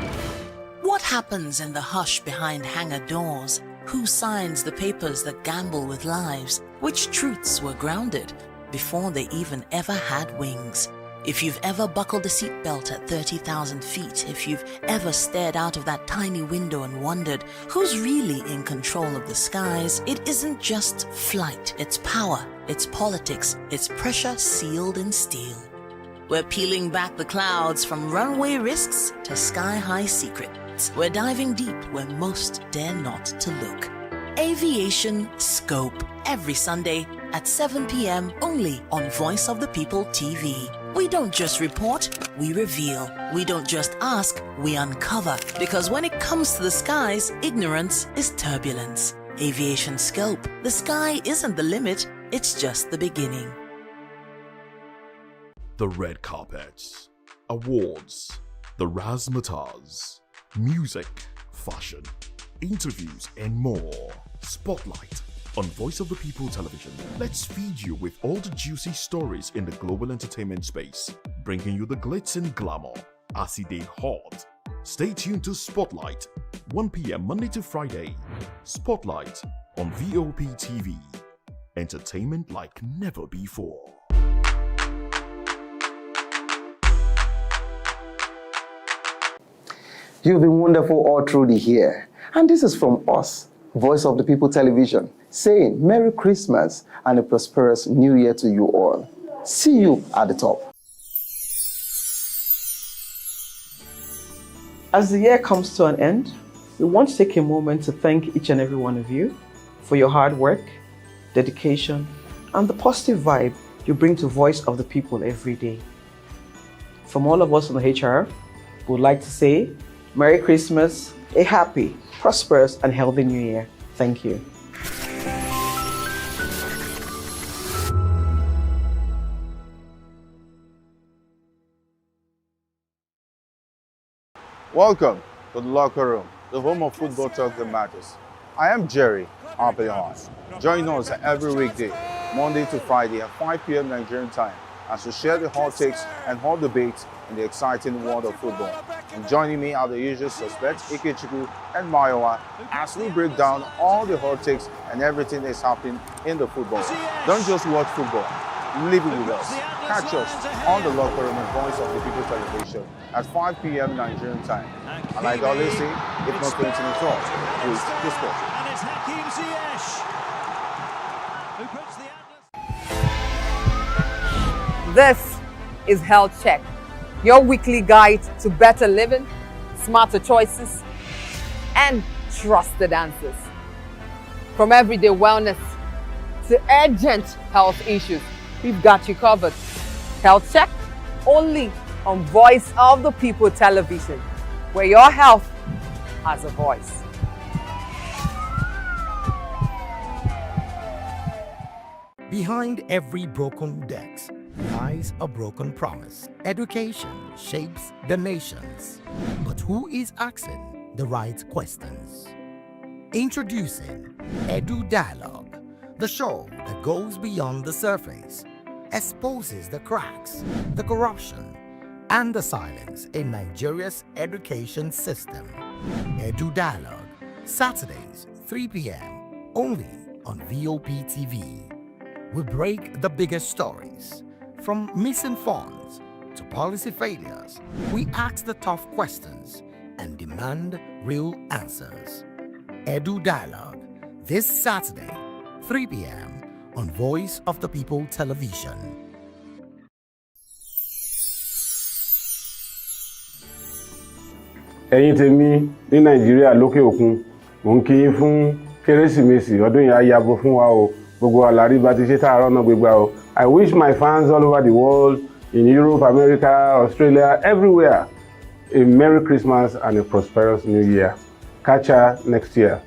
What happens in the hush behind hangar doors? Who signs the papers that gamble with lives? Which truths were grounded before they even ever had wings? If you've ever buckled a seatbelt at 30,000 feet, if you've ever stared out of that tiny window and wondered who's really in control of the skies, it isn't just flight, it's power, it's politics, it's pressure sealed in steel. We're peeling back the clouds from runway risks to sky-high secrets. We're diving deep where most dare not to look. Aviation Scope, every Sunday at 7 p.m. only on Voice of the People TV. We don't just report, we reveal. We don't just ask, we uncover. Because when it comes to the skies, ignorance is turbulence. Aviation Scope, the sky isn't the limit, it's just the beginning. The red carpets, awards, the razzmatazz, music, fashion, interviews, and more. Spotlight on Voice of the People television. Let's feed you with all the juicy stories in the global entertainment space, bringing you the glitz and glamour as it is hot. Stay tuned to Spotlight, 1 p.m. Monday to Friday. Spotlight on VOP TV. Entertainment like never before. You've been wonderful all through the year. And this is from us, Voice of the People Television, saying Merry Christmas and a prosperous New Year to you all. See you at the top. As the year comes to an end, we want to take a moment to thank each and every one of you for your hard work, dedication, and the positive vibe you bring to Voice of the People every day. From all of us on the HR, we would like to say Merry Christmas, a happy, prosperous, and healthy New Year. Thank you. Welcome to the locker room, the home of football talk that matters. I am Jerry Archbishop. Join us every weekday, Monday to Friday at 5 p.m. Nigerian time, as we share the hot takes and hot debates in the exciting world of football. And joining me are the usual suspects, Ikechukwu and Mayowa, as we break down all the hot takes and everything that's happening in the football. Don't just watch football, live it with us. Catch us on the locker room and Voice of the People television at 5 p.m. Nigerian time. And like I always say, if not anything at all, please discuss. And it's Hakim Ziyech who puts the This is Health Check, your weekly guide to better living, smarter choices, and trusted answers. From everyday wellness to urgent health issues, we've got you covered. Health Check, only on Voice of the People television, where your health has a voice. Behind every broken desk lies a broken promise. Education shapes the nations. But who is asking the right questions? Introducing Edu Dialogue, the show that goes beyond the surface, exposes the cracks, the corruption, and the silence in Nigeria's education system. Edu Dialogue, Saturdays, 3 p.m., only on VOP TV. We break the biggest stories, from missing funds to policy failures. We ask the tough questions and demand real answers. Edu Dialogue, this Saturday, 3 p.m. on Voice of the People television. Ẹ̀yin tèmi ní Nàìjíríà lókè òkun, mò ń kí yín fún Kérésìmesì ọdún yìí á yabo fún wa o. Gbogbo àlàrí bá ti ṣe tààrọ̀ náà gbégbá o. I wish my fans all over the world, in Europe, America, Australia, everywhere, a Merry Christmas and a prosperous New Year. Catch ya next year.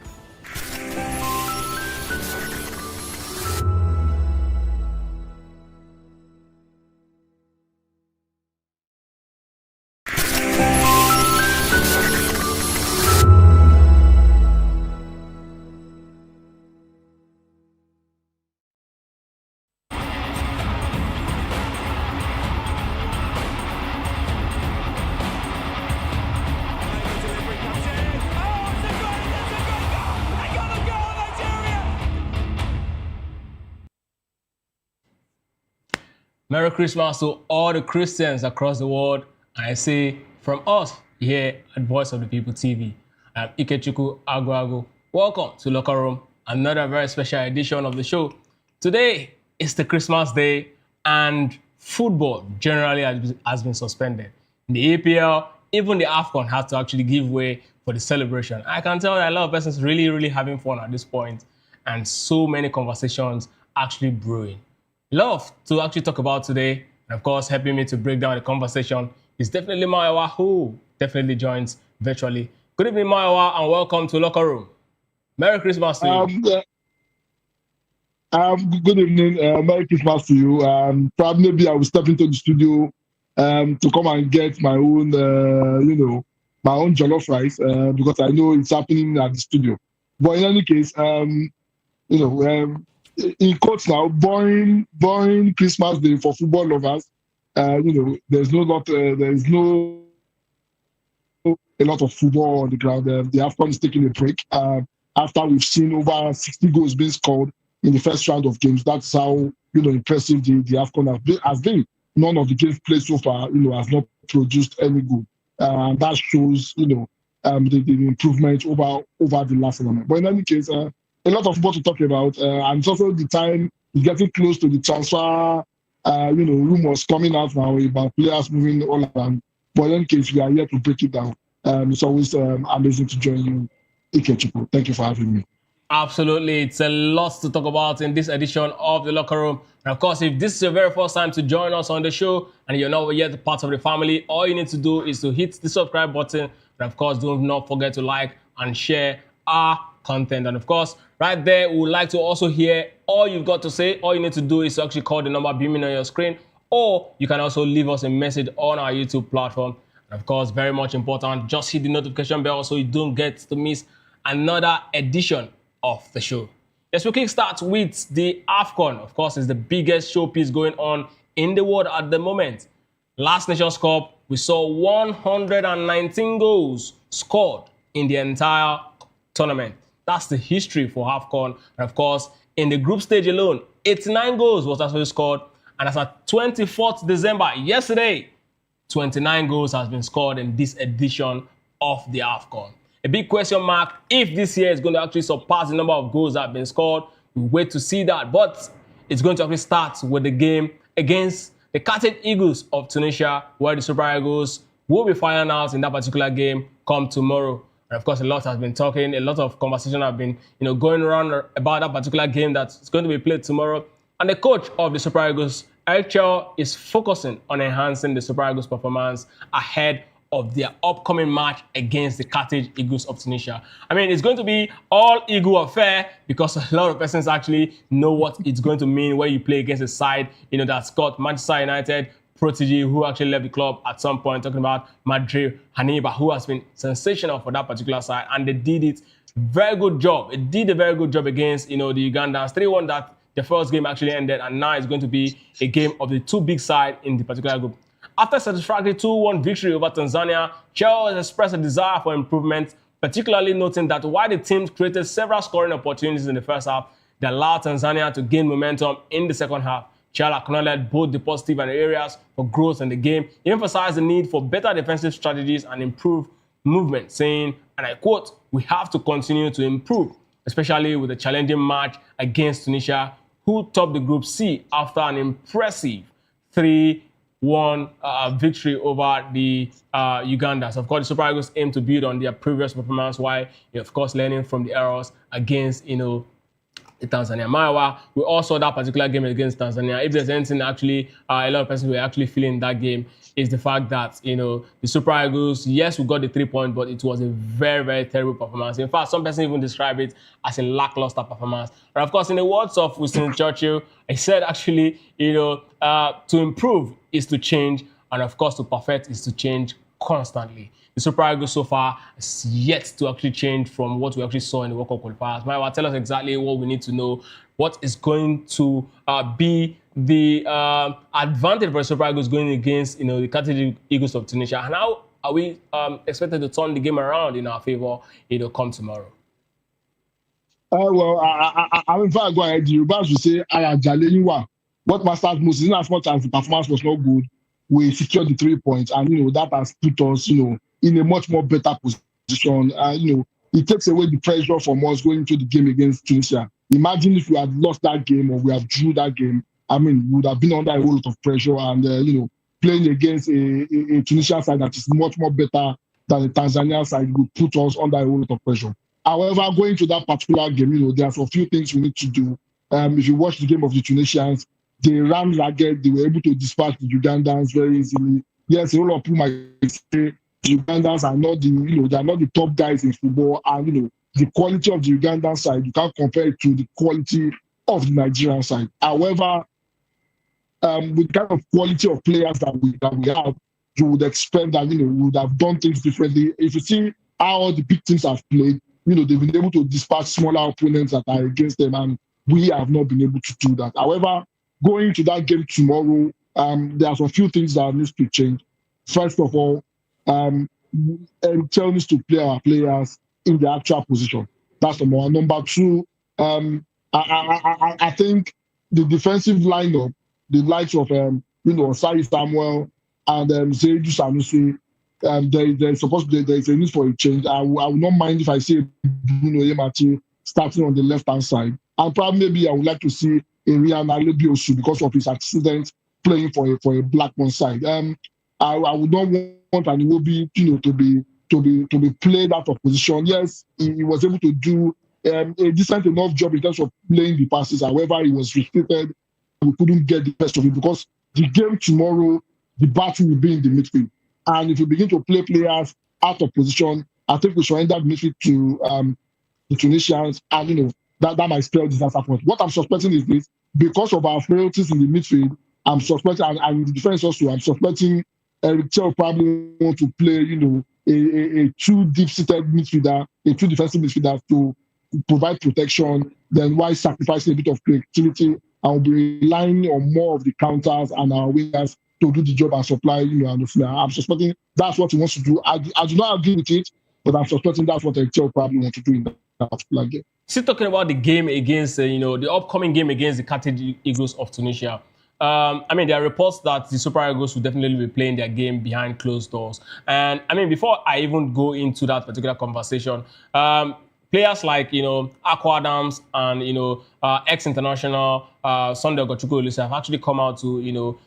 Merry Christmas to all the Christians across the world. And I say from us here at Voice of the People TV, I'm Ikechukwu Agwago. Welcome to Locker Room, another very special edition of the show. Today is the Christmas day and football generally has been suspended. In the APL, even the AFCON had to actually give way for the celebration. I can tell that a lot of persons really having fun at this point and so many conversations actually brewing. Love to actually talk about today, and of course, helping me to break down the conversation is definitely Mayowa, who definitely joins virtually. Good evening, Mayowa, and welcome to Locker Room. Merry Christmas to you. Good evening. Merry Christmas to you. Probably maybe I will step into the studio to come and get my own, my own jollof rice because I know it's happening at the studio. But in any case, in quotes now, boring Christmas day for football lovers. There's no lot. There is no a lot of football on the ground. The AFCON is taking a break after we've seen over 60 goals being scored in the first round of games. That's how impressive the AFCON has been. None of the games played so far, has not produced any goal. That shows, the improvement over the last tournament. But in any case, a lot of football to talk about, and it's also the time is getting close to the transfer, rumors coming out now about players moving all around. But in any case, we are here to break it down. It's always amazing to join you, Ikechukwu. Thank you for having me. Absolutely. It's a lot to talk about in this edition of The Locker Room. And of course, if this is your very first time to join us on the show and you're not yet part of the family, all you need to do is to hit the subscribe button. And of course, do not forget to like and share our content. And of course, right there, we would like to also hear all you've got to say. All you need to do is to actually call the number beaming on your screen, or you can also leave us a message on our YouTube platform. And of course, very much important, just hit the notification bell so you don't get to miss another edition of the show. Yes, we kickstart with the AFCON. Of course, it's the biggest showpiece going on in the world at the moment. Last Nations Cup, we saw 119 goals scored in the entire tournament. That's the history for AFCON. And of course, in the group stage alone, 89 goals was actually scored. And as at 24th December, yesterday, 29 goals has been scored in this edition of the AFCON. A big question mark if this year is going to actually surpass the number of goals that have been scored. We wait to see that. But it's going to actually start with the game against the Carthage Eagles of Tunisia, where the Super Eagles will be firing out in that particular game come tomorrow. And of course, a lot has been talking, a lot of conversation have been, going around about that particular game that's going to be played tomorrow. And the coach of the Super Eagles, Archbishop, is focusing on enhancing the Super Eagles' performance ahead of their upcoming match against the Carthage Eagles of Tunisia. I mean, it's going to be all Eagle affair because a lot of persons actually know what it's going to mean when you play against a side, that's got Manchester United protege who actually left the club at some point, talking about Madrid Haniba, who has been sensational for that particular side, and they did it very good job. It did a very good job against, the Ugandans. 3-1 that the first game actually ended, and now it's going to be a game of the two big sides in the particular group. After a satisfactory 2-1 victory over Tanzania, Chelsea has expressed a desire for improvement, particularly noting that while the team created several scoring opportunities in the first half, they allowed Tanzania to gain momentum in the second half. Chelsea acknowledged both the positive and areas for growth in the game. He emphasized the need for better defensive strategies and improved movement, saying, and I quote, "We have to continue to improve, especially with a challenging match against Tunisia, who topped the Group C after an impressive 3-1 victory over the Ugandans." Of course, the Super Eagles aim to build on their previous performance while, of course, learning from the errors against, the Tanzania. Mayowa, we all saw that particular game against Tanzania. If there's anything actually, a lot of persons were actually feeling that game is the fact that, the Super Eagles, yes, we got the 3 points, but it was a very, very terrible performance. In fact, some persons even describe it as a lackluster performance. And of course, in the words of Winston Churchill, he said actually, to improve is to change, and of course, to perfect is to change constantly. The Super Eagles so far is yet to actually change from what we actually saw in the World Cup qualifiers. Mayowa, tell us exactly what we need to know. What is going to be the advantage for the Super Eagles going against, the Carthage Eagles of Tunisia? And how are we expected to turn the game around in our favor, come tomorrow? Well, I in fact go ahead. You should say, "Ayajale Yiwa." what matters most is in as much as the performance was not good, we secured the 3 points, and that has put us, in a much more better position. It takes away the pressure from us going into the game against Tunisia. Imagine if we had lost that game or we have drew that game. We would have been under a whole lot of pressure, and playing against a Tunisian side that is much more better than the Tanzania side would put us under a whole lot of pressure. However, going to that particular game, there are a few things we need to do. If you watch the game of the Tunisians, they ran ragged. They were able to dispatch the Ugandans very easily. Yes, a lot of people might say the Ugandans are not they are not the top guys in football, and the quality of the Ugandan side you can't compare it to the quality of the Nigerian side. However, with the kind of quality of players that we have, you would expect that we would have done things differently. If you see how all the big teams have played, they've been able to dispatch smaller opponents that are against them, and we have not been able to do that. However, going to that game tomorrow, there are a few things that need to change. First of all, tell us to play our players in the actual position. That's number one. Number two, I think the defensive lineup, the likes of Osai Samuel and Zaidu Sanusi, there's a need for a change. I will not mind if I see Bruno Yemati starting on the left-hand side. And probably maybe I would like to see Arian Alebiosu because of his accident playing for a Blackburn side. I would not want and it will be to be played out of position. Yes, he was able to do a decent enough job in terms of playing the passes. However, he was restricted. We couldn't get the best of it because the game tomorrow, the battle will be in the midfield. And if you begin to play players out of position, I think we should end up midfield to the Tunisians, and that might spell disaster for us. What I'm suspecting is this: because of our frailties in the midfield, I'm suspecting, and the defense also, I'm suspecting Eric Chell probably want to play, a two deep-seated midfielder, a two defensive midfielder to provide protection, then why sacrificing a bit of creativity and be relying on more of the counters and our wingers to do the job and supply, and the floor. I'm suspecting that's what he wants to do. I do not agree with it, but I'm suspecting that's what Eric Chell probably wants to do in that particular game. Still talking about the game against, the upcoming game against the Carthage Eagles of Tunisia. There are reports that the Super Eagles will definitely be playing their game behind closed doors. And before I even go into that particular conversation, players like Akwa Adams and ex-international Sunday Ogochukwu have actually come out to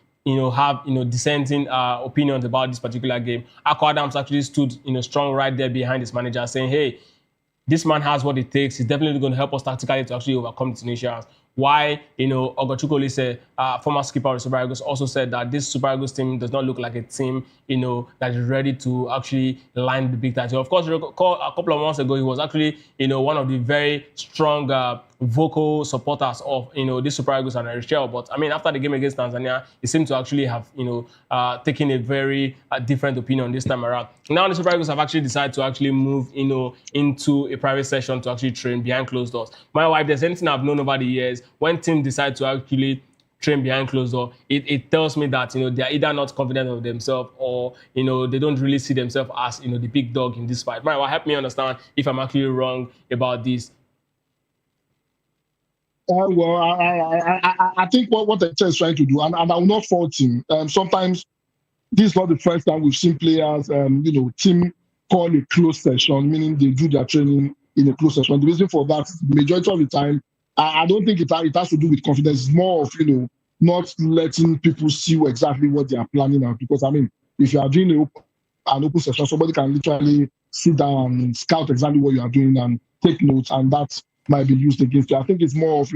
have dissenting opinions about this particular game. Akwa Adams actually stood strong right there behind his manager, saying, "Hey, this man has what it takes. He's definitely going to help us tactically to actually overcome the Tunisians." Why, Ogochukwu Olise, former skipper of the Super Eagles, also said that this Super Eagles team does not look like a team, that is ready to actually line the big title. Of course, a couple of months ago, he was actually, one of the very strong vocal supporters of, this Super Eagles and Eritrea. But after the game against Tanzania, he seemed to actually have, taken a very different opinion this time around. Now the Super Eagles have actually decided to actually move, into a private session to actually train behind closed doors. My wife, there's anything I've known over the years, when teams decide to actually train behind closed door, it tells me that they're either not confident of themselves or they don't really see themselves as the big dog in this fight. My wife, help me understand if I'm actually wrong about this. I think what the is trying to do, and I will not fault him. Sometimes this is not the first time we've seen players, team call a closed session, meaning they do their training in a closed session. The reason for that, majority of the time, I don't think it has to do with confidence. It's more of, not letting people see exactly what they are planning out. Because, if you are doing an open session, somebody can literally sit down and scout exactly what you are doing and take notes, and that might be used against you. I think it's more of,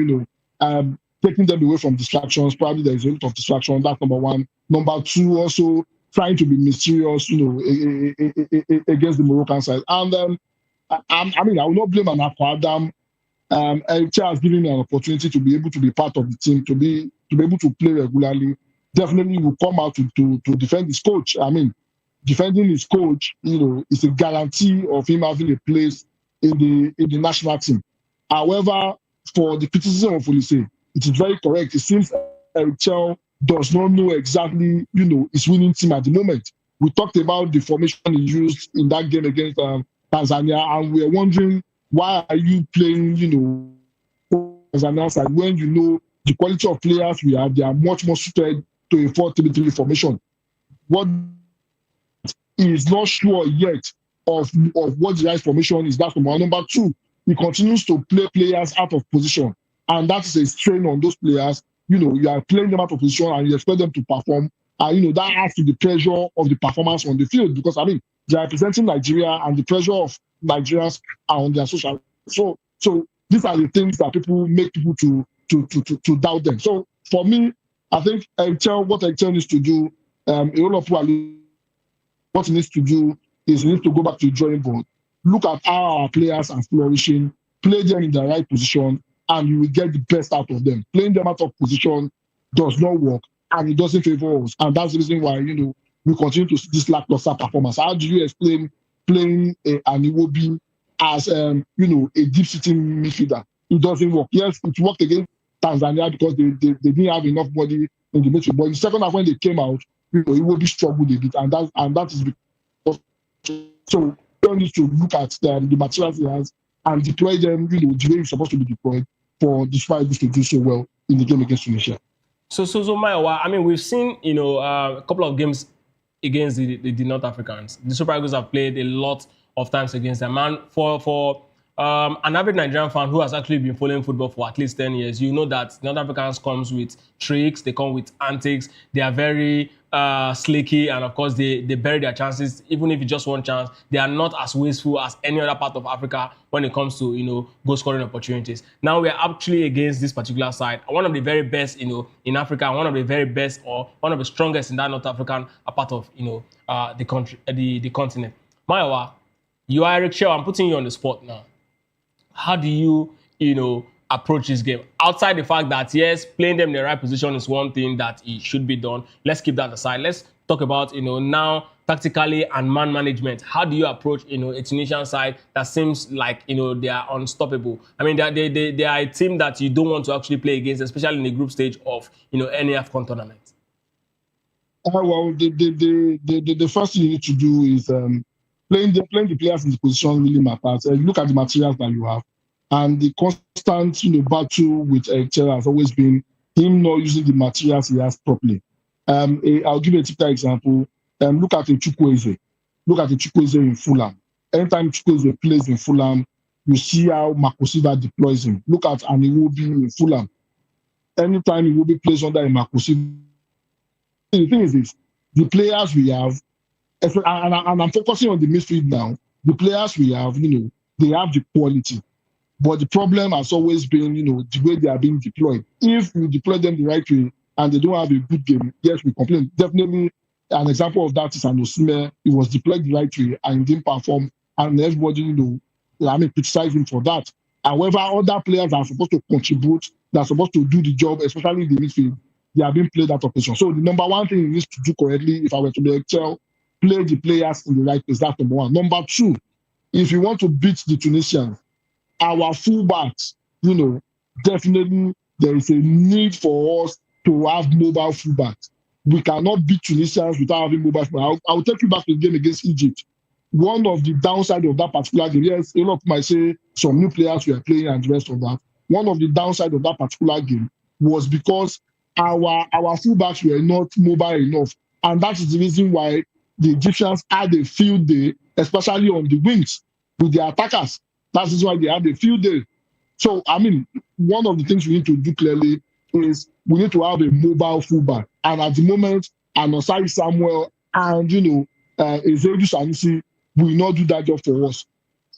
taking them away from distractions. Probably there's a lot of distraction. That's number one. Number two, also trying to be mysterious, against the Moroccan side. And I will not blame an Akwa Adam. Eric has given me an opportunity to be able to be part of the team, to be able to play regularly. Definitely will come out to defend his coach. Defending his coach, is a guarantee of him having a place in the national team. However, for the criticism of Olise, it is very correct. It seems Eric does not know exactly, his winning team at the moment. We talked about the formation he used in that game against Tanzania, and we are wondering, why are you playing, Tanzania side when the quality of players we have, they are much more suited to a 4-3-3 formation. What is not sure yet of what the right formation is. That's number one. Number two, he continues to play players out of position, and that is a strain on those players. You are playing them out of position and you expect them to perform, and that adds to the pressure of the performance on the field, because they are representing Nigeria and the pressure of Nigerians are on their social. So these are the things that make people to doubt them. So for me, I think what Excel needs to do, a lot of people what he needs to do is he needs to go back to the drawing board, look at how our players are flourishing, play them in the right position, and you will get the best out of them. Playing them out of position does not work, and it doesn't favor us. And that's the reason why, we continue to see this lackluster performance. How do you explain playing an Iwobi as, a deep-sitting midfielder? It doesn't work. Yes, it worked against Tanzania because they didn't have enough body in the midfield. But in the second half, when they came out, Iwobi struggled a bit, and that is because. So we need to look at the materials he has and deploy them, the way it's supposed to be deployed for the Super Eagles to do so well in the game against Tunisia. So Mayowa, we've seen, a couple of games against the North Africans. The Super Eagles have played a lot of times against them. And for an average Nigerian fan who has actually been following football for at least 10 years, you know that North Africans comes with tricks, they come with antics, they are very slicky, and of course they bury their chances. Even if it's just one chance, they are not as wasteful as any other part of Africa when it comes to goal scoring opportunities. Now we are actually against this particular side, one of the very best in Africa, one of the very best or one of the strongest in that North African part of the country, the continent. Mayowa, you are Eric Shell. I'm putting you on the spot now. How do you approach this game? Outside the fact that, yes, playing them in the right position is one thing that it should be done. Let's keep that aside. Let's talk about, now tactically and man management. How do you approach, a Tunisian side that seems like, they are unstoppable? They are a team that you don't want to actually play against, especially in the group stage of, any AFCON tournament. Well, the first thing you need to do is playing the players in the position really matters. Look at the materials that you have. And the constant, battle with Excel has always been him not using the materials he has properly. I'll give you a typical example. Look at the Chukwueze. Look at the Chukwueze in Fulham. Anytime Chukwueze plays in Fulham, you see how Makosiva deploys him. Look at Aniwobi in Fulham. Anytime Iwobi plays under a Makosiva. The thing is this, the players we have, and I'm focusing on the midfield now, the players we have, they have the quality. But the problem has always been, the way they are being deployed. If you deploy them the right way and they don't have a good game, yes, we complain. Definitely, an example of that is Anosime. He was deployed the right way and didn't perform, and everybody, criticize him for that. However, other players are supposed to contribute, they're supposed to do the job, especially in the midfield. They are being played out of position. So the number one thing he needs to do correctly, if I were to be Excel, play the players in the right place. That's number one. Number two, if you want to beat the Tunisians, our fullbacks, definitely there is a need for us to have mobile fullbacks. We cannot beat Tunisians without having mobile fullbacks. I'll take you back to the game against Egypt. One of the downside of that particular game, yes, a lot of people might say some new players were playing and the rest of that. One of the downside of that particular game was because our fullbacks were not mobile enough. And that is the reason why the Egyptians had a field day, especially on the wings with their attackers. That is why they had a field day. So, one of the things we need to do clearly is we need to have a mobile fullback. And at the moment, Anosai Samuel and, Ezedu Sanusi will not do that job for us.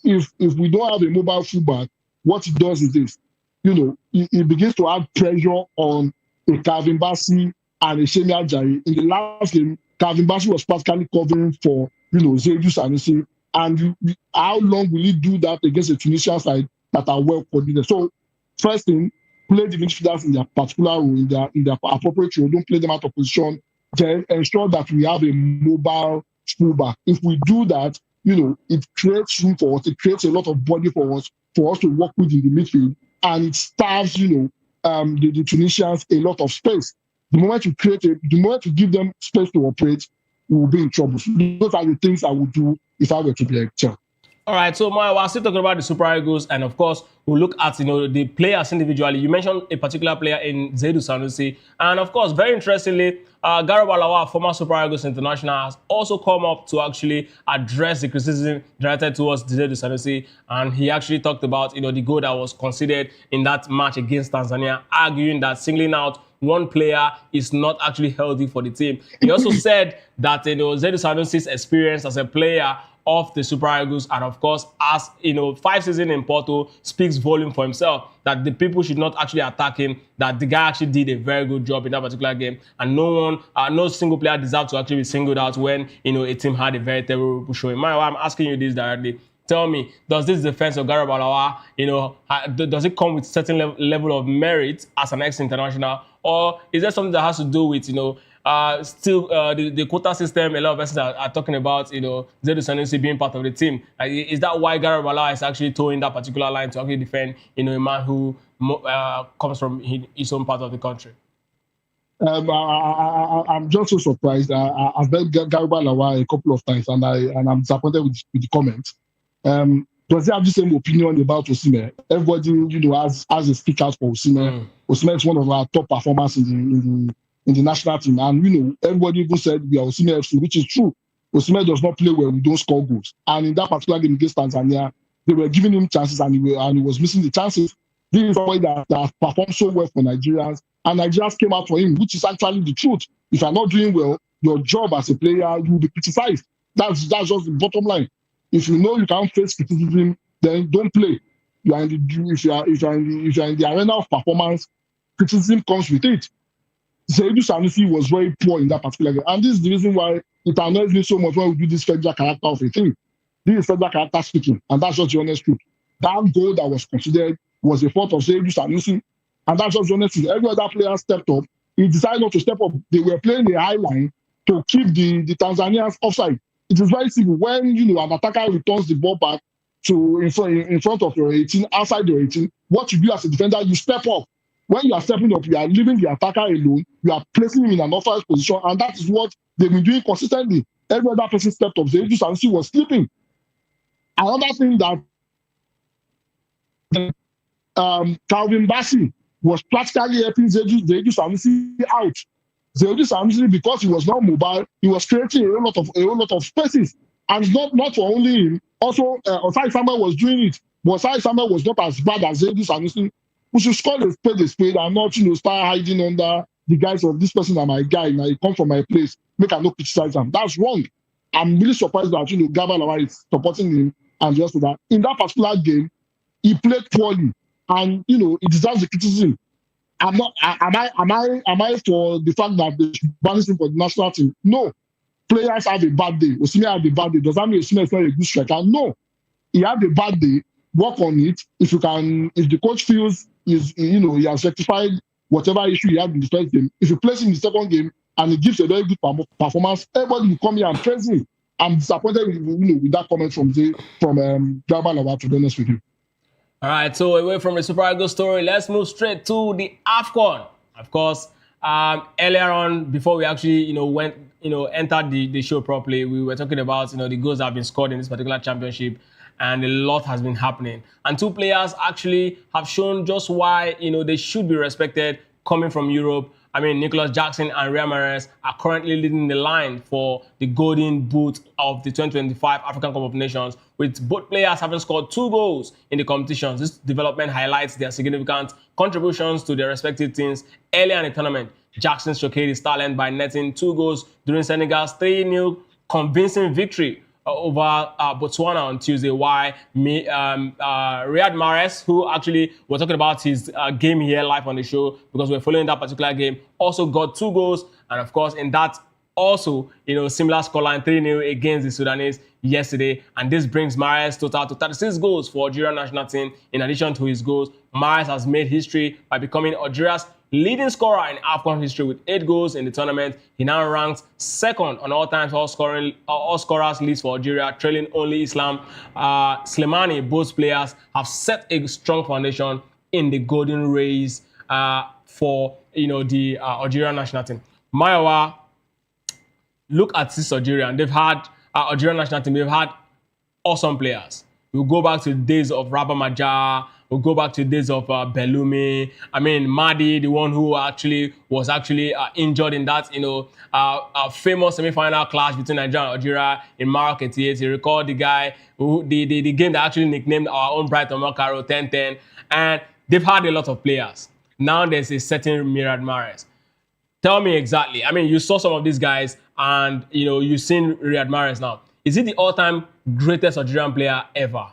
If we don't have a mobile fullback, what it does is this. It begins to add pressure on a Calvin Bassey and a Shemi Ajayi. In the last game, Calvin Bassey was practically covering for, Ezedu Sanusi. And how long will he do that against a Tunisian side that are well coordinated? So, first thing, play the midfielders in their particular role, in their appropriate role. Don't play them out of position. Then ensure that we have a mobile fullback. If we do that, it creates room for us. It creates a lot of body for us to work with in the midfield, and it starves, the Tunisians a lot of space. The moment you give them space to operate, we will be in trouble. So those are the things I would do if I were to be a child. All right, so we're still talking about the Super Eagles, and of course, we'll look at the players individually. You mentioned a particular player in Zaidu Sanusi, and of course, very interestingly, Garba Lawal, former Super Eagles international, has also come up to actually address the criticism directed towards Zaidu Sanusi, and he actually talked about the goal that was considered in that match against Tanzania, arguing that singling out one player is not actually healthy for the team. He also said that Zaidu Sanusi's experience as a player of the Super Eagles, and of course, as 5 seasons in Porto speaks volume for himself, that the people should not actually attack him, that the guy actually did a very good job in that particular game, and no single player deserved to actually be singled out when a team had a very terrible showing. I'm asking you this directly. Tell me, does this defense of Garba Lawal, does it come with certain level of merit as an ex-international, or is there something that has to do with the quota system? A lot of persons are talking about Zaidu Sanusi being part of the team. Is that why Garba Lawal is actually towing that particular line to actually defend a man who comes from his own part of the country? I'm just so surprised. I've met Garba Lawal a couple of times, and I'm disappointed with the comments. Does he have the same opinion about Osimhen? Everybody, has a speak out for Osimhen. Osimhen is one of our top performers in the national team, and everybody even said we are Osimhen FC, which is true. Osimhen does not play well; we don't score goals. And in that particular game against Tanzania, they were giving him chances, and he was missing the chances. This is somebody that performed so well for Nigerians, and Nigerians came out for him, which is actually the truth. If you're not doing well, your job as a player, you will be criticized. That's just the bottom line. If you know you can't face criticism, then don't play. If you are in the arena of performance, criticism comes with it. Zaidu Sanusi was very poor in that particular game, and this is the reason why it annoys me so much when we do this federal character of a thing. This is federal character speaking, and that's just the honest truth. That goal that was considered was a fault of Zaidu Sanusi, and that's just the honest truth. Every other player stepped up. He decided not to step up. They were playing a high line to keep the Tanzanians offside. It is very simple. When an attacker returns the ball back to in front of your 18, outside your 18, what you do as a defender, you step up. When you are stepping up, you are leaving the attacker alone. You are placing him in an offside position, and that is what they've been doing consistently. Every other person stepped up. Zaidu Sanusi was sleeping. Another thing that Calvin Bassey was practically helping Zaidu Sanusi out. Zaidu Sanusi, because he was not mobile, he was creating a whole lot of spaces, and not for only him. Also, Osai Samuel was doing it, but Osai Samuel was not as bad as Zaidu Sanusi. We should call a spade and not start hiding under the guise of this person are my guy. Now he come from my place. Make I not criticize him. That's wrong. I'm really surprised that Garba Lawal is supporting him and just that. In that particular game, he played poorly, and he deserves the criticism. Am I for the fact that they should banish him for the national team? No. Players have a bad day. Osimhen had a bad day. Does that mean Osimhen is not a good striker? No. He had a bad day. Work on it. If the coach feels he has rectified whatever issue he had in the first game, if he plays in the second game and he gives a very good performance, everybody will come here and praise him. I'm disappointed with that comment from Garba Lawal, to be honest with you. All right, so away from the Super Eagles story, let's move straight to the AFCON. Of course, earlier on, before we actually entered the show properly, we were talking about the goals that have been scored in this particular championship, and a lot has been happening. And two players actually have shown just why they should be respected coming from Europe. I mean, Nicholas Jackson and Riyad Mahrez are currently leading the line for the Golden Boot of the 2025 African Cup of Nations, with both players having scored 2 goals in the competitions. This development highlights their significant contributions to their respective teams earlier in the tournament. Jackson showcased his talent by netting 2 goals during Senegal's 3-0 convincing victory over Botswana on Tuesday, while Riyad Mahrez, who actually we're talking about his game here live on the show because we're following that particular game, also got 2 goals, and of course in that also similar scoreline 3-0 against the Sudanese yesterday, and this brings Mahrez total to 36 goals for Algeria national team. In addition to his goals, Mahrez has made history by becoming Algeria's leading scorer in AFCON history with 8 goals in the tournament. He now ranks second on all-time all scorers list for Algeria, trailing only Islam Slimani. Both players have set a strong foundation in the golden race for the Algerian national team. Mayowa, look at this Algerian. Algerian national team. They've had awesome players. We'll go back to the days of Rabah Maja. We'll go back to the days of Bellumi. I mean, Madi, the one who was injured in that, famous semi-final clash between Nigeria and Algeria in Maroc 88. You recall the guy the game that actually nicknamed our own Brighton Macaro 10-10. And they've had a lot of players. Now there's a certain Riyad Mahrez. Tell me exactly. I mean, you saw some of these guys, and you've seen Riyad Mahrez now. Is he the all-time greatest Algerian player ever?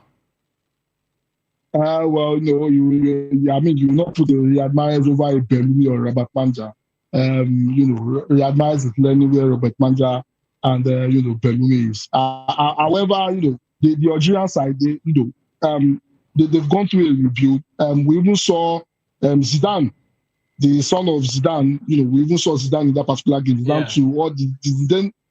Well, no, you not put the Riyad Mahrez over a Bellumi or Robert Manja. Riyad Mahrez is learning where Robert Manja and Bellumi is. However, the Algerian side, they've gone through a rebuild. We even saw Zidane, the son of Zidane. We even saw Zidane in that particular game. Zidane to all the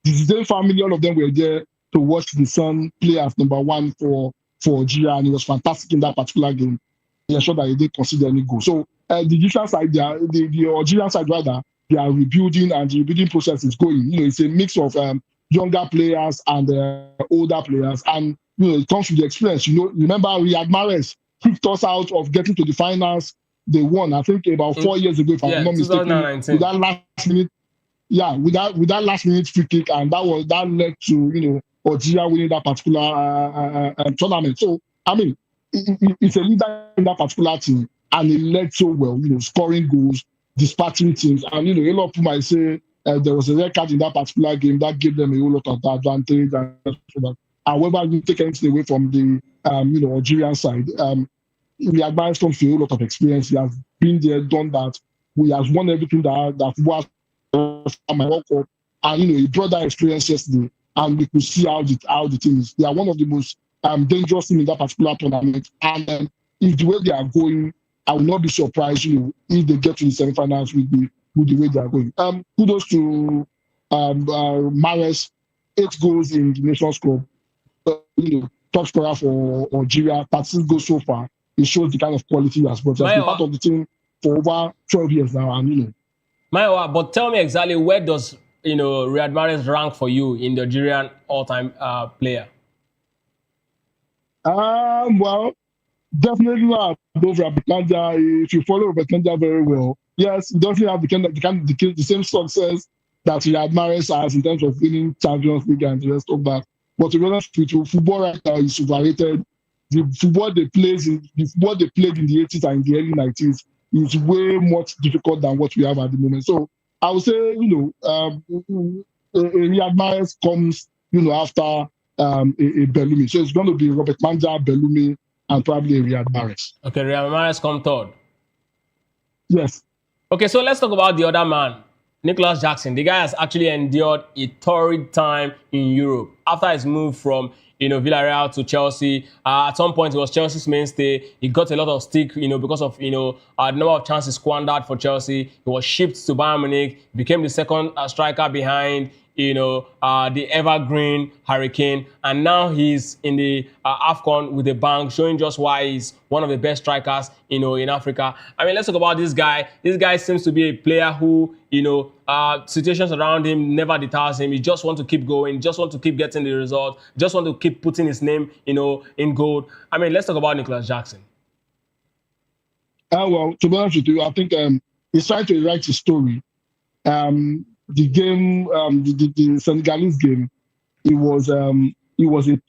Zidane family, all of them were there to watch the son play as number one for Algeria, and it was fantastic in that particular game. He ensured that he didn't concede any goal. So the Egyptian side, the Algerian side rather, they are rebuilding, and the rebuilding process is going. It's a mix of younger players and older players, and it comes with the experience. Remember Riyad Mahrez kicked us out of getting to the finals. They won, I think, about 4 years ago, if I'm not mistaken, with that last minute. Yeah, with that last minute free kick, and that led to Algeria winning that particular tournament. So I mean, it's a leader in that particular team, and he led so well. Scoring goals, dispatching teams, and a lot of people might say there was a red card in that particular game that gave them a whole lot of advantage. And however, you take anything away from the Algerian side, the advice comes to a whole lot of experience. He has been there, done that. He has won everything that was my World Cup, and he brought that experience yesterday, and we could see how the team is. They are one of the most dangerous teams in that particular tournament, and if the way they are going, I will not be surprised, if they get to the semi-finals with the way they are going. Kudos to Mahrez, 8 goals in the Nations Cup. Top scorer for Algeria, 36 goals so far. It shows the kind of quality he has brought. He has been part of the team for over 12 years now, and but tell me exactly, where does Riyad Mahrez rank for you in the Algerian all-time player? Well, definitely not above Robert Manja. If you follow Robert Manja very well, yes, he doesn't have the same success that Riyad Mahrez has in terms of winning Champions League and the rest of that. But to be honest with you, football right now is overrated. The football they played in the 80s and in the early 90s is way much difficult than what we have at the moment. So I would say, Riyad Mahrez comes, after a Bellumi. So it's going to be Robert Manja, Bellumi, and probably Riyad Mahrez. Okay, Riyad Mahrez come third. Yes. Okay, so let's talk about the other man, Nicholas Jackson. The guy has actually endured a torrid time in Europe after his move from Villarreal to Chelsea. At some point, he was Chelsea's mainstay. He got a lot of stick, because of the number of chances squandered for Chelsea. He was shipped to Bayern Munich, became the second striker behind the evergreen Hurricane, and now he's in the AFCON with the bank, showing just why he's one of the best strikers, in Africa. I mean, let's talk about this guy. This guy seems to be a player who, situations around him never deters him. He just wants to keep going, just want to keep getting the result, just want to keep putting his name, in gold. I mean, let's talk about Nicholas Jackson. Well, to be honest with you, I think he's trying to write his story. The game, the Senegalese game, it was a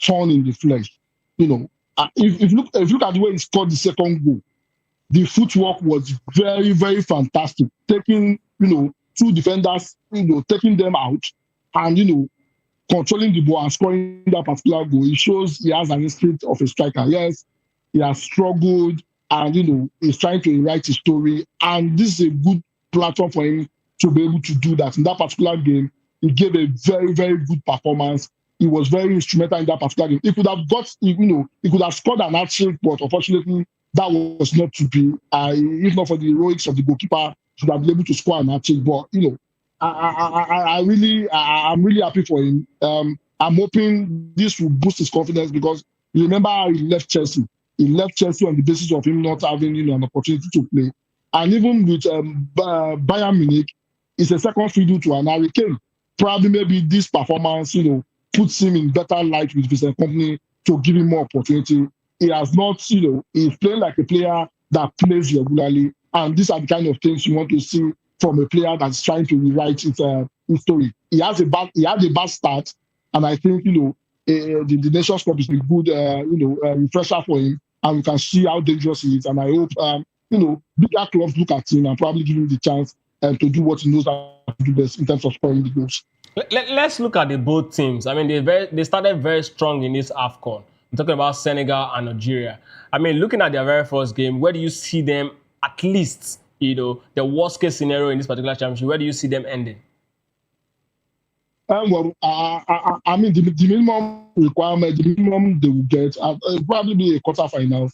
thorn in the flesh. If you look at the way he scored the second goal, the footwork was very, very fantastic. Taking, 2 defenders, taking them out, and controlling the ball and scoring that particular goal. It shows he has an instinct of a striker. Yes, he has struggled, and he's trying to write his story. And this is a good platform for him to be able to do that. In that particular game, he gave a very, very good performance. He was very instrumental in that particular game. He could have he could have scored an hat-trick, but unfortunately, that was not to be. If not for the heroics of the goalkeeper, he should have been able to score an hat-trick. But I'm really happy for him. I'm hoping this will boost his confidence, because you remember how he left Chelsea. He left Chelsea on the basis of him not having an opportunity to play. And even with Bayern Munich, it's a second fiddle to an Hurricane. Probably maybe this performance, puts him in better light with Vincent Kompany to give him more opportunity. He has not, he's playing like a player that plays regularly. And these are the kind of things you want to see from a player that's trying to rewrite his story. He had a bad start, and I think the Nations Cup is a good refresher for him, and we can see how dangerous he is. And I hope bigger clubs look at him and probably give him the chance to do what he knows how to do best in terms of scoring the goals. Let's look at the both teams. I mean, they started very strong in this AFCON. I'm talking about Senegal and Nigeria. I mean, looking at their very first game, where do you see them, at least, the worst case scenario in this particular championship, where do you see them ending? I mean, the minimum requirement, the minimum they will get, probably be a quarterfinal,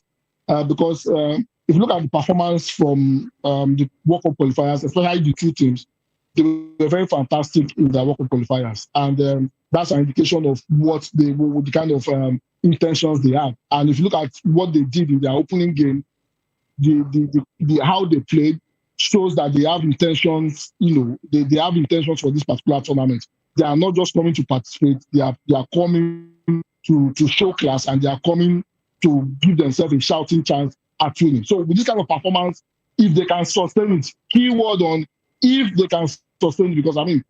because if you look at the performance from the World Cup qualifiers, especially the two teams, they were very fantastic in their World Cup qualifiers, and that's an indication of what the kind of intentions they have. And if you look at what they did in their opening game, the how they played shows that they have intentions. They have intentions for this particular tournament. They are not just coming to participate. They are coming to show class, and they are coming to give themselves a shouting chance at winning. So with this kind of performance, if they can sustain it, keyword on if they can sustain it, because I mean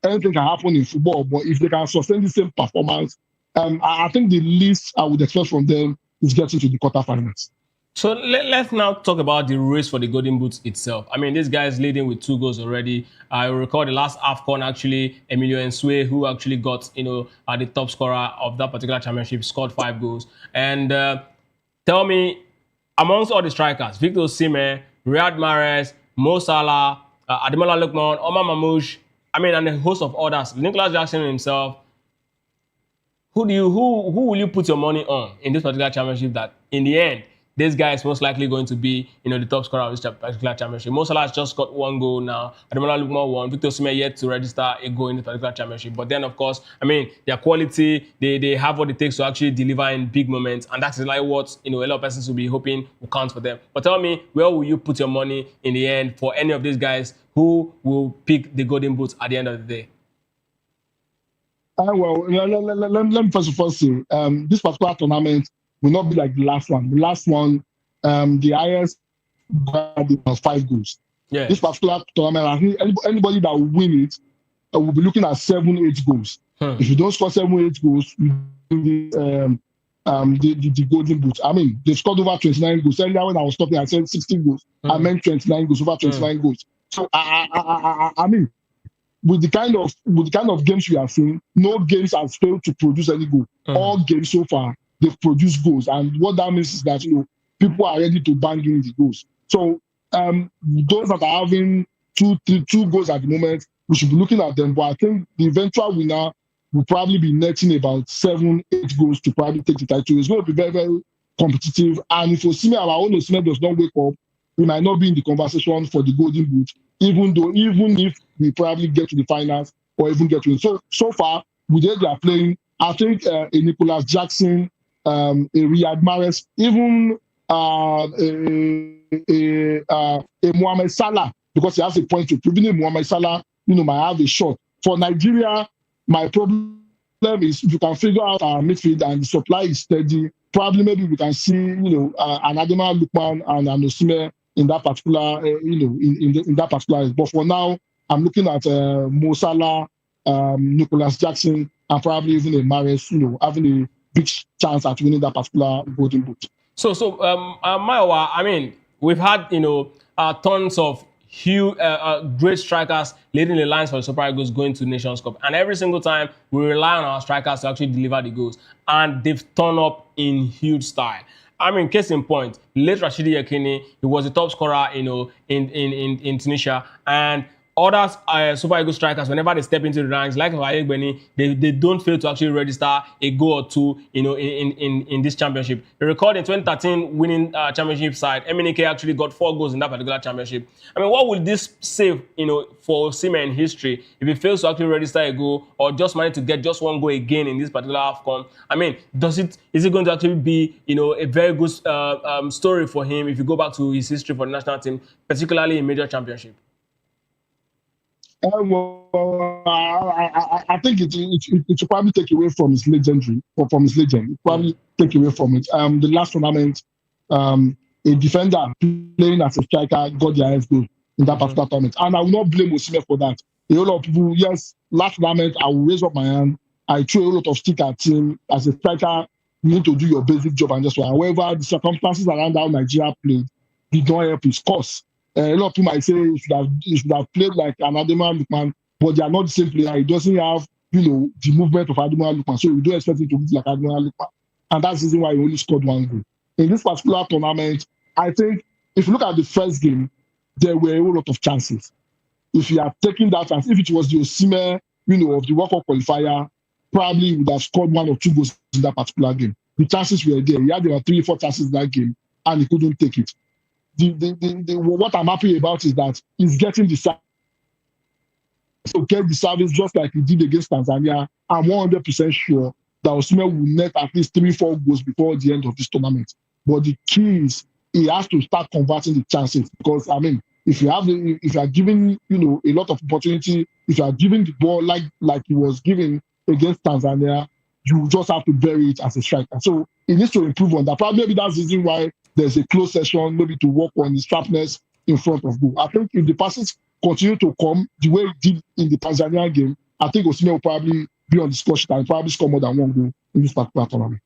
anything can happen in football, but if they can sustain the same performance, I think the least I would expect from them is getting to the quarterfinals. So let's now talk about the race for the Golden Boot itself. I mean, this guy is leading with 2 goals already. I recall the last AFCON, actually, Emilio Nsue, who actually got, the top scorer of that particular championship, scored 5 goals. And tell me, amongst all the strikers, Victor Osimhen, Riyad Mahrez, Mo Salah, Ademola Lookman, Omar Mamouche, and a host of others, Nicholas Jackson himself, who will you put your money on in this particular championship that, in the end, this guy is most likely going to be, the top scorer of this particular championship? Mo Salah has just got 1 goal now. Ademola Lookman 1. Victor Osimhen yet to register a goal in this particular championship. But then, of course, their quality, they have what it takes to actually deliver in big moments, and that's like what a lot of persons will be hoping will count for them. But tell me, where will you put your money in the end for any of these guys who will pick the Golden Boot at the end of the day? Well, let me first of all say, this particular tournament will not be like the last one. The last one, the highest was 5 goals. Yes. This particular tournament, I think anybody that will win it will be looking at 7-8 goals. If you don't score 7-8 goals, you win the Golden Boot. I mean, they scored over 29 goals. Earlier when I was talking, I said 16 goals. I meant 29 goals, over 29 goals. So I mean, with the kind of games we have seen, no games has failed to produce any goal. All games so far, they've produced goals, and what that means is that people are ready to bang in the goals. So those that are having two goals at the moment, we should be looking at them. But I think the eventual winner will probably be netting about 7-8 goals to probably take the title. It's going to be very, very competitive. And if Osimhen, our own Osimhen, does not wake up, we might not be in the conversation for the Golden Boot, even if we probably get to the finals or even get to it. So far, with they are playing, I think a Nicholas Jackson, a Riyad Mahrez, even a Mohamed Salah, because he has a point to prove. Even Mohamed Salah, might have a shot. For Nigeria, my problem is if you can figure out our midfield and the supply is steady, probably maybe we can see, an Ademola Lookman and an Osimhen in that particular, in that particular. But for now, I'm looking at Mo Salah, Nicholas Jackson, and probably even a Mahrez, having a big chance at winning that particular Golden Boot. So, Maiwa, we've had, tons of huge, great strikers leading the lines for the Super Eagles going to Nations Cup. And every single time, we rely on our strikers to actually deliver the goals. And they've turned up in huge style. Case in point, late Rashidi Yekini, he was the top scorer, in Tunisia. And other Super Eagles strikers, whenever they step into the ranks, like Beni, they don't fail to actually register a goal or two, in this championship. They recorded in 2013 winning championship side. MNK actually got 4 goals in that particular championship. What will this say, for Osimhen in history if he fails to actually register a goal or just manage to get just 1 goal again in this particular AFCON? Is it going to actually be, a very good story for him if you go back to his history for the national team, particularly in major championship? Well, I think it should probably take away from his legendary, or from his legend. It probably take away from it. The last tournament, a defender playing as a striker got their highest goal in that particular tournament, and I will not blame Osimhen for that. A whole lot of people, yes, last tournament I will raise up my hand. I threw a whole lot of stick at him. As a striker, you need to do your basic job and just. However, the circumstances around how Nigeria played did not help his cause. A lot of people might say he should have played like an Ademola Lookman, but they are not the same player. He doesn't have, the movement of Ademola Lookman, so we don't expect him to be like Ademola Lookman, and that's the reason why he only scored one goal. In this particular tournament, I think if you look at the first game, there were a whole lot of chances. If he had taken that chance, if it was the Osimhen, of the World Cup qualifier, probably he would have scored 1 or 2 goals in that particular game. The chances were there. He had about 3 or 4 chances in that game, and he couldn't take it. What I'm happy about is that he's getting the service. So get the service just like he did against Tanzania. I'm 100% sure that Osimhen will net at least 3-4 goals before the end of this tournament. But the key is he has to start converting the chances, because if you are giving a lot of opportunity, if you are giving the ball like he was giving against Tanzania, you just have to bury it as a striker. So he needs to improve on that. Probably maybe that's the reason why there's a close session, maybe to work on his sharpness in front of goal. I think if the passes continue to come the way he did in the Tanzania game, I think Osimhen will probably be on the score sheet and probably score more than 1 goal in this particular tournament.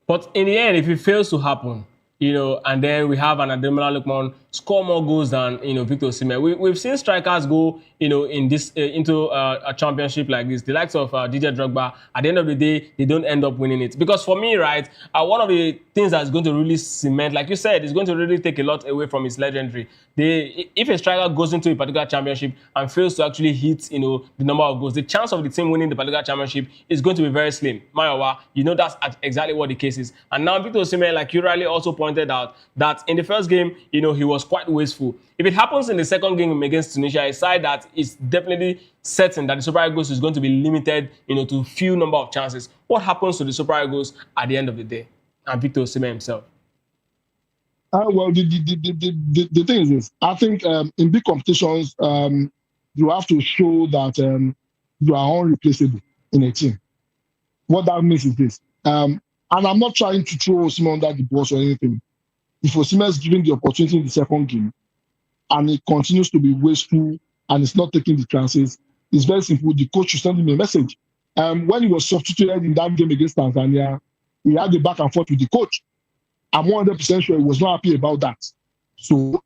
But in the end, if it fails to happen, and then we have an Ademola Lookman score more goals than Victor Osimhen. We've seen strikers go in this into a championship like this. The likes of Didier Drogba, at the end of the day, they don't end up winning it. Because for me, right, one of the things that's going to really cement, like you said, is going to really take a lot away from his legendary. If a striker goes into a particular championship and fails to actually hit the number of goals, the chance of the team winning the particular championship is going to be very slim. Mayowa, that's exactly what the case is. And now Victor Osimhen, like you rightly also pointed out, that in the first game, he was quite wasteful. If it happens in the second game against Tunisia, a side that is definitely certain that the Super Eagles is going to be limited, to few number of chances. What happens to the Super Eagles at the end of the day? And Victor Osimhen himself. Well, the thing is this. I think in big competitions, you have to show that you are unreplaceable in a team. What that means is this. And I'm not trying to throw Osimhen under the bus or anything. If Osimhen is given the opportunity in the second game and he continues to be wasteful and is not taking the chances, it's very simple. The coach should send him a message. When he was substituted in that game against Tanzania, he had a back and forth with the coach. I'm 100% sure he was not happy about that. So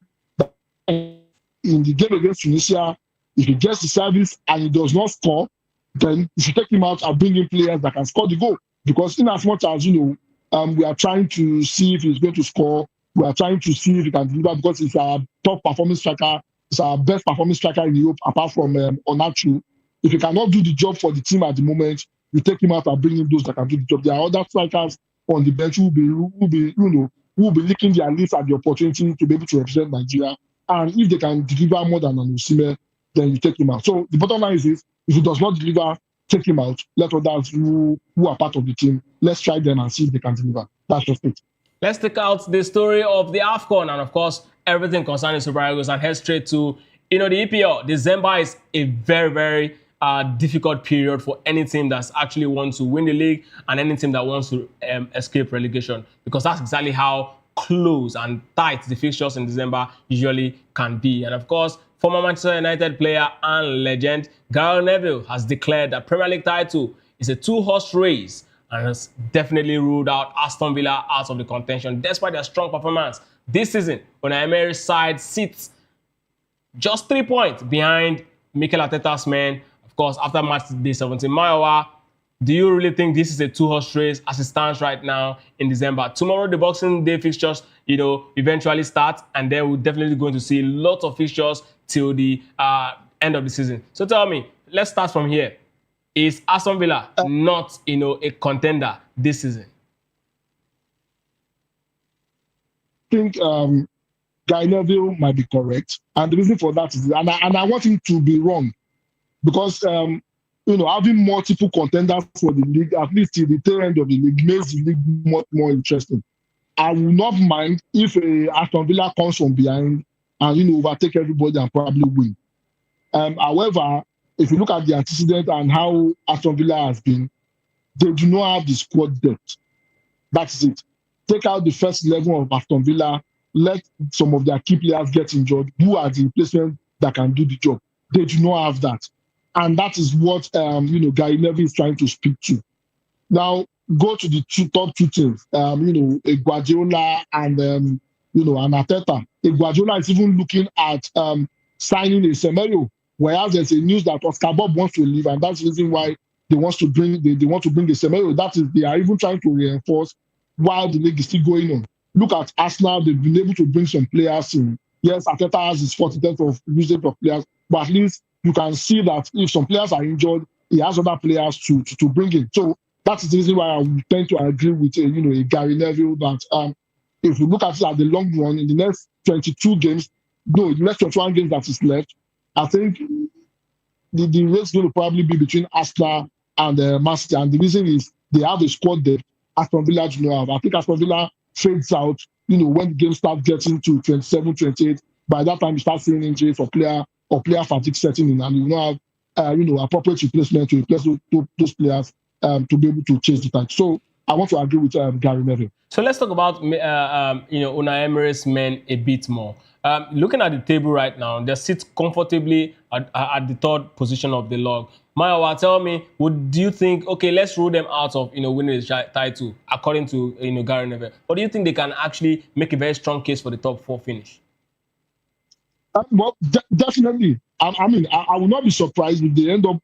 in the game against Tunisia, if he gets the service and he does not score, then you should take him out and bring in players that can score the goal. Because in as much as, we are trying to see if he's going to score, we are trying to see if he can deliver, because he's our top performing striker, he's our best performing striker in Europe, apart from Onachu. If he cannot do the job for the team at the moment, you take him out and bring in those that can do the job. There are other strikers on the bench who will be licking their lips at the opportunity to be able to represent Nigeria. And if they can deliver more than an Osimhen, then you take him out. So the bottom line is this: if he does not deliver, take him out. Let others who are part of the team, let's try them and see if they can deliver. That's just it. Let's take out the story of the AFCON and, of course, everything concerning Super Eagles and head straight to, the EPL. December is a very, very difficult period for any team that's actually wants to win the league and any team that wants to escape relegation, because that's exactly how close and tight the fixtures in December usually can be. And, of course, former Manchester United player and legend Gary Neville has declared that Premier League title is a 2-horse race and has definitely ruled out Aston Villa out of the contention, despite their strong performance this season. Unai Emery's side sits just 3 points behind Mikel Arteta's men, of course, after match day 17. Mayowa, do you really think this is a 2-horse race as it stands right now in December? Tomorrow, the Boxing Day fixtures, eventually start, and then we're definitely going to see lots of fixtures till the end of the season. So tell me, let's start from here. Is Aston Villa not, a contender this season? I think Guy Neville might be correct. And the reason for that is, and I want him to be wrong, because, having multiple contenders for the league, at least till the tail end of the league, makes the league much more interesting. I will not mind if Aston Villa comes from behind and, overtake everybody and probably win. However, if you look at the antecedent and how Aston Villa has been, they do not have the squad depth. That's it. Take out the first 11 of Aston Villa, let some of their key players get injured. Who are the replacements that can do the job? They do not have that. And that is what Gary Neville is trying to speak to. Now, go to the top two teams, a Guardiola and an Arteta. A Guardiola is even looking at signing a Semedo, whereas there's a news that Oscar Bob wants to leave, and that's the reason why they want to bring a Semedo. That is, they are even trying to reinforce while the league is still going on. Look at Arsenal; they've been able to bring some players in. Yes, Arteta has his 40% of usage of players, but at least you can see that if some players are injured, he has other players to bring in. So that's the reason why I would tend to agree with a Gary Neville that if you look at it at the long run, in the next 22 games, the next 21 games that is left, I think the race is going to probably be between Arsenal and Man City. And the reason is they have a squad that Aston Villa do not have. I think Aston Villa fades out, when the game starts getting to 27, 28. By that time, you start seeing injuries for player fatigue setting in, and you don't have appropriate replacement to replace those players to be able to chase the tide. So I want to agree with Gary Neville. So let's talk about Unai Emery's men a bit more. Looking at the table right now, they sit comfortably at the third position of the log. Mayowa, tell me, do you think, okay, let's rule them out of winning the title according to Gary Neville? Or do you think they can actually make a very strong case for the top four finish? Well, definitely. I mean, I will not be surprised if they end up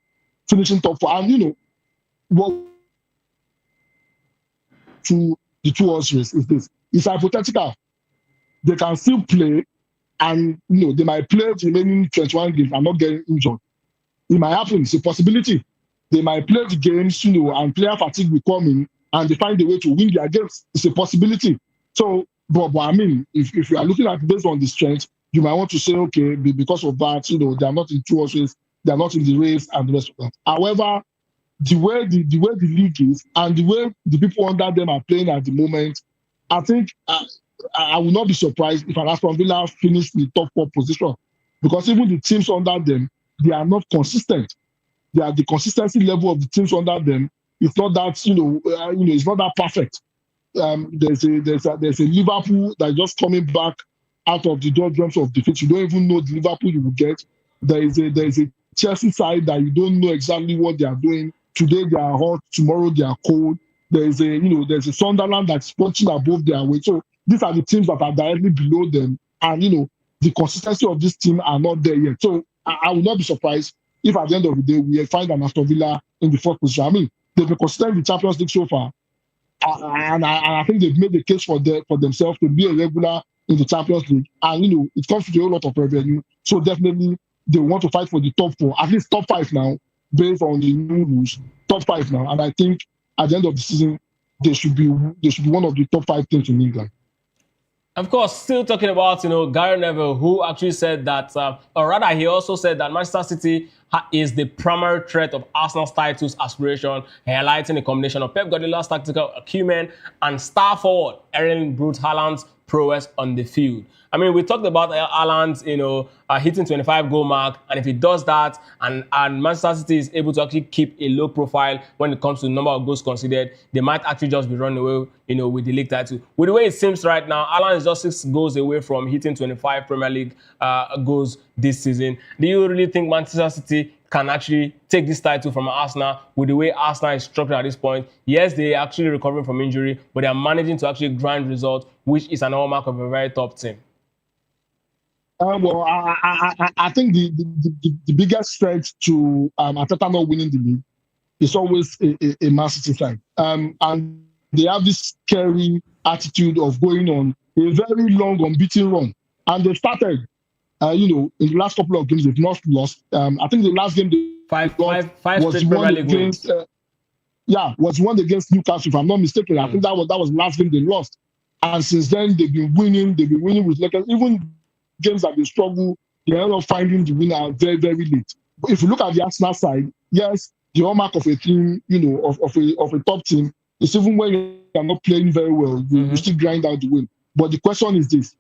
finishing top four. And what to the two horses is this: it's hypothetical. They can still play, and they might play the remaining 21 games and not get injured. It might happen. It's a possibility. They might play the games, and player fatigue will come in, and they find a way to win their games. It's a possibility. So, but I mean, if you are looking at it based on the strength, you might want to say, okay, because of that, they are not in two horses, they are not in the race, and the rest of that. However, the way the league is and the way the people under them are playing at the moment, I think I will not be surprised if an Aston Villa finish in the top four position, because even the teams under them, they are not consistent. The consistency level of the teams under them is not that it's not that perfect. There's a Liverpool that is just coming back out of the doldrums of defeat. You don't even know the Liverpool you will get. There is a Chelsea side that you don't know exactly what they are doing. Today they are hot, tomorrow they are cold. There's a Sunderland that's punching above their weight. So these are the teams that are directly below them, and the consistency of this team are not there yet. So I will not be surprised if at the end of the day we find an Aston Villa in the fourth position. I mean, they've been consistent in the Champions League so far, and I think they've made the case for themselves to be a regular in the Champions League, and it comes with a whole lot of revenue. So definitely they want to fight for the top four, at least top five now, based on the new rules. Top five now, and I think at the end of the season they should be one of the top five teams in England. Of course, still talking about Gary Neville, who actually said that, or rather, he also said that Manchester City is the primary threat of Arsenal's titles aspiration, highlighting a combination of Pep Guardiola's tactical acumen and star forward Erling Braut Haaland's prowess on the field. I mean, we talked about Haaland's, hitting 25 goal mark, and if he does that, and Manchester City is able to actually keep a low profile when it comes to the number of goals conceded, they might actually just be running away, with the league title. With the way it seems right now, Haaland is just 6 goals away from hitting 25 Premier League goals this season. Do you really think Manchester City can actually take this title from Arsenal with the way Arsenal is structured at this point? Yes, they are actually recovering from injury, but they are managing to actually grind results, which is an hallmark of a very top team. Well, I think the biggest strength to Arteta not winning the league is always a Man City side. And they have this scary attitude of going on a very long unbeaten run. And they started, in the last couple of games, they've not lost. I think the last game they lost was one against, was one against Newcastle, if I'm not mistaken. I think that was the last game they lost. And since then, they've been winning with Lakers. Even games that they struggle, they end up finding the winner very, very late. But if you look at the Arsenal side, yes, the hallmark of a team, of a top team, is even when you are not playing very well, you still grind out the win. But the question is this: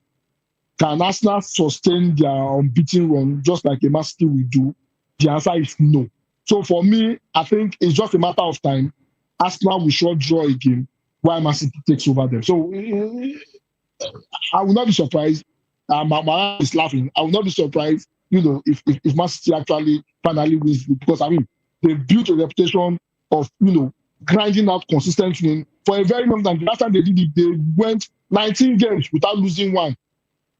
can Arsenal sustain their unbeaten run just like a Man City will do? The answer is no. So for me, I think it's just a matter of time. Arsenal will sure draw a game while Man City takes over them. So I will not be surprised. My man is laughing. I will not be surprised, if Man City actually finally wins, because I mean they've built a reputation of grinding out consistent win for a very long time. The last time they did it, they went 19 games without losing one.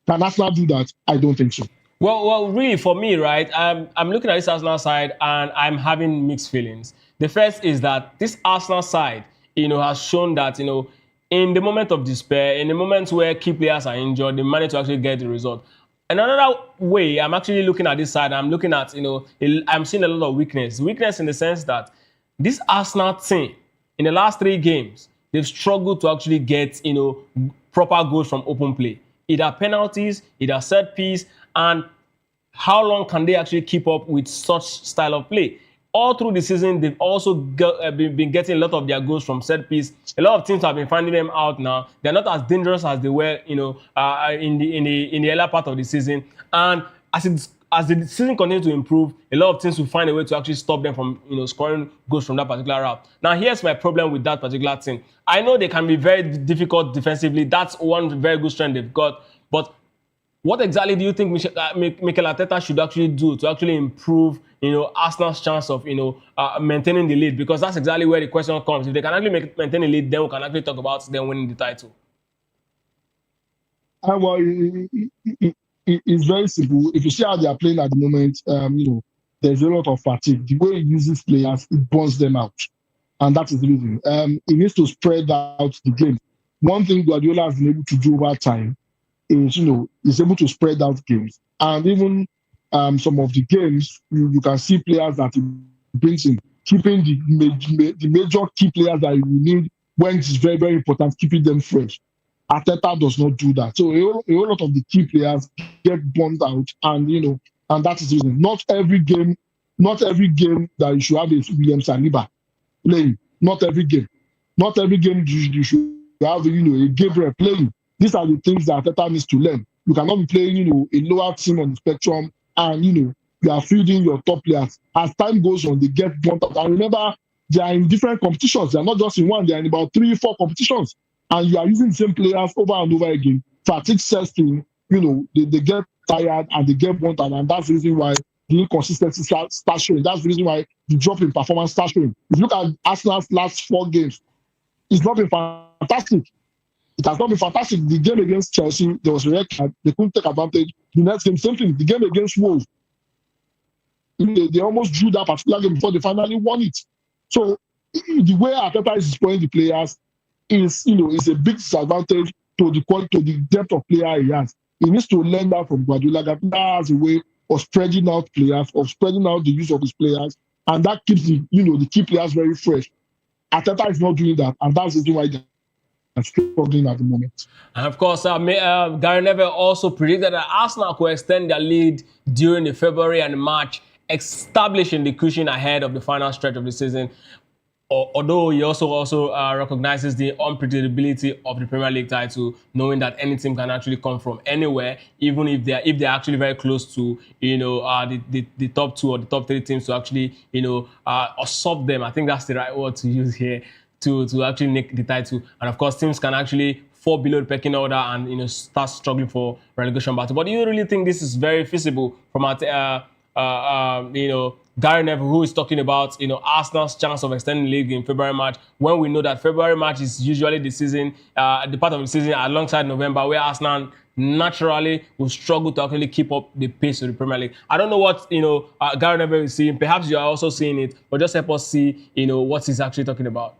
Can Arsenal do that? I don't think so. Well, really, for me, right, I'm looking at this Arsenal side and I'm having mixed feelings. The first is that this Arsenal side, has shown that, in the moment of despair, in the moments where key players are injured, they manage to actually get the result. Another way, I'm actually looking at this side, I'm looking at, I'm seeing a lot of weakness. Weakness in the sense that this Arsenal team, in the last 3 games, they've struggled to actually get, proper goals from open play. Either penalties, either set piece, and how long can they actually keep up with such style of play? All through the season, they've also been getting a lot of their goals from set piece. A lot of teams have been finding them out now. They're not as dangerous as they were, in the earlier part of the season. And as the season continues to improve, a lot of teams will find a way to actually stop them from, scoring goals from that particular route. Now, here's my problem with that particular team. I know they can be very difficult defensively. That's one very good strength they've got. But what exactly do you think Mikel Arteta should actually do to actually improve, Arsenal's chance of, maintaining the lead? Because that's exactly where the question comes. If they can actually maintain the lead, then we can actually talk about them winning the title. Well, it's very simple. If you see how they are playing at the moment, there's a lot of fatigue. The way he uses players, it burns them out. And that is the reason. He needs to spread out the game. One thing Guardiola has been able to do over time is, is able to spread out games. And even some of the games, you can see players that he brings in, keeping the major key players that you need when it's very, very important, keeping them fresh. Arteta does not do that. So a whole lot of the key players get burned out, and and that is the reason. Not every game that you should have a William Saliba playing. Not every game you should have a Gabriel playing. These are the things that Arteta needs to learn. You cannot be playing, a lower team on the spectrum, and you are fielding your top players. As time goes on, they get burnt out. And remember, they are in different competitions. They are not just in one. They are in about 3-4 competitions. And you are using the same players over and over again. Fatigue sets in, they get tired and they get burnt out. And that's the reason why the inconsistency starts showing. That's the reason why the drop in performance starts showing. If you look at Arsenal's last 4 games, it's not been fantastic. It has not been fantastic. The game against Chelsea, there was a red card. They couldn't take advantage. The next game, same thing. The game against Wolves, they almost drew that particular game before they finally won it. So the way Arteta is displaying the players is a big disadvantage to the quality, to the depth of player he has. He needs to learn that from Guardiola. That has a way of spreading out players, of spreading out the use of his players, and that keeps the key players very fresh. Arteta is not doing that, and that's the reason why they're struggling at the moment. And of course, Gary Neville also predicted that Arsenal could extend their lead during the February and March, establishing the cushion ahead of the final stretch of the season. Although he also recognizes the unpredictability of the Premier League title, knowing that any team can actually come from anywhere, even if they're actually very close to the top 2 or the top 3 teams to actually usurp them. I think that's the right word to use here to actually nick the title. And of course, teams can actually fall below the pecking order and start struggling for relegation battle. But do you really think this is very feasible from Gary Neville, who is talking about Arsenal's chance of extending the league in February, March, when we know that February, March is usually the season, the part of the season alongside November, where Arsenal naturally will struggle to actually keep up the pace of the Premier League. I don't know what Gary Neville is seeing. Perhaps you are also seeing it, but just help us see what he's actually talking about.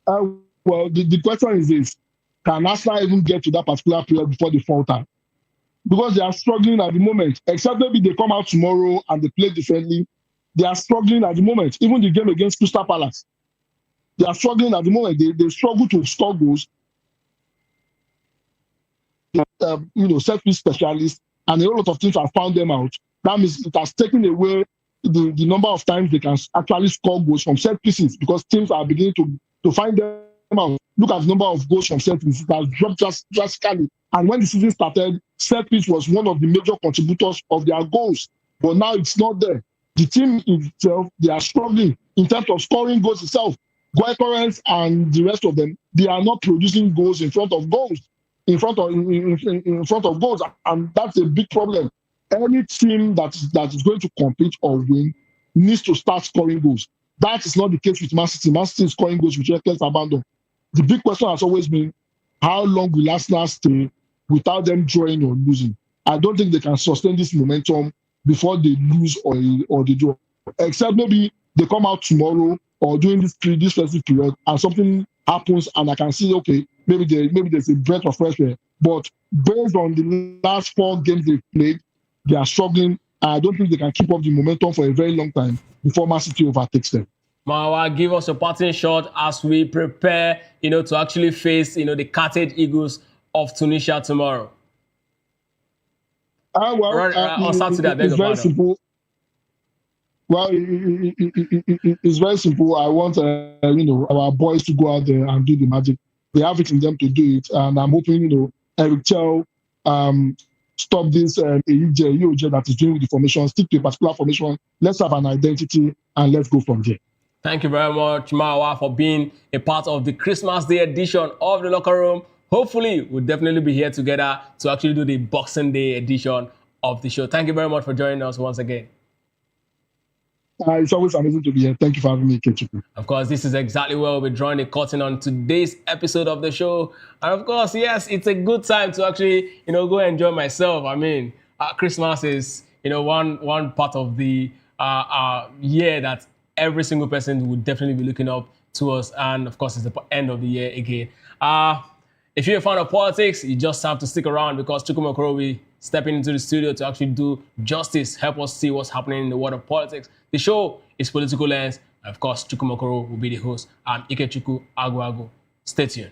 Well, the question is this: can Arsenal even get to that particular period before they falter? Because they are struggling at the moment. Except maybe they come out tomorrow and they play differently. They are struggling at the moment. Even the game against Crystal Palace, they are struggling at the moment. They struggle to score goals. Set piece specialists, and a lot of teams have found them out. That means it has taken away the number of times they can actually score goals from set pieces, because teams are beginning to find them out. Look at the number of goals from set pieces. It has dropped drastically. And when the season started, set piece was one of the major contributors of their goals. But now it's not there. The team itself, they are struggling in terms of scoring goals itself. Goikarens and the rest of them, they are not producing goals in front of goals, in front of goals, and that's a big problem. Any team that is going to compete or win needs to start scoring goals. That is not the case with Man City. Man City is scoring goals with reckless abandon. The big question has always been, how long will Arsenal stay without them drawing or losing? I don't think they can sustain this momentum before they lose or they draw. Except maybe they come out tomorrow or during this festive period and something happens and I can see, okay, maybe there's a breath of fresh air. But based on the last 4 games they've played, they are struggling. I don't think they can keep up the momentum for a very long time before Man City overtakes them. Mawa, give us a parting shot as we prepare, to actually face, the Carthage Eagles of Tunisia tomorrow. On Saturday, it's very simple. Well, it's very simple. I want, our boys to go out there and do the magic. They have it in them to do it, and I'm hoping, Eric Chell, stop this EJ that is doing with the formation. Stick to a particular formation. Let's have an identity and let's go from there. Thank you very much, Mawa, for being a part of the Christmas Day edition of The Locker Room. Hopefully, we'll definitely be here together to actually do the Boxing Day edition of the show. Thank you very much for joining us once again. It's always amazing to be here. Thank you for having me, Ikechukwu. Of course, this is exactly where we'll be drawing the curtain on today's episode of the show. And of course, yes, it's a good time to actually, go enjoy myself. I mean, Christmas is, one part of the year that every single person would definitely be looking up to us. And of course, it's the end of the year again. If you're a fan of politics, you just have to stick around because Chukwuma Okoro will be stepping into the studio to actually do justice, help us see what's happening in the world of politics. The show is Political Lens. And of course, Chukwuma Okoro will be the host. I'm Ikechukwu Agwago. Stay tuned.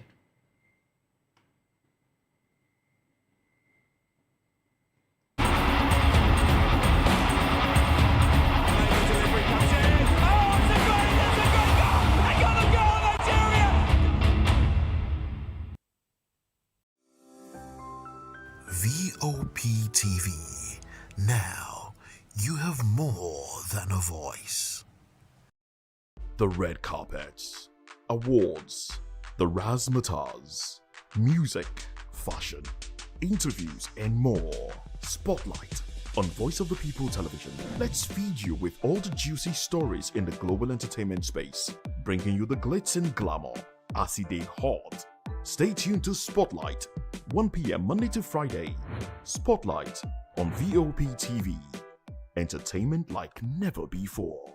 VOP TV. Now, you have more than a voice. The red carpets, awards, the razzmatazz, music, fashion, interviews, and more. Spotlight on Voice of the People Television. Let's feed you with all the juicy stories in the global entertainment space, bringing you the glitz and glamour as it is hot. Stay tuned to Spotlight, 1 p.m. Monday to Friday. Spotlight on VOP TV. Entertainment like never before.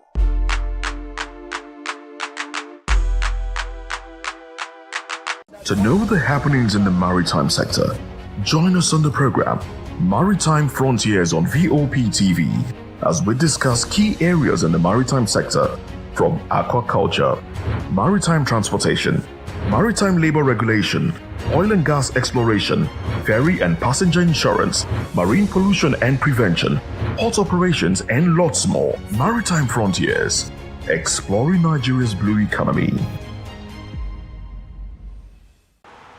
To know the happenings in the maritime sector, join us on the program Maritime Frontiers on VOP TV as we discuss key areas in the maritime sector from aquaculture, maritime transportation, maritime labor regulation, oil and gas exploration, ferry and passenger insurance, marine pollution and prevention, port operations, and lots more. Maritime Frontiers, exploring Nigeria's blue economy.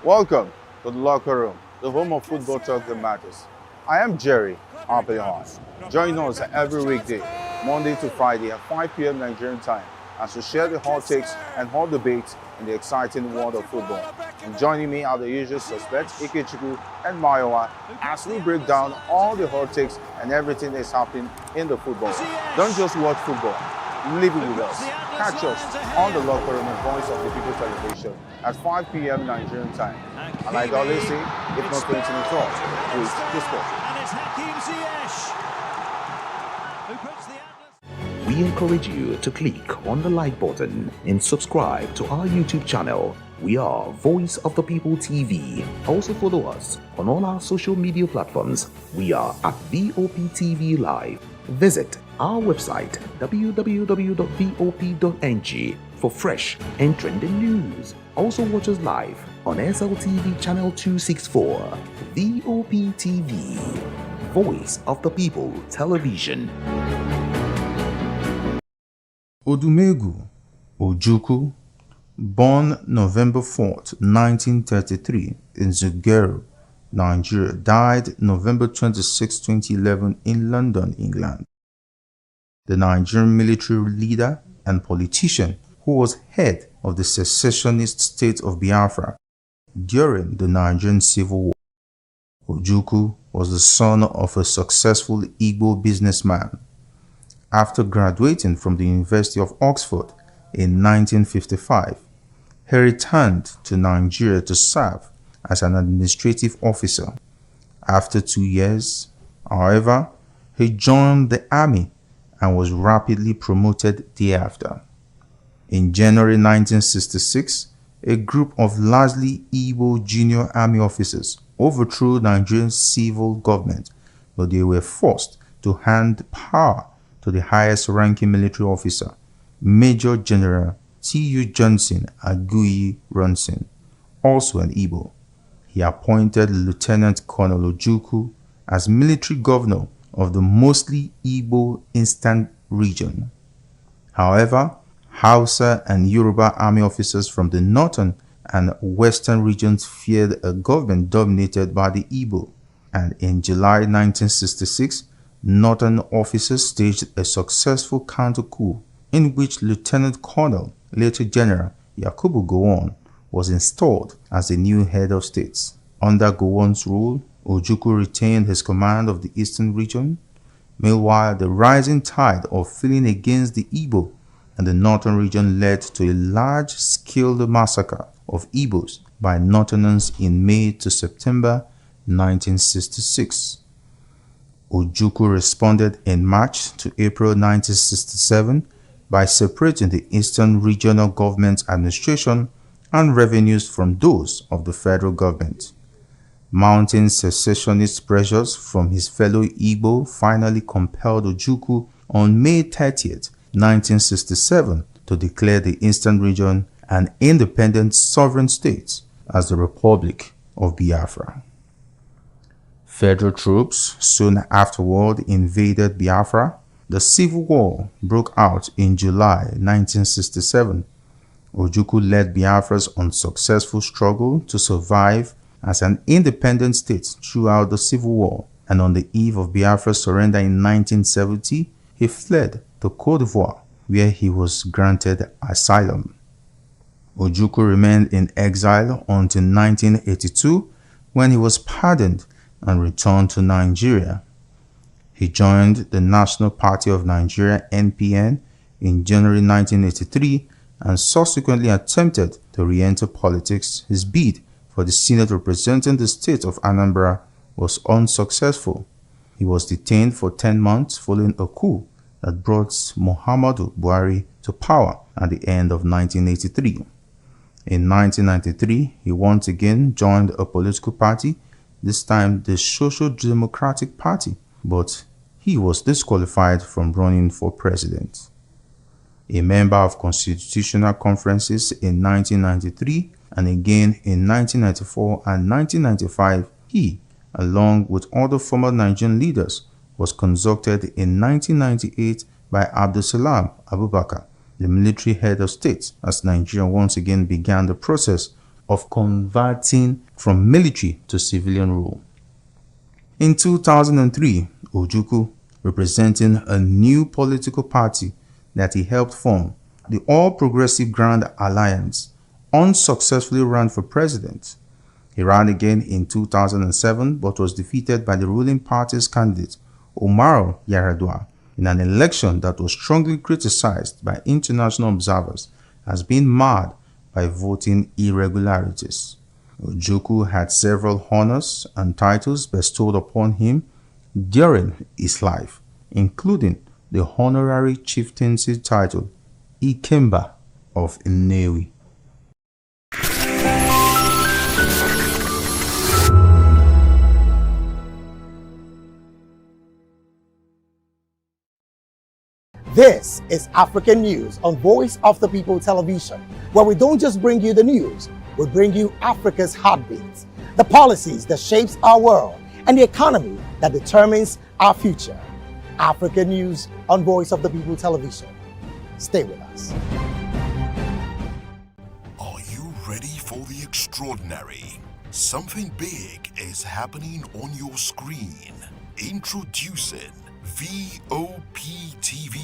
Welcome to the Locker Room, the home of football talk that matters. I am Jerry Archbishop. Join us every weekday, Monday to Friday at 5 p.m. Nigerian time, as we share the hot takes and hot debates in the exciting world of football. And joining me are the usual suspects, Ikechukwu and Mayowa, as we break down all the hot takes and everything that's happening in the football. Don't just watch football, live it with us. Catch us on the Locker Room and Voice of the People Television at 5 p.m. Nigerian time. And like I always say, if not 2024, please the sport. We encourage you to click on the like button and subscribe to our YouTube channel. We are Voice of the People TV. Also follow us on all our social media platforms. We are at VOP TV Live. Visit our website www.vop.ng for fresh and trending news. Also watch us live on SLTV channel 264. VOP TV, Voice of the People Television. Odumegu Ojukwu, born November 4th, 1933 in Zungeru, Nigeria, died November 26, 2011 in London, England. the Nigerian military leader and politician who was head of the secessionist state of Biafra during the Nigerian Civil War. Ojukwu was the son of a successful Igbo businessman. After graduating from the University of Oxford in 1955, he returned to Nigeria to serve as an administrative officer. After 2 years, however, he joined the army and was rapidly promoted thereafter. In January 1966, a group of largely Igbo junior army officers overthrew Nigeria's civil government, but they were forced to hand power to the highest-ranking military officer, Major General T.U. Johnson Aguiyi Ronson, also an Igbo. He appointed Lieutenant Colonel Ojukwu as military governor of the mostly Igbo Eastern region. However, Hausa and Yoruba army officers from the northern and western regions feared a government dominated by the Igbo, and in July 1966, northern officers staged a successful counter-coup in which Lieutenant Colonel, later General Yakubu Gowon, was installed as the new head of state. Under Gowon's rule, Ojukwu retained his command of the eastern region. Meanwhile, the rising tide of feeling against the Igbo and the northern region led to a large-scale massacre of Igbos by northerners in May to September 1966. Ojukwu responded in March to April 1967 by separating the Eastern Regional Government Administration and revenues from those of the federal government. Mounting secessionist pressures from his fellow Igbo finally compelled Ojukwu on May 30th, 1967 to declare the Eastern Region an independent sovereign state as the Republic of Biafra. Federal troops soon afterward invaded Biafra. The Civil War broke out in July 1967. Ojukwu led Biafra's unsuccessful struggle to survive as an independent state throughout the Civil War, and on the eve of Biafra's surrender in 1970, he fled to Cote d'Ivoire, where he was granted asylum. Ojukwu remained in exile until 1982, when he was pardoned and returned to Nigeria. He joined the National Party of Nigeria (NPN) in January 1983 and subsequently attempted to re-enter politics. His bid for the Senate representing the state of Anambra was unsuccessful. He was detained for 10 months following a coup that brought Muhammadu Buhari to power at the end of 1983. In 1993, he once again joined a political party, this time the Social Democratic Party, but he was disqualified from running for president. A member of constitutional conferences in 1993 and again in 1994 and 1995, he, along with other former Nigerian leaders, was consulted in 1998 by Abdulsalam Abubakar, the military head of state, as Nigeria once again began the process of converting from military to civilian rule. In 2003, Ojukwu, representing a new political party that he helped form, the All Progressive Grand Alliance, unsuccessfully ran for president. He ran again in 2007 but was defeated by the ruling party's candidate, Umaru Yar'Adua, in an election that was strongly criticized by international observers as being marred by voting irregularities. Ojukwu had several honors and titles bestowed upon him during his life, including the honorary chieftaincy title Ikemba of Nnewi. This is African News on Voice of the People Television, where we don't just bring you the news, we bring you Africa's heartbeats, the policies that shapes our world, and the economy that determines our future. African News on Voice of the People Television. Stay with us. Are you ready for the extraordinary? Something big is happening on your screen. Introducing VOP TV,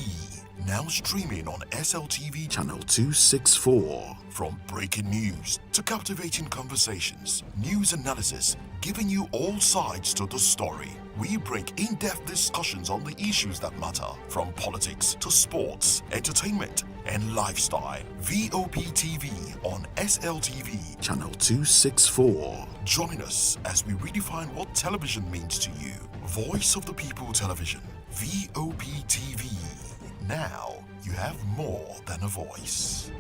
now streaming on SLTV channel 264. From breaking news to captivating conversations, news analysis, giving you all sides to the story. We bring in-depth discussions on the issues that matter, from politics to sports, entertainment, and lifestyle. VOP TV on SLTV channel 264. Join us as we redefine what television means to you. Voice of the People Television, VOP TV. Now you have more than a voice.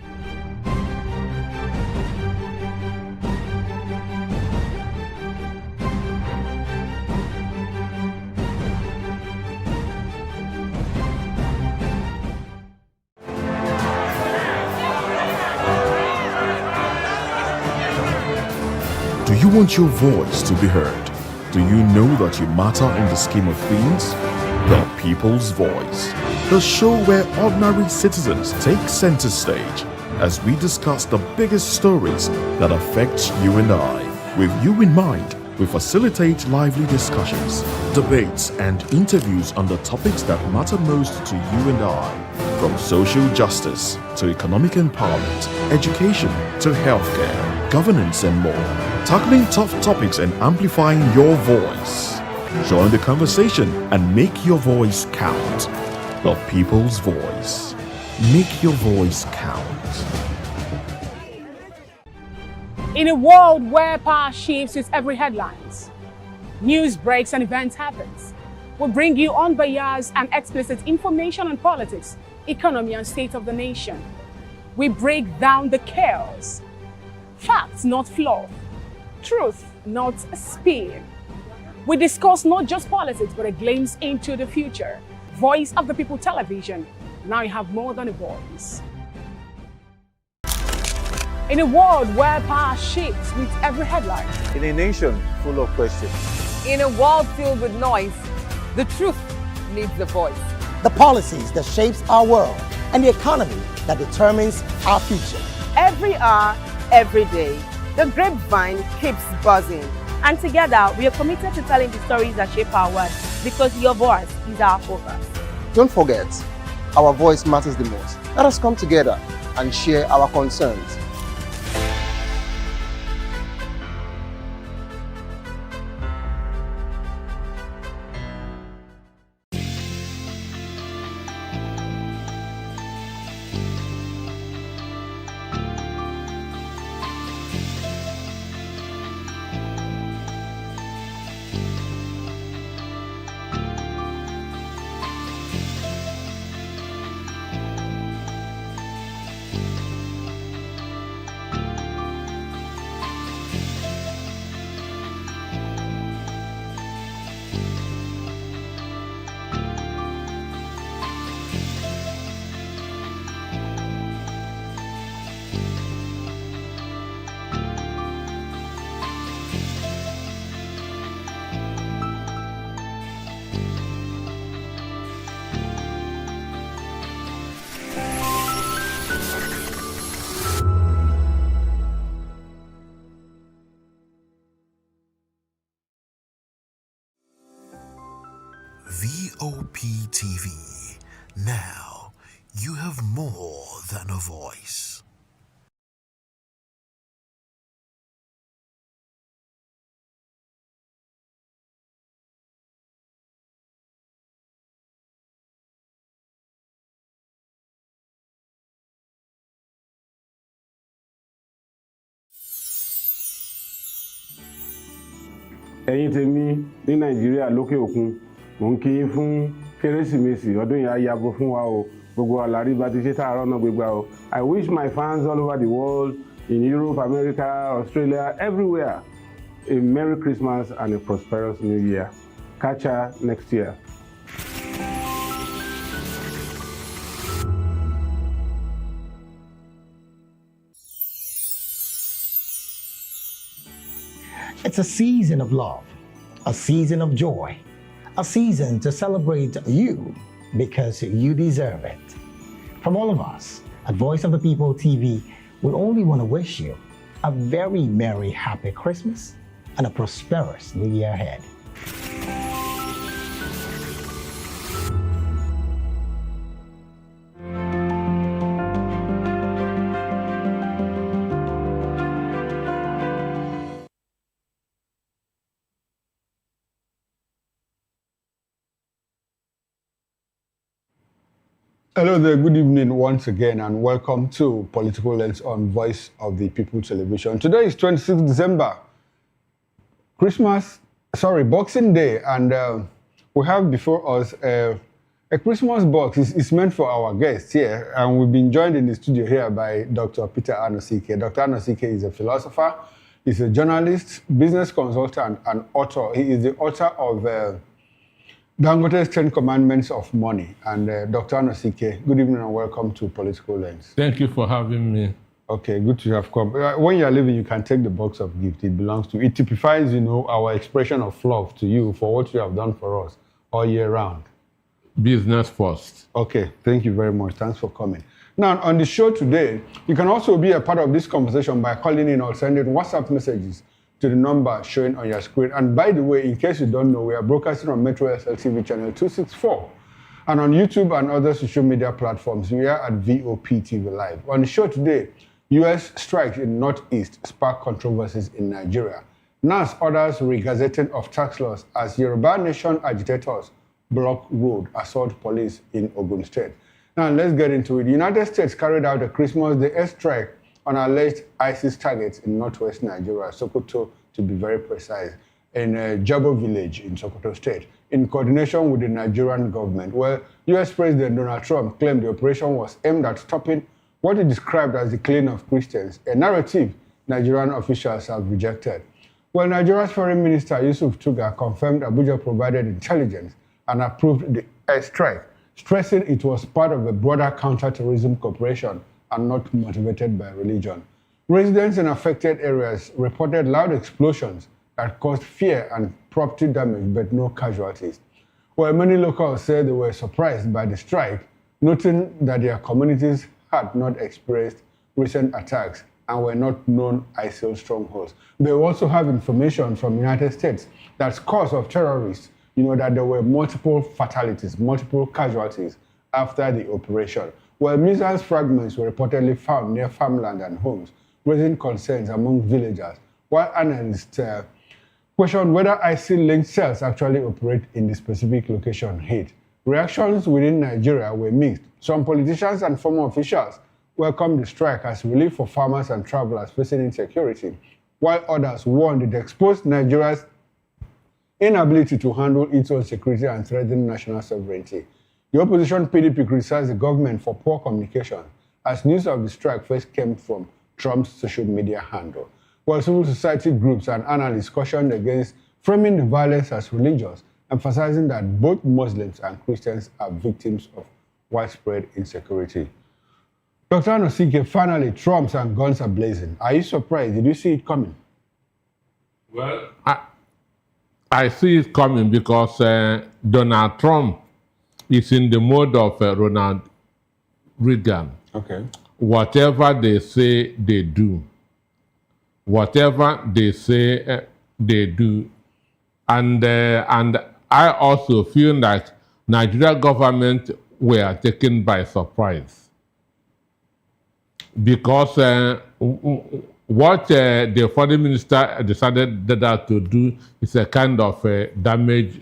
Do you want your voice to be heard? Do you know that you matter in the scheme of things? The People's Voice, the show where ordinary citizens take center stage as we discuss the biggest stories that affect you and I. With you in mind, we facilitate lively discussions, debates, and interviews on the topics that matter most to you and I, from social justice to economic empowerment, education to healthcare, governance, and more. Tackling tough topics and amplifying your voice. Join the conversation and make your voice count. The People's Voice. Make your voice count. In a world where power shifts with every headlines, news breaks and events happens, we bring you unbiased and explicit information on politics, economy, and state of the nation. We break down the chaos. Facts, not fluff. Truth, not a spin. We discuss not just politics, but a glimpse into the future. Voice of the People Television. Now you have more than a voice. In a world where power shifts with every headline. In a nation full of questions. In a world filled with noise, the truth needs a voice. The policies that shapes our world and the economy that determines our future. Every hour, every day, the grapevine keeps buzzing. And together, we are committed to telling the stories that shape our world, because your voice is our focus. Don't forget, our voice matters the most. Let us come together and share our concerns. VOP TV. Now you have more than a voice. ẹ̀yin tèmi ní nàìjíríà lókè òkun mò ń kí yín fún kérésìmesì ọdún yìí á yabo fún wa o gbogbo àlàrí bá ti ṣe tààrọ̀ náà gbégbá o. I wish my fans all over the world, in Europe, America, Australia, everywhere, a Merry Christmas and a prosperous New Year. Catch ya next year. It's a season of love, a season of joy, a season to celebrate you because you deserve it. From all of us at Voice of the People TV, we only want to wish you a very merry, happy Christmas and a prosperous New Year ahead. Hello there, good evening once again, and welcome to Political Lens on Voice of the People Television. Today is 26th December, Boxing Day, and we have before us a Christmas box. It's meant for our guests here, and we've been joined in the studio here by Dr. Peter Anosike. Dr. Anosike is a philosopher, he's a journalist, business consultant, and author. He is the author of Dangote's 10 Commandments of Money. And Dr. Anosike, good evening and welcome to Political Lens. Thank you for having me. Okay, good to have come. When you're leaving, you can take the box of gift. It belongs to you. It typifies, our expression of love to you for what you have done for us all year round. Business first. Okay, thank you very much. Thanks for coming. Now, on the show today, you can also be a part of this conversation by calling in or sending WhatsApp messages to the number showing on your screen. And by the way, in case you don't know, we are broadcasting on Metro SLTV channel 264 and on YouTube and other social media platforms. We are at VOP TV Live. On the show today, U.S. strikes in Northeast spark controversies in Nigeria. NAS orders regazetting of tax laws as Yoruba Nation agitators block road, assault police in Ogun State. Now let's get into it. The United States carried out a Christmas Day airstrike on alleged ISIS targets in northwest Nigeria, Sokoto to be very precise, in Jabo village in Sokoto State, in coordination with the Nigerian government, where U.S. President Donald Trump claimed the operation was aimed at stopping what he described as the killing of Christians, a narrative Nigerian officials have rejected. Well, Nigeria's Foreign Minister Yusuf Tuga confirmed Abuja provided intelligence and approved the airstrike, stressing it was part of a broader counter-terrorism cooperation and not motivated by religion. Residents in affected areas reported loud explosions that caused fear and property damage, but no casualties. While many locals said they were surprised by the strike, noting that their communities had not experienced recent attacks and were not known ISIL strongholds. They also have information from the United States that's cause of terrorists, that there were multiple fatalities, multiple casualties after the operation. While missile fragments were reportedly found near farmland and homes, raising concerns among villagers, while analysts questioned whether ISIL-linked cells actually operate in the specific location hit. Reactions within Nigeria were mixed. Some politicians and former officials welcomed the strike as relief for farmers and travelers facing insecurity, while others warned it exposed Nigeria's inability to handle its own security and threaten national sovereignty. The opposition PDP criticized the government for poor communication as news of the strike first came from Trump's social media handle, while civil society groups and analysts cautioned against framing the violence as religious, emphasizing that both Muslims and Christians are victims of widespread insecurity. Dr. Anosike, finally, Trumps and guns are blazing. Are you surprised? Did you see it coming? Well, I see it coming because Donald Trump is in the mode of Ronald Reagan. Okay. Whatever they say, they do. Whatever they say, they do. And I also feel like Nigeria government were taken by surprise. Because what the foreign minister decided that to do is a kind of damage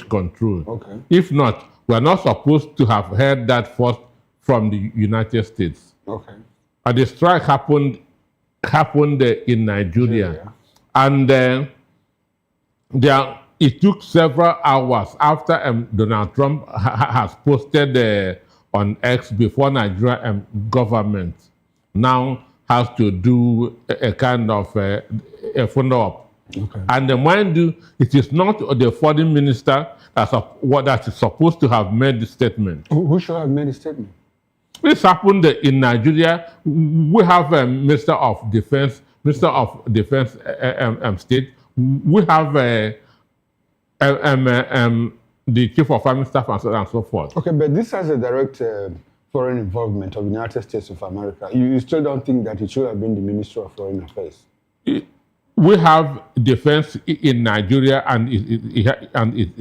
control. Okay. If not, we are not supposed to have heard that first from the United States. Okay. And the strike happened in Nigeria. And it took several hours after Donald Trump has posted on X before Nigeria government now has to do a kind of a follow-up. Okay. And mind you, it is not the foreign minister that is supposed to have made the statement. Who should have made the statement? This happened in Nigeria. We have a Minister of Defense State. We have the Chief of Army Staff and so forth. Okay, but this has a direct foreign involvement of the United States of America. You still don't think that it should have been the Minister of Foreign Affairs? We have defense in Nigeria, and it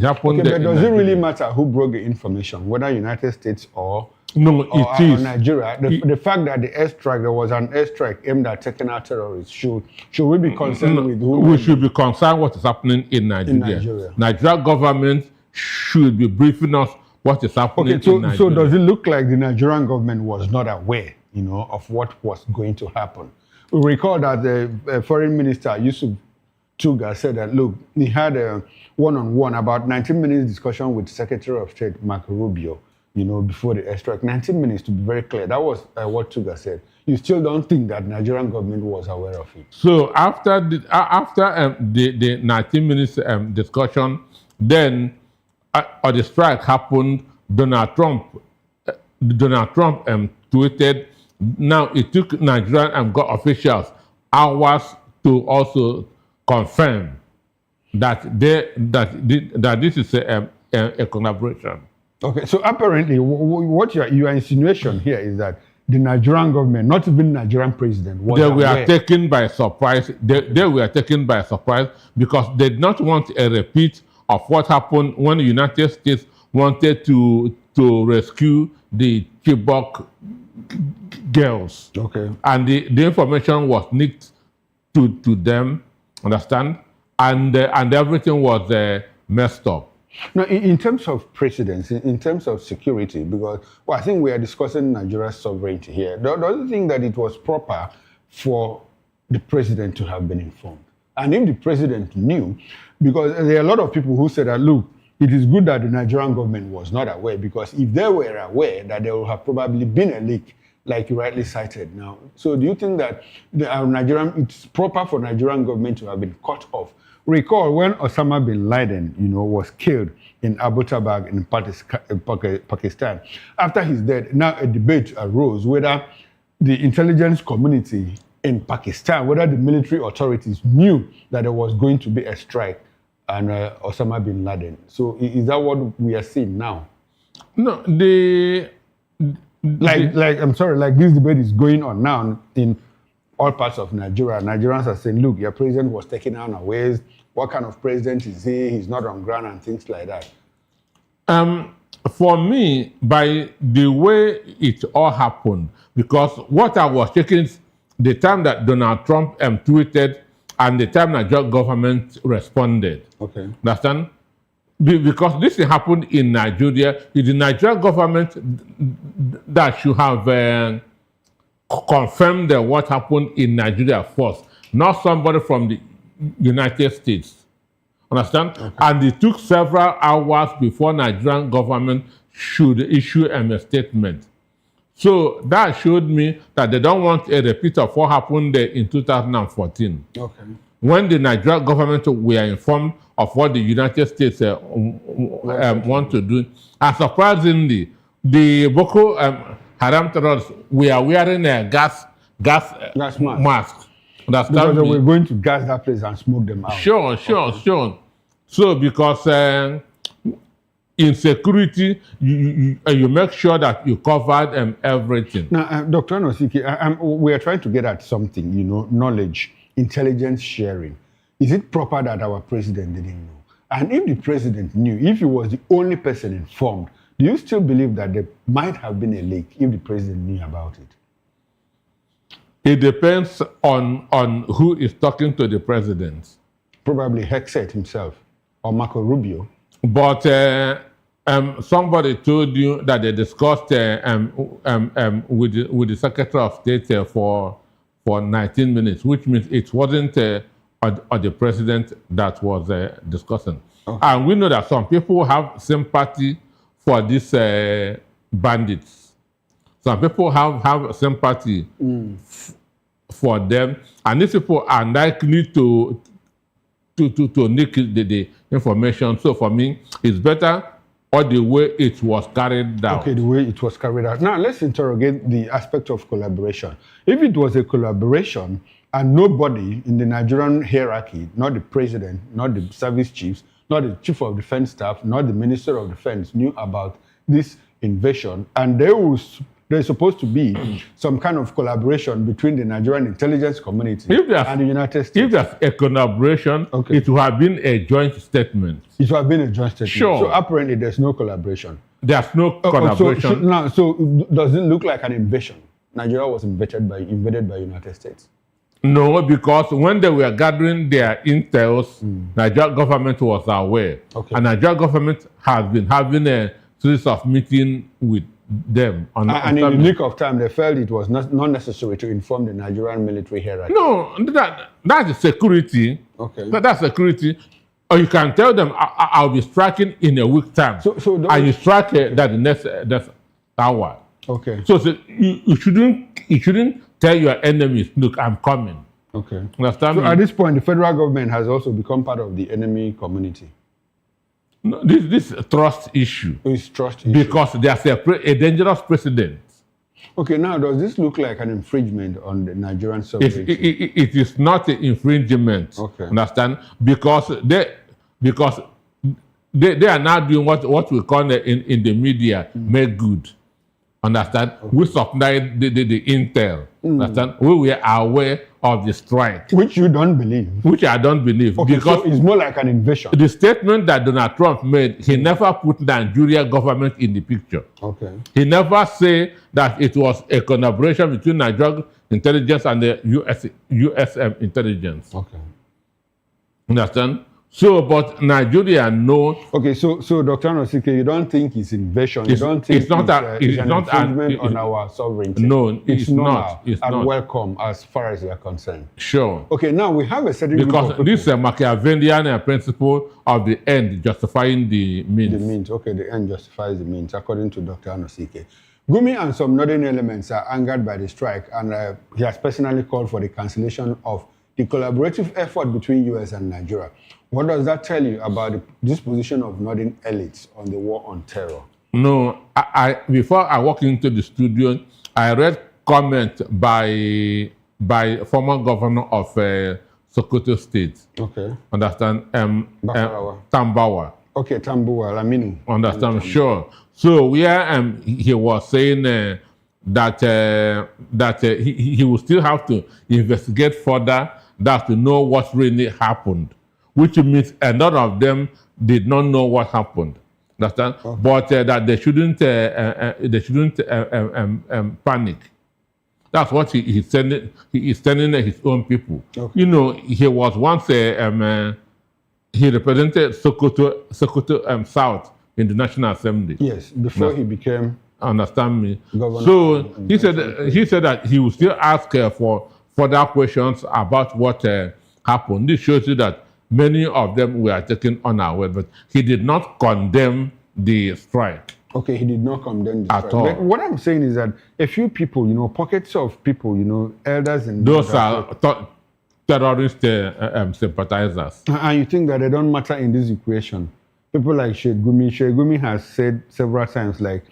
happened. Okay, but does it really matter who broke the information, whether United States or Nigeria? The fact that the airstrike, there was an airstrike aimed at taking out terrorists, should we be concerned with who? We should be concerned what is happening in Nigeria. Nigeria government should be briefing us what is happening Okay, so, in Nigeria. so does it look like the Nigerian government was not aware, of what was going to happen? We recall that the foreign minister, Yusuf Tuga, said that, look, he had a one-on-one, about 19 minutes discussion with Secretary of State Marco Rubio, before the airstrike. 19 minutes, to be very clear. That was what Tuga said. You still don't think that Nigerian government was aware of it? So after the 19 minutes discussion, then the strike happened. Donald Trump tweeted. Now it took Nigerian officials hours to also confirm that this is a collaboration. Okay, so apparently what your insinuation here is that the Nigerian government, not even Nigerian president, was They were aware. taken by surprise. They were taken by surprise because they did not want a repeat of what happened when the United States wanted to rescue the Chibok girls. Okay. And the information was leaked to them, understand? And everything was messed up. Now, in terms of precedence, in terms of security, because I think we are discussing Nigeria's sovereignty here, don't you think that it was proper for the president to have been informed? And if the president knew, because there are a lot of people who said that, look, it is good that the Nigerian government was not aware, because if they were aware, that there would have probably been a leak, like you rightly cited now. So do you think that it's proper for Nigerian government to have been cut off? Recall when Osama bin Laden, was killed in Abbottabad in Pakistan. After his death, now a debate arose whether the intelligence community in Pakistan, whether the military authorities knew that there was going to be a strike and Osama bin Laden. So is that what we are seeing now? No, like this debate is going on now in all parts of Nigeria. Nigerians are saying, look, your president was taken unawares. What kind of president is he? He's not on ground and things like that. For me, by the way it all happened, because what I was checking the time that Donald Trump tweeted and the time Nigerian government responded. Okay. Understand? Because this happened in Nigeria, it's the Nigerian government that should have confirmed what happened in Nigeria first, not somebody from the United States. Understand? Okay. And it took several hours before Nigerian government should issue a statement. So that showed me that they don't want a repeat of what happened there in 2014. Okay. When the Nigerian government were informed of what the United States want to do. And surprisingly, the Boko Haram terrorists were wearing a gas mask. Because they were going to gas that place and smoke them out. Sure. So because in security, you make sure that you covered everything. Now, Dr. Anosike, we are trying to get at something, knowledge, intelligence sharing. Is it proper that our president didn't know? And if the president knew, if he was the only person informed, do you still believe that there might have been a leak if the president knew about it? It depends on who is talking to the president. Probably Hexet himself or Marco Rubio. But somebody told you that they discussed with the Secretary of State for 19 minutes, which means it wasn't the president that was discussing. Okay. And we know that some people have sympathy for these bandits. Some people have sympathy for them, and these people are likely to nick the information. So for me, it's better or the way it was carried out. Okay, the way it was carried out. Now, let's interrogate the aspect of collaboration. If it was a collaboration and nobody in the Nigerian hierarchy, not the president, not the service chiefs, not the chief of defense staff, not the minister of defense knew about this invasion, and there's supposed to be some kind of collaboration between the Nigerian intelligence community and the United States. If there's a collaboration, okay, it would have been a joint statement. It would have been a joint statement. Sure. So apparently there's no collaboration. There's no collaboration. So does it look like an invasion? Nigeria was invaded by United States. No, because when they were gathering their intels, Nigerian government was aware. Okay. And Nigerian government has been having series of meetings with them. And in the nick of time, they felt it was not necessary to inform the Nigerian military hierarchy. No, that is security. Okay. That's security. Or you can tell them, I'll be striking in a week time. And you strike that the next hour. Okay. So you shouldn't tell your enemies, look, I'm coming. Okay. Understand So me? at this point, the federal government has also become part of the enemy community. No, this is a trust issue. It's trust issue. Because there's a dangerous precedent. Okay, now does this look like an infringement on the Nigerian sovereignty? It is not an infringement. Okay. Understand? Because they are now doing what we call in the media make good. Understand? Okay. We supplied the intel. Understand? We were aware of the strike. Which you don't believe. Which I don't believe. Okay, because so it's more like an invasion. The statement that Donald Trump made, he never put Nigeria government in the picture. Okay. He never said that it was a collaboration between Nigerian intelligence and the USM intelligence. Okay. Understand? So, but Nigeria knows. Okay, so Dr. Nosike, you don't think it's invasion? You don't think it's an infringement on our sovereignty? No, it's not. It's and not. welcome as far as you are concerned. Sure. Okay, now we have a certain because this is a Machiavellian principle of the end justifying the means. The means, okay, the end justifies the means, according to Dr. Nosike. Gumi and some northern elements are angered by the strike, and he has personally called for the cancellation of the collaborative effort between US and Nigeria. What does that tell you about the disposition of northern elites on the war on terror? No, before I walk into the studio, I read comment by former governor of Sokoto State. Okay. Understand? Tambawa. Okay, Tambawa, Lamini. Understand? Sure. So where he was saying that he will still have to investigate further, that to know what really happened, which means a lot of them did not know what happened. Understand? Okay. But that they shouldn't panic. That's what he is telling his own people. Okay. You know, he was once he represented Sokoto South in the National Assembly. Yes, before he became. Understand me? Governor. So he said that he will still ask for further questions about what happened. This shows you that many of them were taken unaware, but he did not condemn the strike. Okay, he did not condemn the at strike. all. But what I'm saying is that a few people, you know, pockets of people, you know, elders and those are terrorist sympathizers. And you think that they don't matter in this equation? People like Sheikh Gumi has said several times, like,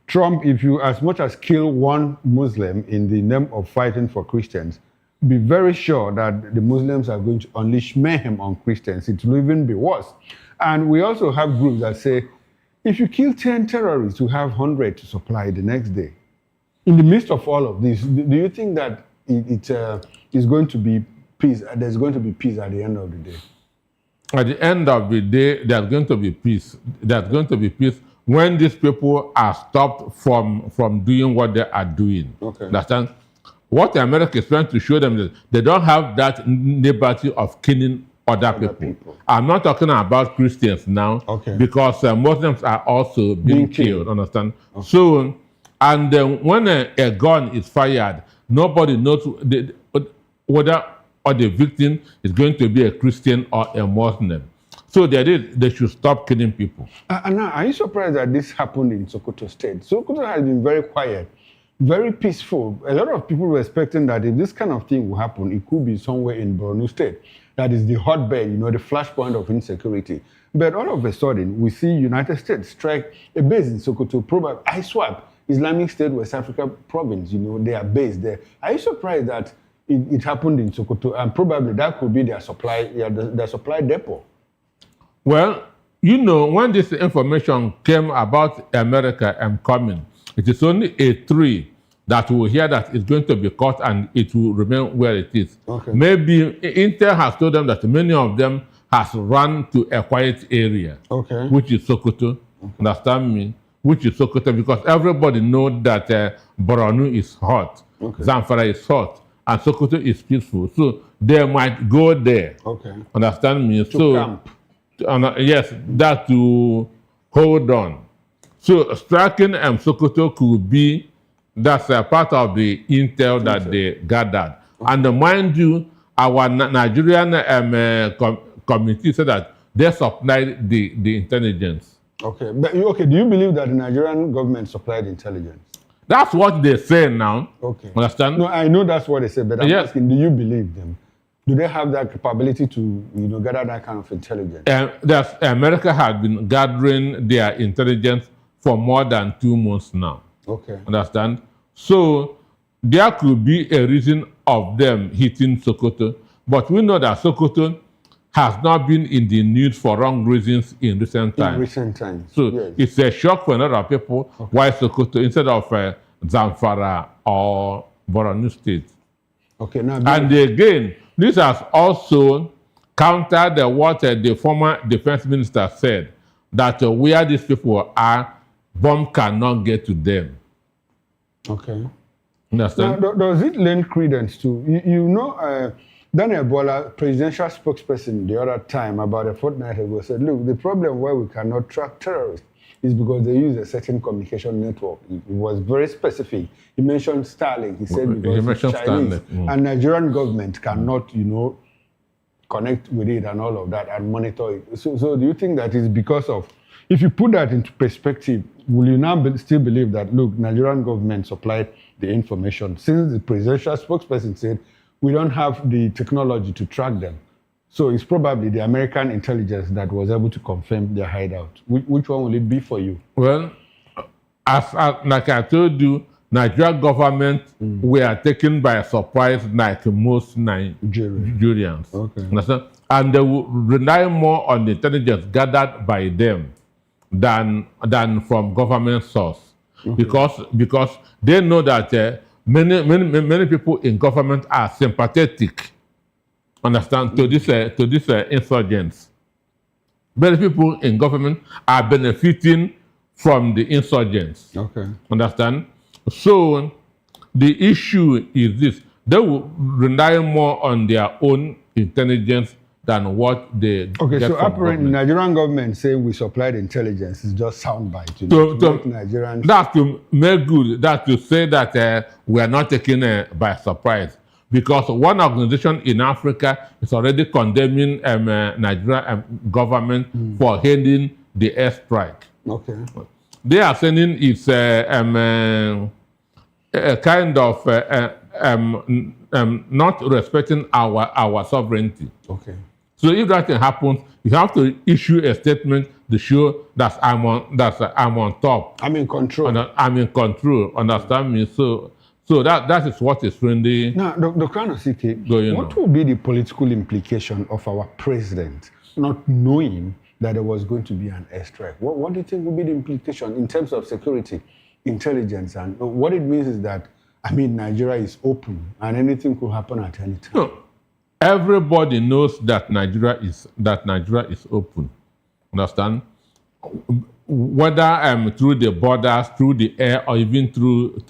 Trump, if you as much as kill one Muslim in the name of fighting for Christians, be very sure that the Muslims are going to unleash mayhem on Christians. It will even be worse. And we also have groups that say, if you kill 10 terrorists, you have 100 to supply the next day. In the midst of all of this, do you think that it is going to be peace? There's going to be peace at the end of the day? At the end of the day, there's going to be peace. There's going to be peace when these people are stopped from doing what they are doing. Okay. Understand? What America is trying to show them is they don't have that liberty of killing other people. I'm not talking about Christians now, okay, because Muslims are also being killed. Understand? Okay. So, and when a gun is fired, nobody knows whether or the victim is going to be a Christian or a Muslim. So they should stop killing people. And now, are you surprised that this happened in Sokoto State? Sokoto has been very quiet, very peaceful. A lot of people were expecting that if this kind of thing will happen, it could be somewhere in Borno State. That is the hotbed, you know, the flashpoint of insecurity. But all of a sudden, we see United States strike a base in Sokoto, probably ISWAP, Islamic State West Africa province, you know, they are based there. Are you surprised that it happened in Sokoto, and probably that could be their supply depot? Well, you know, when this information came about America coming, it is only a tree that will hear that it's going to be cut and it will remain where it is. Okay. Maybe Intel has told them that many of them has run to a quiet area, okay, which is Sokoto. Okay. Understand me? Which is Sokoto, because everybody knows that Borno is hot, okay, Zamfara is hot, and Sokoto is peaceful. So they might go there. Okay. Understand me? To camp. Yes, that to hold on. So striking Sokoto could be that's a part of the intel that they gathered. And mind you, our Nigerian committee said that they supplied the intelligence. Okay, but okay, do you believe that the Nigerian government supplied intelligence? That's what they say now. Okay. Understand? No, I know that's what they say, but I'm Yes. asking, do you believe them? Do they have that capability to, gather that kind of intelligence? America has been gathering their intelligence for more than 2 months now. Okay. Understand? So there could be a reason of them hitting Sokoto, but we know that Sokoto has not been in the news for wrong reasons in recent times. In recent times. So yes. it's a shock for a lot of people why Sokoto instead of Zamfara or Borno State. Okay, now and again, this has also countered what the former defense minister said, that where these people are, bomb cannot get to them. Okay. Understand? Now, does it lend credence to, Daniel Bola, presidential spokesperson the other time, about a fortnight ago, said, look, the problem where we cannot track terrorists is because they use a certain communication network. It was very specific. He mentioned Starlink. He said because it's Chinese. And Nigerian government cannot, connect with it and all of that and monitor it. So do you think that is because of, if you put that into perspective, will you now still believe that, look, Nigerian government supplied the information, since the presidential spokesperson said we don't have the technology to track them? So it's probably the American intelligence that was able to confirm their hideout. Which one will it be for you? Well, as like I told you, Nigerian government were taken by surprise like most Nigerians. Okay. Understand? And they will rely more on the intelligence gathered by them than from government source. Okay. Because they know that many people in government are sympathetic, understand, to this insurgents. Many people in government are benefiting from the insurgents. Okay. Understand? So the issue is this: they will rely more on their own intelligence than what they okay, get so from apparently government. Nigerian government saying we supplied intelligence is just soundbite. Nigerians. That's to make good, that's to say that we are not taken by surprise. Because one organization in Africa is already condemning Nigerian government for heading the airstrike. Okay. They are saying it's a kind of not respecting our sovereignty. Okay. So if that thing happens, you have to issue a statement to show that I'm on top. I'm in control. I'm in control. Understand me? So that is what is really now, Dr. Anosike, what will be the political implication of our president not knowing that there was going to be an airstrike? What do you think will be the implication in terms of security, intelligence, and what it means is that, Nigeria is open and anything could happen at any time. No. Everybody knows that Nigeria is open. Understand? Whether through the borders, through the air, or even through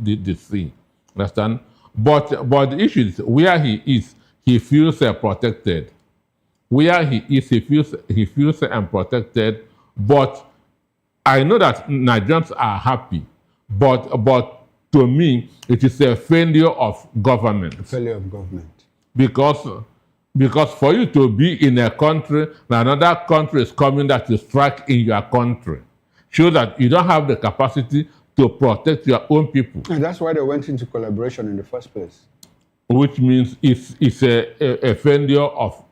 the sea. Understand? But the issue is where he is, he feels protected. Where he is, he feels protected. But I know that Nigerians are happy. But to me, it is a failure of government. A failure of government. Because for you to be in a country, another country is coming that is strike in your country, shows that you don't have the capacity to protect your own people. And that's why they went into collaboration in the first place. Which means it's a failure of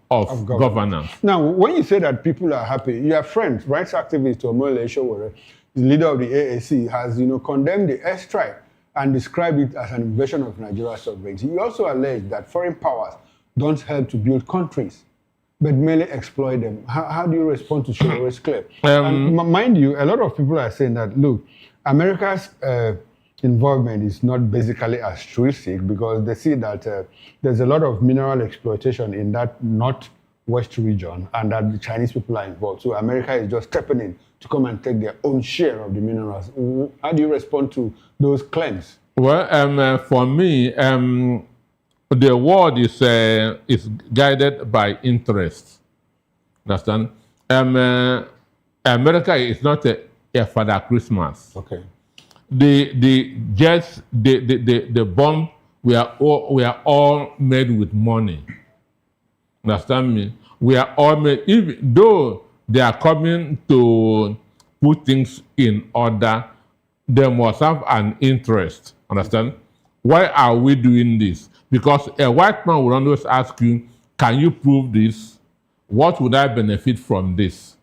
governance. Now, when you say that people are happy, your friend, rights activist Omole Showore, the leader of the AAC, has condemned the airstrike and described it as an invasion of Nigeria's sovereignty. He also alleged that foreign powers don't help to build countries, but merely exploit them. How do you respond to Showore's claim? And mind you, a lot of people are saying that, look, America's involvement is not basically altruistic because they see that there's a lot of mineral exploitation in that northwest region and that the Chinese people are involved. So America is just stepping in to come and take their own share of the minerals. How do you respond to those claims? Well, for me, the world is guided by interest. Understand? America is not a Father Christmas. Okay. The jets, the bomb, we are all made with money. Understand me? We are all made, even though they are coming to put things in order, they must have an interest. Understand? Why are we doing this? Because a white man will always ask you, can you prove this? What would I benefit from this?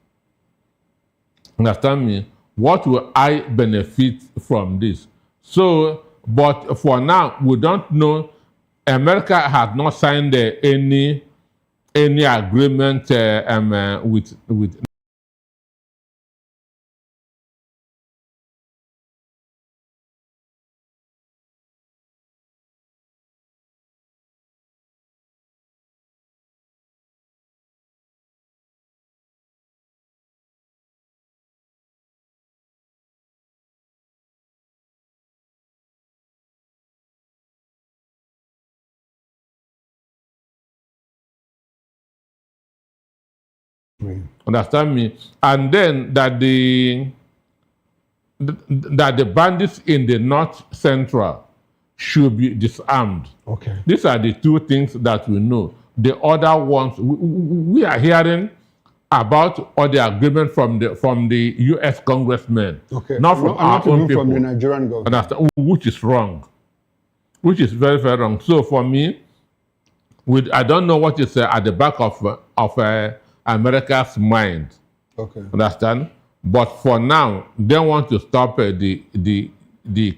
Understand me? What will I benefit from this? So, but for now, we don't know. America has not signed any agreement with understand me? And then that the bandits in the North Central should be disarmed. Okay. These are the two things that we know. The other ones, we are hearing about all the agreement from the U.S. congressmen, Okay. not from our own people, from the Nigerian government. understand? Which is wrong, which is very, very wrong. So for me, I don't know what is at the back of America's mind. Okay. Understand? But for now, they want to stop the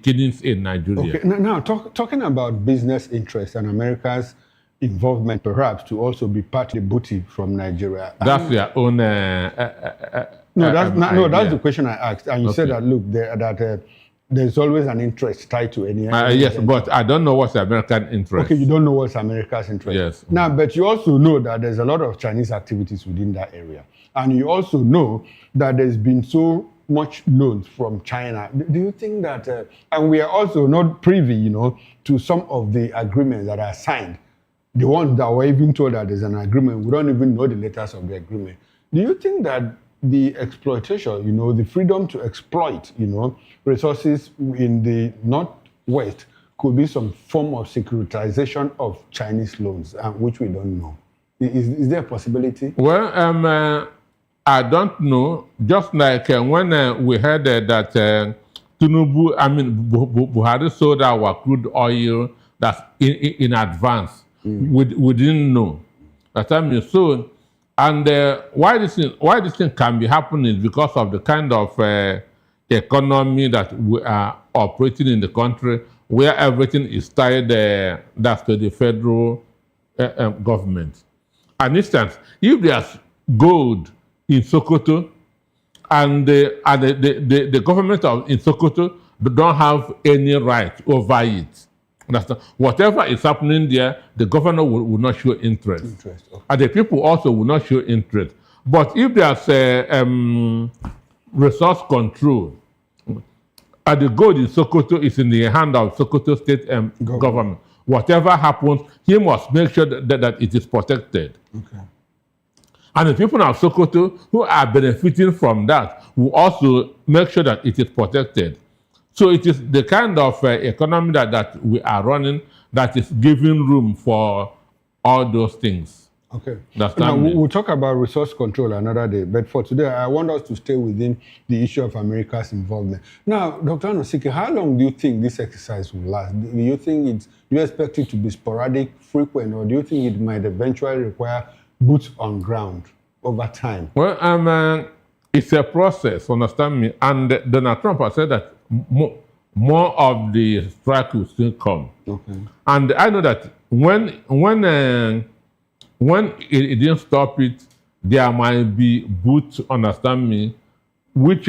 killings in Nigeria. Okay. Now talking about business interests and America's involvement, perhaps to also be part of the booty from Nigeria. That's their own. That's the question I asked, and you said that look, there's always an interest tied to any. Yes, but I don't know what's the American interest. Okay, you don't know what's America's interest. Yes. Now, but you also know that there's a lot of Chinese activities within that area, and you also know that there's been so much loans from China. Do you think that, and we are also not privy, to some of the agreements that are signed, the ones that were even told that there's an agreement, we don't even know the letters of the agreement. Do you think that the exploitation, the freedom to exploit, resources in the Northwest could be some form of securitization of Chinese loans, which we don't know? Is there a possibility? Well, I don't know. Just like when we heard that Tinubu, Buhari sold our crude oil that's in advance. We didn't know. That's what I mean. So, and why this thing can be happening is because of the kind of economy that we are operating in the country, where everything is tied that's to the federal government. For instance, if there's gold in Sokoto and the government in Sokoto don't have any right over it, understand? Whatever is happening there, the governor will not show interest. Okay. And the people also will not show interest. But if there's resource control, and the gold in Sokoto is in the hand of Sokoto state government, whatever happens, he must make sure that it is protected. Okay. And the people of Sokoto who are benefiting from that will also make sure that it is protected. So it is the kind of economy that we are running that is giving room for all those things. Okay. Now, we'll talk about resource control another day, but for today, I want us to stay within the issue of America's involvement. Now, Dr. Anosike, how long do you think this exercise will last? Do you think do you expect it to be sporadic, frequent, or do you think it might eventually require boots on ground over time? Well, it's a process, understand me? And Donald Trump has said that more of the strike will still come. Okay. And I know that when it didn't stop it, there might be boots, understand me, which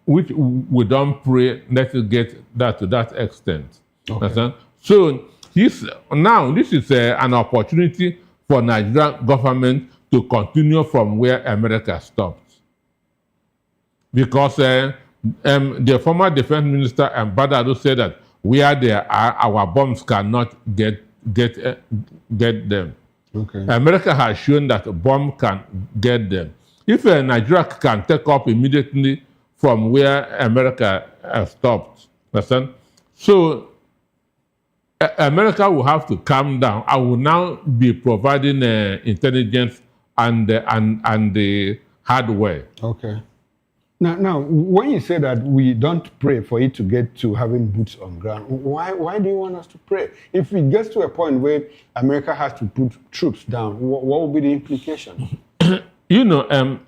we don't pray let it get that to that extent. Okay. Understand? So now this is an opportunity for Nigerian government to continue from where America stopped. Because the former defense minister Badado said that where there are, our bombs cannot get them. Okay. America has shown that a bomb can get them. If Nigeria can take up immediately from where America stopped. Understand? So America will have to calm down. I will now be providing intelligence and the hardware. Okay. Now, when you say that we don't pray for it to get to having boots on ground, why do you want us to pray? If it gets to a point where America has to put troops down, what will be the implication? You know,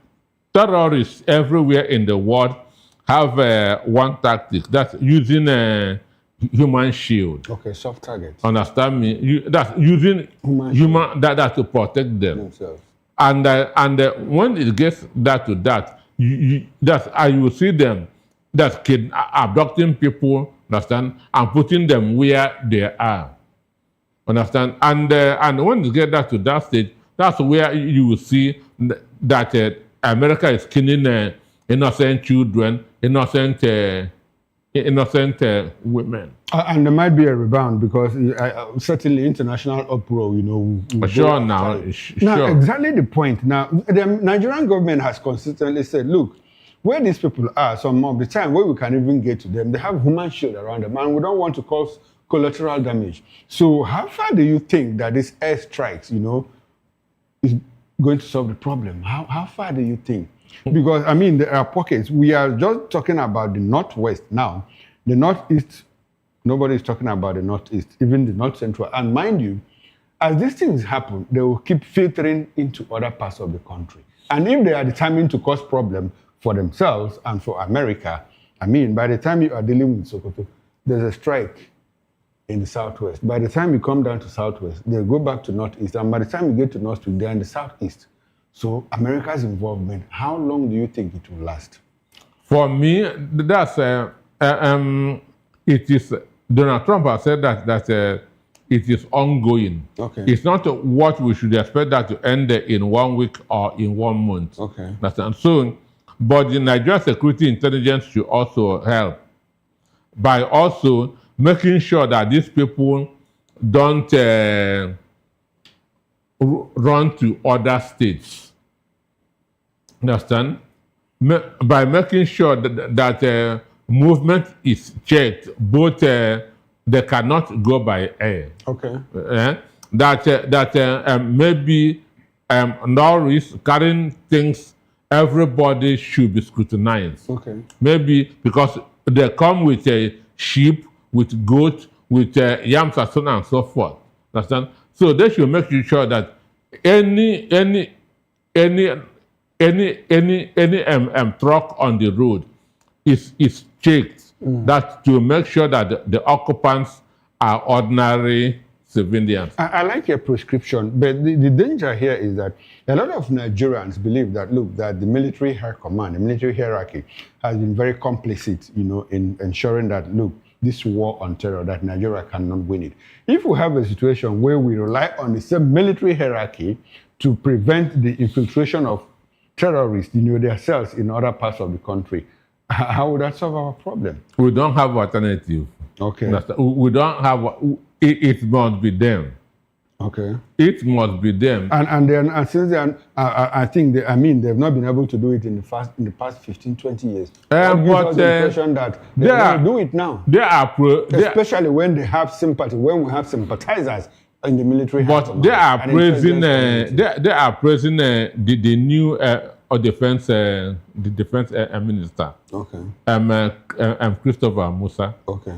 terrorists everywhere in the world have one tactic, that's using a human shield. Okay, soft target. Understand me? That's using human that to protect them. Themselves. And when it gets to that, you will see them that's abducting people, understand, and putting them where they are, understand. And when you get to that stage, that's where you will see that America is killing innocent children, innocent women. And there might be a rebound because certainly international uproar, you know. Sure, now. Now, exactly the point. Now, the Nigerian government has consistently said, look, where these people are, some of the time where we can even get to them, they have human shield around them, and we don't want to cause collateral damage. So how far do you think that this airstrikes, you know, is going to solve the problem? How far do you think? Because, I mean, there are pockets. We are just talking about the Northwest now. The Northeast, nobody is talking about the Northeast, even the North Central. And mind you, as these things happen, they will keep filtering into other parts of the country. And if they are determined to cause problem for themselves and for America, I mean, by the time you are dealing with Sokoto, there's a strike in the Southwest. By the time you come down to Southwest, they go back to Northeast. And by the time you get to North, they're in the Southeast. So America's involvement, how long do you think it will last? For me, that's it is. Donald Trump has said that it is ongoing. Okay. It's not what we should expect that to end in 1 week or in 1 month. Okay. And so, but the Nigerian security intelligence should also help by also making sure that these people don't run to other states. Understand? By making sure that movement is checked, both they cannot go by air. Okay. That maybe no risk carrying things. Everybody should be scrutinized. Okay. Maybe because they come with a sheep, with goat, with yams and so on and so forth. Understand? So they should make sure that any truck on the road is checked. That to make sure that the occupants are ordinary civilians. I like your prescription, but the danger here is that a lot of Nigerians believe that, look, that the military command, the military hierarchy has been very complicit, you know, in ensuring that, look, this war on terror, that Nigeria cannot win it. If we have a situation where we rely on the same military hierarchy to prevent the infiltration of terrorists, you know, their cells in other parts of the country, how would that solve our problem? We don't have alternative. Okay. We don't have. It must be them. Okay. It must be them. And since then, I think they've not been able to do it in the past 15, 20 years. But the impression that they will do it now. Especially when they have sympathy, when we have sympathizers in the military. But they are praising. They are praising the new defense minister. Okay. Christopher Musa. Okay.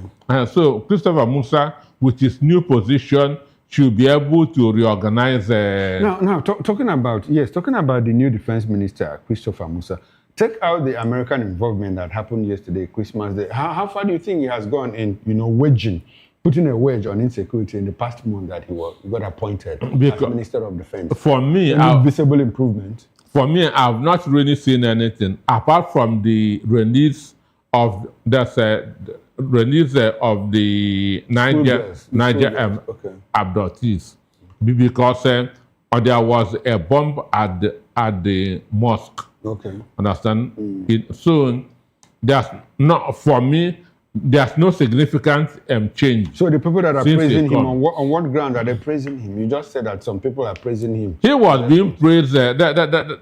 So Christopher Musa, with his new position, should be able to reorganize. Now, talking about the new defense minister, Christopher Musa. Take out the American involvement that happened yesterday, Christmas Day. How far do you think he has gone in, you know, putting a wedge on insecurity in the past month that he got appointed as Minister of Defense? For me, visible improvement. For me, I've not really seen anything apart from the release of the Niger abductees, because there was a bomb at the mosque. Okay. Understand? So there's not, for me, there's no significant change. So the people that are praising him, on what ground are they praising him? You just said that some people are praising him. He was being praised. The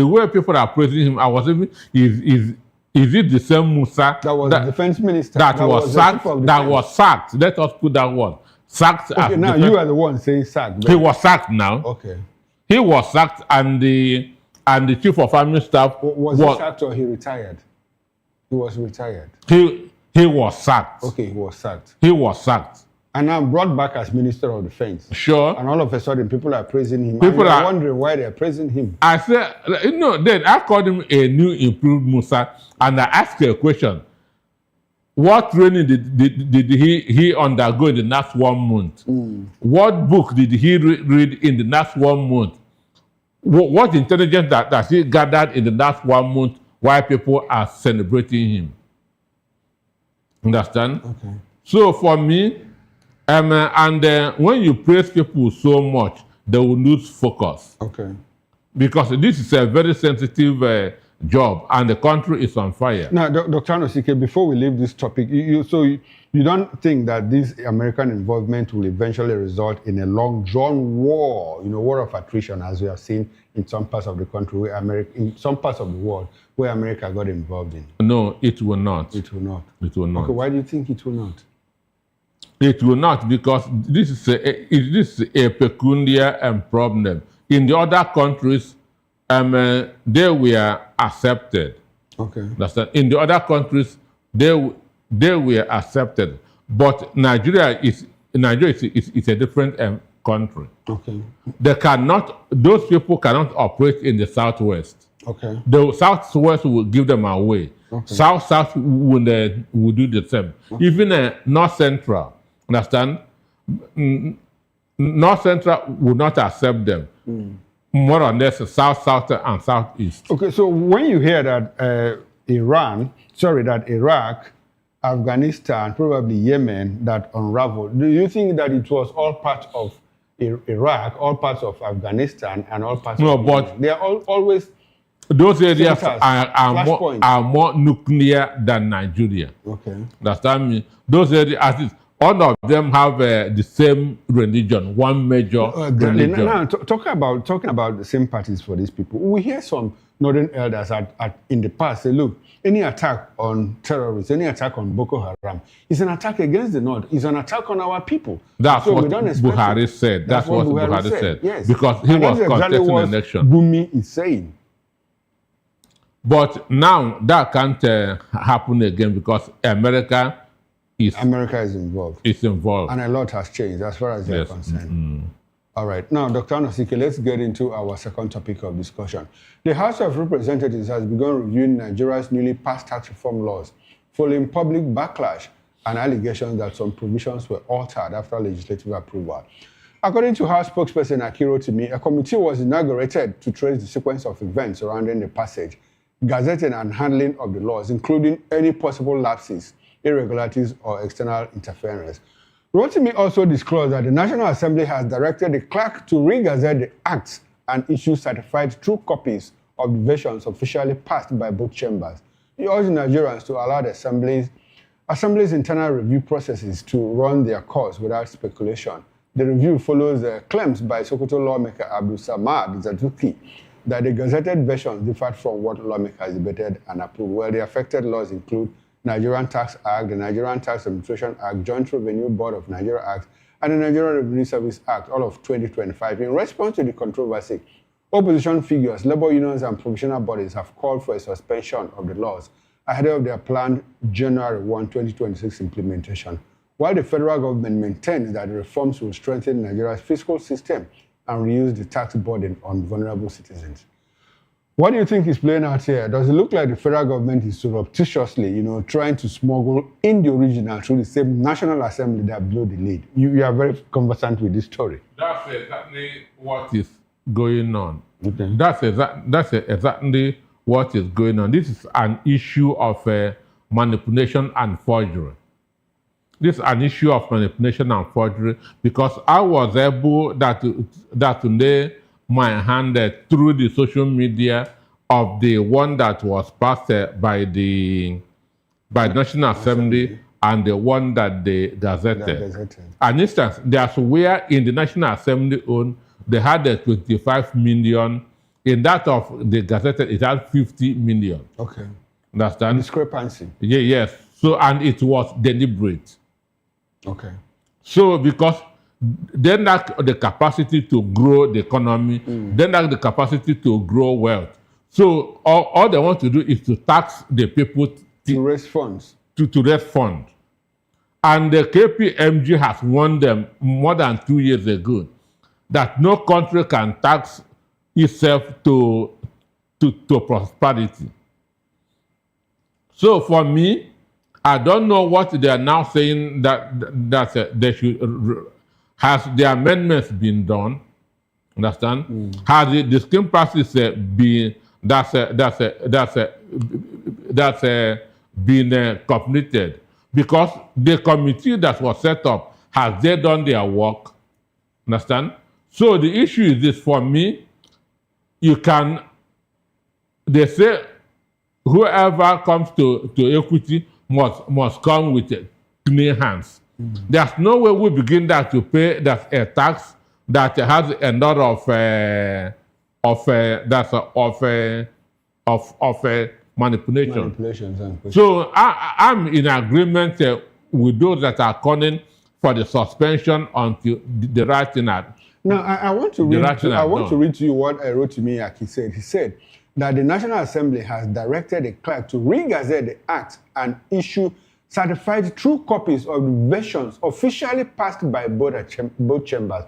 way people are praising him, Is it the same Musa that was the defense minister that was sacked? That was sacked. Let us put that word. Sacked. Okay, now you are the one saying sacked. He was sacked now. Okay. He was sacked, and the chief of army staff was he sacked or he retired? He was retired. He was sacked. Okay, he was sacked. He was sacked. And now brought back as Minister of Defense. Sure. And all of a sudden, people are praising him. People are wondering why they are praising him. I said, then I called him a new improved Musa, and I asked a question. What training did he undergo in the last 1 month? What book did he read in the last 1 month? What intelligence that he gathered in the last 1 month while people are celebrating him? Understand? Okay. So for me, when you praise people so much, they will lose focus. Okay. Because this is a very sensitive job, and the country is on fire. Now, Dr. Anosike, before we leave this topic, you don't think that this American involvement will eventually result in a long-drawn war, war of attrition, as we have seen in some parts of the country, in some parts of the world, where America got involved in? No, it will not. It will not. It will not. Okay, why do you think it will not? It will not, because this is a peculiar problem. In the other countries, they were accepted. Okay. In the other countries, they were accepted, but Nigeria is a different country. Okay. Those people cannot operate in the Southwest. Okay. The Southwest will give them away. Okay. South will do the same. Okay. Even North Central, understand? North Central will not accept them. More or less South, and Southeast. Okay, so when you hear that Iraq, Afghanistan, probably Yemen, that unraveled, do you think that it was all part of Iraq, all parts of Afghanistan, and all parts of Yemen? They are always... Those areas are more nuclear than Nigeria. Okay. Understand me? Those areas, all of them have the same religion, one major religion. Now, talking about the same parties for these people, we hear some northern elders in the past say, look, any attack on terrorists, any attack on Boko Haram is an attack against the North. It's an attack on our people. That's what Buhari said. That's what Buhari said. Yes. Because he was contesting the election. Gumi is saying. But now that can't happen again because America is involved. It's involved. And a lot has changed as far as they're concerned. All right. Now, Dr. Anosike, let's get into our second topic of discussion. The House of Representatives has begun reviewing Nigeria's newly passed tax reform laws following public backlash and allegations that some provisions were altered after legislative approval. According to House spokesperson Akiro Timi, a committee was inaugurated to trace the sequence of events surrounding the passage, gazetting and handling of the laws, including any possible lapses, irregularities, or external interference. Rotimi also disclosed that the National Assembly has directed the clerk to re-gazette the acts and issue certified true copies of the versions officially passed by both chambers. He urged Nigerians to allow the Assembly's internal review processes to run their course without speculation. The review follows claims by Sokoto lawmaker Abdul Samad Zatuki that the gazetted versions differed from what lawmakers debated and approved. Well, the affected laws include Nigerian Tax Act, the Nigerian Tax Administration Act, Joint Revenue Board of Nigeria Act, and the Nigerian Revenue Service Act, all of 2025. In response to the controversy, opposition figures, labor unions, and provisional bodies have called for a suspension of the laws ahead of their planned January 1, 2026 implementation, while the federal government maintains that the reforms will strengthen Nigeria's fiscal system and reduce the tax burden on vulnerable citizens. What do you think is playing out here? Does it look like the federal government is surreptitiously, trying to smuggle in the original through the same National Assembly that blew the lead? You are very conversant with this story. That's exactly what is going on. Okay. That's exactly what is going on. This is an issue of manipulation and forgery. This is an issue of manipulation and forgery because I was able to lay my hand through the social media of the one that was passed by the National Assembly and the one that they gazetted. An instance, there's where in the National Assembly own, they had 25 million. In that of the gazetted, it had 50 million. Okay. Understand? Discrepancy. Yeah, yes. So, and it was deliberate. Okay. So, because then lack the capacity to grow the economy, then lack the capacity to grow wealth. So, all they want to do is to tax the people to raise funds. To raise funds. And the KPMG has warned them more than 2 years ago that no country can tax itself to prosperity. So for me, I don't know what they are now saying that they should. Has the amendments been done? Understand? Has the scheme practice been been completed? Because the committee that was set up, has they done their work? Understand? So the issue is this: for me, they say whoever comes to equity must come with clean hands. There's no way we begin that to pay that a tax that has a lot of manipulation. So I'm in agreement with those that are calling for the suspension until the right thing. Now, I want to read to you what Rotimi said. He said that the National Assembly has directed the clerk to re-gazette the act and issue certified true copies of the versions officially passed by both chambers.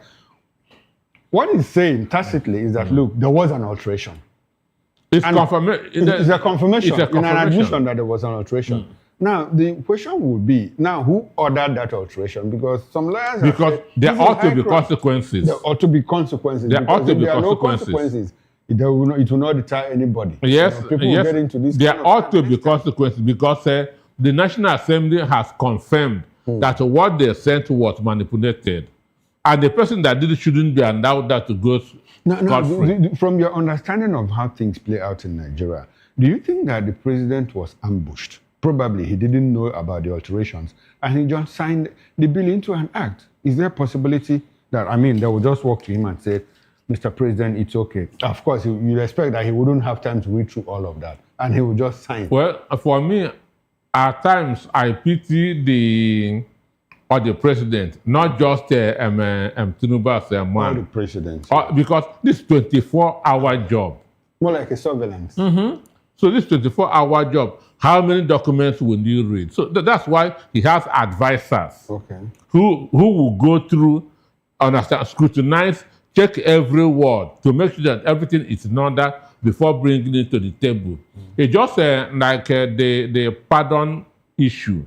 What he's saying tacitly is that, look, there was an alteration. It's a confirmation. In an admission that there was an alteration. Now, the question would be, now, who ordered that alteration? Because some lawyers there ought to be consequences. There ought to be consequences. There ought to be consequences. It will not deter anybody. Yes, people get into this. There ought to be consequences because the National Assembly has confirmed that what they sent was manipulated. And the person that did it shouldn't be allowed that to go scot-free. From your understanding of how things play out in Nigeria, do you think that the president was ambushed? Probably he didn't know about the alterations and he just signed the bill into an act. Is there a possibility that, they will just walk to him and say, Mr. President, it's okay? Of course, you'd expect that he wouldn't have time to read through all of that and he would just sign. Well, for me, at times I pity the president, not just Tinubu as a man. All the presidents. Because this 24-hour job. More like a surveillance. So this 24-hour job, how many documents will you read? So that's why he has advisors who will go through, understand, scrutinize, check every word to make sure that everything is in order before bringing it to the table. It's just like the pardon issue.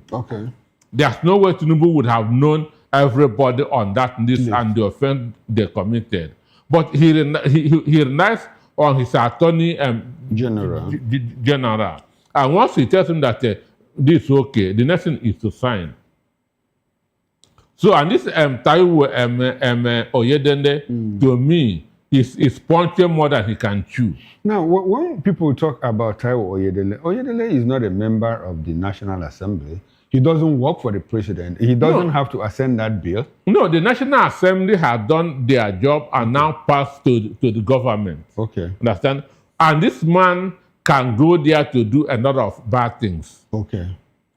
There's no way Tinubu would have known everybody on that list and the offense they committed. But he relies on his attorney general. And once he tells him that this is okay, the next thing is to sign. So, and this Taiwo Oyedele, to me, is punching more than he can chew. Now, when people talk about Taiwo Oyedele is not a member of the National Assembly. He doesn't work for the president. He doesn't have to ascend that bill. No, the National Assembly have done their job and now passed to the government. Understand? And this man can go there to do a lot of bad things.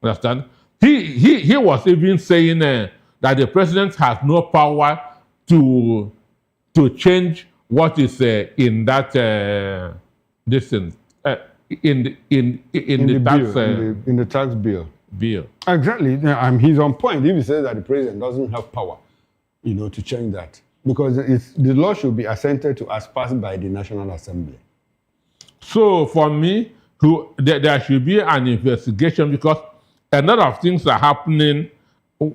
Understand? He was even saying that the president has no power to change what is in that in the tax bill. Exactly. He's on point if he says that the president doesn't have power, to change that. Because the law should be assented to as passed by the National Assembly. So for me, there should be an investigation because a lot of things are happening.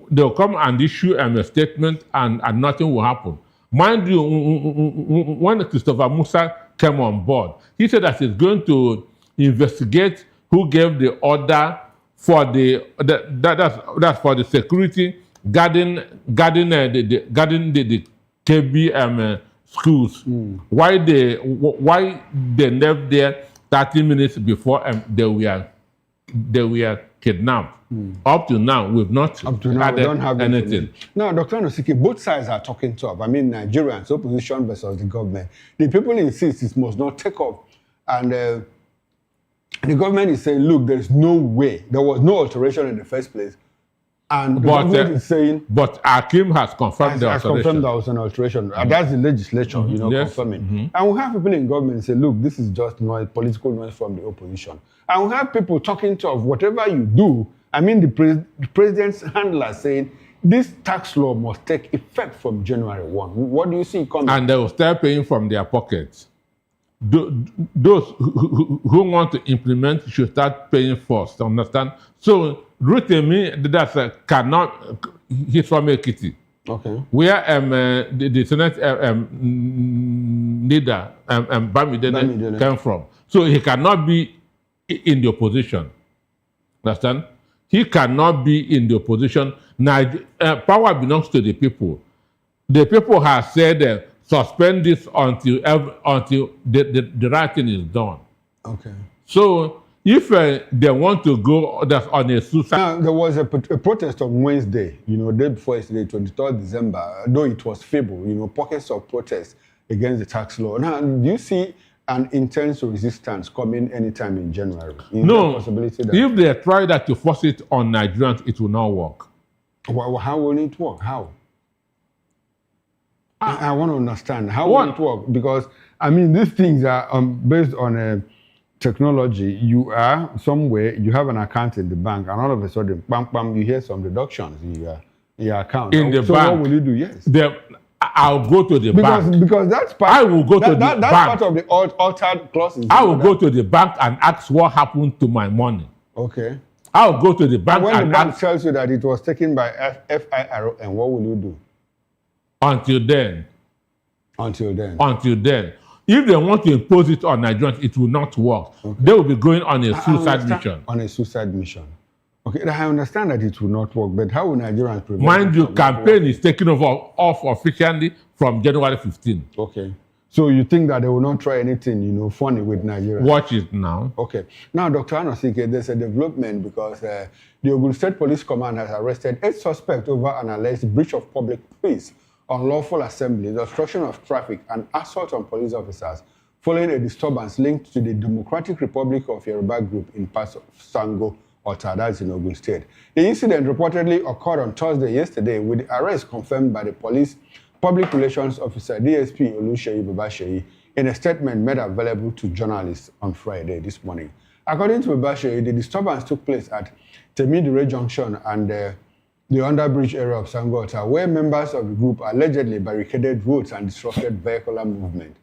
They'll come and issue a statement and nothing will happen. Mind you, when Christopher Musa came on board, he said that he's going to investigate who gave the order for that's for the security guarding the KB schools. Why they left there 30 minutes before they were kidnapped. Up to now, we've not don't have anything. Now, Dr. Nosiki, both sides are talking tough. Nigerians, opposition versus the government. The people insist it must not take off. And The government is saying, look, there's no way. There was no alteration in the first place. And the government is saying... But Akim has confirmed the alteration. Has confirmed there was an alteration. And that's the legislature, confirming. And we have people in government say, look, this is just noise, political noise from the opposition. And we have people talking to whatever you do. I mean, the president's handler saying, this tax law must take effect from January 1. What do you see coming? And they will start paying from their pockets. Those who want to implement should start paying first, understand? So, Rotimi, that cannot, he's from Ekiti. Okay. Where the Senate leader, Bamidele, came from. So, he cannot be in the opposition. Understand? He cannot be in the opposition. Now, power belongs to the people. The people have said suspend this until the right thing is done. Okay. So if they want to go that's on a suicide... Now, there was a protest on Wednesday, day before yesterday, 23rd December, though it was feeble, pockets of protest against the tax law. Now, do you see an intense resistance coming anytime in January? No, if they try that to force it on Nigerians, it will not work. Well, how will it work? How? I want to understand. How will it work? Because, I mean, these things are based on technology. You are somewhere, you have an account in the bank, and all of a sudden, bam, bam, you hear some deductions in your account. In the bank. So what will you do? Yes. I'll go to the bank. Because that's part. I will go to the bank. That's part of the altered clauses. I will go to the bank and ask what happened to my money. Okay. I'll go to the bank and when the bank tells you that it was taken by FIRO, and what will you do? Until then. Until then. Until then. If they want to impose it on Nigerians, it will not work. Okay. They will be going on a suicide mission. On a suicide mission. Okay, I understand that it will not work, but how will Nigerians prevent? Mind you, campaign is taking off officially from January 15. Okay. So you think that they will not try anything, funny with Nigeria? Watch it now. Okay. Now, Dr. Anosike, there's a development because the Ogun State Police Command has arrested 8 suspects over an alleged breach of public peace, unlawful assembly, obstruction of traffic, and assault on police officers following a disturbance linked to the Democratic Republic of Yoruba group in parts of Sango, Ota, that's in Ogun State. The incident reportedly occurred on Thursday yesterday, with the arrest confirmed by the police Public Relations Officer DSP Oluseyi Babasheyi in a statement made available to journalists on Friday this morning. According to Babasheyi, the disturbance took place at Temidire Junction and the underbridge area of Sangota, where members of the group allegedly barricaded roads and disrupted vehicular movement.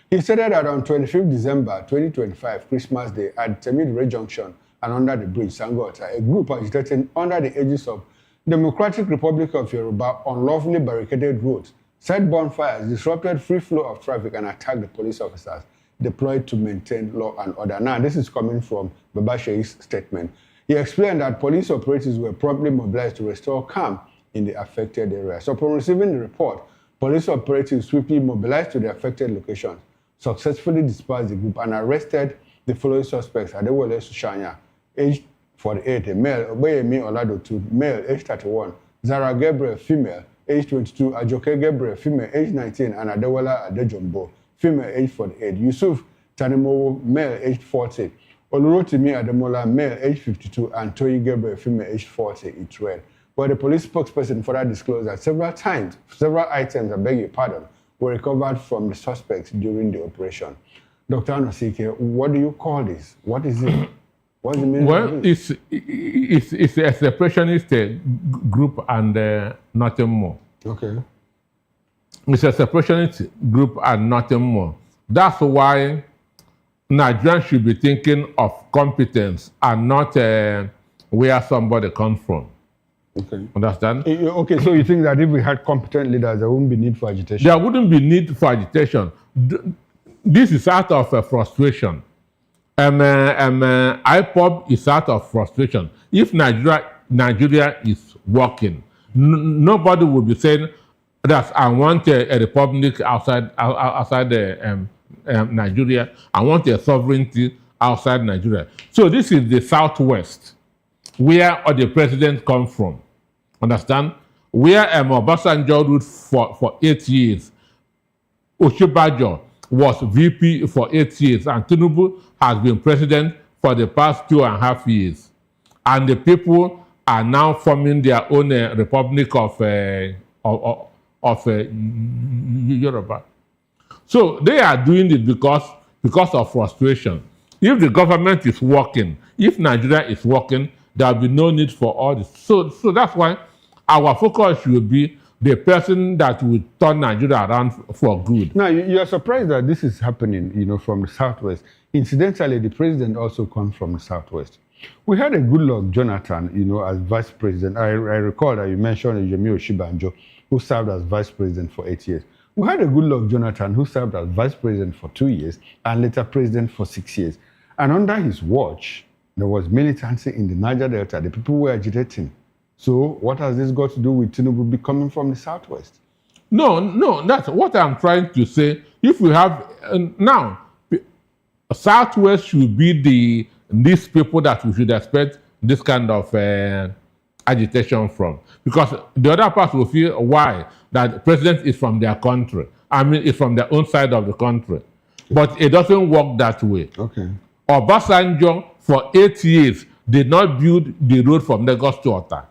He stated that on 25th December 2025, Christmas Day, at Temidire Junction and under the bridge, Sangota, a group agitating under the aegis of Democratic Republic of Yoruba unlawfully barricaded roads, set bonfires, disrupted free flow of traffic, and attacked the police officers deployed to maintain law and order. Now, this is coming from Babasheyi's statement. He explained that police operatives were promptly mobilized to restore calm in the affected area. So upon receiving the report, police operatives swiftly mobilized to the affected locations, successfully dispersed the group, and arrested the following suspects: Adewale Sushanya, aged 48, a male; Obayemi Oladotu, male, aged 31; Zara Gabriel, female, age 22, Ajoke Gabriel, female, age 19, and Adewala Adejombo, female, age 48. Yusuf Tanimowo, male, age 40. Olurotimi Ademola, male, age 52, and Toyi Gabriel, female, age 40, it read. But the police spokesperson further disclosed that several items, I beg your pardon, were recovered from the suspects during the operation. Dr. Anosike, what do you call this? What is it? What's the meaning of this? It's a separationist group and nothing more. Okay. It's a separatist group and nothing more. That's why Nigerians should be thinking of competence and not where somebody comes from. Okay. Understand? Okay, so you think that if we had competent leaders, there wouldn't be need for agitation? There wouldn't be need for agitation. This is out of frustration. IPOB is out of frustration. If Nigeria is working, nobody will be saying that I want a republic outside Nigeria. I want a sovereignty outside Nigeria. So this is the Southwest, where all the presidents come from. Understand? Where Obasanjo ruled for 8 years. Oshibajo was VP for 8 years, and Tinubu has been president for the past 2.5 years. And the people are now forming their own Republic of Yoruba. So they are doing it because of frustration. If the government is working, if Nigeria is working, there will be no need for all this. So that's why our focus should be the person that will turn Nigeria around for good. Now, you are surprised that this is happening, from the Southwest. Incidentally, the president also comes from the Southwest. We had a Goodluck Jonathan, as vice president. I recall that you mentioned Yemi Oshibanjo, who served as vice president for 8 years. We had a Goodluck Jonathan who served as vice president for 2 years and later president for 6 years. And under his watch, there was militancy in the Niger Delta. The people were agitating. So what has this got to do with Tinubu becoming from the Southwest? No, that's what I'm trying to say. If we have, now, Southwest should be these people that we should expect this kind of agitation from. Because the other part will feel why that the president is from their country. I mean, it's from their own side of the country. But it doesn't work that way. Okay. Obasanjo, for 8 years, did not build the road from Lagos to Ota.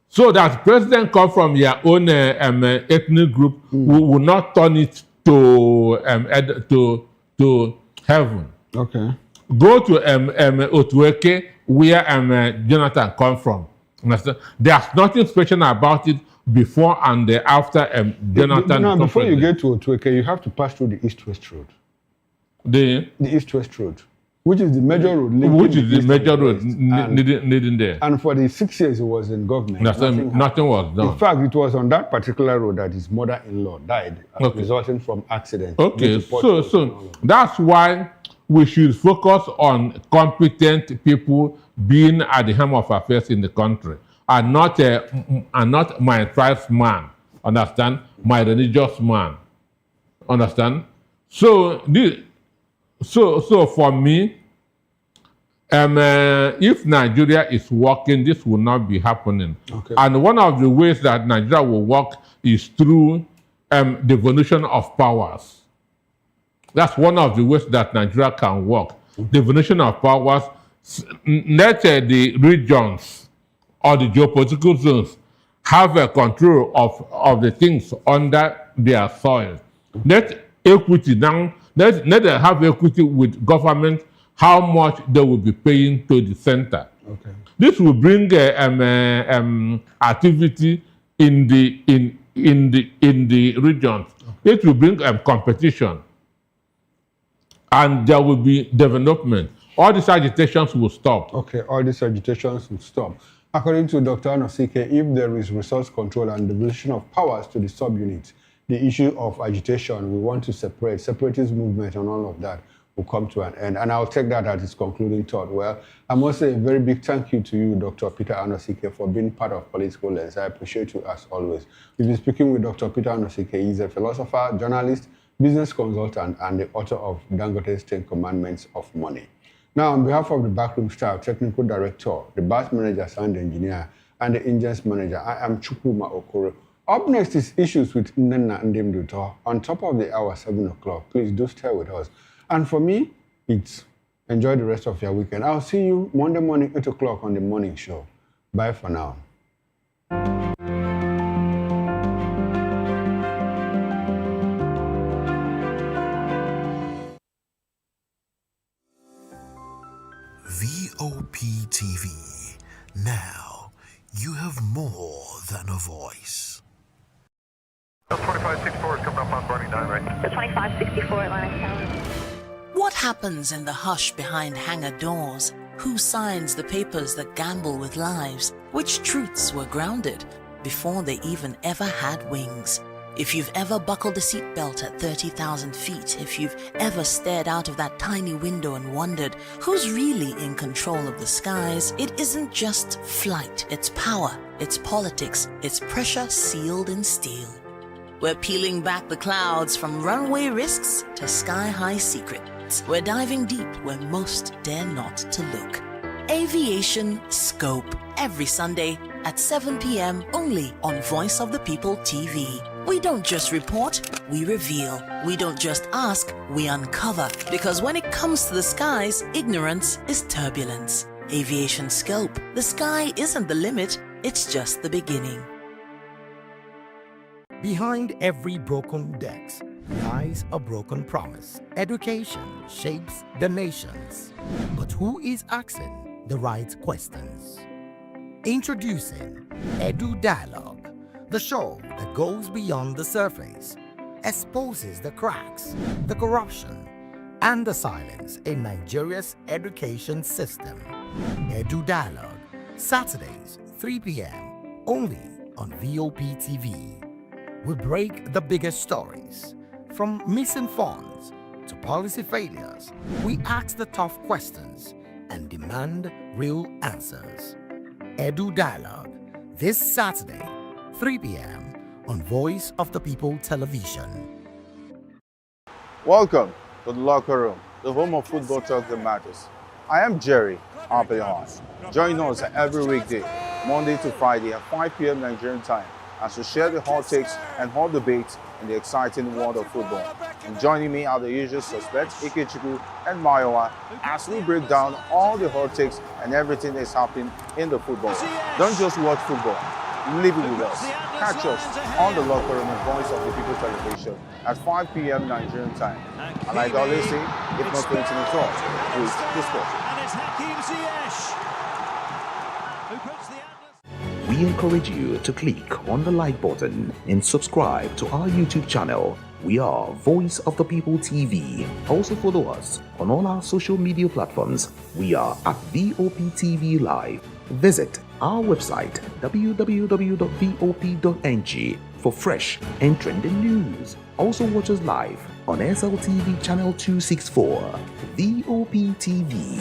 So that president come from your own ethnic group will not turn it to heaven. Okay. Go to Otueke, where Jonathan come from. Understand? There's nothing special about it before and after Jonathan. Now, before you get to Otueke, you have to pass through the East-West Road. The East-West Road, which is the major road. Which is the major road leading there. And for the 6 years he was in government, nothing was done. In fact, it was on that particular road that his mother-in-law died, resulting from accident. Okay, so that's why we should focus on competent people being at the helm of affairs in the country, and not my tribesman, understand? My religious man, understand? So for me, if Nigeria is working, this will not be happening. Okay. And one of the ways that Nigeria will work is through devolution of powers. That's one of the ways that Nigeria can work. Devolution of powers. Let the regions or the geopolitical zones have a control of the things under their soil. Let equity down. Let them have equity with government, how much they will be paying to the center. Okay. This will bring activity in the regions. Okay. It will bring competition, and there will be development. All these agitations will stop. Okay, all these agitations will stop. According to Dr. Anosike, if there is resource control and devolution of powers to the subunits, the issue of agitation, we want to separatist movement and all of that will come to an end. And I'll take that as his concluding thought. Well, I must say a very big thank you to you, Dr. Peter Anosike, for being part of Political Lens. I appreciate you as always. We've been speaking with Dr. Peter Anosike. He's a philosopher, journalist, business consultant, and the author of Dangote's 10 Commandments of Money. Now, on behalf of the backroom staff, technical director, the bus manager, sound engineer, and the engines manager, I am Chukwuma Okoro. Up next is Issues with Nnenna Ndimduto. On top of the hour, 7 o'clock. Please do stay with us. And for me, it's enjoy the rest of your weekend. I'll see you Monday morning, 8 o'clock on the morning show. Bye for now. VOP TV. Now, you have more than a voice. 2564 is coming up on Barney 9 right. The 2564 Atlantic Tower. What happens in the hush behind hangar doors? Who signs the papers that gamble with lives? Which truths were grounded before they even ever had wings? If you've ever buckled a seatbelt at 30,000 feet, if you've ever stared out of that tiny window and wondered who's really in control of the skies, it isn't just flight, it's power, it's politics, it's pressure sealed in steel. We're peeling back the clouds from runway risks to sky-high secrets. We're diving deep where most dare not to look. Aviation Scope, every Sunday at 7 p.m. only on Voice of the People TV. We don't just report, we reveal. We don't just ask, we uncover. Because when it comes to the skies, ignorance is turbulence. Aviation scope. The sky isn't the limit, it's just the beginning. Behind every broken desk lies a broken promise. Education shapes the nations. But who is asking the right questions? Introducing Edu Dialogue, the show that goes beyond the surface, exposes the cracks, the corruption, and the silence in Nigeria's education system. Edu Dialogue, Saturdays, 3 p.m., only on VOP TV. We break the biggest stories, from missing funds to policy failures. We ask the tough questions and demand real answers. Edu Dialogue, this Saturday, 3 p.m. on Voice of the People Television. Welcome to the locker room, the home of football talk that matters. I am Jerry Archbishop. Join us every weekday, Monday to Friday at 5 p.m. Nigerian time, as we share the hot takes and hot debates in the exciting world of football. And joining me are the usual suspects, Ikechukwu and Mayowa, as we break down all the hot takes and everything that's happening in the football. Don't just watch football, live it with us. Catch us on the locker room and Voice of the People Television at 5 p.m. Nigerian time. And like I always say, if not 20 minutes off, please discuss. We encourage you to click on the like button and subscribe to our YouTube channel. We are Voice of the People TV. Also follow us on all our social media platforms. We are at VOP TV Live. Visit our website www.vop.ng for fresh and trending news. Also watch us live on SLTV channel 264. VOP TV,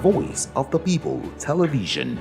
Voice of the People Television.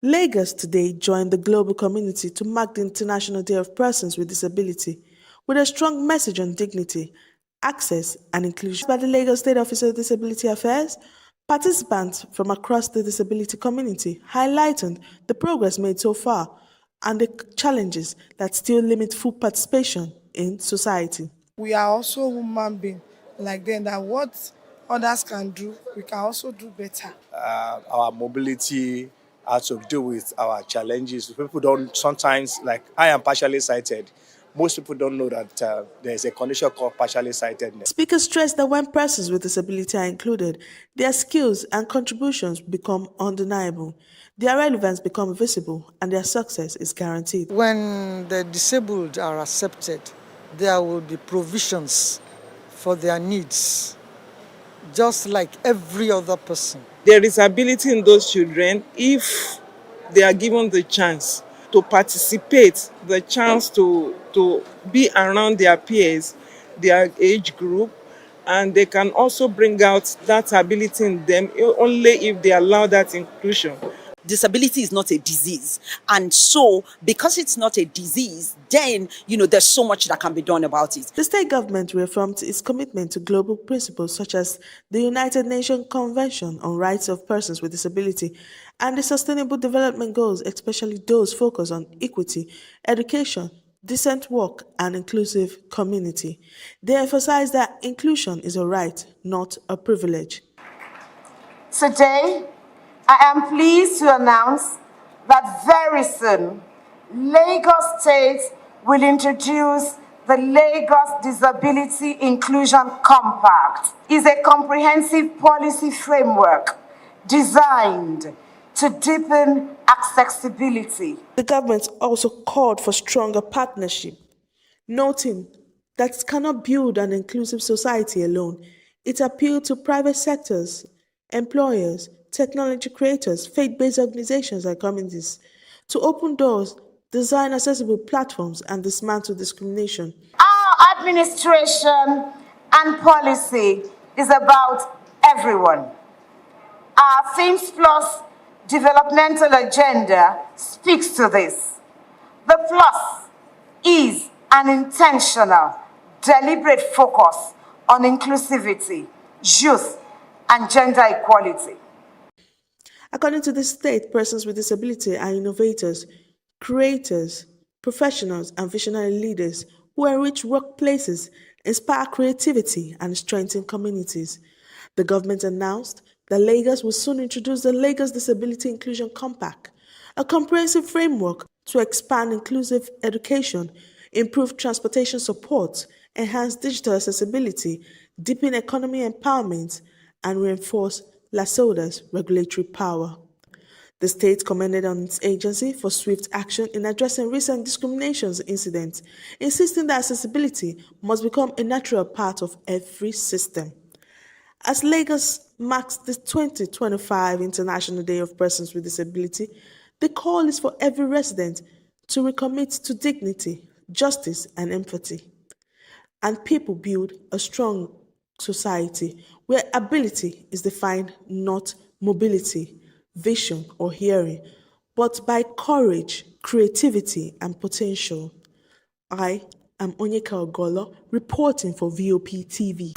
Lagos today joined the global community to mark the International Day of Persons with Disability with a strong message on dignity, access, and inclusion. By the Lagos State Office of Disability Affairs, participants from across the disability community highlighted the progress made so far and the challenges that still limit full participation in society. We are also human beings like them, that what others can do, we can also do better. Our mobility, how to deal with our challenges. People don't sometimes, like I am partially sighted. Most people don't know that there's a condition called partially sightedness. Speakers stress that when persons with disability are included, their skills and contributions become undeniable, their relevance becomes visible, and their success is guaranteed. When the disabled are accepted, there will be provisions for their needs, just like every other person. There is ability in those children if they are given the chance to participate, the chance to be around their peers, their age group, and they can also bring out that ability in them only if they allow that inclusion. Disability is not a disease. And so, because it's not a disease, then, there's so much that can be done about it. The state government reaffirmed its commitment to global principles such as the United Nations Convention on Rights of Persons with Disability and the Sustainable Development Goals, especially those focused on equity, education, decent work, and inclusive community. They emphasize that inclusion is a right, not a privilege. Today, I am pleased to announce that very soon, Lagos State will introduce The Lagos Disability Inclusion Compact is a comprehensive policy framework designed to deepen accessibility. The government also called for stronger partnership, noting that it cannot build an inclusive society alone. It appealed to private sectors, employers, technology creators, faith-based organizations and communities to open doors, design accessible platforms, and dismantle discrimination. Our administration and policy is about everyone. Our Themes Plus developmental agenda speaks to this. The plus is an intentional, deliberate focus on inclusivity, youth, and gender equality. According to the state, persons with disability are innovators, creators, professionals, and visionary leaders who enrich workplaces, inspire creativity, and strengthen communities. The government announced that Lagos will soon introduce the Lagos Disability Inclusion Compact, a comprehensive framework to expand inclusive education, improve transportation support, enhance digital accessibility, deepen economy empowerment, and reinforce LASODA's regulatory power. The state commended on its agency for swift action in addressing recent discrimination incidents, insisting that accessibility must become a natural part of every system. As Lagos marks the 2025 International Day of Persons with Disability, the call is for every resident to recommit to dignity, justice, and empathy. And people build a strong society where ability is defined not mobility, vision, or hearing, but by courage, creativity, and potential. I am Onyeka Ogolo, reporting for VOP TV.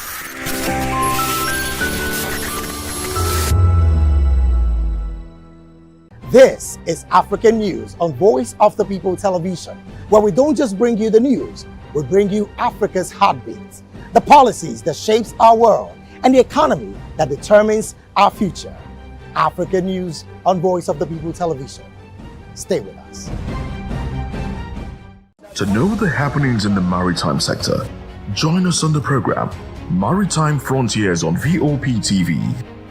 This is African News on Voice of the People Television, where we don't just bring you the news, we bring you Africa's heartbeats, the policies that shapes our world, and the economy that determines our future. African News on Voice of the People Television. Stay with us. To know the happenings in the maritime sector, join us on the program Maritime Frontiers on VOP TV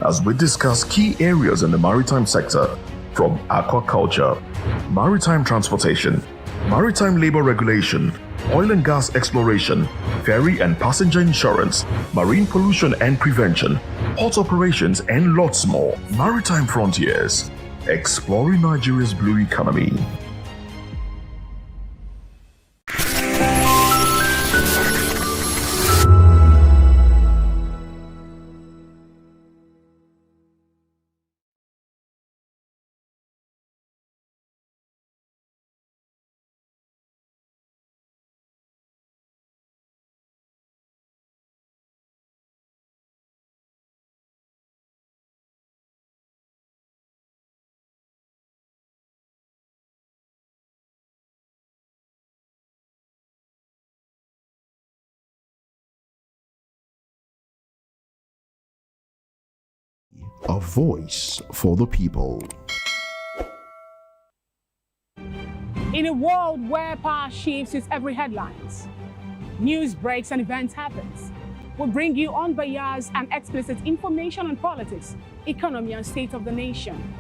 as we discuss key areas in the maritime sector, from aquaculture, maritime transportation, maritime labor regulation, oil and gas exploration, ferry and passenger insurance, marine pollution and prevention, port operations, and lots more. Maritime Frontiers, exploring Nigeria's blue economy. A voice for the people. In a world where power shifts with every headlines, news breaks and events happens, we bring you unbiased and explicit information on politics, economy, and state of the nation.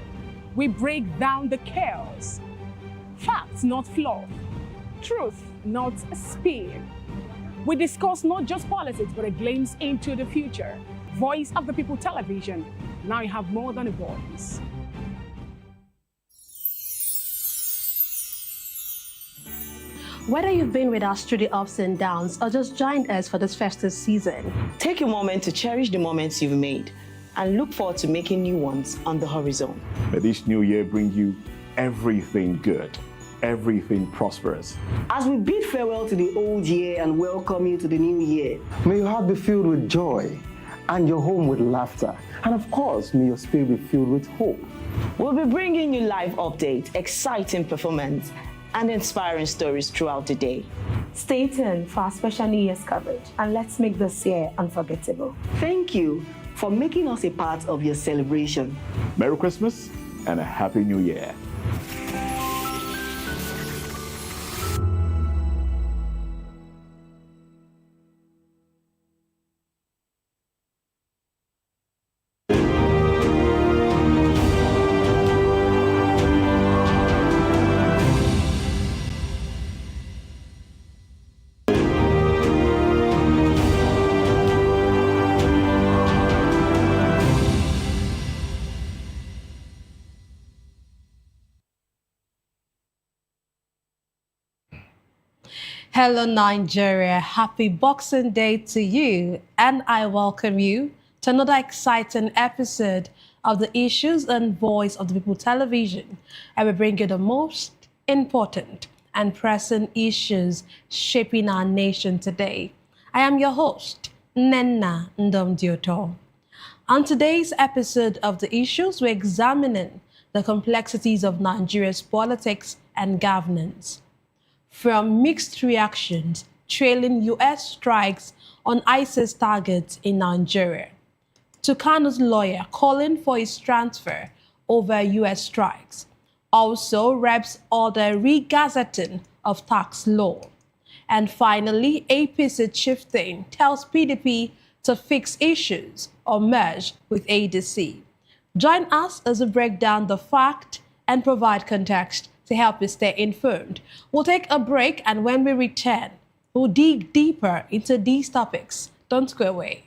We break down the chaos. Facts, not fluff. Truth, not spin. We discuss not just politics, but a glimpse into the future. Voice of the People Television. Now you have more than a voice. Whether you've been with us through the ups and downs or just joined us for this festive season, take a moment to cherish the moments you've made and look forward to making new ones on the horizon. May this new year bring you everything good, everything prosperous. As we bid farewell to the old year and welcome you to the new year, may your heart be filled with joy and your home with laughter. And of course, may your spirit be filled with hope. We'll be bringing you live updates, exciting performance, and inspiring stories throughout the day. Stay tuned for our special New Year's coverage, and let's make this year unforgettable. Thank you for making us a part of your celebration. Merry Christmas and a Happy New Year. Hello, Nigeria. Happy Boxing Day to you, and I welcome you to another exciting episode of the Issues and Voice of the People television. I will bring you the most important and pressing issues shaping our nation today. I am your host, Nenna Ndomdioto. On today's episode of The Issues, we're examining the complexities of Nigeria's politics and governance. From mixed reactions trailing U.S. strikes on ISIS targets in Nigeria, to Kanu's lawyer calling for his transfer over U.S. strikes. Also, Reps order re-gazetting of tax law. And finally, APC chieftain tells PDP to fix issues or merge with ADC. Join us as we break down the fact and provide context to help you stay informed. We'll take a break, and when we return, we'll dig deeper into these topics. Don't go away.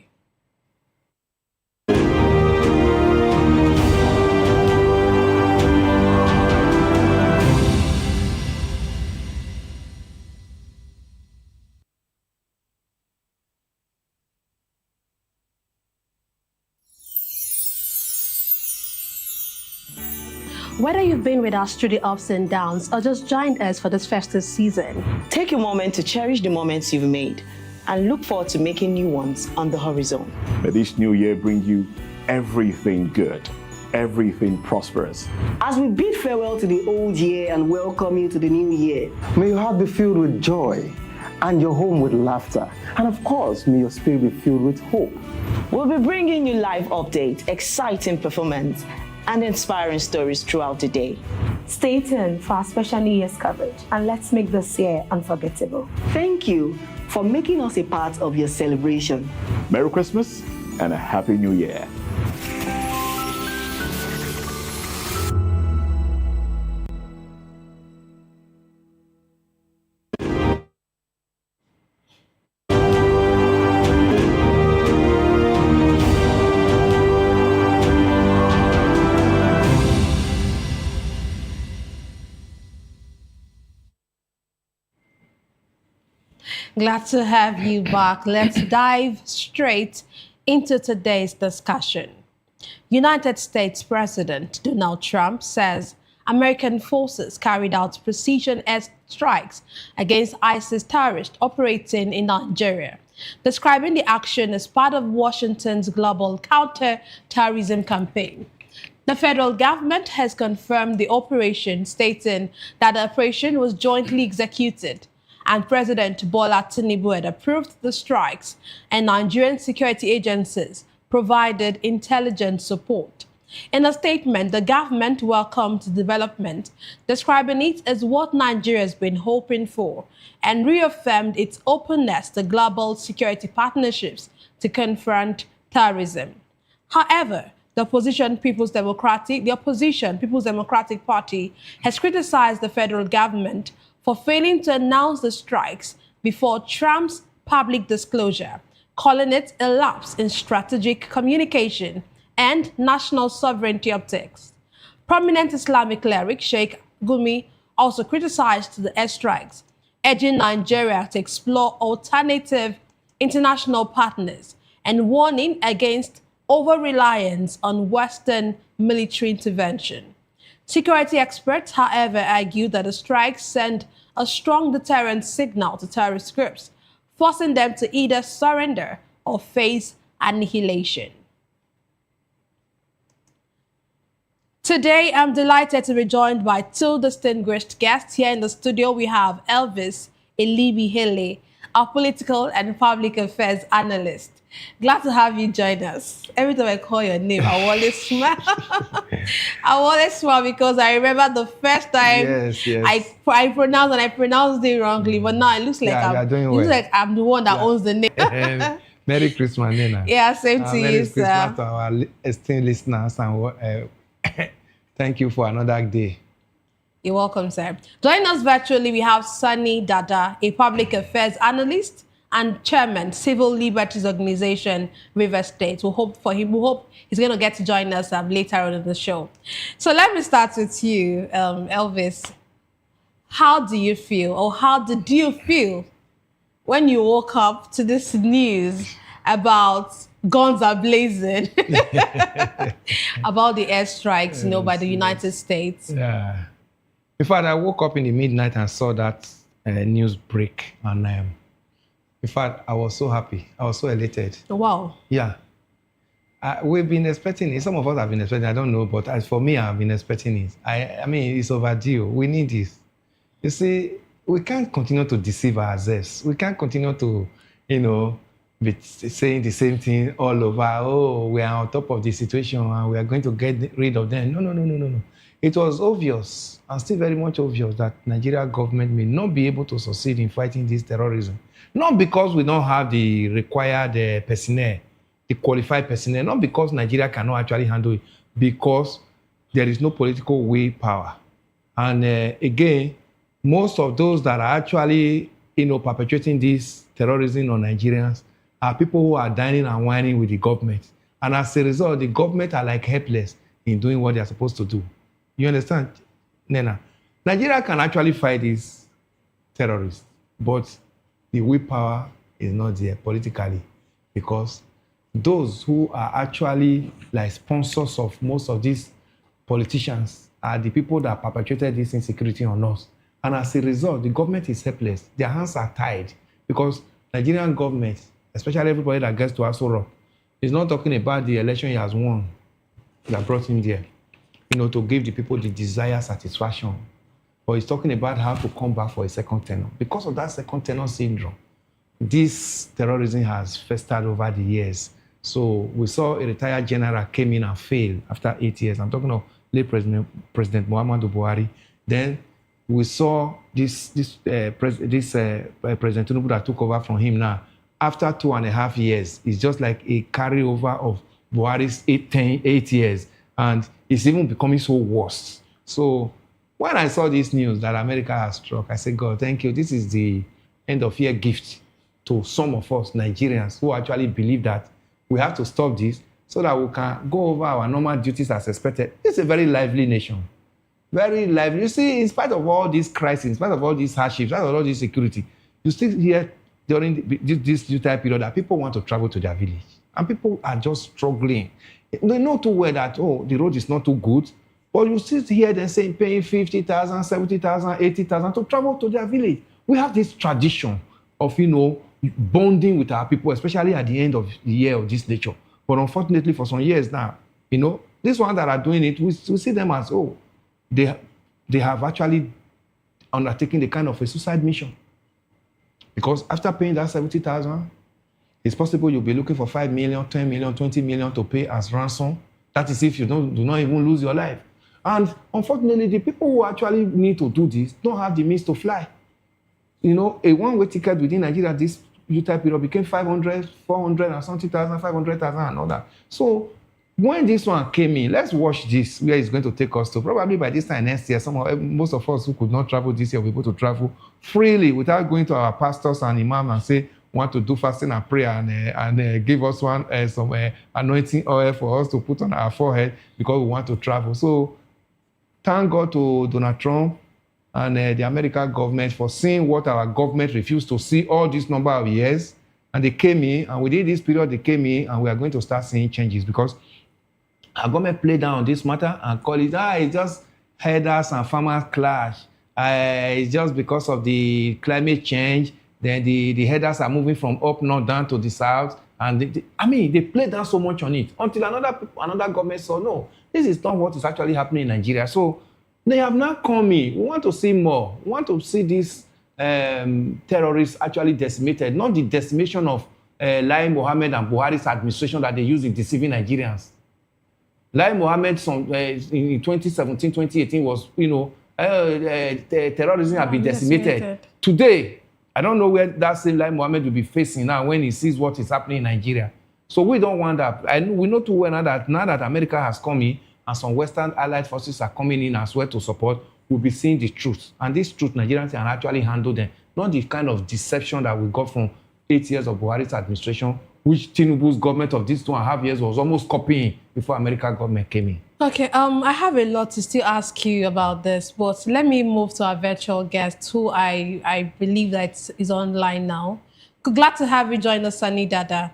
Whether you've been with us through the ups and downs or just joined us for this festive season, take a moment to cherish the moments you've made and look forward to making new ones on the horizon. May this new year bring you everything good, everything prosperous. As we bid farewell to the old year and welcome you to the new year, may your heart be filled with joy and your home with laughter. And of course, may your spirit be filled with hope. We'll be bringing you live updates, exciting performance, and inspiring stories throughout the day. Stay tuned for our special New Year's coverage, and let's make this year unforgettable. Thank you for making us a part of your celebration. Merry Christmas and a Happy New Year. Glad to have you back. Let's dive straight into today's discussion. United States President Donald Trump says American forces carried out precision air strikes against ISIS terrorists operating in Nigeria, describing the action as part of Washington's global counter-terrorism campaign. The federal government has confirmed the operation, stating that the operation was jointly executed, and President Bola Tinubu had approved the strikes, and Nigerian security agencies provided intelligence support. In a statement, the government welcomed the development, describing it as what Nigeria has been hoping for, and reaffirmed its openness to global security partnerships to confront terrorism. However, the opposition People's Democratic Party has criticized the federal government for failing to announce the strikes before Trump's public disclosure, calling it a lapse in strategic communication and national sovereignty optics. Prominent Islamic cleric Sheikh Gumi also criticized the airstrikes, urging Nigeria to explore alternative international partners and warning against over-reliance on Western military intervention. Security experts, however, argue that the strikes send a strong deterrent signal to terrorist groups, forcing them to either surrender or face annihilation. Today, I'm delighted to be joined by two distinguished guests. Here in the studio, we have Elvis Elibihele, a political and public affairs analyst. Glad to have you join us. Every time I call your name, I always smile. I always smile because I remember the first time I pronounced it wrongly, but now it looks like I'm the one that owns the name. Merry Christmas, Nena. Yeah, same to you, Merry sir. Christmas to our esteemed listeners, and thank you for another day. You're welcome, sir. Joining us virtually, we have Sunny Dada, a public affairs analyst and chairman, Civil Liberties Organization, River State. We hope he's going to get to join us later on in the show. So let me start with you, Elvis. How do you feel, or how did you feel when you woke up to this news about guns are blazing, about the airstrikes, by the United States? Yeah. In fact, I woke up in the midnight and saw that news break, and in fact, I was so happy. I was so elated. Wow. Yeah. We've been expecting it. Some of us have been expecting it. I don't know, but as for me, I've been expecting it. I mean, it's overdue. We need this. You see, we can't continue to deceive ourselves. We can't continue to, be saying the same thing all over. Oh, we are on top of the situation and we are going to get rid of them. No. It was obvious, and still very much obvious, that Nigeria government may not be able to succeed in fighting this terrorism. Not because we don't have the required personnel, the qualified personnel, not because Nigeria cannot actually handle it, because there is no political willpower. And again, most of those that are actually, perpetrating this terrorism on Nigerians are people who are dining and whining with the government. And as a result, the government are like helpless in doing what they are supposed to do. You understand, Nena? Nigeria can actually fight these terrorists, but the willpower is not there politically, because those who are actually like sponsors of most of these politicians are the people that perpetrated this insecurity on us. And as a result, the government is helpless. Their hands are tied, because Nigerian government, especially everybody that gets to Aso Rock, is not talking about the election he has won that brought him there, to give the people the desired satisfaction. But he's talking about how to come back for a second tenure. Because of that second tenure syndrome, this terrorism has festered over the years. So we saw a retired general came in and failed after 8 years. I'm talking of late President Muhammadu Buhari. Then we saw President Tinubu that took over from him now. After 2.5 years, it's just like a carryover of Buhari's 8 years. And it's even becoming so worse. So when I saw this news that America has struck, I said, God, thank you. This is the end of year gift to some of us Nigerians who actually believe that we have to stop this so that we can go over our normal duties as expected. It's a very lively nation. Very lively. You see, in spite of all this crisis, in spite of all these hardships, in spite of all this security, you still hear during this time period that people want to travel to their village. And people are just struggling. They know too well that, the road is not too good, but you still hear them saying paying 50,000, 70,000, 80,000 to travel to their village. We have this tradition of, bonding with our people, especially at the end of the year of this nature. But unfortunately, for some years now, this one that are doing it, we see them as, they have actually undertaken the kind of a suicide mission. Because after paying that 70,000, it's possible you'll be looking for 5 million, 10 million, 20 million to pay as ransom. That is if you do not even lose your life. And unfortunately, the people who actually need to do this don't have the means to fly. A one-way ticket within Nigeria, this type period became 500, 400 and something thousand, 500,000 and all that. So when this one came in, let's watch this, where it's going to take us to. Probably by this time next year, most of us who could not travel this year will be able to travel freely without going to our pastors and imam and say, want to do fasting and prayer and give us some anointing oil for us to put on our forehead because we want to travel. So thank God to Donald Trump and the American government for seeing what our government refused to see all this number of years. And they came in, and within this period, they came in, and we are going to start seeing changes because our government played down on this matter and call it, it's just herders and farmers clash. It's just because of the climate change. Then the herders are moving from up north down to the south. And they played down so much on it until another government saw, no, this is not what is actually happening in Nigeria. So they have now come in. We want to see more. We want to see these terrorists actually decimated, not the decimation of Lai Mohammed and Buhari's administration that they use in deceiving Nigerians. Lai Mohammed in 2017, 2018 was, terrorism had been decimated. Today, I don't know where that same Lai Mohammed will be facing now when he sees what is happening in Nigeria. So we don't want that. We know too well now that America has come in and some Western allied forces are coming in as well to support, we'll be seeing the truth. And this truth, Nigerians can actually handle them. Not the kind of deception that we got from 8 years of Buhari's administration, which Tinubu's government of these 2.5 years was almost copying before American government came in. Okay, I have a lot to still ask you about this, but let me move to our virtual guest, who I believe that is online now. Glad to have you join us, Sunny Dada.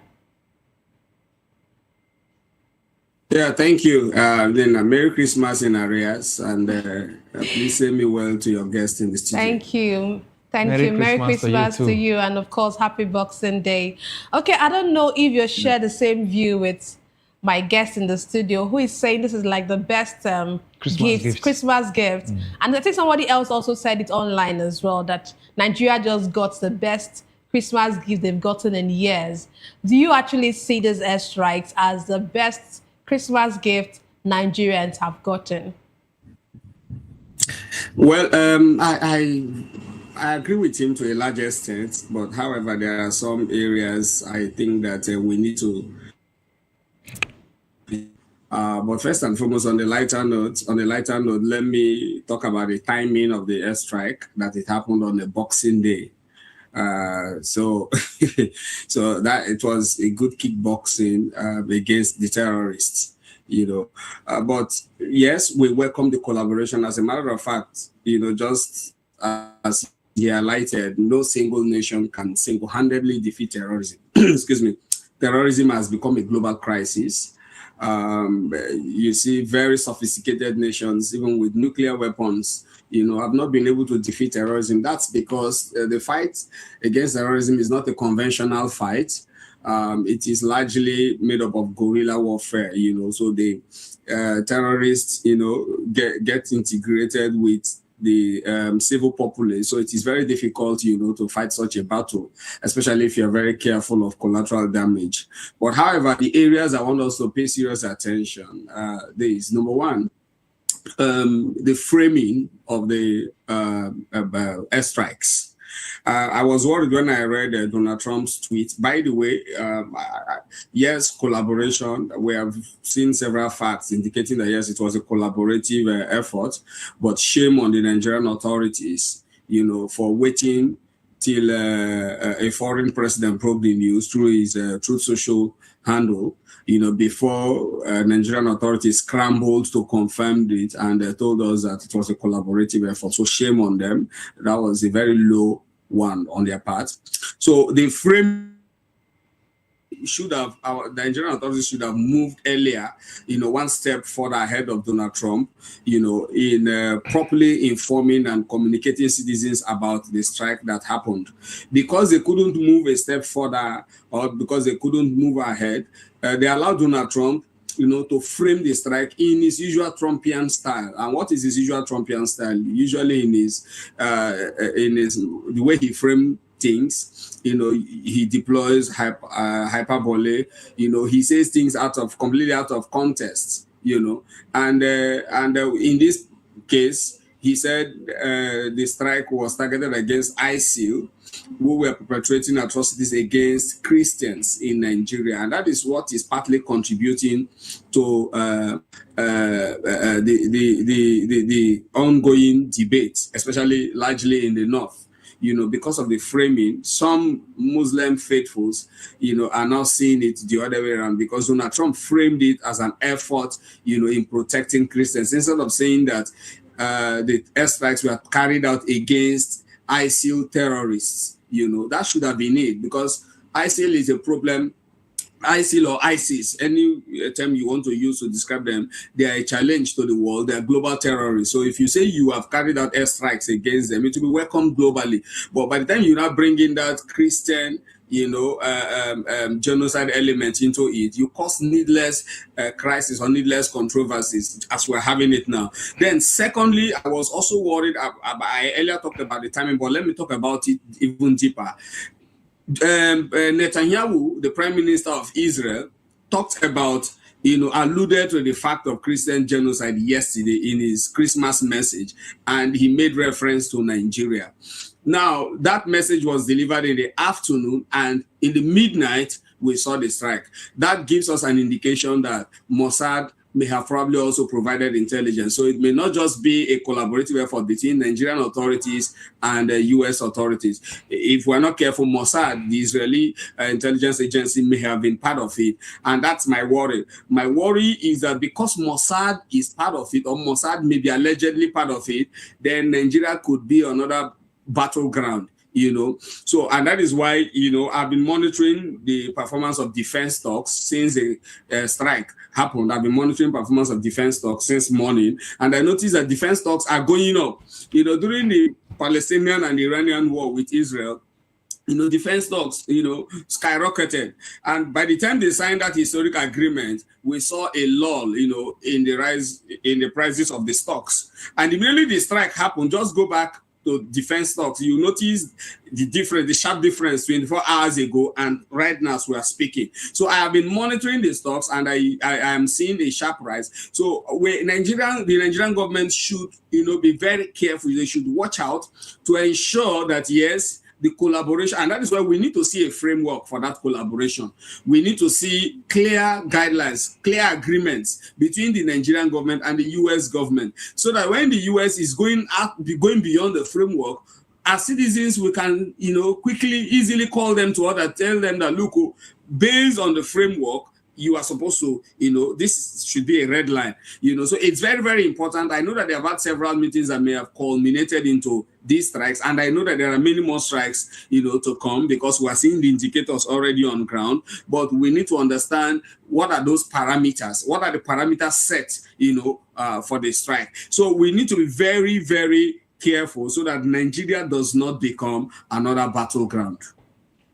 Yeah, thank you. Then Merry Christmas in arrears, and please say me well to your guest in the studio. Thank you. Thank you. Merry Christmas to you, and of course, Happy Boxing Day. Okay, I don't know if you share the same view with my guest in the studio, who is saying this is like the best Christmas gift. And I think somebody else also said it online as well, that Nigeria just got the best Christmas gift they've gotten in years. Do you actually see these airstrikes as the best Christmas gift Nigerians have gotten? Well, I agree with him to a large extent, but however, there are some areas I think that we need to. But first and foremost, on the lighter note, let me talk about the timing of the airstrike, that it happened on the Boxing Day. So that it was a good kickboxing against the terrorists, but yes, we welcome the collaboration. As a matter of fact, just as he highlighted, no single nation can single-handedly defeat terrorism. Excuse me. Terrorism has become a global crisis. You see very sophisticated nations, even with nuclear weapons, have not been able to defeat terrorism. That's because the fight against terrorism is not a conventional fight. It is largely made up of guerrilla warfare, so the terrorists, get integrated with the civil populace. So it is very difficult, to fight such a battle, especially if you're very careful of collateral damage. But however, the areas I want us to pay serious attention, there is number one, the framing of the airstrikes. I was worried when I read Donald Trump's tweet. By the way, yes, collaboration. We have seen several facts indicating that, yes, it was a collaborative effort, but shame on the Nigerian authorities, for waiting till a foreign president probed the news through his Truth Social handle, before Nigerian authorities scrambled to confirm it and told us that it was a collaborative effort. So shame on them. That was a very low one on their part. So the frame our Nigerian authorities should have moved earlier, one step further ahead of Donald Trump, in properly informing and communicating citizens about the strike that happened. Because they couldn't move a step further, or because they couldn't move ahead, they allowed Donald Trump, to frame the strike in his usual Trumpian style. And what is his usual Trumpian style? Usually in his the way he framed things, he deploys hyperbole, he says things completely out of context, and in this case, he said the strike was targeted against ISIL, who were perpetrating atrocities against Christians in Nigeria. And that is what is partly contributing to the ongoing debate, especially largely in the North. Because of the framing, some Muslim faithfuls, are now seeing it the other way around, because Donald Trump framed it as an effort, in protecting Christians, instead of saying that the airstrikes were carried out against ISIL terrorists. That should have been it, because ISIL is a problem. ISIL or ISIS, any term you want to use to describe them, they are a challenge to the world. They are global terrorists. So if you say you have carried out airstrikes against them, it will be welcomed globally. But by the time you now bring in that Christian, genocide element into it, you cause needless crisis or needless controversies, as we're having it now. Then secondly, I was also worried, I earlier talked about the timing, but let me talk about it even deeper. Netanyahu, the Prime Minister of Israel, talked about, alluded to the fact of Christian genocide yesterday in his Christmas message, and he made reference to Nigeria. Now, that message was delivered in the afternoon, and in the midnight, we saw the strike. That gives us an indication that Mossad may have probably also provided intelligence. So it may not just be a collaborative effort between Nigerian authorities and U.S. authorities. If we're not careful, Mossad, the Israeli intelligence agency, may have been part of it. And that's my worry. My worry is that because Mossad is part of it, or Mossad may be allegedly part of it, then Nigeria could be another battleground, So, and that is why, I've been monitoring the performance of defense stocks since the strike happened. I've been monitoring performance of defense stocks since morning, and I noticed that defense stocks are going up. During the Palestinian and Iranian war with Israel, defense stocks, skyrocketed. And by the time they signed that historic agreement, we saw a lull, in the rise in the prices of the stocks. And immediately the strike happened, just go back to defense stocks, you notice the sharp difference 24 hours ago and right now as we are speaking. So I have been monitoring the stocks and I am seeing a sharp rise. So the Nigerian government should, be very careful. They should watch out to ensure that, yes, the collaboration, and that is why we need to see a framework for that collaboration. We need to see clear guidelines, clear agreements between the Nigerian government and the US government, so that when the US is going beyond the framework, as citizens, we can, easily call them to order, tell them that, look, based on the framework, you are supposed to, this should be a red line, so it's very, very important. I know that they have had several meetings that may have culminated into these strikes, and I know that there are many more strikes, to come, because we are seeing the indicators already on ground, but we need to understand what are those parameters, what are the parameters set, for the strike. So we need to be very, very careful so that Nigeria does not become another battleground.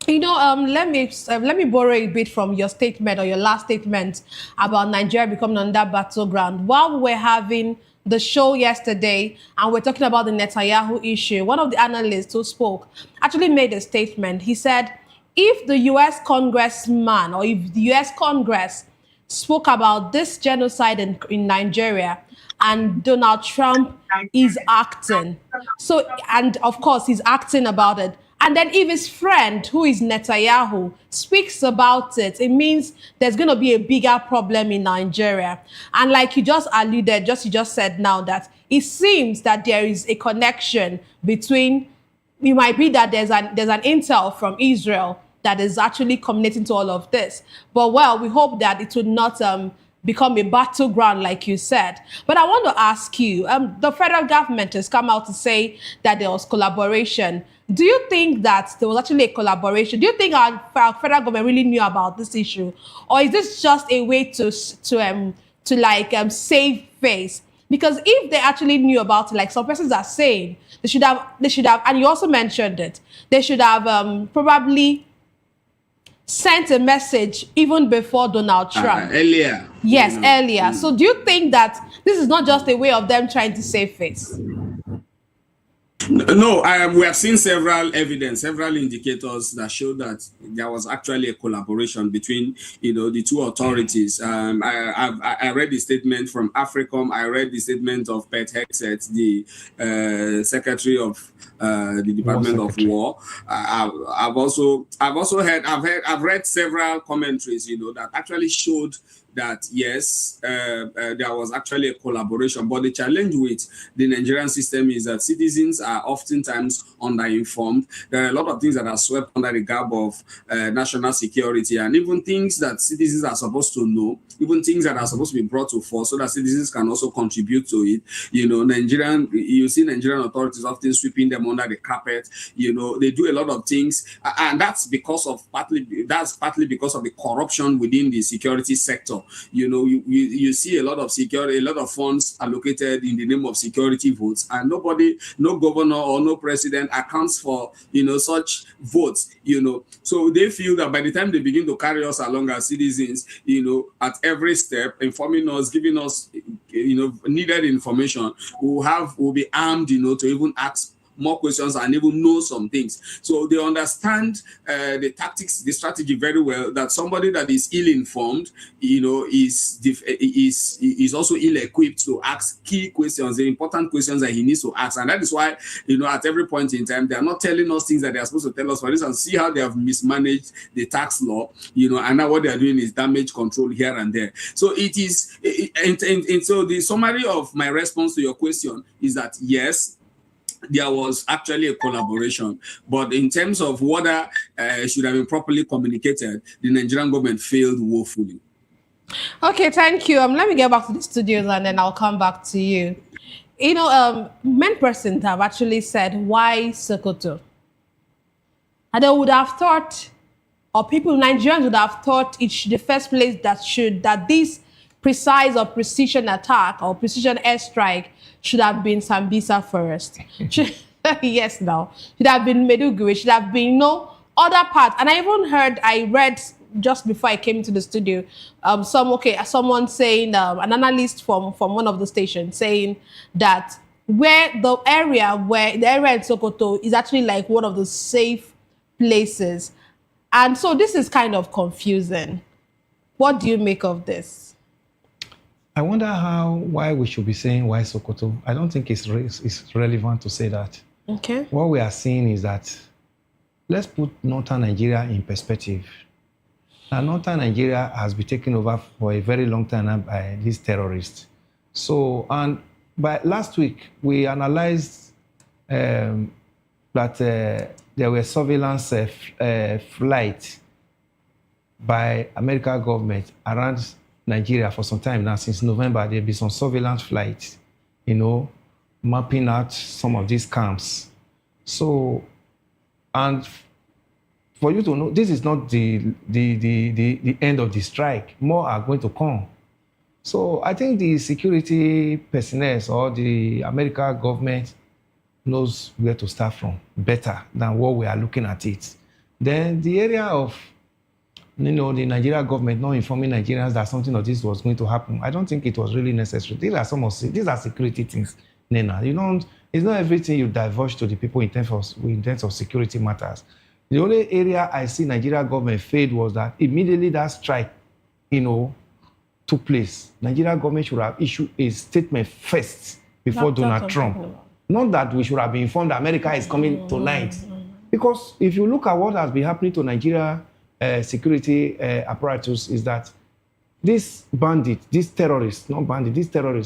Let me borrow a bit from your statement or your last statement about Nigeria becoming another battleground. While we were having the show yesterday and we're talking about the Netanyahu issue, one of the analysts who spoke actually made a statement. He said, if the US congressman or if the US Congress spoke about this genocide in Nigeria and Donald Trump is acting, and of course he's acting about it, and then if his friend, who is Netanyahu, speaks about it, it means there's going to be a bigger problem in Nigeria. And like you just alluded, you just said now, that it seems that there is a connection between, it might be that there's an intel from Israel that is actually culminating to all of this. But well, we hope that it will not become a battleground, like you said. But I want to ask you, the federal government has come out to say that there was collaboration. Do you think that there was actually a collaboration? Do you think our federal government really knew about this issue? Or is this just a way to save face? Because if they actually knew about it, like some persons are saying, they should have, and you also mentioned it, they should have probably sent a message even before Donald Trump. Earlier. Yes, earlier. So do you think that this is not just a way of them trying to save face? No, we have seen several indicators that show that there was actually a collaboration between, the two authorities. I read the statement from AFRICOM. I read the statement of Pete Hegseth, the Secretary of the Department of War. I've read several commentaries, that actually showed that yes, there was actually a collaboration. But the challenge with the Nigerian system is that citizens are oftentimes underinformed. There are a lot of things that are swept under the garb of national security, and even things that citizens are supposed to know, even things that are supposed to be brought to fore so that citizens can also contribute to it. You see Nigerian authorities often sweeping them under the carpet. They do a lot of things, and that's partly because of the corruption within the security sector. You see a lot of funds allocated in the name of security votes, and no governor or no president accounts for such votes. So they feel that by the time they begin to carry us along as citizens, at every step, informing us, giving us needed information, we'll be armed to even ask more questions and even know some things. So they understand the tactics, the strategy very well, that somebody that is ill-informed, is also ill-equipped to ask key questions, the important questions that he needs to ask. And that is why, at every point in time, they are not telling us things that they are supposed to tell us. For instance, see how they have mismanaged the tax law, and now what they are doing is damage control here and there. So it is, and so the summary of my response to your question is that yes, there was actually a collaboration, but in terms of whether should have been properly communicated, the Nigerian government failed woefully. Okay, thank you. Let me get back to the studios and then I'll come back to you. Many persons have actually said, why Sokoto? And they would have thought, or people, Nigerians would have thought the first place that this precise or precision attack or precision airstrike should have been Sambisa first. Yes, no. Should have been Meduguri, should have been other part. And I read just before I came into the studio, someone saying, an analyst from one of the stations saying that the area in Sokoto is actually like one of the safe places. And so this is kind of confusing. What do you make of this? I wonder why we should be saying why Sokoto. I don't think it's relevant to say that. Okay. What we are seeing is that, let's put northern Nigeria in perspective. Now, northern Nigeria has been taken over for a very long time by these terrorists. So, and by last week, we analyzed that there were surveillance flights by American government around Nigeria for some time now. Since November, there'll be some surveillance flights, mapping out some of these camps. So, and for you to know, this is not the end of the strike. More are going to come. So I think the security personnel or the American government knows where to start from better than what we are looking at it. Then the area of, the Nigerian government not informing Nigerians that something of this was going to happen, I don't think it was really necessary. These are security things, Nena. It's not everything you divulge to the people in terms of security matters. The only area I see Nigerian government failed was that immediately that strike, took place. Nigerian government should have issued a statement first before Donald Trump. Not that we should have been informed that America is coming tonight. Because if you look at what has been happening to Nigeria security apparatus, is that these terrorists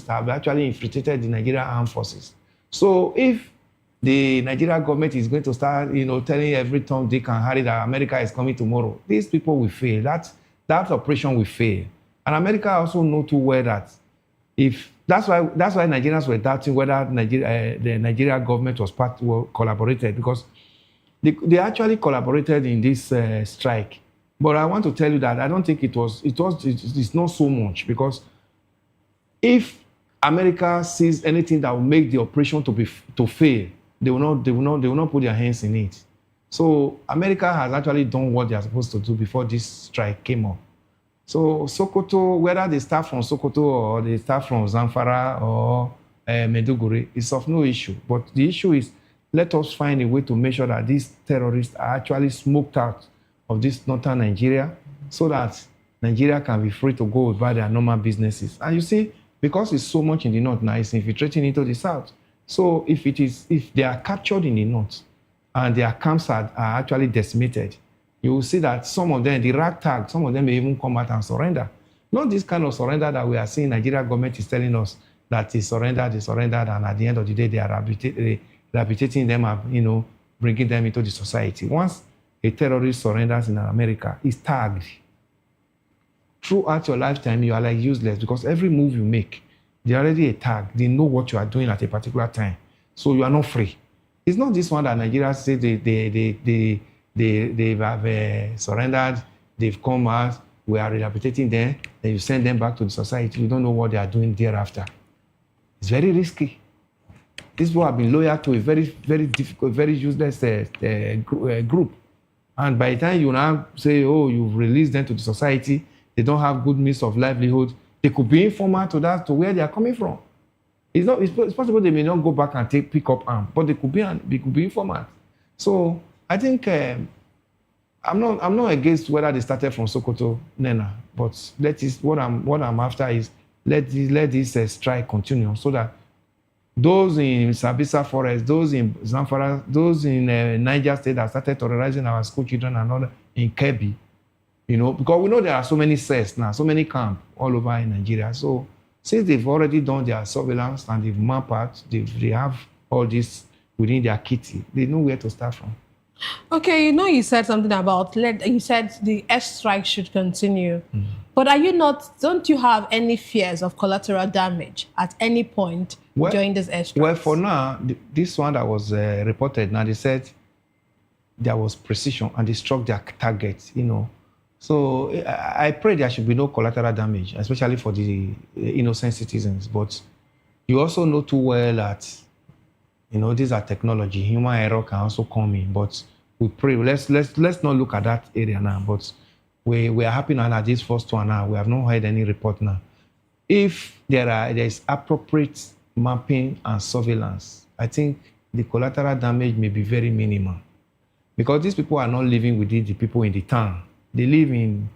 have actually infiltrated the Nigerian armed forces. So if the Nigerian government is going to start, telling every Tom, Dick, and Harry that America is coming tomorrow, these people will fail. That operation will fail. And America also know too well that that's why Nigerians were doubting whether the Nigerian government was collaborated, because they actually collaborated in this strike. But I want to tell you that I don't think it's not so much, because if America sees anything that will make the operation to fail, they will not put their hands in it. So America has actually done what they are supposed to do before this strike came up. So Sokoto, whether they start from Sokoto or they start from Zamfara or Meduguri, it's of no issue. But the issue is, let us find a way to make sure that these terrorists are actually smoked out of this northern Nigeria, so that Nigeria can be free to go about their normal businesses. And you see, because it's so much in the north now, it's infiltrating into the south. So if they are captured in the north and their camps are actually decimated, you will see that some of them, the ragtag, some of them may even come out and surrender. Not this kind of surrender that we are seeing Nigeria government is telling us that they surrendered, and at the end of the day, they are rehabilitating them and, bringing them into the society. Once a terrorist surrenders in America, it's tagged. Throughout your lifetime, you are like useless, because every move you make, they're already a tag. They know what you are doing at a particular time. So you are not free. It's not this one that Nigeria say they have surrendered, they've come out, we are rehabilitating them, then you send them back to the society. You don't know what they are doing thereafter. It's very risky. These people have been loyal to a very, very difficult, very useless group. And by the time you now say, you've released them to the society, they don't have good means of livelihood, they could be informal to where they are coming from. It's possible they may not go back and pick up arms, but they could be informal. So I think I'm not against whether they started from Sokoto, Nena, but what I'm after is let this strike continue, so that those in Sabisa Forest, those in Zamfara, those in Niger State that started terrorizing our school children and all in Kebbi, because we know there are so many cells now, so many camps all over in Nigeria. So since they've already done their surveillance and they've mapped out, they have all this within their kitty, they know where to start from. Okay, you said something about, you said the airstrike should continue. But don't you have any fears of collateral damage at any point during this airstrike? Well, for now, this one that was reported, now they said there was precision and they struck their targets, you know. So I pray there should be no collateral damage, especially for the innocent citizens. But you also know too well that, you know, these are technology. Human error can also come in. But we pray. Let's not look at that area now. But we are happy now that this first one now, we have not heard any report now. If there is appropriate mapping and surveillance, I think the collateral damage may be very minimal. Because these people are not living with the people in the town. They live in,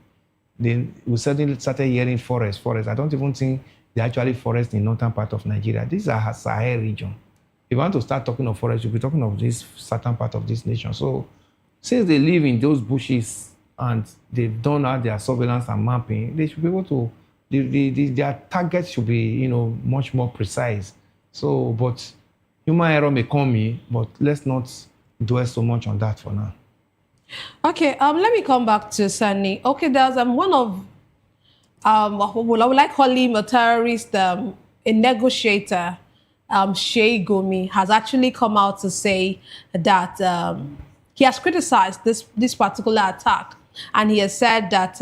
we suddenly started hearing forest. I don't even think they're actually forest in northern part of Nigeria. These are Sahel region. If you want to start talking of forest, you'll be talking of this certain part of this nation. So since they live in those bushes and they've done out their surveillance and mapping, they should be able to, their targets should be, you know, much more precise. So, but human error may come in, but let's not dwell so much on that for now. Okay, let me come back to Sani. Okay, there's one of, I would like call him a terrorist, a negotiator, Shey Gumi, has actually come out to say that he has criticized this particular attack, and he has said that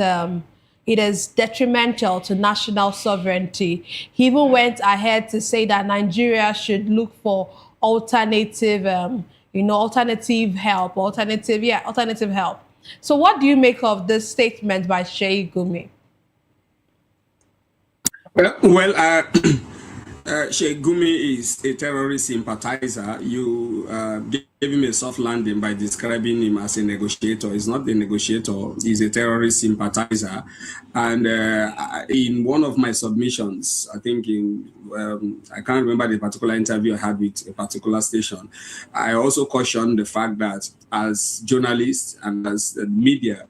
it is detrimental to national sovereignty. He even went ahead to say that Nigeria should look for alternative alternative help. So what do you make of this statement by Shey Gumi? Shey Gumi is a terrorist sympathizer. You gave him a soft landing by describing him as a negotiator. He's not a negotiator. He's a terrorist sympathizer. And in one of my submissions, I think I can't remember the particular interview I had with a particular station, I also cautioned the fact that as journalists and as the media,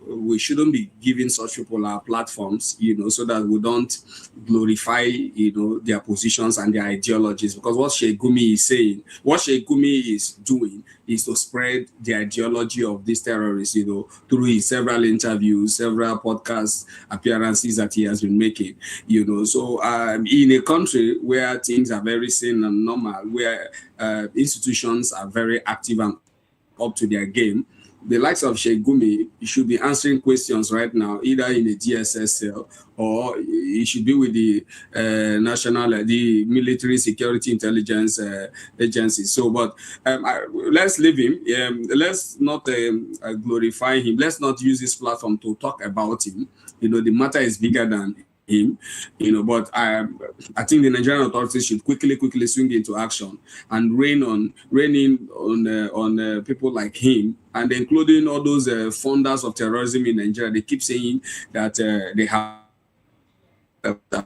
we shouldn't be giving such people our platforms, you know, so that we don't glorify, you know, their positions and their ideologies. Because what Shey Gumi is saying, what Shey Gumi is doing is to spread the ideology of these terrorists, you know, through his several interviews, several podcast appearances that he has been making, you know. So in a country where things are very sane and normal, where institutions are very active and up to their game, the likes of Shey Gumi should be answering questions right now, either in the DSS cell or he should be with the the military security intelligence agency. So, but let's leave him. Let's not glorify him. Let's not use this platform to talk about him. You know, the matter is bigger than him, you know, but I think the Nigerian authorities should quickly swing into action and rein in on people like him, and including all those funders of terrorism in Nigeria. They keep saying that they have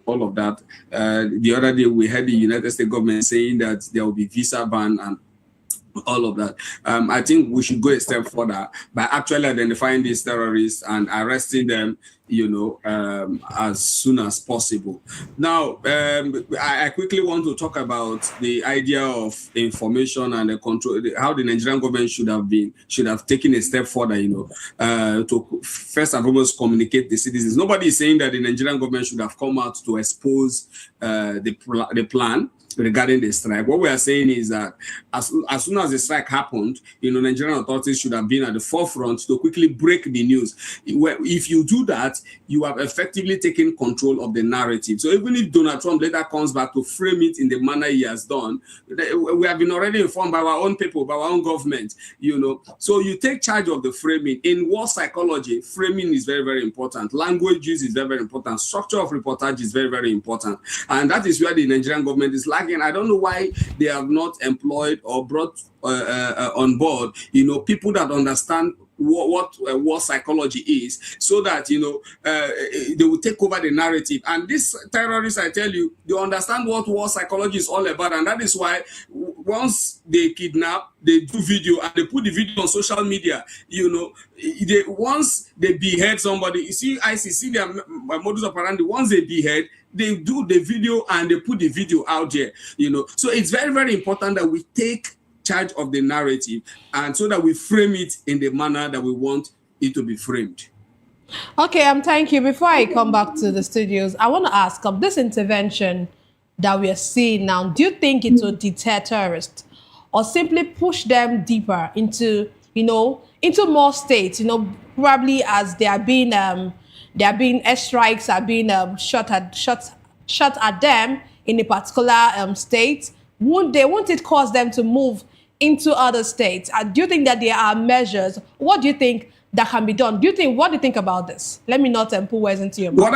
all of that. The other day we heard the United States government saying that there will be visa ban and all of that. I think we should go a step further by actually identifying these terrorists and arresting them, you know, as soon as possible. Now, I quickly want to talk about the idea of information and the control, how the Nigerian government should have taken a step further, you know, to first and foremost communicate the citizens. Nobody is saying that the Nigerian government should have come out to expose the plan regarding the strike. What we are saying is that as soon as the strike happened, you know, Nigerian authorities should have been at the forefront to quickly break the news. If you do that, you have effectively taken control of the narrative. So even if Donald Trump later comes back to frame it in the manner he has done, we have been already informed by our own people, by our own government, you know. So you take charge of the framing. In war psychology, framing is very, very important. Language use is very, very important. Structure of reportage is very, very important. And that is where the Nigerian government is lacking. I don't know why they have not employed or brought on board, you know, people that understand what war psychology is, so that, you know, they will take over the narrative. And these terrorists, I tell you, they understand what war psychology is all about, and that is why once they kidnap, they do video and they put the video on social media. You know, once they behead somebody, you see, see their modus operandi. Once they behead, they do the video and they put the video out there. You know, so it's very, very important that we take charge of the narrative, and so that we frame it in the manner that we want it to be framed. Okay, thank you. Before I come back to the studios, I want to ask, this intervention that we are seeing now, do you think it will deter terrorists or simply push them deeper into into more states, probably as there are being airstrikes are being shot at them in a particular state, won't it cause them to move into other states? Do you think that there are measures? What do you think that can be done? What do you think about this? Let me not put words into your mouth.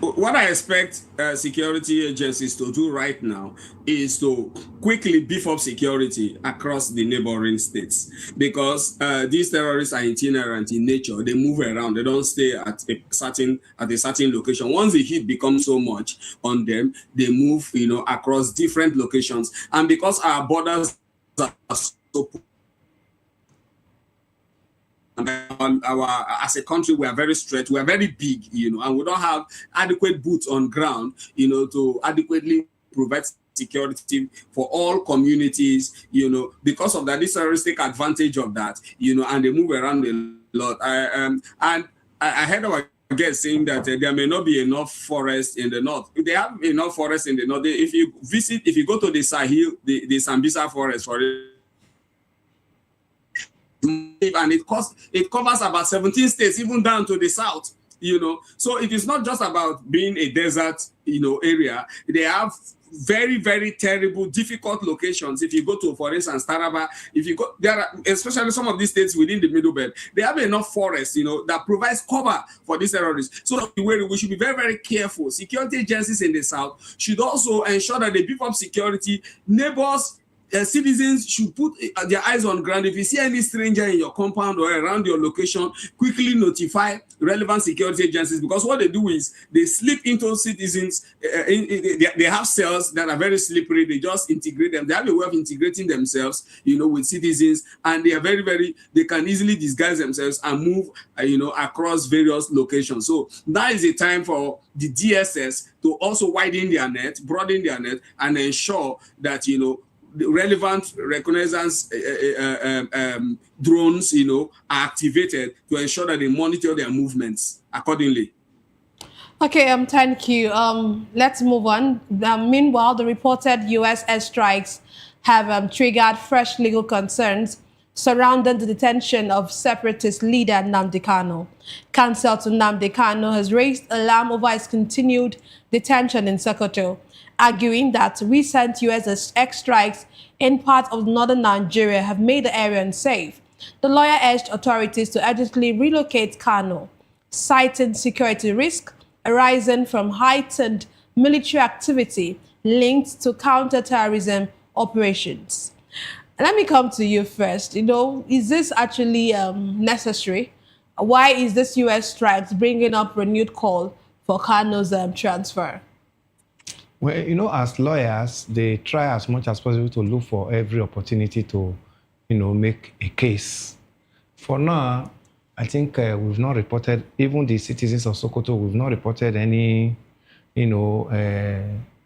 What I expect security agencies to do right now is to quickly beef up security across the neighboring states, because these terrorists are itinerant in nature. They move around. They don't stay at a certain location. Once the heat becomes so much on them, they move, across different locations. And because our borders are so as a country, we are very stretched, we are very big, and we don't have adequate boots on ground, to adequately provide security for all communities, because of that, these terrorists take advantage of that, and they move around a lot. I heard our guest saying that there may not be enough forest in the north. They have enough forest in the north. If you go to the Sahel, the Sambisa forest, for and it covers about 17 states, even down to the south, So it is not just about being a desert, area. They have very, very terrible, difficult locations. If you go to, for instance, Taraba, there are, especially some of these states within the Middle Belt, they have enough forests, that provides cover for these terrorists. So we should be very, very careful. Security agencies in the south should also ensure that they beef up security. Neighbors, citizens should put their eyes on ground. If you see any stranger in your compound or around your location, quickly notify relevant security agencies, because what they do is they slip into citizens. They have cells that are very slippery. They just integrate them. They have a way of integrating themselves, with citizens, and they are they can easily disguise themselves and move, across various locations. So that is a time for the DSS to also broaden their net, and ensure that, the relevant reconnaissance drones, are activated to ensure that they monitor their movements accordingly. Okay, thank you. Let's move on. Meanwhile, the reported U.S. airstrikes have triggered fresh legal concerns surrounding the detention of separatist leader Nnamdi Kanu. Counsel to Nnamdi Kanu has raised alarm over his continued detention in Sokoto, arguing that recent U.S. airstrikes in parts of northern Nigeria have made the area unsafe. The lawyer urged authorities to urgently relocate Kanu, citing security risk arising from heightened military activity linked to counter-terrorism operations. Let me come to you first. Is this actually necessary? Why is this U.S. strikes bringing up renewed call for Kanu's transfer? Well, as lawyers, they try as much as possible to look for every opportunity to, make a case. For now, I think we've not reported, even the citizens of Sokoto, we've not reported any,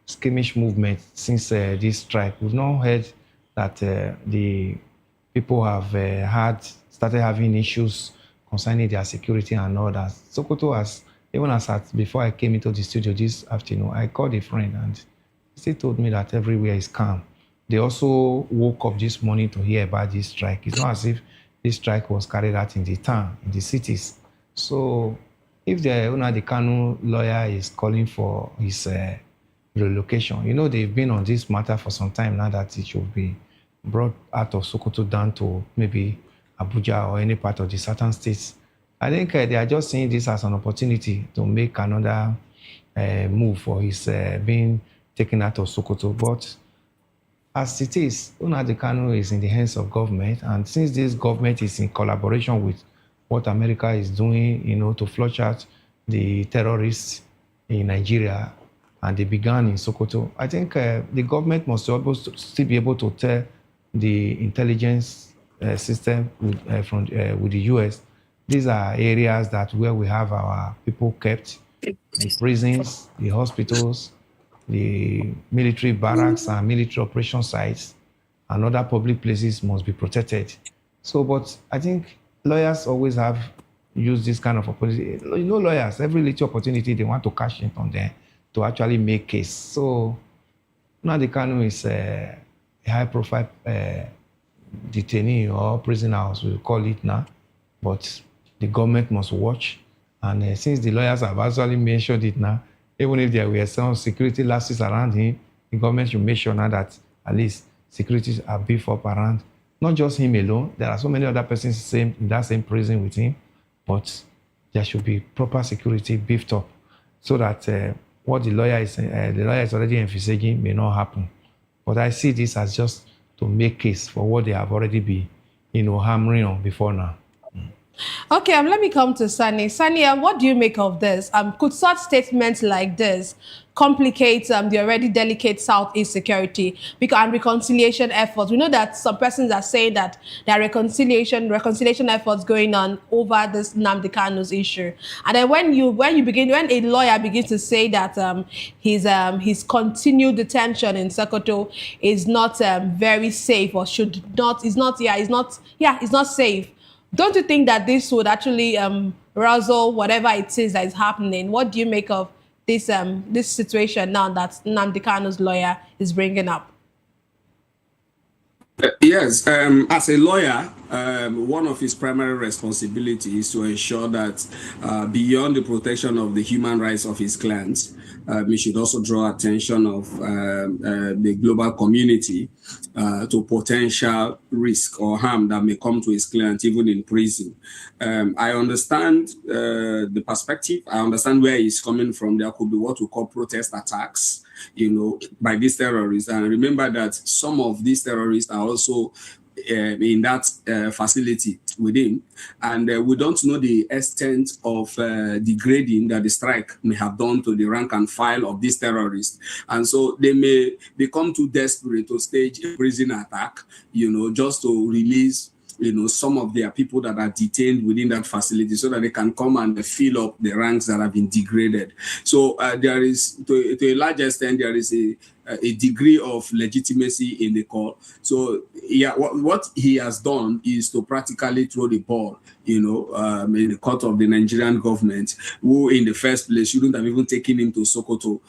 skirmish movement since this strike. We've not heard that the people have started having issues concerning their security and all that. Sokoto has, even before I came into the studio this afternoon, I called a friend and he told me that everywhere is calm. They also woke up this morning to hear about this strike. It's not as if this strike was carried out in the town, in the cities. So if the Nnamdi Kanu lawyer is calling for his relocation, they've been on this matter for some time now, that it should be brought out of Sokoto down to maybe Abuja or any part of the southern states. I think they are just seeing this as an opportunity to make another move for his being taken out of Sokoto. But as it is, Nnamdi Kanu is in the hands of government, and since this government is in collaboration with what America is doing, to flush out the terrorists in Nigeria, and they began in Sokoto, I think the government must still be able to tell the intelligence system with the U.S. These are areas where we have our people kept, the prisons, the hospitals, the military barracks and military operation sites, and other public places must be protected. So, but I think lawyers always have used this kind of opportunity. Lawyers, every little opportunity, they want to cash in on them to actually make case. So, Nnamdi Kanu is a high-profile detainee or prison house, we'll call it now. But the government must watch. And since the lawyers have actually mentioned it now, even if there were some security lapses around him, the government should make sure now that at least securities are beefed up around. Not just him alone. There are so many other persons in that same prison with him. But there should be proper security beefed up so that what the lawyer is already envisaging may not happen. But I see this as just to make case for what they have already been, hammering on before now. Okay, let me come to Sani. Sani, what do you make of this? Could such statements like this complicate the already delicate Southeast security and reconciliation efforts? We know that some persons are saying that there are reconciliation efforts going on over this Nnamdi Kanu's issue. And then when a lawyer begins to say that his continued detention in Sokoto is not very safe or is not safe. Don't you think that this would actually razzle whatever it is that is happening? What do you make of this situation now that Nnamdi Kanu's lawyer is bringing up? Yes, as a lawyer, one of his primary responsibilities is to ensure that beyond the protection of the human rights of his clients, we should also draw attention of the global community to potential risk or harm that may come to his client, even in prison. I understand the perspective. I understand where he's coming from. There could be what we call protest attacks, by these terrorists. And remember that some of these terrorists are also in that facility with him. And we don't know the extent of degrading that the strike may have done to the rank and file of these terrorists. And so they may become too desperate to stage a prison attack, just to release some of their people that are detained within that facility so that they can come and fill up the ranks that have been degraded. So there is, to a large extent, there is a degree of legitimacy in the call. So yeah, what he has done is to practically throw the ball, in the court of the Nigerian government, who in the first place shouldn't have even taken him to Sokoto.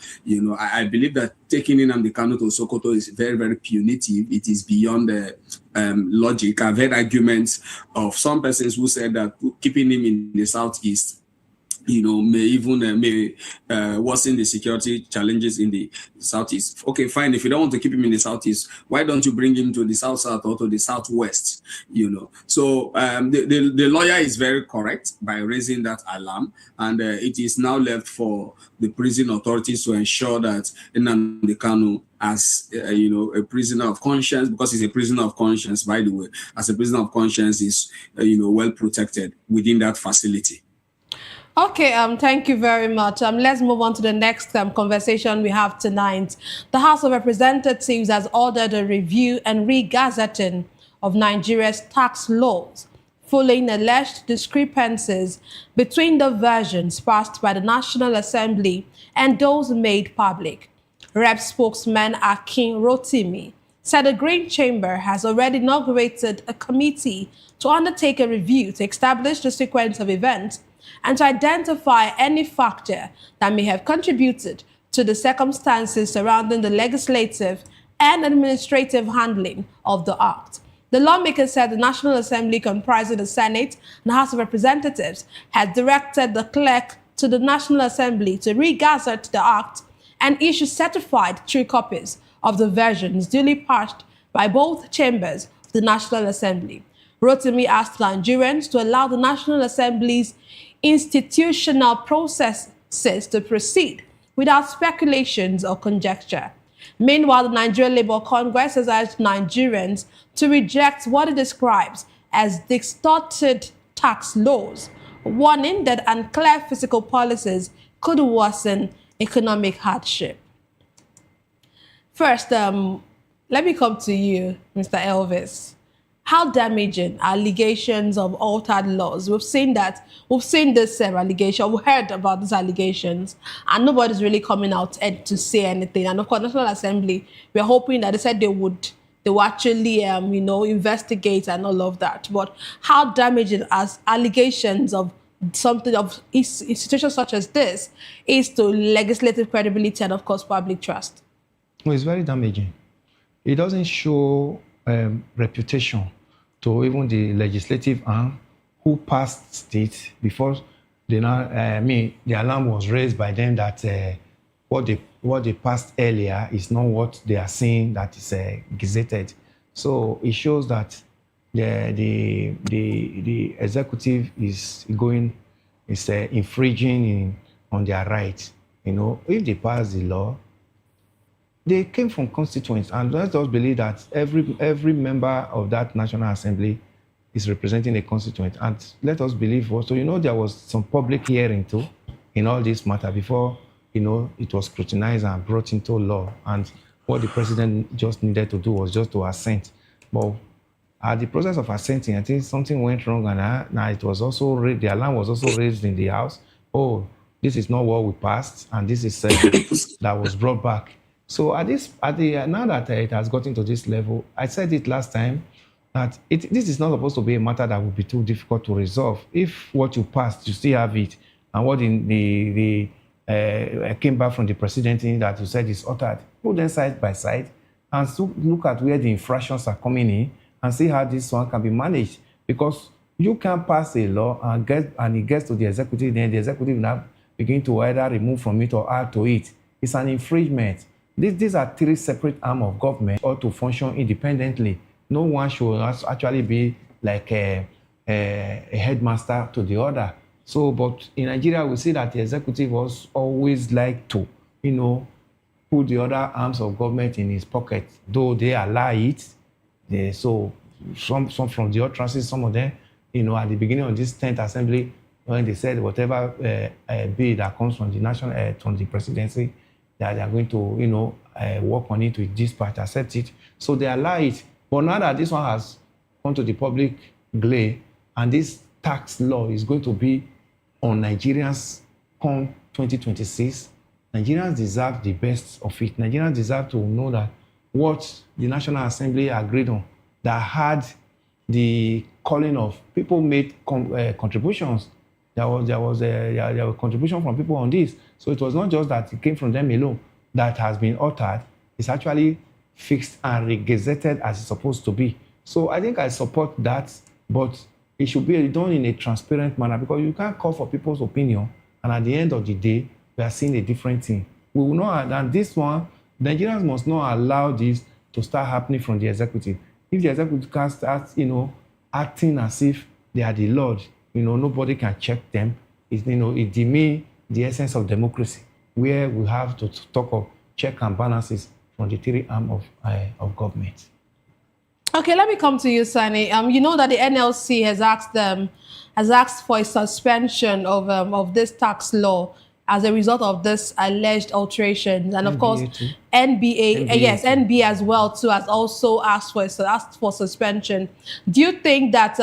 I believe that taking in Nnamdi Kanu to Sokoto is very, very punitive. It is beyond the logic. I've heard arguments of some persons who said that keeping him in the Southeast may even worsen the security challenges in the Southeast. Okay, fine. If you don't want to keep him in the Southeast, why don't you bring him to the South-South or to the Southwest? So the lawyer is very correct by raising that alarm, and it is now left for the prison authorities to ensure that Nnamdi Kanu, as a prisoner of conscience, because he's a prisoner of conscience, by the way, as a prisoner of conscience, is well protected within that facility. Okay, thank you very much. Let's move on to the next conversation we have tonight. The House of Representatives has ordered a review and re-gazetting of Nigeria's tax laws, following alleged discrepancies between the versions passed by the National Assembly and those made public. Rep spokesman Akin Rotimi said the Green Chamber has already inaugurated a committee to undertake a review to establish the sequence of events and to identify any factor that may have contributed to the circumstances surrounding the legislative and administrative handling of the act. The lawmaker said the National Assembly, comprising the Senate and House of Representatives, had directed the clerk to the National Assembly to re-gazette the act and issue certified true copies of the versions duly passed by both chambers of the National Assembly. Rotimi asked Nigerians to allow the National Assembly's institutional processes to proceed without speculations or conjecture. Meanwhile, the Nigerian Labour Congress has urged Nigerians to reject what it describes as distorted tax laws, warning that unclear fiscal policies could worsen economic hardship. First, let me come to you, Mr. Elvis. How damaging are allegations of altered laws? We've seen this allegation, we've heard about these allegations, and nobody's really coming out to say anything. And of course, National Assembly, we're hoping that they said they will actually, investigate and all of that. But how damaging as allegations of something of institutions such as this is to legislative credibility and, of course, public trust? Well, it's very damaging. It doesn't show reputation to even the legislative arm who passed it before the alarm was raised by them that what they passed earlier is not what they are saying that is gazetted. So it shows that the executive is infringing on their rights. You know, if they pass the law, they came from constituents, and let us believe that every member of that National Assembly is representing a constituent. And let us believe also, you know, there was some public hearing too in all this matter before, you know, it was scrutinized and brought into law. And what the president just needed to do was just to assent. But the process of assenting, I think something went wrong, and now it was also the alarm was also raised in the House. Oh, this is not what we passed, and this is that was brought back. So now that it has gotten to this level, I said it last time that this is not supposed to be a matter that would be too difficult to resolve. If what you passed, you still have it, and what came back from the presidency that you said is uttered, put them side by side and look at where the infractions are coming in and see how this one can be managed. Because you can pass a law and it gets to the executive, then the executive now begin to either remove from it or add to it. It's an infringement. These are three separate arms of government or to function independently. No one should actually be like a headmaster to the other. So, but in Nigeria, we see that the executive was always like to, you know, put the other arms of government in his pocket, though they allow it. So some from the utterances, some of them, you know, at the beginning of this 10th Assembly, when they said whatever bill that comes from the national, from the presidency, that they are going to, you know, work on it with this part, accept it. So they allow it. But now that this one has come to the public glare, and this tax law is going to be on Nigerians come 2026, Nigerians deserve the best of it. Nigerians deserve to know that what the National Assembly agreed on, that had the calling of people made contributions. There were contributions from people on this. So it was not just that it came from them alone that has been altered. It's actually fixed and regazetted as it's supposed to be. So I think I support that, but it should be done in a transparent manner, because you can't call for people's opinion, and at the end of the day, we are seeing a different thing. We will not, and this one, Nigerians must not allow this to start happening from the executive. If the executive can start, you know, acting as if they are the Lord, you know, nobody can check them. It demeans the essence of democracy, where we have to talk of check and balances from the three arms of government. Okay, let me come to you, Sani. You know that the NLC has asked for a suspension of this tax law as a result of this alleged alterations, and of course, NBA as well too has also asked for suspension. Do you think that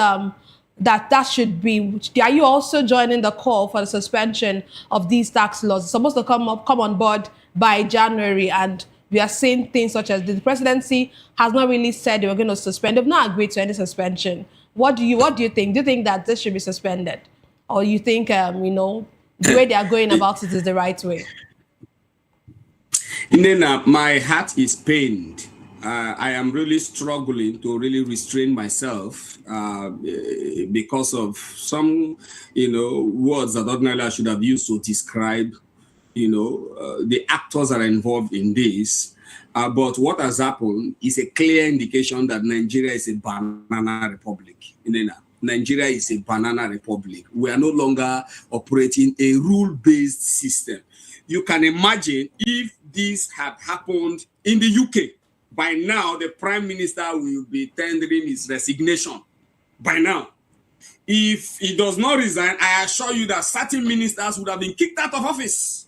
that should be? Are you also joining the call for the suspension of these tax laws? It's supposed to come on board by January, and we are seeing things such as the presidency has not really said they were going to suspend. They've not agreed to any suspension. What do you think? Do you think that this should be suspended, or you think you know, the way they are going about it is the right way? Nena, my heart is pained. I am really struggling to really restrain myself because of some, you know, words that ordinarily I should have used to describe, you know, the actors that are involved in this. But what has happened is a clear indication that Nigeria is a banana republic. Nigeria is a banana republic. We are no longer operating a rule-based system. You can imagine if this had happened in the UK. By now, the Prime Minister will be tendering his resignation. By now. If he does not resign, I assure you that certain ministers would have been kicked out of office.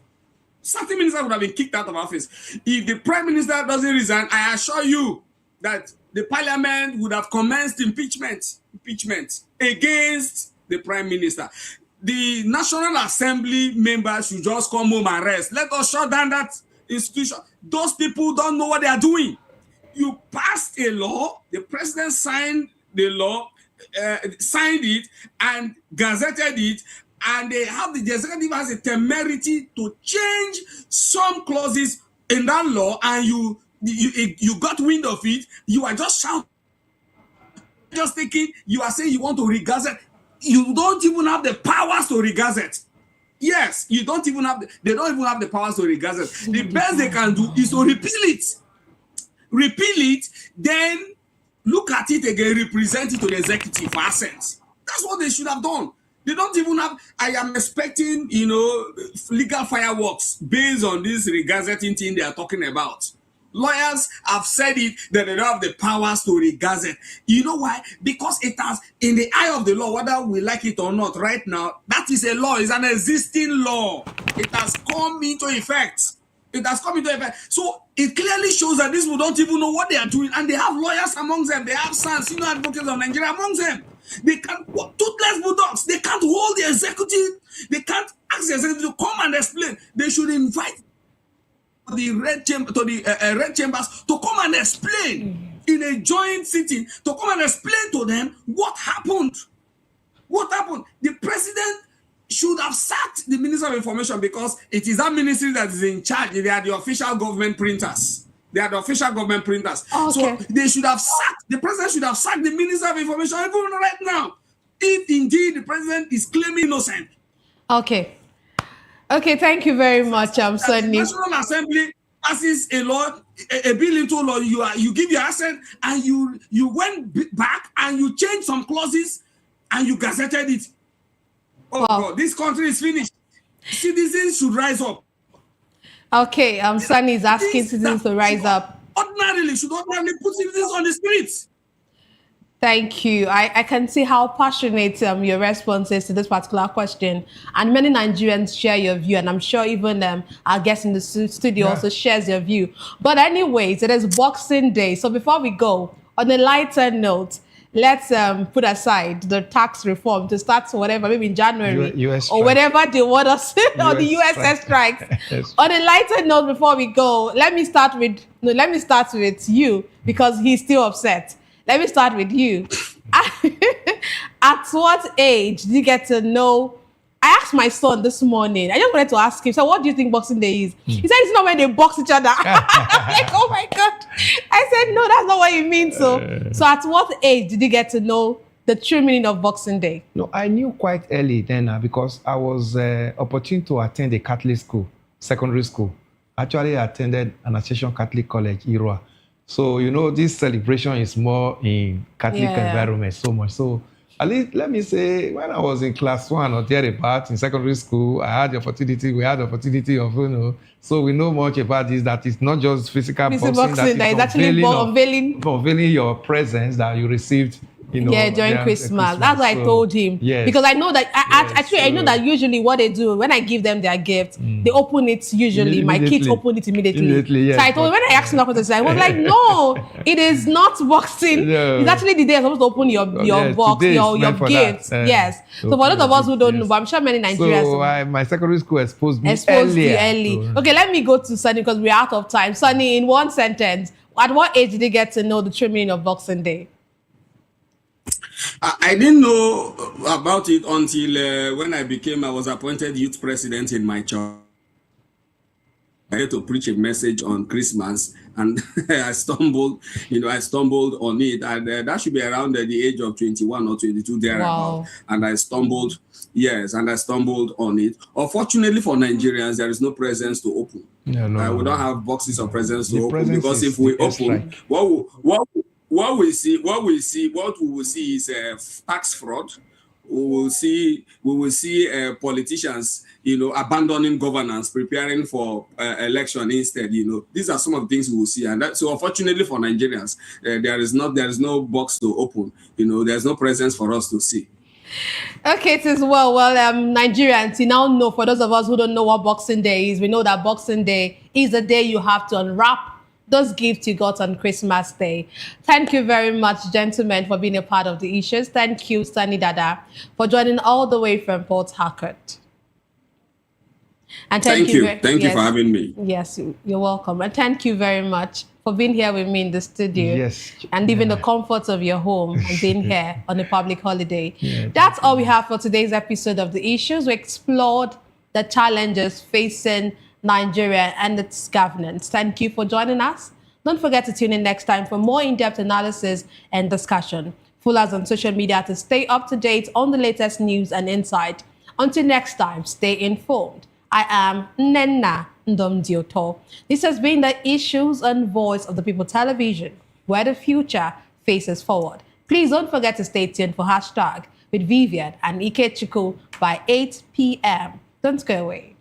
Certain ministers would have been kicked out of office. If the Prime Minister doesn't resign, I assure you that the Parliament would have commenced impeachment against the Prime Minister. The National Assembly members should just come home and rest. Let us shut down that institution. Those people don't know what they are doing. You passed a law, the president signed the law, signed it and gazetted it, and the executive has a temerity to change some clauses in that law, and you got wind of it. You are just shouting just thinking you are saying you want to regazette. You don't even have the powers to regazette. Yes, you don't even have. They don't even have the powers to regazette. The best they can do is to repeal it. Repeal it, then look at it again, represent it to the executive for assent. That's what they should have done. They don't even have. I am expecting, legal fireworks based on this regazetting thing they are talking about. Lawyers have said it that they don't have the powers to regazette. You know why? Because it has, in the eye of the law, whether we like it or not, right now, that is a law. It's an existing law. It has come into effect. It has come into effect. So it clearly shows that these people don't even know what they are doing, and they have lawyers among them. They have senior advocates of Nigeria among them. They can't, toothless bulldogs. They can't hold the executive. They can't ask the executive to come and explain. They should invite the red chambers to come and explain in a joint sitting, to come and explain to them what happened. What happened? The president should have sacked the Minister of Information, because it is that ministry that is in charge. They are the official government printers. They are the official government printers. Okay. So they should have sacked, the president should have sacked the Minister of Information even right now, if indeed the president is claiming innocent. Okay. Okay, thank you very much, The Sunny. National Assembly passes a law, a bill into law. You give your assent, and you went back and you changed some clauses and you gazetted it. Oh God, this country is finished. Citizens should rise up. Okay, Sunny is asking citizens to rise up. Ordinarily, should ordinarily put citizens on the streets. Thank you. I can see how passionate your response is to this particular question. And many Nigerians share your view. And I'm sure even our guest in the studio also shares your view. But anyways, it is Boxing Day. So before we go, on a lighter note, let's put aside the tax reform to start whatever, maybe in January US or whatever they want us or the USS strikes. On a lighter note, before we go, let me start with you, because he's still upset. Let me start with you. At what age did you get to know? I asked my son this morning. I just wanted to ask him, so what do you think Boxing Day is? He said it's not when they box each other. I'm like, oh my God. I said, no, that's not what you mean. So at what age did you get to know the true meaning of Boxing Day? No, I knew quite early then because I was opportune to attend a Catholic school, secondary school. Actually, I attended an Association Catholic College, Irua. So, this celebration is more in Catholic environment so much. So, at least, let me say, when I was in class 1 or thereabout in secondary school, we had the opportunity of, so we know much about this, that it's not just physical boxing, that is actually unveiling your presence that you received. During Christmas. That's what I told him. Yes. Because I know that, I know that usually what they do, when I give them their gift, they open it usually. My kids open it immediately. Yes. So I told him, when I asked him that question, I was like, no, it is not boxing. No. It's actually the day you're supposed to open your box, your gifts. Yes. So for those of us who don't know, but I'm sure many Nigerians. So my secondary school exposed me early. Okay, let me go to Sunny because we're out of time. Sunny, in one sentence, at what age did you get to know the true meaning of Boxing Day? I didn't know about it until when I was appointed youth president in my church. I had to preach a message on Christmas, and I stumbled on it, and that should be around the age of 21 or 22 thereabout. Wow. And I stumbled on it. Unfortunately for Nigerians, there is no presents to open. No. We don't have boxes of presents to open, because if we open, what we will see is tax fraud. We will see politicians, abandoning governance, preparing for election instead. These are some of the things we will see, and so unfortunately for Nigerians, there is no box to open. There's no presence for us to see. Okay, it is well, Nigerians, you now know. For those of us who don't know what Boxing Day is, we know that Boxing Day is the day you have to unwrap those gifts you got on Christmas Day. Thank you very much, gentlemen, for being a part of the issues. Thank you, Sunny Dada, for joining all the way from Port Harcourt. And thank you for having me. Yes, you're welcome. And thank you very much for being here with me in the studio. Yes. And leaving the comforts of your home and being here on a public holiday. That's all we have for today's episode of The Issues. We explored the challenges facing Nigeria and its governance. Thank you for joining us. Don't forget to tune in next time for more in-depth analysis and discussion. Follow us on social media to stay up to date on the latest news and insight. Until next time, stay informed. I am Nenna Ndomdioto. This has been the Issues and Voice of the People television, where the future faces forward. Please don't forget to stay tuned for Hashtag with Vivian and Ike Chuku by 8 p.m. Don't go away.